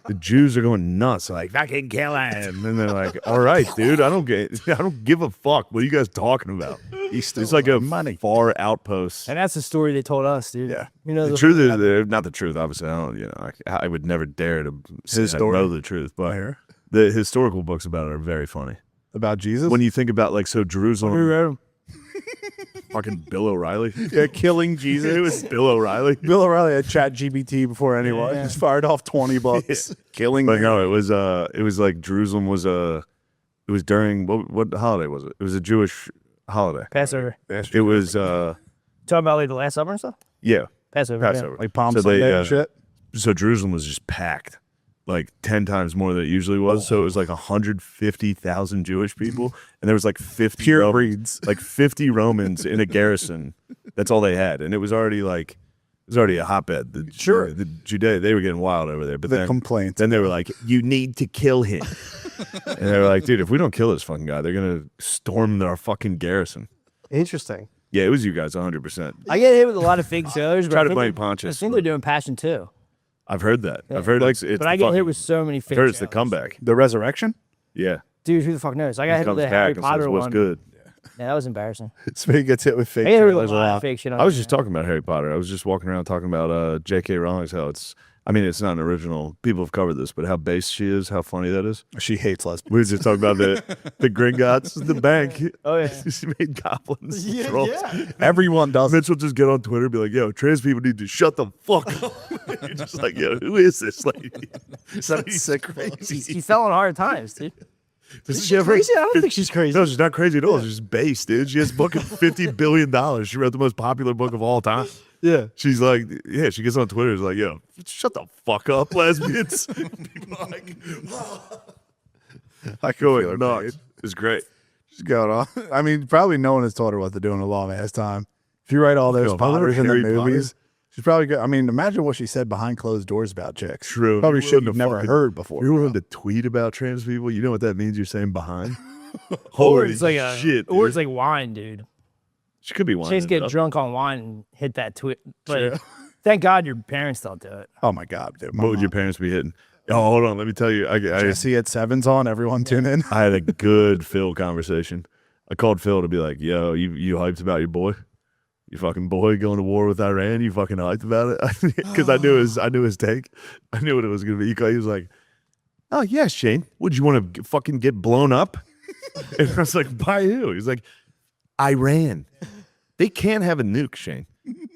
the Jews are going nuts. They're like, fucking kill him. And they're like, all right, dude, I don't give a fuck. What are you guys talking about? It's like a far outpost. And that's the story they told us, dude. Yeah. The truth is, not the truth, obviously. I don't, I would never dare to say I know the truth, but the historical books about it are very funny. About Jesus? When you think about Who Jerusalem, wrote 'em? fucking Bill O'Reilly. Yeah, killing Jesus. It was Bill O'Reilly. Bill O'Reilly had ChatGPT before anyone. Just fired off 20 bucks. Killing But me. no, it was like Jerusalem was it was during what holiday was it? It was a Jewish holiday. Passover. It was Talking about like the Last Supper and stuff? yeah, Passover. yeah. Like Palm Sunday and shit. So Jerusalem was just packed, like 10 times more than it usually was. So it was like 150,000 Jewish people, and there was like 50 Pure breeds. like 50 Romans in a garrison. That's all they had, and it was already a hotbed. The Judea, they were getting wild over there. But The complaints. Then they were like, "You need to kill him," and they were like, "Dude, if we don't kill this fucking guy, they're gonna storm our fucking garrison." interesting. Yeah, it was you guys 100%. I get hit with a lot of fake sailors, but Try I to think blame I Pontius. think they're doing Passion too. I've heard that. Yeah. I've heard it's but I get hit with so many fake I've heard it's the channels. comeback. The resurrection? Yeah. Dude, who the fuck knows? I got He hit with comes the Harry back and Potter says, "What's one. good?" Yeah, that was embarrassing. Speedy gets hit with fake I get hit with a trailers a lot of lot. fake shit on I was there. just talking about Harry Potter. I was just walking around talking about J.K. Rowling's how it's. I mean, it's not an original. People have covered this, but how based she is, how funny that is. She hates lesbians. We were just talking about the Gringotts, the bank. Oh yeah, she made goblins. Yeah, trolls. yeah. Everyone does. Mitch will just get on Twitter and be like, "Yo, trans people need to shut the fuck up." You're just like, "Yo, who is this lady?" That's sick crazy. She fell on hard times, dude. Is she crazy? I don't think she's crazy. No, she's not crazy at all. She's just based, dude. She has a book of $50 billion. She wrote the most popular book of all time. Yeah. She's like, yeah, she gets on Twitter. Is like, yo, shut the fuck up, lesbians. People are like, I can feel her nuts. It's great. She's going on. I mean, probably no one has taught her what to do in a long ass time. If you write all those Yo, if I were Potters in the Harry Potter- movies, she's probably good. I mean, imagine what she said behind closed doors about chicks. True. Probably If you're shit willing you've to never fucking- heard before. If you're willing to tweet about trans people, you know what that means? You're saying behind. Or Holy it's like a, shit. or dude. it's like wine, dude. She could be She whining. just get it up. drunk on wine and hit that tweet. True. Like, thank God your parents don't do it. Oh my God, dude. What would your parents be hitting? Oh, hold on. Let me tell you. I Jesse at Sevens on. Everyone tune in. I had a good Phil conversation. I called Phil to be like, yo, you hyped about your boy? Your fucking boy going to war with Iran? You fucking hyped about it? Because I knew his take. I knew what it was going to be. He was like, oh, yeah, Shane. Would you want to fucking get blown up? And I was like, by who? He's like, Iran. They can't have a nuke, Shane.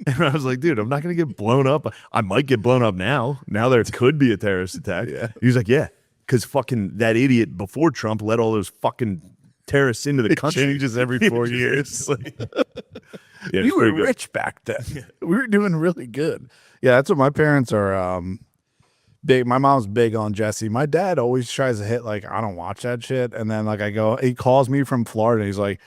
And I was like, dude, I'm not going to get blown up. I might get blown up now. Now there could be a terrorist attack. Yeah. He was like, yeah, because fucking that idiot before Trump let all those fucking terrorists into the It country. changes every 4 years. Yeah, We it's were pretty good. rich back then. We were doing really good. Yeah, that's what my parents are big. My mom's big on Jesse. My dad always tries to hit like, I don't watch that shit. And then like he calls me from Florida. He's like,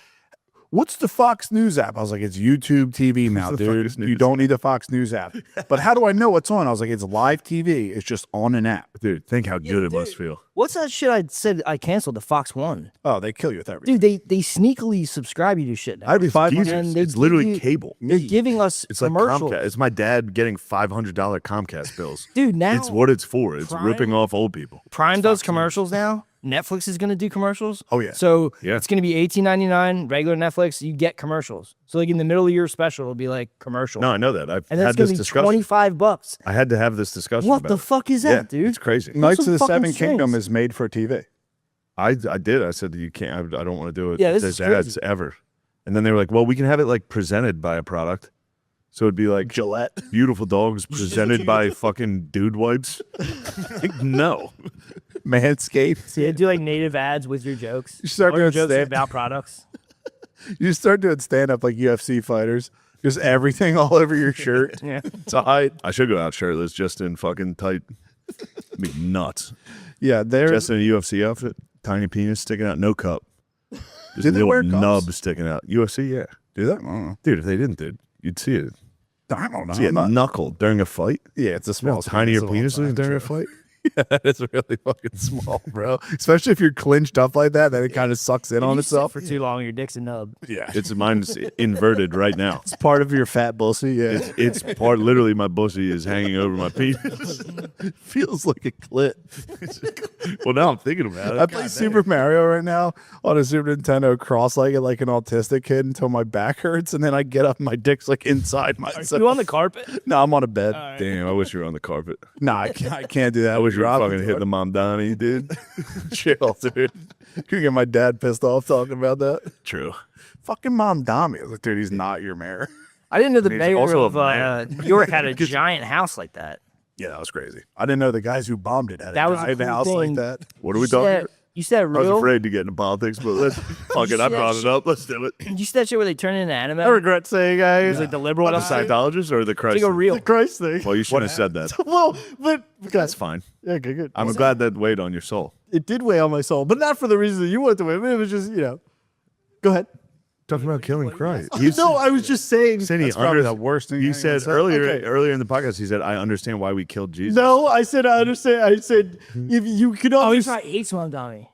what's the Fox News app? I was like, it's YouTube TV now, dude. You don't need the Fox News app. But how do I know what's on? I was like, it's live TV. It's just on an app. Dude, think how good it must feel. What's that shit I said I canceled? The Fox One. Oh, they kill you with everything. Dude, they sneakily subscribe you to shit now. I'd be $500. And they It's give literally you- cable. They're giving us It's like commercials. Comcast. It's my dad getting $500 Comcast bills. Dude, now It's what it's for. It's Prime- ripping off old people. Prime does commercials now. Netflix is going to do commercials. Oh, yeah. So Yeah. it's going to be $18.99 regular Netflix. You get commercials. So like in the middle of your special, it'll be like commercial. No, I know that. I've and had that's going this to be discussion. $25. I had to have this discussion. What about the it. fuck is that, Yeah, dude? It's crazy. Knights of some the fucking Seven Kingdom strings. is made for TV. I did. I said you can't. I don't want to do it. Yeah, this There's is crazy. ads ever. And then they were like, well, we can have it like presented by a product. So it'd be like Gillette. Beautiful Dogs presented by fucking dude wipes. Like, no. Manscaped. See, they do like native ads with your jokes. You start All your doing jokes stand- about products. You start doing stand up like UFC fighters. Just everything all over your shirt. Yeah. To hide. I should go out shirtless just in fucking tight. Be nuts. Yeah, they're Just in a UFC outfit. Tiny penis sticking out. No cup. Just Did they little wear cups? nub sticking out. UFC, yeah. do that. I don't know. Dude, if they didn't, dude, you'd see it. I don't know. See a I'm not- knuckle during a fight. Yeah, it's a You know small. how tiny your penis penis is during a fight. Yeah, that is really fucking small, bro. Especially if you're clinched up like that, then it kind of sucks in on You sit itself. for too long, your dick's a nub. Yeah, It's mine's inverted right now. it's part of your fat bussy. Yeah, It's part. Literally, my bussy is hanging over my penis. feels like a clit. Well, now I'm thinking about it. I play Super Mario right now on a Super Nintendo cross-legged like an autistic kid until my back hurts, and then I get up and my dick's like inside myself. You on the carpet? No, I'm on a bed. Damn, I wish you were on the carpet. No, I can't do that. I wish you were Rob fucking would hitting do the mom Donnie, dude. Chill, dude. You get my dad pissed off talking about that. True. Fucking Mom Dami. I was like, dude, he's not your mayor. I didn't know the He's mayor also a of New York had a giant house like that. Yeah, that was crazy. I didn't know the guys who bombed it had That a was a giant cool house thing. like that. What are we talking about? You said I was real? afraid to get into politics, but let's fuck it. I brought it up. Let's do it. You see that shit where they turn it into anime? I regret saying I It was like the liberal The guy. Scientologists or the Christ? It's like a real. the Christ thing. Well, you shouldn't have said that. Well, but That's fine. yeah, good. I'm glad that weighed on your soul. It did weigh on my soul, but not for the reason that you wanted to weigh. It was just, go ahead. Talking about killing Christ. No, I was just saying. Said he That's probably under- the worst thing. You anyone said earlier Okay. earlier in the podcast. He said, "I understand why we killed Jesus." No, I said I understand. I said if you could. Oh, he probably hates Mom Donnie.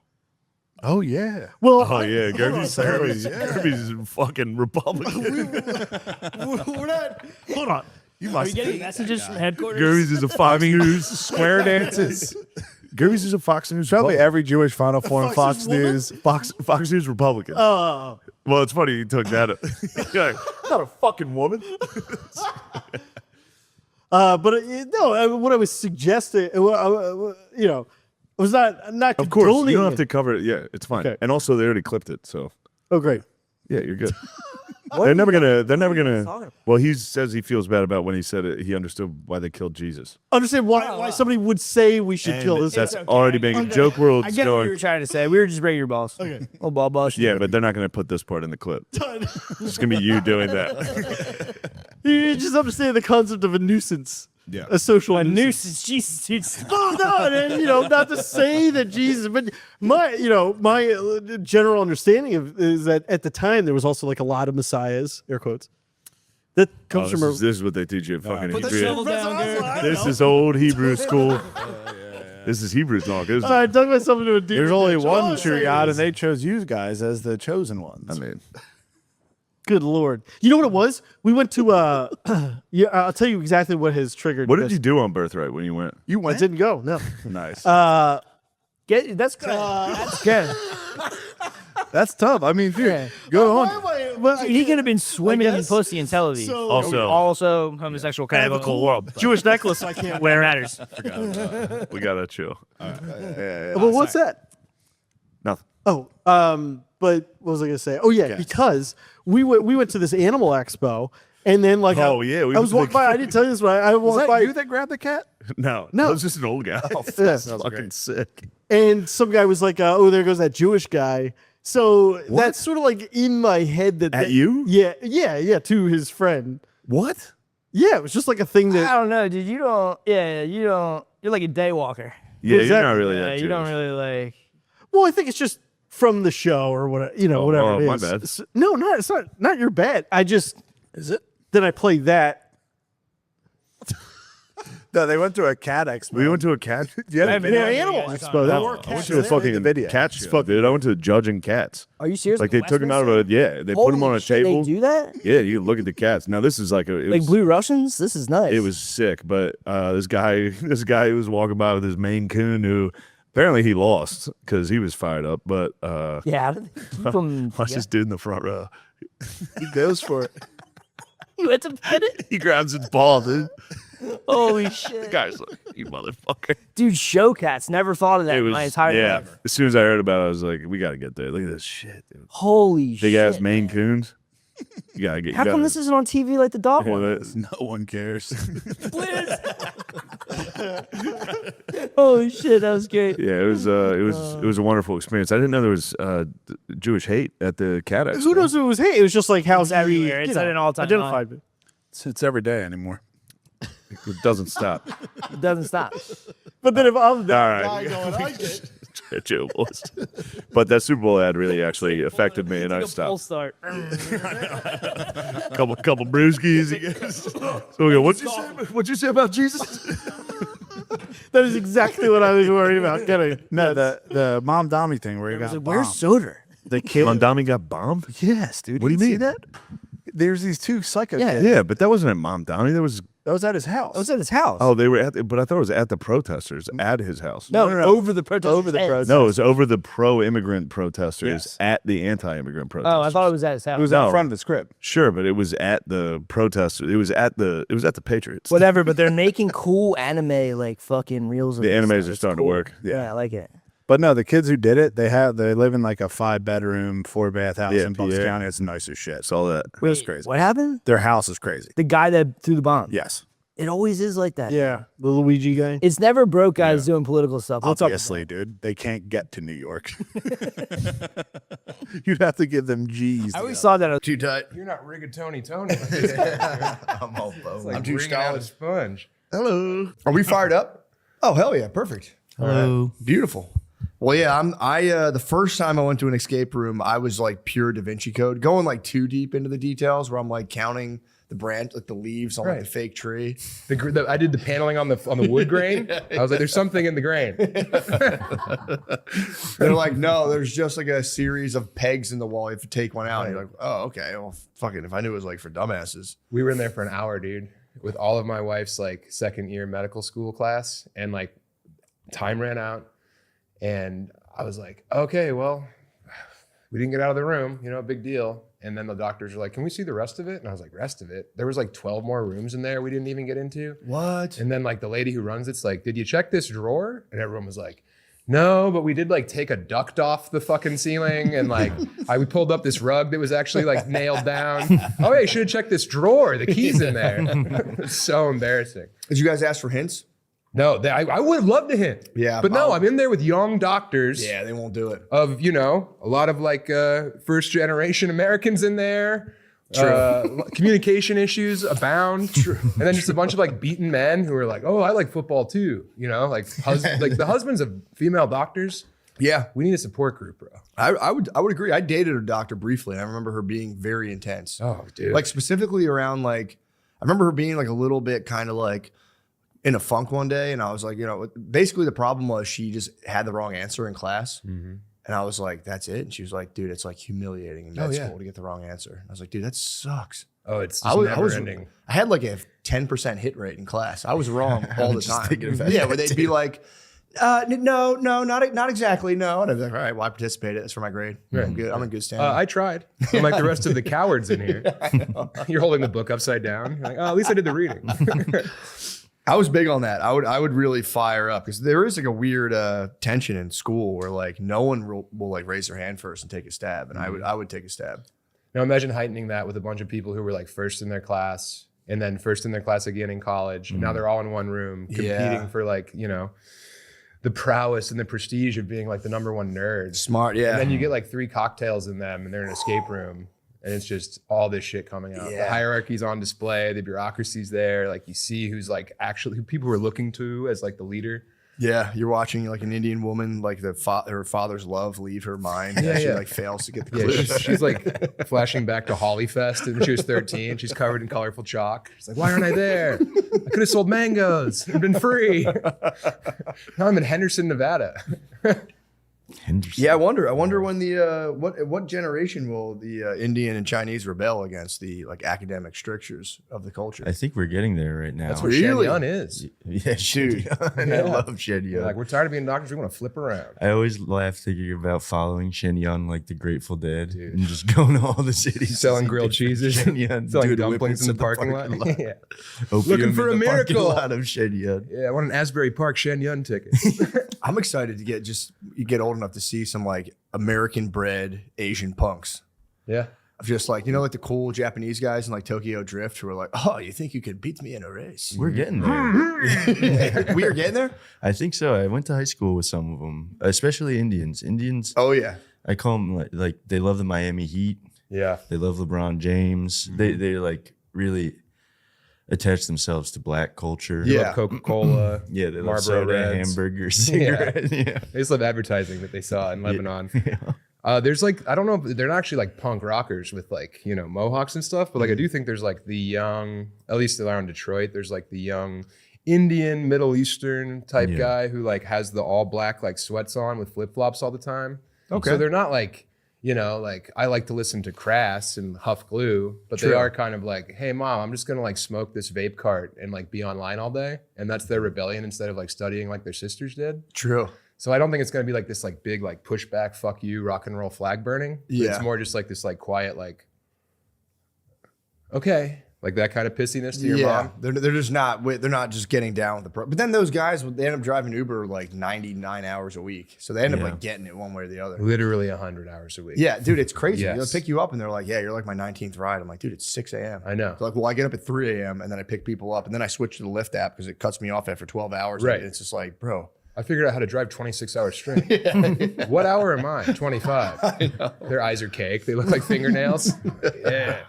Oh yeah. Oh yeah, Gerby's a fucking Republican. We're not. Hold on. You Are must you getting messages from headquarters? Gervie's is a Fox News. Square dances. Gervie's is a Fox News. Probably every Jewish Final Four on Fox News. Fox News Republican. Oh. Well, it's funny you took that. You're like, not a fucking woman. What I was suggesting, was not. Of course, you condoning don't have it. to cover it. Yeah, it's fine. Okay. And also, they already clipped it, so Oh, great. yeah, you're good. What They're are never you gonna. They're what never are you gonna. talking about? Well, he says he feels bad about when he said it. He understood why they killed Jesus. Understand why somebody would say we should And kill this. that's already been joke world. I get what you were trying to say. We were just regular balls. Okay. Oh, ball boss. Yeah, but they're not gonna put this part in the clip. It's gonna be you doing that. You just understand the concept of a nuisance. Yeah. A social nuisance. Jesus. No, and not to say that Jesus, but my general understanding is that at the time there was also like a lot of messiahs, air quotes. That comes from this is what they teach you at fucking Put the Hebrew. shovel down, Gary. This is old Hebrew school. This is Hebrew talk, isn't it? I dug myself into a deep. There's only one true God, and they chose you guys as the chosen ones. I mean, good Lord. You know what it was? We went to yeah, I'll tell you exactly what has triggered. What did you do on Birthright when you went? You went? I didn't go. No. Nice. That's good. That's good. That's tough. I mean, dude, go on. He could have been swimming in pussy in Tel Aviv. So- also homosexual kind of a cool world. Jewish necklace I can't wear. Matters. We gotta chill. Well, what's that? Nothing. Oh, but what was I gonna say? Oh yeah, because we went to this animal expo, and then like Oh, yeah, we I was went walking to the- by. I didn't tell you this, but I Was walked that by. you that grabbed the cat? No, No. I was just an old guy. Yeah. That's fucking sick. And some guy was like, "Oh, there goes that Jewish guy." So that's sort of like in my head that At you? yeah, to his friend. What? Yeah, it was just like a thing I that. don't know, dude. You don't. You're like a day walker. Yeah, Was you're that- not really Yeah, that you don't Jewish. really like. Well, I think it's just from the show or whatever. Whatever it my is. bad. No, it's not your bad. I just is it. Then I play that. No, they went to a cat expo. We went to a cat. Animal expo. That I went to a fucking cat show, dude. I went to judging cats. Are you serious? Like they took him out of a they put him on a table. They do that? Yeah, you can look at the cats. Now this is like it Like was, Blue Russians? This is nice. it was sick, but this guy who was walking by with his Maine Coon who apparently he lost because he was fired up. But Yeah, how did they keep him? watch this dude in the front row. He goes for it. You had to pet it? He grabs its ball, dude. Holy shit. The guy's like, you motherfucker. Dude, show cats. Never thought of that It in was my entire life. As soon as I heard about it, I was like, we gotta get there. Look at this shit, dude. Holy Big shit. ass Maine Coons. You gotta get. How come this isn't on TV like the dog one? No one cares. Holy shit, that was great. Yeah, it was a wonderful experience. I didn't know there was Jewish hate at the cat expo. Who knows who it was? Hey, it was just like how It's everywhere. It's at an all-time identified. Me. It's every day anymore. It doesn't stop. It doesn't stop. But then if I'm that All right. guy going, I get. Joe boys. But that Super Bowl ad really actually affected me, and I Full stopped. start. couple brewskis. So we go. What'd you say about Jesus? That is exactly what I was worried about. Getting. No, the Mom Dommy thing where he got Where's bombed. Soder? They killed. Mondami got bombed. Yes, dude. What do you see mean? that? There's these two psycho kids. Yeah, but that wasn't at Mom Donnie. That was. That was at his house. It was at his house. Oh, they were at. But I thought it was at the protesters at his house. No, over the protesters. Over the protesters. No, it was over the pro-immigrant protesters at the anti-immigrant protesters. Oh, I thought it was at his house. It was out front of the script. Sure, but it was at the protesters. It was at the Patriots. Whatever, but they're making cool anime like fucking reels of The this animes stuff. are It's starting cool. to work. Yeah, I like it. But no, the kids who did it, they live in like a 5-bedroom, 4-bath house Yeah, in Bucks PA. County. It's nice as shit. Saw that. It was crazy. What happened? Their house is crazy. The guy that threw the bomb. Yes. It always is like that. Yeah, the Luigi guy. It's never broke guys doing political stuff. What's up? Obviously, dude. They can't get to New York. You'd have to give them G's. I always saw that. Too tight. You're not rigatoni Tony. I'm all bone. Like I'm too wringing out a stolid. sponge. Hello. Are we fired up? Oh hell yeah! Perfect. Hello. Beautiful. Well, yeah. The first time I went to an escape room, I was like pure Da Vinci Code, going like too deep into the details, where I'm like counting the branch, like the leaves on like Right. the fake tree. I did the paneling on the wood grain. I was like, there's something in the grain. They're like, no, there's just like a series of pegs in the wall. You have to take one out. And you're like, oh, okay. Well, fucking, if I knew it was like for dumbasses. We were in there for an hour, dude. with all of my wife's like second year medical school class, and like time ran out, and I was like, okay, well, we didn't get out of the room, you know, big deal. And then the doctors were like, can we see the rest of it? And I was like, rest of it? There was like 12 more rooms in there we didn't even get into. What? And then like the lady who runs it's like, did you check this drawer? And everyone was like, no, but we did like take a duct off the fucking ceiling, and like we pulled up this rug that was actually like nailed down. Oh yeah, you should have checked this drawer. The key's in there. It's so embarrassing. Did you guys ask for hints? No, I would have loved a hint. Yeah, but no, I'm in there with young doctors. Yeah, they won't do it. Of, you know, a lot of like first generation Americans in there. True. Communication issues abound. True. And then just a bunch of like beaten men who are like, oh, I like football too. You know, like like the husbands of female doctors. Yeah, we need a support group, bro. I would agree. I dated a doctor briefly, and I remember her being very intense. Oh, dude. Like specifically around like, I remember her being like a little bit kind of like in a funk one day, and I was like, you know, basically the problem was she just had the wrong answer in class. Mm-hmm. And I was like, that's it? And she was like, dude, it's like humiliating in med school to get the wrong answer. I was like, dude, that sucks. Oh, it's just never ending. I had like a 10% hit rate in class. I was wrong all the time. that. Yeah, where they'd be like, no, not exactly, no. And I'd be like, all right, well, I participated. That's for my grade. I'm good. I'm in good standing. I tried. I'm like the rest of the cowards in here. You're holding the book upside down. You're like, oh, at least I did the reading. I was big on that. I would really fire up because there is like a weird tension in school where like no one will like raise their hand first and take a stab, and I would take a stab. Now imagine heightening that with a bunch of people who were like first in their class and then first in their class again in college. And now they're all in one room competing for like, you know, the prowess and the prestige of being like the number one nerd. Smart, yeah. And then you get like 3 cocktails in them and they're in an escape room. And it's just all this shit coming out. Yeah. The hierarchy's on display. The bureaucracy's there. Like you see who's like actually who people were looking to as like the leader. Yeah, you're watching like an Indian woman, like her father's love leave her mind. Yeah, she yeah. like fails to get the Yeah, clues. she's like flashing back to Hollyfest when she was 13. She's covered in colorful chalk. She's like, why aren't I there? I could have sold mangoes and been free. Now I'm in Henderson, Nevada. Yeah, I wonder when the what generation will the Indian and Chinese rebel against the like academic strictures of the culture? I think we're getting there right now. That's what Shen Yun is. Yeah, Dude, I love Shen Yun. Like, we're tired of being doctors. We want to flip around. I always laugh thinking about following Shen Yun like the Grateful Dead and just going to all the cities. Selling grilled cheeses, Shen Yun, selling doing dumplings in the parking lot. Yeah. Opium Looking for in a the parking miracle. lot of Shen Yun. Yeah, I want an Asbury Park Shen Yun ticket. I'm excited to get old enough to see some like American bred Asian punks. Yeah. Of just like, you know, like the cool Japanese guys in like Tokyo Drift who are like, oh, you think you could beat me in a race? We're getting there. We are getting there? I think so. I went to high school with some of them, especially Indians. Indians. Oh, yeah. I call them like they love the Miami Heat. Yeah. They love LeBron James. They like really attach themselves to black culture. They love Coca-Cola. Yeah, they love Marlboro soda, Reds. hamburgers, cigarettes. Yeah. They just love advertising that they saw in Lebanon. There's like, I don't know, they're not actually like punk rockers with like, you know, mohawks and stuff, but like I do think there's like the young, at least around Detroit, there's like the young Indian, Middle Eastern type guy who like has the all black like sweats on with flip-flops all the time. Okay. So they're not like, you know, like I like to listen to Crass and Huff Glue, but they True. are kind of like, hey mom, I'm just gonna like smoke this vape cart and like be online all day. And that's their rebellion instead of like studying like their sisters did. True. So I don't think it's gonna be like this like big like pushback, fuck you, rock and roll flag burning. Yeah. It's more just like this like quiet, like, okay. Like that kind of pissiness to your mom. They're just not. They're not just getting down with the pro. But then those guys, they end up driving Uber like 99 hours a week, so they end up like getting it one way or the other. Literally 100 hours a week. Yeah, dude, it's crazy. Yes. They'll pick you up and they're like, "Yeah, you're like my 19th ride." I'm like, "Dude, it's 6 a.m." I know. They're like, well, I get up at 3 a.m. and then I pick people up, and then I switch to the Lyft app because it cuts me off after 12 hours. Right. And it's just like, bro. I figured out how to drive 26 hours straight. What hour am I? 25. I know. Their eyes are cake. They look like fingernails. Yeah.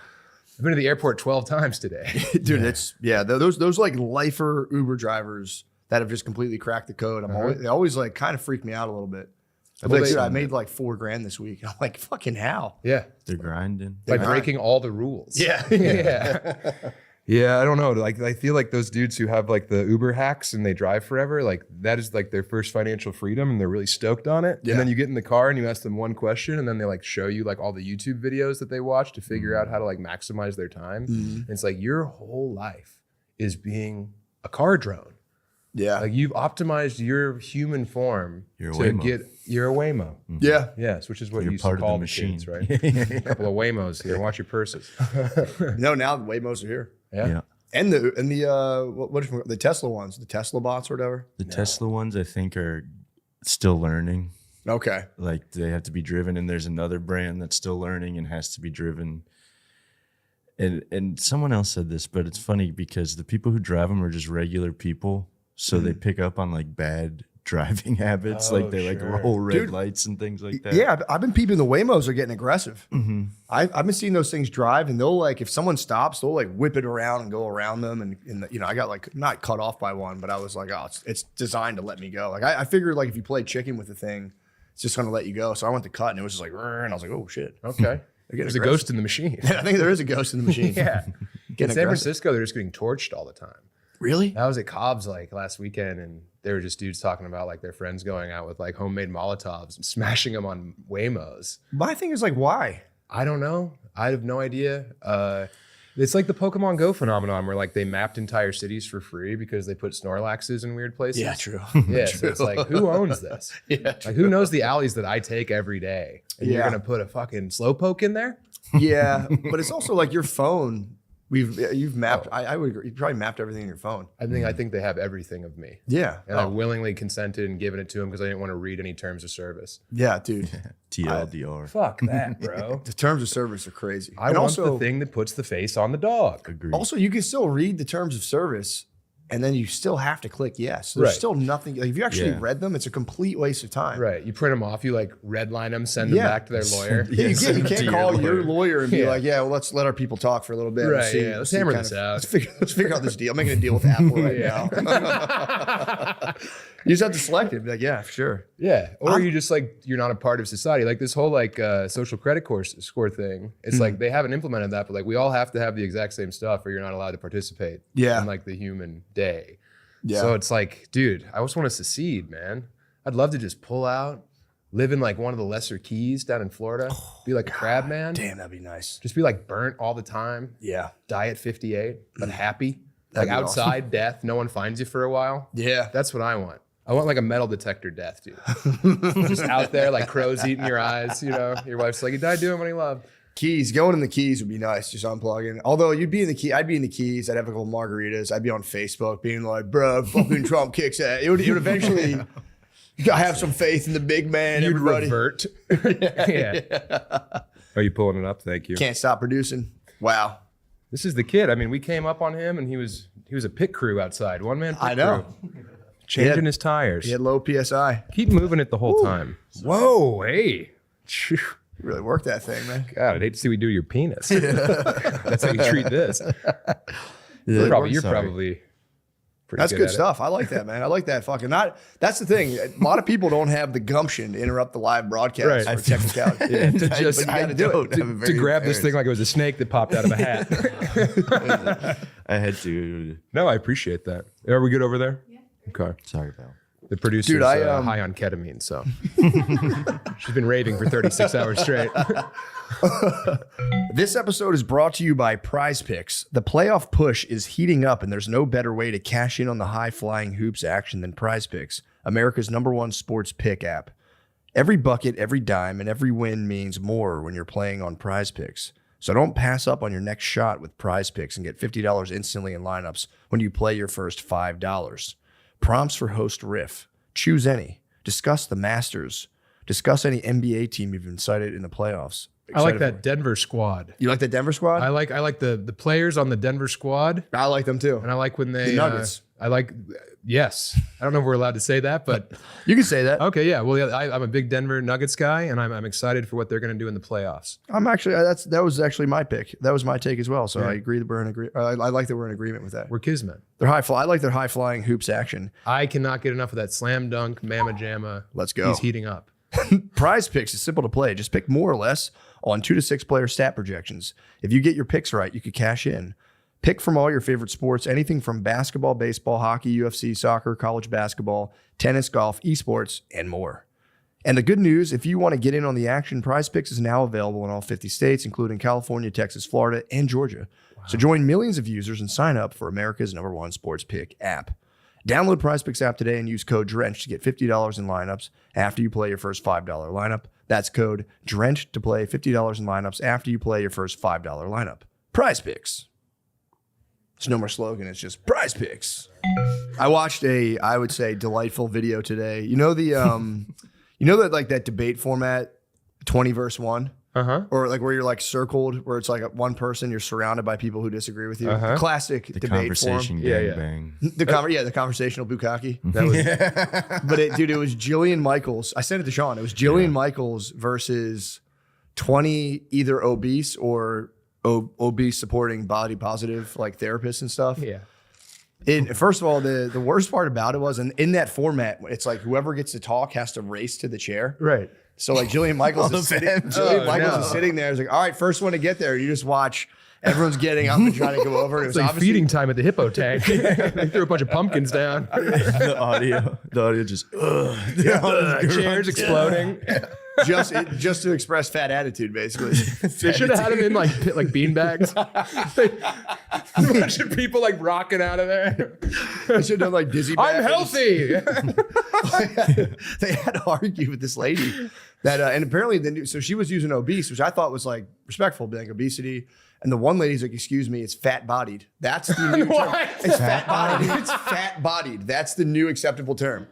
I've been to the airport 12 times today. Dude, it's those like lifer Uber drivers that have just completely cracked the code. They always like kind of freak me out a little bit. I'm like, dude, I made like $4,000 this week. I'm like, fucking how? Yeah. They're grinding. By breaking all the rules. Yeah. Yeah. Yeah, I don't know. Like, I feel like those dudes who have like the Uber hacks and they drive forever, like that is like their first financial freedom and they're really stoked on it. Yeah. And then you get in the car and you ask them one question and then they like show you like all the YouTube videos that they watch to figure out how to like maximize their time. And it's like your whole life is being a car drone. Yeah. Like you've optimized your human form You're a to Waymo. get you're a Waymo. Yeah. Yes, which is what You're you used part to of the call the machine. kids, right? A couple of Waymos here. Watch your purses. No, now Waymos are here. Yeah. And the Tesla ones, the Tesla bots or whatever. The Tesla ones, I think, are still learning. Okay. Like they have to be driven, and there's another brand that's still learning and has to be driven. And someone else said this, but it's funny because the people who drive them are just regular people, so they pick up on like bad driving habits, like they like roll red lights and things like that. Yeah, I've been peeping. The Waymos are getting aggressive. I've been seeing those things drive, and they'll like if someone stops, they'll like whip it around and go around them. And I got like not cut off by one, but I was like, oh, it's designed to let me go. Like I figured like if you play chicken with the thing, it's just gonna let you go. So I went to cut, and it was just like, and I was like, oh shit. Okay. There's a ghost in the machine. I think there is a ghost in the machine. Yeah. In Getting San aggressive. Francisco, they're just getting torched all the time. Really? I was at Cobb's like last weekend, and they were just dudes talking about like their friends going out with like homemade Molotovs and smashing them on Waymos. My thing is like, why? I don't know. I have no idea. It's like the Pokemon Go phenomenon where like they mapped entire cities for free because they put Snorlaxes in weird places. Yeah, true. Yeah, so it's like, who owns this? Yeah, like who knows the alleys that I take every day? And you're Yeah. gonna put a fucking Slowpoke in there? Yeah, but it's also like your phone. You've mapped. I would agree. You probably mapped everything in your phone. I think they have everything of me. Yeah. And I willingly consented and given it to them because I didn't want to read any terms of service. Yeah, dude. TLDR. Fuck that, bro. The terms of service are crazy. I want the thing that puts the face on the dog. Agreed. Also, you can still read the terms of service, and then you still have to click yes. There's Right. still nothing. Like, if you actually Yeah. read them, it's a complete waste of time. Right. You print them off, you like redline them, send them back to their lawyer. Yeah, you can't call your lawyer and be Yeah. like, yeah, well, let's let our people talk for a little bit. Right, and see, yeah, let's see hammer kind this of- out. Let's figure out this deal. I'm making a deal with Apple right now. You just have to select it. Be like, yeah, for sure. Yeah. Or you just like, you're not a part of society. Like this whole like social credit score thing. It's like they haven't implemented that, but like we all have to have the exact same stuff or you're not allowed to participate Yeah. in like the human day. Yeah. So it's like, dude, I just want to secede, man. I'd love to just pull out, live in like one of the lesser keys down in Florida, be like a crab man. Damn, that'd be nice. Just be like burnt all the time. Yeah. Die at 58, but happy. That'd Like be outside awesome. death, no one finds you for a while. Yeah. That's what I want. I want like a metal detector death, dude. Just out there, like crows eating your eyes, you know. Your wife's like, you died doing what he loved. Keys, going in the Keys would be nice, just unplugging. Although you'd be in the Keys, I'd be in the Keys. I'd have a couple margaritas. I'd be on Facebook being like, bro, fucking Trump kicks ass. It would eventually, you gotta have some faith in the big man, You'd everybody. revert. Yeah. Are you pulling it up? Thank you. Can't stop producing. Wow. This is the kid. I mean, we came up on him and he was a pit crew outside. One man pit I know. crew. Changing his tires. He had low PSI. Keep moving it the whole time. Whoa, hey. You really worked that thing, man. God, I'd hate to see what you do to your penis. That's how you treat this. You're probably pretty That's good good at it. stuff. I like that, man. I like that fucking that's the thing. A lot of people don't have the gumption to interrupt the live broadcast Right. for technicality. Yeah, to But just you gotta do it. to grab this thing like it was a snake that popped out of a hat. I had to. No, I appreciate that. Are we good over there? Yeah. Okay. Sorry, pal. The producer's Dude, I, high on ketamine, so she's been raving for 36 hours straight. This episode is brought to you by Prize Picks. The playoff push is heating up, and there's no better way to cash in on the high-flying hoops action than Prize Picks, America's #1 sports pick app. Every bucket, every dime, and every win means more when you're playing on Prize Picks. So don't pass up on your next shot with Prize Picks and get $50 instantly in lineups when you play your first $5. Prompts for host riff. Choose any. Discuss the Masters. Discuss any NBA team you've been cited in the playoffs. I like Excited that for- Denver squad. You like the Denver squad? I like the players on the Denver squad. I like them too. And I like when they The Nuggets. Yes. I don't know if we're allowed to say that, but you can say that. Okay, yeah. Well, yeah, I'm a big Denver Nuggets guy, and I'm excited for what they're going to do in the playoffs. I'm actually that was actually my pick. That was my take as well. So Yeah. I agree that we're in agree. I like that we're in agreement with that. We're kismet. They're high fly. I like their high flying hoops action. I cannot get enough of that slam dunk, mamma jamma. Let's go. He's heating up. Prize Picks is simple to play. Just pick more or less on 2 to 6 player stat projections. If you get your picks right, you could cash in. Pick from all your favorite sports, anything from basketball, baseball, hockey, UFC, soccer, college basketball, tennis, golf, esports, and more. And the good news, if you want to get in on the action, Prize Picks is now available in all 50 states, including California, Texas, Florida, and Georgia. Wow. So join millions of users and sign up for America's #1 sports pick app. Download Prize Picks app today and use code DRENCH to get $50 in lineups after you play your first $5 lineup. That's code DRENCH to play $50 in lineups after you play your first $5 lineup. Prize Picks. There's no more slogan. It's just Prize Picks. I watched I would say, delightful video today. You know that like that debate format, 20 versus 1? Or like where you're like circled, where it's like one person, you're surrounded by people who disagree with you. Classic The debate conversation forum. gangbang. The conversational bukkake. That was, but it was Jillian Michaels. I sent it to Sean. It was Jillian Michaels versus 20 either obese or obese supporting body positive like therapists and stuff. Yeah. First of all, the worst part about it was, in that format, it's like whoever gets to talk has to race to the chair. Right. So like Jillian Michaels is sitting. Is sitting there. It's like, all right, first one to get there. You just watch. Everyone's getting up and trying to go over. It's like feeding time at the hippo tank. They threw a bunch of pumpkins down. The audio just chairs exploding. Just to express fat attitude, basically. They should have had him in like bean bags. A bunch of people like rocking out of there. They should have done like dizzy bags. I'm healthy. They had to argue with this lady that, and apparently so she was using obese, which I thought was like respectful, being like obesity. And the one lady's like, excuse me, it's fat-bodied. That's the new term. It's fat-bodied. It's fat-bodied. That's the new acceptable term.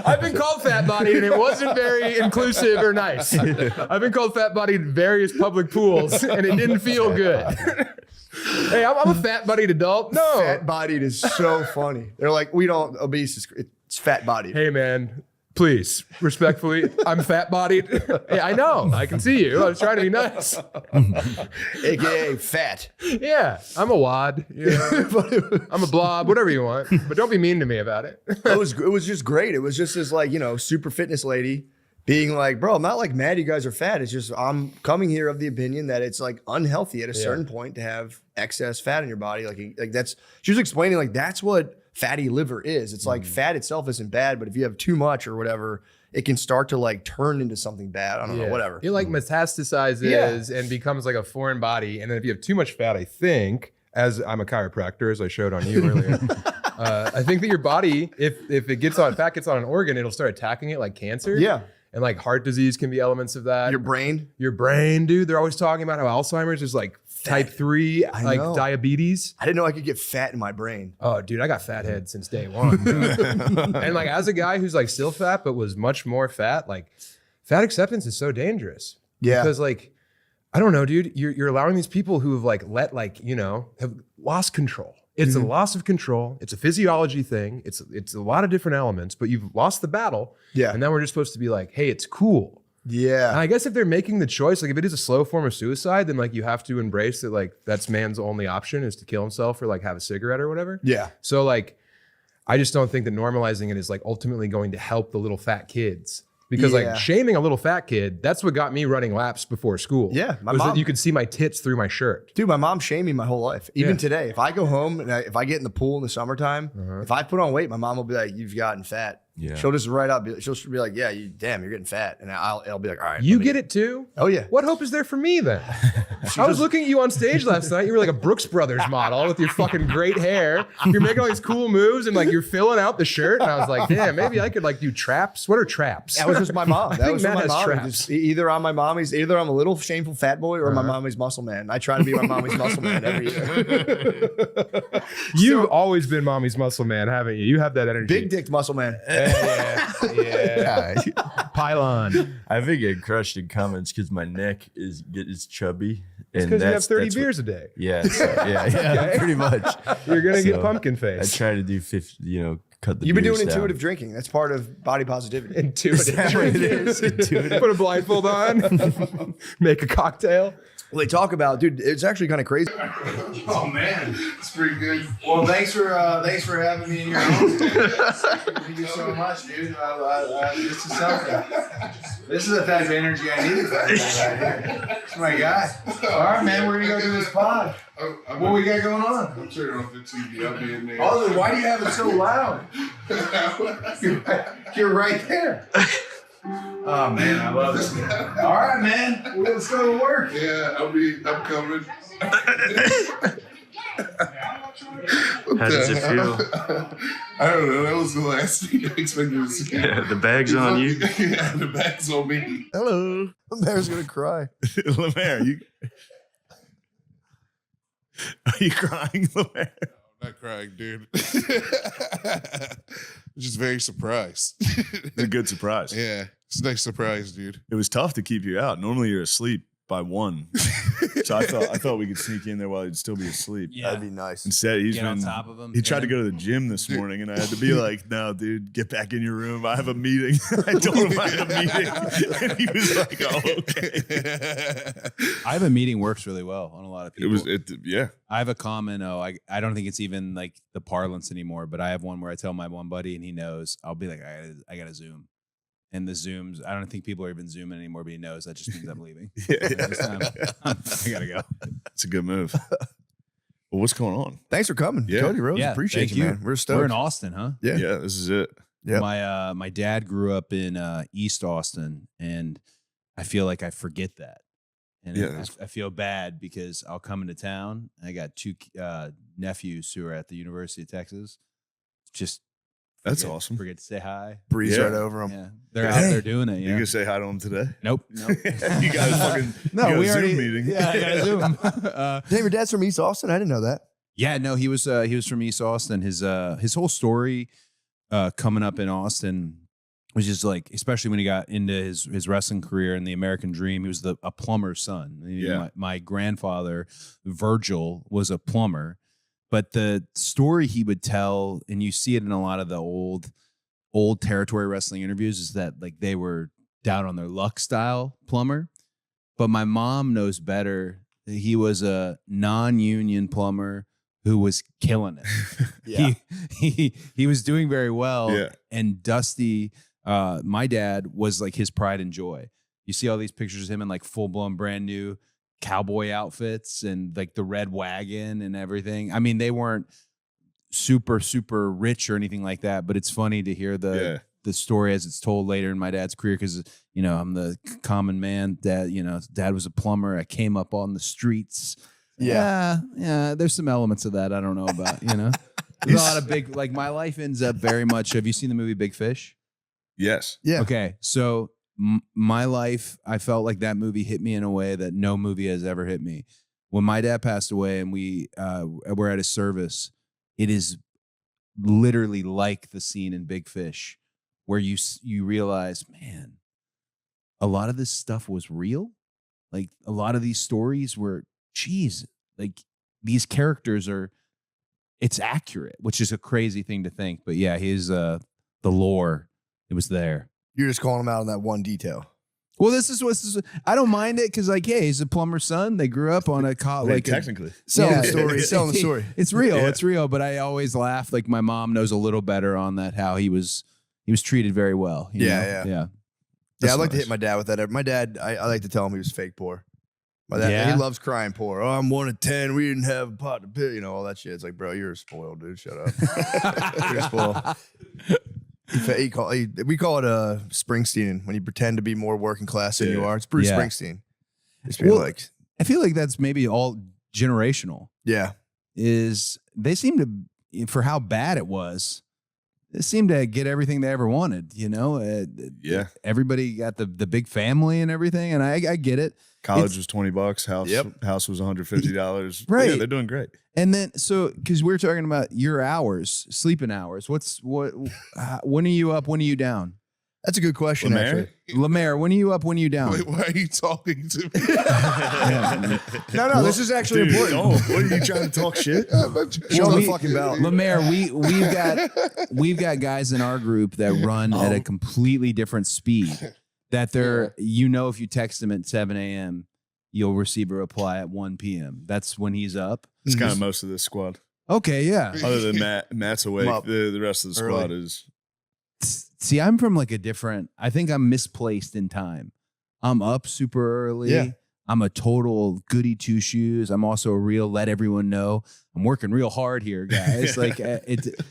I've been called fat-bodied, and it wasn't very inclusive or nice. I've been called fat-bodied in various public pools, and it didn't feel good. Hey, I'm a fat-bodied adult. No. Fat-bodied is so funny. They're like, we don't, obese, it's fat-bodied. Hey, man. Please, respectfully, I'm fat-bodied. Hey, I know. I can see you. I was trying to be nice. AKA fat. Yeah, I'm a wad. You know? I'm a blob, whatever you want. But don't be mean to me about it. It was just great. It was just this like, super fitness lady being like, bro, I'm not like mad you guys are fat. It's just I'm coming here of the opinion that it's like unhealthy at a certain point to have excess fat in your body. Like that's, she was explaining like that's what fatty liver is. It's like fat itself isn't bad, but if you have too much or whatever, it can start to like turn into something bad. I don't know, whatever. It like metastasizes and becomes like a foreign body. And then if you have too much fat, I think, as I'm a chiropractor, as I showed on you earlier, I think that your body, if fat gets on an organ, it'll start attacking it like cancer. Yeah. And like heart disease can be elements of that. Your brain, dude. They're always talking about how Alzheimer's is like type 3, like diabetes. I didn't know I could get fat in my brain. Oh, dude, I got fat head since day one. And like as a guy who's like still fat, but was much more fat, like fat acceptance is so dangerous. Yeah. Because like, I don't know, dude, you're allowing these people who have like have lost control. It's a loss of control. It's a physiology thing. It's a lot of different elements, but you've lost the battle. Yeah. And then we're just supposed to be like, hey, it's cool. Yeah. And I guess if they're making the choice, like if it is a slow form of suicide, then like you have to embrace that like that's man's only option is to kill himself or like have a cigarette or whatever. Yeah. So like, I just don't think that normalizing it is like ultimately going to help the little fat kids. Because like shaming a little fat kid, that's what got me running laps before school. Yeah. My mom, that you could see my tits through my shirt. Dude, my mom shamed me my whole life. Even today, if I go home and if I get in the pool in the summertime, if I put on weight, my mom will be like, you've gotten fat. Yeah. She'll just write up. She'll be like, yeah, you're getting fat. And I'll be like, all right. You get it too? Oh, yeah. What hope is there for me then? I was looking at you on stage last night. You were like a Brooks Brothers model with your fucking great hair. You're making all these cool moves and like you're filling out the shirt. And I was like, damn, maybe I could like do traps. What are traps? That was just my mom. That was Matt my has mom. traps. Either I'm a little shameful fat boy or my mommy's muscle man. I try to be my mommy's muscle man every year. You've always been mommy's muscle man, haven't you? You have that energy. Big dick muscle man. Yeah. Pylon. I think I crushed in comments because my neck is chubby. It's because you have 30 beers a day. Yeah, pretty much. You're gonna get pumpkin face. I try to do 50, cut the. You've been beers doing down. intuitive drinking. That's part of body positivity. Intuitive drinking. Put a blindfold on. Make a cocktail. Well, they talk about, dude, it's actually kind of crazy. Oh man, it's pretty good. Well, thanks for having me in your home. Thank you so much, dude. This is something. This is the type of energy I needed right here. It's my guy. All right, man, we're gonna go do this pod. What we got going on? I'm turning off the TV. I'll be in there. Oh, then why do you have it so loud? You're right there. Oh man, I love this. All right, man. Let's go to work. Yeah, I'm coming. How does it feel? I don't know. That was the last thing I expected to see. Yeah, the bag's on you. Yeah, the bag's on me. Hello. Lemare's gonna cry. Lemaire, are you crying, Lemaire? I'm not crying, dude. Just very surprised. It's a good surprise. Yeah, it's a nice surprise, dude. It was tough to keep you out. Normally you're asleep by 1. So I thought we could sneak in there while he'd still be asleep. Yeah. That'd be nice. Instead, he's Get been on top of him. He tried to go to the gym this morning, and I had to be like, "No, dude, get back in your room. I have a meeting." I told him I had a meeting, and he was like, "Oh, okay." I have a meeting works really well on a lot of people. Yeah. I have a comment. I don't think it's even like the parlance anymore, but I have one where I tell my one buddy, and he knows. I'll be like, I got to Zoom. And the Zooms, I don't think people are even Zooming anymore, but he knows that just means I'm leaving. Yeah. I gotta go. It's a good move. Well, what's going on? Thanks for coming, Yeah. Cody Rose. Appreciate thank you, man. We're stoked. We're in Austin, huh? Yeah. Yeah, this is it. Yeah. My dad grew up in East Austin, and I feel like I forget that. And Yeah, I feel bad because I'll come into town. I got 2 nephews who are at the University of Texas. Just That's awesome. Forget to say hi. Breeze right over them. Yeah, they're out there doing it. You Yeah. gonna say hi to him today? Nope. You got a fucking No, you got we a Zoom already meeting. Yeah, I got a Zoom. Damn, your dad's from East Austin? I didn't know that. Yeah, no, he was from East Austin. His whole story coming up in Austin was just like, especially when he got into his wrestling career and the American dream. He was a plumber's son. Yeah. My grandfather, Virgil, was a plumber. But the story he would tell, and you see it in a lot of the old territory wrestling interviews, is that like they were down on their luck style plumber. But my mom knows better. He was a non-union plumber who was killing it. Yeah. He was doing very well. Yeah. And Dusty, my dad, was like his pride and joy. You see all these pictures of him in like full-blown brand new cowboy outfits and like the red wagon and everything. I mean, they weren't super, super rich or anything like that, but it's funny to hear the story as it's told later in my dad's career, because, you know, I'm the common man. Dad was a plumber. I came up on the streets. Yeah. There's some elements of that I don't know about, you know. There's a lot of big, like my life ends up very much. Have you seen the movie Big Fish? Yes. Yeah. Okay. So my life, I felt like that movie hit me in a way that no movie has ever hit me. When my dad passed away and we were at his service, it is literally like the scene in Big Fish where you realize, man, a lot of this stuff was real. Like a lot of these stories were, geez, like these characters it's accurate, which is a crazy thing to think. But yeah, the lore, it was there. You're just calling him out on that one detail. Well, I don't mind it because, like, hey, he's a plumber's son. They grew up on a like technically selling the story. It's real. Yeah. It's real. But I always laugh. Like my mom knows a little better on that, how he was treated very well. You know? Yeah. That's I'd like to nice. hit my dad with that. My dad, I like to tell him he was fake poor. My dad, he loves crying poor. Oh, I'm 1 of 10. We didn't have a pot to piss. You know, all that shit. It's like, bro, you're spoiled, dude. Shut up. You're spoiled. We call it Springsteen when you pretend to be more working class than you are. It's Bruce Springsteen. I feel like that's maybe all generational. Yeah. They seem to, for how bad it was, they seemed to get everything they ever wanted, you know? Everybody got the big family and everything, and I get it. College was $20. House was $150. Right. Yeah, they're doing great. And then, so, because we're talking about your hours, sleeping hours. When are you up? When are you down? That's a good question, actually. Lemaire, when are you up? When are you down? Wait, why are you talking to me? No, this is actually important. Oh, what are you trying to talk shit? Show the fucking ballot. Lemaire, we've got guys in our group that run at a completely different speed. That if you text them at 7 a.m., you'll receive a reply at 1 p.m. That's when he's up. It's kind of most of this squad. Okay, yeah. Other than Matt's awake, the rest of the squad is. See, I'm from like I think I'm misplaced in time. I'm up super early. Yeah. I'm a total goody two shoes. I'm also a real let everyone know I'm working real hard here, guys. Like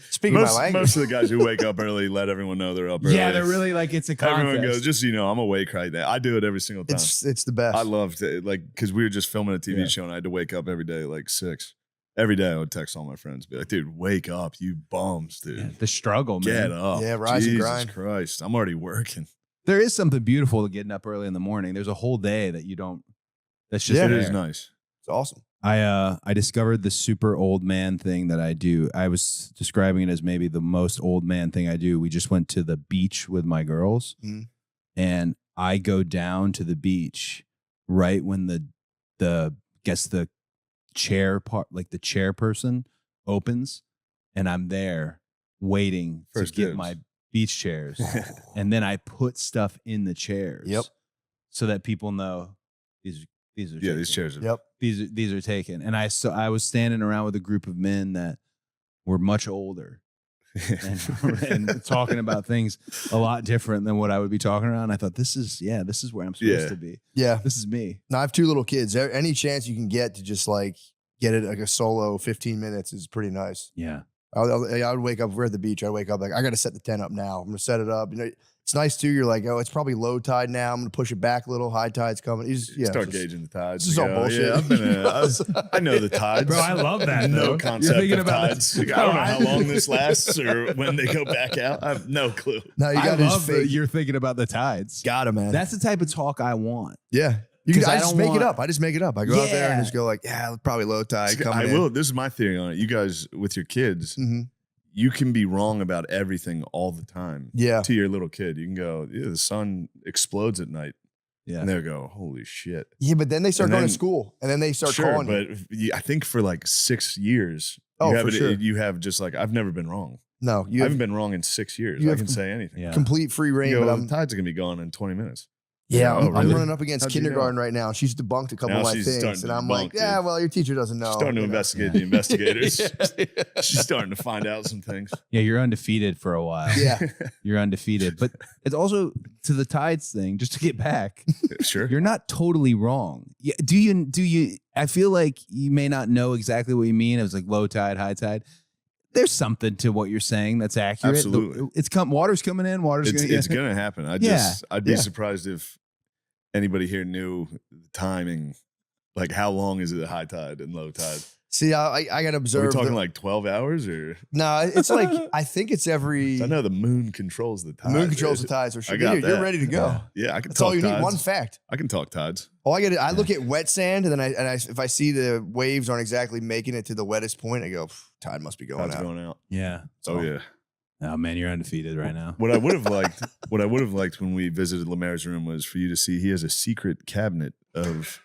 speaking most, my language. most of the guys who wake up early let everyone know they're up early. Yeah, they're really like it's a contest. Everyone goes, just so you know, I'm awake right now. I do it every single time. It's the best. I loved it, like because we were just filming a TV show and I had to wake up every day at like 6. Every day I would text all my friends, be like, dude, wake up, you bums, dude. Yeah, the struggle, man. Get up. Yeah, rise and Jesus grind. Christ, I'm already working. There is something beautiful to getting up early in the morning. There's a whole day that you don't. That's just It there. is nice. It's awesome. I discovered the super old man thing that I do. I was describing it as maybe the most old man thing I do. We just went to the beach with my girls, and I go down to the beach right when the chair part, like the chairperson opens, and I'm there waiting First to get dibs. my beach chairs, and then I put stuff in the chairs. Yep. So that people know these are Yeah, taken. these chairs are. Yep. These are taken. And I was standing around with a group of men that were much older and talking about things a lot different than what I would be talking around. I thought this is where I'm supposed to be. Yeah. This is me. Now I have 2 little kids. Any chance you can get to just like get it like a solo 15 minutes is pretty nice. Yeah. I would wake up. We're at the beach. I wake up like I got to set the tent up now. I'm gonna set it up. You know, it's nice too. You're like, oh, it's probably low tide now. I'm gonna push it back a little. High tide's coming. You just, Start gauging the tides. This is all bullshit. Yeah, I've been I know the tides. Bro, I love that. No though. concept You're thinking of about tides. I don't know how long this lasts or when they go back out. I have no clue. No, you I got to love just that fake. you're thinking about the tides. Got it, man. That's the type of talk I want. Yeah. You can, 'Cause I I just don't make want- it up. I just make it up. I go out there and Yeah. just go like, yeah, probably low tide I coming will. in. This is my theory on it. You guys with your kids, Mhm. you can be wrong about everything all the time. Yeah. To your little kid, you can go, yeah, the sun explodes at night. Yeah. And they'll go, holy shit. Yeah, but then they start And going then- to school and then they start Sure, calling but you. I think for like 6 years, Oh, you have for sure. You have just like, I've never been wrong. No, I you haven't have been wrong in 6 years. you I have can com- say anything. Yeah. complete free reign. You But go, I'm the tide's going to be gone in 20 minutes. Yeah, Oh, I'm really? running up against How'd you know? kindergarten right now. She's debunked a couple Now of my she's things, starting and to I'm debunk, like, yeah, dude. well, your teacher doesn't know. She's starting to you know? investigate the investigators. Yeah. She's starting to find out some things. Yeah, you're undefeated for a while. Yeah. You're undefeated. But it's also to the tides thing, just to get back. Sure. You're not totally wrong. Yeah, do you I feel like you may not know exactly what you mean. It was like low tide, high tide. There's something to what you're saying that's accurate. Absolutely. Water's coming in, It's going to happen. I'd be Yeah. surprised if anybody here knew the timing. Like, how long is it at high tide and low tide? See, I got to Are observe. we talking like 12 hours or? No, it's like I think it's every. I know the moon controls the tides. Moon controls the tides for sure. I got You're that. ready to go. Yeah, I can That's talk all you tides. need. One fact. I can talk tides. Oh, I look at wet sand, and then if I see the waves aren't exactly making it to the wettest point, I go, tide must be going Tides out. going out. Yeah. Oh yeah. Oh man, you're undefeated right now. What I would have liked when we visited Lemaire's room was for you to see he has a secret cabinet of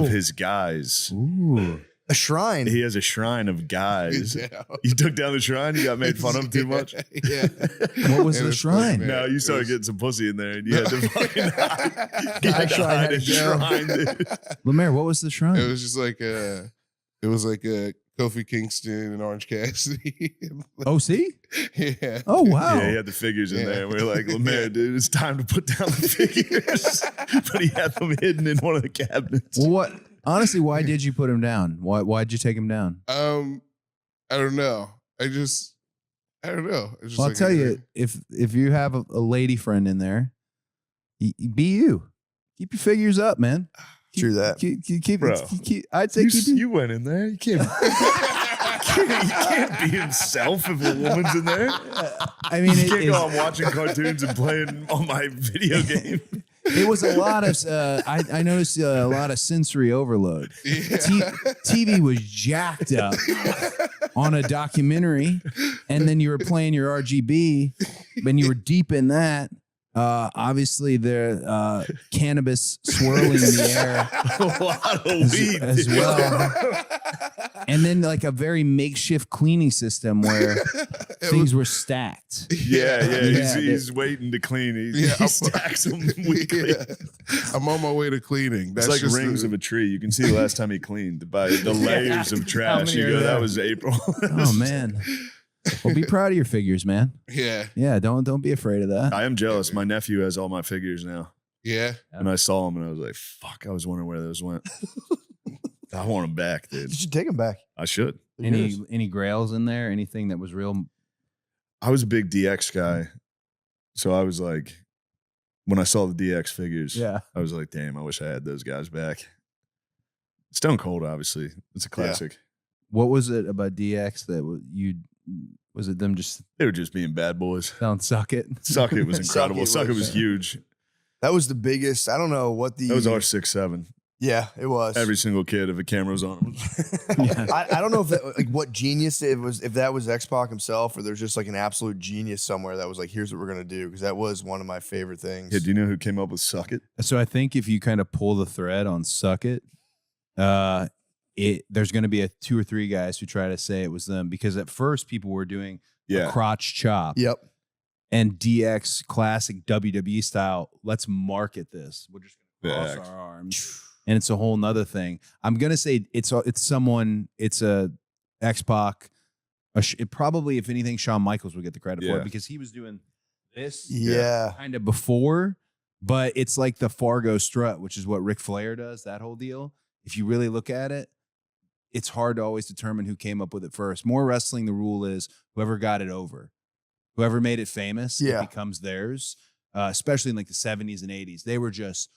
his guys. Ooh. A shrine. He has a shrine of guys. You took down the shrine. You got made fun of too much. Yeah. What was the shrine? No, you started getting some pussy in there, and you had to fucking hide, you Guy had to shrine hide had a to go. shrine. Dude. Lemaire, what was the shrine? It was just like a Kofi Kingston and Orange Cassidy. Oh, see? Yeah. Oh, wow. Yeah, he had the figures in there. We were like, Lemaire, dude, it's time to put down the figures. But he had them hidden in one of the cabinets. Well, what? Honestly, why did you put him down? Why'd you take him down? I don't know. I don't know. It's just Well, I'll like tell you, if you have a lady friend in there, be you. Keep your figures up, man. True that. Keep Bro, I'd say you went in there. You can't. You can't be himself if a woman's in there. I mean, you can't go on watching cartoons and playing on my video game. It was a lot of. I noticed a lot of sensory overload. TV was jacked up on a documentary, and then you were playing your RGB, and you were deep in that. Obviously, the cannabis swirling in the air, A lot of weed as well, and then like a very makeshift cleaning system where things were stacked. Yeah. He's waiting to clean. He stacks them weekly. Yeah. I'm on my way to cleaning. It's like rings of a tree. You can see the last time he cleaned by the layers of trash. You go, that was April. Oh man. Well, be proud of your figures, man. Yeah. Yeah, don't be afraid of that. I am jealous. My nephew has all my figures now. Yeah. And I saw them and I was like, fuck, I was wondering where those went. I want them back, dude. You should take them back. I should. Any grails in there? Anything that was real? I was a big DX guy. So I was like, when I saw the DX figures, I was like, damn, I wish I had those guys back. Stone Cold, obviously. It's a classic. What was it about DX that was it them just? They were just being bad boys. Don't suck it. Suck it was incredible. Suck it was huge. That was the biggest. I don't know what the. That was our 6'7". Yeah, it was. Every single kid, if a camera was on him. I don't know if that, like what genius it was, if that was X-Pac himself, or there's just like an absolute genius somewhere that was like, here's what we're gonna do, because that was one of my favorite things. Yeah, do you know who came up with Suck It? So I think if you kind of pull the thread on Suck It, there's going to be 2 or 3 guys who try to say it was them, because at first people were doing a crotch chop. Yep. And DX classic WWE style. Let's market this. We're just going to cross our arms. And it's a whole nother thing. I'm gonna say it's a X-Pac. Probably, if anything, Shawn Michaels would get the credit for it, because he was doing this kind of before. But it's like the Fargo strut, which is what Ric Flair does, that whole deal. If you really look at it, it's hard to always determine who came up with it first. More wrestling, the rule is whoever got it over. Whoever made it famous, it becomes theirs. Especially in like the 70s and 80s. They were just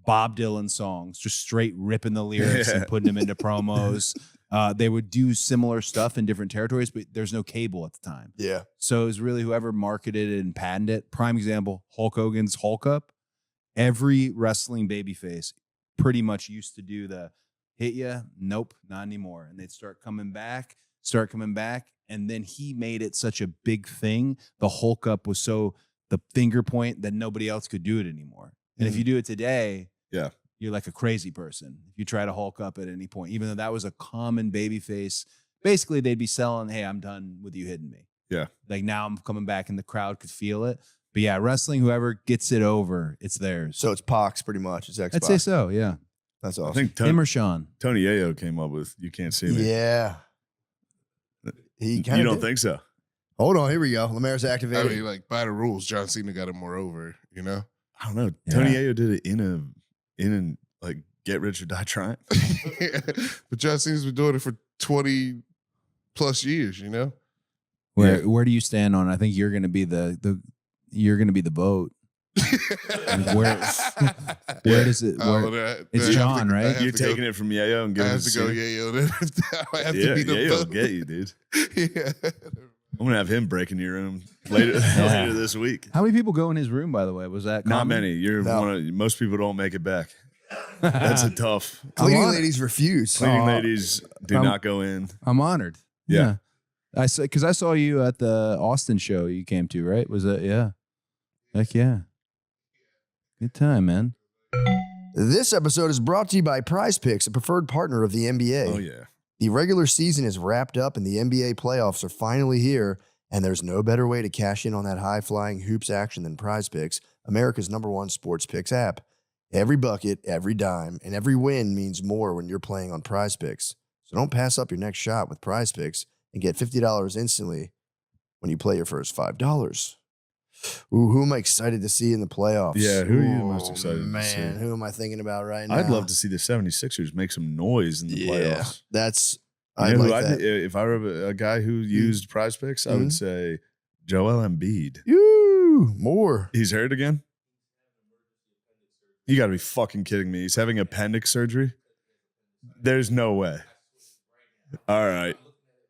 Bob Dylan songs, just straight ripping the lyrics and putting them into promos. They would do similar stuff in different territories, but there's no cable at the time. Yeah. So it was really whoever marketed it and patented it. Prime example, Hulk Hogan's Hulk Up. Every wrestling babyface pretty much used to do the hit ya, nope, not anymore. And they'd start coming back. And then he made it such a big thing. The Hulk Up was so the finger point that nobody else could do it anymore. And if you do it today, you're like a crazy person. If you try to Hulk up at any point, even though that was a common baby face, basically they'd be selling, hey, I'm done with you hitting me. Yeah. Like now I'm coming back and the crowd could feel it. But yeah, wrestling, whoever gets it over, it's theirs. So it's Pox pretty much. It's X-Pac. I'd say so, yeah. That's awesome. I think Him or Sean? Tony Ayo came up with You Can't See Me. Yeah. You don't think so? Hold on, here we go. Lemaire's activated. I mean, like by the rules, John Cena got him more over, you know? I don't know. Tony Ayo did it in like Get Rich or Die Trying. But John Cena's been doing it for 20 plus years, you know? Where do you stand on? I think you're going to be the vote. Where does it? It's John, right? You're taking it from Yayo and giving it to go Yayo. I have to be the Yayo will vote. get you, dude. I'm gonna have him break into your room later this week. How many people go in his room, by the way? Was that Not common? many. Most people don't make it back. That's a tough. Cleaning ladies refuse. Cleaning ladies do not go in. I'm honored. Yeah. I said, because I saw you at the Austin show you came to, right? Was it? Yeah. Heck yeah. Good time, man. This episode is brought to you by Prize Picks, a preferred partner of the NBA. Oh, yeah. The regular season is wrapped up and the NBA playoffs are finally here, and there's no better way to cash in on that high-flying hoops action than Prize Picks, America's #1 sports picks app. Every bucket, every dime, and every win means more when you're playing on Prize Picks. So don't pass up your next shot with Prize Picks and get $50 instantly when you play your first $5. Ooh, who am I excited to see in the playoffs? Yeah, who are you most excited to see? Man, who am I thinking about right now? I'd love to see the 76ers make some noise in the playoffs. That's You know who if I were a guy who used Prize Picks, I would say Joel Embiid. More. He's hurt again? You got to be fucking kidding me. He's having appendix surgery? There's no way. All right.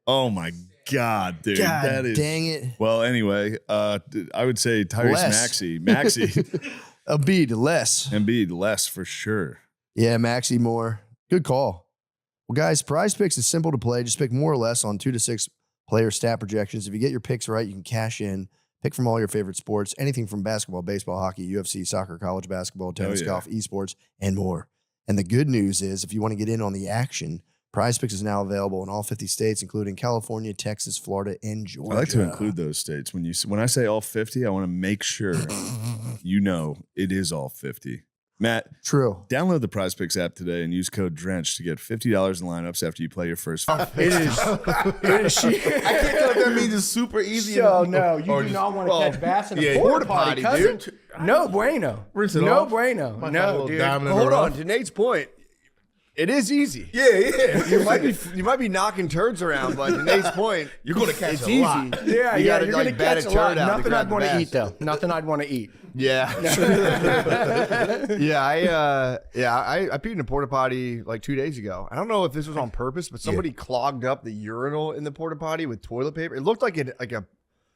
Oh, my God, dude. God that is, dang it. Well, anyway, I would say Tyrese Maxey. Embiid, less. Embiid, less for sure. Yeah, Maxey more. Good call. Well, guys, Prize Picks is simple to play. Just pick more or less on 2 to 6 player stat projections. If you get your picks right, you can cash in. Pick from all your favorite sports, anything from basketball, baseball, hockey, UFC, soccer, college basketball, tennis, golf, esports, and more. And the good news is, if you want to get in on the action, Prize Picks is now available in all 50 states, including California, Texas, Florida, and Georgia. I like to include those states. When I say all 50, I want to make sure you know it is all 50. Matt, true. Download the Prize Picks app today and use code DRENCH to get $50 in lineups after you play your first 5 It is. It is. I can't tell if that means it's super easy. So no, you do not want to catch bass in a porta potty, cousin. No bueno. Rinse it no off. bueno. Might find a No, little dude. diamond in the Hold rough. on, to Nate's point, it is easy. Yeah. You might be knocking turds around, but to Nate's point, You're gonna catch it's a easy. lot. Yeah, You gotta, you're like, gonna bat catch a a lot. turd out to Nothing grab I'd the want to bass. eat though. Nothing I'd want to eat. Yeah. I peed in a porta potty like 2 days ago. I don't know if this was on purpose, but somebody clogged up the urinal in the porta potty with toilet paper. It looked like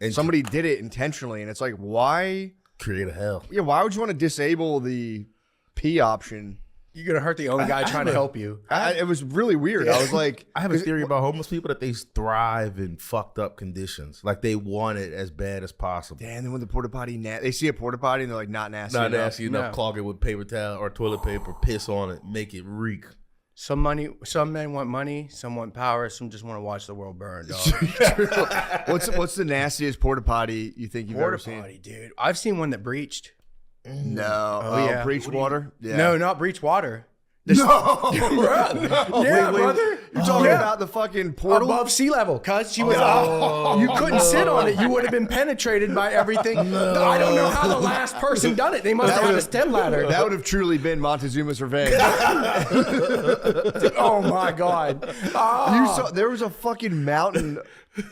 somebody did it intentionally, and it's like, why create a hell? Yeah, why would you want to disable the pee option? You're gonna hurt the only guy trying to help you. It was really weird. I was like, I have a theory about homeless people that they thrive in fucked up conditions. Like they want it as bad as possible. damn, then when the porta potty, they see a porta potty and they're like, not nasty Not enough. nasty enough. Clog it with paper towel or toilet paper. Piss on it. Make it reek. Some men want money. Some want power. Some just want to watch the world burn. Dog. What's the nastiest porta potty you think you've ever seen? Porta potty, dude. I've seen one that breached. No. Oh, yeah. Breach water? Yeah. No, not breach water. No. Yeah, brother. You're talking about the fucking portal? Above sea level, cuz she was you couldn't sit on it. You would have been penetrated by everything. I don't know how the last person done it. They must have had a step ladder. That would have truly been Montezuma's revenge. Oh my God. There was a fucking mountain.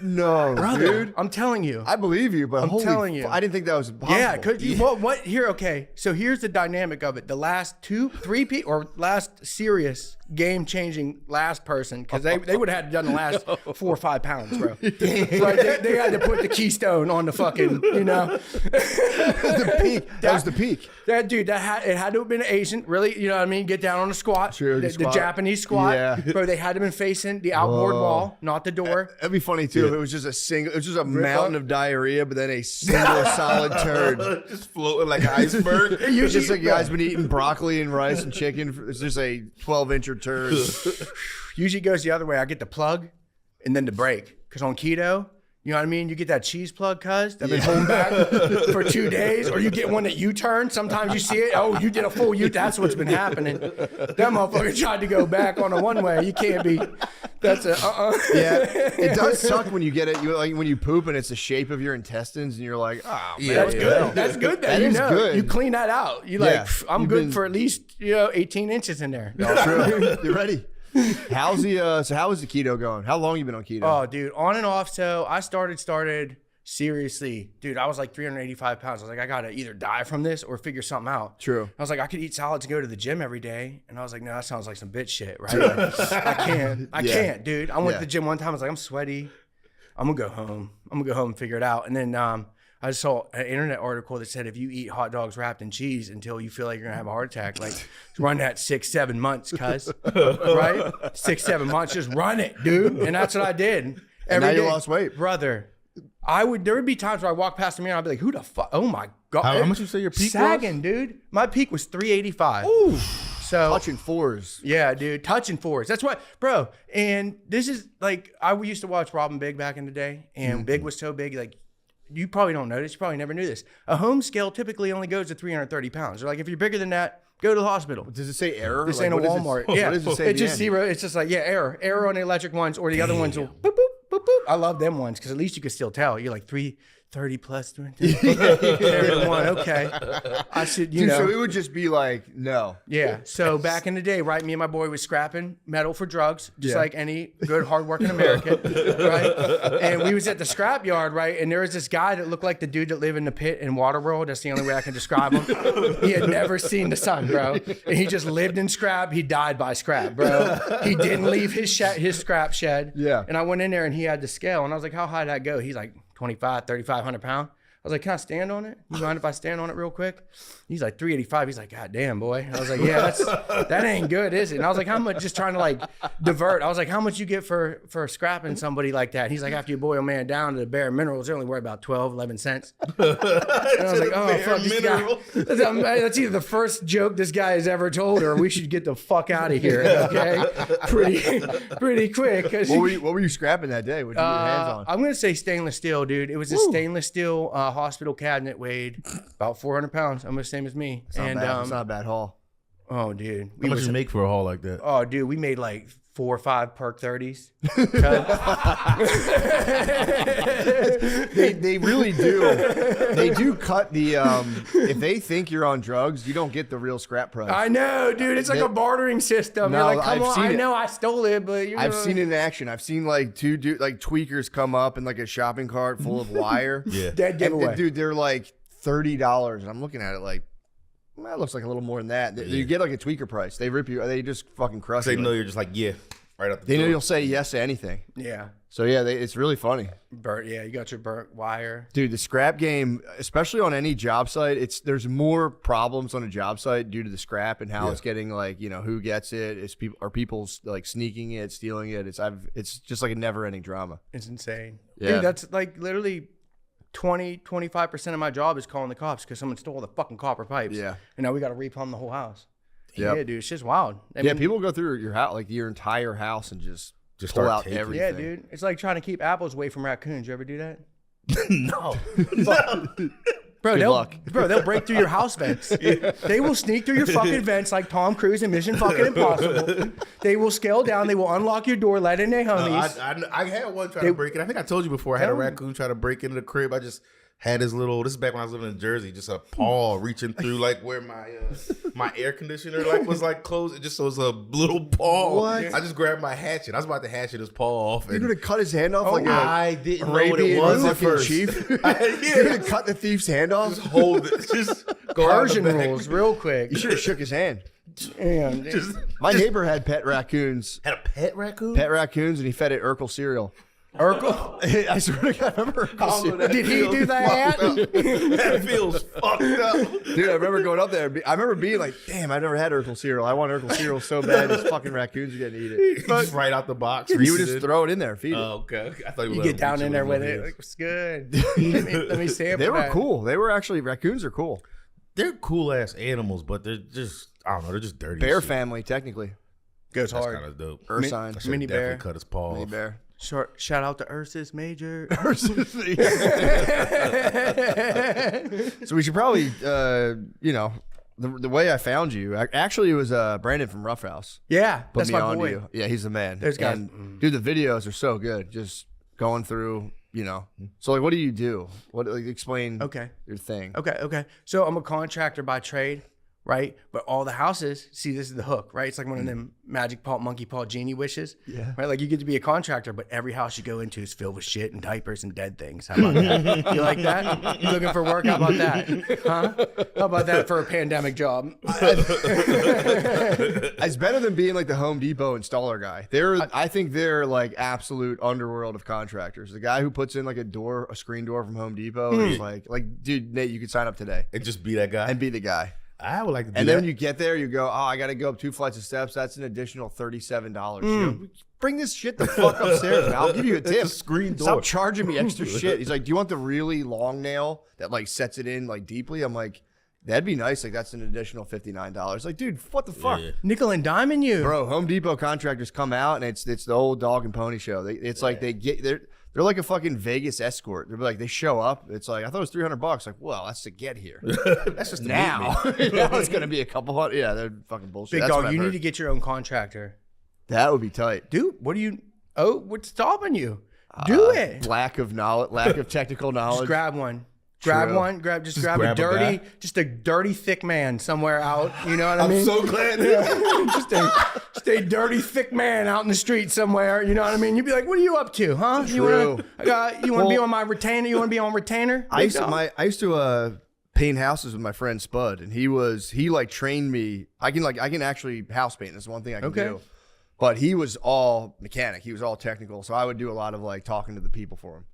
No, Brother, dude. I'm telling you. I believe you, but I'm telling you. I didn't think that was possible. Yeah, could you? What here? Okay, so here's the dynamic of it. The last 3 people or last serious game-changing last person, because they would have had to done the last 4 or 5 pounds, bro. Right? They had to put the keystone on the fucking, the peak. That was the peak. That dude, it had to have been Asian, really. You know what I mean? Get down on the squat, Sure, the squat. Japanese squat, Yeah. Bro. They had to have been facing the outboard wall, not the door. That'd be funny too if it was just a mountain of diarrhea, but then a single solid turd just floating like an iceberg. It's just like you guys been eating broccoli and rice and chicken. It's just a 12-incher turd. Usually goes the other way. I get the plug and then the break. Because on keto, you know what I mean? You get that cheese plug, cuz, that been holding back for 2 days, or you get one that U-turn. Sometimes you see it. Oh, you did a full U. That's what's been happening. That motherfucker tried to go back on a one-way. You can't be. That's a Yeah, it does suck when you get it. You like when you poop and it's the shape of your intestines, and you're like, oh, man, that's good. That's good. That is good. You clean that out. You Yeah. I'm good for at least 18 inches in there. True. You're ready. How's the how is the keto going? How long you been on keto? Oh, dude, on and off. So I started seriously, dude. I was like 385 pounds. I was like, I gotta either die from this or figure something out. True. I was like, I could eat salads and go to the gym every day, and I was like, no, that sounds like some bitch shit, right? I can't, dude. I went to the gym one time. I was like, I'm sweaty. I'm gonna go home. And figure it out. And then I saw an internet article that said if you eat hot dogs wrapped in cheese until you feel like you're gonna have a heart attack, like run that 6-7 months, cuz. Right? 6-7 months, just run it, dude. And that's what I did. And now Every you day. lost weight. Brother. There would be times where I walk past the mirror and I'd be like, who the fuck? Oh my God. How much you say your peak Sagging, dude. My peak was 385. Ooh. So Touching 4s. yeah, dude, touching 4s. That's what, bro. And this is like, I used to watch Robin Big back in the day, and Big was so big, like, you probably don't know this. You probably never knew this. A home scale typically only goes to 330 pounds. They're like, if you're bigger than that, go to the hospital. Does it say error? This Like, ain't a what does Walmart. What Yeah, does it say? it's just zero. It's just like, yeah, error. Error on the electric ones, or the other ones will boop, boop, boop, boop. I love them ones because at least you can still tell. You're like 330 plus. Everyone, okay. I should, you Dude, know. so it would just be like, no. Yeah. So back in the day, right, me and my boy was scrapping metal for drugs, just Yeah. like any good, hardworking American, right? And we was at the scrap yard, right? And there was this guy that looked like the dude that lived in the pit in Waterworld. That's the only way I can describe him. He had never seen the sun, bro. And he just lived in scrap. He died by scrap, bro. He didn't leave his scrap shed. Yeah. And I went in there and he had the scale. And I was like, how high did that go? He's like 25, 3,500 pounds. I was like, can I stand on it? You mind if I stand on it real quick? He's like 385. He's like, God damn, boy. I was like, yeah, that ain't good, is it? And I was like, how much? Just trying to like divert. I was like, how much you get for scrapping somebody like that? And he's like, after you boil a man down to the bare minerals, they're only worth about 12, 11 cents. And I was like, oh, fuck, this guy. That's either the first joke this guy has ever told, or we should get the fuck out of here, okay? Pretty quick. What were you scrapping that day? What did you get your hands on? I'm gonna say stainless steel, dude. It was a stainless steel hospital cabinet, weighed about 400 pounds, almost the same as me. It's not bad. It's not a bad haul. Oh, dude. How much you make for a haul like that? Oh, dude, we made like 4 or 5 perk 30s. They really do. They do cut the if they think you're on drugs, you don't get the real scrap price. I know, dude. It's like a bartering system. No, You're like, come I've on, seen I it. know I stole it, but I've seen it in action. I've seen like two tweakers come up in like a shopping cart full of wire. Yeah. Dead giveaway. And, dude, they're like $30, and I'm looking at it like, well, that looks like a little more than that. You get like a tweaker price. They rip you. They just fucking crush you. They know you're just like, yeah, right up the They know door. you'll say yes to anything. Yeah. So yeah, it's really funny. Burnt, yeah, you got your burnt wire. Dude, the scrap game, especially on any job site, there's more problems on a job site due to the scrap and how it's getting like, who gets it? Are people like sneaking it, stealing it? It's just like a never-ending drama. It's insane. Yeah. Dude, that's like literally 25% of my job is calling the cops because someone stole the fucking copper pipes. Yeah. And now we got to replumb the whole house. Yep. Yeah, dude, it's just wild. I Yeah, mean, people go through your house, like your entire house, and just pull start out taking. everything. yeah, dude. It's like trying to keep apples away from raccoons. You ever do that? No. Bro, Good luck. they'll break through your house vents. They will sneak through your fucking vents like Tom Cruise in Mission fucking Impossible. They will scale down. They will unlock your door, let in their homies. I had one try to break in. I think I told you before. I had a raccoon try to break into the crib. I just had his little. This is back when I was living in Jersey. Just a paw reaching through like where my my air conditioner was like closed. It just was a little paw. What? I just grabbed my hatchet. I was about to hatchet his paw off. You're gonna cut his hand off like I didn't know what it was at first. Chief. You're gonna cut the thief's hand off. Just hold it. Just go out the Persian back. rules, real quick. You should have shook his hand. Damn, My neighbor had pet raccoons. Had a pet raccoon? Pet raccoons, and he fed it Urkel cereal. Urkel? I swear to God, I remember Urkel cereal. Did he do that? That feels fucked up. Dude, I remember going up there. I remember being like, damn, I never had Urkel cereal. I want Urkel cereal so bad. These fucking raccoons are getting to eat it. Just right out the box. You would just throw it in there, feed it. Oh, okay. I thought You get down in there with it. Like, what's good? let me sample They were that. cool. They were actually, raccoons are cool. They're cool ass animals, but they're just, I don't know, they're just dirty. Bear as shit. family, technically. Goes That's hard. kind of dope. Ursine. I should Mini definitely bear. cut his paw Mini off. bear. Shout out to Ursus Major. So we should probably, the way I found you, actually it was Brandon from Rough House. Yeah, Put that's me my on to boy. you. Yeah, he's the man. Those guys- And, dude, the videos are so good. Just going through, So like, what do you do? Explain your thing. Okay. So I'm a contractor by trade, right? But all the houses, see, this is the hook, right? It's like one of them magic paw, monkey paw, genie wishes. Yeah. Right? Like you get to be a contractor, but every house you go into is filled with shit and diapers and dead things. How about that? You like that? You looking for work? How about that? Huh? How about that for a pandemic job? It's better than being like the Home Depot installer guy. I think they're like absolute underworld of contractors. The guy who puts in like a screen door from Home Depot is like, dude, Nate, you could sign up today And just be that guy. and be the guy. I would like to do And that. then when you get there, you go, I got to go up 2 flights of steps. That's an additional $37. You go, bring this shit the fuck upstairs, man. I'll give you a tip. screen door. Stop charging me extra shit. He's like, do you want the really long nail that like sets it in like deeply? I'm like, that'd be nice. Like that's an additional $59. Like, dude, what the fuck? Yeah. Nickel and diamond you. Bro, Home Depot contractors come out and it's the old dog and pony show. It's like they're like a fucking Vegas escort. They're like, they show up. It's like, I thought it was $300. Like, well, that's to get here. That's just now. Now it's gonna be a couple hundred. Yeah, they're fucking bullshit. Big That's what dog, I've you heard. need to get your own contractor. That would be tight. Dude, what's stopping you? Do it. Lack of knowledge, lack of technical knowledge. Just grab one. Grab True. one. Grab Just a grab a dirty, guy. just a dirty thick man somewhere out. You know what I I'm mean? so glad. just a dirty thick man out in the street somewhere. You know what I mean? You'd be like, "What are you up to, huh? You True. want to be on my retainer? You want to be on retainer?" I used to paint houses with my friend Spud, and he like trained me. I can actually house paint. That's one thing I can do. But he was all mechanic. He was all technical. So I would do a lot of like talking to the people for him.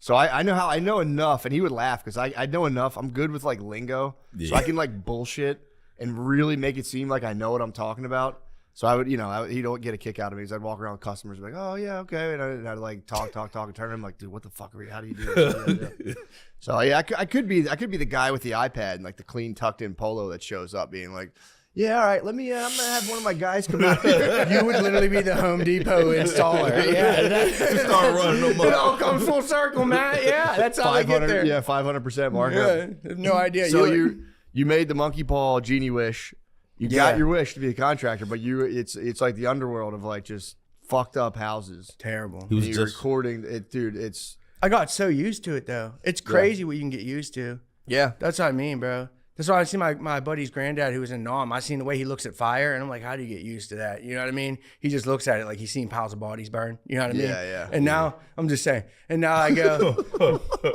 So I know enough, and he would laugh because I know enough. I'm good with like lingo, so I can like bullshit and really make it seem like I know what I'm talking about. So I would, he'd get a kick out of me because I'd walk around with customers and be like, oh yeah, okay, and I'd like talk, and turn to him like, dude, what the fuck are you? How do you do this? So yeah, I could be the guy with the iPad and like the clean tucked in polo that shows up, being like, yeah, all right, I'm gonna have one of my guys come out here. You would literally be the Home Depot installer. Yeah, start running them up. It all comes full circle, Matt. Yeah, that's how they get there. Yeah, 500% markup. Yeah, I have no idea. So you made the monkey paw genie wish. You got your wish to be a contractor, but it's like the underworld of like just fucked up houses. Terrible. And you're recording it, dude. It's I got so used to it though. It's crazy what you can get used to. Yeah. That's what I mean, bro. That's why I see my buddy's granddad who was in Nam. I seen the way he looks at fire, and I'm like, how do you get used to that? You know what I mean? He just looks at it like he's seen piles of bodies burn. You know what I mean? Yeah. And now I'm just saying. And now I go,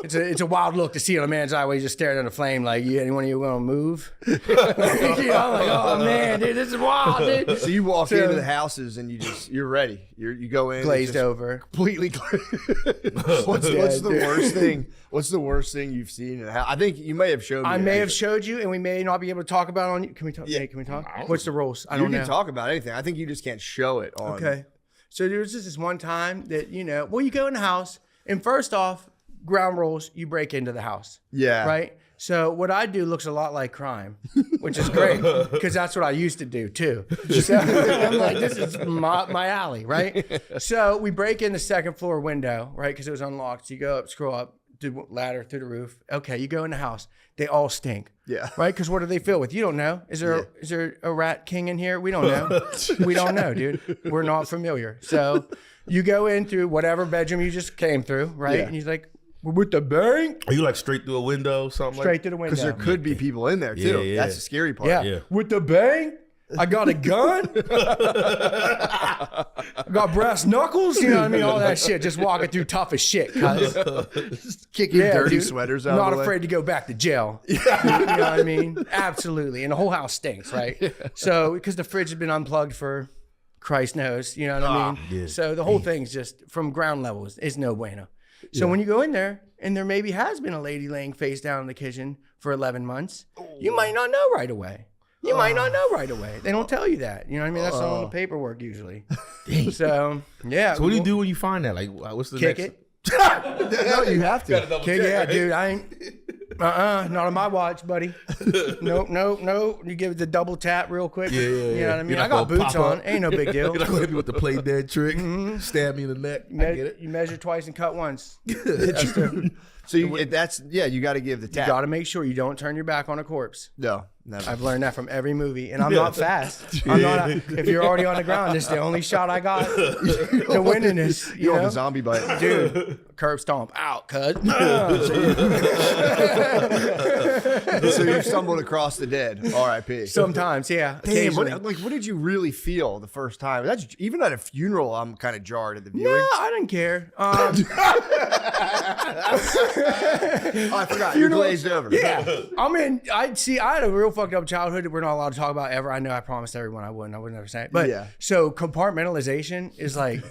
it's a wild look to see on a man's eye where he's just staring at a flame like, anyone of you gonna move? You know, I'm like, oh man, dude, this is wild, dude. So you walk into the houses and you're ready. You go in glazed over, completely. What's the worst thing? What's the worst thing you've seen? I think you may have showed me. I may have showed you, and we may not be able to talk about it on. Can we talk? Yeah, can we talk? What's the rules? I don't know. You can talk about anything. I think you just can't show it on. Okay. So there was just this one time that you go in the house, and first off, ground rules, you break into the house. Yeah. Right. So what I do looks a lot like crime, which is great because that's what I used to do too. So I'm like, this is my alley, right? So we break in the second floor window, right? Because it was unlocked. So you go up, scroll up, do ladder through the roof. Okay, you go in the house. They all stink. Yeah. Right? Because what do they fill with? You don't know. Is there a rat king in here? We don't know. We don't know, dude. We're not familiar. So you go in through whatever bedroom you just came through, right? Yeah. And he's like, we're with the bank. Are you like straight through a window, something Straight through the window. Because there could be people in there too. Yeah. That's the scary part. Yeah. With the bank. I got a gun. I got brass knuckles. You know what I mean? All that shit. Just walking through tough as shit. Just kicking dirty sweaters out. Not of the way. afraid to go back to jail. You know what I mean? Absolutely. And the whole house stinks, right? So, because the fridge has been unplugged for Christ knows. You know what I mean? So the whole thing's just from ground level is no bueno. So when you go in there and there maybe has been a lady laying face down in the kitchen for 11 months, you might not know right away. You might not know right away. They don't tell you that. You know what I mean? That's on the paperwork usually. So, yeah. So what do you do when you find that? Like, what's the kick next? it? No, you have to. Kick it, yeah, dude. I ain't. Not on my watch, buddy. Nope. You give it the double tap real quick. Yeah. You know what I mean? You're I not got gonna boots pop on. up. Ain't no big deal. You're not gonna hit me with the play dead trick. Stab me in the neck. I get it. You measure twice and cut once. So you got to give the tap. You got to make sure you don't turn your back on a corpse. No, never. I've learned that from every movie, and I'm not fast. I'm not. If you're already on the ground, this is the only shot I got to winning this. You're on the zombie bite, dude. Curb stomp out, cuz. So you stumbled across the dead. R.I.P. Sometimes, yeah. Damn, what did you really feel the first time? That's even at a funeral. I'm kind of jarred at the viewing. No, I didn't care. I forgot. You're glazed over. Yeah. I had a real fucked up childhood that we're not allowed to talk about ever. I know I promised everyone I would never say it. But Yeah. So compartmentalization is like,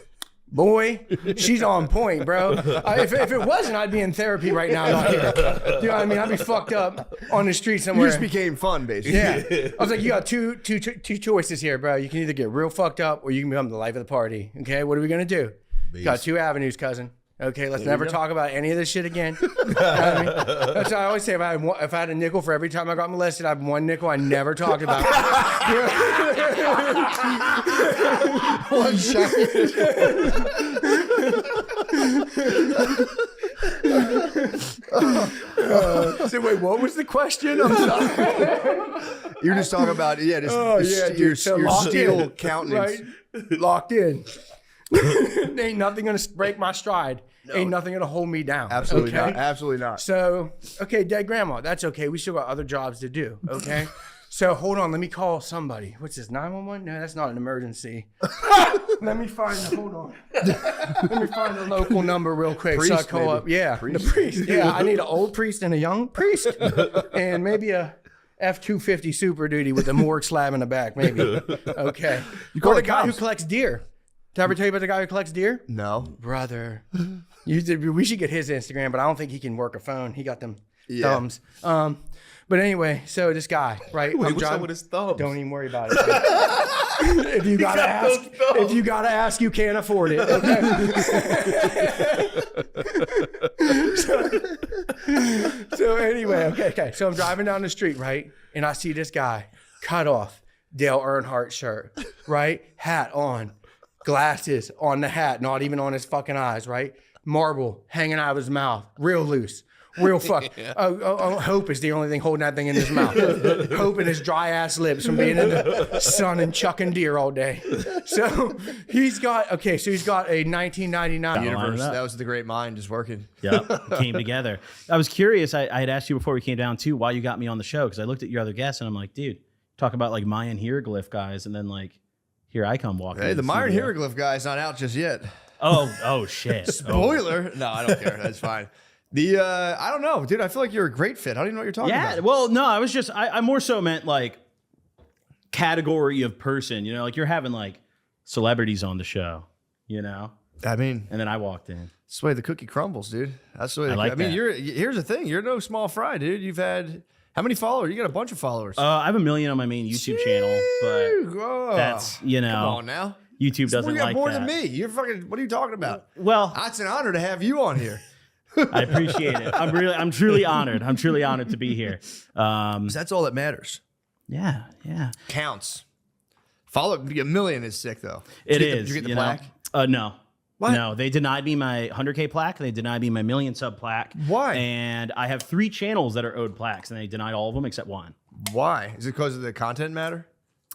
boy, she's on point, bro. If it wasn't, I'd be in therapy right now, not here. You know what I mean? I'd be fucked up on the street somewhere. You just became fun, basically. Yeah. I was like, you got two choices here, bro. You can either get real fucked up or you can become the life of the party. Okay, what are we gonna do? Got two avenues, cousin. Okay, let's never talk about any of this shit again. You know what I mean? That's what I always say. If I had a nickel for every time I got molested, I have one nickel I never talked about. One shot. So wait, what was the question? I'm sorry. You're just talking about your locked steel in, countenance. right? Locked in. Ain't nothing gonna break my stride. Ain't nothing gonna hold me down. Absolutely okay? not. Absolutely not. So, okay, dead grandma. That's okay. We still got other jobs to do. Okay. So hold on. Let me call somebody. What's this? 911? No, that's not an emergency. Let me find the local number real quick. Priest, so I call maybe. up. Yeah, Priest. the priest. Yeah, I need an old priest and a young priest, and maybe a F-250 Super Duty with a morgue slab in the back. Maybe. Okay. You call the guy who collects deer. Did I ever tell you about the guy who collects deer? No. Brother. We should get his Instagram, but I don't think he can work a phone. He got them thumbs. But anyway, so this guy, right? Wait, what's up with his thumbs? Don't even worry about it. If you gotta ask, you can't afford it. Okay? So anyway, okay. So I'm driving down the street, right? And I see this guy, cut off, Dale Earnhardt shirt, right? Hat on. Glasses on the hat, not even on his fucking eyes, right? Marble hanging out of his mouth, real loose. Real fuck. Hope is the only thing holding that thing in his mouth. Hope in his dry ass lips from being in the sun and chucking deer all day. So he's got a 1999 universe. That was the great mind just working. Yep, came together. I was curious. I had asked you before we came down too why you got me on the show, because I looked at your other guests and I'm like, dude, talk about like Mayan hieroglyph guys, and then like here I come walking. Hey, the Mayan hieroglyph guy's not out just yet. Oh shit. Spoiler. No, I don't care. That's fine. I don't know, dude. I feel like you're a great fit. I don't even know what you're talking about. Yeah, well, no, I was just, I more so meant like category of person, you know, like you're having like celebrities on the show, you know? I mean, and then I walked in. That's the way the cookie crumbles, dude. That's the way. I mean, here's the thing. You're no small fry, dude. You've had how many followers? You got a bunch of followers. I have 1 million on my main YouTube channel, but that's, you know. Come on now. YouTube doesn't like more that. than me. You're fucking, what are you talking about? Well, it's an honor to have you on here. I appreciate it. I'm truly honored. I'm truly honored to be here. That's all that matters. Yeah. Counts. 1 million is sick though. It Did you is. get the plaque? No. What? No, they denied me my 100K plaque. They denied me my 1 million sub plaque. Why? And I have 3 channels that are owed plaques, and they denied all of them except one. Why? Is it because of the content matter?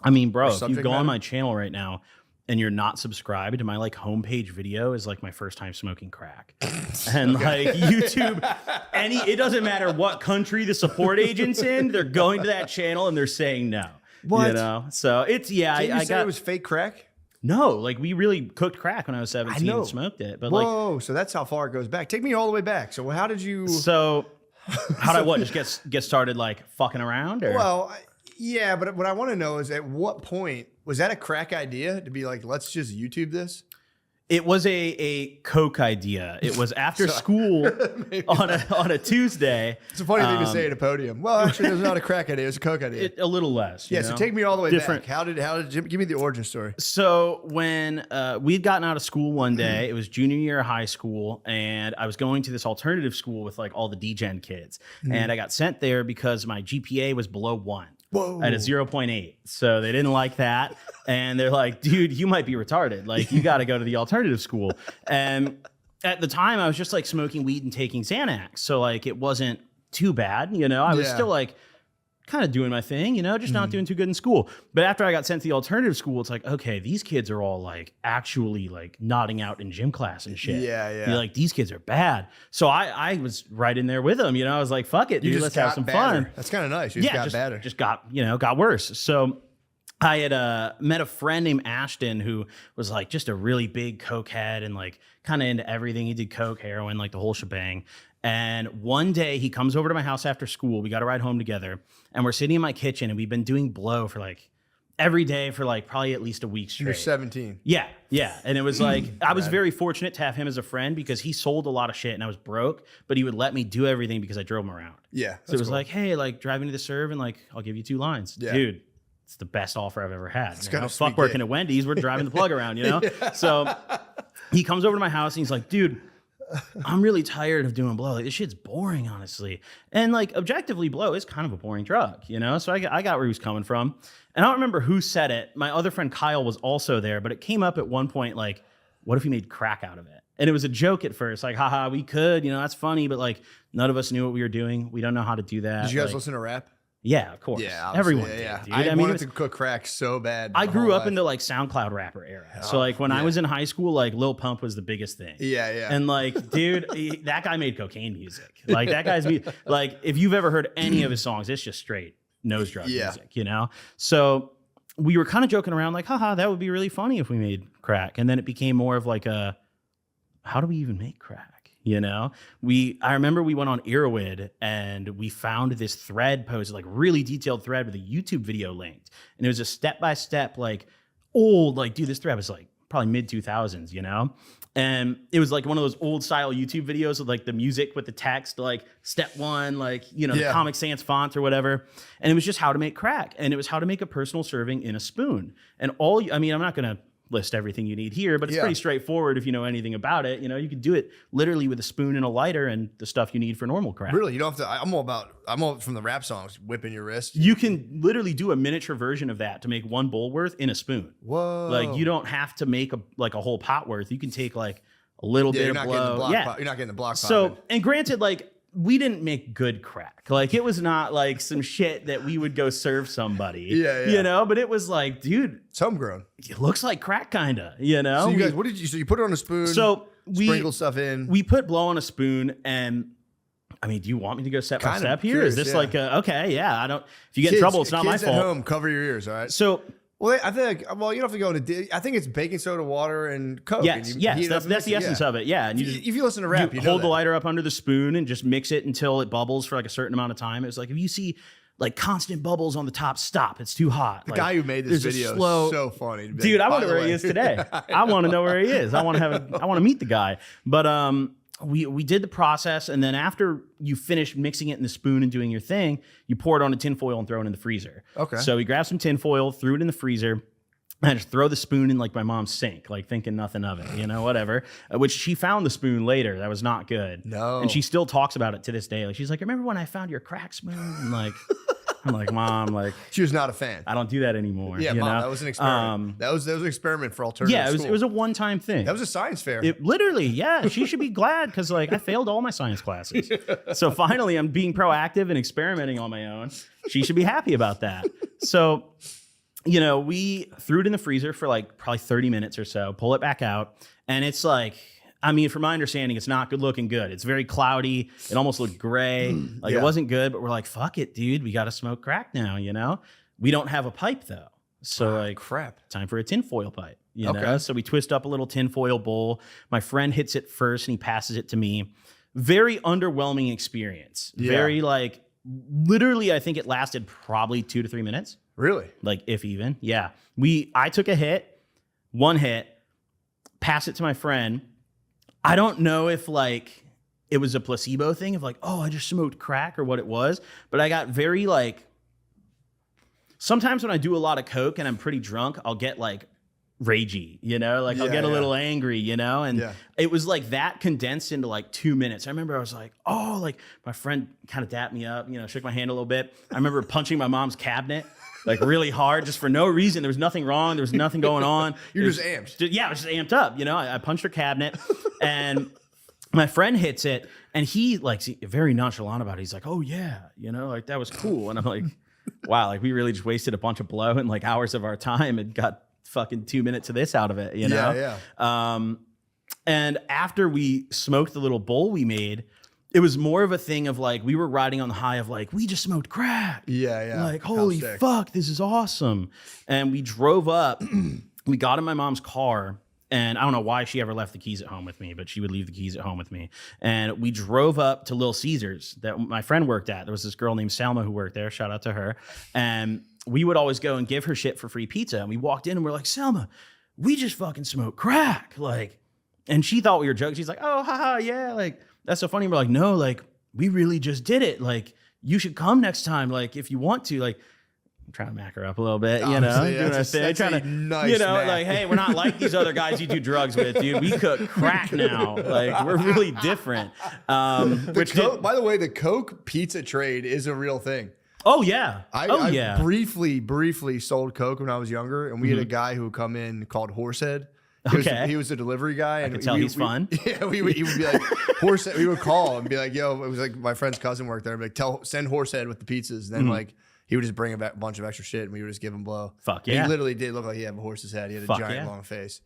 I mean, bro, Or if you subject go on matter? my channel right now and you're not subscribed, my like homepage video is like my first time smoking crack. And like YouTube, it doesn't matter what country the support agent's in, they're going to that channel and they're saying no. What? You know? So it's, yeah. Did you I say got it was fake crack? No, like we really cooked crack when I was 17 and smoked it. But Whoa, so that's how far it goes back. Take me all the way back. So how did you? So how did I what? Just get started like fucking around? Or? Well, yeah, but what I want to know is at what point was that a crack idea to be like, let's just YouTube this? It was a coke idea. It was after school on a Tuesday. It's a funny thing to say at a podium. Well, actually, it was not a crack idea. It was a coke idea. A little less. Yeah. you So know? take me all the way Different. back. How did give me the origin story? So when we'd gotten out of school one day, it was junior year of high school, and I was going to this alternative school with like all the D-Gen kids. And I got sent there because my GPA was below 1. Whoa. At a 0.8. So they didn't like that. And they're like, dude, you might be retarded. Like, you got to go to the alternative school. And at the time, I was just like smoking weed and taking Xanax. So like, it wasn't too bad. You know, I was still like kind of doing my thing, you know, just not doing too good in school. But after I got sent to the alternative school, it's like, okay, these kids are all like actually like nodding out in gym class and shit. Yeah. You're like, these kids are bad. So I was right in there with them. You know, I was like, fuck it, You dude, just let's have got some badder. fun. That's kind of nice. You just got better. Just got worse. So I had met a friend named Ashton who was like just a really big coke head and like kind of into everything. He did coke, heroin, like the whole shebang. And one day he comes over to my house after school. We got to ride home together, and we're sitting in my kitchen, and we've been doing blow for like every day for like probably at least a week straight. You're 17. Yeah. And it was like, I was very fortunate to have him as a friend because he sold a lot of shit and I was broke, but he would let me do everything because I drove him around. Yeah. So it was like, hey, like drive me to the serve and like, I'll give you 2 lines. Yeah. Dude, it's the best offer I've ever had. It's You got know, a sweet fuck working dick. at Wendy's. We're driving the plug around, you know? So he comes over to my house and he's like, dude, I'm really tired of doing blow. Like, this shit's boring, honestly. And like objectively, blow is kind of a boring drug, you know? So I got where he was coming from. And I don't remember who said it. My other friend Kyle was also there, but it came up at one point like, what if we made crack out of it? And it was a joke at first, like, haha, we could, you know, that's funny, but like none of us knew what we were doing. We don't know how to do that. Did you guys like, listen to rap? Yeah, of course. Yeah, obviously, everyone yeah. did, dude. I mean, wanted it was- to cook crack so bad. I my grew whole up life. into like SoundCloud rapper era. So like when I was in high school, like Lil Pump was the biggest thing. Yeah. And like, dude, that guy made cocaine music. Like that guy's like, if you've ever heard any of his songs, it's just straight nose drug music, you know? So we were kind of joking around like, haha, that would be really funny if we made crack. And then it became more of like how do we even make crack? You know, I remember we went on Irwid and we found this thread posted, like really detailed thread with a YouTube video linked. And it was a step-by-step, like old, like, dude, this thread was like probably mid 2000s, you know? And it was like one of those old style YouTube videos with like the music with the text, like step 1, like, you know, the Comic Sans font or whatever. And it was just how to make crack. And it was how to make a personal serving in a spoon. And I'm not going to list everything you need here, but it's pretty straightforward if you know anything about it. You know, you could do it literally with a spoon and a lighter and the stuff you need for normal crack. Really, you don't have to. I'm all from the rap songs, whipping your wrist. You can literally do a miniature version of that to make 1 bowl worth in a spoon. Whoa! Like you don't have to make a whole pot worth. You can take like a little bit of blow. You're not getting the block. So, and granted, like we didn't make good crack. Like it was not like some shit that we would go serve somebody. Yeah. You know, but it was like, dude, it's homegrown. It looks like crack, kind of. You know. So you guys, what did you? So you put it on a spoon. So we sprinkle stuff in. We put blow on a spoon, and I mean, do you want me to go step by step here? Curious, Is this yeah. like okay? Yeah, I don't. If you get in trouble, it's not my kids fault. At home, cover your ears. All right. So. Well, I think well, you don't have to go into. I think it's baking soda, water, and Coke. Yes, and yes, that's the essence of it. Yeah, and if you listen to rap, you know hold the that. lighter up under the spoon and just mix it until it bubbles for like a certain amount of time. It's like if you see like constant bubbles on the top, stop. It's too hot. The Like, guy who made this there's a video slow- is so funny, dude. I By wonder the where he way. is today. I want to know where he is. I want to meet the guy. But we did the process, and then after you finish mixing it in the spoon and doing your thing, you pour it on a tin foil and throw it in the freezer. Okay. So we grabbed some tin foil, threw it in the freezer. I just throw the spoon in like my mom's sink, like thinking nothing of it, you know, whatever. Which she found the spoon later. That was not good. No. And she still talks about it to this day. Like she's like, remember when I found your crack spoon? And like, I'm like, Mom, like she was not a fan. I don't do that anymore. Yeah, you Mom, know? that was an experiment. That was an experiment for alternative. Yeah, it school. was a one-time thing. That was a science fair. It literally, yeah. She should be glad because like I failed all my science classes. So finally, I'm being proactive and experimenting on my own. She should be happy about that. So, you know, we threw it in the freezer for like probably 30 minutes or so. Pull it back out, and it's like, I mean, from my understanding, it's not good looking good. It's very cloudy. It almost looked gray. Like Yeah. it wasn't good. But we're like, fuck it, dude. We got to smoke crack now. You know, we don't have a pipe though. So like, crap. Time for a tinfoil pipe. You Okay. know, so we twist up a little tinfoil bowl. My friend hits it first and he passes it to me. Very underwhelming experience. Yeah. Very like, literally, I think it lasted probably 2 to 3 minutes. Really? Like if even. Yeah. I took a hit, one hit, pass it to my friend. I don't know if like it was a placebo thing of like, oh, I just smoked crack or what it was, but I got very like, sometimes when I do a lot of coke and I'm pretty drunk, I'll get like ragey, you know, like I'll Yeah, get a yeah. little angry, you know, and Yeah. it was like that condensed into like 2 minutes. I remember I was like, oh, like my friend kind of dapped me up, you know, shook my hand a little bit. I remember punching my mom's cabinet like really hard just for no reason. There was nothing wrong. There was nothing going on. You're It was just amped. yeah, I was just amped up, you know. I punched her cabinet and my friend hits it and he like very nonchalant about it. He's like, oh yeah, you know, like that was cool. And I'm like, wow, like we really just wasted a bunch of blow and like hours of our time and got fucking 2 minutes of this out of it, you know? Yeah. And after we smoked the little bowl we made, it was more of a thing of like, we were riding on the high of like, we just smoked crack. Yeah, yeah. Like, How holy sick. fuck, this is awesome. And we drove up, we got in my mom's car, and I don't know why she ever left the keys at home with me, but she would leave the keys at home with me. And we drove up to Little Caesars that my friend worked at. There was this girl named Selma who worked there. Shout out to her. And we would always go and give her shit for free pizza. And we walked in and we're like, Selma, we just fucking smoked crack. Like, and she thought we were joking. She's like, oh, haha, yeah. Like, that's so funny. We're like, no, like, we really just did it. Like, you should come next time. Like, if you want to, like, I'm trying to mack her up a little bit, you know, Obviously, doing our that's thing, a trying to, nice you know, mack. like, hey, we're not like these other guys you do drugs with, dude. We cook crack now. Like, we're really different. By the way, the Coke pizza trade is a real thing. Oh yeah. I yeah. briefly sold Coke when I was younger, and we had a guy who would come in called Horsehead. He was a delivery guy, and could tell he's fun. Yeah, he would be like Horsehead. We would call and be like, "Yo," it was like my friend's cousin worked there. I'd be like, send Horsehead with the pizzas." And then like he would just bring a bunch of extra shit, and we would just give him blow. Fuck And yeah. he literally did look like he had a horse's head. He had a Fuck giant yeah. long face.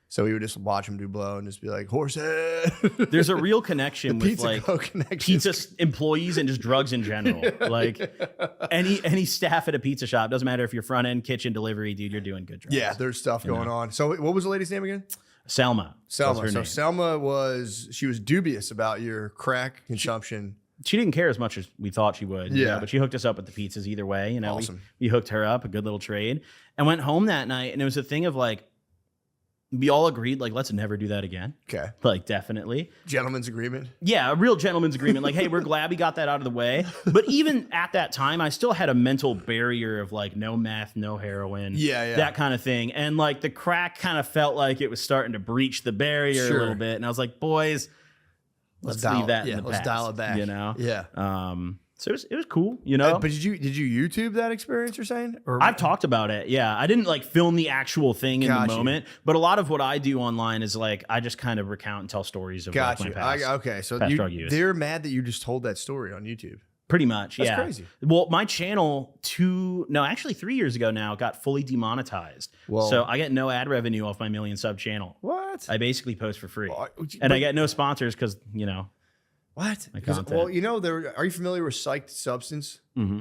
So we would just watch him do blow and just be like, Horsehead. There's a real connection The with Pizza like Coke connection pizza is employees and just drugs in general. Like any staff at a pizza shop, doesn't matter if you're front end, kitchen, delivery, dude, you're doing good drugs. Yeah, there's stuff going on. So what was the lady's name again? Selma. Selma. That's her So name. Selma was dubious about your crack consumption. She didn't care as much as we thought she would. you Yeah. know, but she hooked us up with the pizzas either way. You know, Awesome. we hooked her up, a good little trade, and went home that night. And it was a thing of like, we all agreed, like, let's never do that again. Okay. Like, definitely. Gentleman's agreement. Yeah, a real gentleman's agreement. Like, hey, we're glad we got that out of the way. But even at that time, I still had a mental barrier of like no meth, no heroin, Yeah. that kind of thing. And like the crack kind of felt like it was starting to breach the barrier a Sure. little bit. And I was like, boys, let's dial- leave that yeah, in the let's past, dial it back. you know? Yeah. So it was cool, you know. But did you YouTube that experience? You're saying? Or I've talked about it. Yeah, I didn't like film the actual thing in Got the you. moment, but a lot of what I do online is like I just kind of recount and tell stories of like, Got my you. past. Okay, so past drug use. they're mad that you just told that story on YouTube. Pretty much, That's yeah. crazy. Well, my channel 3 years ago now got fully demonetized. Whoa. So I get no ad revenue off my 1 million sub channel. What? I basically post for free. but- And I get no sponsors because, you know. What? My 'Cause- content. Well, you know, are you familiar with Psyched Substance? Mm-hmm.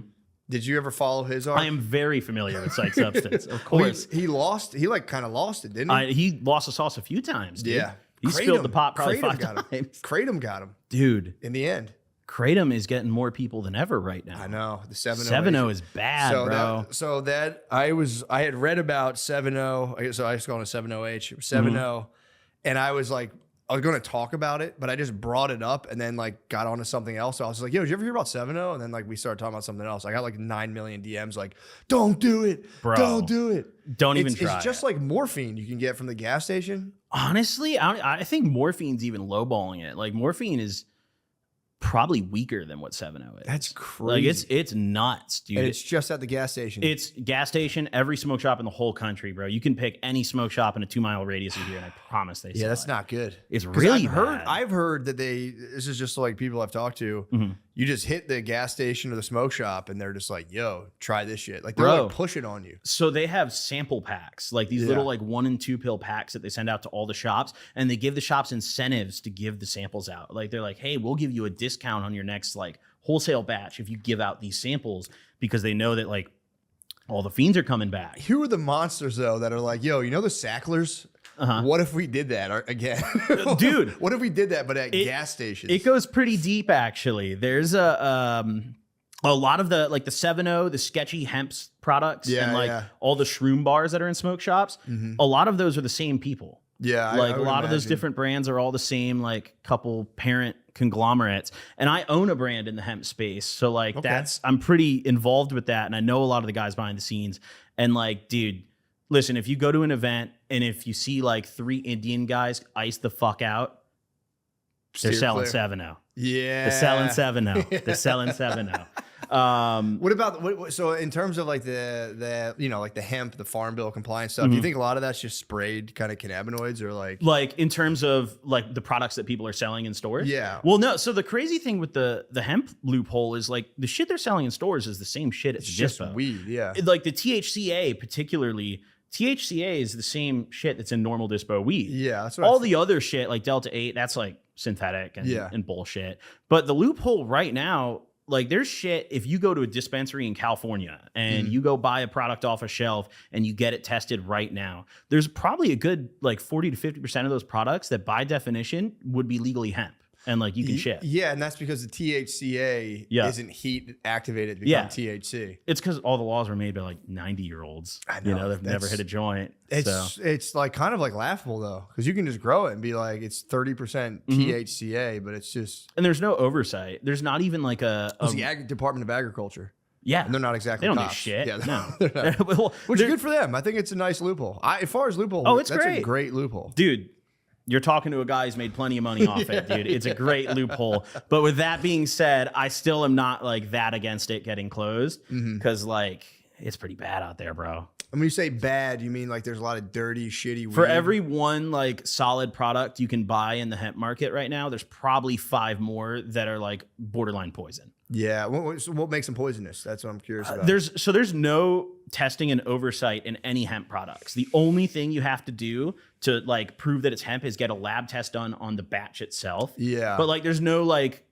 Did you ever follow his art? I am very familiar with Psyched Substance, of Well, course. he lost. He like kind of lost it, didn't he? He lost the sauce a few times, dude. Yeah. He spilled the pot probably Kratom 5 got him. times. Kratom got him. Dude. In the end. Kratom is getting more people than ever right now. I know. The 7-0. 7-0 is bad, bro. I had read about 7-0. So I just call it a 7-0H. 7-0. And I was like, I was going to talk about it, but I just brought it up and then like got onto something else. So I was like, yo, did you ever hear about 7-0? And then like we started talking about something else. I got like 9 million DMs like, don't do it. Bro. Don't do it. Don't even try It's just like morphine you can get from the gas station. Honestly, I think morphine's even lowballing it. Like morphine is probably weaker than what 7-0 is. That's crazy. Like it's nuts, dude. And it's just at the gas station. It's gas station, every smoke shop in the whole country, bro. You can pick any smoke shop in a 2-mile radius of here, and I promise they sell that's it. not good. It's 'Cause really I've heard that this is just like people I've talked to. Mhm. You just hit the gas station or the smoke shop and they're just like, yo, try this shit. Like they're Bro. like pushing on you. So they have sample packs, like these little like 1 and 2 pill packs that they send out to all the shops, and they give the shops incentives to give the samples out. Like they're like, hey, we'll give you a discount on your next like wholesale batch if you give out these samples, because they know that like all the fiends are coming back. Who are the monsters though that are like, yo, you know the Sacklers? What if we did that again? Dude. What if we did that but at gas stations? It goes pretty deep, actually. There's a lot of the like the 7-0, the sketchy hemp products, and like all the shroom bars that are in smoke shops. A lot of those are the same people. Yeah, like I a would lot of those imagine. different brands are all the same, like couple parent conglomerates. And I own a brand in the hemp space, so like I'm pretty involved with that, and I know a lot of the guys behind the scenes. And like, dude, listen, if you go to an event and if you see like 3 Indian guys ice the fuck out, they're Steer selling clear. 7-0. Yeah. They're selling 7-0. They're selling 7-0. What about so in terms of like the you know like the hemp, the farm bill compliance stuff? Do you Mhm. think a lot of that's just sprayed kind of cannabinoids or Like in terms of like the products that people are selling in stores? Yeah. Well, no. So the crazy thing with the hemp loophole is like the shit they're selling in stores is the same shit as it's the just dispo. weed? Yeah. Like the THCA particularly, THCA is the same shit that's in normal dispo weed. Yeah, that's what I all the other shit like Delta 8, that's like synthetic and, Yeah. and bullshit. But the loophole right now, like there's shit, if you go to a dispensary in California and Mm. you go buy a product off a shelf and you get it tested right now, there's probably a good like 40 to 50% of those products that by definition would be legally hemp and like you can ship. Yeah, and that's because the THCA Yeah. isn't heat activated to become Yeah. THC. It's because all the laws were made by like 90-year-olds. You know, they've never That's- hit a joint. It's so. it's like kind of like laughable though, because you can just grow it and be like it's 30% THCA, but it's just And there's no oversight. There's not even like a it's the Department of Agriculture. Yeah, and they're not exactly. They don't do cops. shit. Yeah, No. they're not. Well, Which is good for them. I think it's a nice loophole. As far as loophole, Oh, it's that's great. a great loophole. Dude, you're talking to a guy who's made plenty of money off it, dude. It's a great loophole. But with that being said, I still am not like that against it getting closed because like it's pretty bad out there, bro. And when you say bad, you mean like there's a lot of dirty, shitty weed? For every one like solid product you can buy in the hemp market right now, there's probably 5 more that are like borderline poison. Yeah. So what makes them poisonous? That's what I'm curious about. There's no testing and oversight in any hemp products. The only thing you have to do to like prove that it's hemp is get a lab test done on the batch itself. Yeah. But like there's no like,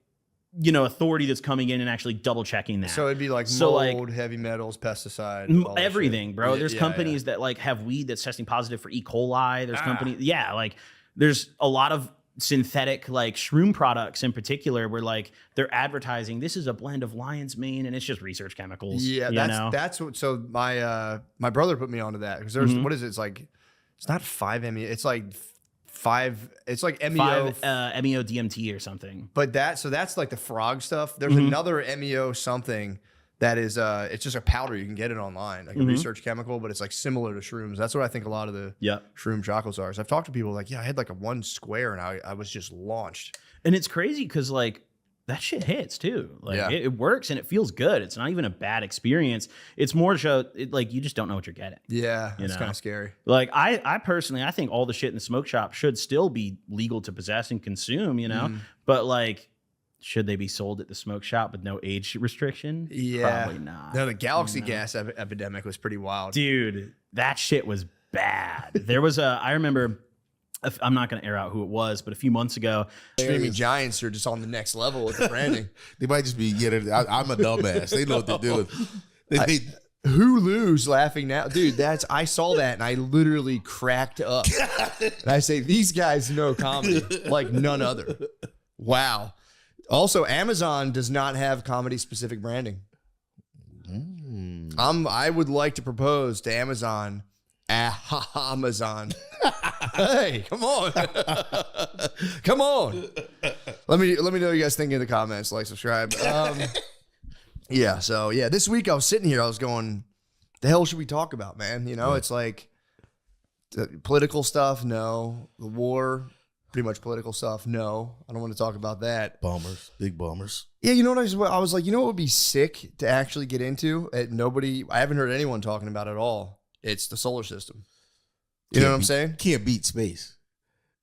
you know, authority that's coming in and actually double checking that. So it'd be like So, mold, like, heavy metals, pesticide, all that everything, shit. bro. Yeah, There's yeah, companies that like have weed that's testing positive for E. coli. There's companies, like there's a lot of synthetic like shroom products in particular where like they're advertising this is a blend of lion's mane and it's just research chemicals. Yeah, you know? that's what. So my brother put me onto that because there's Mhm. what is it? It's like it's not 5-MeO. It's like 5. It's like MEO. 5 MEO DMT or something. But that's like the frog stuff. There's Mhm. another MEO something that is it's just a powder. You can get it online, like a Mhm. research chemical, but it's like similar to shrooms. That's what I think a lot of the shroom chocolates are. So I've talked to people like, yeah, I had like a 1 square and I was just launched. And it's crazy because like that shit hits too. Like Yeah. it works and it feels good. It's not even a bad experience. It's more to show like you just don't know what you're getting. Yeah, You it's know? kind of scary. Like I personally, I think all the shit in the smoke shop should still be legal to possess and consume, you know? But like, should they be sold at the smoke shop with no age restriction? Yeah, Probably not. No, the galaxy gas epidemic was pretty wild, dude. That shit was bad. There was I remember. I'm not going to air out who it was, but a few months ago, Streaming giants are just on the next level with the branding. They might just be I'm a dumbass. They know what they're doing. Hulu's laughing now, dude. I saw that and I literally cracked up. And I say these guys know comedy like none other. Wow. Also, Amazon does not have comedy specific branding. I would like to propose to Amazon. Amazon. Hey, come on. Come on. Let me know what you guys think in the comments. Like, subscribe. Yeah, this week I was sitting here, I was going, the hell should we talk about, man? You know, it's like political stuff, no. The war, pretty much political stuff, no. I don't want to talk about that. Bummers, big bummers. Yeah, you know what I was like, you know what would be sick to actually get into? I haven't heard anyone talking about it at all. It's the solar system. You know what I'm saying? Can't beat space.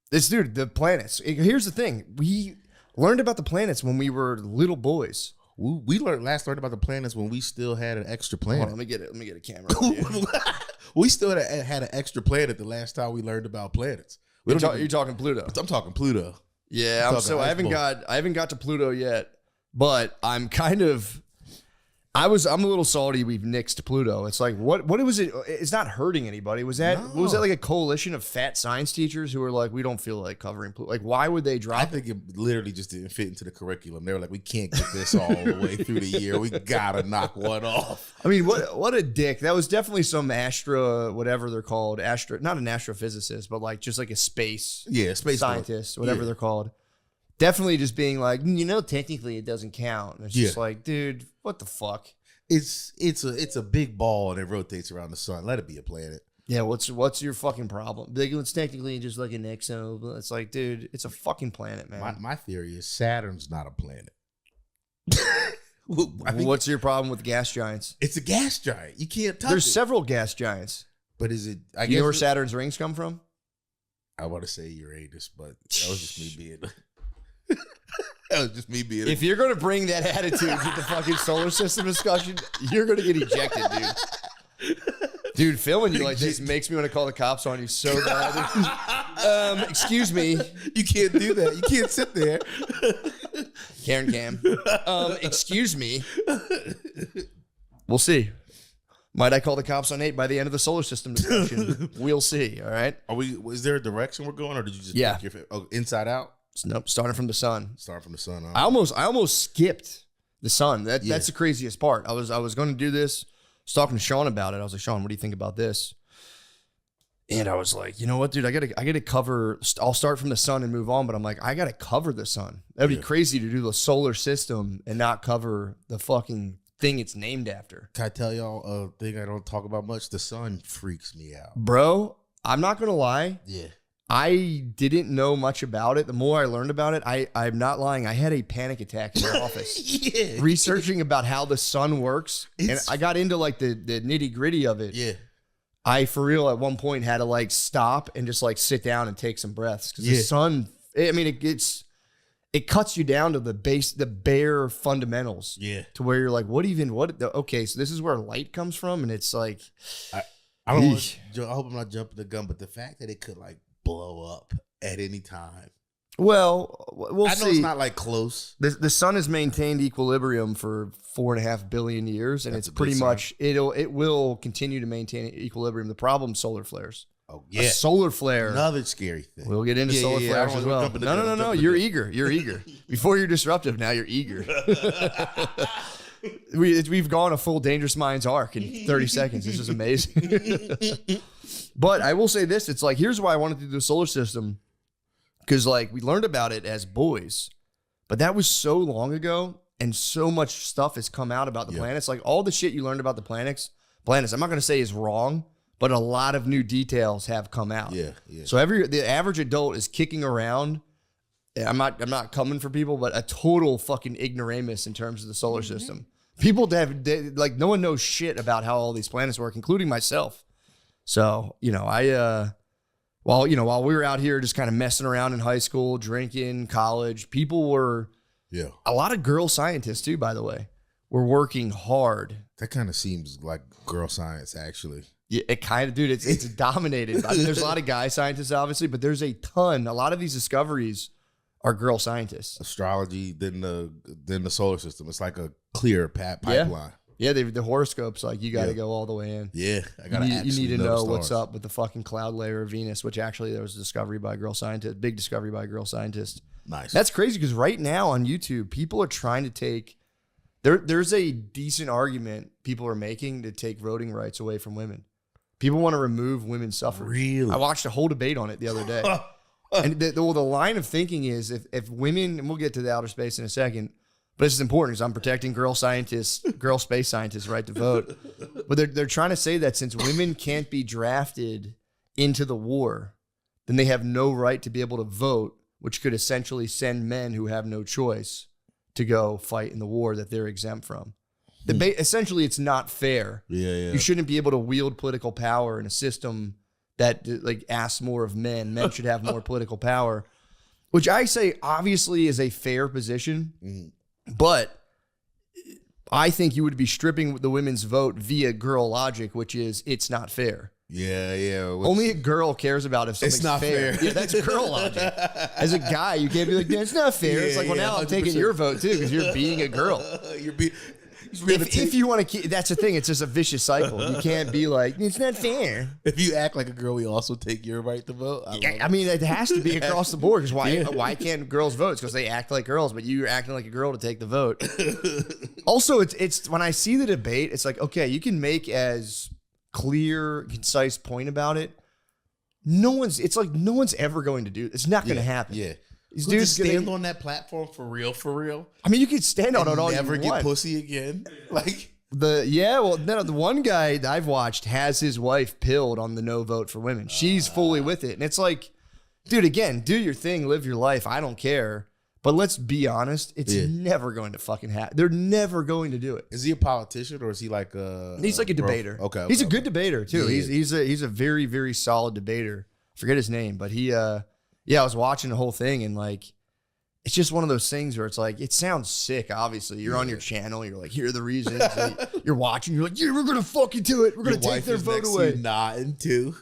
Dude, the planets. Here's the thing. We learned about the planets when we were little boys. We last learned about the planets when we still had an extra planet. Hold on, let me get a camera. We still had an extra planet the last time we learned about planets. You're talking Pluto. I'm talking Pluto. Yeah, I haven't got to Pluto yet, but I'm kind of. I'm a little salty we've nixed Pluto. It's like, what was it? It's not hurting anybody. Was that like a coalition of fat science teachers who were like, we don't feel like covering Pluto? Like, why would they drop I think it literally just didn't fit into the curriculum. They were like, we can't get this all the way through the year. We gotta knock one off. I mean, what a dick. That was definitely some whatever they're called, not an astrophysicist, but like just like a space scientist, whatever they're called. Definitely just being like, technically it doesn't count. And it's just like, dude, what the fuck? It's a big ball and it rotates around the sun. Let it be a planet. Yeah, what's your fucking problem? Like, it's technically just like an exo. It's like, dude, it's a fucking planet, man. My theory is Saturn's not a planet. What's your problem with gas giants? It's a gas giant. You can't touch There's it. several gas giants. But is it? I You guess know where Saturn's rings come from? I want to say Uranus, but that was just me being. That was just me being. If you're going to bring that attitude to the fucking solar system discussion, you're going to get ejected, dude. Dude, filming you like this makes me want to call the cops on you so bad. Excuse me. You can't do that. You can't sit there. Karen Cam. Excuse me. We'll see. Might I call the cops on Nate by the end of the solar system discussion? We'll see. All right. Is there a direction we're going, or did you just pick inside out? Nope. Starting from the sun. Huh? I almost skipped the sun. That's the craziest part. I was going to do this. I was talking to Sean about it. I was like, Sean, what do you think about this? And I was like, you know what, dude? I gotta cover. I'll start from the sun and move on. But I'm like, I gotta cover the sun. That'd be crazy to do the solar system and not cover the fucking thing it's named after. Can I tell y'all a thing I don't talk about much? The sun freaks me out, bro. I'm not gonna lie. Yeah. I didn't know much about it. The more I learned about it, I'm not lying. I had a panic attack in the office. Researching about how the sun works. And I got into like the nitty gritty of it. Yeah. I, for real, at one point had to like stop and just like sit down and take some breaths. Because the sun, I mean, it cuts you down to the bare fundamentals. Yeah. To where you're like, okay, so this is where light comes from. And it's like, I hope I'm not jumping the gun, but the fact that it could like blow up at any time. Well, we'll see. I know it's not like close. The sun has maintained equilibrium for 4.5 billion years, and it's pretty much it will continue to maintain equilibrium. The problem, solar flares. Oh yeah, a solar flare. Another scary thing. We'll get into solar flares as well. No. You're eager. You're eager. Before you're disruptive, now you're eager. We've gone a full Dangerous Minds arc in 30 seconds. This is amazing. But I will say this. It's like, here's why I wanted to do the solar system. Because like we learned about it as boys. But that was so long ago. And so much stuff has come out about the planets. Like all the shit you learned about the planets, I'm not going to say is wrong. But a lot of new details have come out. Yeah. So the average adult is kicking around I'm not coming for people, but a total fucking ignoramus in terms of the solar system. People like no one knows shit about how all these planets work, including myself. So, while we were out here just kind of messing around in high school, drinking, college, people were a lot of girl scientists too, by the way, were working hard. That kind of seems like girl science, actually. Yeah, it kind of, dude, it's dominated. I mean, there's a lot of guy scientists, obviously, but there's a lot of these discoveries are girl scientists. Astrology, then the solar system. It's like a clear pipeline. Yeah, the horoscopes, like you got to go all the way in. Yeah, I got to You need to know what's up with the fucking cloud layer of Venus, which actually there was a discovery by a girl scientist, big discovery by a girl scientist. Nice. That's crazy because right now on YouTube, people are trying to take, there's a decent argument people are making to take voting rights away from women. People want to remove women's suffrage. Really? I watched a whole debate on it the other day. And the line of thinking is if women, and we'll get to the outer space in a second, but this is important because I'm protecting girl space scientists' right to vote. But they're trying to say that since women can't be drafted into the war, then they have no right to be able to vote, which could essentially send men who have no choice to go fight in the war that they're exempt from. Essentially, it's not fair. Yeah. You shouldn't be able to wield political power in a system that like asks more of men. Men should have more political power, which I say obviously is a fair position, but I think you would be stripping the women's vote via girl logic, which is it's not fair. Yeah. Only a girl cares about if something's It's not fair. Yeah, that's girl logic. As a guy, you can't be like, it's not fair. It's like, well, now I'm taking your vote too because you're being a girl. If you want to keep, that's the thing. It's just a vicious cycle. You can't be like, it's not fair. If you act like a girl, we also take your right to vote. I mean, it has to be across the board. Because why can't girls vote? It's because they act like girls, but you're acting like a girl to take the vote. Also, it's when I see the debate, it's like, okay, you can make as clear, concise point about it. No one's ever going to do it. It's not going to happen. Yeah. These So dudes just stand on that platform for real. I mean, you could stand on it all never you get want. pussy again. Like the one guy that I've watched has his wife pilled on the no vote for women. She's fully with it. And it's like, dude, again, do your thing, live your life. I don't care. But let's be honest, it's never going to fucking happen. They're never going to do it. Is he a politician or is he like a He's like a debater. Okay. He's a good debater too. Yeah. He's a very, very solid debater. Forget his name, but I was watching the whole thing and like it's just one of those things where it's like, it sounds sick, obviously. You're on your channel, you're like, here are the reasons. You're watching, you're like, yeah, we're going to fucking do it. We're going to take their vote away. Nodding too.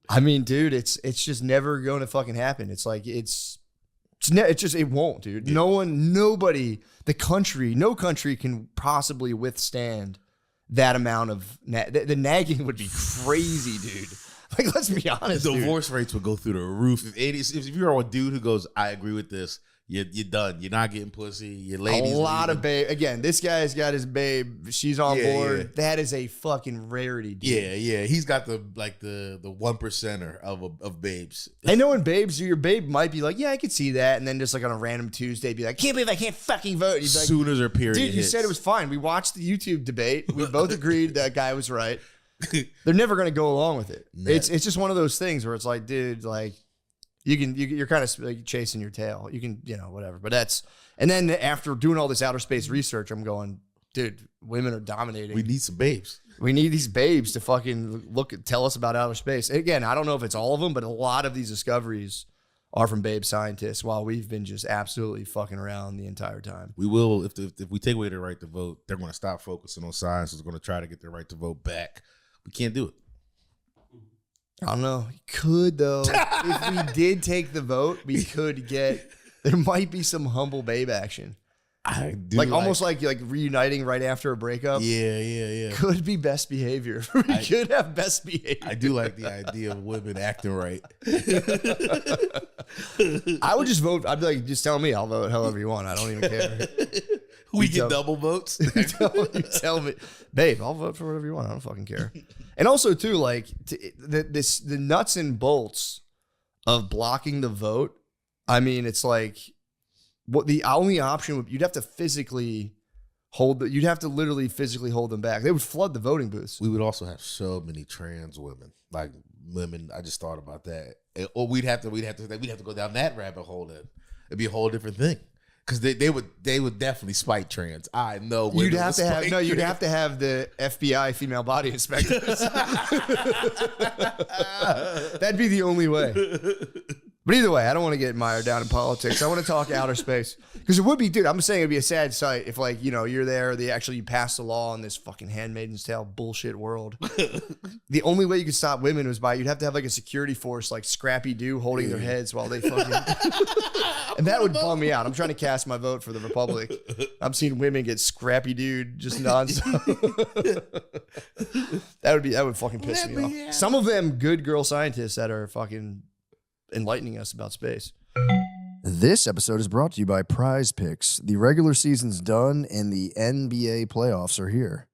I mean, dude, it's just never going to fucking happen. It's like, it won't, dude. Yeah. No country can possibly withstand that amount of, the nagging would be crazy, dude. Like, let's be honest. The divorce rates would go through the roof. If you're a dude who goes, I agree with this, you're done. You're not getting pussy. Your ladies. A lot of babe. Again, this guy's got his babe. She's on board. Yeah. That is a fucking rarity, dude. Yeah. He's got the 1%er of babes. I know when babes, your babe might be like, yeah, I could see that, and then just like on a random Tuesday, be like, can't believe I can't fucking vote. As soon as her period dude, you hits. said it was fine. We watched the YouTube debate. We both agreed that guy was right. They're never going to go along with it. No. It's just one of those things where it's like, dude, like you're kind of like chasing your tail. You can, whatever. But and then after doing all this outer space research, I'm going, dude, women are dominating. We need some babes. We need these babes to fucking tell us about outer space. Again, I don't know if it's all of them, but a lot of these discoveries are from babe scientists while we've been just absolutely fucking around the entire time. We will, if we take away their right to vote, they're going to stop focusing on science. They're going to try to get their right to vote back. We can't do it. I don't know. You could, though. If we did take the vote, we could there might be some humble babe action. I do. Like almost like reuniting right after a breakup. Yeah. Could be best behavior. We could have best behavior. I do like the idea of women acting right. I would just vote. I'd be like, just tell me. I'll vote however you want. I don't even care. We get double votes. You tell me, babe, I'll vote for whatever you want. I don't fucking care. And also, too, like the nuts and bolts of blocking the vote. I mean, it's like what the only option you'd have to physically you'd have to literally physically hold them back. They would flood the voting booths. We would also have so many trans women, like women. I just thought about that. or we'd have to go down that rabbit hole. Then it'd be a whole different thing. Because they would definitely spike trans. I know. You'd have to have You'd have to have the FBI female body inspectors. That'd be the only way. But either way, I don't want to get mired down in politics. I want to talk outer space because it would be, dude. I'm saying it'd be a sad sight if, like, you know, you're there. You pass a law in this fucking Handmaid's Tale bullshit world. The only way you could stop women was you'd have to have like a security force, like Scrappy Doo, holding their heads while they fucking. And that would bum me out. I'm trying to cast my vote for the Republic. I'm seeing women get Scrappy Doo just nonstop. that would fucking piss me off. Some of them good girl scientists that are fucking enlightening us about space. This episode is brought to you by Prize Picks. The regular season's done and the NBA playoffs are here.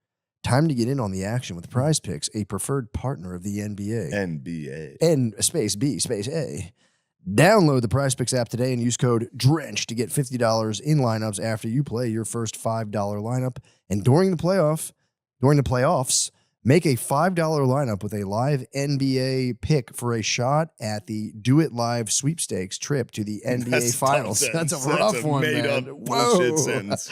Time to get in on the action with Prize Picks, a preferred partner of the NBA. Space B, space A. Download the Prize Picks app today and use code DRENCH to get $50 in lineups after you play your first $5 lineup. And during the playoffs, make a $5 lineup with a live NBA pick for a shot at the Do It Live sweepstakes trip to the NBA Finals. That's a rough one, man. Bullshit sentence.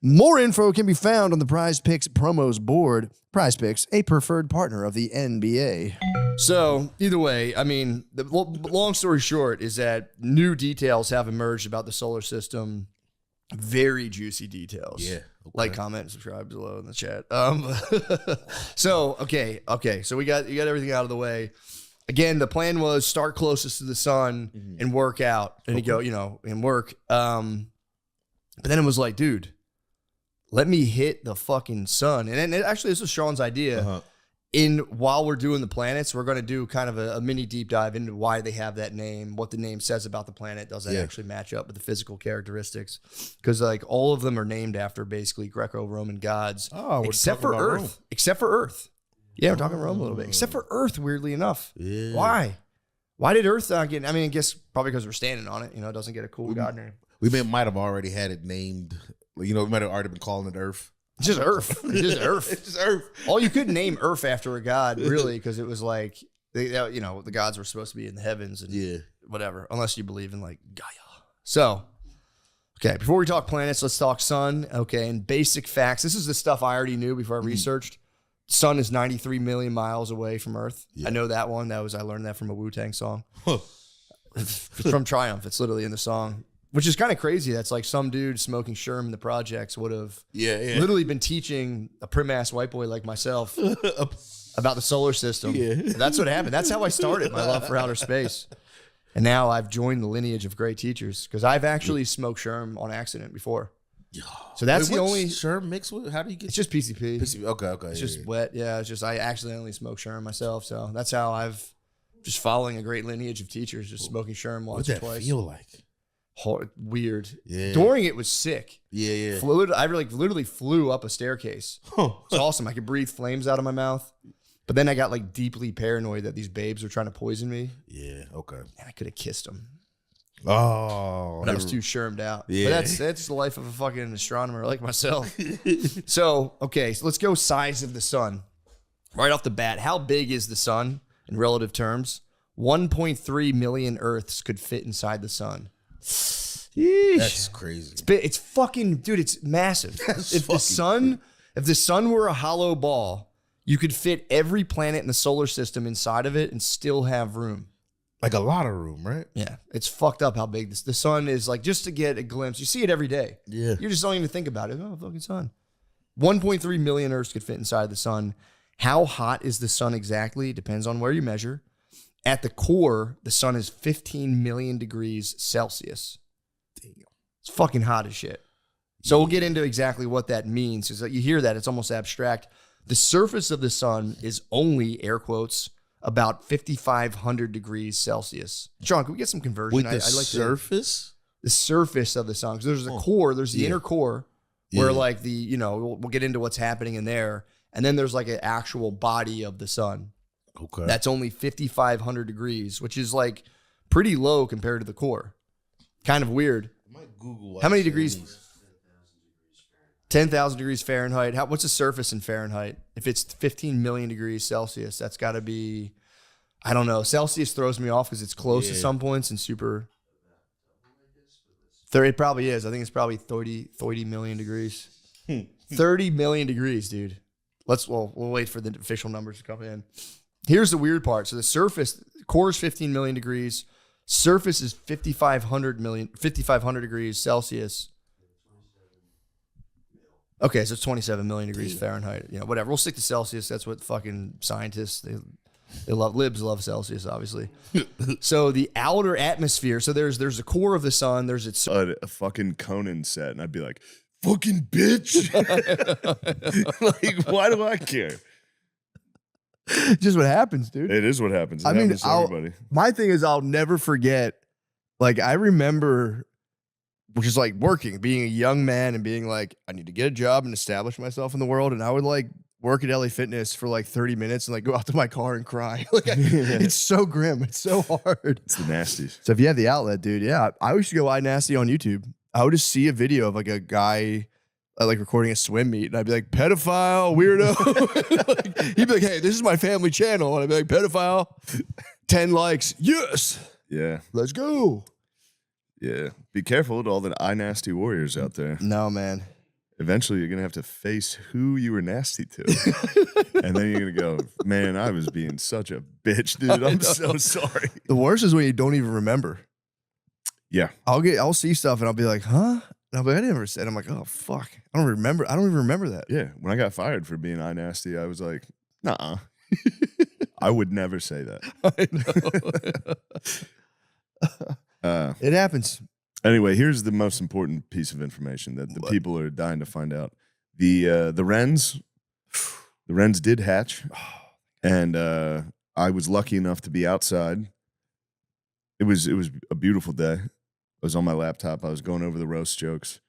More info can be found on the Prize Picks promos board. Prize Picks, a preferred partner of the NBA. So, either way, I mean, the long story short is that new details have emerged about the solar system. Very juicy details. Yeah. Okay. Like, comment, and subscribe below in the chat. So, okay. So you got everything out of the way. Again, the plan was start closest to the sun and work out, and you go, and work. But then it was like, dude, let me hit the fucking sun. And actually, this was Sean's idea. While we're doing the planets, we're going to do kind of a mini deep dive into why they have that name, what the name says about the planet. Does that actually match up with the physical characteristics? Because like all of them are named after basically Greco-Roman gods, except for Earth. Rome. Except for Earth. Yeah, we're talking Rome a little bit. Except for Earth, weirdly enough. Yeah. Why? Why did Earth not get? I mean, I guess probably because we're standing on it. It doesn't get a cool god name. We might have already had it named. We might have already been calling it Earth. It's just Earth. It's just Earth. It's just Earth. All you could name Earth after a god, really, because it was like, the gods were supposed to be in the heavens and whatever, unless you believe in like Gaia. So, okay, before we talk planets, let's talk sun. Okay, and basic facts. This is the stuff I already knew before I researched. Sun is 93 million miles away from Earth. Yeah. I know that one. I learned that from a Wu-Tang song. From Triumph. It's literally in the song. Which is kind of crazy. That's like some dude smoking Sherm in the projects would have literally been teaching a prim-ass white boy like myself about the solar system. Yeah. That's what happened. That's how I started my love for outer space. And now I've joined the lineage of great teachers because I've actually smoked Sherm on accident before. So that's the only Sherm mixed with. How do you get? It's just PCP. Okay. It's just wet. Yeah. It's just I accidentally smoked Sherm myself. So that's how I've just following a great lineage of teachers, just smoking Sherm once or twice. What's that feel like? Weird. Yeah. During it was sick. Yeah. I literally flew up a staircase. It's awesome. I could breathe flames out of my mouth. But then I got like deeply paranoid that these babes were trying to poison me. Yeah. Okay. And I could have kissed them. Oh. But I was too shermed out. Yeah. But that's the life of a fucking astronomer like myself. So let's go size of the sun. Right off the bat, how big is the sun in relative terms? 1.3 million Earths could fit inside the sun. Yeesh. That's crazy. It's fucking, dude, it's massive. If the sun were a hollow ball, you could fit every planet in the solar system inside of it and still have room. Like a lot of room, right? Yeah. It's fucked up how big the sun is. Like, just to get a glimpse, you see it every day. Yeah. You just don't even think about it. Oh, fucking sun. 1.3 million Earths could fit inside the sun. How hot is the sun exactly? Depends on where you measure. At the core, the sun is 15 million degrees Celsius. Damn. It's fucking hot as shit. So we'll get into exactly what that means. Because you hear that, it's almost abstract. The surface of the sun is only, air quotes, about 5,500 degrees Celsius. John, can we get some conversion? With the surface? The surface of the sun. Because there's a core, there's the inner core, where like we'll get into what's happening in there. And then there's like an actual body of the sun. Okay. That's only 5,500 degrees, which is like pretty low compared to the core. Kind of weird. I might Google how many degrees? 10,000 degrees Fahrenheit. What's the surface in Fahrenheit? If it's 15 million degrees Celsius, that's got to be, I don't know. Celsius throws me off because it's close at some points and super. It probably is. I think it's probably 30 million degrees. 30 million degrees, dude. We'll wait for the official numbers to come in. Here's the weird part. So the surface, core is 15 million degrees. Surface is 5,500 degrees Celsius. Okay, so it's 27 million degrees Fahrenheit. You know, whatever. We'll stick to Celsius. That's what fucking scientists, they love. Libs love Celsius, obviously. So the outer atmosphere. So there's the core of the sun. There's its a fucking Conan set, and I'd be like, "Fucking bitch!" Like, why do I care? Just what happens, dude. It is what happens. It happens to everybody. My thing is, I'll never forget. Like, I remember, which is like working, being a young man and being like, I need to get a job and establish myself in the world. And I would like work at LA Fitness for like 30 minutes and like go out to my car and cry. Like, it's so grim. It's so hard. It's the nasties. So if you have the outlet, dude, yeah. I used to go iNasty on YouTube. I would just see a video of like a guy like recording a swim meet, and I'd be like, pedophile, weirdo. Like, he'd be like, hey, this is my family channel. And I'd be like, pedophile, 10 likes. Yes. Yeah. Let's go. Yeah. Be careful with all the iNasty warriors out there. No, man. Eventually, you're going to have to face who you were nasty to. And then you're going to go, man, I was being such a bitch, dude. I'm so sorry. The worst is when you don't even remember. Yeah. I'll see stuff and I'll be like, huh? And I'll be like, I never said. I'm like, oh, fuck. I don't remember. I don't even remember that. Yeah. When I got fired for being iNasty, I was like, nah. I would never say that. I know. It happens. Anyway, here's the most important piece of information that the people are dying to find out. The wrens did hatch, and I was lucky enough to be outside. It was a beautiful day. I was on my laptop. I was going over the roast jokes,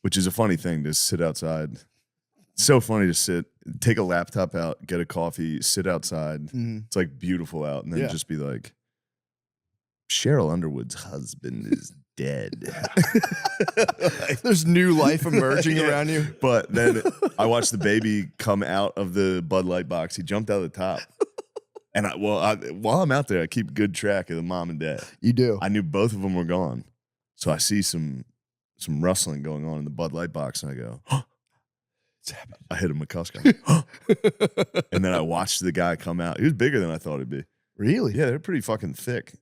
which is a funny thing to sit outside. It's so funny to sit, take a laptop out, get a coffee, sit outside. Mm-hmm. It's like beautiful out, and then just be like, Cheryl Underwood's husband is dead. There's new life emerging around you. But then I watched the baby come out of the Bud Light box. He jumped out of the top. And while I'm out there, I keep good track of the mom and dad. You do. I knew both of them were gone. So I see some rustling going on in the Bud Light box, and I go, oh, it's happening. I hit him with Costco. And then I watched the guy come out. He was bigger than I thought he'd be. Really? Yeah, they're pretty fucking thick.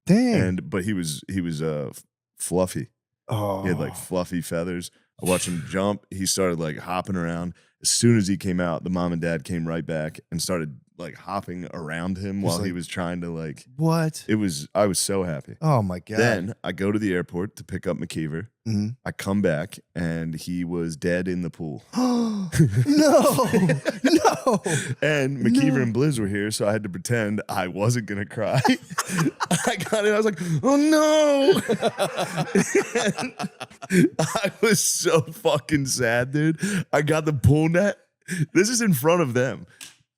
Damn. But he was fluffy. Oh. He had like fluffy feathers. I watched him jump. He started like hopping around. As soon as he came out, the mom and dad came right back and started like hopping around him while he was trying to like. What? I was so happy. Oh my God. Then I go to the airport to pick up McKeever. Mm-hmm. I come back and he was dead in the pool. No. And McKeever and Blizz were here, so I had to pretend I wasn't gonna cry. I got it. I was like, oh no. I was so fucking sad, dude. I got the pool net. This is in front of them.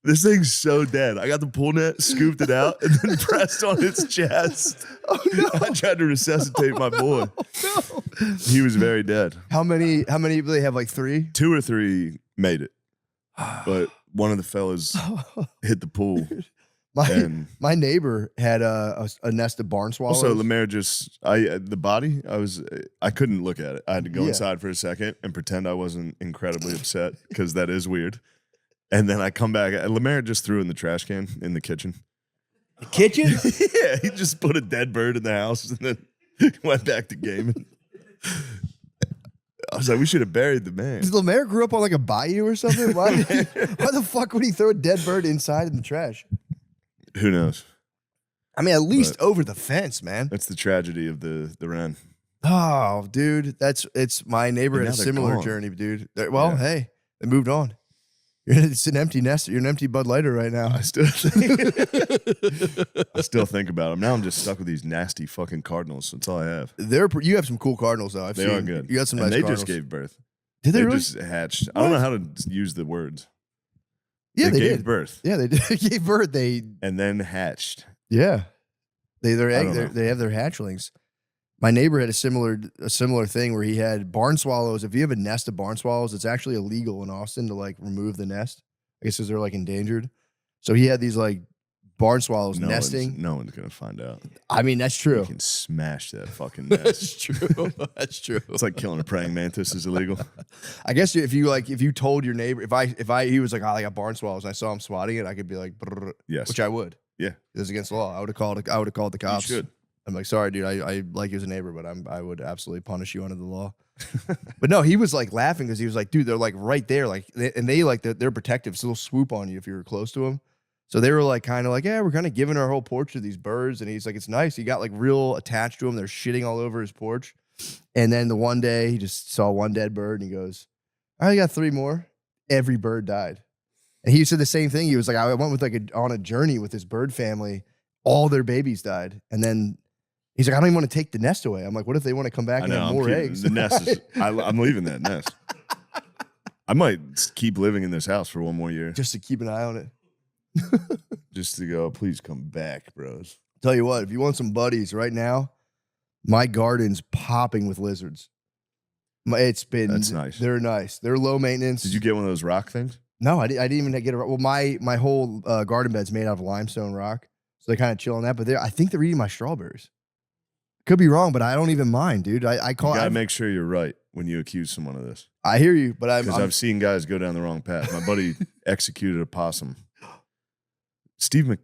This thing's so dead. I got the pool net, scooped it out, and then pressed on its chest. Oh no. I tried to resuscitate my boy. No. He was very dead. How many do they have? Like 3? 2 or 3 made it. But one of the fellas hit the pool. My neighbor had a nest of barn swallows. Also, Lemaire the body, I couldn't look at it. I had to go inside for a second and pretend I wasn't incredibly upset because that is weird. And then I come back. Lemaire just threw in the trash can in the kitchen. The kitchen? Yeah, he just put a dead bird in the house and then went back to gaming. I was like, we should have buried the man. Did Lemaire grew up on like a bayou or something? Why the fuck would he throw a dead bird inside in the trash? Who knows? I mean, at least over the fence, man. That's the tragedy of the wren. Oh, dude, it's my neighbor had a similar journey, dude. Hey, they moved on. It's an empty nest. You're an empty Bud Lighter right now. I still think about them. Now I'm just stuck with these nasty fucking Cardinals. That's all I have. You have some cool Cardinals though. They are good. You got some and nice they Cardinals. just gave birth. Did they really? Just hatched. What? I don't know how to use the words. Yeah, they gave did. birth. Yeah, they did. They gave birth. And then hatched. Yeah, they have their hatchlings. My neighbor had a similar thing where he had barn swallows. If you have a nest of barn swallows, it's actually illegal in Austin to like remove the nest. I guess because they're like endangered. So he had these like barn swallows No nesting. no one's gonna find out. I mean, that's true. You can smash that fucking nest. That's true. That's true. It's like killing a praying mantis is illegal. I guess if you told your neighbor, he was like, oh, I got barn swallows, and I saw him swatting it, I could be like, brrr, yes, which I would. Yeah, it was against the law. I would have called the cops. You should. I'm like, sorry, dude. I like you as a neighbor, but I would absolutely punish you under the law. But no, he was like laughing because he was like, dude, they're like right there, like, and they're protective, so they'll swoop on you if you're close to them. So they were like, kind of like, yeah, we're kind of giving our whole porch to these birds, and he's like, it's nice. He got like real attached to them. They're shitting all over his porch, and then the one day he just saw one dead bird, and he goes, I got 3 more. Every bird died, and he said the same thing. He was like, I went with on a journey with this bird family. All their babies died, and then he's like, I don't even want to take the nest away. I'm like, what if they want to come back and have more eggs? The nest is, I'm leaving that nest. I might keep living in this house for 1 more year. Just to keep an eye on it. Just to go, please come back, bros. Tell you what, if you want some buddies right now, my garden's popping with lizards. That's nice. They're nice. They're low maintenance. Did you get one of those rock things? No, I didn't even get a rock. Well, my whole garden bed's made out of limestone rock. So they kind of chill on that. But I think they're eating my strawberries. Could be wrong, but I don't even mind, dude. I call. You gotta make sure you're right when you accuse someone of this. I hear you, but I've seen guys go down the wrong path. My buddy executed a possum. Steve I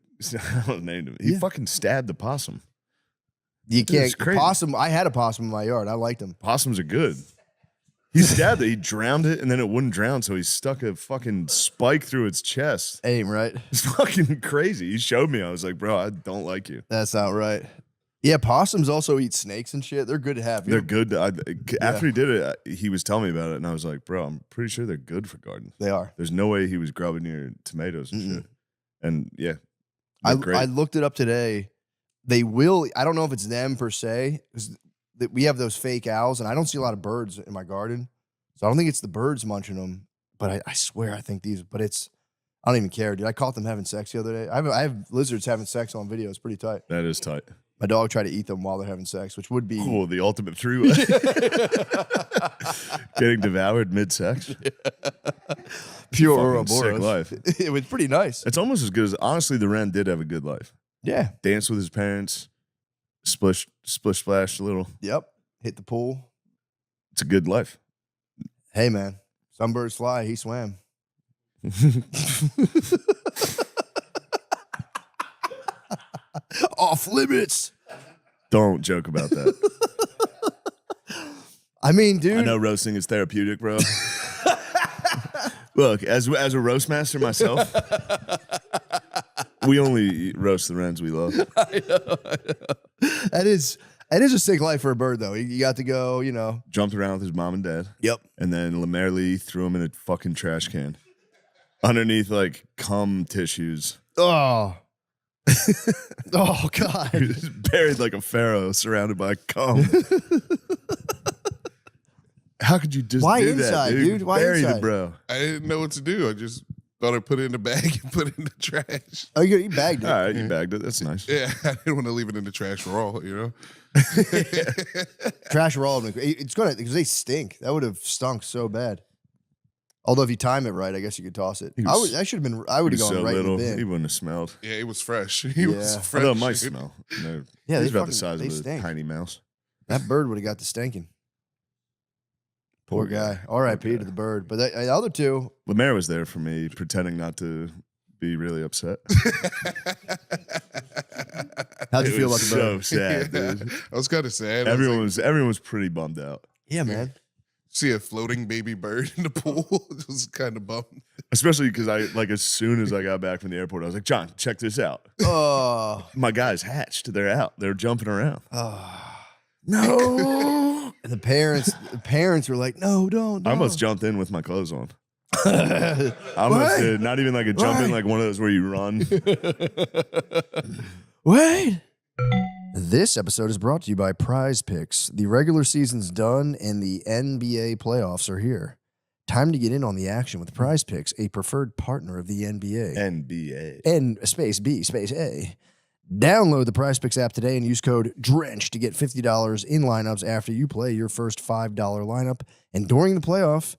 don't know him. He fucking stabbed the possum. You can't. Possum. I had a possum in my yard. I liked them. Possums are good. He stabbed it. He drowned it, and then it wouldn't drown, so he stuck a fucking spike through its chest. Ain't right. It's fucking crazy. He showed me. I was like, bro, I don't like you. That's not right. Yeah, possums also eat snakes and shit. They're good to have. They're good. After he did it, he was telling me about it, and I was like, bro, I'm pretty sure they're good for gardens. They are. There's no way he was grubbing your tomatoes and shit. And yeah, I looked it up today. They will. I don't know if it's them per se, because we have those fake owls, and I don't see a lot of birds in my garden, so I don't think it's the birds munching them. But I swear, I think these. But I don't even care, dude. I caught them having sex the other day. I have lizards having sex on video. It's pretty tight. That is tight. My dog tried to eat them while they're having sex, which would be cool. The ultimate three-way. Getting devoured mid-sex. Pure Fucking Ouroboros. sick life. It was pretty nice. It's almost as good as, honestly, the Wren did have a good life. Yeah. Danced with his parents, splish splash a little. Yep. Hit the pool. It's a good life. Hey, man. Some birds fly. He swam. Off limits. Don't joke about that. I mean, dude. I know roasting is therapeutic, bro. Look, as a roast master myself, we only roast the wrens we love. I know. That is a sick life for a bird, though. You got to go, Jumped around with his mom and dad. Yep. And then Lemaire Lee threw him in a fucking trash can. Underneath, like, cum tissues. Oh. Oh, God. He was buried like a pharaoh surrounded by cum. How could you just Why do inside, that, dude? Why Buried inside? it, bro. I didn't know what to do. I just thought I'd put it in a bag and put it in the trash. Oh, you bagged it. All right, you bagged it. That's nice. Yeah, I didn't want to leave it in the trash raw, Trash raw. It's gonna, because they stink. That would have stunk so bad. Although if you time it right, I guess you could toss it. I would have gone so right little, in the bin. he wouldn't have smelled. Yeah, it was fresh. He was fresh. Although it might smell. Yeah, he's they about the fucking- size they of a stink. tiny mouse. That bird would have got the stinking. Poor guy. R.I.P. to the bird. But the other two. Lemaire was there for me, pretending not to be really upset. How'd you It feel was about the bird? So sad, dude. I was kind of sad. Everyone was pretty bummed out. Yeah, man. See a floating baby bird in the pool. It was kind of bummed. Especially because as soon as I got back from the airport, I was like, John, check this out. Oh. My guys hatched. They're out. They're jumping around. Oh. No. And the parents were like, no, don't. I almost jumped in with my clothes on. I almost did. Not even like a jump in, like one of those where you run. Wait. This episode is brought to you by Prize Picks. The regular season's done and the NBA playoffs are here. Time to get in on the action with Prize Picks, a preferred partner of the NBA. NBA. N space B space A. Download the Prize Picks app today and use code DRENCH to get $50 in lineups after you play your first $5 lineup. And during the playoffs,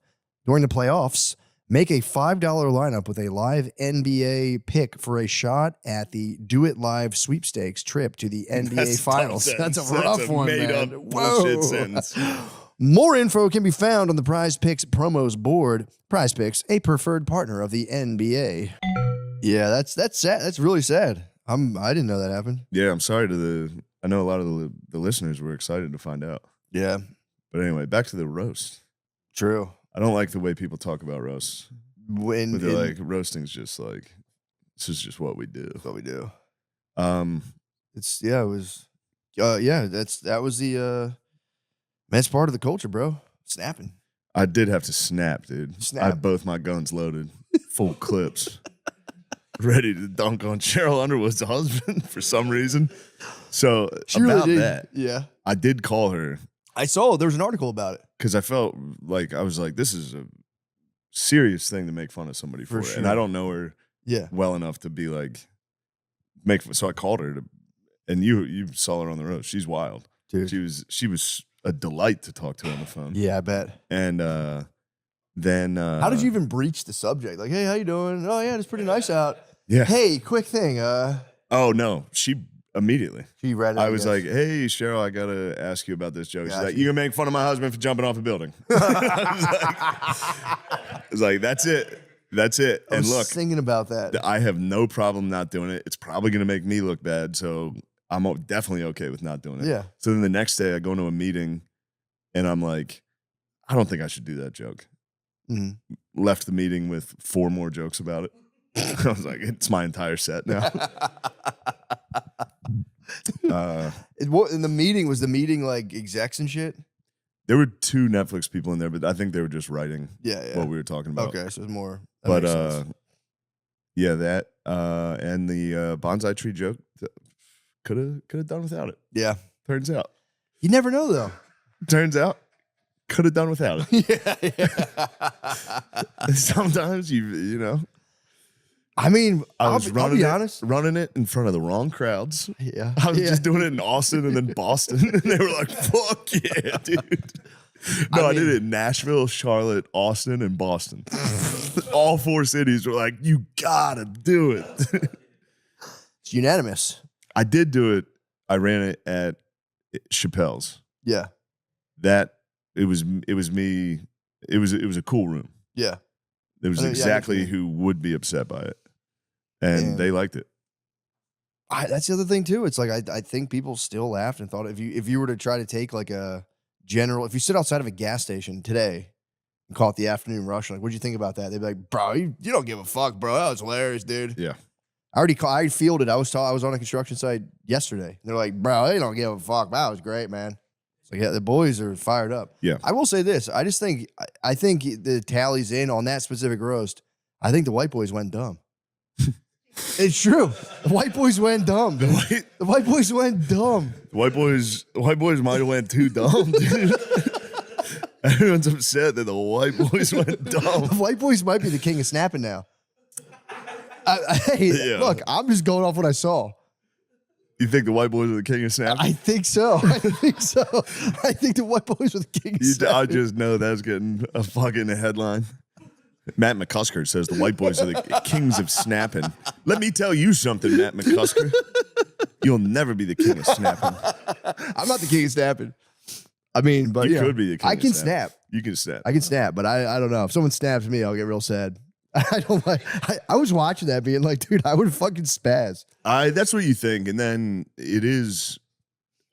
Make a $5 lineup with a live NBA pick for a shot at the Do It Live sweepstakes trip to the NBA That's a tough Finals. sentence. That's a rough one, made man. up bullshit sentence. More info can be found on the Prize Picks promos board. Prize Picks, a preferred partner of the NBA. Yeah, that's sad. That's really sad. I didn't know that happened. Yeah, I'm sorry I know a lot of the listeners were excited to find out. Yeah. But anyway, back to the roast. True. I don't like the way people talk about roasts. When they're like, roasting's just like, this is just what we do. What we do. It's it was that was the that's part of the culture, bro. Snapping. I did have to snap, dude. Snap. I had both my guns loaded, full clips, ready to dunk on Cheryl Underwood's husband for some reason. So She really about did. that, Yeah. I did call her I saw there was an article about it. because I felt like I was like, this is a serious thing to make fun of somebody for, For and sure. I don't know her well enough to be like so I called her and you saw her on the road. She's wild, dude. She was a delight to talk to on the phone. Yeah, I bet. And then How did you even breach the subject? Like, hey, how you doing? Oh yeah, it's pretty nice out. Yeah. Hey, quick thing. Oh no, she immediately. She read it. I was like, "Hey, Cheryl, I gotta ask you about this joke." She's Gotcha. like, "You gonna make fun of my husband for jumping off a building?" It's like, "That's it, that's it." I And was look, thinking about that. I have no problem not doing it. It's probably gonna make me look bad, so I'm definitely okay with not doing it. Yeah. So then the next day, I go into a meeting, and I'm like, "I don't think I should do that joke." Mhm. Left the meeting with 4 more jokes about it. I was like, "It's my entire set now." In the meeting, was the meeting like execs and shit? There were 2 Netflix people in there, but I think they were just writing Yeah. what we were talking about. Okay, so it's more. that But makes sense. yeah, that and the bonsai tree joke could have done without it. Yeah. Turns out. You never know though. Turns out could have done without it. Yeah. Sometimes you know. I mean, I was I'll be honest. running it in front of the wrong crowds. Yeah. I was Yeah. just doing it in Austin and then Boston. And they were like, fuck yeah, dude. No, I did it in Nashville, Charlotte, Austin, and Boston. All 4 cities were like, you gotta do it. It's unanimous. I did do it. I ran it at Chappelle's. Yeah. It was me. It was a cool room. Yeah. It was I know- yeah, I know what you exactly mean. who would be upset by it. And they liked it. That's the other thing too. It's like I think people still laughed and thought if you were to try to take like a general, if you sit outside of a gas station today and call it the afternoon rush, like what'd you think about that? They'd be like, bro, you don't give a fuck, bro. That was hilarious, dude. Yeah. I fielded. I was on a construction site yesterday. They're like, bro, they don't give a fuck. That was great, man. It's like, yeah, the boys are fired up. Yeah. I will say this. I just think I think the tallies in on that specific roast. I think the white boys went dumb. It's true. The white boys went dumb. The white boys went dumb. White boys might have went too dumb, dude. Everyone's upset that the white boys went dumb. The white boys might be the king of snapping now. Hey, Yeah. look, I'm just going off what I saw. You think the white boys are the king of snap? I think so. I think so. I think the white boys were the king of I snapping. just know that's getting a fucking headline. Matt McCusker says the white boys are the kings of snapping. Let me tell you something, Matt McCusker. You'll never be the king of snapping. I'm not the king of snapping. I mean, but You know, could be the king I of can snap. snap. You can snap. I can snap, but I don't know. If someone snaps me, I'll get real sad. I don't like. I was watching that, being like, dude, I would fucking spaz. That's what you think, and then it is.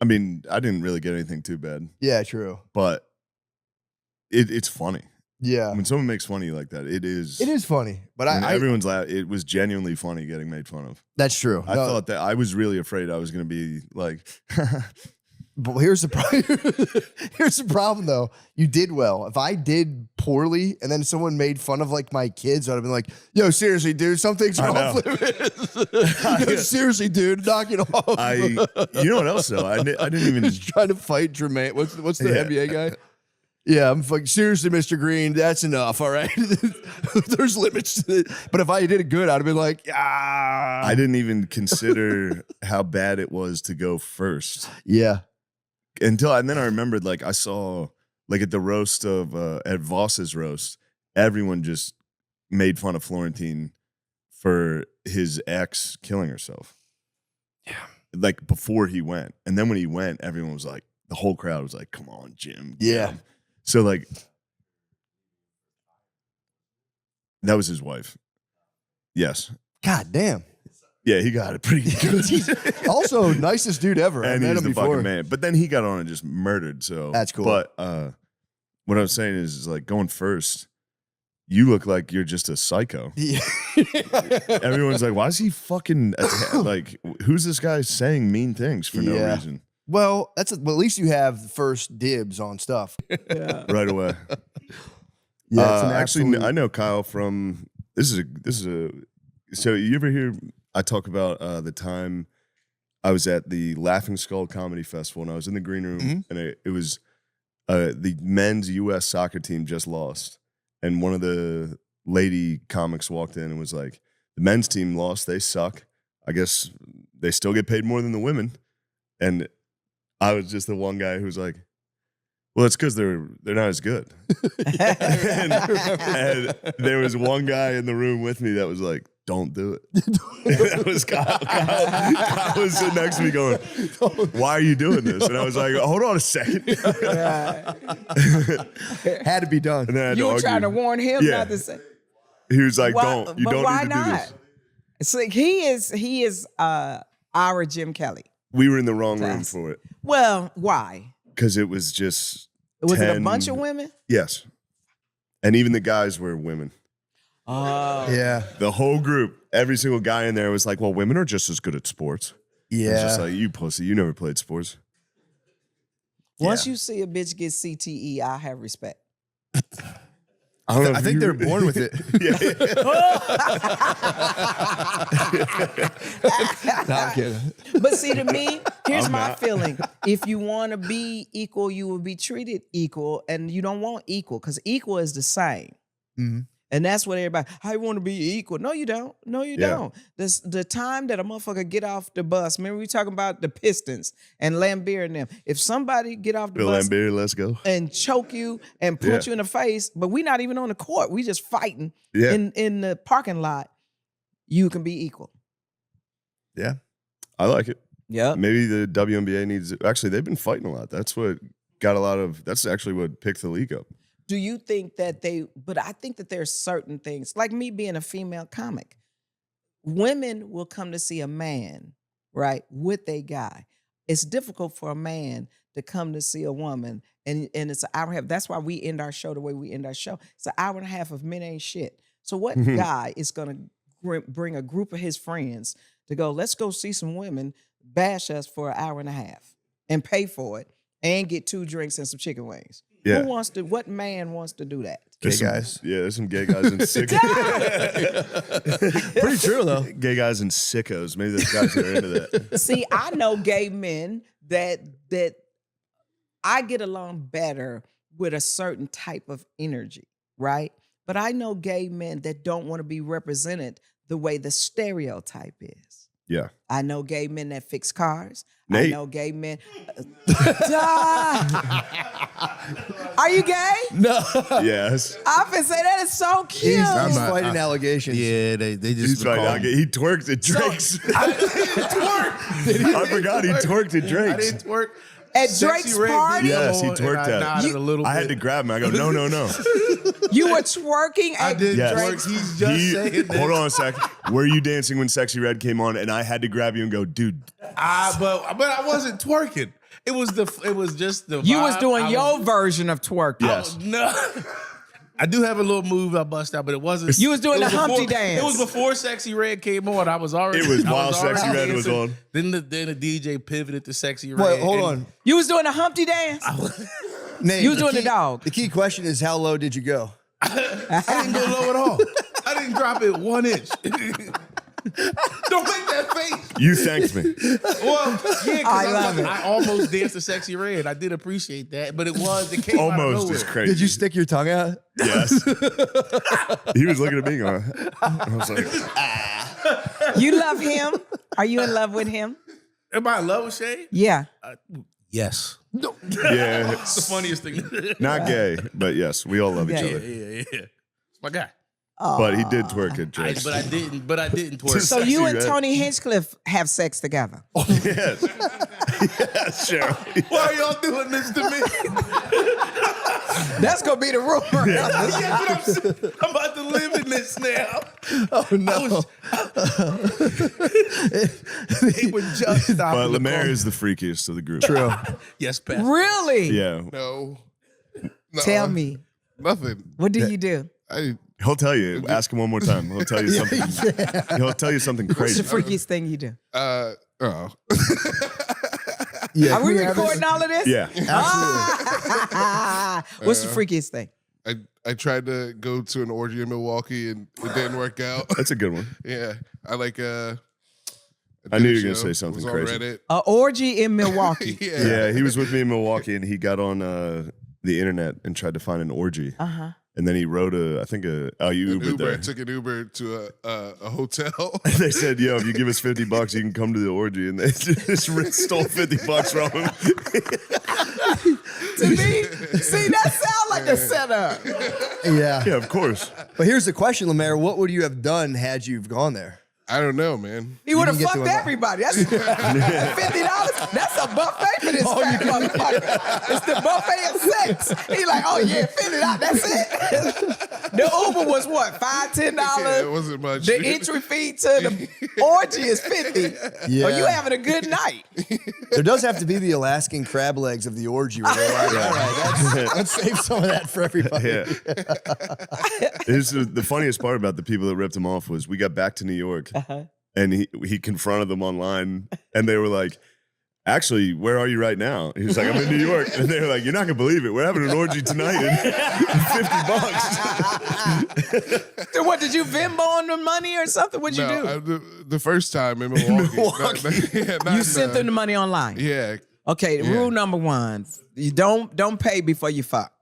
I mean, I didn't really get anything too bad, Yeah, true. but it's funny. Yeah, When someone makes fun of you like that, it is. it is funny, but And I everyone's laughing. It was genuinely funny getting made fun of. that's true. I No, thought that I was really afraid I was going to be like, but here's the problem. Here's the problem, though. You did well. If I did poorly, and then someone made fun of like my kids, I'd have been like, "Yo, seriously, dude, some things are I off know. limits. Yo, seriously, dude, knock it off." you know what else though? I didn't even. Just trying to fight Jermaine. What's the Yeah. NBA guy? Yeah, I'm like, seriously, Mr. Green, that's enough. All right, there's limits to it. But if I did it good, I'd have been like, ah. I didn't even consider how bad it was to go first. Yeah. And then I remembered, like, I saw, like, at the roast of, at Voss's roast, everyone just made fun of Florentine for his ex killing herself. Yeah. Like before he went. And then when he went, everyone was like, the whole crowd was like, come on, Jim. Yeah. So like, that was his wife. Yes. God damn. Yeah, he got it pretty good. Also, nicest dude ever. And I met he's him the before. fucking man. But then he got on and just murdered. So That's cool. But what I was saying is like going first, you look like you're just a psycho. Yeah. Everyone's like, why is he fucking like? Who's this guy saying mean things for no reason? Well, well, at least you have first dibs on stuff. Yeah. Right away. Yeah, it's an actually, absolute- I know Kyle from this is a. So you ever hear I talk about the time I was at the Laughing Skull Comedy Festival and I was in the green room and it was the men's U.S. soccer team just lost. And one of the lady comics walked in and was like, the men's team lost. They suck. I guess they still get paid more than the women. And I was just the one guy who was like, well, it's because they're not as good. and there was one guy in the room with me that was like, don't do it. That was Kyle. Kyle was sitting next to me going, why are you doing this? And I was like, hold on a second. Had to be done. And then I had You to were trying to argue. warn him Yeah. not to say. He was like, Why- don't. You but don't why need to do not? this. It's like he is our Jim Kelly. We were in the wrong room for it. Well, why? Because it was just Was it a 10 bunch of women? Yes. And even the guys were women. Oh. Yeah. The whole group, every single guy in there was like, well, women are just as good at sports. It was just like, you pussy, you never played sports. Once you see a bitch get CTE, I have respect. I don't know. I think they're born with it. No, I'm kidding. But see, to me, here's I'm my not. feeling. If you want to be equal, you will be treated equal, and you don't want equal because equal is the same. Mm-hmm. And that's what everybody, I want to be equal. No, you don't. No, you Yeah. don't. This the time that a motherfucker get off the bus. Remember we talking about the Pistons and Lambeer and them. If somebody get off the Bill bus Lambier, let's go. and choke you and punch Yeah. you in the face, but we not even on the court. We just fighting Yeah. in the parking lot. You can be equal. Yeah. I like it. Yeah. Maybe the WNBA needs actually they've been fighting a lot. That's what got a lot of that's actually what picked the league up. Do you think that but I think that there's certain things, like me being a female comic, women will come to see a man, right, with a guy. It's difficult for a man to come to see a woman, and it's an hour and a half. That's why we end our show the way we end our show. It's an hour and a half of men ain't shit. So what guy is going to bring a group of his friends to go, let's go see some women bash us for an hour and a half and pay for it and get 2 drinks and some chicken wings? Yeah. What man wants to do that? There's some- Yeah, there's some gay guys and sickos. Pretty true though. Gay guys and sickos. Maybe those guys are into that. See, I know gay men that I get along better with a certain type of energy, right? But I know gay men that don't want to be represented the way the stereotype is. Yeah. I know gay men that fix cars. Nate. I know gay men. Are you gay? No. Yes. I can say that is so cute. He's fighting allegations. Yeah, they just He's right. He twerked at Drake's. I forgot he twerked at I Drake's. didn't twerk. At Sexy Drake's Red party? Yes, he and twerked I at nodded a little I had bit. to grab him. I go, no. You were twerking I at did Yes. Drake's. twerk. He's just saying that. Hold on a sec. Were you dancing when Sexy Red came on? And I had to grab you and go, dude. But I wasn't twerking. It was just the You was vibe. doing I your version of twerking. Yes. No. I do have a little move I bust out, but it wasn't. You was doing it the Humpty before- dance. It was before Sexy Red came on. I was already. It was I while already Sexy Red was dancing. on. Then the DJ pivoted to Sexy Red. Wait, hold and- on. You was doing a Humpty dance? Nate, You was doing the dog. The key question is how low did you go? I didn't go low at all. I didn't drop it 1 inch. Don't make that face. You thanked me. Well, yeah, I because I almost danced to Sexy Red. I did appreciate that, but it came out of Almost nowhere. is crazy. Did you stick your tongue out? Yes. He was looking at me going, I was like, You love him? Are you in love with him? Am I in love with Shay? Yeah. Yes. No. yeah. It's the funniest thing. Not gay, but yes, we all love each Yeah. other. Yeah. It's my guy. But he did twerk at Drake's. But I didn't twerk. So you and Tony Hinchcliffe have sex together. Yes. Yes, Cheryl. Why are y'all doing this to me? That's gonna be the rumor. Yeah, I'm about to live in this now. Oh no! They would just stop. But Lemaire is the freakiest of the group. True. Yes, Pastor. Really? Yeah. No. Tell me. Nothing. What do you do? He'll tell you. Ask him one more time. He'll tell you something. He'll tell you something What's crazy. the freakiest thing you do? Yeah. Are we recording all of this? Yeah. What's the freakiest thing? I tried to go to an orgy in Milwaukee and it didn't work out. That's a good one. Yeah. I like I knew you were going to say something was on crazy. Reddit. An orgy in Milwaukee. Yeah, he was with me in Milwaukee and he got on the internet and tried to find an orgy. Uh-huh. And then he wrote you Ubered there. I took an Uber to a hotel. They said, yo, if you give us $50, you can come to the orgy. And they just stole $50 from him. To me, see, that sounds like a setup. Yeah. Yeah, of course. But here's the question, Lemaire. What would you have done had you gone there? I don't know, man. He would have didn't get to fucked invite- everybody. That's $50. That's a buffet for this fat motherfucker. It's the buffet of sex. He like, oh yeah, $50. That's it. The Uber was what, $5, $10? Yeah, it wasn't much. The entry fee to the orgy is $50. Yeah. Oh, you having a good night? There does have to be the Alaskan crab legs of the orgy. Where they're like, all right, let's save some of that for everybody. Yeah. The funniest part about the people that ripped him off was we got back to New York and he confronted them online and they were like, actually, where are you right now? He was like, I'm in New York. And they were like, you're not going to believe it. We're having an orgy tonight and $50. So what, did you Venmo on the money or something? What'd you do? The first time in Milwaukee. You sent them the money online? Yeah. Okay, Yeah. rule number one, you don't pay before you fuck.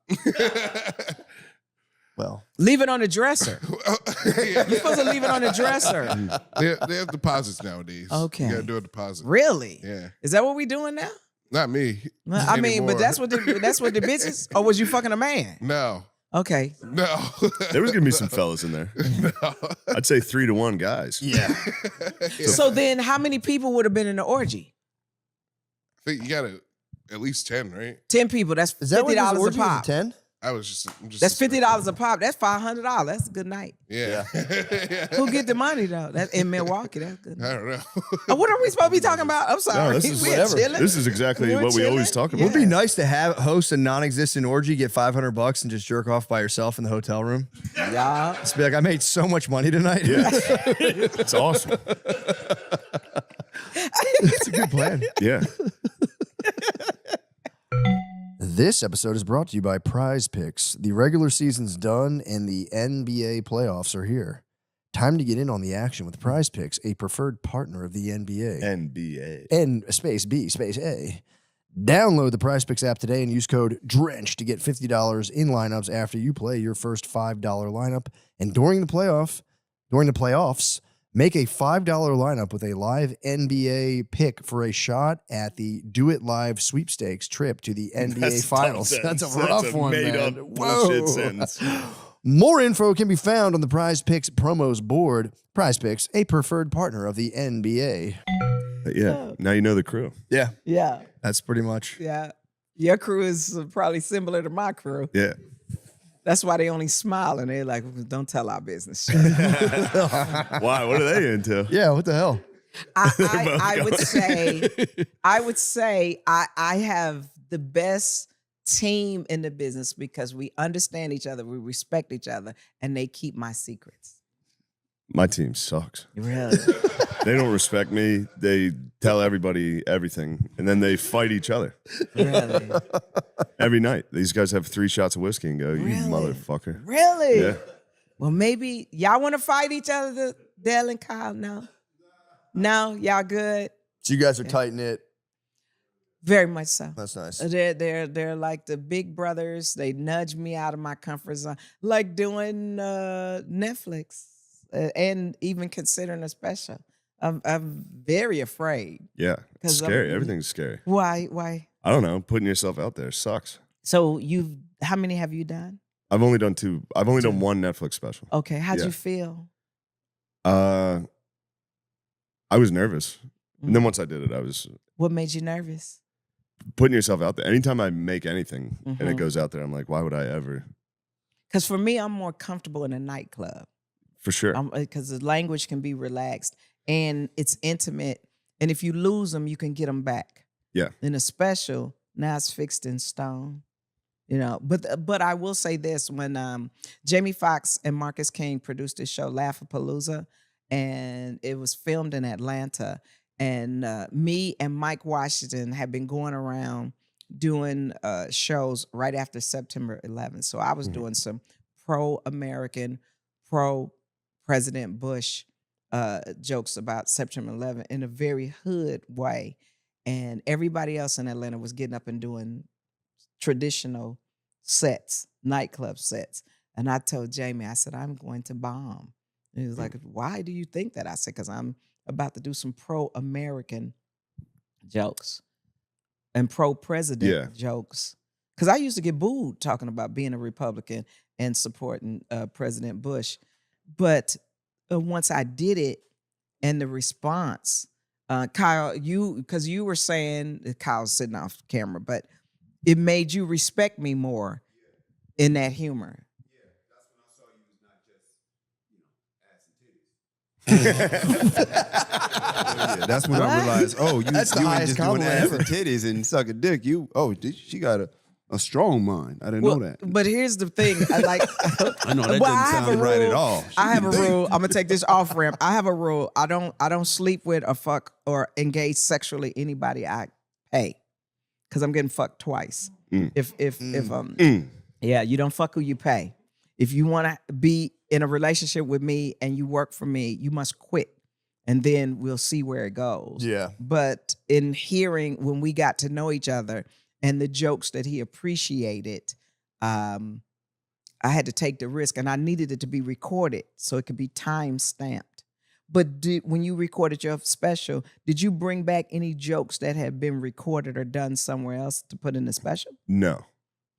Well, leave it on the dresser. You're supposed to leave it on the dresser. They have deposits nowadays. Okay. You gotta do a deposit. Really? Yeah. Is that what we doing now? Not me. I mean, but anymore. that's what the bitches. Or was you fucking a man? No. Okay. No. There was going to be some fellas in there. I'd say 3-to-1 guys. Yeah. So then, how many people would have been in the orgy? I think you gotta at least 10, right? 10 people. That's $50 a pop. 10? I'm just That's $50 a pop. That's $500. That's a good night. Yeah. Who get the money though? That's in Milwaukee. That's good. I don't know. What are we supposed to be talking about? I'm sorry. No, this is We're whatever. chilling. This is exactly We're what we always chilling. talk about. Would it be nice to host a non-existent orgy, get $500 and just jerk off by yourself in the hotel room? Yeah. Just be like, I made so much money tonight. Yeah. It's awesome. It's a good plan. Yeah. This episode is brought to you by Prize Picks. The regular season's done and the NBA playoffs are here. Time to get in on the action with Prize Picks, a preferred partner of the NBA. NBA. N space B space A. Download the Prize Picks app today and use code DRENCH to get $50 in lineups after you play your first $5 lineup. And during the playoffs, make a $5 lineup with a live NBA pick for a shot at the Do It Live sweepstakes trip to the NBA Finals. That's a rough one, man. Bullshit sentence. More info can be found on the Prize Picks promos board. Prize Picks, a preferred partner of the NBA. Yeah. Now you know the crew. Yeah. Yeah. That's pretty much. Yeah. Your crew is probably similar to my crew. Yeah. That's why they only smile and they're like, don't tell our business. Why? What are they into? Yeah, what the hell? I would say I have the best team in the business because we understand each other, we respect each other, and they keep my secrets. My team sucks. Really? They don't respect me. They tell everybody everything, and then they fight each other. Really? Every night. These guys have 3 shots of whiskey and go, you motherfucker. Really? Yeah. Well, maybe y'all want to fight each other, Dale and Kyle? No? No? Y'all good? So you guys are tight knit. Very much so. That's nice. They're like the big brothers. They nudge me out of my comfort zone, like doing Netflix and even considering a special. I'm very afraid. Yeah. It's scary. Everything's scary. Why? I don't know. Putting yourself out there sucks. So how many have you done? I've only done 2. I've only done 1 Netflix special. Okay, how'd you feel? I was nervous. And then once I did it, I was What made you nervous? putting yourself out there. Anytime I make anything and Mhm. it goes out there, I'm like, why would I ever? Because for me, I'm more comfortable in a nightclub. For sure. Because the language can be relaxed and it's intimate. And if you lose them, you can get them back. Yeah. In a special, now it's fixed in stone. You know, but I will say this: when Jamie Foxx and Marcus King produced this show, Laugh-A-Palooza, and it was filmed in Atlanta, and me and Mike Washington have been going around doing shows right after September 11th. So I was doing some pro-American, pro-President Bush jokes about September 11th in a very hood way, and everybody else in Atlanta was getting up and doing traditional sets, nightclub sets. And I told Jamie, I said, I'm going to bomb. And he was like, why do you think that? I said, because I'm about to do some pro-American jokes and pro-president jokes. Because I used to get booed talking about being a Republican and supporting President Bush. But once I did it and the response, Kyle, because you were saying, Kyle's sitting off camera, but it made you respect me more in that humor. That's when I realized, oh, That's the you ain't highest just doing ass compliment and titties and sucking dick. She got a strong mind. I didn't know that. But here's the thing, I know that well, doesn't sound right at all. I have a rule. I'm gonna take this off ramp. I have a rule. I don't sleep with or fuck or engage sexually anybody I pay, because I'm getting fucked twice. Yeah, you don't fuck who you pay. If you want to be in a relationship with me and you work for me, you must quit, and then we'll see where it goes. Yeah. But in hearing when we got to know each other and the jokes that he appreciated, I had to take the risk, and I needed it to be recorded so it could be time stamped. But when you recorded your special, did you bring back any jokes that had been recorded or done somewhere else to put in the special? No.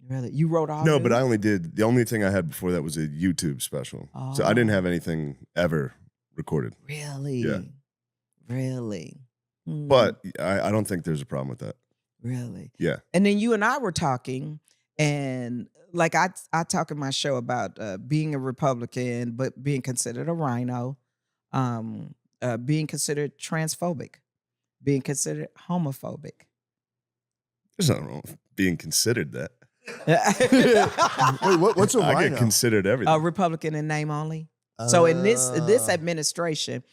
Really? You wrote all No, new? but I only did, the only thing I had before that was a YouTube special. So I didn't have anything ever recorded. Really? Yeah. Really? But I don't think there's a problem with that. Really? Yeah. And then you and I were talking, and like I talk in my show about being a Republican, but being considered a rhino, being considered transphobic, being considered homophobic. There's nothing wrong with being considered that. Wait, what's a I rhino? get considered everything. A Republican in name only. So in this administration,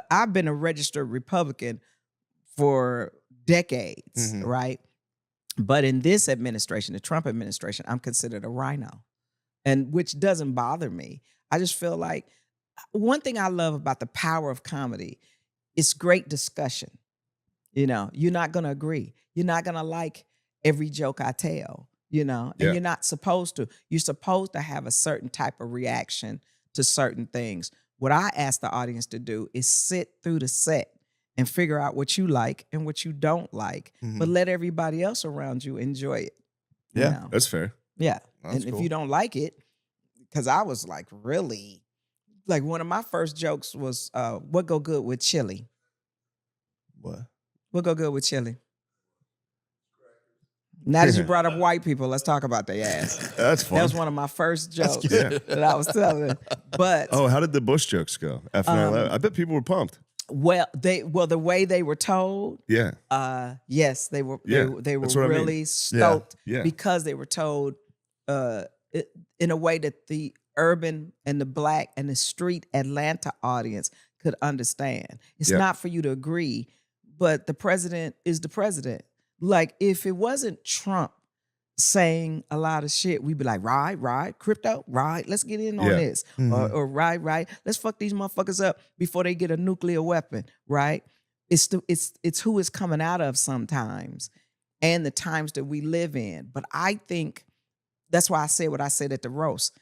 I've been a registered Republican for decades, right? But in this administration, the Trump administration, I'm considered a rhino, and which doesn't bother me. I just feel like one thing I love about the power of comedy, it's great discussion. You know, you're not going to agree. You're not going to like every joke I tell, you know, and you're not supposed to. You're supposed to have a certain type of reaction to certain things. What I ask the audience to do is sit through the set and figure out what you like and what you don't like, but let everybody else around you enjoy it. you know? That's fair. Yeah. That's And if cool. you don't like it, because I was like, really? Like one of my first jokes was, what go good with chili? What? What go good with chili? Now that you brought up white people, let's talk about their ass. That's fun. That was one of my first That's jokes good. that I was telling. But Oh, how did the Bush jokes go? After 9/11? I bet people were pumped. the way they were told, Yeah. yes, they were Yeah, they were that's what I mean. really stoked Yeah. because they were told in a way that the urban and the black and the street Atlanta audience could understand. It's Yeah. not for you to agree, but the president is the president. Like if it wasn't Trump saying a lot of shit, we'd be like, right, crypto, right, let's get in on Yeah. this. Or right, let's fuck these motherfuckers up before they get a nuclear weapon, right? It's who it's coming out of sometimes and the times that we live in. But I think that's why I said what I said at the roast.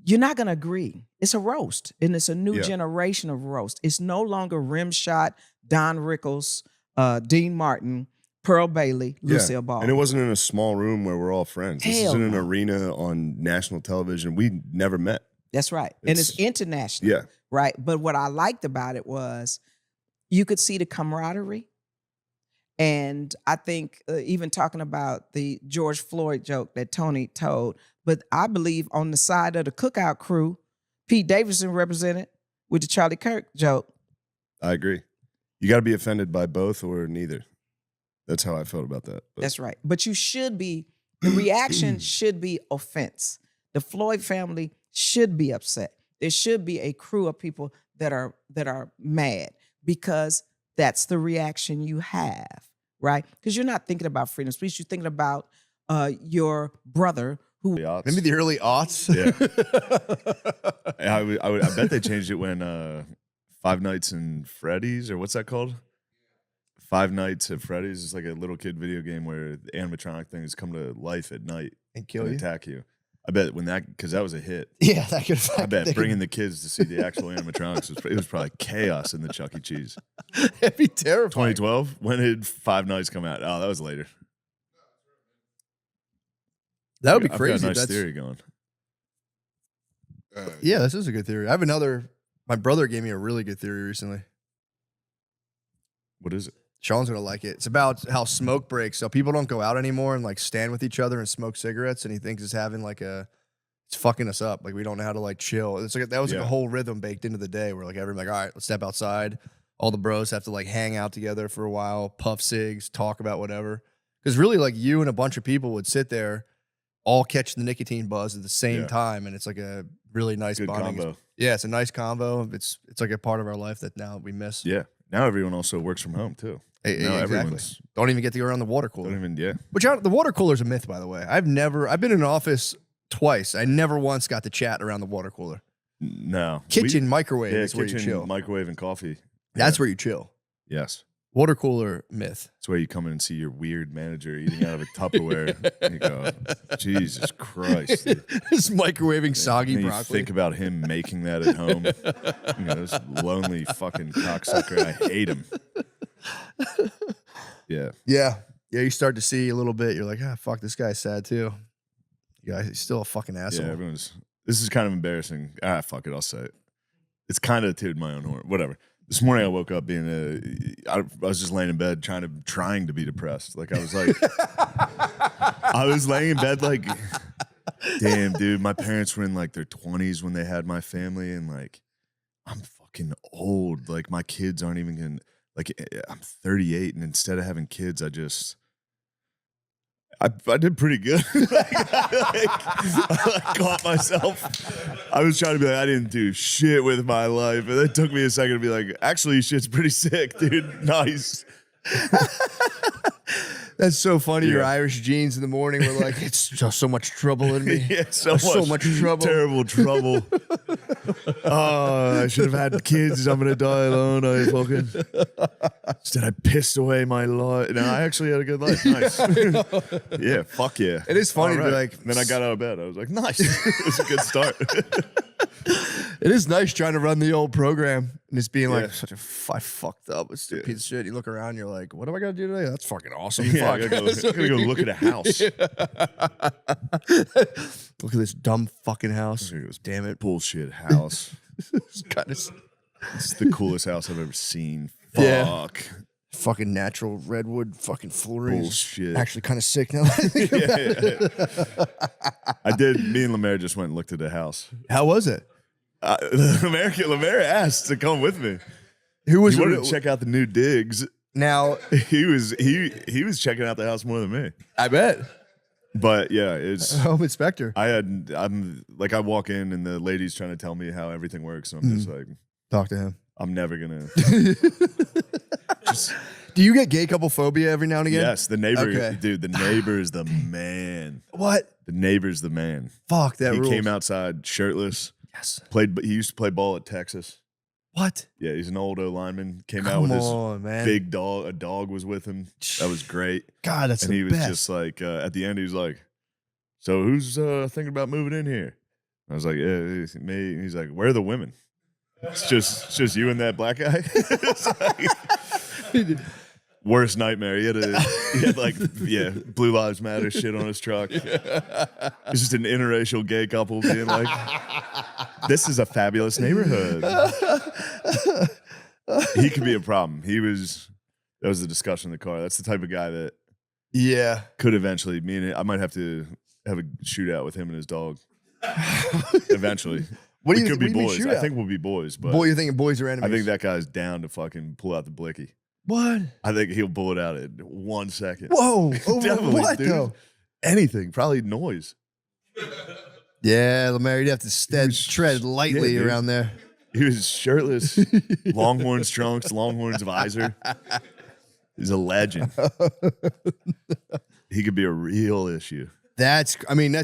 You're not gonna agree. It's a roast, and it's a new generation of roast. It's no longer Rimshot, Don Rickles, Dean Martin Pearl Bailey, Lucille Ball. And it wasn't in a small room where we're all friends. This is Hell in an no. arena on national television. We never met. That's right. And it's international. Yeah. Right. But what I liked about it was you could see the camaraderie. And I think even talking about the George Floyd joke that Tony told, but I believe on the side of the cookout crew, Pete Davidson represented with the Charlie Kirk joke. I agree. You got to be offended by both or neither. That's how I felt about that. But That's right. But you should be, the reaction should be offense. The Floyd family should be upset. There should be a crew of people that are mad because that's the reaction you have, right? Because you're not thinking about freedom of speech. You're thinking about your brother who maybe the early aughts. Yeah. I bet they changed it when Five Nights in Freddy's, or what's that called? Five Nights at Freddy's is like a little kid video game where the animatronic things come to life at night and kill you, attack you. I bet because that was a hit. Yeah, that could. I bet bringing the kids to see the actual animatronics it was probably chaos in the Chuck E. Cheese. It'd be terrifying. 2012. When did Five Nights come out? Oh, that was later. That would be I've crazy. got a nice theory going. Yeah, this is a good theory. I have another. My brother gave me a really good theory recently. What is it? Sean's gonna like it. It's about how smoke breaks, so people don't go out anymore and like stand with each other and smoke cigarettes. And he thinks it's having it's fucking us up. Like we don't know how to like chill. It's like that was like a whole rhythm baked into the day where like everyone's like, all right, let's step outside. All the bros have to like hang out together for a while, puff cigs, talk about whatever. Because really, like you and a bunch of people would sit there, all catch the nicotine buzz at the same time, and it's like a really nice Good bonding. combo. Yeah, it's a nice combo. It's like a part of our life that now we miss. Yeah. Now everyone also works from home too. Now Exactly. everyone's Don't even get to go around the water cooler. don't even yeah. Which the water cooler is a myth, by the way. I've been in an office twice. I never once got to chat around the water cooler. No. Kitchen microwave Yeah, is where you kitchen, chill. microwave and coffee. That's where you chill. Yes. Water cooler myth. That's where you come in and see your weird manager eating out of a Tupperware. And you go, Jesus Christ. Just microwaving soggy And you broccoli. think about him making that at home. You know, this lonely fucking cocksucker. I hate him. Yeah. Yeah. You start to see a little bit. You're like, fuck, this guy's sad too. Yeah, he's still a fucking asshole. Yeah, this is kind of embarrassing. Fuck it, I'll say it. It's kind of tooting my own horn. Whatever. This morning I woke up I was just laying in bed trying to be depressed. Like I was like, I was laying in bed like, damn, dude, my parents were in like their 20s when they had my family, and like, I'm fucking old. Like my kids aren't even gonna, like, I'm 38, and instead of having kids, I did pretty good. I caught myself. I was trying to be like, I didn't do shit with my life. And it took me a second to be like, actually, shit's pretty sick, dude. Nice. That's so funny. Your Irish jeans in the morning were like, it's just so much trouble in me. Yeah, so much trouble. Terrible trouble. Oh, I should have had kids. I'm going to die alone. Instead, I pissed away my life. No, I actually had a good life. Nice. Yeah, fuck yeah. It is funny to be like. And then I got out of bed. I was like, nice. It was a good start. It is nice trying to run the old program and just being like, I fucked up. It's a piece of shit. You look around, you're like, what do I got to do today? That's fucking awesome. Yeah, I Fuck. gotta go look at a house. Look at this dumb fucking house. Damn it. Bullshit house. It's the coolest house I've ever seen. Fuck. Yeah. Fucking natural redwood fucking flooring. Bullshit. Actually kind of sick now. I did. Me and Lemaire just went and looked at the house. How was it? Lemaire asked to come with me. Who was he wanted to check out the new digs. Now he was checking out the house more than me. I bet. But yeah, it's home inspector. I'm like, I walk in and the lady's trying to tell me how everything works, and I'm just like, talk to him. I'm never gonna. Do you get gay couple phobia every now and again? Yes, the neighbor, Okay. dude. The neighbor is the man. What? The neighbor's the man. Fuck, that He rules. came outside shirtless. Yes. He used to play ball at Texas. What? Yeah, he's an old O lineman. Came out Come with his on, man. big dog. A dog was with him. That was great. God, that's and the he was best. just like, at the end, he was like, "So who's thinking about moving in here?" I was like, "Yeah, it's me." And he's like, "Where are the women?" It's just you and that black guy. Worst nightmare. He had like Blue Lives Matter shit on his truck. It's just an interracial gay couple being like, "This is a fabulous neighborhood." He could be a problem. That was the discussion in the car. That's the type of guy that could eventually I might have to have a shootout with him and his dog. Eventually. What do we you could be what do you mean boys. I shootout? think we'll be boys, but Boy, you're thinking boys are enemies. I think that guy's down to fucking pull out the blicky. What? I think he'll pull it out in 1 second. Whoa. Over Definitely, what, dude. though? Anything. Probably noise. Yeah, Lemaire, you'd have to tread lightly dude. around there. He was shirtless, Longhorns trunks, Longhorns visor. He's a legend. He could be a real issue. That's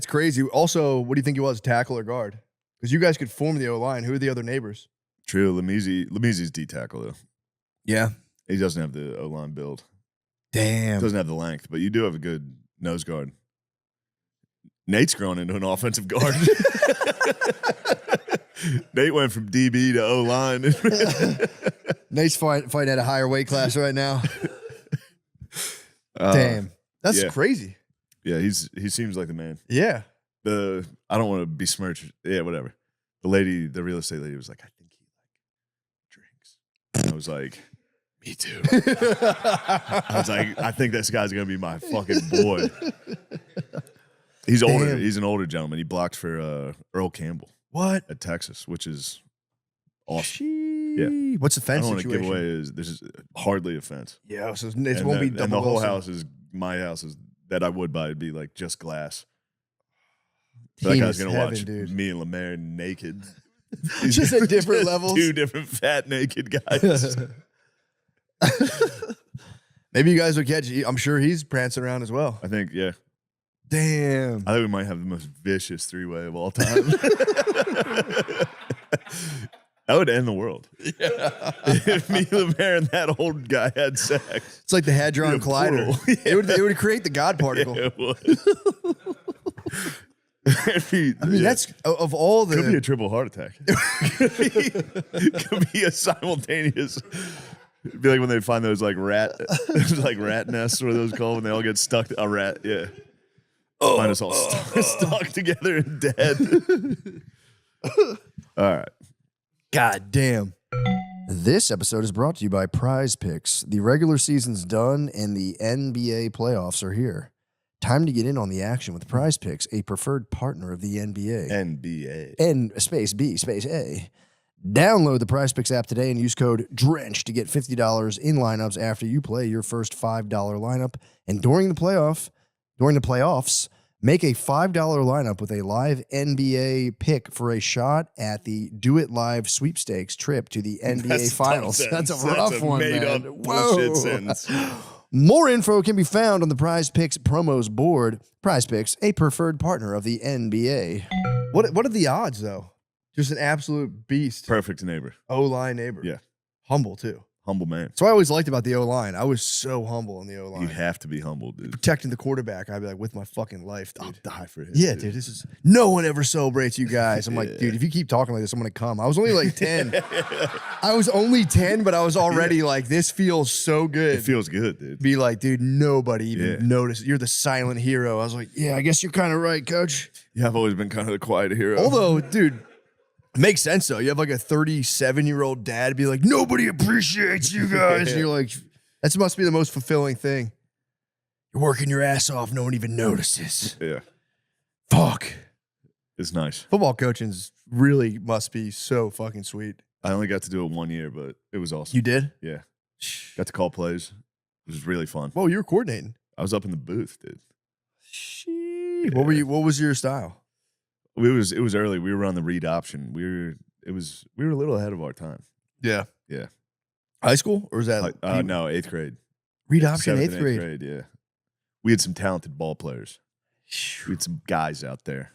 crazy. Also, what do you think he was, tackle or guard? Because you guys could form the O-line. Who are the other neighbors? True. Lemisi's D-tackle, though. Yeah. He doesn't have the O-line build. Damn. Doesn't have the length, but you do have a good nose guard. Nate's grown into an offensive guard. Nate went from DB to O-line. Nate's fighting at a higher weight class right now. Damn. That's crazy. Yeah, he seems like the man. Yeah. I don't want to besmirch. Yeah, whatever. The real estate lady was like, I think he drinks. And I was like, me too. I was like, I think this guy's gonna be my fucking boy. He's older. Damn. He's an older gentleman. He blocked for Earl Campbell. What? At Texas, which is awesome. Yeah. What's the fence I don't want to give situation? away this is hardly a fence. Yeah, so it won't be double And the whole Wilson. house is my house is that I would buy. It'd be like just glass. So that guy's Penis gonna heaven, watch dude. me and Lemaire naked. Just at different Just levels? 2 different fat naked guys. Maybe you guys will catch. I'm sure he's prancing around as well. I think, yeah. Damn. I think we might have the most vicious 3-way of all time. That would end the world. Yeah. If me, Lemaire, and that old guy had sex. It's like the Hadron Collider. It would create the God particle. Yeah, it would. That's of all the. Could be a triple heart attack. Could be a simultaneous. It'd be like when they find those like rat nests, or those called when they all get stuck. A rat, yeah. Find us all stuck together and dead. All right. God damn. This episode is brought to you by Prize Picks. The regular season's done and the NBA playoffs are here. Time to get in on the action with Prize Picks, a preferred partner of the NBA. NBA. N space B space A. Download the Prize Picks app today and use code DRENCH to get $50 in lineups after you play your first $5 lineup. And during the playoffs, make a $5 lineup with a live NBA pick for a shot at the Do It Live sweepstakes trip to the NBA Finals. That's a rough one, man. Bullshit sentence. More info can be found on the Prize Picks promos board. Prize Picks, a preferred partner of the NBA. What are the odds, though? Just an absolute beast. Perfect neighbor. O-line neighbor. Yeah. Humble, too. Humble man. That's what I always liked about the O-line. I was so humble in the O-line. You have to be humble, dude. Protecting the quarterback, I'd be like, with my fucking life, dude. I'll die for him. Yeah, dude. This is no one ever celebrates you guys. I'm like, dude, if you keep talking like this, I'm gonna come. I was only like 10. I was only 10, but I was already like, this feels so good. It feels good, dude. Be like, dude, nobody even noticed. You're the silent hero. I was like, yeah, I guess you're kind of right, coach. Yeah, I've always been kind of the quiet hero. Although, dude, makes sense though. You have like a 37-year-old dad be like, nobody appreciates you guys. And you're like, that must be the most fulfilling thing. You're working your ass off. No one even notices. Yeah. Fuck. It's nice. Football coaching's really must be so fucking sweet. I only got to do it 1 year, but it was awesome. You did? Yeah. Got to call plays. It was really fun. Whoa, you were coordinating. I was up in the booth, dude. Yeah. What was your style? It was early. We were on the read option. We were a little ahead of our time. Yeah. Yeah. High school? Or was that no, 8th grade. Read option, 7th 8th and grade. Yeah. We had some talented ball players. We had some guys out there.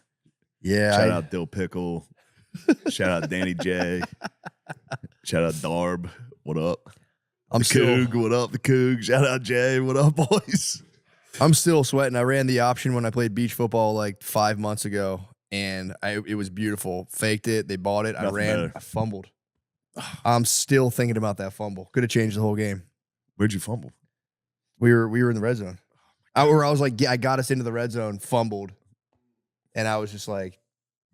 Yeah. Shout out Dill Pickle. Shout out Danny J. Shout out Darb. What up? I'm the still Coug. What up, the Coug? Shout out Jay. What up, boys? I'm still sweating. I ran the option when I played beach football like 5 months ago, and it was beautiful. Faked it. They bought it. I Nothing ran. better. I fumbled. I'm still thinking about that fumble. Could have changed the whole game. Where'd you fumble? We were in the red zone. I was like, yeah, I got us into the red zone, fumbled, and I was just like,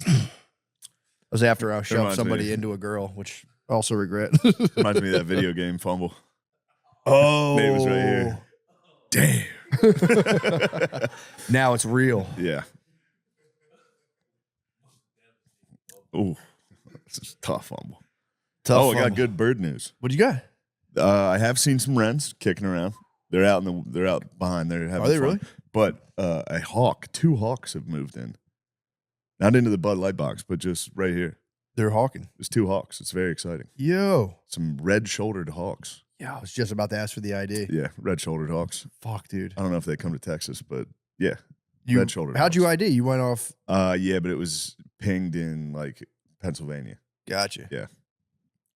I was after I shoved somebody into a girl, which I also regret. Reminds me of that video game fumble. Oh, Name was right here. Damn. Now it's real. Yeah. Ooh, this is tough fumble. I Fumble. got good bird news. What you got? I have seen some wrens kicking around. They're out behind. They're having Are they fun. really? But a hawk, 2 hawks have moved in. Not into the Bud Light box, but just right here. They're hawking. There's 2 hawks. It's very exciting. Yo. Some red-shouldered hawks. Yeah, I was just about to ask for the ID. Yeah, red-shouldered hawks. Fuck, dude. I don't know if they come to Texas, but yeah, You, red-shouldered how'd hawks. you ID? You went off. Yeah, but it was pinged in like Pennsylvania. Gotcha. Yeah.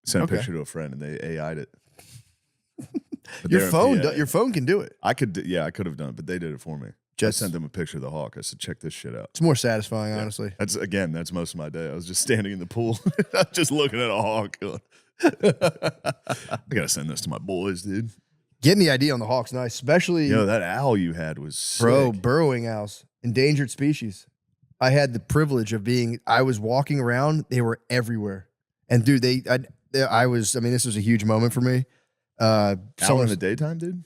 Sent Okay. a picture to a friend and they AI'd it. But Your they're in phone, PA. your phone can do it. I could have done it, but they did it for me. I sent them a picture of the hawk. I said, check this shit out. It's more satisfying, honestly. That's most of my day. I was just standing in the pool, just looking at a hawk. Going, I gotta send this to my boys, dude. Getting the ID on the hawk's nice, especially That owl you had was sick. bro. Burrowing owls, endangered species. I had the privilege of I was walking around. They were everywhere, and dude, I was. I mean, this was a huge moment for me. Owl in the daytime, dude.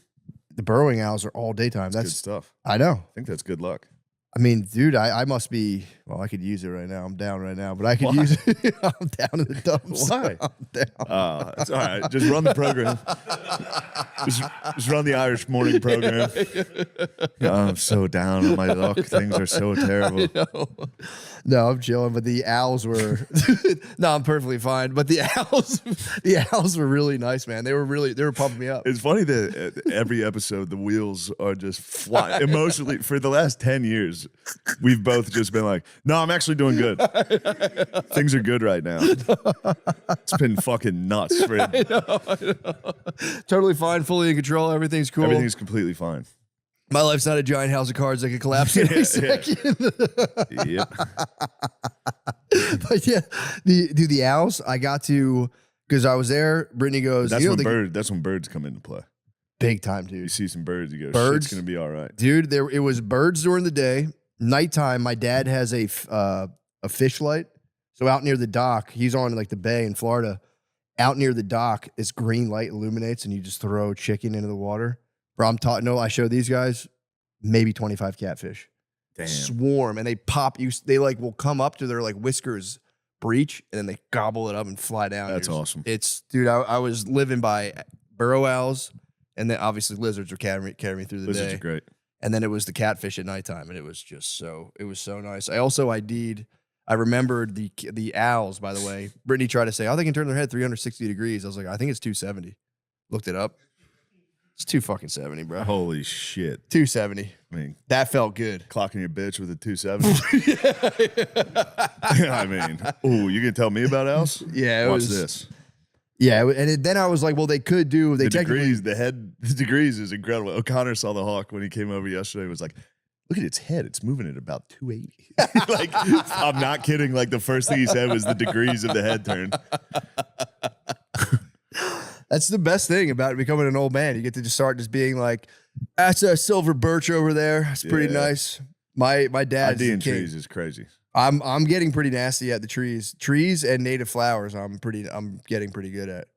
The burrowing owls are all daytime. That's good stuff. I know. I think that's good luck. I mean, dude, I must be. Well, I could use it right now. I'm down right now, but I could use it. I'm down in the dumps. Why? I'm down. It's all right. Just run the program. just run the Irish morning program. I'm so down on my luck. Things are so terrible. No, I'm chilling. But the owls were. No, I'm perfectly fine. But the owls were really nice, man. They were pumping me up. It's funny that every episode the wheels are just flying emotionally. For the last 10 years, we've both just been like, no, I'm actually doing good. Things are good right now. It's been fucking nuts. I know. Totally fine, fully in control. Everything's cool. Everything's completely fine. My life's not a giant house of cards that could collapse in any second. Yep. But yeah, the owls, I got to, because I was there, Brittany goes, That's when birds come into play. Big time, dude. You see some birds, you go, Birds? shit's gonna be all right. Dude, it was birds during the day. Nighttime, my dad has a fish light. So out near the dock, he's on like the bay in Florida. Out near the dock, this green light illuminates and you just throw chicken into the water. Bro, I show these guys maybe 25 catfish. Damn. Swarm, and they pop you. They like will come up to their like whiskers breach, and then they gobble it up and fly down. That's awesome. It's dude. I was living by burrow owls, and then obviously lizards were carrying me through the Lizards day. are great. And then it was the catfish at nighttime, and it was so nice. I also ID'd. I remembered the owls. By the way, Brittany tried to say, "Oh, they can turn their head 360 degrees." I was like, "I think it's 270." Looked it up. It's 270, bro. Holy shit. 270. I mean, that felt good. Clocking your bitch with a 270. I mean, ooh, you gonna tell me about owls? Yeah, Watch this. Yeah, and then I was like, well, they could do. They The technically degrees is incredible. O'Connor saw the hawk when he came over yesterday. Was like, look at its head. It's moving at about 280. Like, I'm not kidding. Like, the first thing he said was the degrees of the head turn. That's the best thing about becoming an old man. You get to just start just being like, that's a silver birch over there. It's pretty Yeah. nice. My dad ID in trees is crazy. I'm getting pretty nasty at the trees and native flowers. I'm getting pretty good at.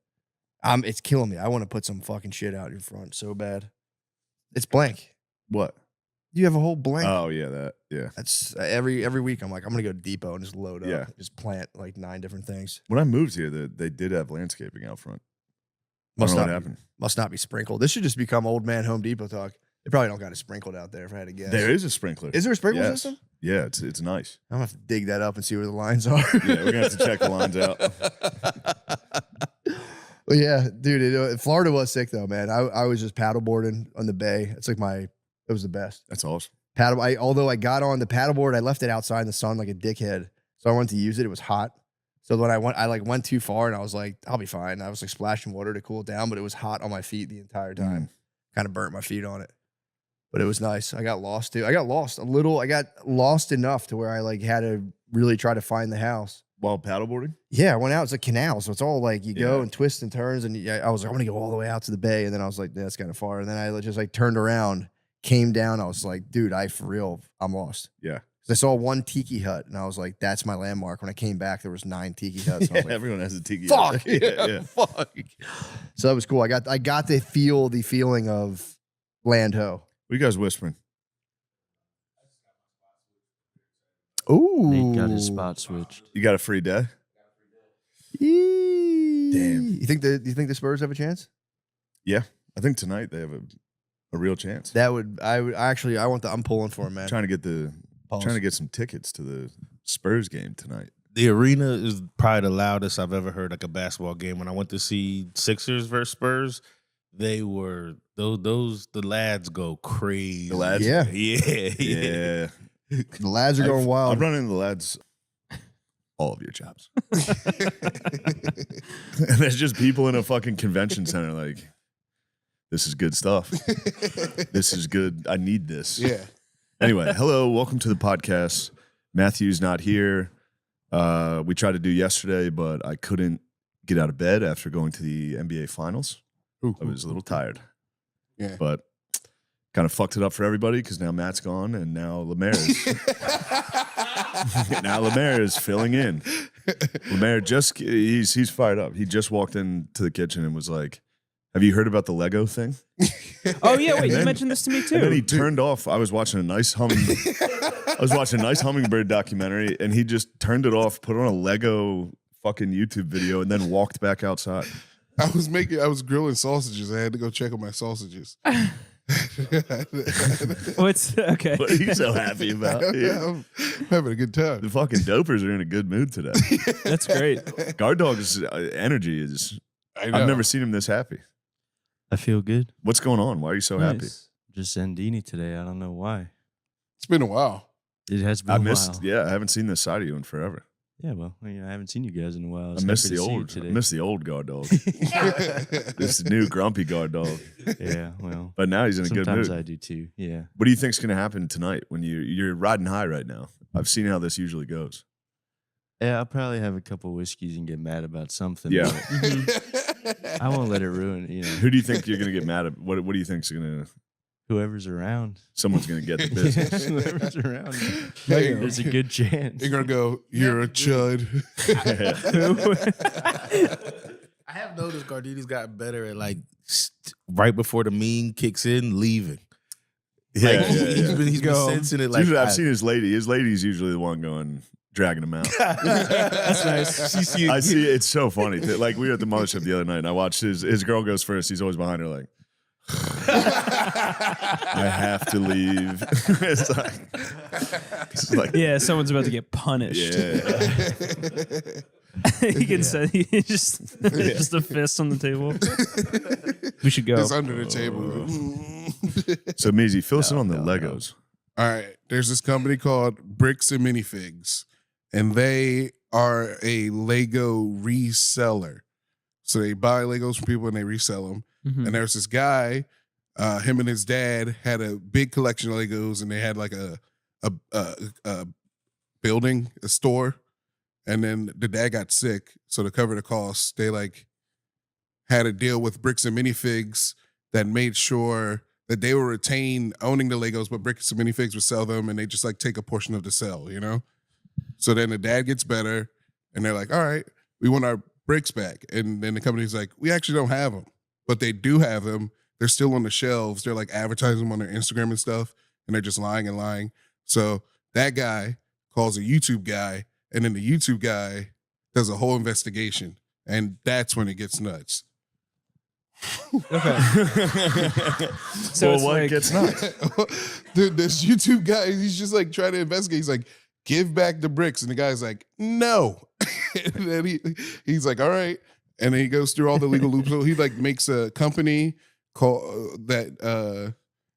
It's killing me. I want to put some fucking shit out in front so bad. It's blank. What? You have a whole blank. Oh yeah, yeah. That's every week. I'm like, I'm gonna go to Depot and just load up. Yeah. Just plant like 9 different things. When I moved here, they did have landscaping out front. I Must don't know not what be, happened. must not be sprinkled. This should just become old man Home Depot talk. They probably don't got it sprinkled out there. If I had to guess, There is a sprinkler. Is there a sprinkler Yes. system? Yeah, it's nice. I'm gonna have to dig that up and see where the lines are. Yeah, we're gonna have to check the lines out. Well, yeah, dude. Florida was sick though, man. I was just paddleboarding on the bay. It's like it was the best. That's awesome. Although I got on the paddleboard, I left it outside in the sun like a dickhead. So I went to use it. It was hot. So when I went too far and I was like, I'll be fine. I was like splashing water to cool it down, but it was hot on my feet the entire time. Kind of burnt my feet on it. But it was nice. I got lost too. I got lost a little. I got lost enough to where I like had to really try to find the house. while paddleboarding? Yeah, I went out. It's a canal, so it's all like you go and twist and turns. And I was like, I'm gonna go all the way out to the bay, and then I was like, that's kind of far. And then I just like turned around, came down. I was like, dude, I'm lost. Yeah. I saw one tiki hut, and I was like, that's my landmark. When I came back, there was 9 tiki huts. And I was like, everyone has a tiki fuck, hut. Yeah. fuck. So that was cool. I got to feel the feeling of land ho. What are you guys whispering? Ooh, Nate got his spot switched. You got a free day? Damn. You think the Spurs have a chance? Yeah, I think tonight they have a real chance. I'm pulling for him, man. Trying to get some tickets to the Spurs game tonight. The arena is probably the loudest I've ever heard like a basketball game. When I went to see Sixers versus Spurs, they were the lads go crazy. The lads, yeah. The lads are going wild. I've run into the lads all of your jobs. And there's just people in a fucking convention center like, this is good stuff. This is good. I need this. Yeah. Anyway, hello, welcome to the podcast. Matthew's not here. We tried to do yesterday, but I couldn't get out of bed after going to the NBA Finals. I was a little tired. Yeah. But kind of fucked it up for everybody because now Matt's gone and now Lemaire is filling in. Lemaire he's fired up. He just walked into the kitchen and was like, have you heard about the Lego thing? Oh yeah, wait, you mentioned this to me too. And then he turned off. I was watching a nice hummingbird documentary, and he just turned it off, put on a Lego fucking YouTube video, and then walked back outside. I was grilling sausages. I had to go check on my sausages. What's okay? What are you so happy about? I'm having a good time. The fucking dopers are in a good mood today. That's great. Guard Dog's energy is. I've never seen him this happy. I feel good. What's going on? Why are you so happy? Just Zandini today. I don't know why. It's been a while. It has been a while. Yeah, I haven't seen this side of you in forever. Yeah, well, I haven't seen you guys in a while. I miss the old Guard Dog. This new grumpy Guard Dog. Yeah, well. But now he's in a good mood. Sometimes I do too, yeah. What do you think's going to happen tonight when you're riding high right now? I've seen how this usually goes. Yeah, I'll probably have a couple whiskeys and get mad about something. Yeah. I won't let it ruin it, Who do you think you're going to get mad at? What do you think's going to... Whoever's around. Someone's going to get the business. Whoever's around. Hey, There's a good chance. You're going to go, you're a chud. I have noticed Gardini's got better at like right before the meme kicks in, leaving. Yeah, like, he's been sensing it. Like usually I've seen his lady. His lady's usually the one dragging him out. That's nice. I see. It's so funny. Like we were at the mothership the other night, and I watched his girl goes first. He's always behind her, like. I have to leave. it's like yeah, someone's about to get punished. Yeah. He can say just a fist on the table. We should go. It's under the table. So Meezy, fill us in on the Legos. All right. There's this company called Bricks and Minifigs, and they are a Lego reseller. So they buy Legos from people and they resell them. Mm-hmm. And there's this guy, him and his dad had a big collection of Legos, and they had like a building, a store. And then the dad got sick, so to cover the costs, they like had a deal with Bricks and Minifigs that made sure that they would retain owning the Legos, but Bricks and Minifigs would sell them, and they just like take a portion of the sale, So then the dad gets better, and they're like, all right, we want our bricks back. And then the company's like, we actually don't have them. But they do have them. They're still on the shelves. They're like advertising them on their Instagram and stuff, and they're just lying and lying. So that guy calls a YouTube guy, and then the YouTube guy does a whole investigation, and that's when it gets nuts. Okay. So well, what gets nuts? Dude, this YouTube guy, he's just like trying to investigate. He's like, give back the bricks. And the guy's like, no. And then he's like, all right. And then he goes through all the legal loops. So he like makes a company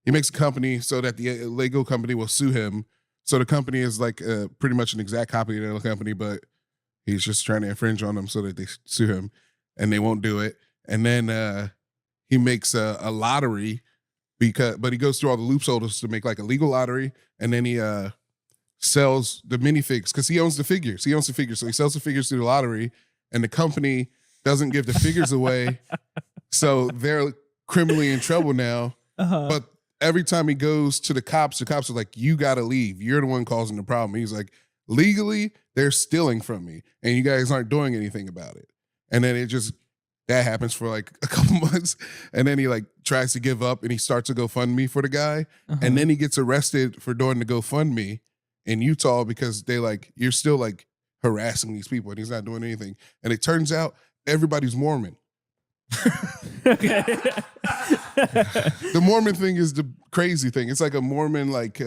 he makes a company so that the Lego company will sue him. So the company is like pretty much an exact copy of the other company, but he's just trying to infringe on them so that they sue him, and they won't do it. And then he makes a lottery but he goes through all the loopholes to make like a legal lottery, and then he sells the minifigs because he owns the figures. He owns the figures. So he sells the figures through the lottery and the company doesn't give the figures away. So they're criminally in trouble now. But every time he goes to the cops are like, you got to leave. You're the one causing the problem. He's like, legally, they're stealing from me and you guys aren't doing anything about it. And then that happens for like a couple months. And then he like tries to give up and he starts a GoFundMe for the guy. And then he gets arrested for doing the GoFundMe in Utah because they like, you're still like harassing these people and he's not doing anything. And it turns out everybody's Mormon. The Mormon thing is the crazy thing. It's like a Mormon, like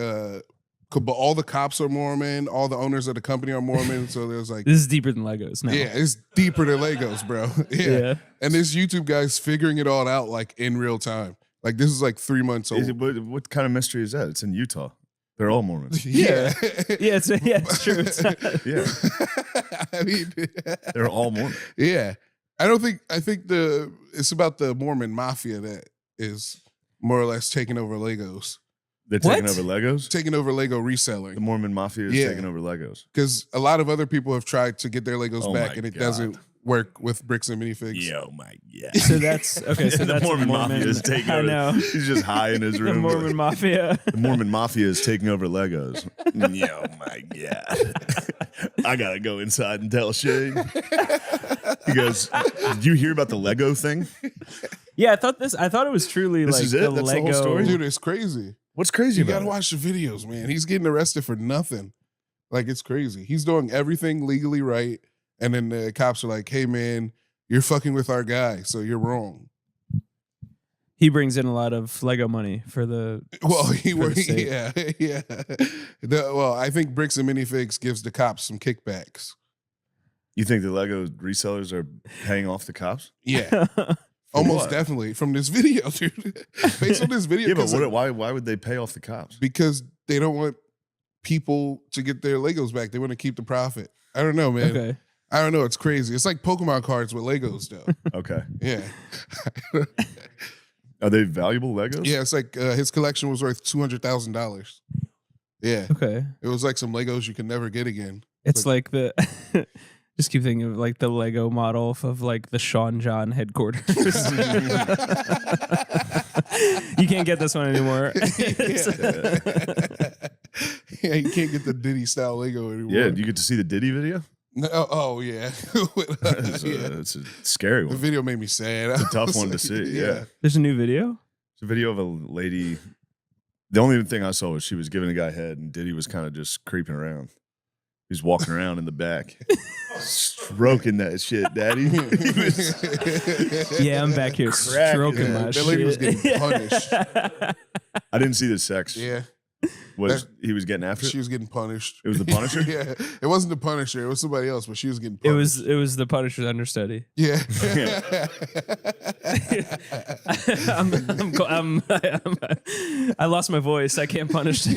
all the cops are Mormon, all the owners of the company are Mormon. So there's like this is deeper than Legos now. Yeah, it's deeper than Legos, bro. Yeah. And this YouTube guy's figuring it all out like in real time. Like this is like 3 months old. What kind of mystery is that? It's in Utah. They're all Mormons. Yeah, it's true. Yeah, I mean, they're all Mormon. Yeah, I think it's about the Mormon mafia that is more or less taking over Legos. They're taking over Legos? Taking over Lego reselling. The Mormon mafia is taking over Legos. Because a lot of other people have tried to get their Legos Oh back my and it God. doesn't work with bricks and minifigs. Yo, my God. So that's okay. So The that's Mormon a Mormon mafia is taking I over. know. He's just high in his The room. Mormon mafia. The Mormon mafia is taking over Legos. Yo, my God. I gotta go inside and tell Shay. He goes, did you hear about the Lego thing? Yeah, I thought it was truly This like is it? the That's the Lego whole story? Dude, it's crazy. What's crazy You about gotta it? watch the videos, man. He's getting arrested for nothing. Like, it's crazy. He's doing everything legally right. And then the cops are like, hey, man, you're fucking with our guy, so you're wrong. He brings in a lot of Lego money for the Well, for the state. yeah. Well, I think Bricks and Minifigs gives the cops some kickbacks. You think the Lego resellers are paying off the cops? Yeah. Almost what? definitely from this video, dude. Based on this video. Yeah, but 'cause why would they pay off the cops? because they don't want people to get their Legos back. They want to keep the profit. I don't know, man. Okay. I don't know. It's crazy. It's like Pokemon cards with Legos, though. Okay. Yeah. Are they valuable Legos? Yeah, it's like his collection was worth $200,000. Yeah. Okay. It was like some Legos you can never get again. It's like the just keep thinking of like the Lego model of like the Sean John headquarters. You can't get this one anymore. Yeah, you can't get the Diddy style Lego anymore. Yeah, do you get to see the Diddy video? No, oh yeah. It's a scary The one. video made me sad. It's a I tough was one to like, see. Yeah. There's a new video? It's a video of a lady. The only thing I saw was she was giving a guy head and Diddy was kind of just creeping around. He was walking around in the back, stroking that shit, daddy. Yeah, I'm back here stroking my that shit. lady was getting punished. I didn't see the sex. Yeah. He was getting after it? She was getting punished. It was the Punisher? Yeah. It wasn't the Punisher. It was somebody else, but she was getting punished. It was the Punisher's understudy. Yeah. I lost my voice. I can't punish. Yeah,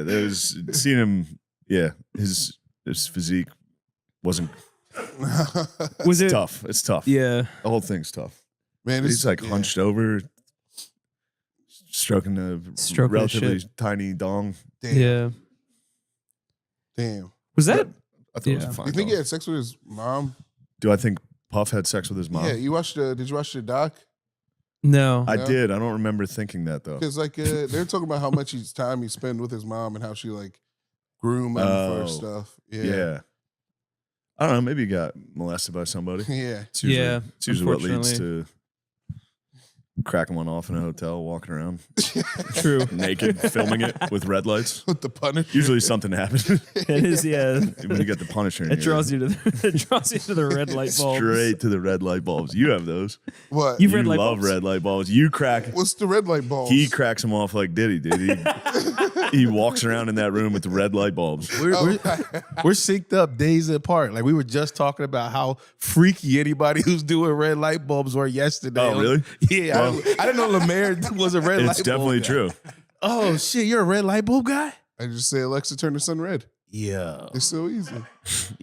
there was seeing him. Yeah, his physique wasn't. Was it tough? It's tough. Yeah, the whole thing's tough. Man, he's like hunched over, stroking a relatively shit. tiny dong. Damn. Yeah. Damn. Was that? I thought it was a fine. You think he dong. had sex with his mom? Do I think Puff had sex with his mom? Yeah. Did you watch the doc? No. I No? did. I don't remember thinking that though. Because like they're talking about how much time he spent with his mom and how she like groomed him for stuff. Yeah. I don't know. Maybe he got molested by somebody. Yeah. It's usually, Yeah, It's usually what leads unfortunately. to cracking one off in a hotel, walking around. True. Naked, filming it with red lights. With the Punisher. Usually something happens. It is, yeah. When you get the Punisher in It here. draws you to the red light bulbs. Straight to the red light bulbs. You have those. What? You've You red light love bulbs? red light bulbs. You crack. What's the red light bulbs? He cracks them off like Diddy, dude. He walks around in that room with the red light bulbs. We're synced up days apart. Like we were just talking about how freaky anybody who's doing red light bulbs were yesterday. Oh, really? Yeah, Well, I didn't know Lemaire was a red light bulb. It's definitely guy. true. Oh shit, you're a red light bulb guy? I just say Alexa, turn the sun red. Yeah. It's so easy.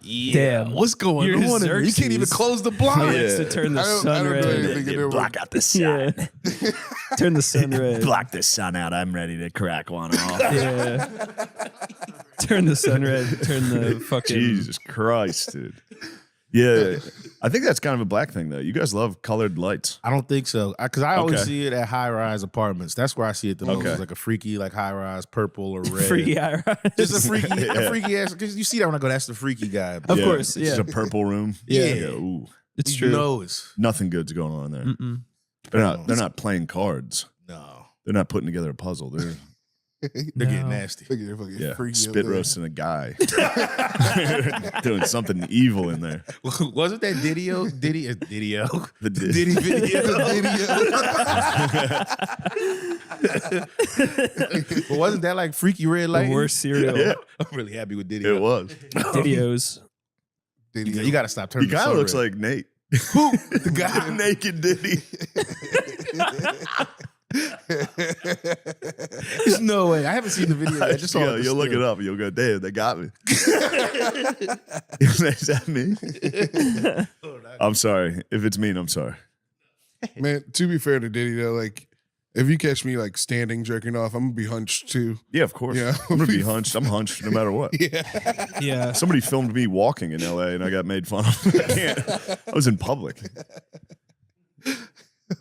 Yeah. Damn. What's going You're on in here? You can't even Xerxes. close the blinds. He likes to turn the sun red. Block out the sun. Turn the sun red. Block the sun out. I'm ready to crack one off. Yeah. Turn the sun red. Turn the fucking. Jesus Christ, dude. Yeah, I think that's kind of a black thing, though. You guys love colored lights. I don't think so. Because I always Okay. see it at high-rise apartments. That's where I see it the most. Okay. It's like a freaky, like high-rise purple or red. Freaky high rise. Just a freaky ass. Because you see that when I go, that's the freaky guy. Of course, It's just a purple room. Yeah. Ooh. It's You true. know it's Nothing good's going on there. Mm-mm. They're not playing cards. no. They're not putting together a puzzle. They're They're getting nasty. Look at it, fucking freaky up spit there. roasting a guy. Doing something evil in there. Wasn't that Didio? Didio? The Diddy video. But wasn't that like freaky red light? The worst cereal. Yeah. I'm really happy with Didio. It was. Videos. You got to stop turning. He kind of looks like Nate. Who? The guy. Naked Diddy. There's no way. I haven't seen the video yet. I just saw Yeah, it. you'll look it up. You'll go, damn, they got me. Is that me? I'm sorry. If it's mean, I'm sorry. Man, to be fair to Diddy though, like if you catch me like standing jerking off, I'm gonna be hunched too. Yeah, of course. Yeah. I'm going to be hunched. I'm hunched no matter what. Yeah. Yeah. Somebody filmed me walking in LA and I got made fun of. I can't. I was in public.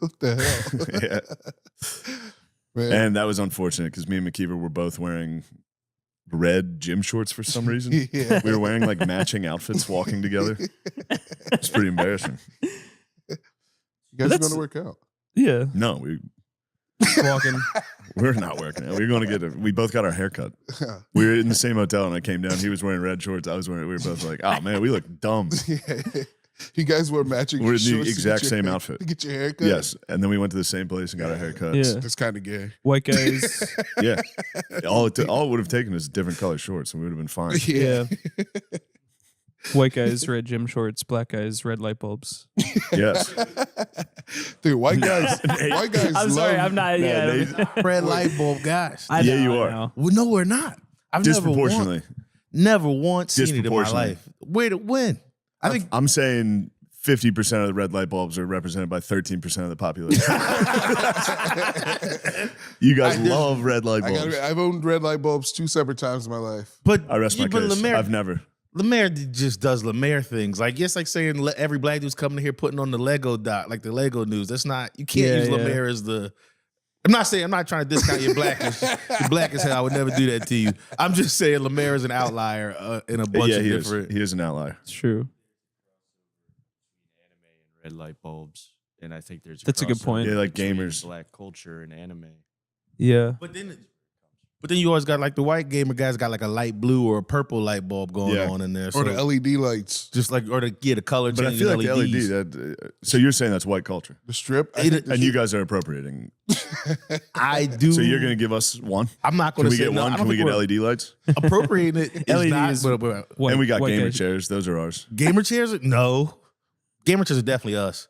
What the hell? Yeah. Man. And that was unfortunate because me and McKeever were both wearing red gym shorts for some reason. Yeah. We were wearing like matching outfits walking together. It's pretty embarrassing. You guys are gonna work out. Yeah. No, we Walking. we're not working out. We were going to we both got our hair cut. We were in the same hotel and I came down. He was wearing red shorts. I was wearing, we were both like, oh man, we look dumb. Yeah. You guys were matching. We're in the shorts to exact get your same hair- outfit. to get your hair cut. Yes. And then we went to the same place and got our hair cut. Yeah. That's kind of gay. White guys. Yeah. All it would have taken is different color shorts and we would have been fine. Yeah. White guys, red gym shorts. Black guys, red light bulbs. Yes. Dude, white guys. White guys. I'm sorry, love- I'm not. Yeah, Red light bulb guys. I know, Yeah, you I are. know. Well, no, we're not. I've Disproportionately. never once seen it in my Disproportionately. life. Where to when? I think I'm saying 50% of the red light bulbs are represented by 13% of the population. You guys love red light bulbs. I've owned red light bulbs 2 separate times in my life. But I rest my but case. Lemaire, I've never. Lemaire just does Lemaire things. Like it's like saying every black dude's coming here putting on the Lego dot, like the Lego news. That's not. You can't Yeah, use yeah. Lemaire as the. I'm not trying to discount your blackness. You're black as hell. I would never do that to you. I'm just saying Lemaire is an outlier in a bunch Yeah, of he different. is. He is an outlier. It's true. Red light bulbs, and I think there's That's a good crossover point. Yeah, like between gamers. black culture and anime. Yeah. But then you always got like the white gamer guys got like a light blue or a purple light bulb going Yeah. on in there. Or the LED lights. just like the color. But I changing feel like the LEDs. LED. So you're saying that's white culture, The strip. I It- think the and you strip- guys are appropriating. I do. So you're going to give us one? I'm not Can going to we say get no, one? I Can don't we think get we're LED lights? appropriating it? Is LED not, is but white- And we got white gamer guys. chairs. Those are ours. gamer chairs. No, gamer chairs are definitely us.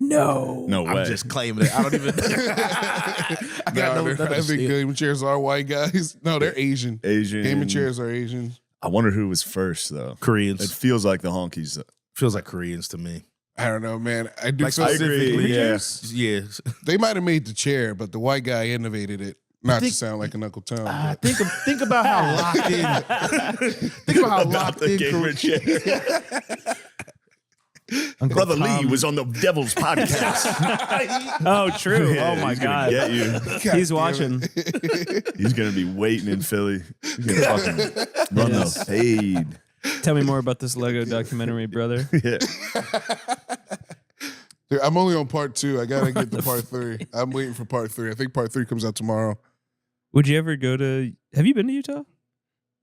No. No way. I'm just claiming it. I don't even. I got no. I think gaming chairs are white guys. No, they're Asian. Asian. Gaming chairs are Asian. I wonder who was first though. Koreans. It feels like the honkies. Feels like Koreans to me. I don't know, man. I do. Like feel- I agree. Yeah. Yeah. They might have made the chair, but the white guy innovated it. Not to sound like an Uncle Tom. but- Think about how locked in. Think about how locked the in. gamer chair. Brother Lee was on the Devil's podcast. Oh, true. Yeah, Oh my he's gonna god. get you. He's watching. He's gonna be waiting in Philly. He's gonna fucking run the fade. Tell me more about this Lego documentary, brother. Yeah. Dude, I'm only on part 2. I gotta get to part 3. I'm waiting for part 3. I think part 3 comes out tomorrow. Would you ever go to? Have you been to Utah?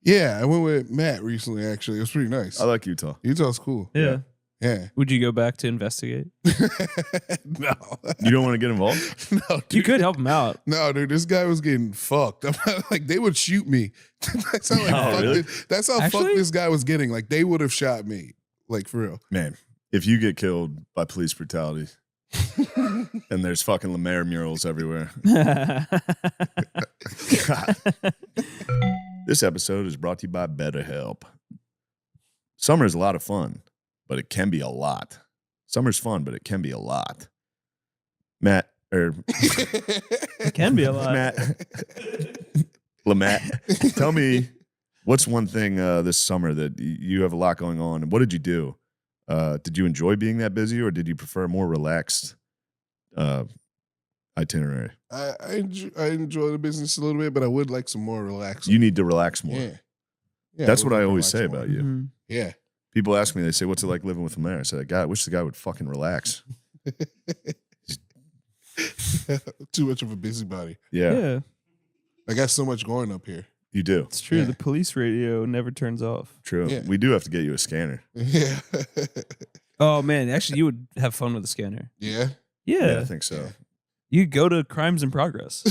Yeah, I went with Matt recently. Actually, it was pretty nice. I like Utah. Utah's cool. Yeah. Yeah. Would you go back to investigate? No. You don't want to get involved? No, You dude. could help him out. No, dude, this guy was getting fucked. I'm not, like they would shoot me. That's how really? That's how Actually? fucked this guy was getting. Like they would have shot me. Like for real. Man, if you get killed by police brutality and there's fucking Lemaire murals everywhere. God. This episode is brought to you by BetterHelp. Summer is a lot of fun, but it can be a lot. Summer's fun, but it can be a lot. It can be a lot. Matt, tell me, what's one thing this summer that you have a lot going on, and what did you do? Did you enjoy being that busy, or did you prefer a more relaxed itinerary? I enjoy the business a little bit, but I would like some more relaxing. You need to relax more. Yeah. That's what I always say about you. Mm-hmm. Yeah. People ask me, they say, what's it like living with a mayor? I said, I wish the guy would fucking relax. Too much of a busybody. Yeah. I got so much going up here. You do. It's true. The police radio never turns off. True. Yeah. We do have to get you a scanner. Yeah. Oh man, actually, you would have fun with a scanner. Yeah. Yeah, I think so. You go to Crimes in Progress.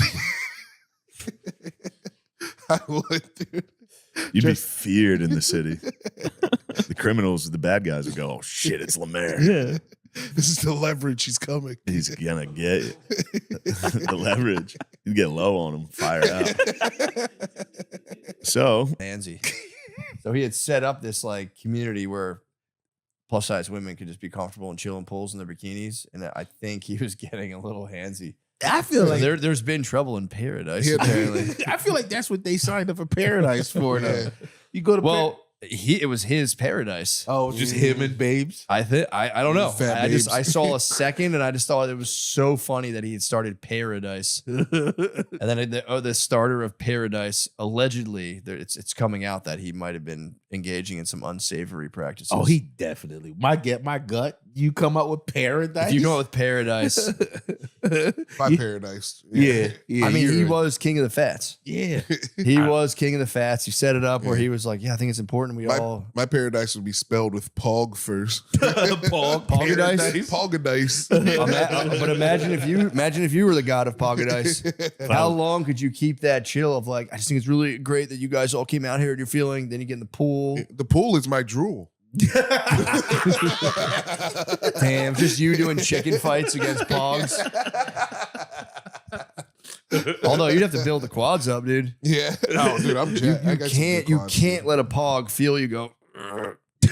I would, dude. You'd be feared in the city. The criminals, the bad guys would go, oh shit, it's Lemaire. Yeah. This is the leverage. He's coming. He's gonna get it. The leverage. You get low on him, fire out. So Nancy. So he had set up this like community where plus size women could just be comfortable and chill in pools in their bikinis. And I think he was getting a little handsy. I feel like there's been trouble in paradise, apparently. I feel like that's what they signed up for paradise for. Though. You go to it was his paradise. Oh, just him and babes. I don't know. Fat I saw a second and I just thought it was so funny that he had started Paradise. And then the starter of Paradise, allegedly, it's coming out that he might have been engaging in some unsavory practices. Oh, he definitely. My gut. You come up with Paradise. If you go out with Paradise. By Paradise. Yeah. I mean, he was king of the fats. Yeah. He was king of the fats. He set it up where he was like, yeah, I think it's important my paradise would be spelled with Pog first. Pogadice? Pogadice. But imagine if you were the god of Pogadice. How long could you keep that chill of like, I just think it's really great that you guys all came out here and you're feeling, then you get in the pool. The pool is my drool. Damn, just you doing chicken fights against Pogs. Although you'd have to build the quads up, dude. Yeah. Oh, dude, I'm jacked. You can't let a Pog feel you go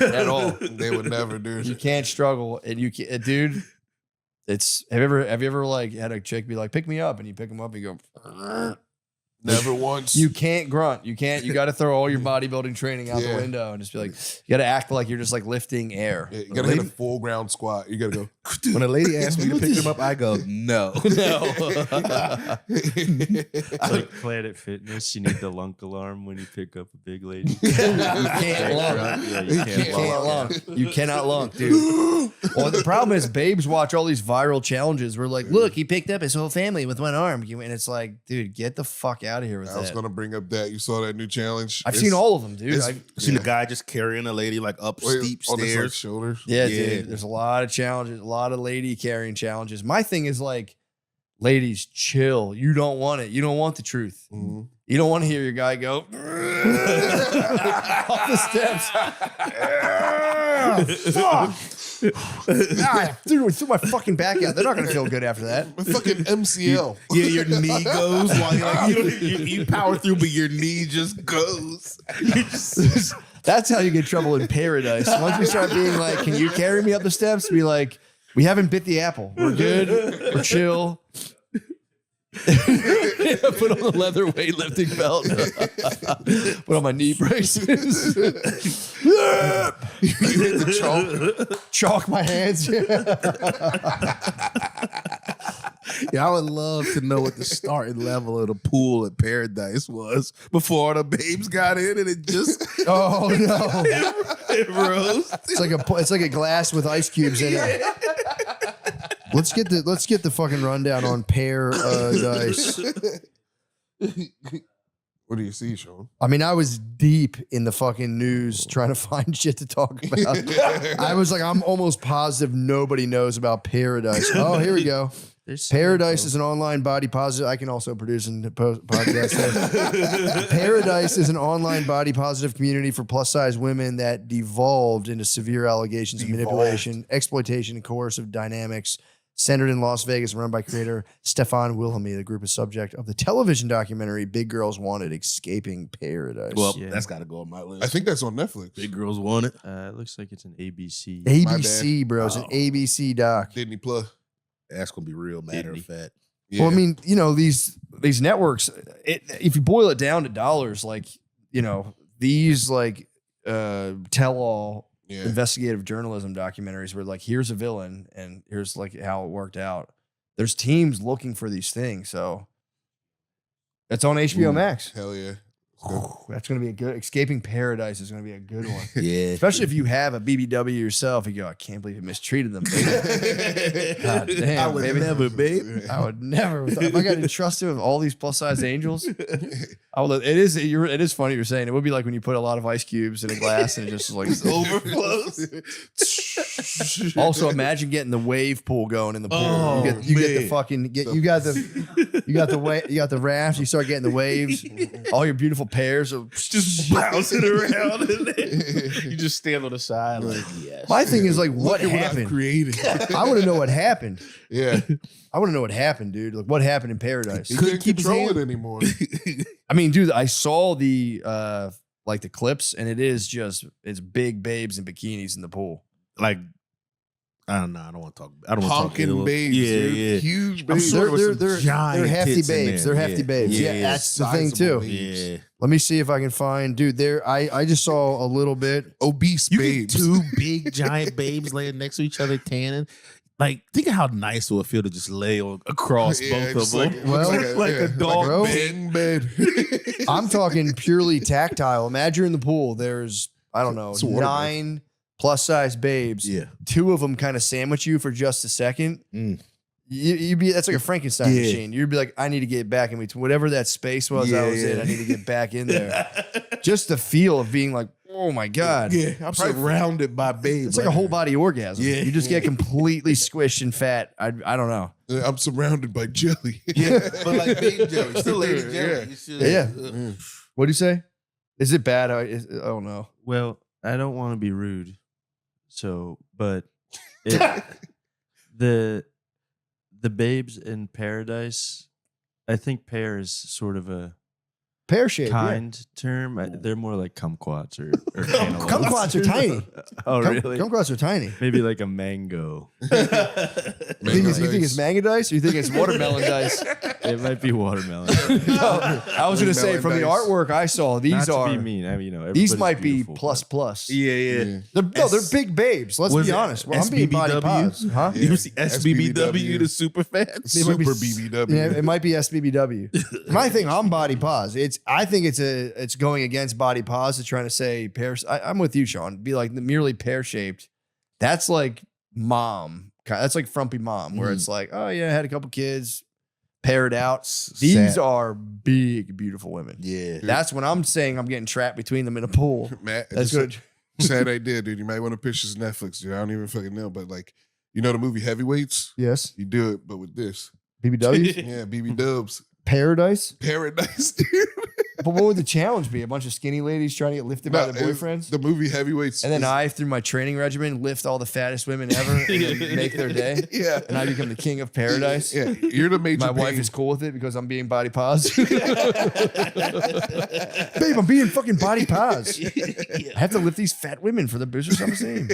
at all. They would never, dude. You can't struggle, and you can't, dude. It's have you ever like had a chick be like, pick me up, and you pick them up and you go. Never once. You can't grunt. You can't. You got to throw all your bodybuilding training out the window and just be like, you got to act like you're just like lifting air. Yeah, you got to hit a full ground squat. You got to go. When a lady asks me to pick them up, I go, no. Like Planet Fitness, you need the lunk alarm when you pick up a big lady. You can't lunk. Yeah, you can't lunk. You cannot lunk, dude. Well, the problem is babes watch all these viral challenges. We're like, look, he picked up his whole family with one arm. And it's like, dude, get the fuck out of here with that. I was going to bring up that. You saw that new challenge? I've seen all of them, dude. I've seen the guy just carrying a lady like up steep on his stairs. shoulders. Yeah, dude. There's a lot of challenges, a lot of lady carrying challenges. My thing is like, ladies, chill. You don't want it. You don't want the truth. Mm-hmm. You don't want to hear your guy go off the steps. Fuck. I threw my fucking back out. They're not going to feel good after that. My fucking MCL. Your knee goes while you're like, you power through, but your knee just goes. That's how you get trouble in paradise. Once you start being like, can you carry me up the steps? Be like, we haven't bit the apple. We're good. We're chill. Put on the leather weightlifting belt. Put on my knee braces. You hit the chalk my hands. Yeah, I would love to know what the starting level of the pool at Paradise was before the babes got in, and it just oh no, it rose. It's like a glass with ice cubes in it. Let's get the fucking rundown on Paradise. What do you see, Sean? I mean, I was deep in the fucking news trying to find shit to talk about. I was like, I'm almost positive nobody knows about Paradise. Oh, here we go. Paradise is an online body positive. I can also produce and podcast. Paradise is an online body positive community for plus size women that devolved into severe allegations of manipulation, exploitation, and coercive dynamics Centered in Las Vegas, run by creator Stefan Wilhelmy. The group is subject of the television documentary Big Girls Wanted: Escaping Paradise. Well, that's got to go on my list. I think that's on Netflix. Big Girls Want It. It looks like it's an ABC. ABC, bro. It's an ABC doc. Disney Plus. That's gonna be real matter of fact. Yeah. Well, I mean, these networks, if you boil it down to dollars, like, these like tell-all investigative journalism documentaries where like, here's a villain and here's like how it worked out. There's teams looking for these things. So that's on HBO Max. Hell yeah. That's going to be a good, Escaping Paradise is going to be a good one. Yeah. Especially if you have a BBW yourself. You go, I can't believe you mistreated them. God damn, I would baby. never, babe. I would never. If I got entrusted with all these plus size angels, I would. It is funny you're saying. It would be like when you put a lot of ice cubes in a glass and it just like overflows. Also, imagine getting the wave pool going in the pool. Oh, you get the man. fucking you got the raft. You start getting the waves. All your beautiful pairs of just bouncing around in there. You just stand on the side like, yes. My thing is like, what Look at what I've happened? created. I want to know what happened. Yeah. I want to know what happened, dude. Like, what happened in Paradise? He couldn't control it anymore. I mean, dude, I saw the like the clips, and it's big babes in bikinis in the pool. Like, I don't know. I don't want to talk. I don't want to talk. Honking babes, Yeah, dude. yeah. Huge I'm babes. sure there was some giant they're hefty tits in babes. there. They're hefty babes. Yeah, that's the thing Sizable too. babes. Yeah. Let me see if I can find, dude. I just saw a little bit. Obese You get babes. two big giant babes laying next to each other tanning. Like, think of how nice it would feel to just lay across Yeah, both of just them. like- like a dog bro. Bang bed. I'm talking purely tactile. Imagine you're in the pool. There's, I don't know, It's a water 9 plus size babes. Yeah. 2 of them kind of sandwich you for just a second. Mm. You'd be, that's like a Frankenstein Yeah. machine. You'd be like, I need to get back in between whatever that space was I was in. I need to get back in there. Just the feel of being like, oh my God. Yeah, I'm surrounded by babes. It's like a whole body orgasm. Yeah. You just get completely squished and fat. I don't know. I'm surrounded by jelly. Yeah, but like big jelly. Still lady jelly. Yeah. You should- Yeah. What'd you say? Is it bad? I don't know. Well, I don't want to be rude, but the babes in Paradise, I think pear is sort of a Pear shape. kind term. They're more like kumquats or cantaloupes. Kumquats are tiny. Oh, really? Kumquats are tiny. Maybe like a mango. You think it's mango dice or you think it's watermelon dice? It might be watermelon. No, I was going to say from the artwork I saw, these Not are to be mean. I mean, these everybody's might be beautiful, plus plus. Yeah, yeah. They're big babes. Let's Was be it honest. Well, I'm being body SBBW? positive. Huh? You see SBBW, SBBW. the super fats? Super BBW. Yeah, it might be SBBW. My thing, I'm body pos. I think it's going against body pos. It's trying to say pear. I'm with you, Sean. Be like merely pear shaped. That's like mom. That's like frumpy mom, where it's like, oh yeah, I had a couple kids, paired out. These Sad. are big, beautiful women. Yeah. That's when I'm saying I'm getting trapped between them in a pool. Matt, That's just good. Sad idea, dude. You might want to pitch this Netflix, dude. I don't even fucking know, but like, you know the movie Heavyweights? Yes. You do it, but with this. BBW? Yeah, BB Dubs. Paradise? Paradise, dude. But what would the challenge be? A bunch of skinny ladies trying to get lifted by No, their it's- boyfriends? The movie Heavyweights. And then is- I, through my training regimen, lift all the fattest women ever and then make their day. Yeah. And I become the king of paradise. Yeah, you're the major My wife pain. is cool with it because I'm being body pos. Babe, I'm being fucking body pos. I have to lift these fat women for the business I'm saying.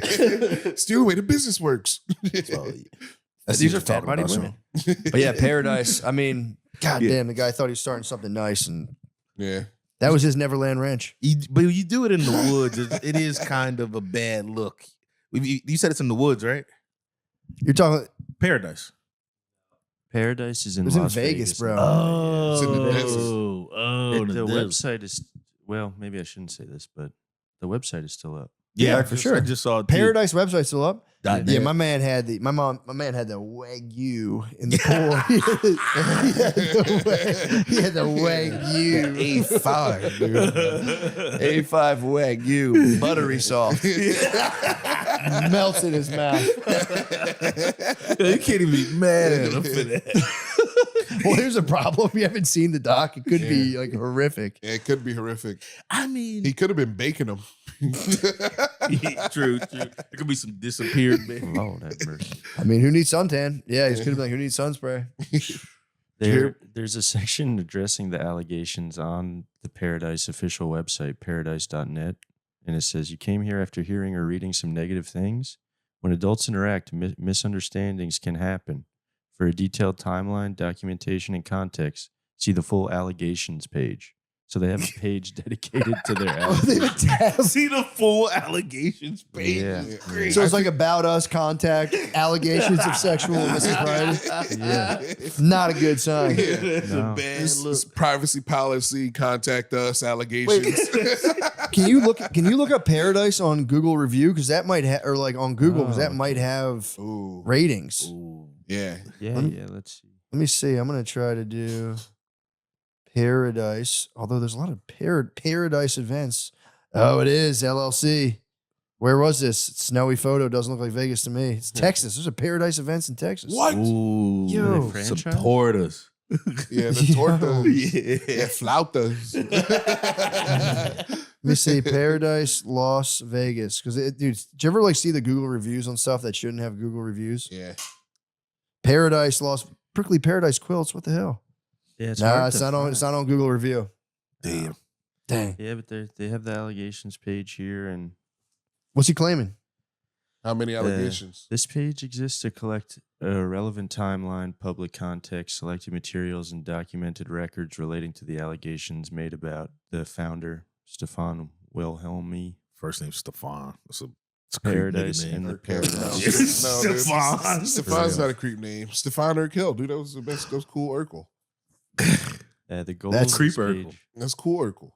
Still the way the business works. These are fat body women. But yeah, Paradise. I mean, god Yeah. damn, the guy thought he was starting something nice, and Yeah. that was his Neverland Ranch. But you do it in the woods. It is kind of a bad look. You said it's in the woods, right? You're talking Paradise. Paradise is in It's in Las Vegas, bro. Oh, It's in the desert. The desert. website is, well, maybe I shouldn't say this, but the website is still up. Yeah, for sure. I just saw it too. Paradise website still up. Dot Yeah, net. my man had the Wagyu in the pool. he had the Wagyu A5, dude. A5 Wagyu, buttery soft, melts in his mouth. You can't even be mad at him for that. Well, here's a problem. You haven't seen the doc. It could be like horrific. Yeah, it could be horrific. I mean, he could have been baking them. True. There could be some disappeared men. Oh, that mercy. I mean, who needs suntan? Yeah, he's gonna be like, who needs sun spray? There's a section addressing the allegations on the Paradise official website, paradise.net, and it says, you came here after hearing or reading some negative things. When adults interact, misunderstandings can happen. For a detailed timeline, documentation, and context, see the full allegations page. So they have a page dedicated to their allegations. See the full allegations page. Yeah. So it's like about us, contact, allegations of sexual mispropriety. Yeah. Not a good sign. No. It's privacy policy, contact us, allegations. Can you look up Paradise on Google review? Because that might have, or like on Google, because that might have ratings. Yeah. Let's see. Let me see. I'm gonna try to do Paradise. Although there's a lot of Paradise events. Oh, it is LLC. Where was this? Snowy photo doesn't look like Vegas to me. It's Texas. There's a Paradise events in Texas. What? Ooh, Yo. support us. Yeah, the tortas. Yeah, flautas. Let me see Paradise Las Vegas. Because, dude, did you ever like see the Google reviews on stuff that shouldn't have Google reviews? Yeah. Paradise Lost Prickly Paradise quilts. What the hell? Yeah, it's it's not on. It's not on Google review. Damn. Dang. Yeah, but they have the allegations page here, and What's he claiming? How many allegations? this page exists to collect a relevant timeline, public context, selected materials, and documented records relating to the allegations made about the founder, Stefan Wilhelmi. First name Stefan. It's a Paradise name. and the Paradise. Stefan. Stefan's not a creep name. Stefan Urkel, dude. That was the best. That was cool Urkel. The goal That's of creep this Urkel. page, That's cool Urkel.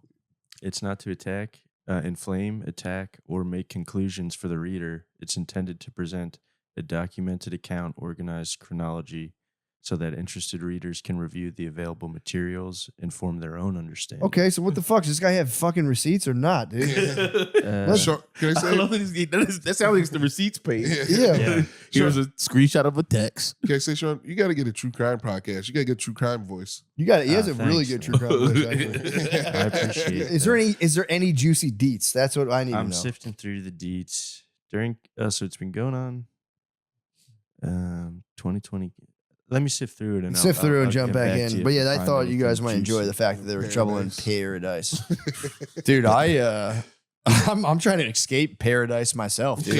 it's not to attack, inflame, attack, or make conclusions for the reader. It's intended to present a documented account, organized chronology, so that interested readers can review the available materials and form their own understanding. Okay, so what the fuck? Does this guy have fucking receipts or not, dude? Can I say? I love that sounds like the receipts page. Yeah. Here's a screenshot of a text. Can I say, Sean? You got to get a true crime podcast. You got to get a true crime voice. You got it. He has a Thanks, really good true crime voice, actually. I appreciate Is there any juicy deets? That's what I need to I'm know. sifting through the deets during. So it's been going on. 2020. Let me sift through it and Sift through and jump get back to in. you But if yeah, I find thought you guys anything might enjoy juicy. the fact that there was trouble in paradise. Dude, I'm trying to escape paradise myself, dude.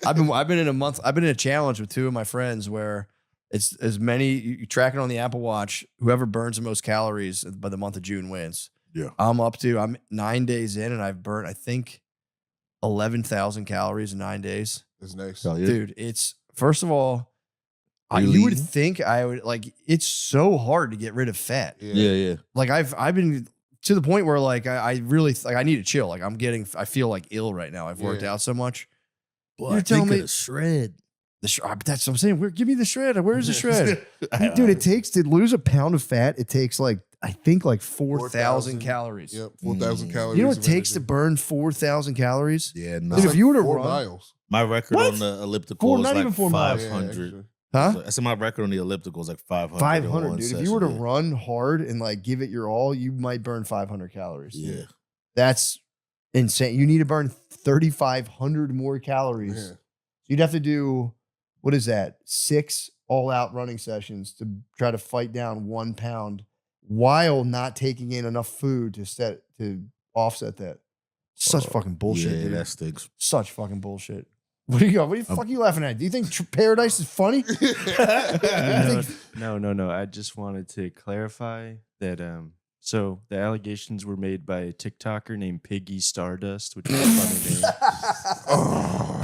I've been in a challenge with two of my friends where it's as many you track it on the Apple Watch. Whoever burns the most calories by the month of June wins. Yeah. I'm 9 days in and I've burnt, I think, 11,000 calories in 9 days. That's nice. Dude, it's first of all, You you would lean? think I would like it's so hard to get rid of fat. Yeah. Like I've been to the point where like I really like I need to chill. Like I feel like ill right now. I've worked out so much. You're telling me shred. that's what I'm saying. Give me the shred. Where's the shred? Dude, it takes to lose a pound of fat, it takes like I think like 4,000 calories. Yep, 4,000 calories. You know what it of takes to energy. burn 4,000 calories? Yeah, It's no. Dude, if you were to 4 run, miles. My record What? on the elliptical is Not like even 4 miles. 500. Huh? I said my record on the elliptical is like 500. 500, in one dude. If you were to session. run hard and like give it your all, you might burn 500 calories. Yeah. That's insane. You need to burn 3,500 more calories. Yeah. You'd have to do, what is that? 6 all-out running sessions to try to fight down 1 pound while not taking in enough food to offset that. Such fucking bullshit, Yeah, dude. that stinks. Such fucking bullshit. What do you fuck you laughing at? Do you think Paradise is funny? No. I just wanted to clarify that. So the allegations were made by a TikToker named Piggy Stardust, which is a funny name.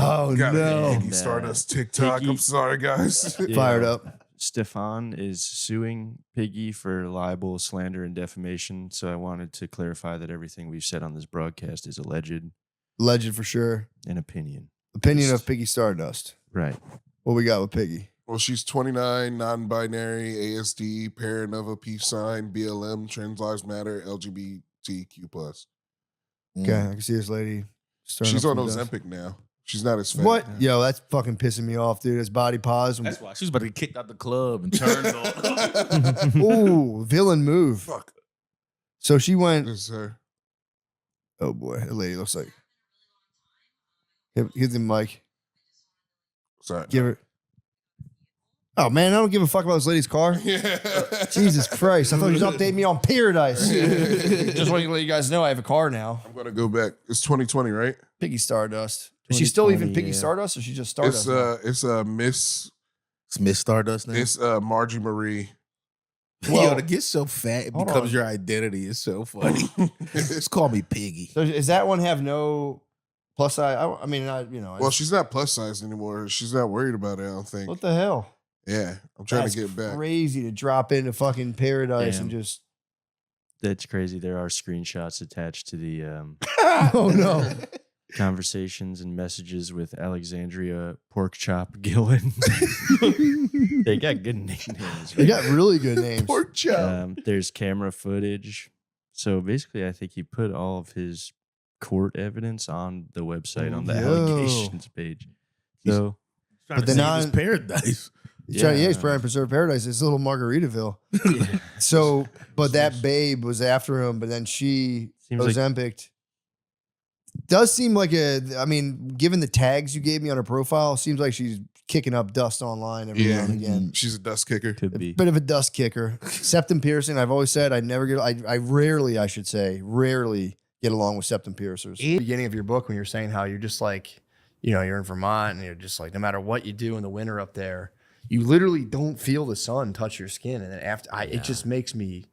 Oh Got no. it. Piggy Stardust TikTok. I'm sorry, guys. Yeah. Fired up. Stefan is suing Piggy for libel, slander, and defamation. So I wanted to clarify that everything we've said on this broadcast is alleged, Legend for sure. an opinion. Opinion of Piggy Stardust. Right. What we got with Piggy? Well, she's 29, non-binary, ASD, parent of a peace sign, BLM, Trans Lives Matter, LGBTQ+. Okay, I can see this lady. She's on Ozempic. Ozempic now. She's not as fat. What? Yo, that's fucking pissing me off, dude. It's body pause. That's why she was about to get kicked out the club and turned on. Ooh, villain move. Fuck. So she went. This is her. Oh boy, that lady looks like. Give the mic. Sorry. Give her. Oh man, I don't give a fuck about this lady's car. Jesus Christ! I thought you was updating me on Paradise. Just want to let you guys know I have a car now. I'm gonna go back. It's 2020, right? Piggy Stardust. Is she still even Piggy Stardust, or she just Stardust? It's Miss. It's Miss Stardust now. It's Margie Marie. Yo, to get so fat it becomes your identity. It's so funny. Just call me Piggy. So does that one have no plus size? I mean, Well, she's not plus size anymore. She's not worried about it. I don't think. What the hell? Yeah, I'm trying That's to get back. Crazy to drop into fucking Paradise Damn. and just. That's crazy. There are screenshots attached to the Oh no. conversations and messages with Alexandria Porkchop Gillen. They got good names. They got really good names. Pork chop. There's camera footage. So basically, I think he put all of his court evidence on the website on the allegations page. So, But then on Paradise. He's trying to preserve Paradise. It's a little Margaritaville. So, but that babe was after him, but then she Ozempic. Does seem like I mean, given the tags you gave me on her profile, seems like she's kicking up dust online every now and again. She's a dust kicker. Could be. Bit of a dust kicker. Septum piercing. I've always said I rarely get along with septum piercers. At the beginning of your book, when you're saying how you're just like, you're in Vermont and you're just like, no matter what you do in the winter up there, you literally don't feel the sun touch your skin, and then after, it just makes me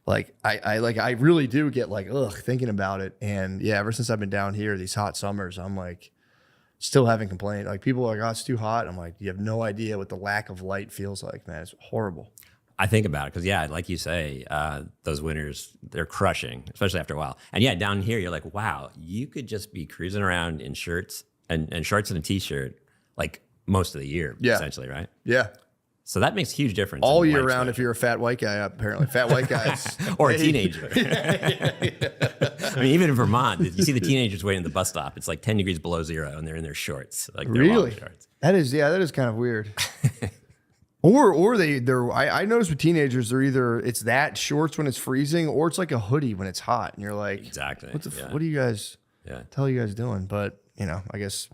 like, I really do get like, thinking about it. And yeah, ever since I've been down here, these hot summers, I'm like, still having complained. Like people are like, oh, it's too hot. I'm like, you have no idea what the lack of light feels like, man. It's horrible. I think about it because, yeah, like you say, those winters, they're crushing, especially after a while. And yeah, down here, you're like, wow, you could just be cruising around in shirts and shorts and a t-shirt like most of the year, essentially, right? Yeah. So that makes a huge difference. All year round if you're a fat white guy, apparently. Fat white guys. Or a teenager. I mean, even in Vermont, you see the teenagers waiting at the bus stop. It's like 10 degrees below zero and they're in their shorts. Like their long shorts. That is kind of weird. Or they're I notice with teenagers, they're either it's that shorts when it's freezing or it's like a hoodie when it's hot. And you're like, exactly. What are you guys tell you guys doing? But I guess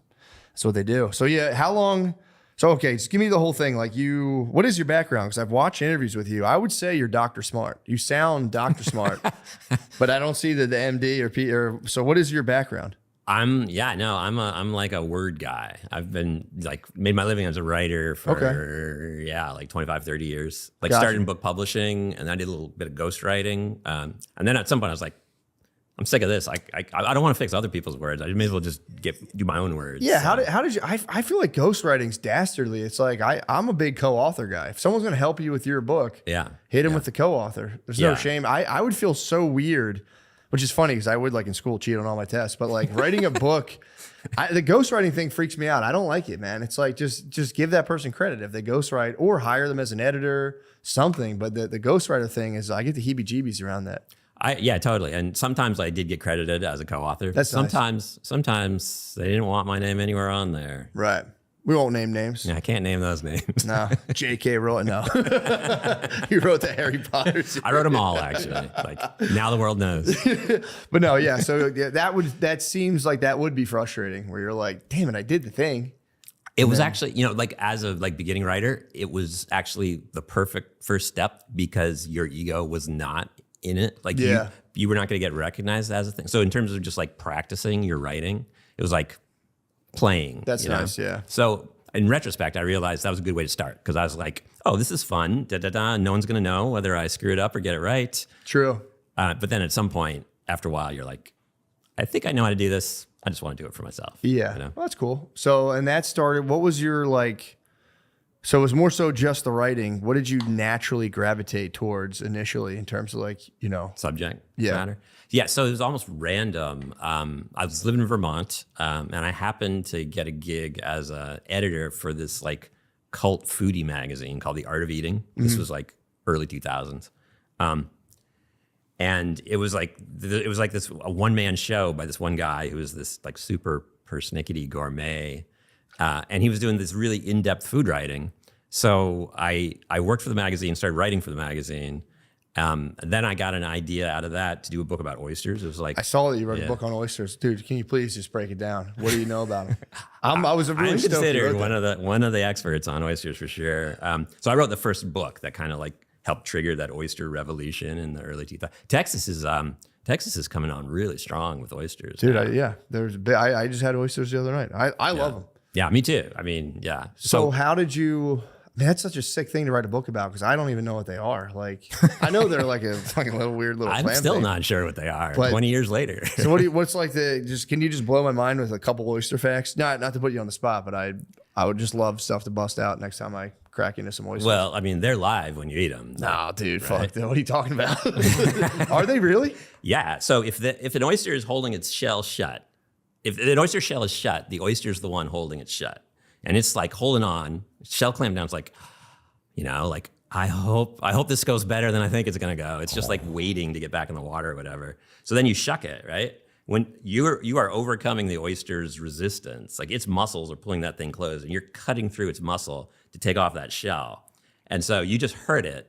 that's what they do. So yeah, how long? So okay, just give me the whole thing. Like what is your background? Because I've watched interviews with you. I would say you're Dr. Smart. You sound Dr. Smart, but I don't see the MD or P. So what is your background? I'm like a word guy. I've been like made my living as a writer for like 25, 30 years. Like started in book publishing, and I did a little bit of ghostwriting. And then at some point I was like, I'm sick of this. I don't want to fix other people's words. I may as well just do my own words. Yeah. So. How did you? I feel like ghostwriting's dastardly. It's like I'm a big co-author guy. If someone's going to help you with your book, hit him with the co-author. There's no shame. I would feel so weird, which is funny because I would like in school cheat on all my tests. But like writing a book, the ghostwriting thing freaks me out. I don't like it, man. It's like just give that person credit if they ghostwrite or hire them as an editor, something. But the ghostwriter thing is I get the heebie-jeebies around that. Yeah, totally. And sometimes I did get credited as a co-author. That's sometimes they didn't want my name anywhere on there. Right. We won't name names. Yeah, I can't name those names. No. J.K. wrote it. No. You wrote the Harry Potter series. I wrote them all, actually. Like, now the world knows. But no, yeah. So that seems like that would be frustrating where you're like, damn it, I did the thing. It was actually, like as a beginning writer, it was actually the perfect first step because your ego was not in it. Like you were not going to get recognized as a thing. So in terms of just like practicing your writing, it was like playing. That's nice. Yeah. So in retrospect, I realized that was a good way to start because I was like, oh, this is fun. No one's going to know whether I screw it up or get it right. True. But then at some point after a while, you're like, I think I know how to do this. I just want to do it for myself. Yeah. Well, that's cool. So, and that started, what was your so it was more so just the writing. What did you naturally gravitate towards initially in terms of subject matter? Yeah. So it was almost random. I was living in Vermont and I happened to get a gig as an editor for this like cult foodie magazine called The Art of Eating. This was like early 2000s. And it was like this a one-man show by this one guy who was this like super Persnickety Gourmet, and he was doing this really in-depth food writing. So I worked for the magazine, started writing for the magazine. Then I got an idea out of that to do a book about oysters. It was like I saw that you wrote a book on oysters, dude. Can you please just break it down? What do you know about them? I was really I'm stoked you considered wrote one of the experts on oysters for sure. So I wrote the first book that kind of like helped trigger that oyster revolution in the early 2000s. Texas is coming on really strong with oysters, dude. I just had oysters the other night. I love them. Yeah, me too. I mean, yeah. So how did you? Man, that's such a sick thing to write a book about because I don't even know what they are. Like, I know they're like a fucking little weird little. I'm plant still thing. not sure what they are. But- 20 years later. So what's like can you just blow my mind with a couple oyster facts? Not to put you on the spot, but I would just love stuff to bust out next time I crack into some oysters. Well, I mean, they're live when you eat them. Nah, dude, right? fuck that. What are you talking about? Are they really? Yeah. So if an oyster is holding its shell shut, if an oyster shell is shut, the oyster is the one holding it shut, and it's like holding on. Shell clamp down. It's like, like I hope this goes better than I think it's gonna go. It's just like waiting to get back in the water or whatever. So then you shuck it, right? When you are overcoming the oyster's resistance, like its muscles are pulling that thing closed, and you're cutting through its muscle to take off that shell. And so you just hurt it,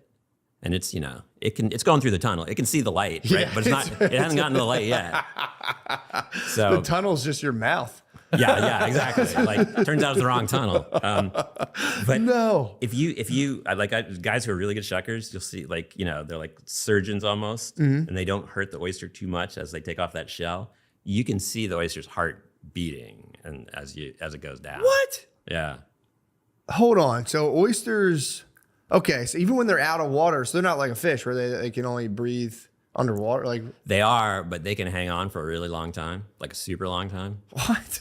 and it's it's going through the tunnel. It can see the light, right? Yeah, but it hasn't gotten to the light yet. So the tunnel's just your mouth. Yeah, exactly. Like, turns out it's the wrong tunnel. But no, if you guys who are really good shuckers, you'll see they're like surgeons almost, Mhm. and they don't hurt the oyster too much as they take off that shell. You can see the oyster's heart beating, and as it goes down. What? Yeah. Hold on. So oysters, okay. So even when they're out of water, so they're not like a fish where they can only breathe underwater. Like They are, but they can hang on for a really long time, like a super long time. what?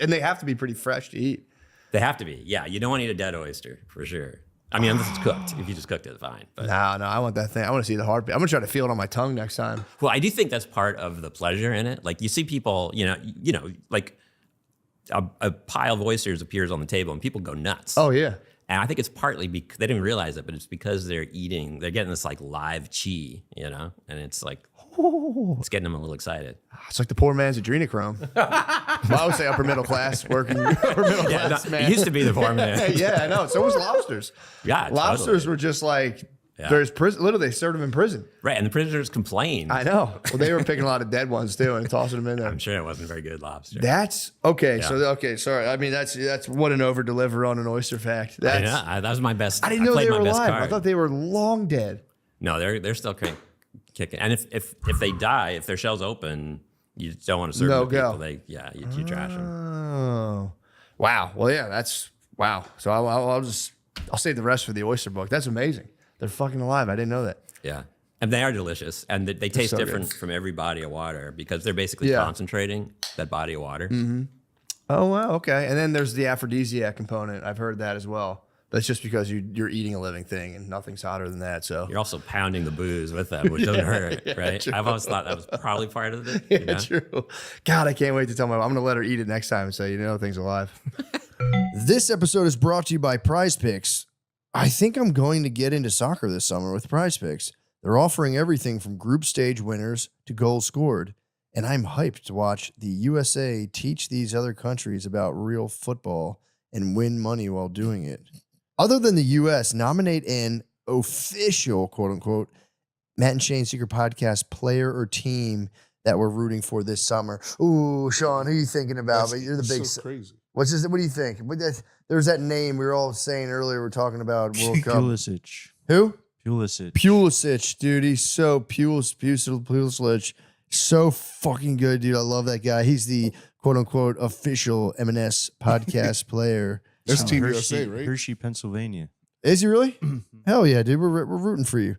And they have to be pretty fresh to eat. They have to be. Yeah, you don't want to eat a dead oyster for sure. I mean, unless it's cooked. If you just cooked it, fine. But No, I want that thing. I want to see the heartbeat. I'm gonna try to feel it on my tongue next time. well, I do think that's part of the pleasure in it. Like you see people, like a pile of oysters appears on the table and people go nuts. Oh yeah. And I think it's partly because they didn't realize it, but it's because they're getting this like live chi, and it's like, it's getting them a little excited. It's like the poor man's adrenochrome. Well, I would say upper middle class, working upper middle class man. It used to be the poor man. Yeah, I know. So was lobsters. Yeah, Lobsters totally. were just like, Yeah. there's prison. Literally, they served them in prison. Right, and the prisoners complained. I know. Well, they were picking a lot of dead ones too and tossing them in there. I'm sure it wasn't very good lobster. That's okay. Yeah. So okay, sorry. I mean, that's what an over deliver on an oyster fact. I That's, know. That was my best. I didn't know played they my were best alive. card. I thought they were long dead. No, they're still kicking. And if they die, if their shell's open, you just don't want to serve No them to go. people. You trash them. Oh, wow. Well, yeah, that's wow. So I'll save the rest for the oyster book. That's amazing. They're fucking alive. I didn't know that. Yeah. And they are delicious. And they taste so different good. from every body of water because they're basically Yeah. concentrating that body of water. Mm-hmm. Oh wow. Okay. And then there's the aphrodisiac component. I've heard that as well. That's just because you're eating a living thing and nothing's hotter than that. So You're also pounding the booze with them, which doesn't hurt, right? true. I've always thought that was probably part of it. Yeah, true. God, I can't wait to tell my. I'm gonna let her eat it next time and say, thing's alive. This episode is brought to you by Prize Picks. I think I'm going to get into soccer this summer with Prize Picks. They're offering everything from group stage winners to goals scored, and I'm hyped to watch the USA teach these other countries about real football and win money while doing it. Other than the US, nominate an official, quote unquote, Matt and Shane Secret Podcast player or team that we're rooting for this summer. Ooh, Sean, who are you thinking about? But you're the big. so crazy. What do you think? There's that name we were all saying earlier. We're talking about World Cup. Pulisic. Who? Pulisic. Pulisic, dude. He's so Pulisic. So fucking good, dude. I love that guy. He's the quote unquote official M&S podcast player. That's Team Hershey, USA, right? Hershey, Pennsylvania. Is he really? Hell yeah, dude. We're rooting for you.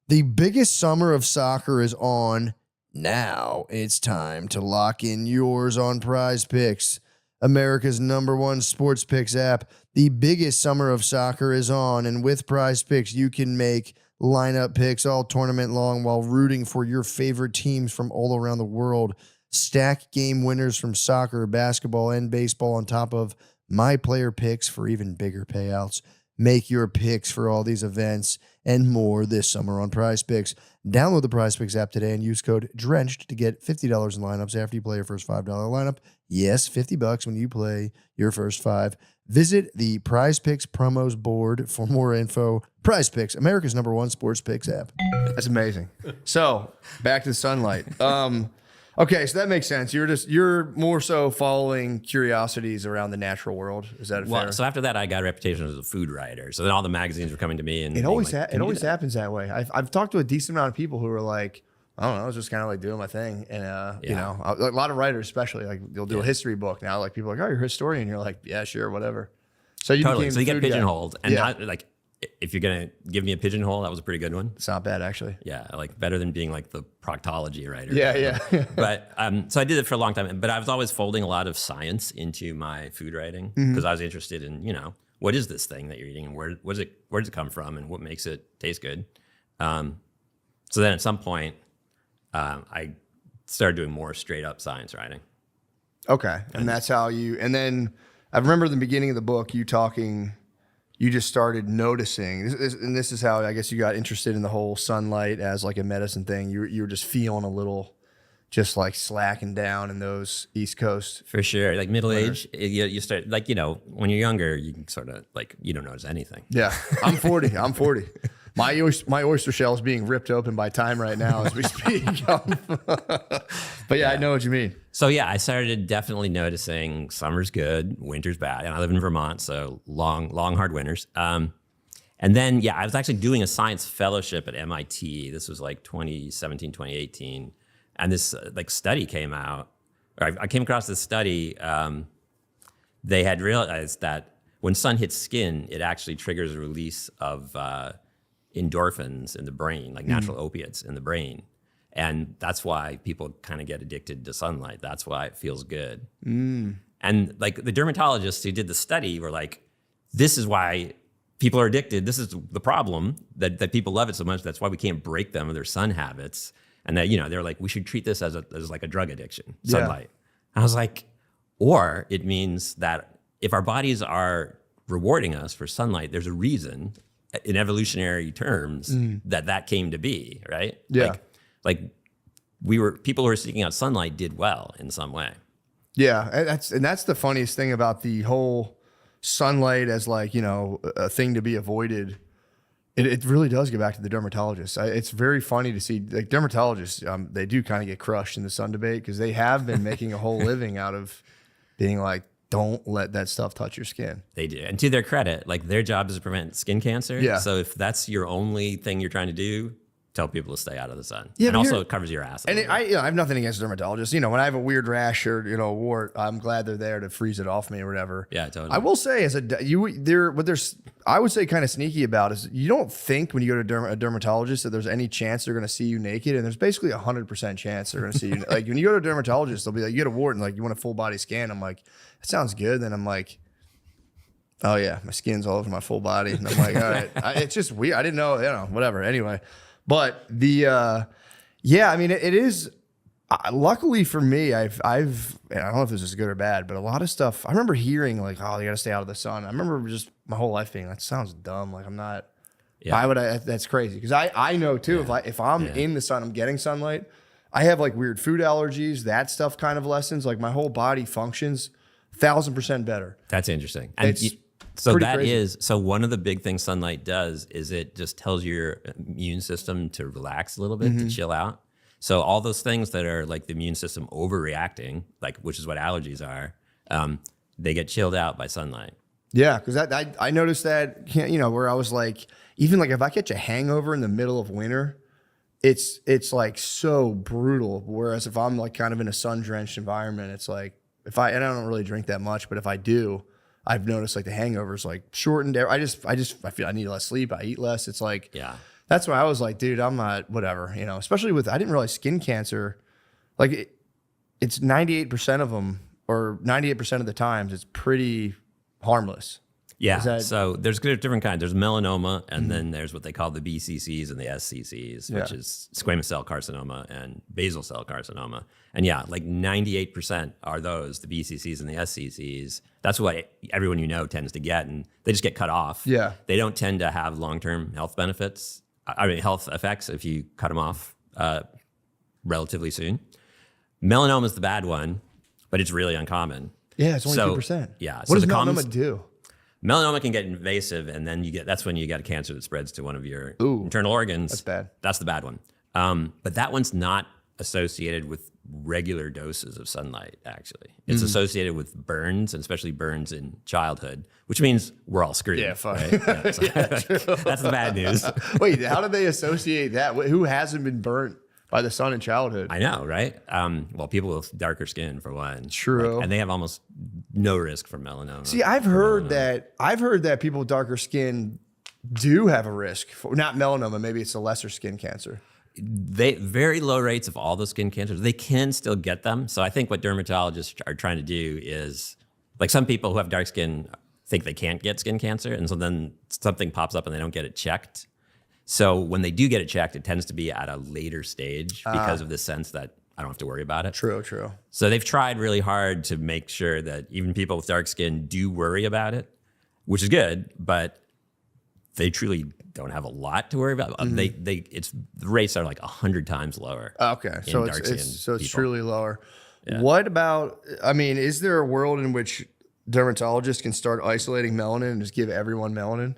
The biggest summer of soccer is on now. It's time to lock in yours on Prize Picks, America's #1 sports picks app. The biggest summer of soccer is on, and with Prize Picks, you can make lineup picks all tournament long while rooting for your favorite teams from all around the world. Stack game winners from soccer, basketball, and baseball on top of my player picks for even bigger payouts. Make your picks for all these events and more this summer on Prize Picks. Download the Prize Picks app today and use code DRENCHED to get $50 in lineups after you play your first $5 lineup. Yes, $50 when you play your first 5. Visit the Prize Picks promos board for more info. Prize Picks, America's #1 sports picks app. That's amazing. So back to the sunlight. Okay, so that makes sense. You're more so following curiosities around the natural world. Is that fair? So after that, I got a reputation as a food writer. So then all the magazines were coming to me, and It being always like, it always happens that way. I've talked to a decent amount of people who are like, I don't know, I was just kind of like doing my thing, and you know, a lot of writers, especially, like they'll do a history book now. Like people are like, oh, you're a historian. You're like, yeah, sure, whatever. So you totally. became So you get food guy. pigeonholed, and not, like, if you're gonna give me a pigeonhole, that was a pretty good one. It's not bad, actually. Yeah, like better than being like the proctology writer. Yeah. But so I did it for a long time, but I was always folding a lot of science into my food writing because I was interested in, you know, what is this thing that you're eating, and where does it come from, and what makes it taste good. So then at some point, I started doing more straight up science writing. Okay, and that's how you. And then I remember the beginning of the book, you talking. You just started noticing, and this is how I guess you got interested in the whole sunlight as like a medicine thing. You were just feeling a little, just like slacking down in those East Coast. For sure, like middle age, you start, like, you know, when you're younger, you can sort of like, you don't notice anything. Yeah, I'm 40. I'm 40. My oyster shell is being ripped open by time right now as we speak. But yeah, I know what you mean. So yeah, I started definitely noticing summer's good, winter's bad. And I live in Vermont, so long, hard winters. And then, yeah, I was actually doing a science fellowship at MIT. This was like 2017, 2018. And this like study came out. Or I came across this study. They had realized that when sun hits skin, it actually triggers a release of endorphins in the brain, like natural opiates in the brain. And that's why people kind of get addicted to sunlight. That's why it feels good. And like the dermatologists who did the study were like, this is why people are addicted. This is the problem, that people love it so much. That's why we can't break them of their sun habits. And that, you know, they're like, we should treat this as like a drug addiction, sunlight. And I was like, or it means that if our bodies are rewarding us for sunlight, there's a reason in evolutionary terms that came to be, right? Yeah. Like people who were seeking out sunlight did well in some way. Yeah, and that's the funniest thing about the whole sunlight as like, you know, a thing to be avoided. It really does get back to the dermatologists. It's very funny to see like dermatologists. They do kind of get crushed in the sun debate because they have been making a whole living out of being like, don't let that stuff touch your skin. They do, and to their credit, like their job is to prevent skin cancer. Yeah. So if that's your only thing you're trying to do, tell people to stay out of the sun. Yeah, and also it covers your ass. And I have nothing against dermatologists. You know, when I have a weird rash or, you know, a wart, I'm glad they're there to freeze it off me or whatever. Yeah, totally. I will say I would say kind of sneaky about is you don't think when you go to a dermatologist that there's any chance they're going to see you naked, and there's basically 100% chance they're going to see you. Like when you go to a dermatologist, they'll be like, you get a wart and like you want a full body scan. I'm like, that sounds good. Then I'm like, oh yeah, my skin's all over my full body, and I'm like, all right, it's just weird. I didn't know, you know, whatever. Anyway. But I mean, it is. Luckily for me, I've. And I don't know if this is good or bad, but a lot of stuff. I remember hearing like, "Oh, you got to stay out of the sun." I remember just my whole life being like, "That sounds dumb." Like I'm not. Yeah. Why would I? That's crazy because I know too. If I'm in the sun, I'm getting sunlight. I have like weird food allergies. That stuff kind of lessens. Like my whole body functions 1,000% better. That's interesting. And so that crazy. So one of the big things sunlight does is it just tells your immune system to relax a little bit, to chill out. So all those things that are like the immune system overreacting, like which is what allergies are, they get chilled out by sunlight. Yeah, because I noticed that, you know, where I was like, even like if I catch a hangover in the middle of winter, it's like so brutal. Whereas if I'm like kind of in a sun drenched environment, it's like and I don't really drink that much, but if I do, I've noticed like the hangovers like shortened. I feel I need less sleep. I eat less. It's like, that's why I was like, dude, I'm not, whatever, you know, especially with, I didn't realize skin cancer, like it's 98% of them or 98% of the times it's pretty harmless. Yeah. Is that- So there's different kinds. There's melanoma, and then there's what they call the BCCs and the SCCs, which is squamous cell carcinoma and basal cell carcinoma. And yeah, like 98% are those, the BCCs and the SCCs. That's what everyone you know tends to get, and they just get cut off. Yeah. They don't tend to have long-term health benefits. I mean, health effects if you cut them off relatively soon. Melanoma is the bad one, but it's really uncommon. Yeah, it's only 2%. Yeah. What does melanoma do? Melanoma can get invasive, and then that's when you get a cancer that spreads to one of your internal organs. That's bad. That's the bad one. But that one's not associated with regular doses of sunlight, actually. It's associated with burns, and especially burns in childhood, which means we're all screwed. Yeah, fuck. Right? Yeah, so that's the bad news. Wait, how did they associate that? Who hasn't been burnt by the sun in childhood? I know, right? Well, people with darker skin, for one. True. And they have almost no risk from melanoma. See, I've heard that people with darker skin do have a risk for not melanoma. Maybe it's a lesser skin cancer. They very low rates of all the skin cancers. They can still get them. So I think what dermatologists are trying to do is, like, some people who have dark skin think they can't get skin cancer, and so then something pops up and they don't get it checked. So when they do get it checked, it tends to be at a later stage because of the sense that I don't have to worry about it. True. So they've tried really hard to make sure that even people with dark skin do worry about it, which is good, but they truly don't have a lot to worry about. The rates are like 100 times lower. Okay, so it's truly lower. Yeah. What about? I mean, is there a world in which dermatologists can start isolating melanin and just give everyone melanin?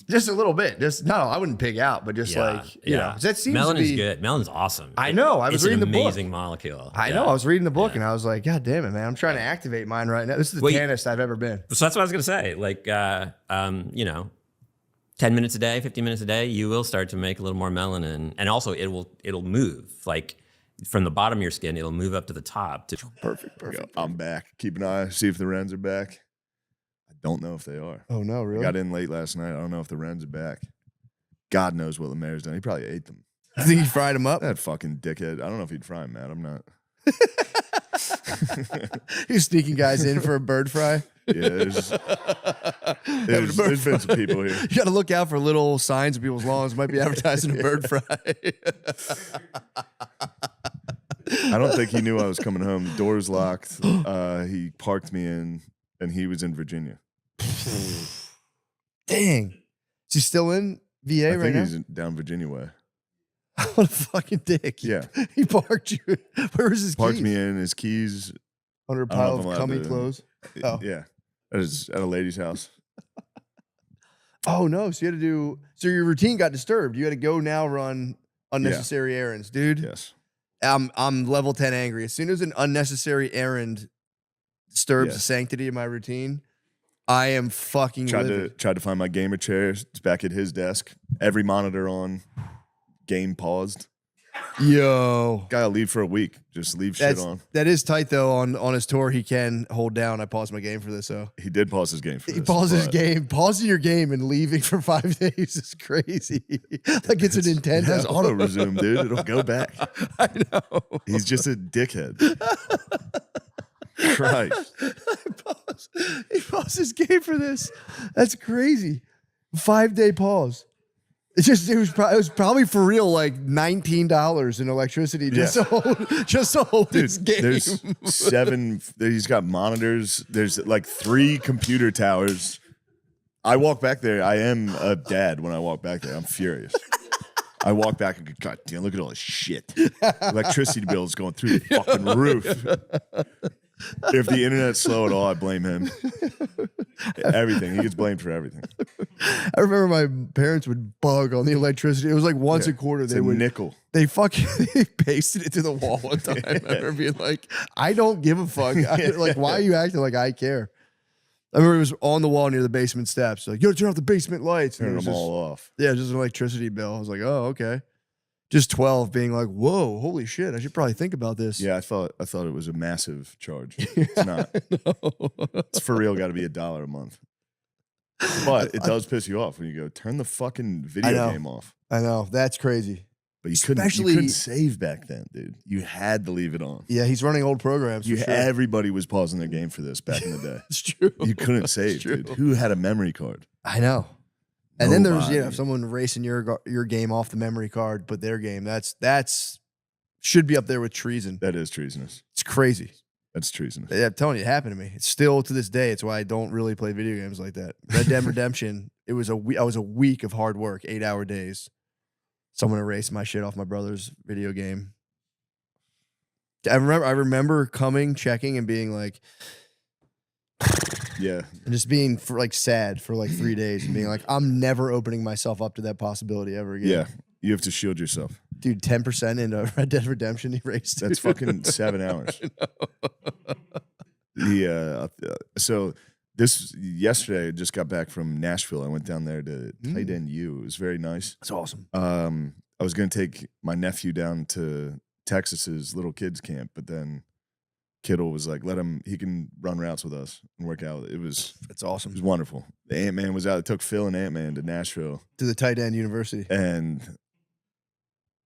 Just a little bit. I wouldn't pig out, but just you know, that seems Melanin's to be good. Melanin's awesome. I know. I was reading the book. It's an amazing molecule. I know. I was reading the book and I was like, God damn it, man! I'm trying to activate mine right now. This is the tannest I've ever been. So that's what I was gonna say. Like, you know, 10 minutes a day, 15 minutes a day, you will start to make a little more melanin, and also it'll move like from the bottom of your skin. It'll move up to the top. Perfect. I'm back. Keep an eye. See if the wrens are back. Don't know if they are. Oh no, really? I got in late last night. I don't know if the wrens are back. God knows what Lemaire's done. He probably ate them. You think he fried them up? That fucking dickhead. I don't know if he'd fry them, Matt. I'm not. He's sneaking guys in for a bird fry. Yeah, there's been some people here. You got to look out for little signs in people's lawns. Might be advertising a bird fry. I don't think he knew I was coming home. The door was locked. He parked me in, and he was in Virginia. Dang. Is he still in VA I right think now? he's down Virginia way. What a fucking dick. Yeah. He parked you. Where was his Parked keys? me in. His keys. Under a I don't know pile if of I'm allowed cummy to- clothes? Oh. Yeah. At a lady's house. Oh, no. So your routine got disturbed. You had to go now run unnecessary errands, dude. Yes. I'm level 10 angry. As soon as an unnecessary errand disturbs the sanctity of my routine, I am fucking livid. Tried to find my gamer chair. It's back at his desk. Every monitor on. Game paused. Yo. Guy'll leave for a week. Just leave shit on. That is tight, though. On his tour, he can hold down. I paused my game for this, so. He did pause his game for He this. paused his but game. Pausing your game and leaving for 5 days is crazy. Like it's a Nintendo. It has auto resume, dude. It'll go back. I know. He's just a dickhead. Christ. He paused his game for this. That's crazy. 5-day pause. It was probably for real like $19 in electricity just to hold his game. There's 7. He's got monitors. There's like 3 computer towers. I walk back there. I am a dad when I walk back there. I'm furious. I walk back and go, God damn, look at all this shit. Electricity bills going through the fucking roof. If the internet's slow at all, I blame him. Everything. He gets blamed for everything. I remember my parents would bug on the electricity. It was like once a quarter. It's They a would nickel. They pasted it to the wall one time. I remember being like, I don't give a fuck. Like, why are you acting like I care? I remember it was on the wall near the basement steps. Like, you gotta turn off the basement lights. And Turn it was them just- all off. Yeah, just an electricity bill. I was like, oh, okay. Just 12 being like, whoa, holy shit, I should probably think about this. Yeah, I thought it was a massive charge. It's not. It's for real got to be $1 a month. But it does piss you off when you go, turn the fucking video game off. I know. That's crazy. But you couldn't save back then, dude. You had to leave it on. Yeah, he's running old programs. For sure. Everybody was pausing their game for this back in the day. It's true. You couldn't save, dude. Who had a memory card? I know. And then there's someone racing your game off the memory card, but their game. That's should be up there with treason. That is treasonous. It's crazy. That's treasonous. Yeah, I'm telling you, it happened to me. It's still to this day. It's why I don't really play video games like that. Red Dead Redemption. I was a week of hard work, 8-hour days. Someone erased my shit off my brother's video game. I remember coming, checking, and being like, yeah, and just being sad for 3 days and being like, I'm never opening myself up to that possibility ever again. Yeah, you have to shield yourself, dude. 10% into Red Dead Redemption erased. That's fucking 7 hours. So this yesterday, I just got back from Nashville. I went down there to Tight End U. It was very nice. That's awesome. I was going to take my nephew down to Texas's little kids camp, but then Kittle was like, he can run routes with us and work out. That's awesome. It was wonderful. The Ant-Man was out. It took Phil and Ant-Man to Nashville. To the Tight End University. And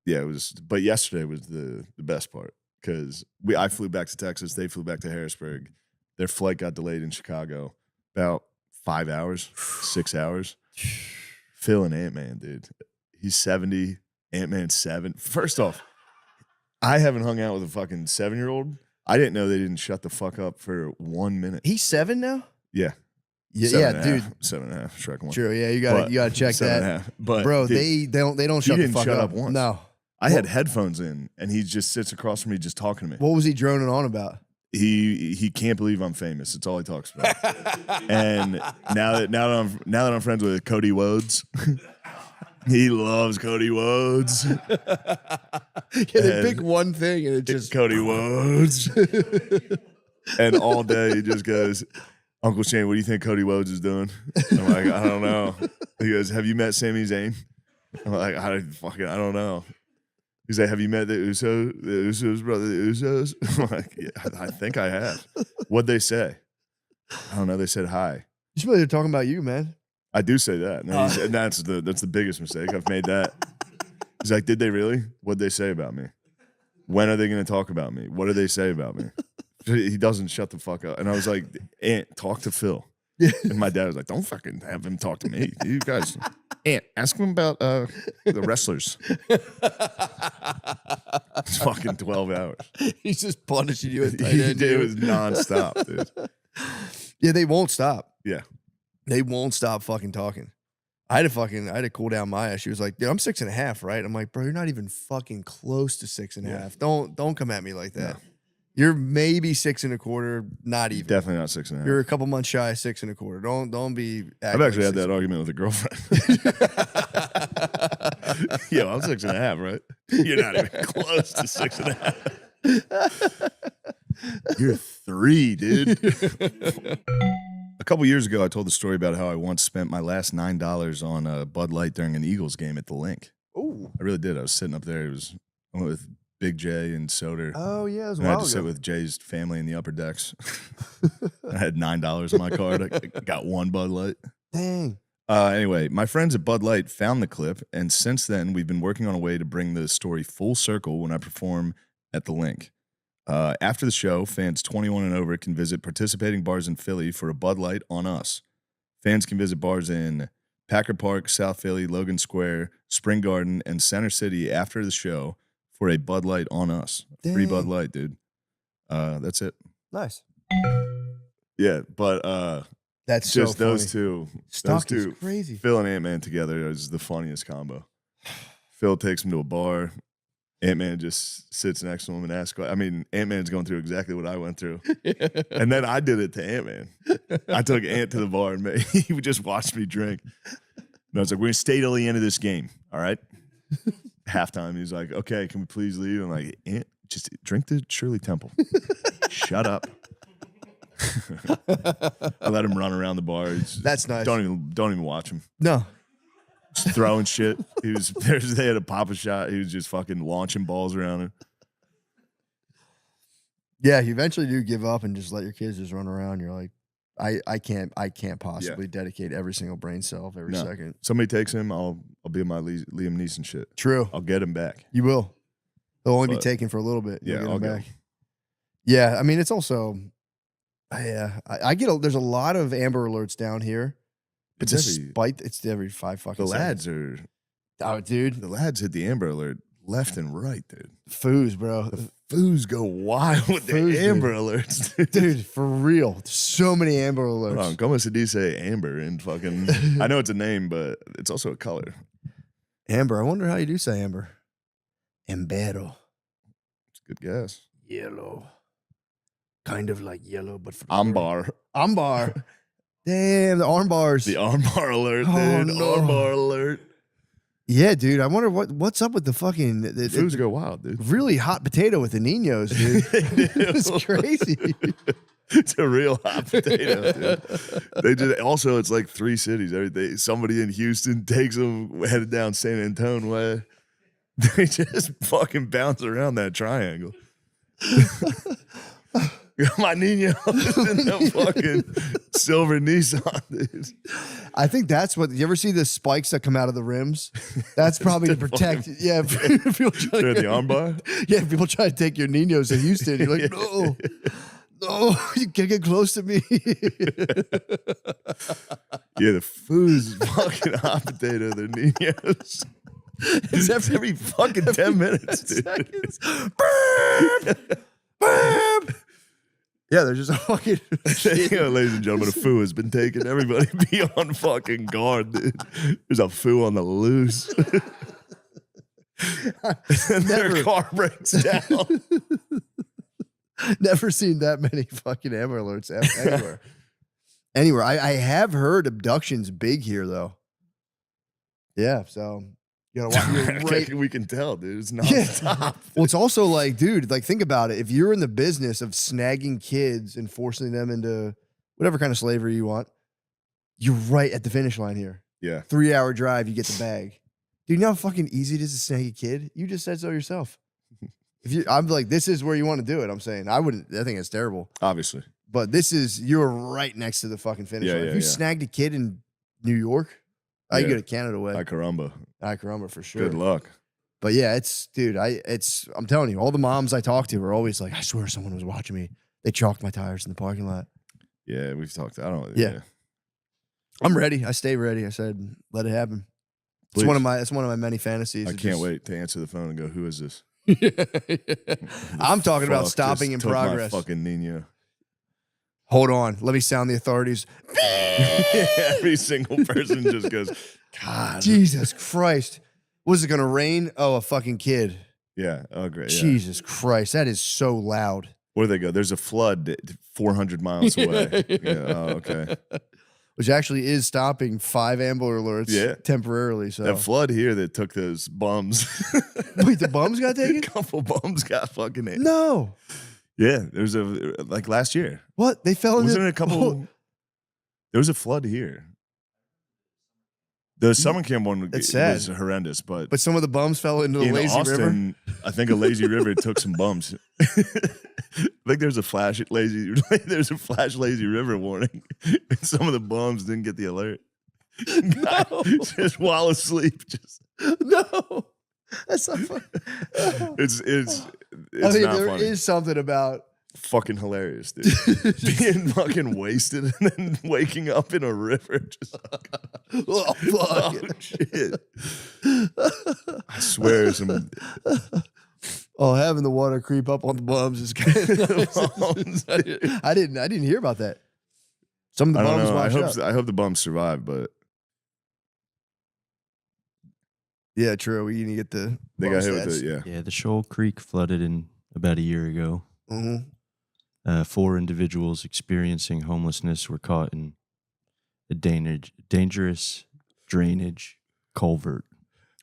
yeah, but yesterday was the best part because I flew back to Texas. They flew back to Harrisburg. Their flight got delayed in Chicago about 5 hours, 6 hours. Phil and Ant-Man, dude. He's 70. Ant-Man's 7. First off, I haven't hung out with a fucking 7-year-old. I didn't know they didn't shut the fuck up for 1 minute. He's 7 now? Yeah. Yeah, dude. 7.5. Shrek 1. True. Yeah, you gotta check that. But bro, dude, they don't shut the fuck up once. No. I had headphones in, and he just sits across from me, just talking to me. What was he droning on about? He can't believe I'm famous. It's all he talks about. And now that I'm friends with Cody Rhodes, he loves Cody Rhodes. They pick one thing and it's just Cody Rhodes. And all day he just goes, Uncle Shane, what do you think Cody Rhodes is doing? I'm like, I don't know. He goes, have you met Sami Zayn? I'm like, I don't know. He's like, have you met the Usos, brother, the Usos? I'm like, yeah, I think I have. What'd they say? I don't know. They said hi. You should they're talking about you, man. I do say that. No, and that's the biggest mistake. I've made that. He's like, did they really? What'd they say about me? When are they going to talk about me? What do they say about me? He doesn't shut the fuck up. And I was like, Aunt, talk to Phil. And my dad was like, don't fucking have him talk to me. You guys, Aunt, ask him about the wrestlers. It's fucking 12 hours. He's just punishing you at tight end. It was nonstop, dude. Yeah, they won't stop. Yeah. They won't stop fucking talking. I had to cool down Maya. She was like, dude, I'm 6.5, right? I'm like, bro, you're not even fucking close to 6.5. Don't come at me like that. No. You're maybe 6.25, not even. Definitely not 6.5. You're a couple months shy of 6.25. Don't be. I've actually had that argument with a girlfriend. Yo, I'm 6.5, right? You're not even close to 6.5. You're 3, dude. A couple years ago, I told the story about how I once spent my last $9 on a Bud Light during an Eagles game at the Link. Oh, I really did. I was sitting up there. I went with Big J and Soder. Oh yeah, it was I had to sit with Jay's family in the upper decks. I had $9 on my card. I got one Bud Light. Dang. Anyway, my friends at Bud Light found the clip, and since then, we've been working on a way to bring the story full circle when I perform at the Link. After the show, fans 21 and over can visit participating bars in Philly for a Bud Light on us. Fans can visit bars in Packer Park, South Philly, Logan Square, Spring Garden, and Center City after the show for a Bud Light on us. Dang. Free Bud Light, dude. That's it. Nice. Yeah, but that's just so those funny. two. Stock those is two, crazy. Phil and Ant-Man together is the funniest combo. Phil takes him to a bar. Ant-Man just sits next to him and asks. I mean, Ant-Man's going through exactly what I went through. And then I did it to Ant-Man. I took Ant to the bar and he would just watch me drink. And I was like, we're going to stay till the end of this game. All right. Halftime, he's like, okay, can we please leave? I'm like, Ant, just drink the Shirley Temple. Shut up. I let him run around the bar. That's nice. Don't even watch him. No. Just throwing shit. They had a pop a shot. He was just fucking launching balls around him. Yeah, you eventually do give up and just let your kids just run around. You're like, I can't possibly dedicate every single brain cell of every second. Somebody takes him, I'll be in my Liam Neeson shit. True. I'll get him back. You will. They'll only be taken for a little bit. You'll Yeah, get I'll them go. back. Yeah, I mean it's also, I get there's a lot of Amber Alerts down here, but it's every 5 fucking. The lads seconds. are, oh dude, the lads hit the Amber Alert left and right, dude. Foos, bro. The foos go wild with Foos, the Amber Alerts, dude. For real, there's so many Amber Alerts. Hold on, como se dice Amber in fucking? I know it's a name, but it's also a color. Amber. I wonder how you do say Amber. Ambero. It's a good guess. Yellow. Kind of like yellow, but for Ambar. Ambar. Damn, the arm bars. The armbar alert, Oh, dude. no. Armbar alert. Yeah, dude. I wonder what's up with the fucking Foods go wild, dude. Really hot potato with the Ninos, dude. It's crazy. It's a real hot potato, dude. They just also it's like 3 cities. Everything. Somebody in Houston takes them headed down San Antonio way. They just fucking bounce around that triangle. My Nino is in the fucking silver Nissan, dude. I think that's what. You ever see the spikes that come out of the rims? That's probably to protect. Yeah, if people try They're the armbar. Yeah, if people try to take your Ninos to Houston, you're like, no, you can't get close to me. Yeah, the food's fucking hot potato. They're Ninos. It's every fucking 10 minutes, dude. Seconds. Burp! Burp! Yeah, they're just fucking. Ladies and gentlemen, a foo has been taken. Everybody be on fucking guard, dude. There's a foo on the loose. And their car breaks down. Never seen that many fucking Amber Alerts anywhere. Anywhere. I have heard abductions big here, though. Yeah, so you gotta watch. Right. We can tell, dude. It's not stop. Well, it's also like, dude, like think about it. If you're in the business of snagging kids and forcing them into whatever kind of slavery you want, you're right at the finish line here. Yeah. 3-hour drive, you get the bag. Dude, you know how fucking easy it is to snag a kid? You just said so yourself. I'm like, this is where you want to do it. I'm saying I think it's terrible. Obviously. But you're right next to the fucking finish line. If you snagged a kid in New York, you go to Canada way. Ay caramba. Ay caramba for sure. Good luck. But yeah, I'm telling you, all the moms I talk to are always like, I swear someone was watching me. They chalked my tires in the parking lot. Yeah, we've talked. Yeah. I'm ready. I stay ready. I said, let it happen. Please. It's one of my many fantasies. I can't wait to answer the phone and go, who is this? I'm talking about Fuck, stopping in just took my progress. fucking Nino. Hold on. Let me sound the authorities. Every single person just goes, God. Jesus Christ. Was it going to rain? Oh, a fucking kid. Yeah. Oh, great. Yeah. Jesus Christ. That is so loud. Where do they go? There's a flood 400 miles away. Yeah. Oh, okay. Which actually is stopping 5 Amber Alerts temporarily. So that flood here that took those bums. Wait, the bums got taken? A couple bums got fucking in. No. Yeah, there's like last year. What? They fell into. Wasn't it a couple? There was a flood here. The summer camp one That's sad. was horrendous, but some of the bums fell into the in lazy Austin, river. I think a lazy river took some bums. I think there's a flash lazy river warning. And some of the bums didn't get the alert. No. Just while asleep. No. That's not fun. It's I mean, not there funny. is something about Fucking hilarious, dude. Being fucking wasted and then waking up in a river. Just oh, fuck. Oh, shit. I swear some. Oh, having the water creep up on the bums is kind of I didn't hear about that. Some of the I don't bums know. washed up. I hope the bums survive, but yeah, true. We need to get the. they got hit with stats. it. Yeah. Yeah, the Shoal Creek flooded in about a year ago. Mm-hmm. 4 individuals experiencing homelessness were caught in a dangerous drainage culvert.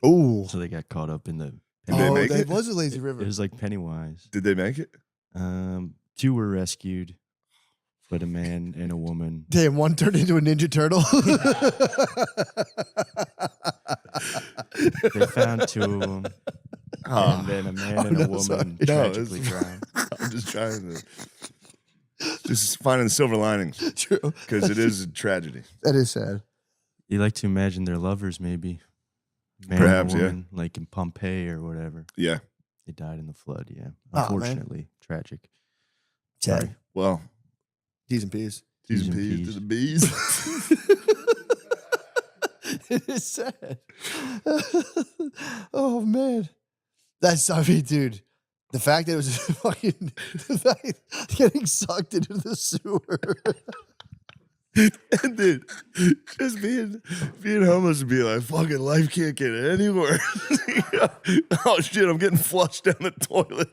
Oh, so they got caught up in the. Did they make it? was a lazy river. It was like Pennywise. Did they make it? 2 were rescued, but a man and a woman. Damn, one turned into a Ninja Turtle. They found 2 of them, and then a man and a woman tragically drowned. I'm just trying to. Just finding the silver linings. True. Because it is a tragedy. That is sad. You like to imagine they're lovers, maybe. Man Perhaps, and yeah. woman, like in Pompeii or whatever. Yeah. They died in the flood, yeah. Oh, man. Unfortunately, tragic. Sad. Sorry. Well, T's and P's. T's and P's to the bees. It is sad. Oh man, that's I mean, dude. The fact that it was fucking getting sucked into the sewer. And dude, just being homeless and being like, fucking life can't get anywhere. Oh shit, I'm getting flushed down the toilet.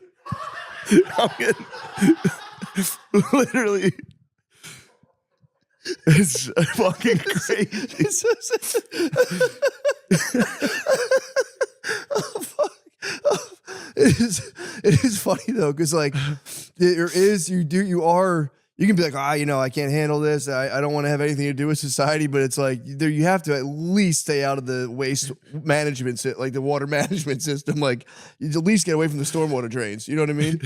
I'm getting literally. It's fucking crazy. Oh, fuck. It is funny though, because like there is you can be like, I can't handle this. I don't want to have anything to do with society, but it's like you have to at least stay out of the waste management, like the water management system. Like you at least get away from the stormwater drains. You know what I mean?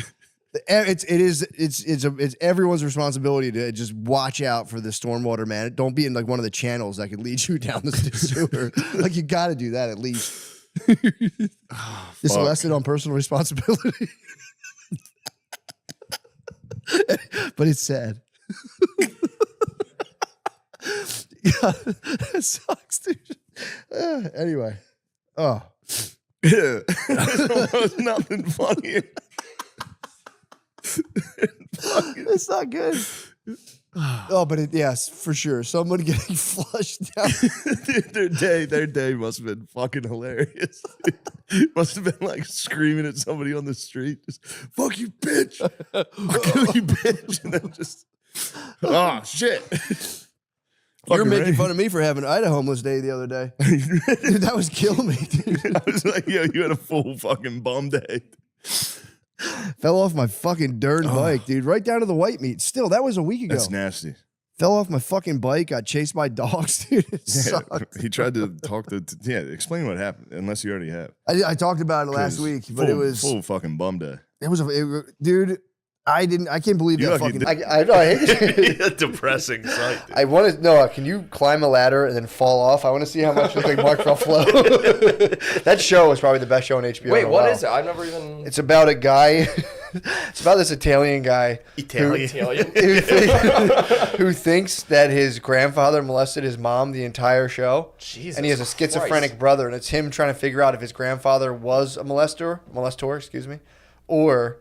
It's everyone's responsibility to just watch out for the stormwater man. Don't be in like one of the channels that could lead you down the sewer. Like you got to do that at least. It's a lesson on personal responsibility. But it's sad. Yeah, it sucks, dude. Anyway, There's nothing funny. It's not good. Oh, but yes, for sure. Someone getting flushed down. Dude, their day must have been fucking hilarious. Must have been like screaming at somebody on the street, just "Fuck you, bitch! I'll kill you, bitch!" And then just, oh shit. You're making fun of me for having I had a homeless day the other day. Dude, that was killing me, dude. I was like, yo, you had a full fucking bum day. Fell off my fucking darn bike, dude. Right down to the white meat. Still, that was a week ago. That's nasty. Fell off my fucking bike. Got chased by dogs, dude. It sucked. He tried to talk to explain what happened, unless you already have. I talked about it last week, but it was full fucking bum day. It was dude. I can't believe You that lucky fucking. I hate it. Depressing sight. Dude. I want to Noah. Can you climb a ladder and then fall off? I want to see how much you look like Mark Ruffalo. That show was probably the best show on HBO. Wait, what is it? I've never even. It's about a guy. It's about this Italian guy. Who thinks that his grandfather molested his mom the entire show. Jesus and he has a schizophrenic Christ. brother, and it's him trying to figure out if his grandfather was a molestor, or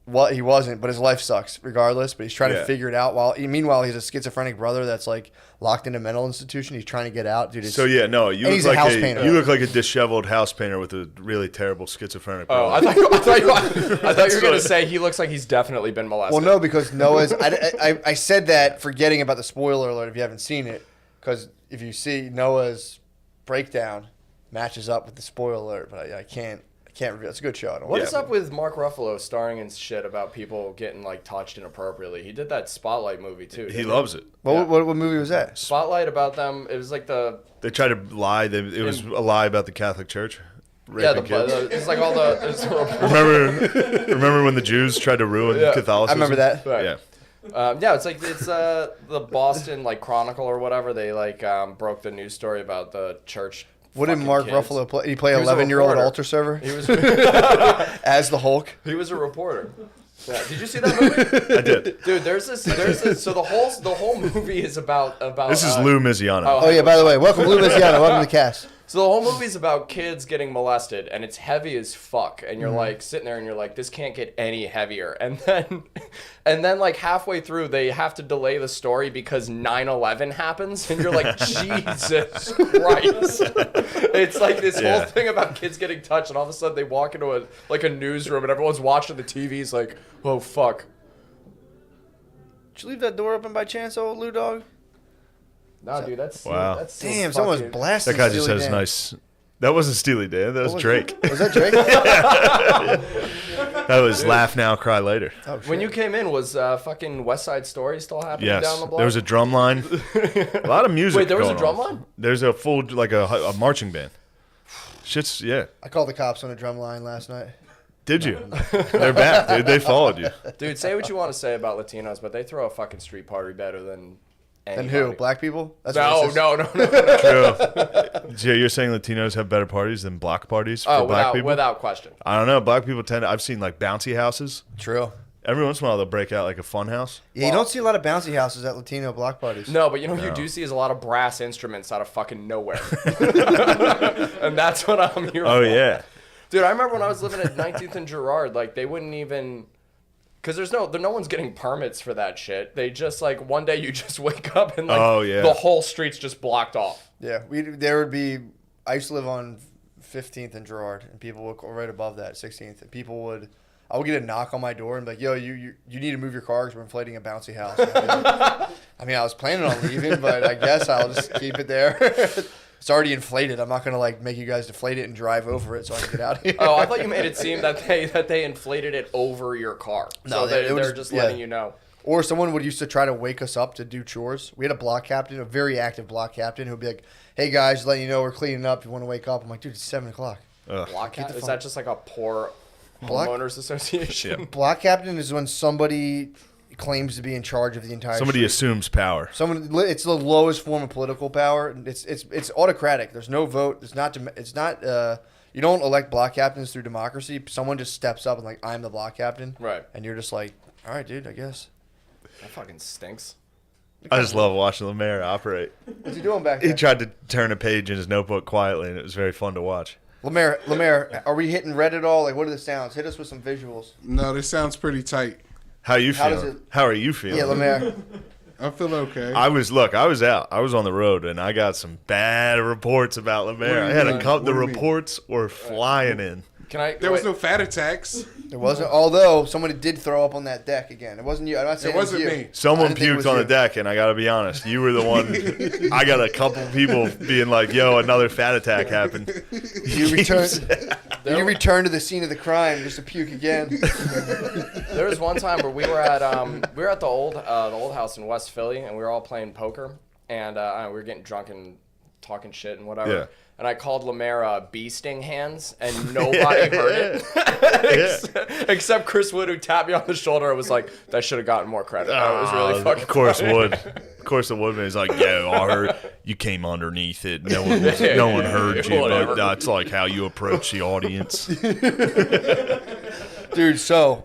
what he wasn't, but his life sucks regardless. But he's trying to figure it out. Meanwhile, he's a schizophrenic brother that's like locked in a mental institution. He's trying to get out, dude. So yeah, no, you he's look a house like painter. you look like a disheveled house painter with a really terrible schizophrenic. Oh, I thought you were gonna say he looks like he's definitely been molested. Well, no, because Noah's. I said that forgetting about the spoiler alert if you haven't seen it, because if you see Noah's breakdown matches up with the spoiler alert, but I can't reveal. It's a good show. I don't What is up with Mark Ruffalo starring in shit about people getting like touched inappropriately? He did that Spotlight movie too. He loves it. What movie was that? Spotlight about them. It was like They tried to lie. It was a lie about the Catholic Church. Yeah, Raping kids. it's like all the. It's remember when the Jews tried to ruin Catholicism? I remember that. Right. Yeah. Yeah, it's the Boston like Chronicle or whatever. They like broke the news story about the church. What did Mark Ruffalo play? He played an was a 11-year-old reporter. altar server? He was as the Hulk. He was a reporter. Yeah. Did you see that movie? I did. Dude, there's this. So the whole movie is about. This is Lou Miziano. Oh yeah, by the way, welcome Lou Miziano. Welcome to the cast. So the whole movie is about kids getting molested, and it's heavy as fuck. And you're like sitting there, and you're like, this can't get any heavier. And then like halfway through, they have to delay the story because 9/11 happens, and you're like, Jesus Christ! It's like this whole thing about kids getting touched, and all of a sudden they walk into a newsroom, and everyone's watching the TV's like, oh fuck. Did you leave that door open by chance, old Lou dog? No, dude, that's Wow. That's damn. Someone's blasting. That guy just Steely has Dan. nice. That wasn't Steely Dan. That was Drake. Was that Drake? That was Laugh Now, Cry Later. When you came in, was fucking West Side Story still happening Yes, down the block? there was a drum line. A lot of music. Wait, there was a going drum on. line? There's a full a marching band. Shit's I called the cops on a drum line last night. Did you? They're back, dude. They followed you. Dude, say what you want to say about Latinos, but they throw a fucking street party better than Than anybody. who? Black people? That's no, racist. no. True. You're saying Latinos have better parties than black parties for Oh, black people? without question. I don't know. Black people I've seen like bouncy houses. True. Every once in a while they'll break out like a fun house. Yeah, you don't see a lot of bouncy houses at Latino block parties. No, but you know what you No. do see is a lot of brass instruments out of fucking nowhere. And that's what I'm here Oh, for. yeah. Dude, I remember when I was living at 19th and Girard, like they wouldn't even, because no one's getting permits for that shit. They just like one day you just wake up and like the whole street's just blocked off. Yeah, there would be. I used to live on 15th and Girard, and people would go right above that 16th, and people would. I would get a knock on my door and be like, "Yo, you need to move your car because we're inflating a bouncy house." I mean, I was planning on leaving, but I guess I'll just keep it there. It's already inflated. I'm not gonna like make you guys deflate it and drive over it so I can get out of here. Oh, I thought you made it seem that they inflated it over your car. No, So they're just yeah. letting you know. Or someone would used to try to wake us up to do chores. We had a block captain, a very active block captain, who'd be like, "Hey guys, letting you know we're cleaning up. You want to wake up?" I'm like, "Dude, it's 7 o'clock." Block cap? Is that just like a poor homeowners association? Block captain is when somebody claims to be in charge of the entire Somebody street. assumes power. It's the lowest form of political power. It's autocratic. There's no vote. It's not. You don't elect block captains through democracy. Someone just steps up and like, I'm the block captain. Right. And you're just like, all right, dude, I guess. That fucking stinks. I just love watching Lemaire operate. What's he doing back He there? tried to turn a page in his notebook quietly, and it was very fun to watch. Lemaire, are we hitting red at all? Like, what are the sounds? Hit us with some visuals. No, this sounds pretty tight. How you How does feeling? it- How are you feeling? Yeah, Lemaire. I feel okay. I was out. I was on the road, and I got some bad reports about Lemaire. I had a couple. The reports were flying in. There was no fat attacks. There wasn't. Although somebody did throw up on that deck again. It wasn't you. I'm not saying It wasn't was you. me. Someone I didn't think it was puked on the you. deck, and I got to be honest, you were the one. I got a couple people being like, "Yo, another fat attack happened." You returned to the scene of the crime just to puke again. There was one time where we were at the old house in West Philly, and we were all playing poker, and we were getting drunk and talking shit and whatever. Yeah. And I called Lemaire bee sting hands, and nobody heard it except Chris Wood, who tapped me on the shoulder. and was like, "That should have gotten more credit." That was really fucking. Of course, funny. Wood. Of course, the Woodman is like, "Yo, I heard you came underneath it. No one heard you, Whatever. but that's like how you approach the audience." Dude, so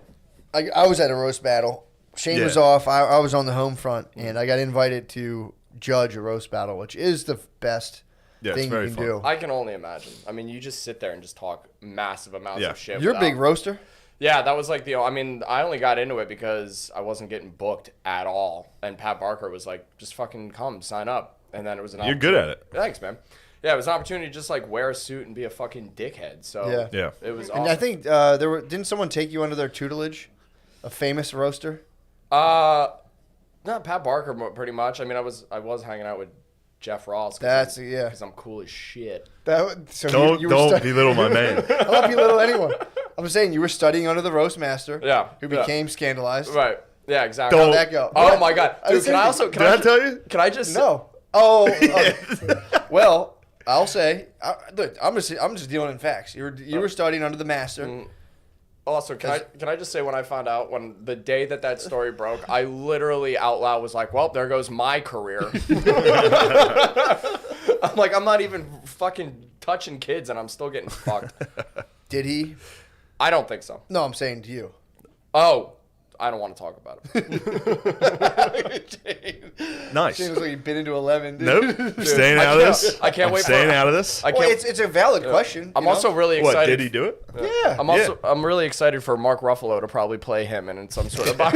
I was at a roast battle. Shane was off. I was on the home front, and I got invited to judge a roast battle, which is the best thing you can do. I can only imagine. I mean, you just sit there and just talk massive amounts of shit. You're a big roaster? Yeah, that was like I mean, I only got into it because I wasn't getting booked at all. And Pat Barker was like, just fucking come, sign up. And then it was an You're good at it. Thanks, man. Yeah, it was an opportunity to just like wear a suit and be a fucking dickhead. So Yeah. it was And awesome. I think didn't someone take you under their tutelage? A famous roaster? Not Pat Barker, pretty much. I mean, I was hanging out with Jeff Ross. Because I'm cool as shit. So Don't belittle my man. I don't belittle anyone. I'm saying you were studying under the roast master. Yeah. Who became scandalized. Right. Yeah, exactly. How'd that go? Oh my god, dude! Can I also? Did I tell you? Can I just? No. Oh. Well, I'll say. Look, I'm just dealing in facts. You were studying under the master. Also, can I just say when I found out when the day that story broke, I literally out loud was like, "Well, there goes my career." I'm like, I'm not even fucking touching kids, and I'm still getting fucked. Did he? I don't think so. No, I'm saying to you. Oh, I don't want to talk about it. Nice. Shane was like, you've been into 11, dude. Nope. Staying out of this. I can't I'm wait. Staying out of this. I can't. It's a valid question. I'm also really excited. What, did he do it? Yeah. I'm really excited for Mark Ruffalo to probably play him in some sort of bio.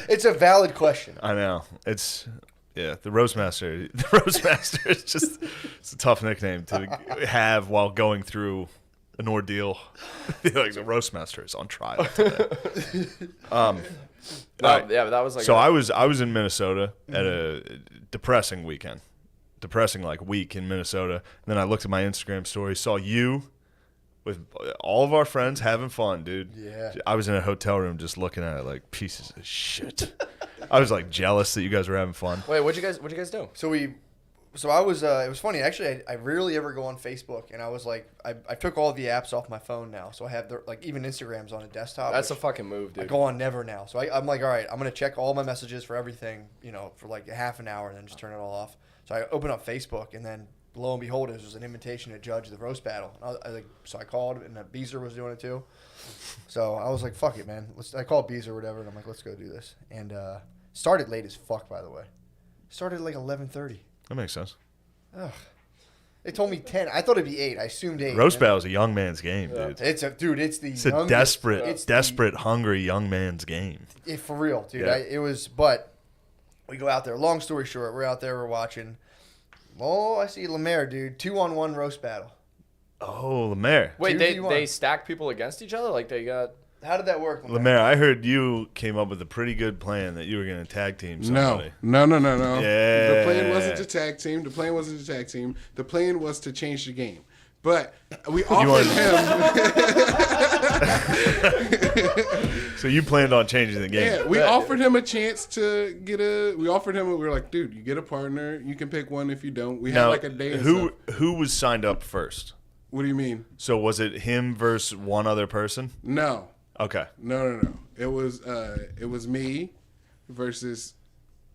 It's a valid question. I know. It's the Roastmaster. The Roastmaster is just it's a tough nickname to have while going through an ordeal. Like the Roastmaster is on trial today. Right. Yeah, that was like. So I was in Minnesota at a depressing weekend, depressing like week in Minnesota. And then I looked at my Instagram story, saw you with all of our friends having fun, dude. Yeah. I was in a hotel room just looking at it like pieces of shit. I was like jealous that you guys were having fun. Wait, what'd you guys do? So we So I was, it was funny. Actually, I rarely ever go on Facebook, and I was like, I took all the apps off my phone now. So I have, like, even Instagram's on a desktop. That's a fucking move, dude. I go on never now. So I'm like, all right, I'm going to check all my messages for everything, you know, for like a half an hour and then just turn it all off. So I open up Facebook, and then lo and behold, it was an invitation to judge the roast battle. So I called, and Beezer was doing it too. So I was like, fuck it, man. I called Beezer or whatever, and I'm like, let's go do this. And started late as fuck, by the way. Started at like 11:30. That makes sense. Ugh. They told me 10. I thought it'd be 8. I assumed 8. Roast battle is a young man's game, dude. It's a desperate, hungry young man's game. Yeah, for real, dude. Yeah. But we go out there. Long story short, we're out there, we're watching. Oh, I see Lemaire, dude. 2-on-1 roast battle. Oh, Lemaire. Wait, they stack people against each other? Like they got... How did that work, Lemaire, I heard you came up with a pretty good plan that you were going to tag team somebody. No. Yeah. The plan wasn't to tag team. The plan was to change the game. But we offered him. So you planned on changing the game. Yeah, we offered him a chance to get we were like, dude, you get a partner. You can pick one if you don't. We had like a day. Who was signed up first? What do you mean? So was it him versus one other person? No. Okay. No. It was me versus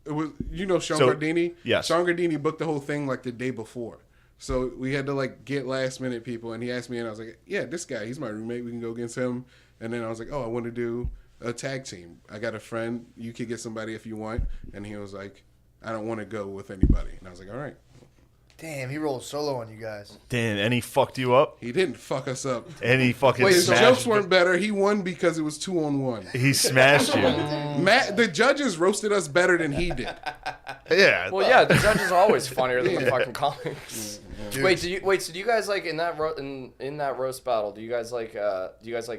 Sean Gardini. Yes. Sean Gardini booked the whole thing like the day before. So we had to like get last minute people, and he asked me, and I was like, yeah, this guy, he's my roommate. We can go against him. And then I was like, oh, I want to do a tag team. I got a friend. You could get somebody if you want. And he was like, I don't want to go with anybody. And I was like, all right. Damn, he rolled solo on you guys. Damn, and he fucked you up? He didn't fuck us up. And he fucking his smashed jokes weren't better. He won because it was 2-on-1. He smashed you. The judges roasted us better than he did. Yeah. Well, yeah, the judges are always funnier than the fucking comics. Wait, so do you guys like in that roast battle? Do you guys like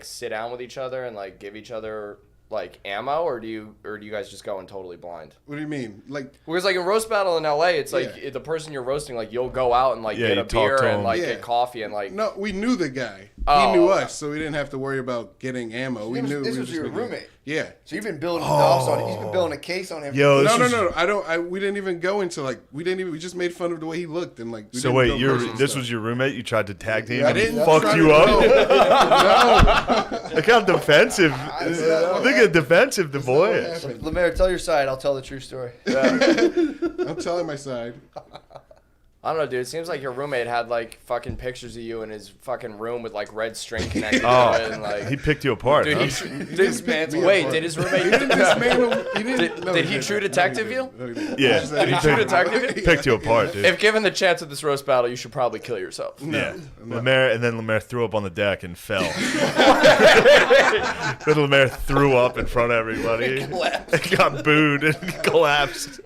sit down with each other and like give each other like ammo, or do you guys just go in totally blind? What do you mean? Like, because like in roast battle in LA, it's like the person you're roasting, like you'll go out and like get a beer and like get coffee and like. No, we knew the guy. He knew us, so we didn't have to worry about getting ammo. We knew this was your roommate. Yeah. So you've been building offs on it. He's been building a case on him. Yo, no. We didn't even go into like we just made fun of the way he looked and like. So wait, this was your roommate? You tried to tag team? I and didn't. Fucked you up? No. Look how defensive. Look how defensive the boy is. Lemaire, tell your side. I'll tell the true story. I'm telling my side. I don't know, dude. It seems like your roommate had like fucking pictures of you in his fucking room with like red string connected to it, and like he picked you apart. Dude, huh? did his roommate? Did he true detective you? Yeah, Did he true detective you? Picked you apart, dude. If given the chance of this roast battle, you should probably kill yourself. Yeah, Lemaire threw up on the deck and fell. Then Lemaire threw up in front of everybody. It got booed and collapsed.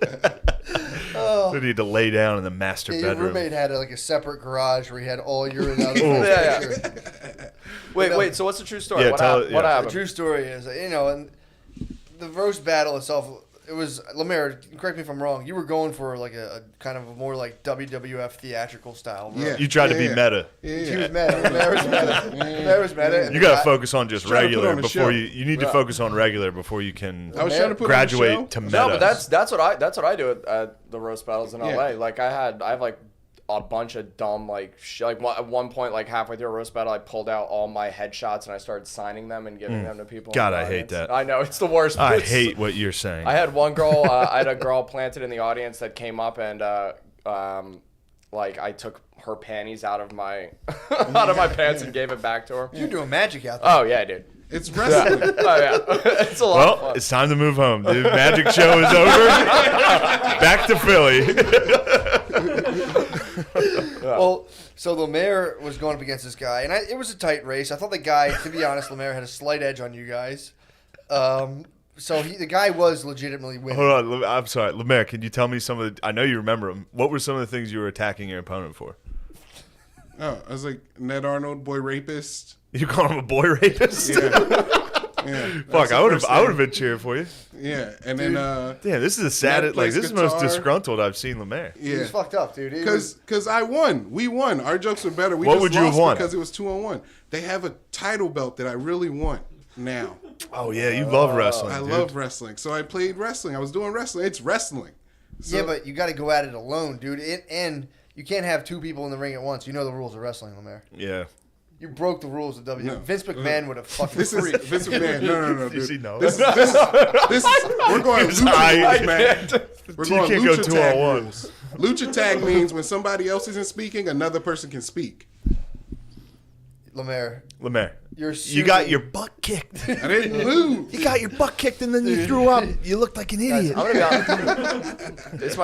They need to lay down in the master Your bedroom. roommate had like a separate garage where he had all urine out of Yeah. Wait. So what's the true story? Yeah, What The happened? true story is, and the roast battle itself, it was, Lemaire, correct me if I'm wrong, you were going for like a kind of a more like WWF theatrical style. Right? Yeah. You tried to be meta. He was meta. Lemaire was meta. You got to focus on just regular before before you need to focus on regular before you can I was trying to put graduate to meta. No, but that's what I do at the roast battles in LA. Like I have like a bunch of dumb like at one point like halfway through a roast battle I pulled out all my headshots and I started signing them and giving them to people. God, I hate that. I know, it's the worst. I hate what you're saying. I had one girl. I had a girl planted in the audience that came up and like I took her panties out of my pants and gave it back to her. You're doing magic out there. Oh yeah, dude. It's wrestling. Oh yeah, it's a lot of fun. It's time to move home, dude. Magic show is over. Back to Philly. Well, so Lemaire was going up against this guy, and it was a tight race. I thought the guy, to be honest, Lemaire had a slight edge on you guys. So the guy was legitimately winning. Hold on, I'm sorry, Lemaire. Can you tell me some of the? I know you remember them. What were some of the things you were attacking your opponent for? Oh, I was like Ned Arnold, boy rapist. You call him a boy rapist? Yeah. Fuck, I would have been cheering for you. Yeah, and then damn, this is the saddest. Like this is the most disgruntled I've seen Lemaire. Yeah, he's fucked up, dude. Because I won. We won. Our jokes were better. We What just would you have lost won? Because it was 2-on-1. They have a title belt that I really want now. Oh yeah, you love wrestling. I dude. love wrestling. So I played wrestling. I was doing wrestling. It's wrestling. Yeah, but you got to go at it alone, dude. And you can't have two people in the ring at once. You know the rules of wrestling, Lemaire. Yeah. You broke the rules of WWE. Vince McMahon would have fucking This is freaked. Vince McMahon. No, dude. Does he know? This we're going lucha rules, man. We're going can't go lucha tag 2-on-1. rules. Lucha tag means when somebody else isn't speaking, another person can speak. Lemaire, you got your butt kicked. I didn't lose. You got your butt kicked and then you threw up. You looked like an idiot. I'm gonna be honest. This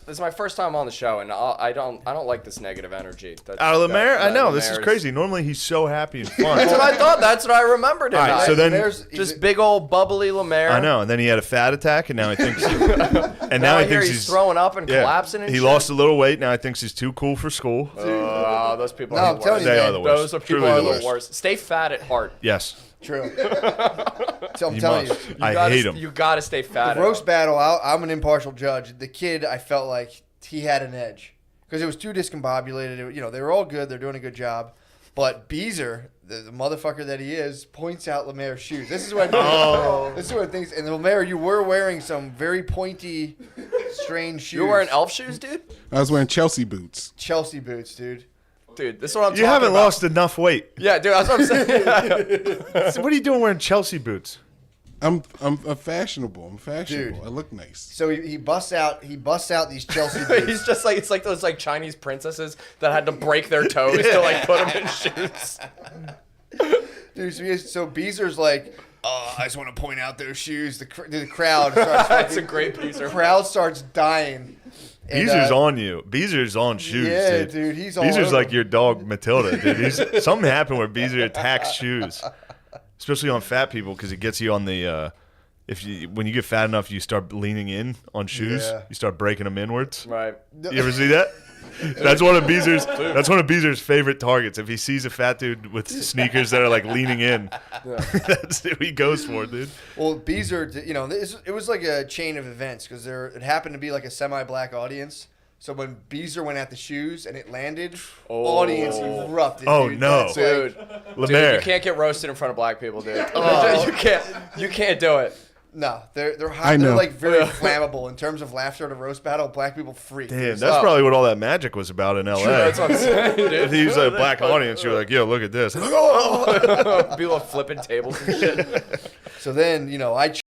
is my first time on the show, and I don't like this negative energy. Lemaire, I know this is Lemaire's- crazy. Normally he's so happy and fun. That's what I thought. That's what I remembered. All right, so then just big old bubbly Lemaire. I know, and then he had a fat attack, and now he thinks, Now I hear he's throwing up and collapsing. And he shit. lost a little weight. Now he thinks he's too cool for school. Those people No, are I'm the telling worst. you, They man. are the worst. Those people Truly are the the worst. worst. Stay fat at heart. Yes. True. So I'm You telling must. you. I hate him. You gotta stay fat. The roast battle, I'm an impartial judge. The kid, I felt like he had an edge because it was too discombobulated. They were all good. They're doing a good job. But Beezer, the motherfucker that he is, points out Lemaire's shoes. This is what this is what things. And Lemaire, you were wearing some very pointy, strange shoes. You were wearing elf shoes, dude? I was wearing Chelsea boots. Chelsea boots, dude. Dude, this is what I'm talking You haven't about. lost enough weight. Yeah, dude, that's what I'm saying. So what are you doing wearing Chelsea boots? I'm fashionable. I'm fashionable. I look nice. So he busts out these Chelsea boots. He's just like, it's like those like Chinese princesses that had to break their toes to like put them in shoes. Dude, so Beezer's like, I just want to point out those shoes. The crowd starts That's a great Beezer. crowd starts dying. And, Beezer's on you. Beezer's on shoes, yeah, dude. dude, he's all Beezer's over like him. your dog Matilda, dude. Something happened where Beezer attacks shoes, especially on fat people because it gets you on the. When you get fat enough, you start leaning in on shoes. Yeah. You start breaking them inwards. Right. You ever see that? That's one of Beezer's favorite targets. If he sees a fat dude with sneakers that are like leaning in, that's who he goes for, dude. Well, Beezer, it was like a chain of events because it happened to be like a semi-black audience. So when Beezer went at the shoes and it landed, audience erupted. Oh, dude. no. That's Dude, Lemaire. you can't get roasted in front of black people, dude. You can't do it. No, they're I know. They're like very flammable in terms of laughter at a roast battle. Black people freak. Damn, that's probably what all that magic was about in L.A. That's what I'm saying, dude. If he was a black audience, you're like, yo, look at this. People are flipping tables and shit. So then, I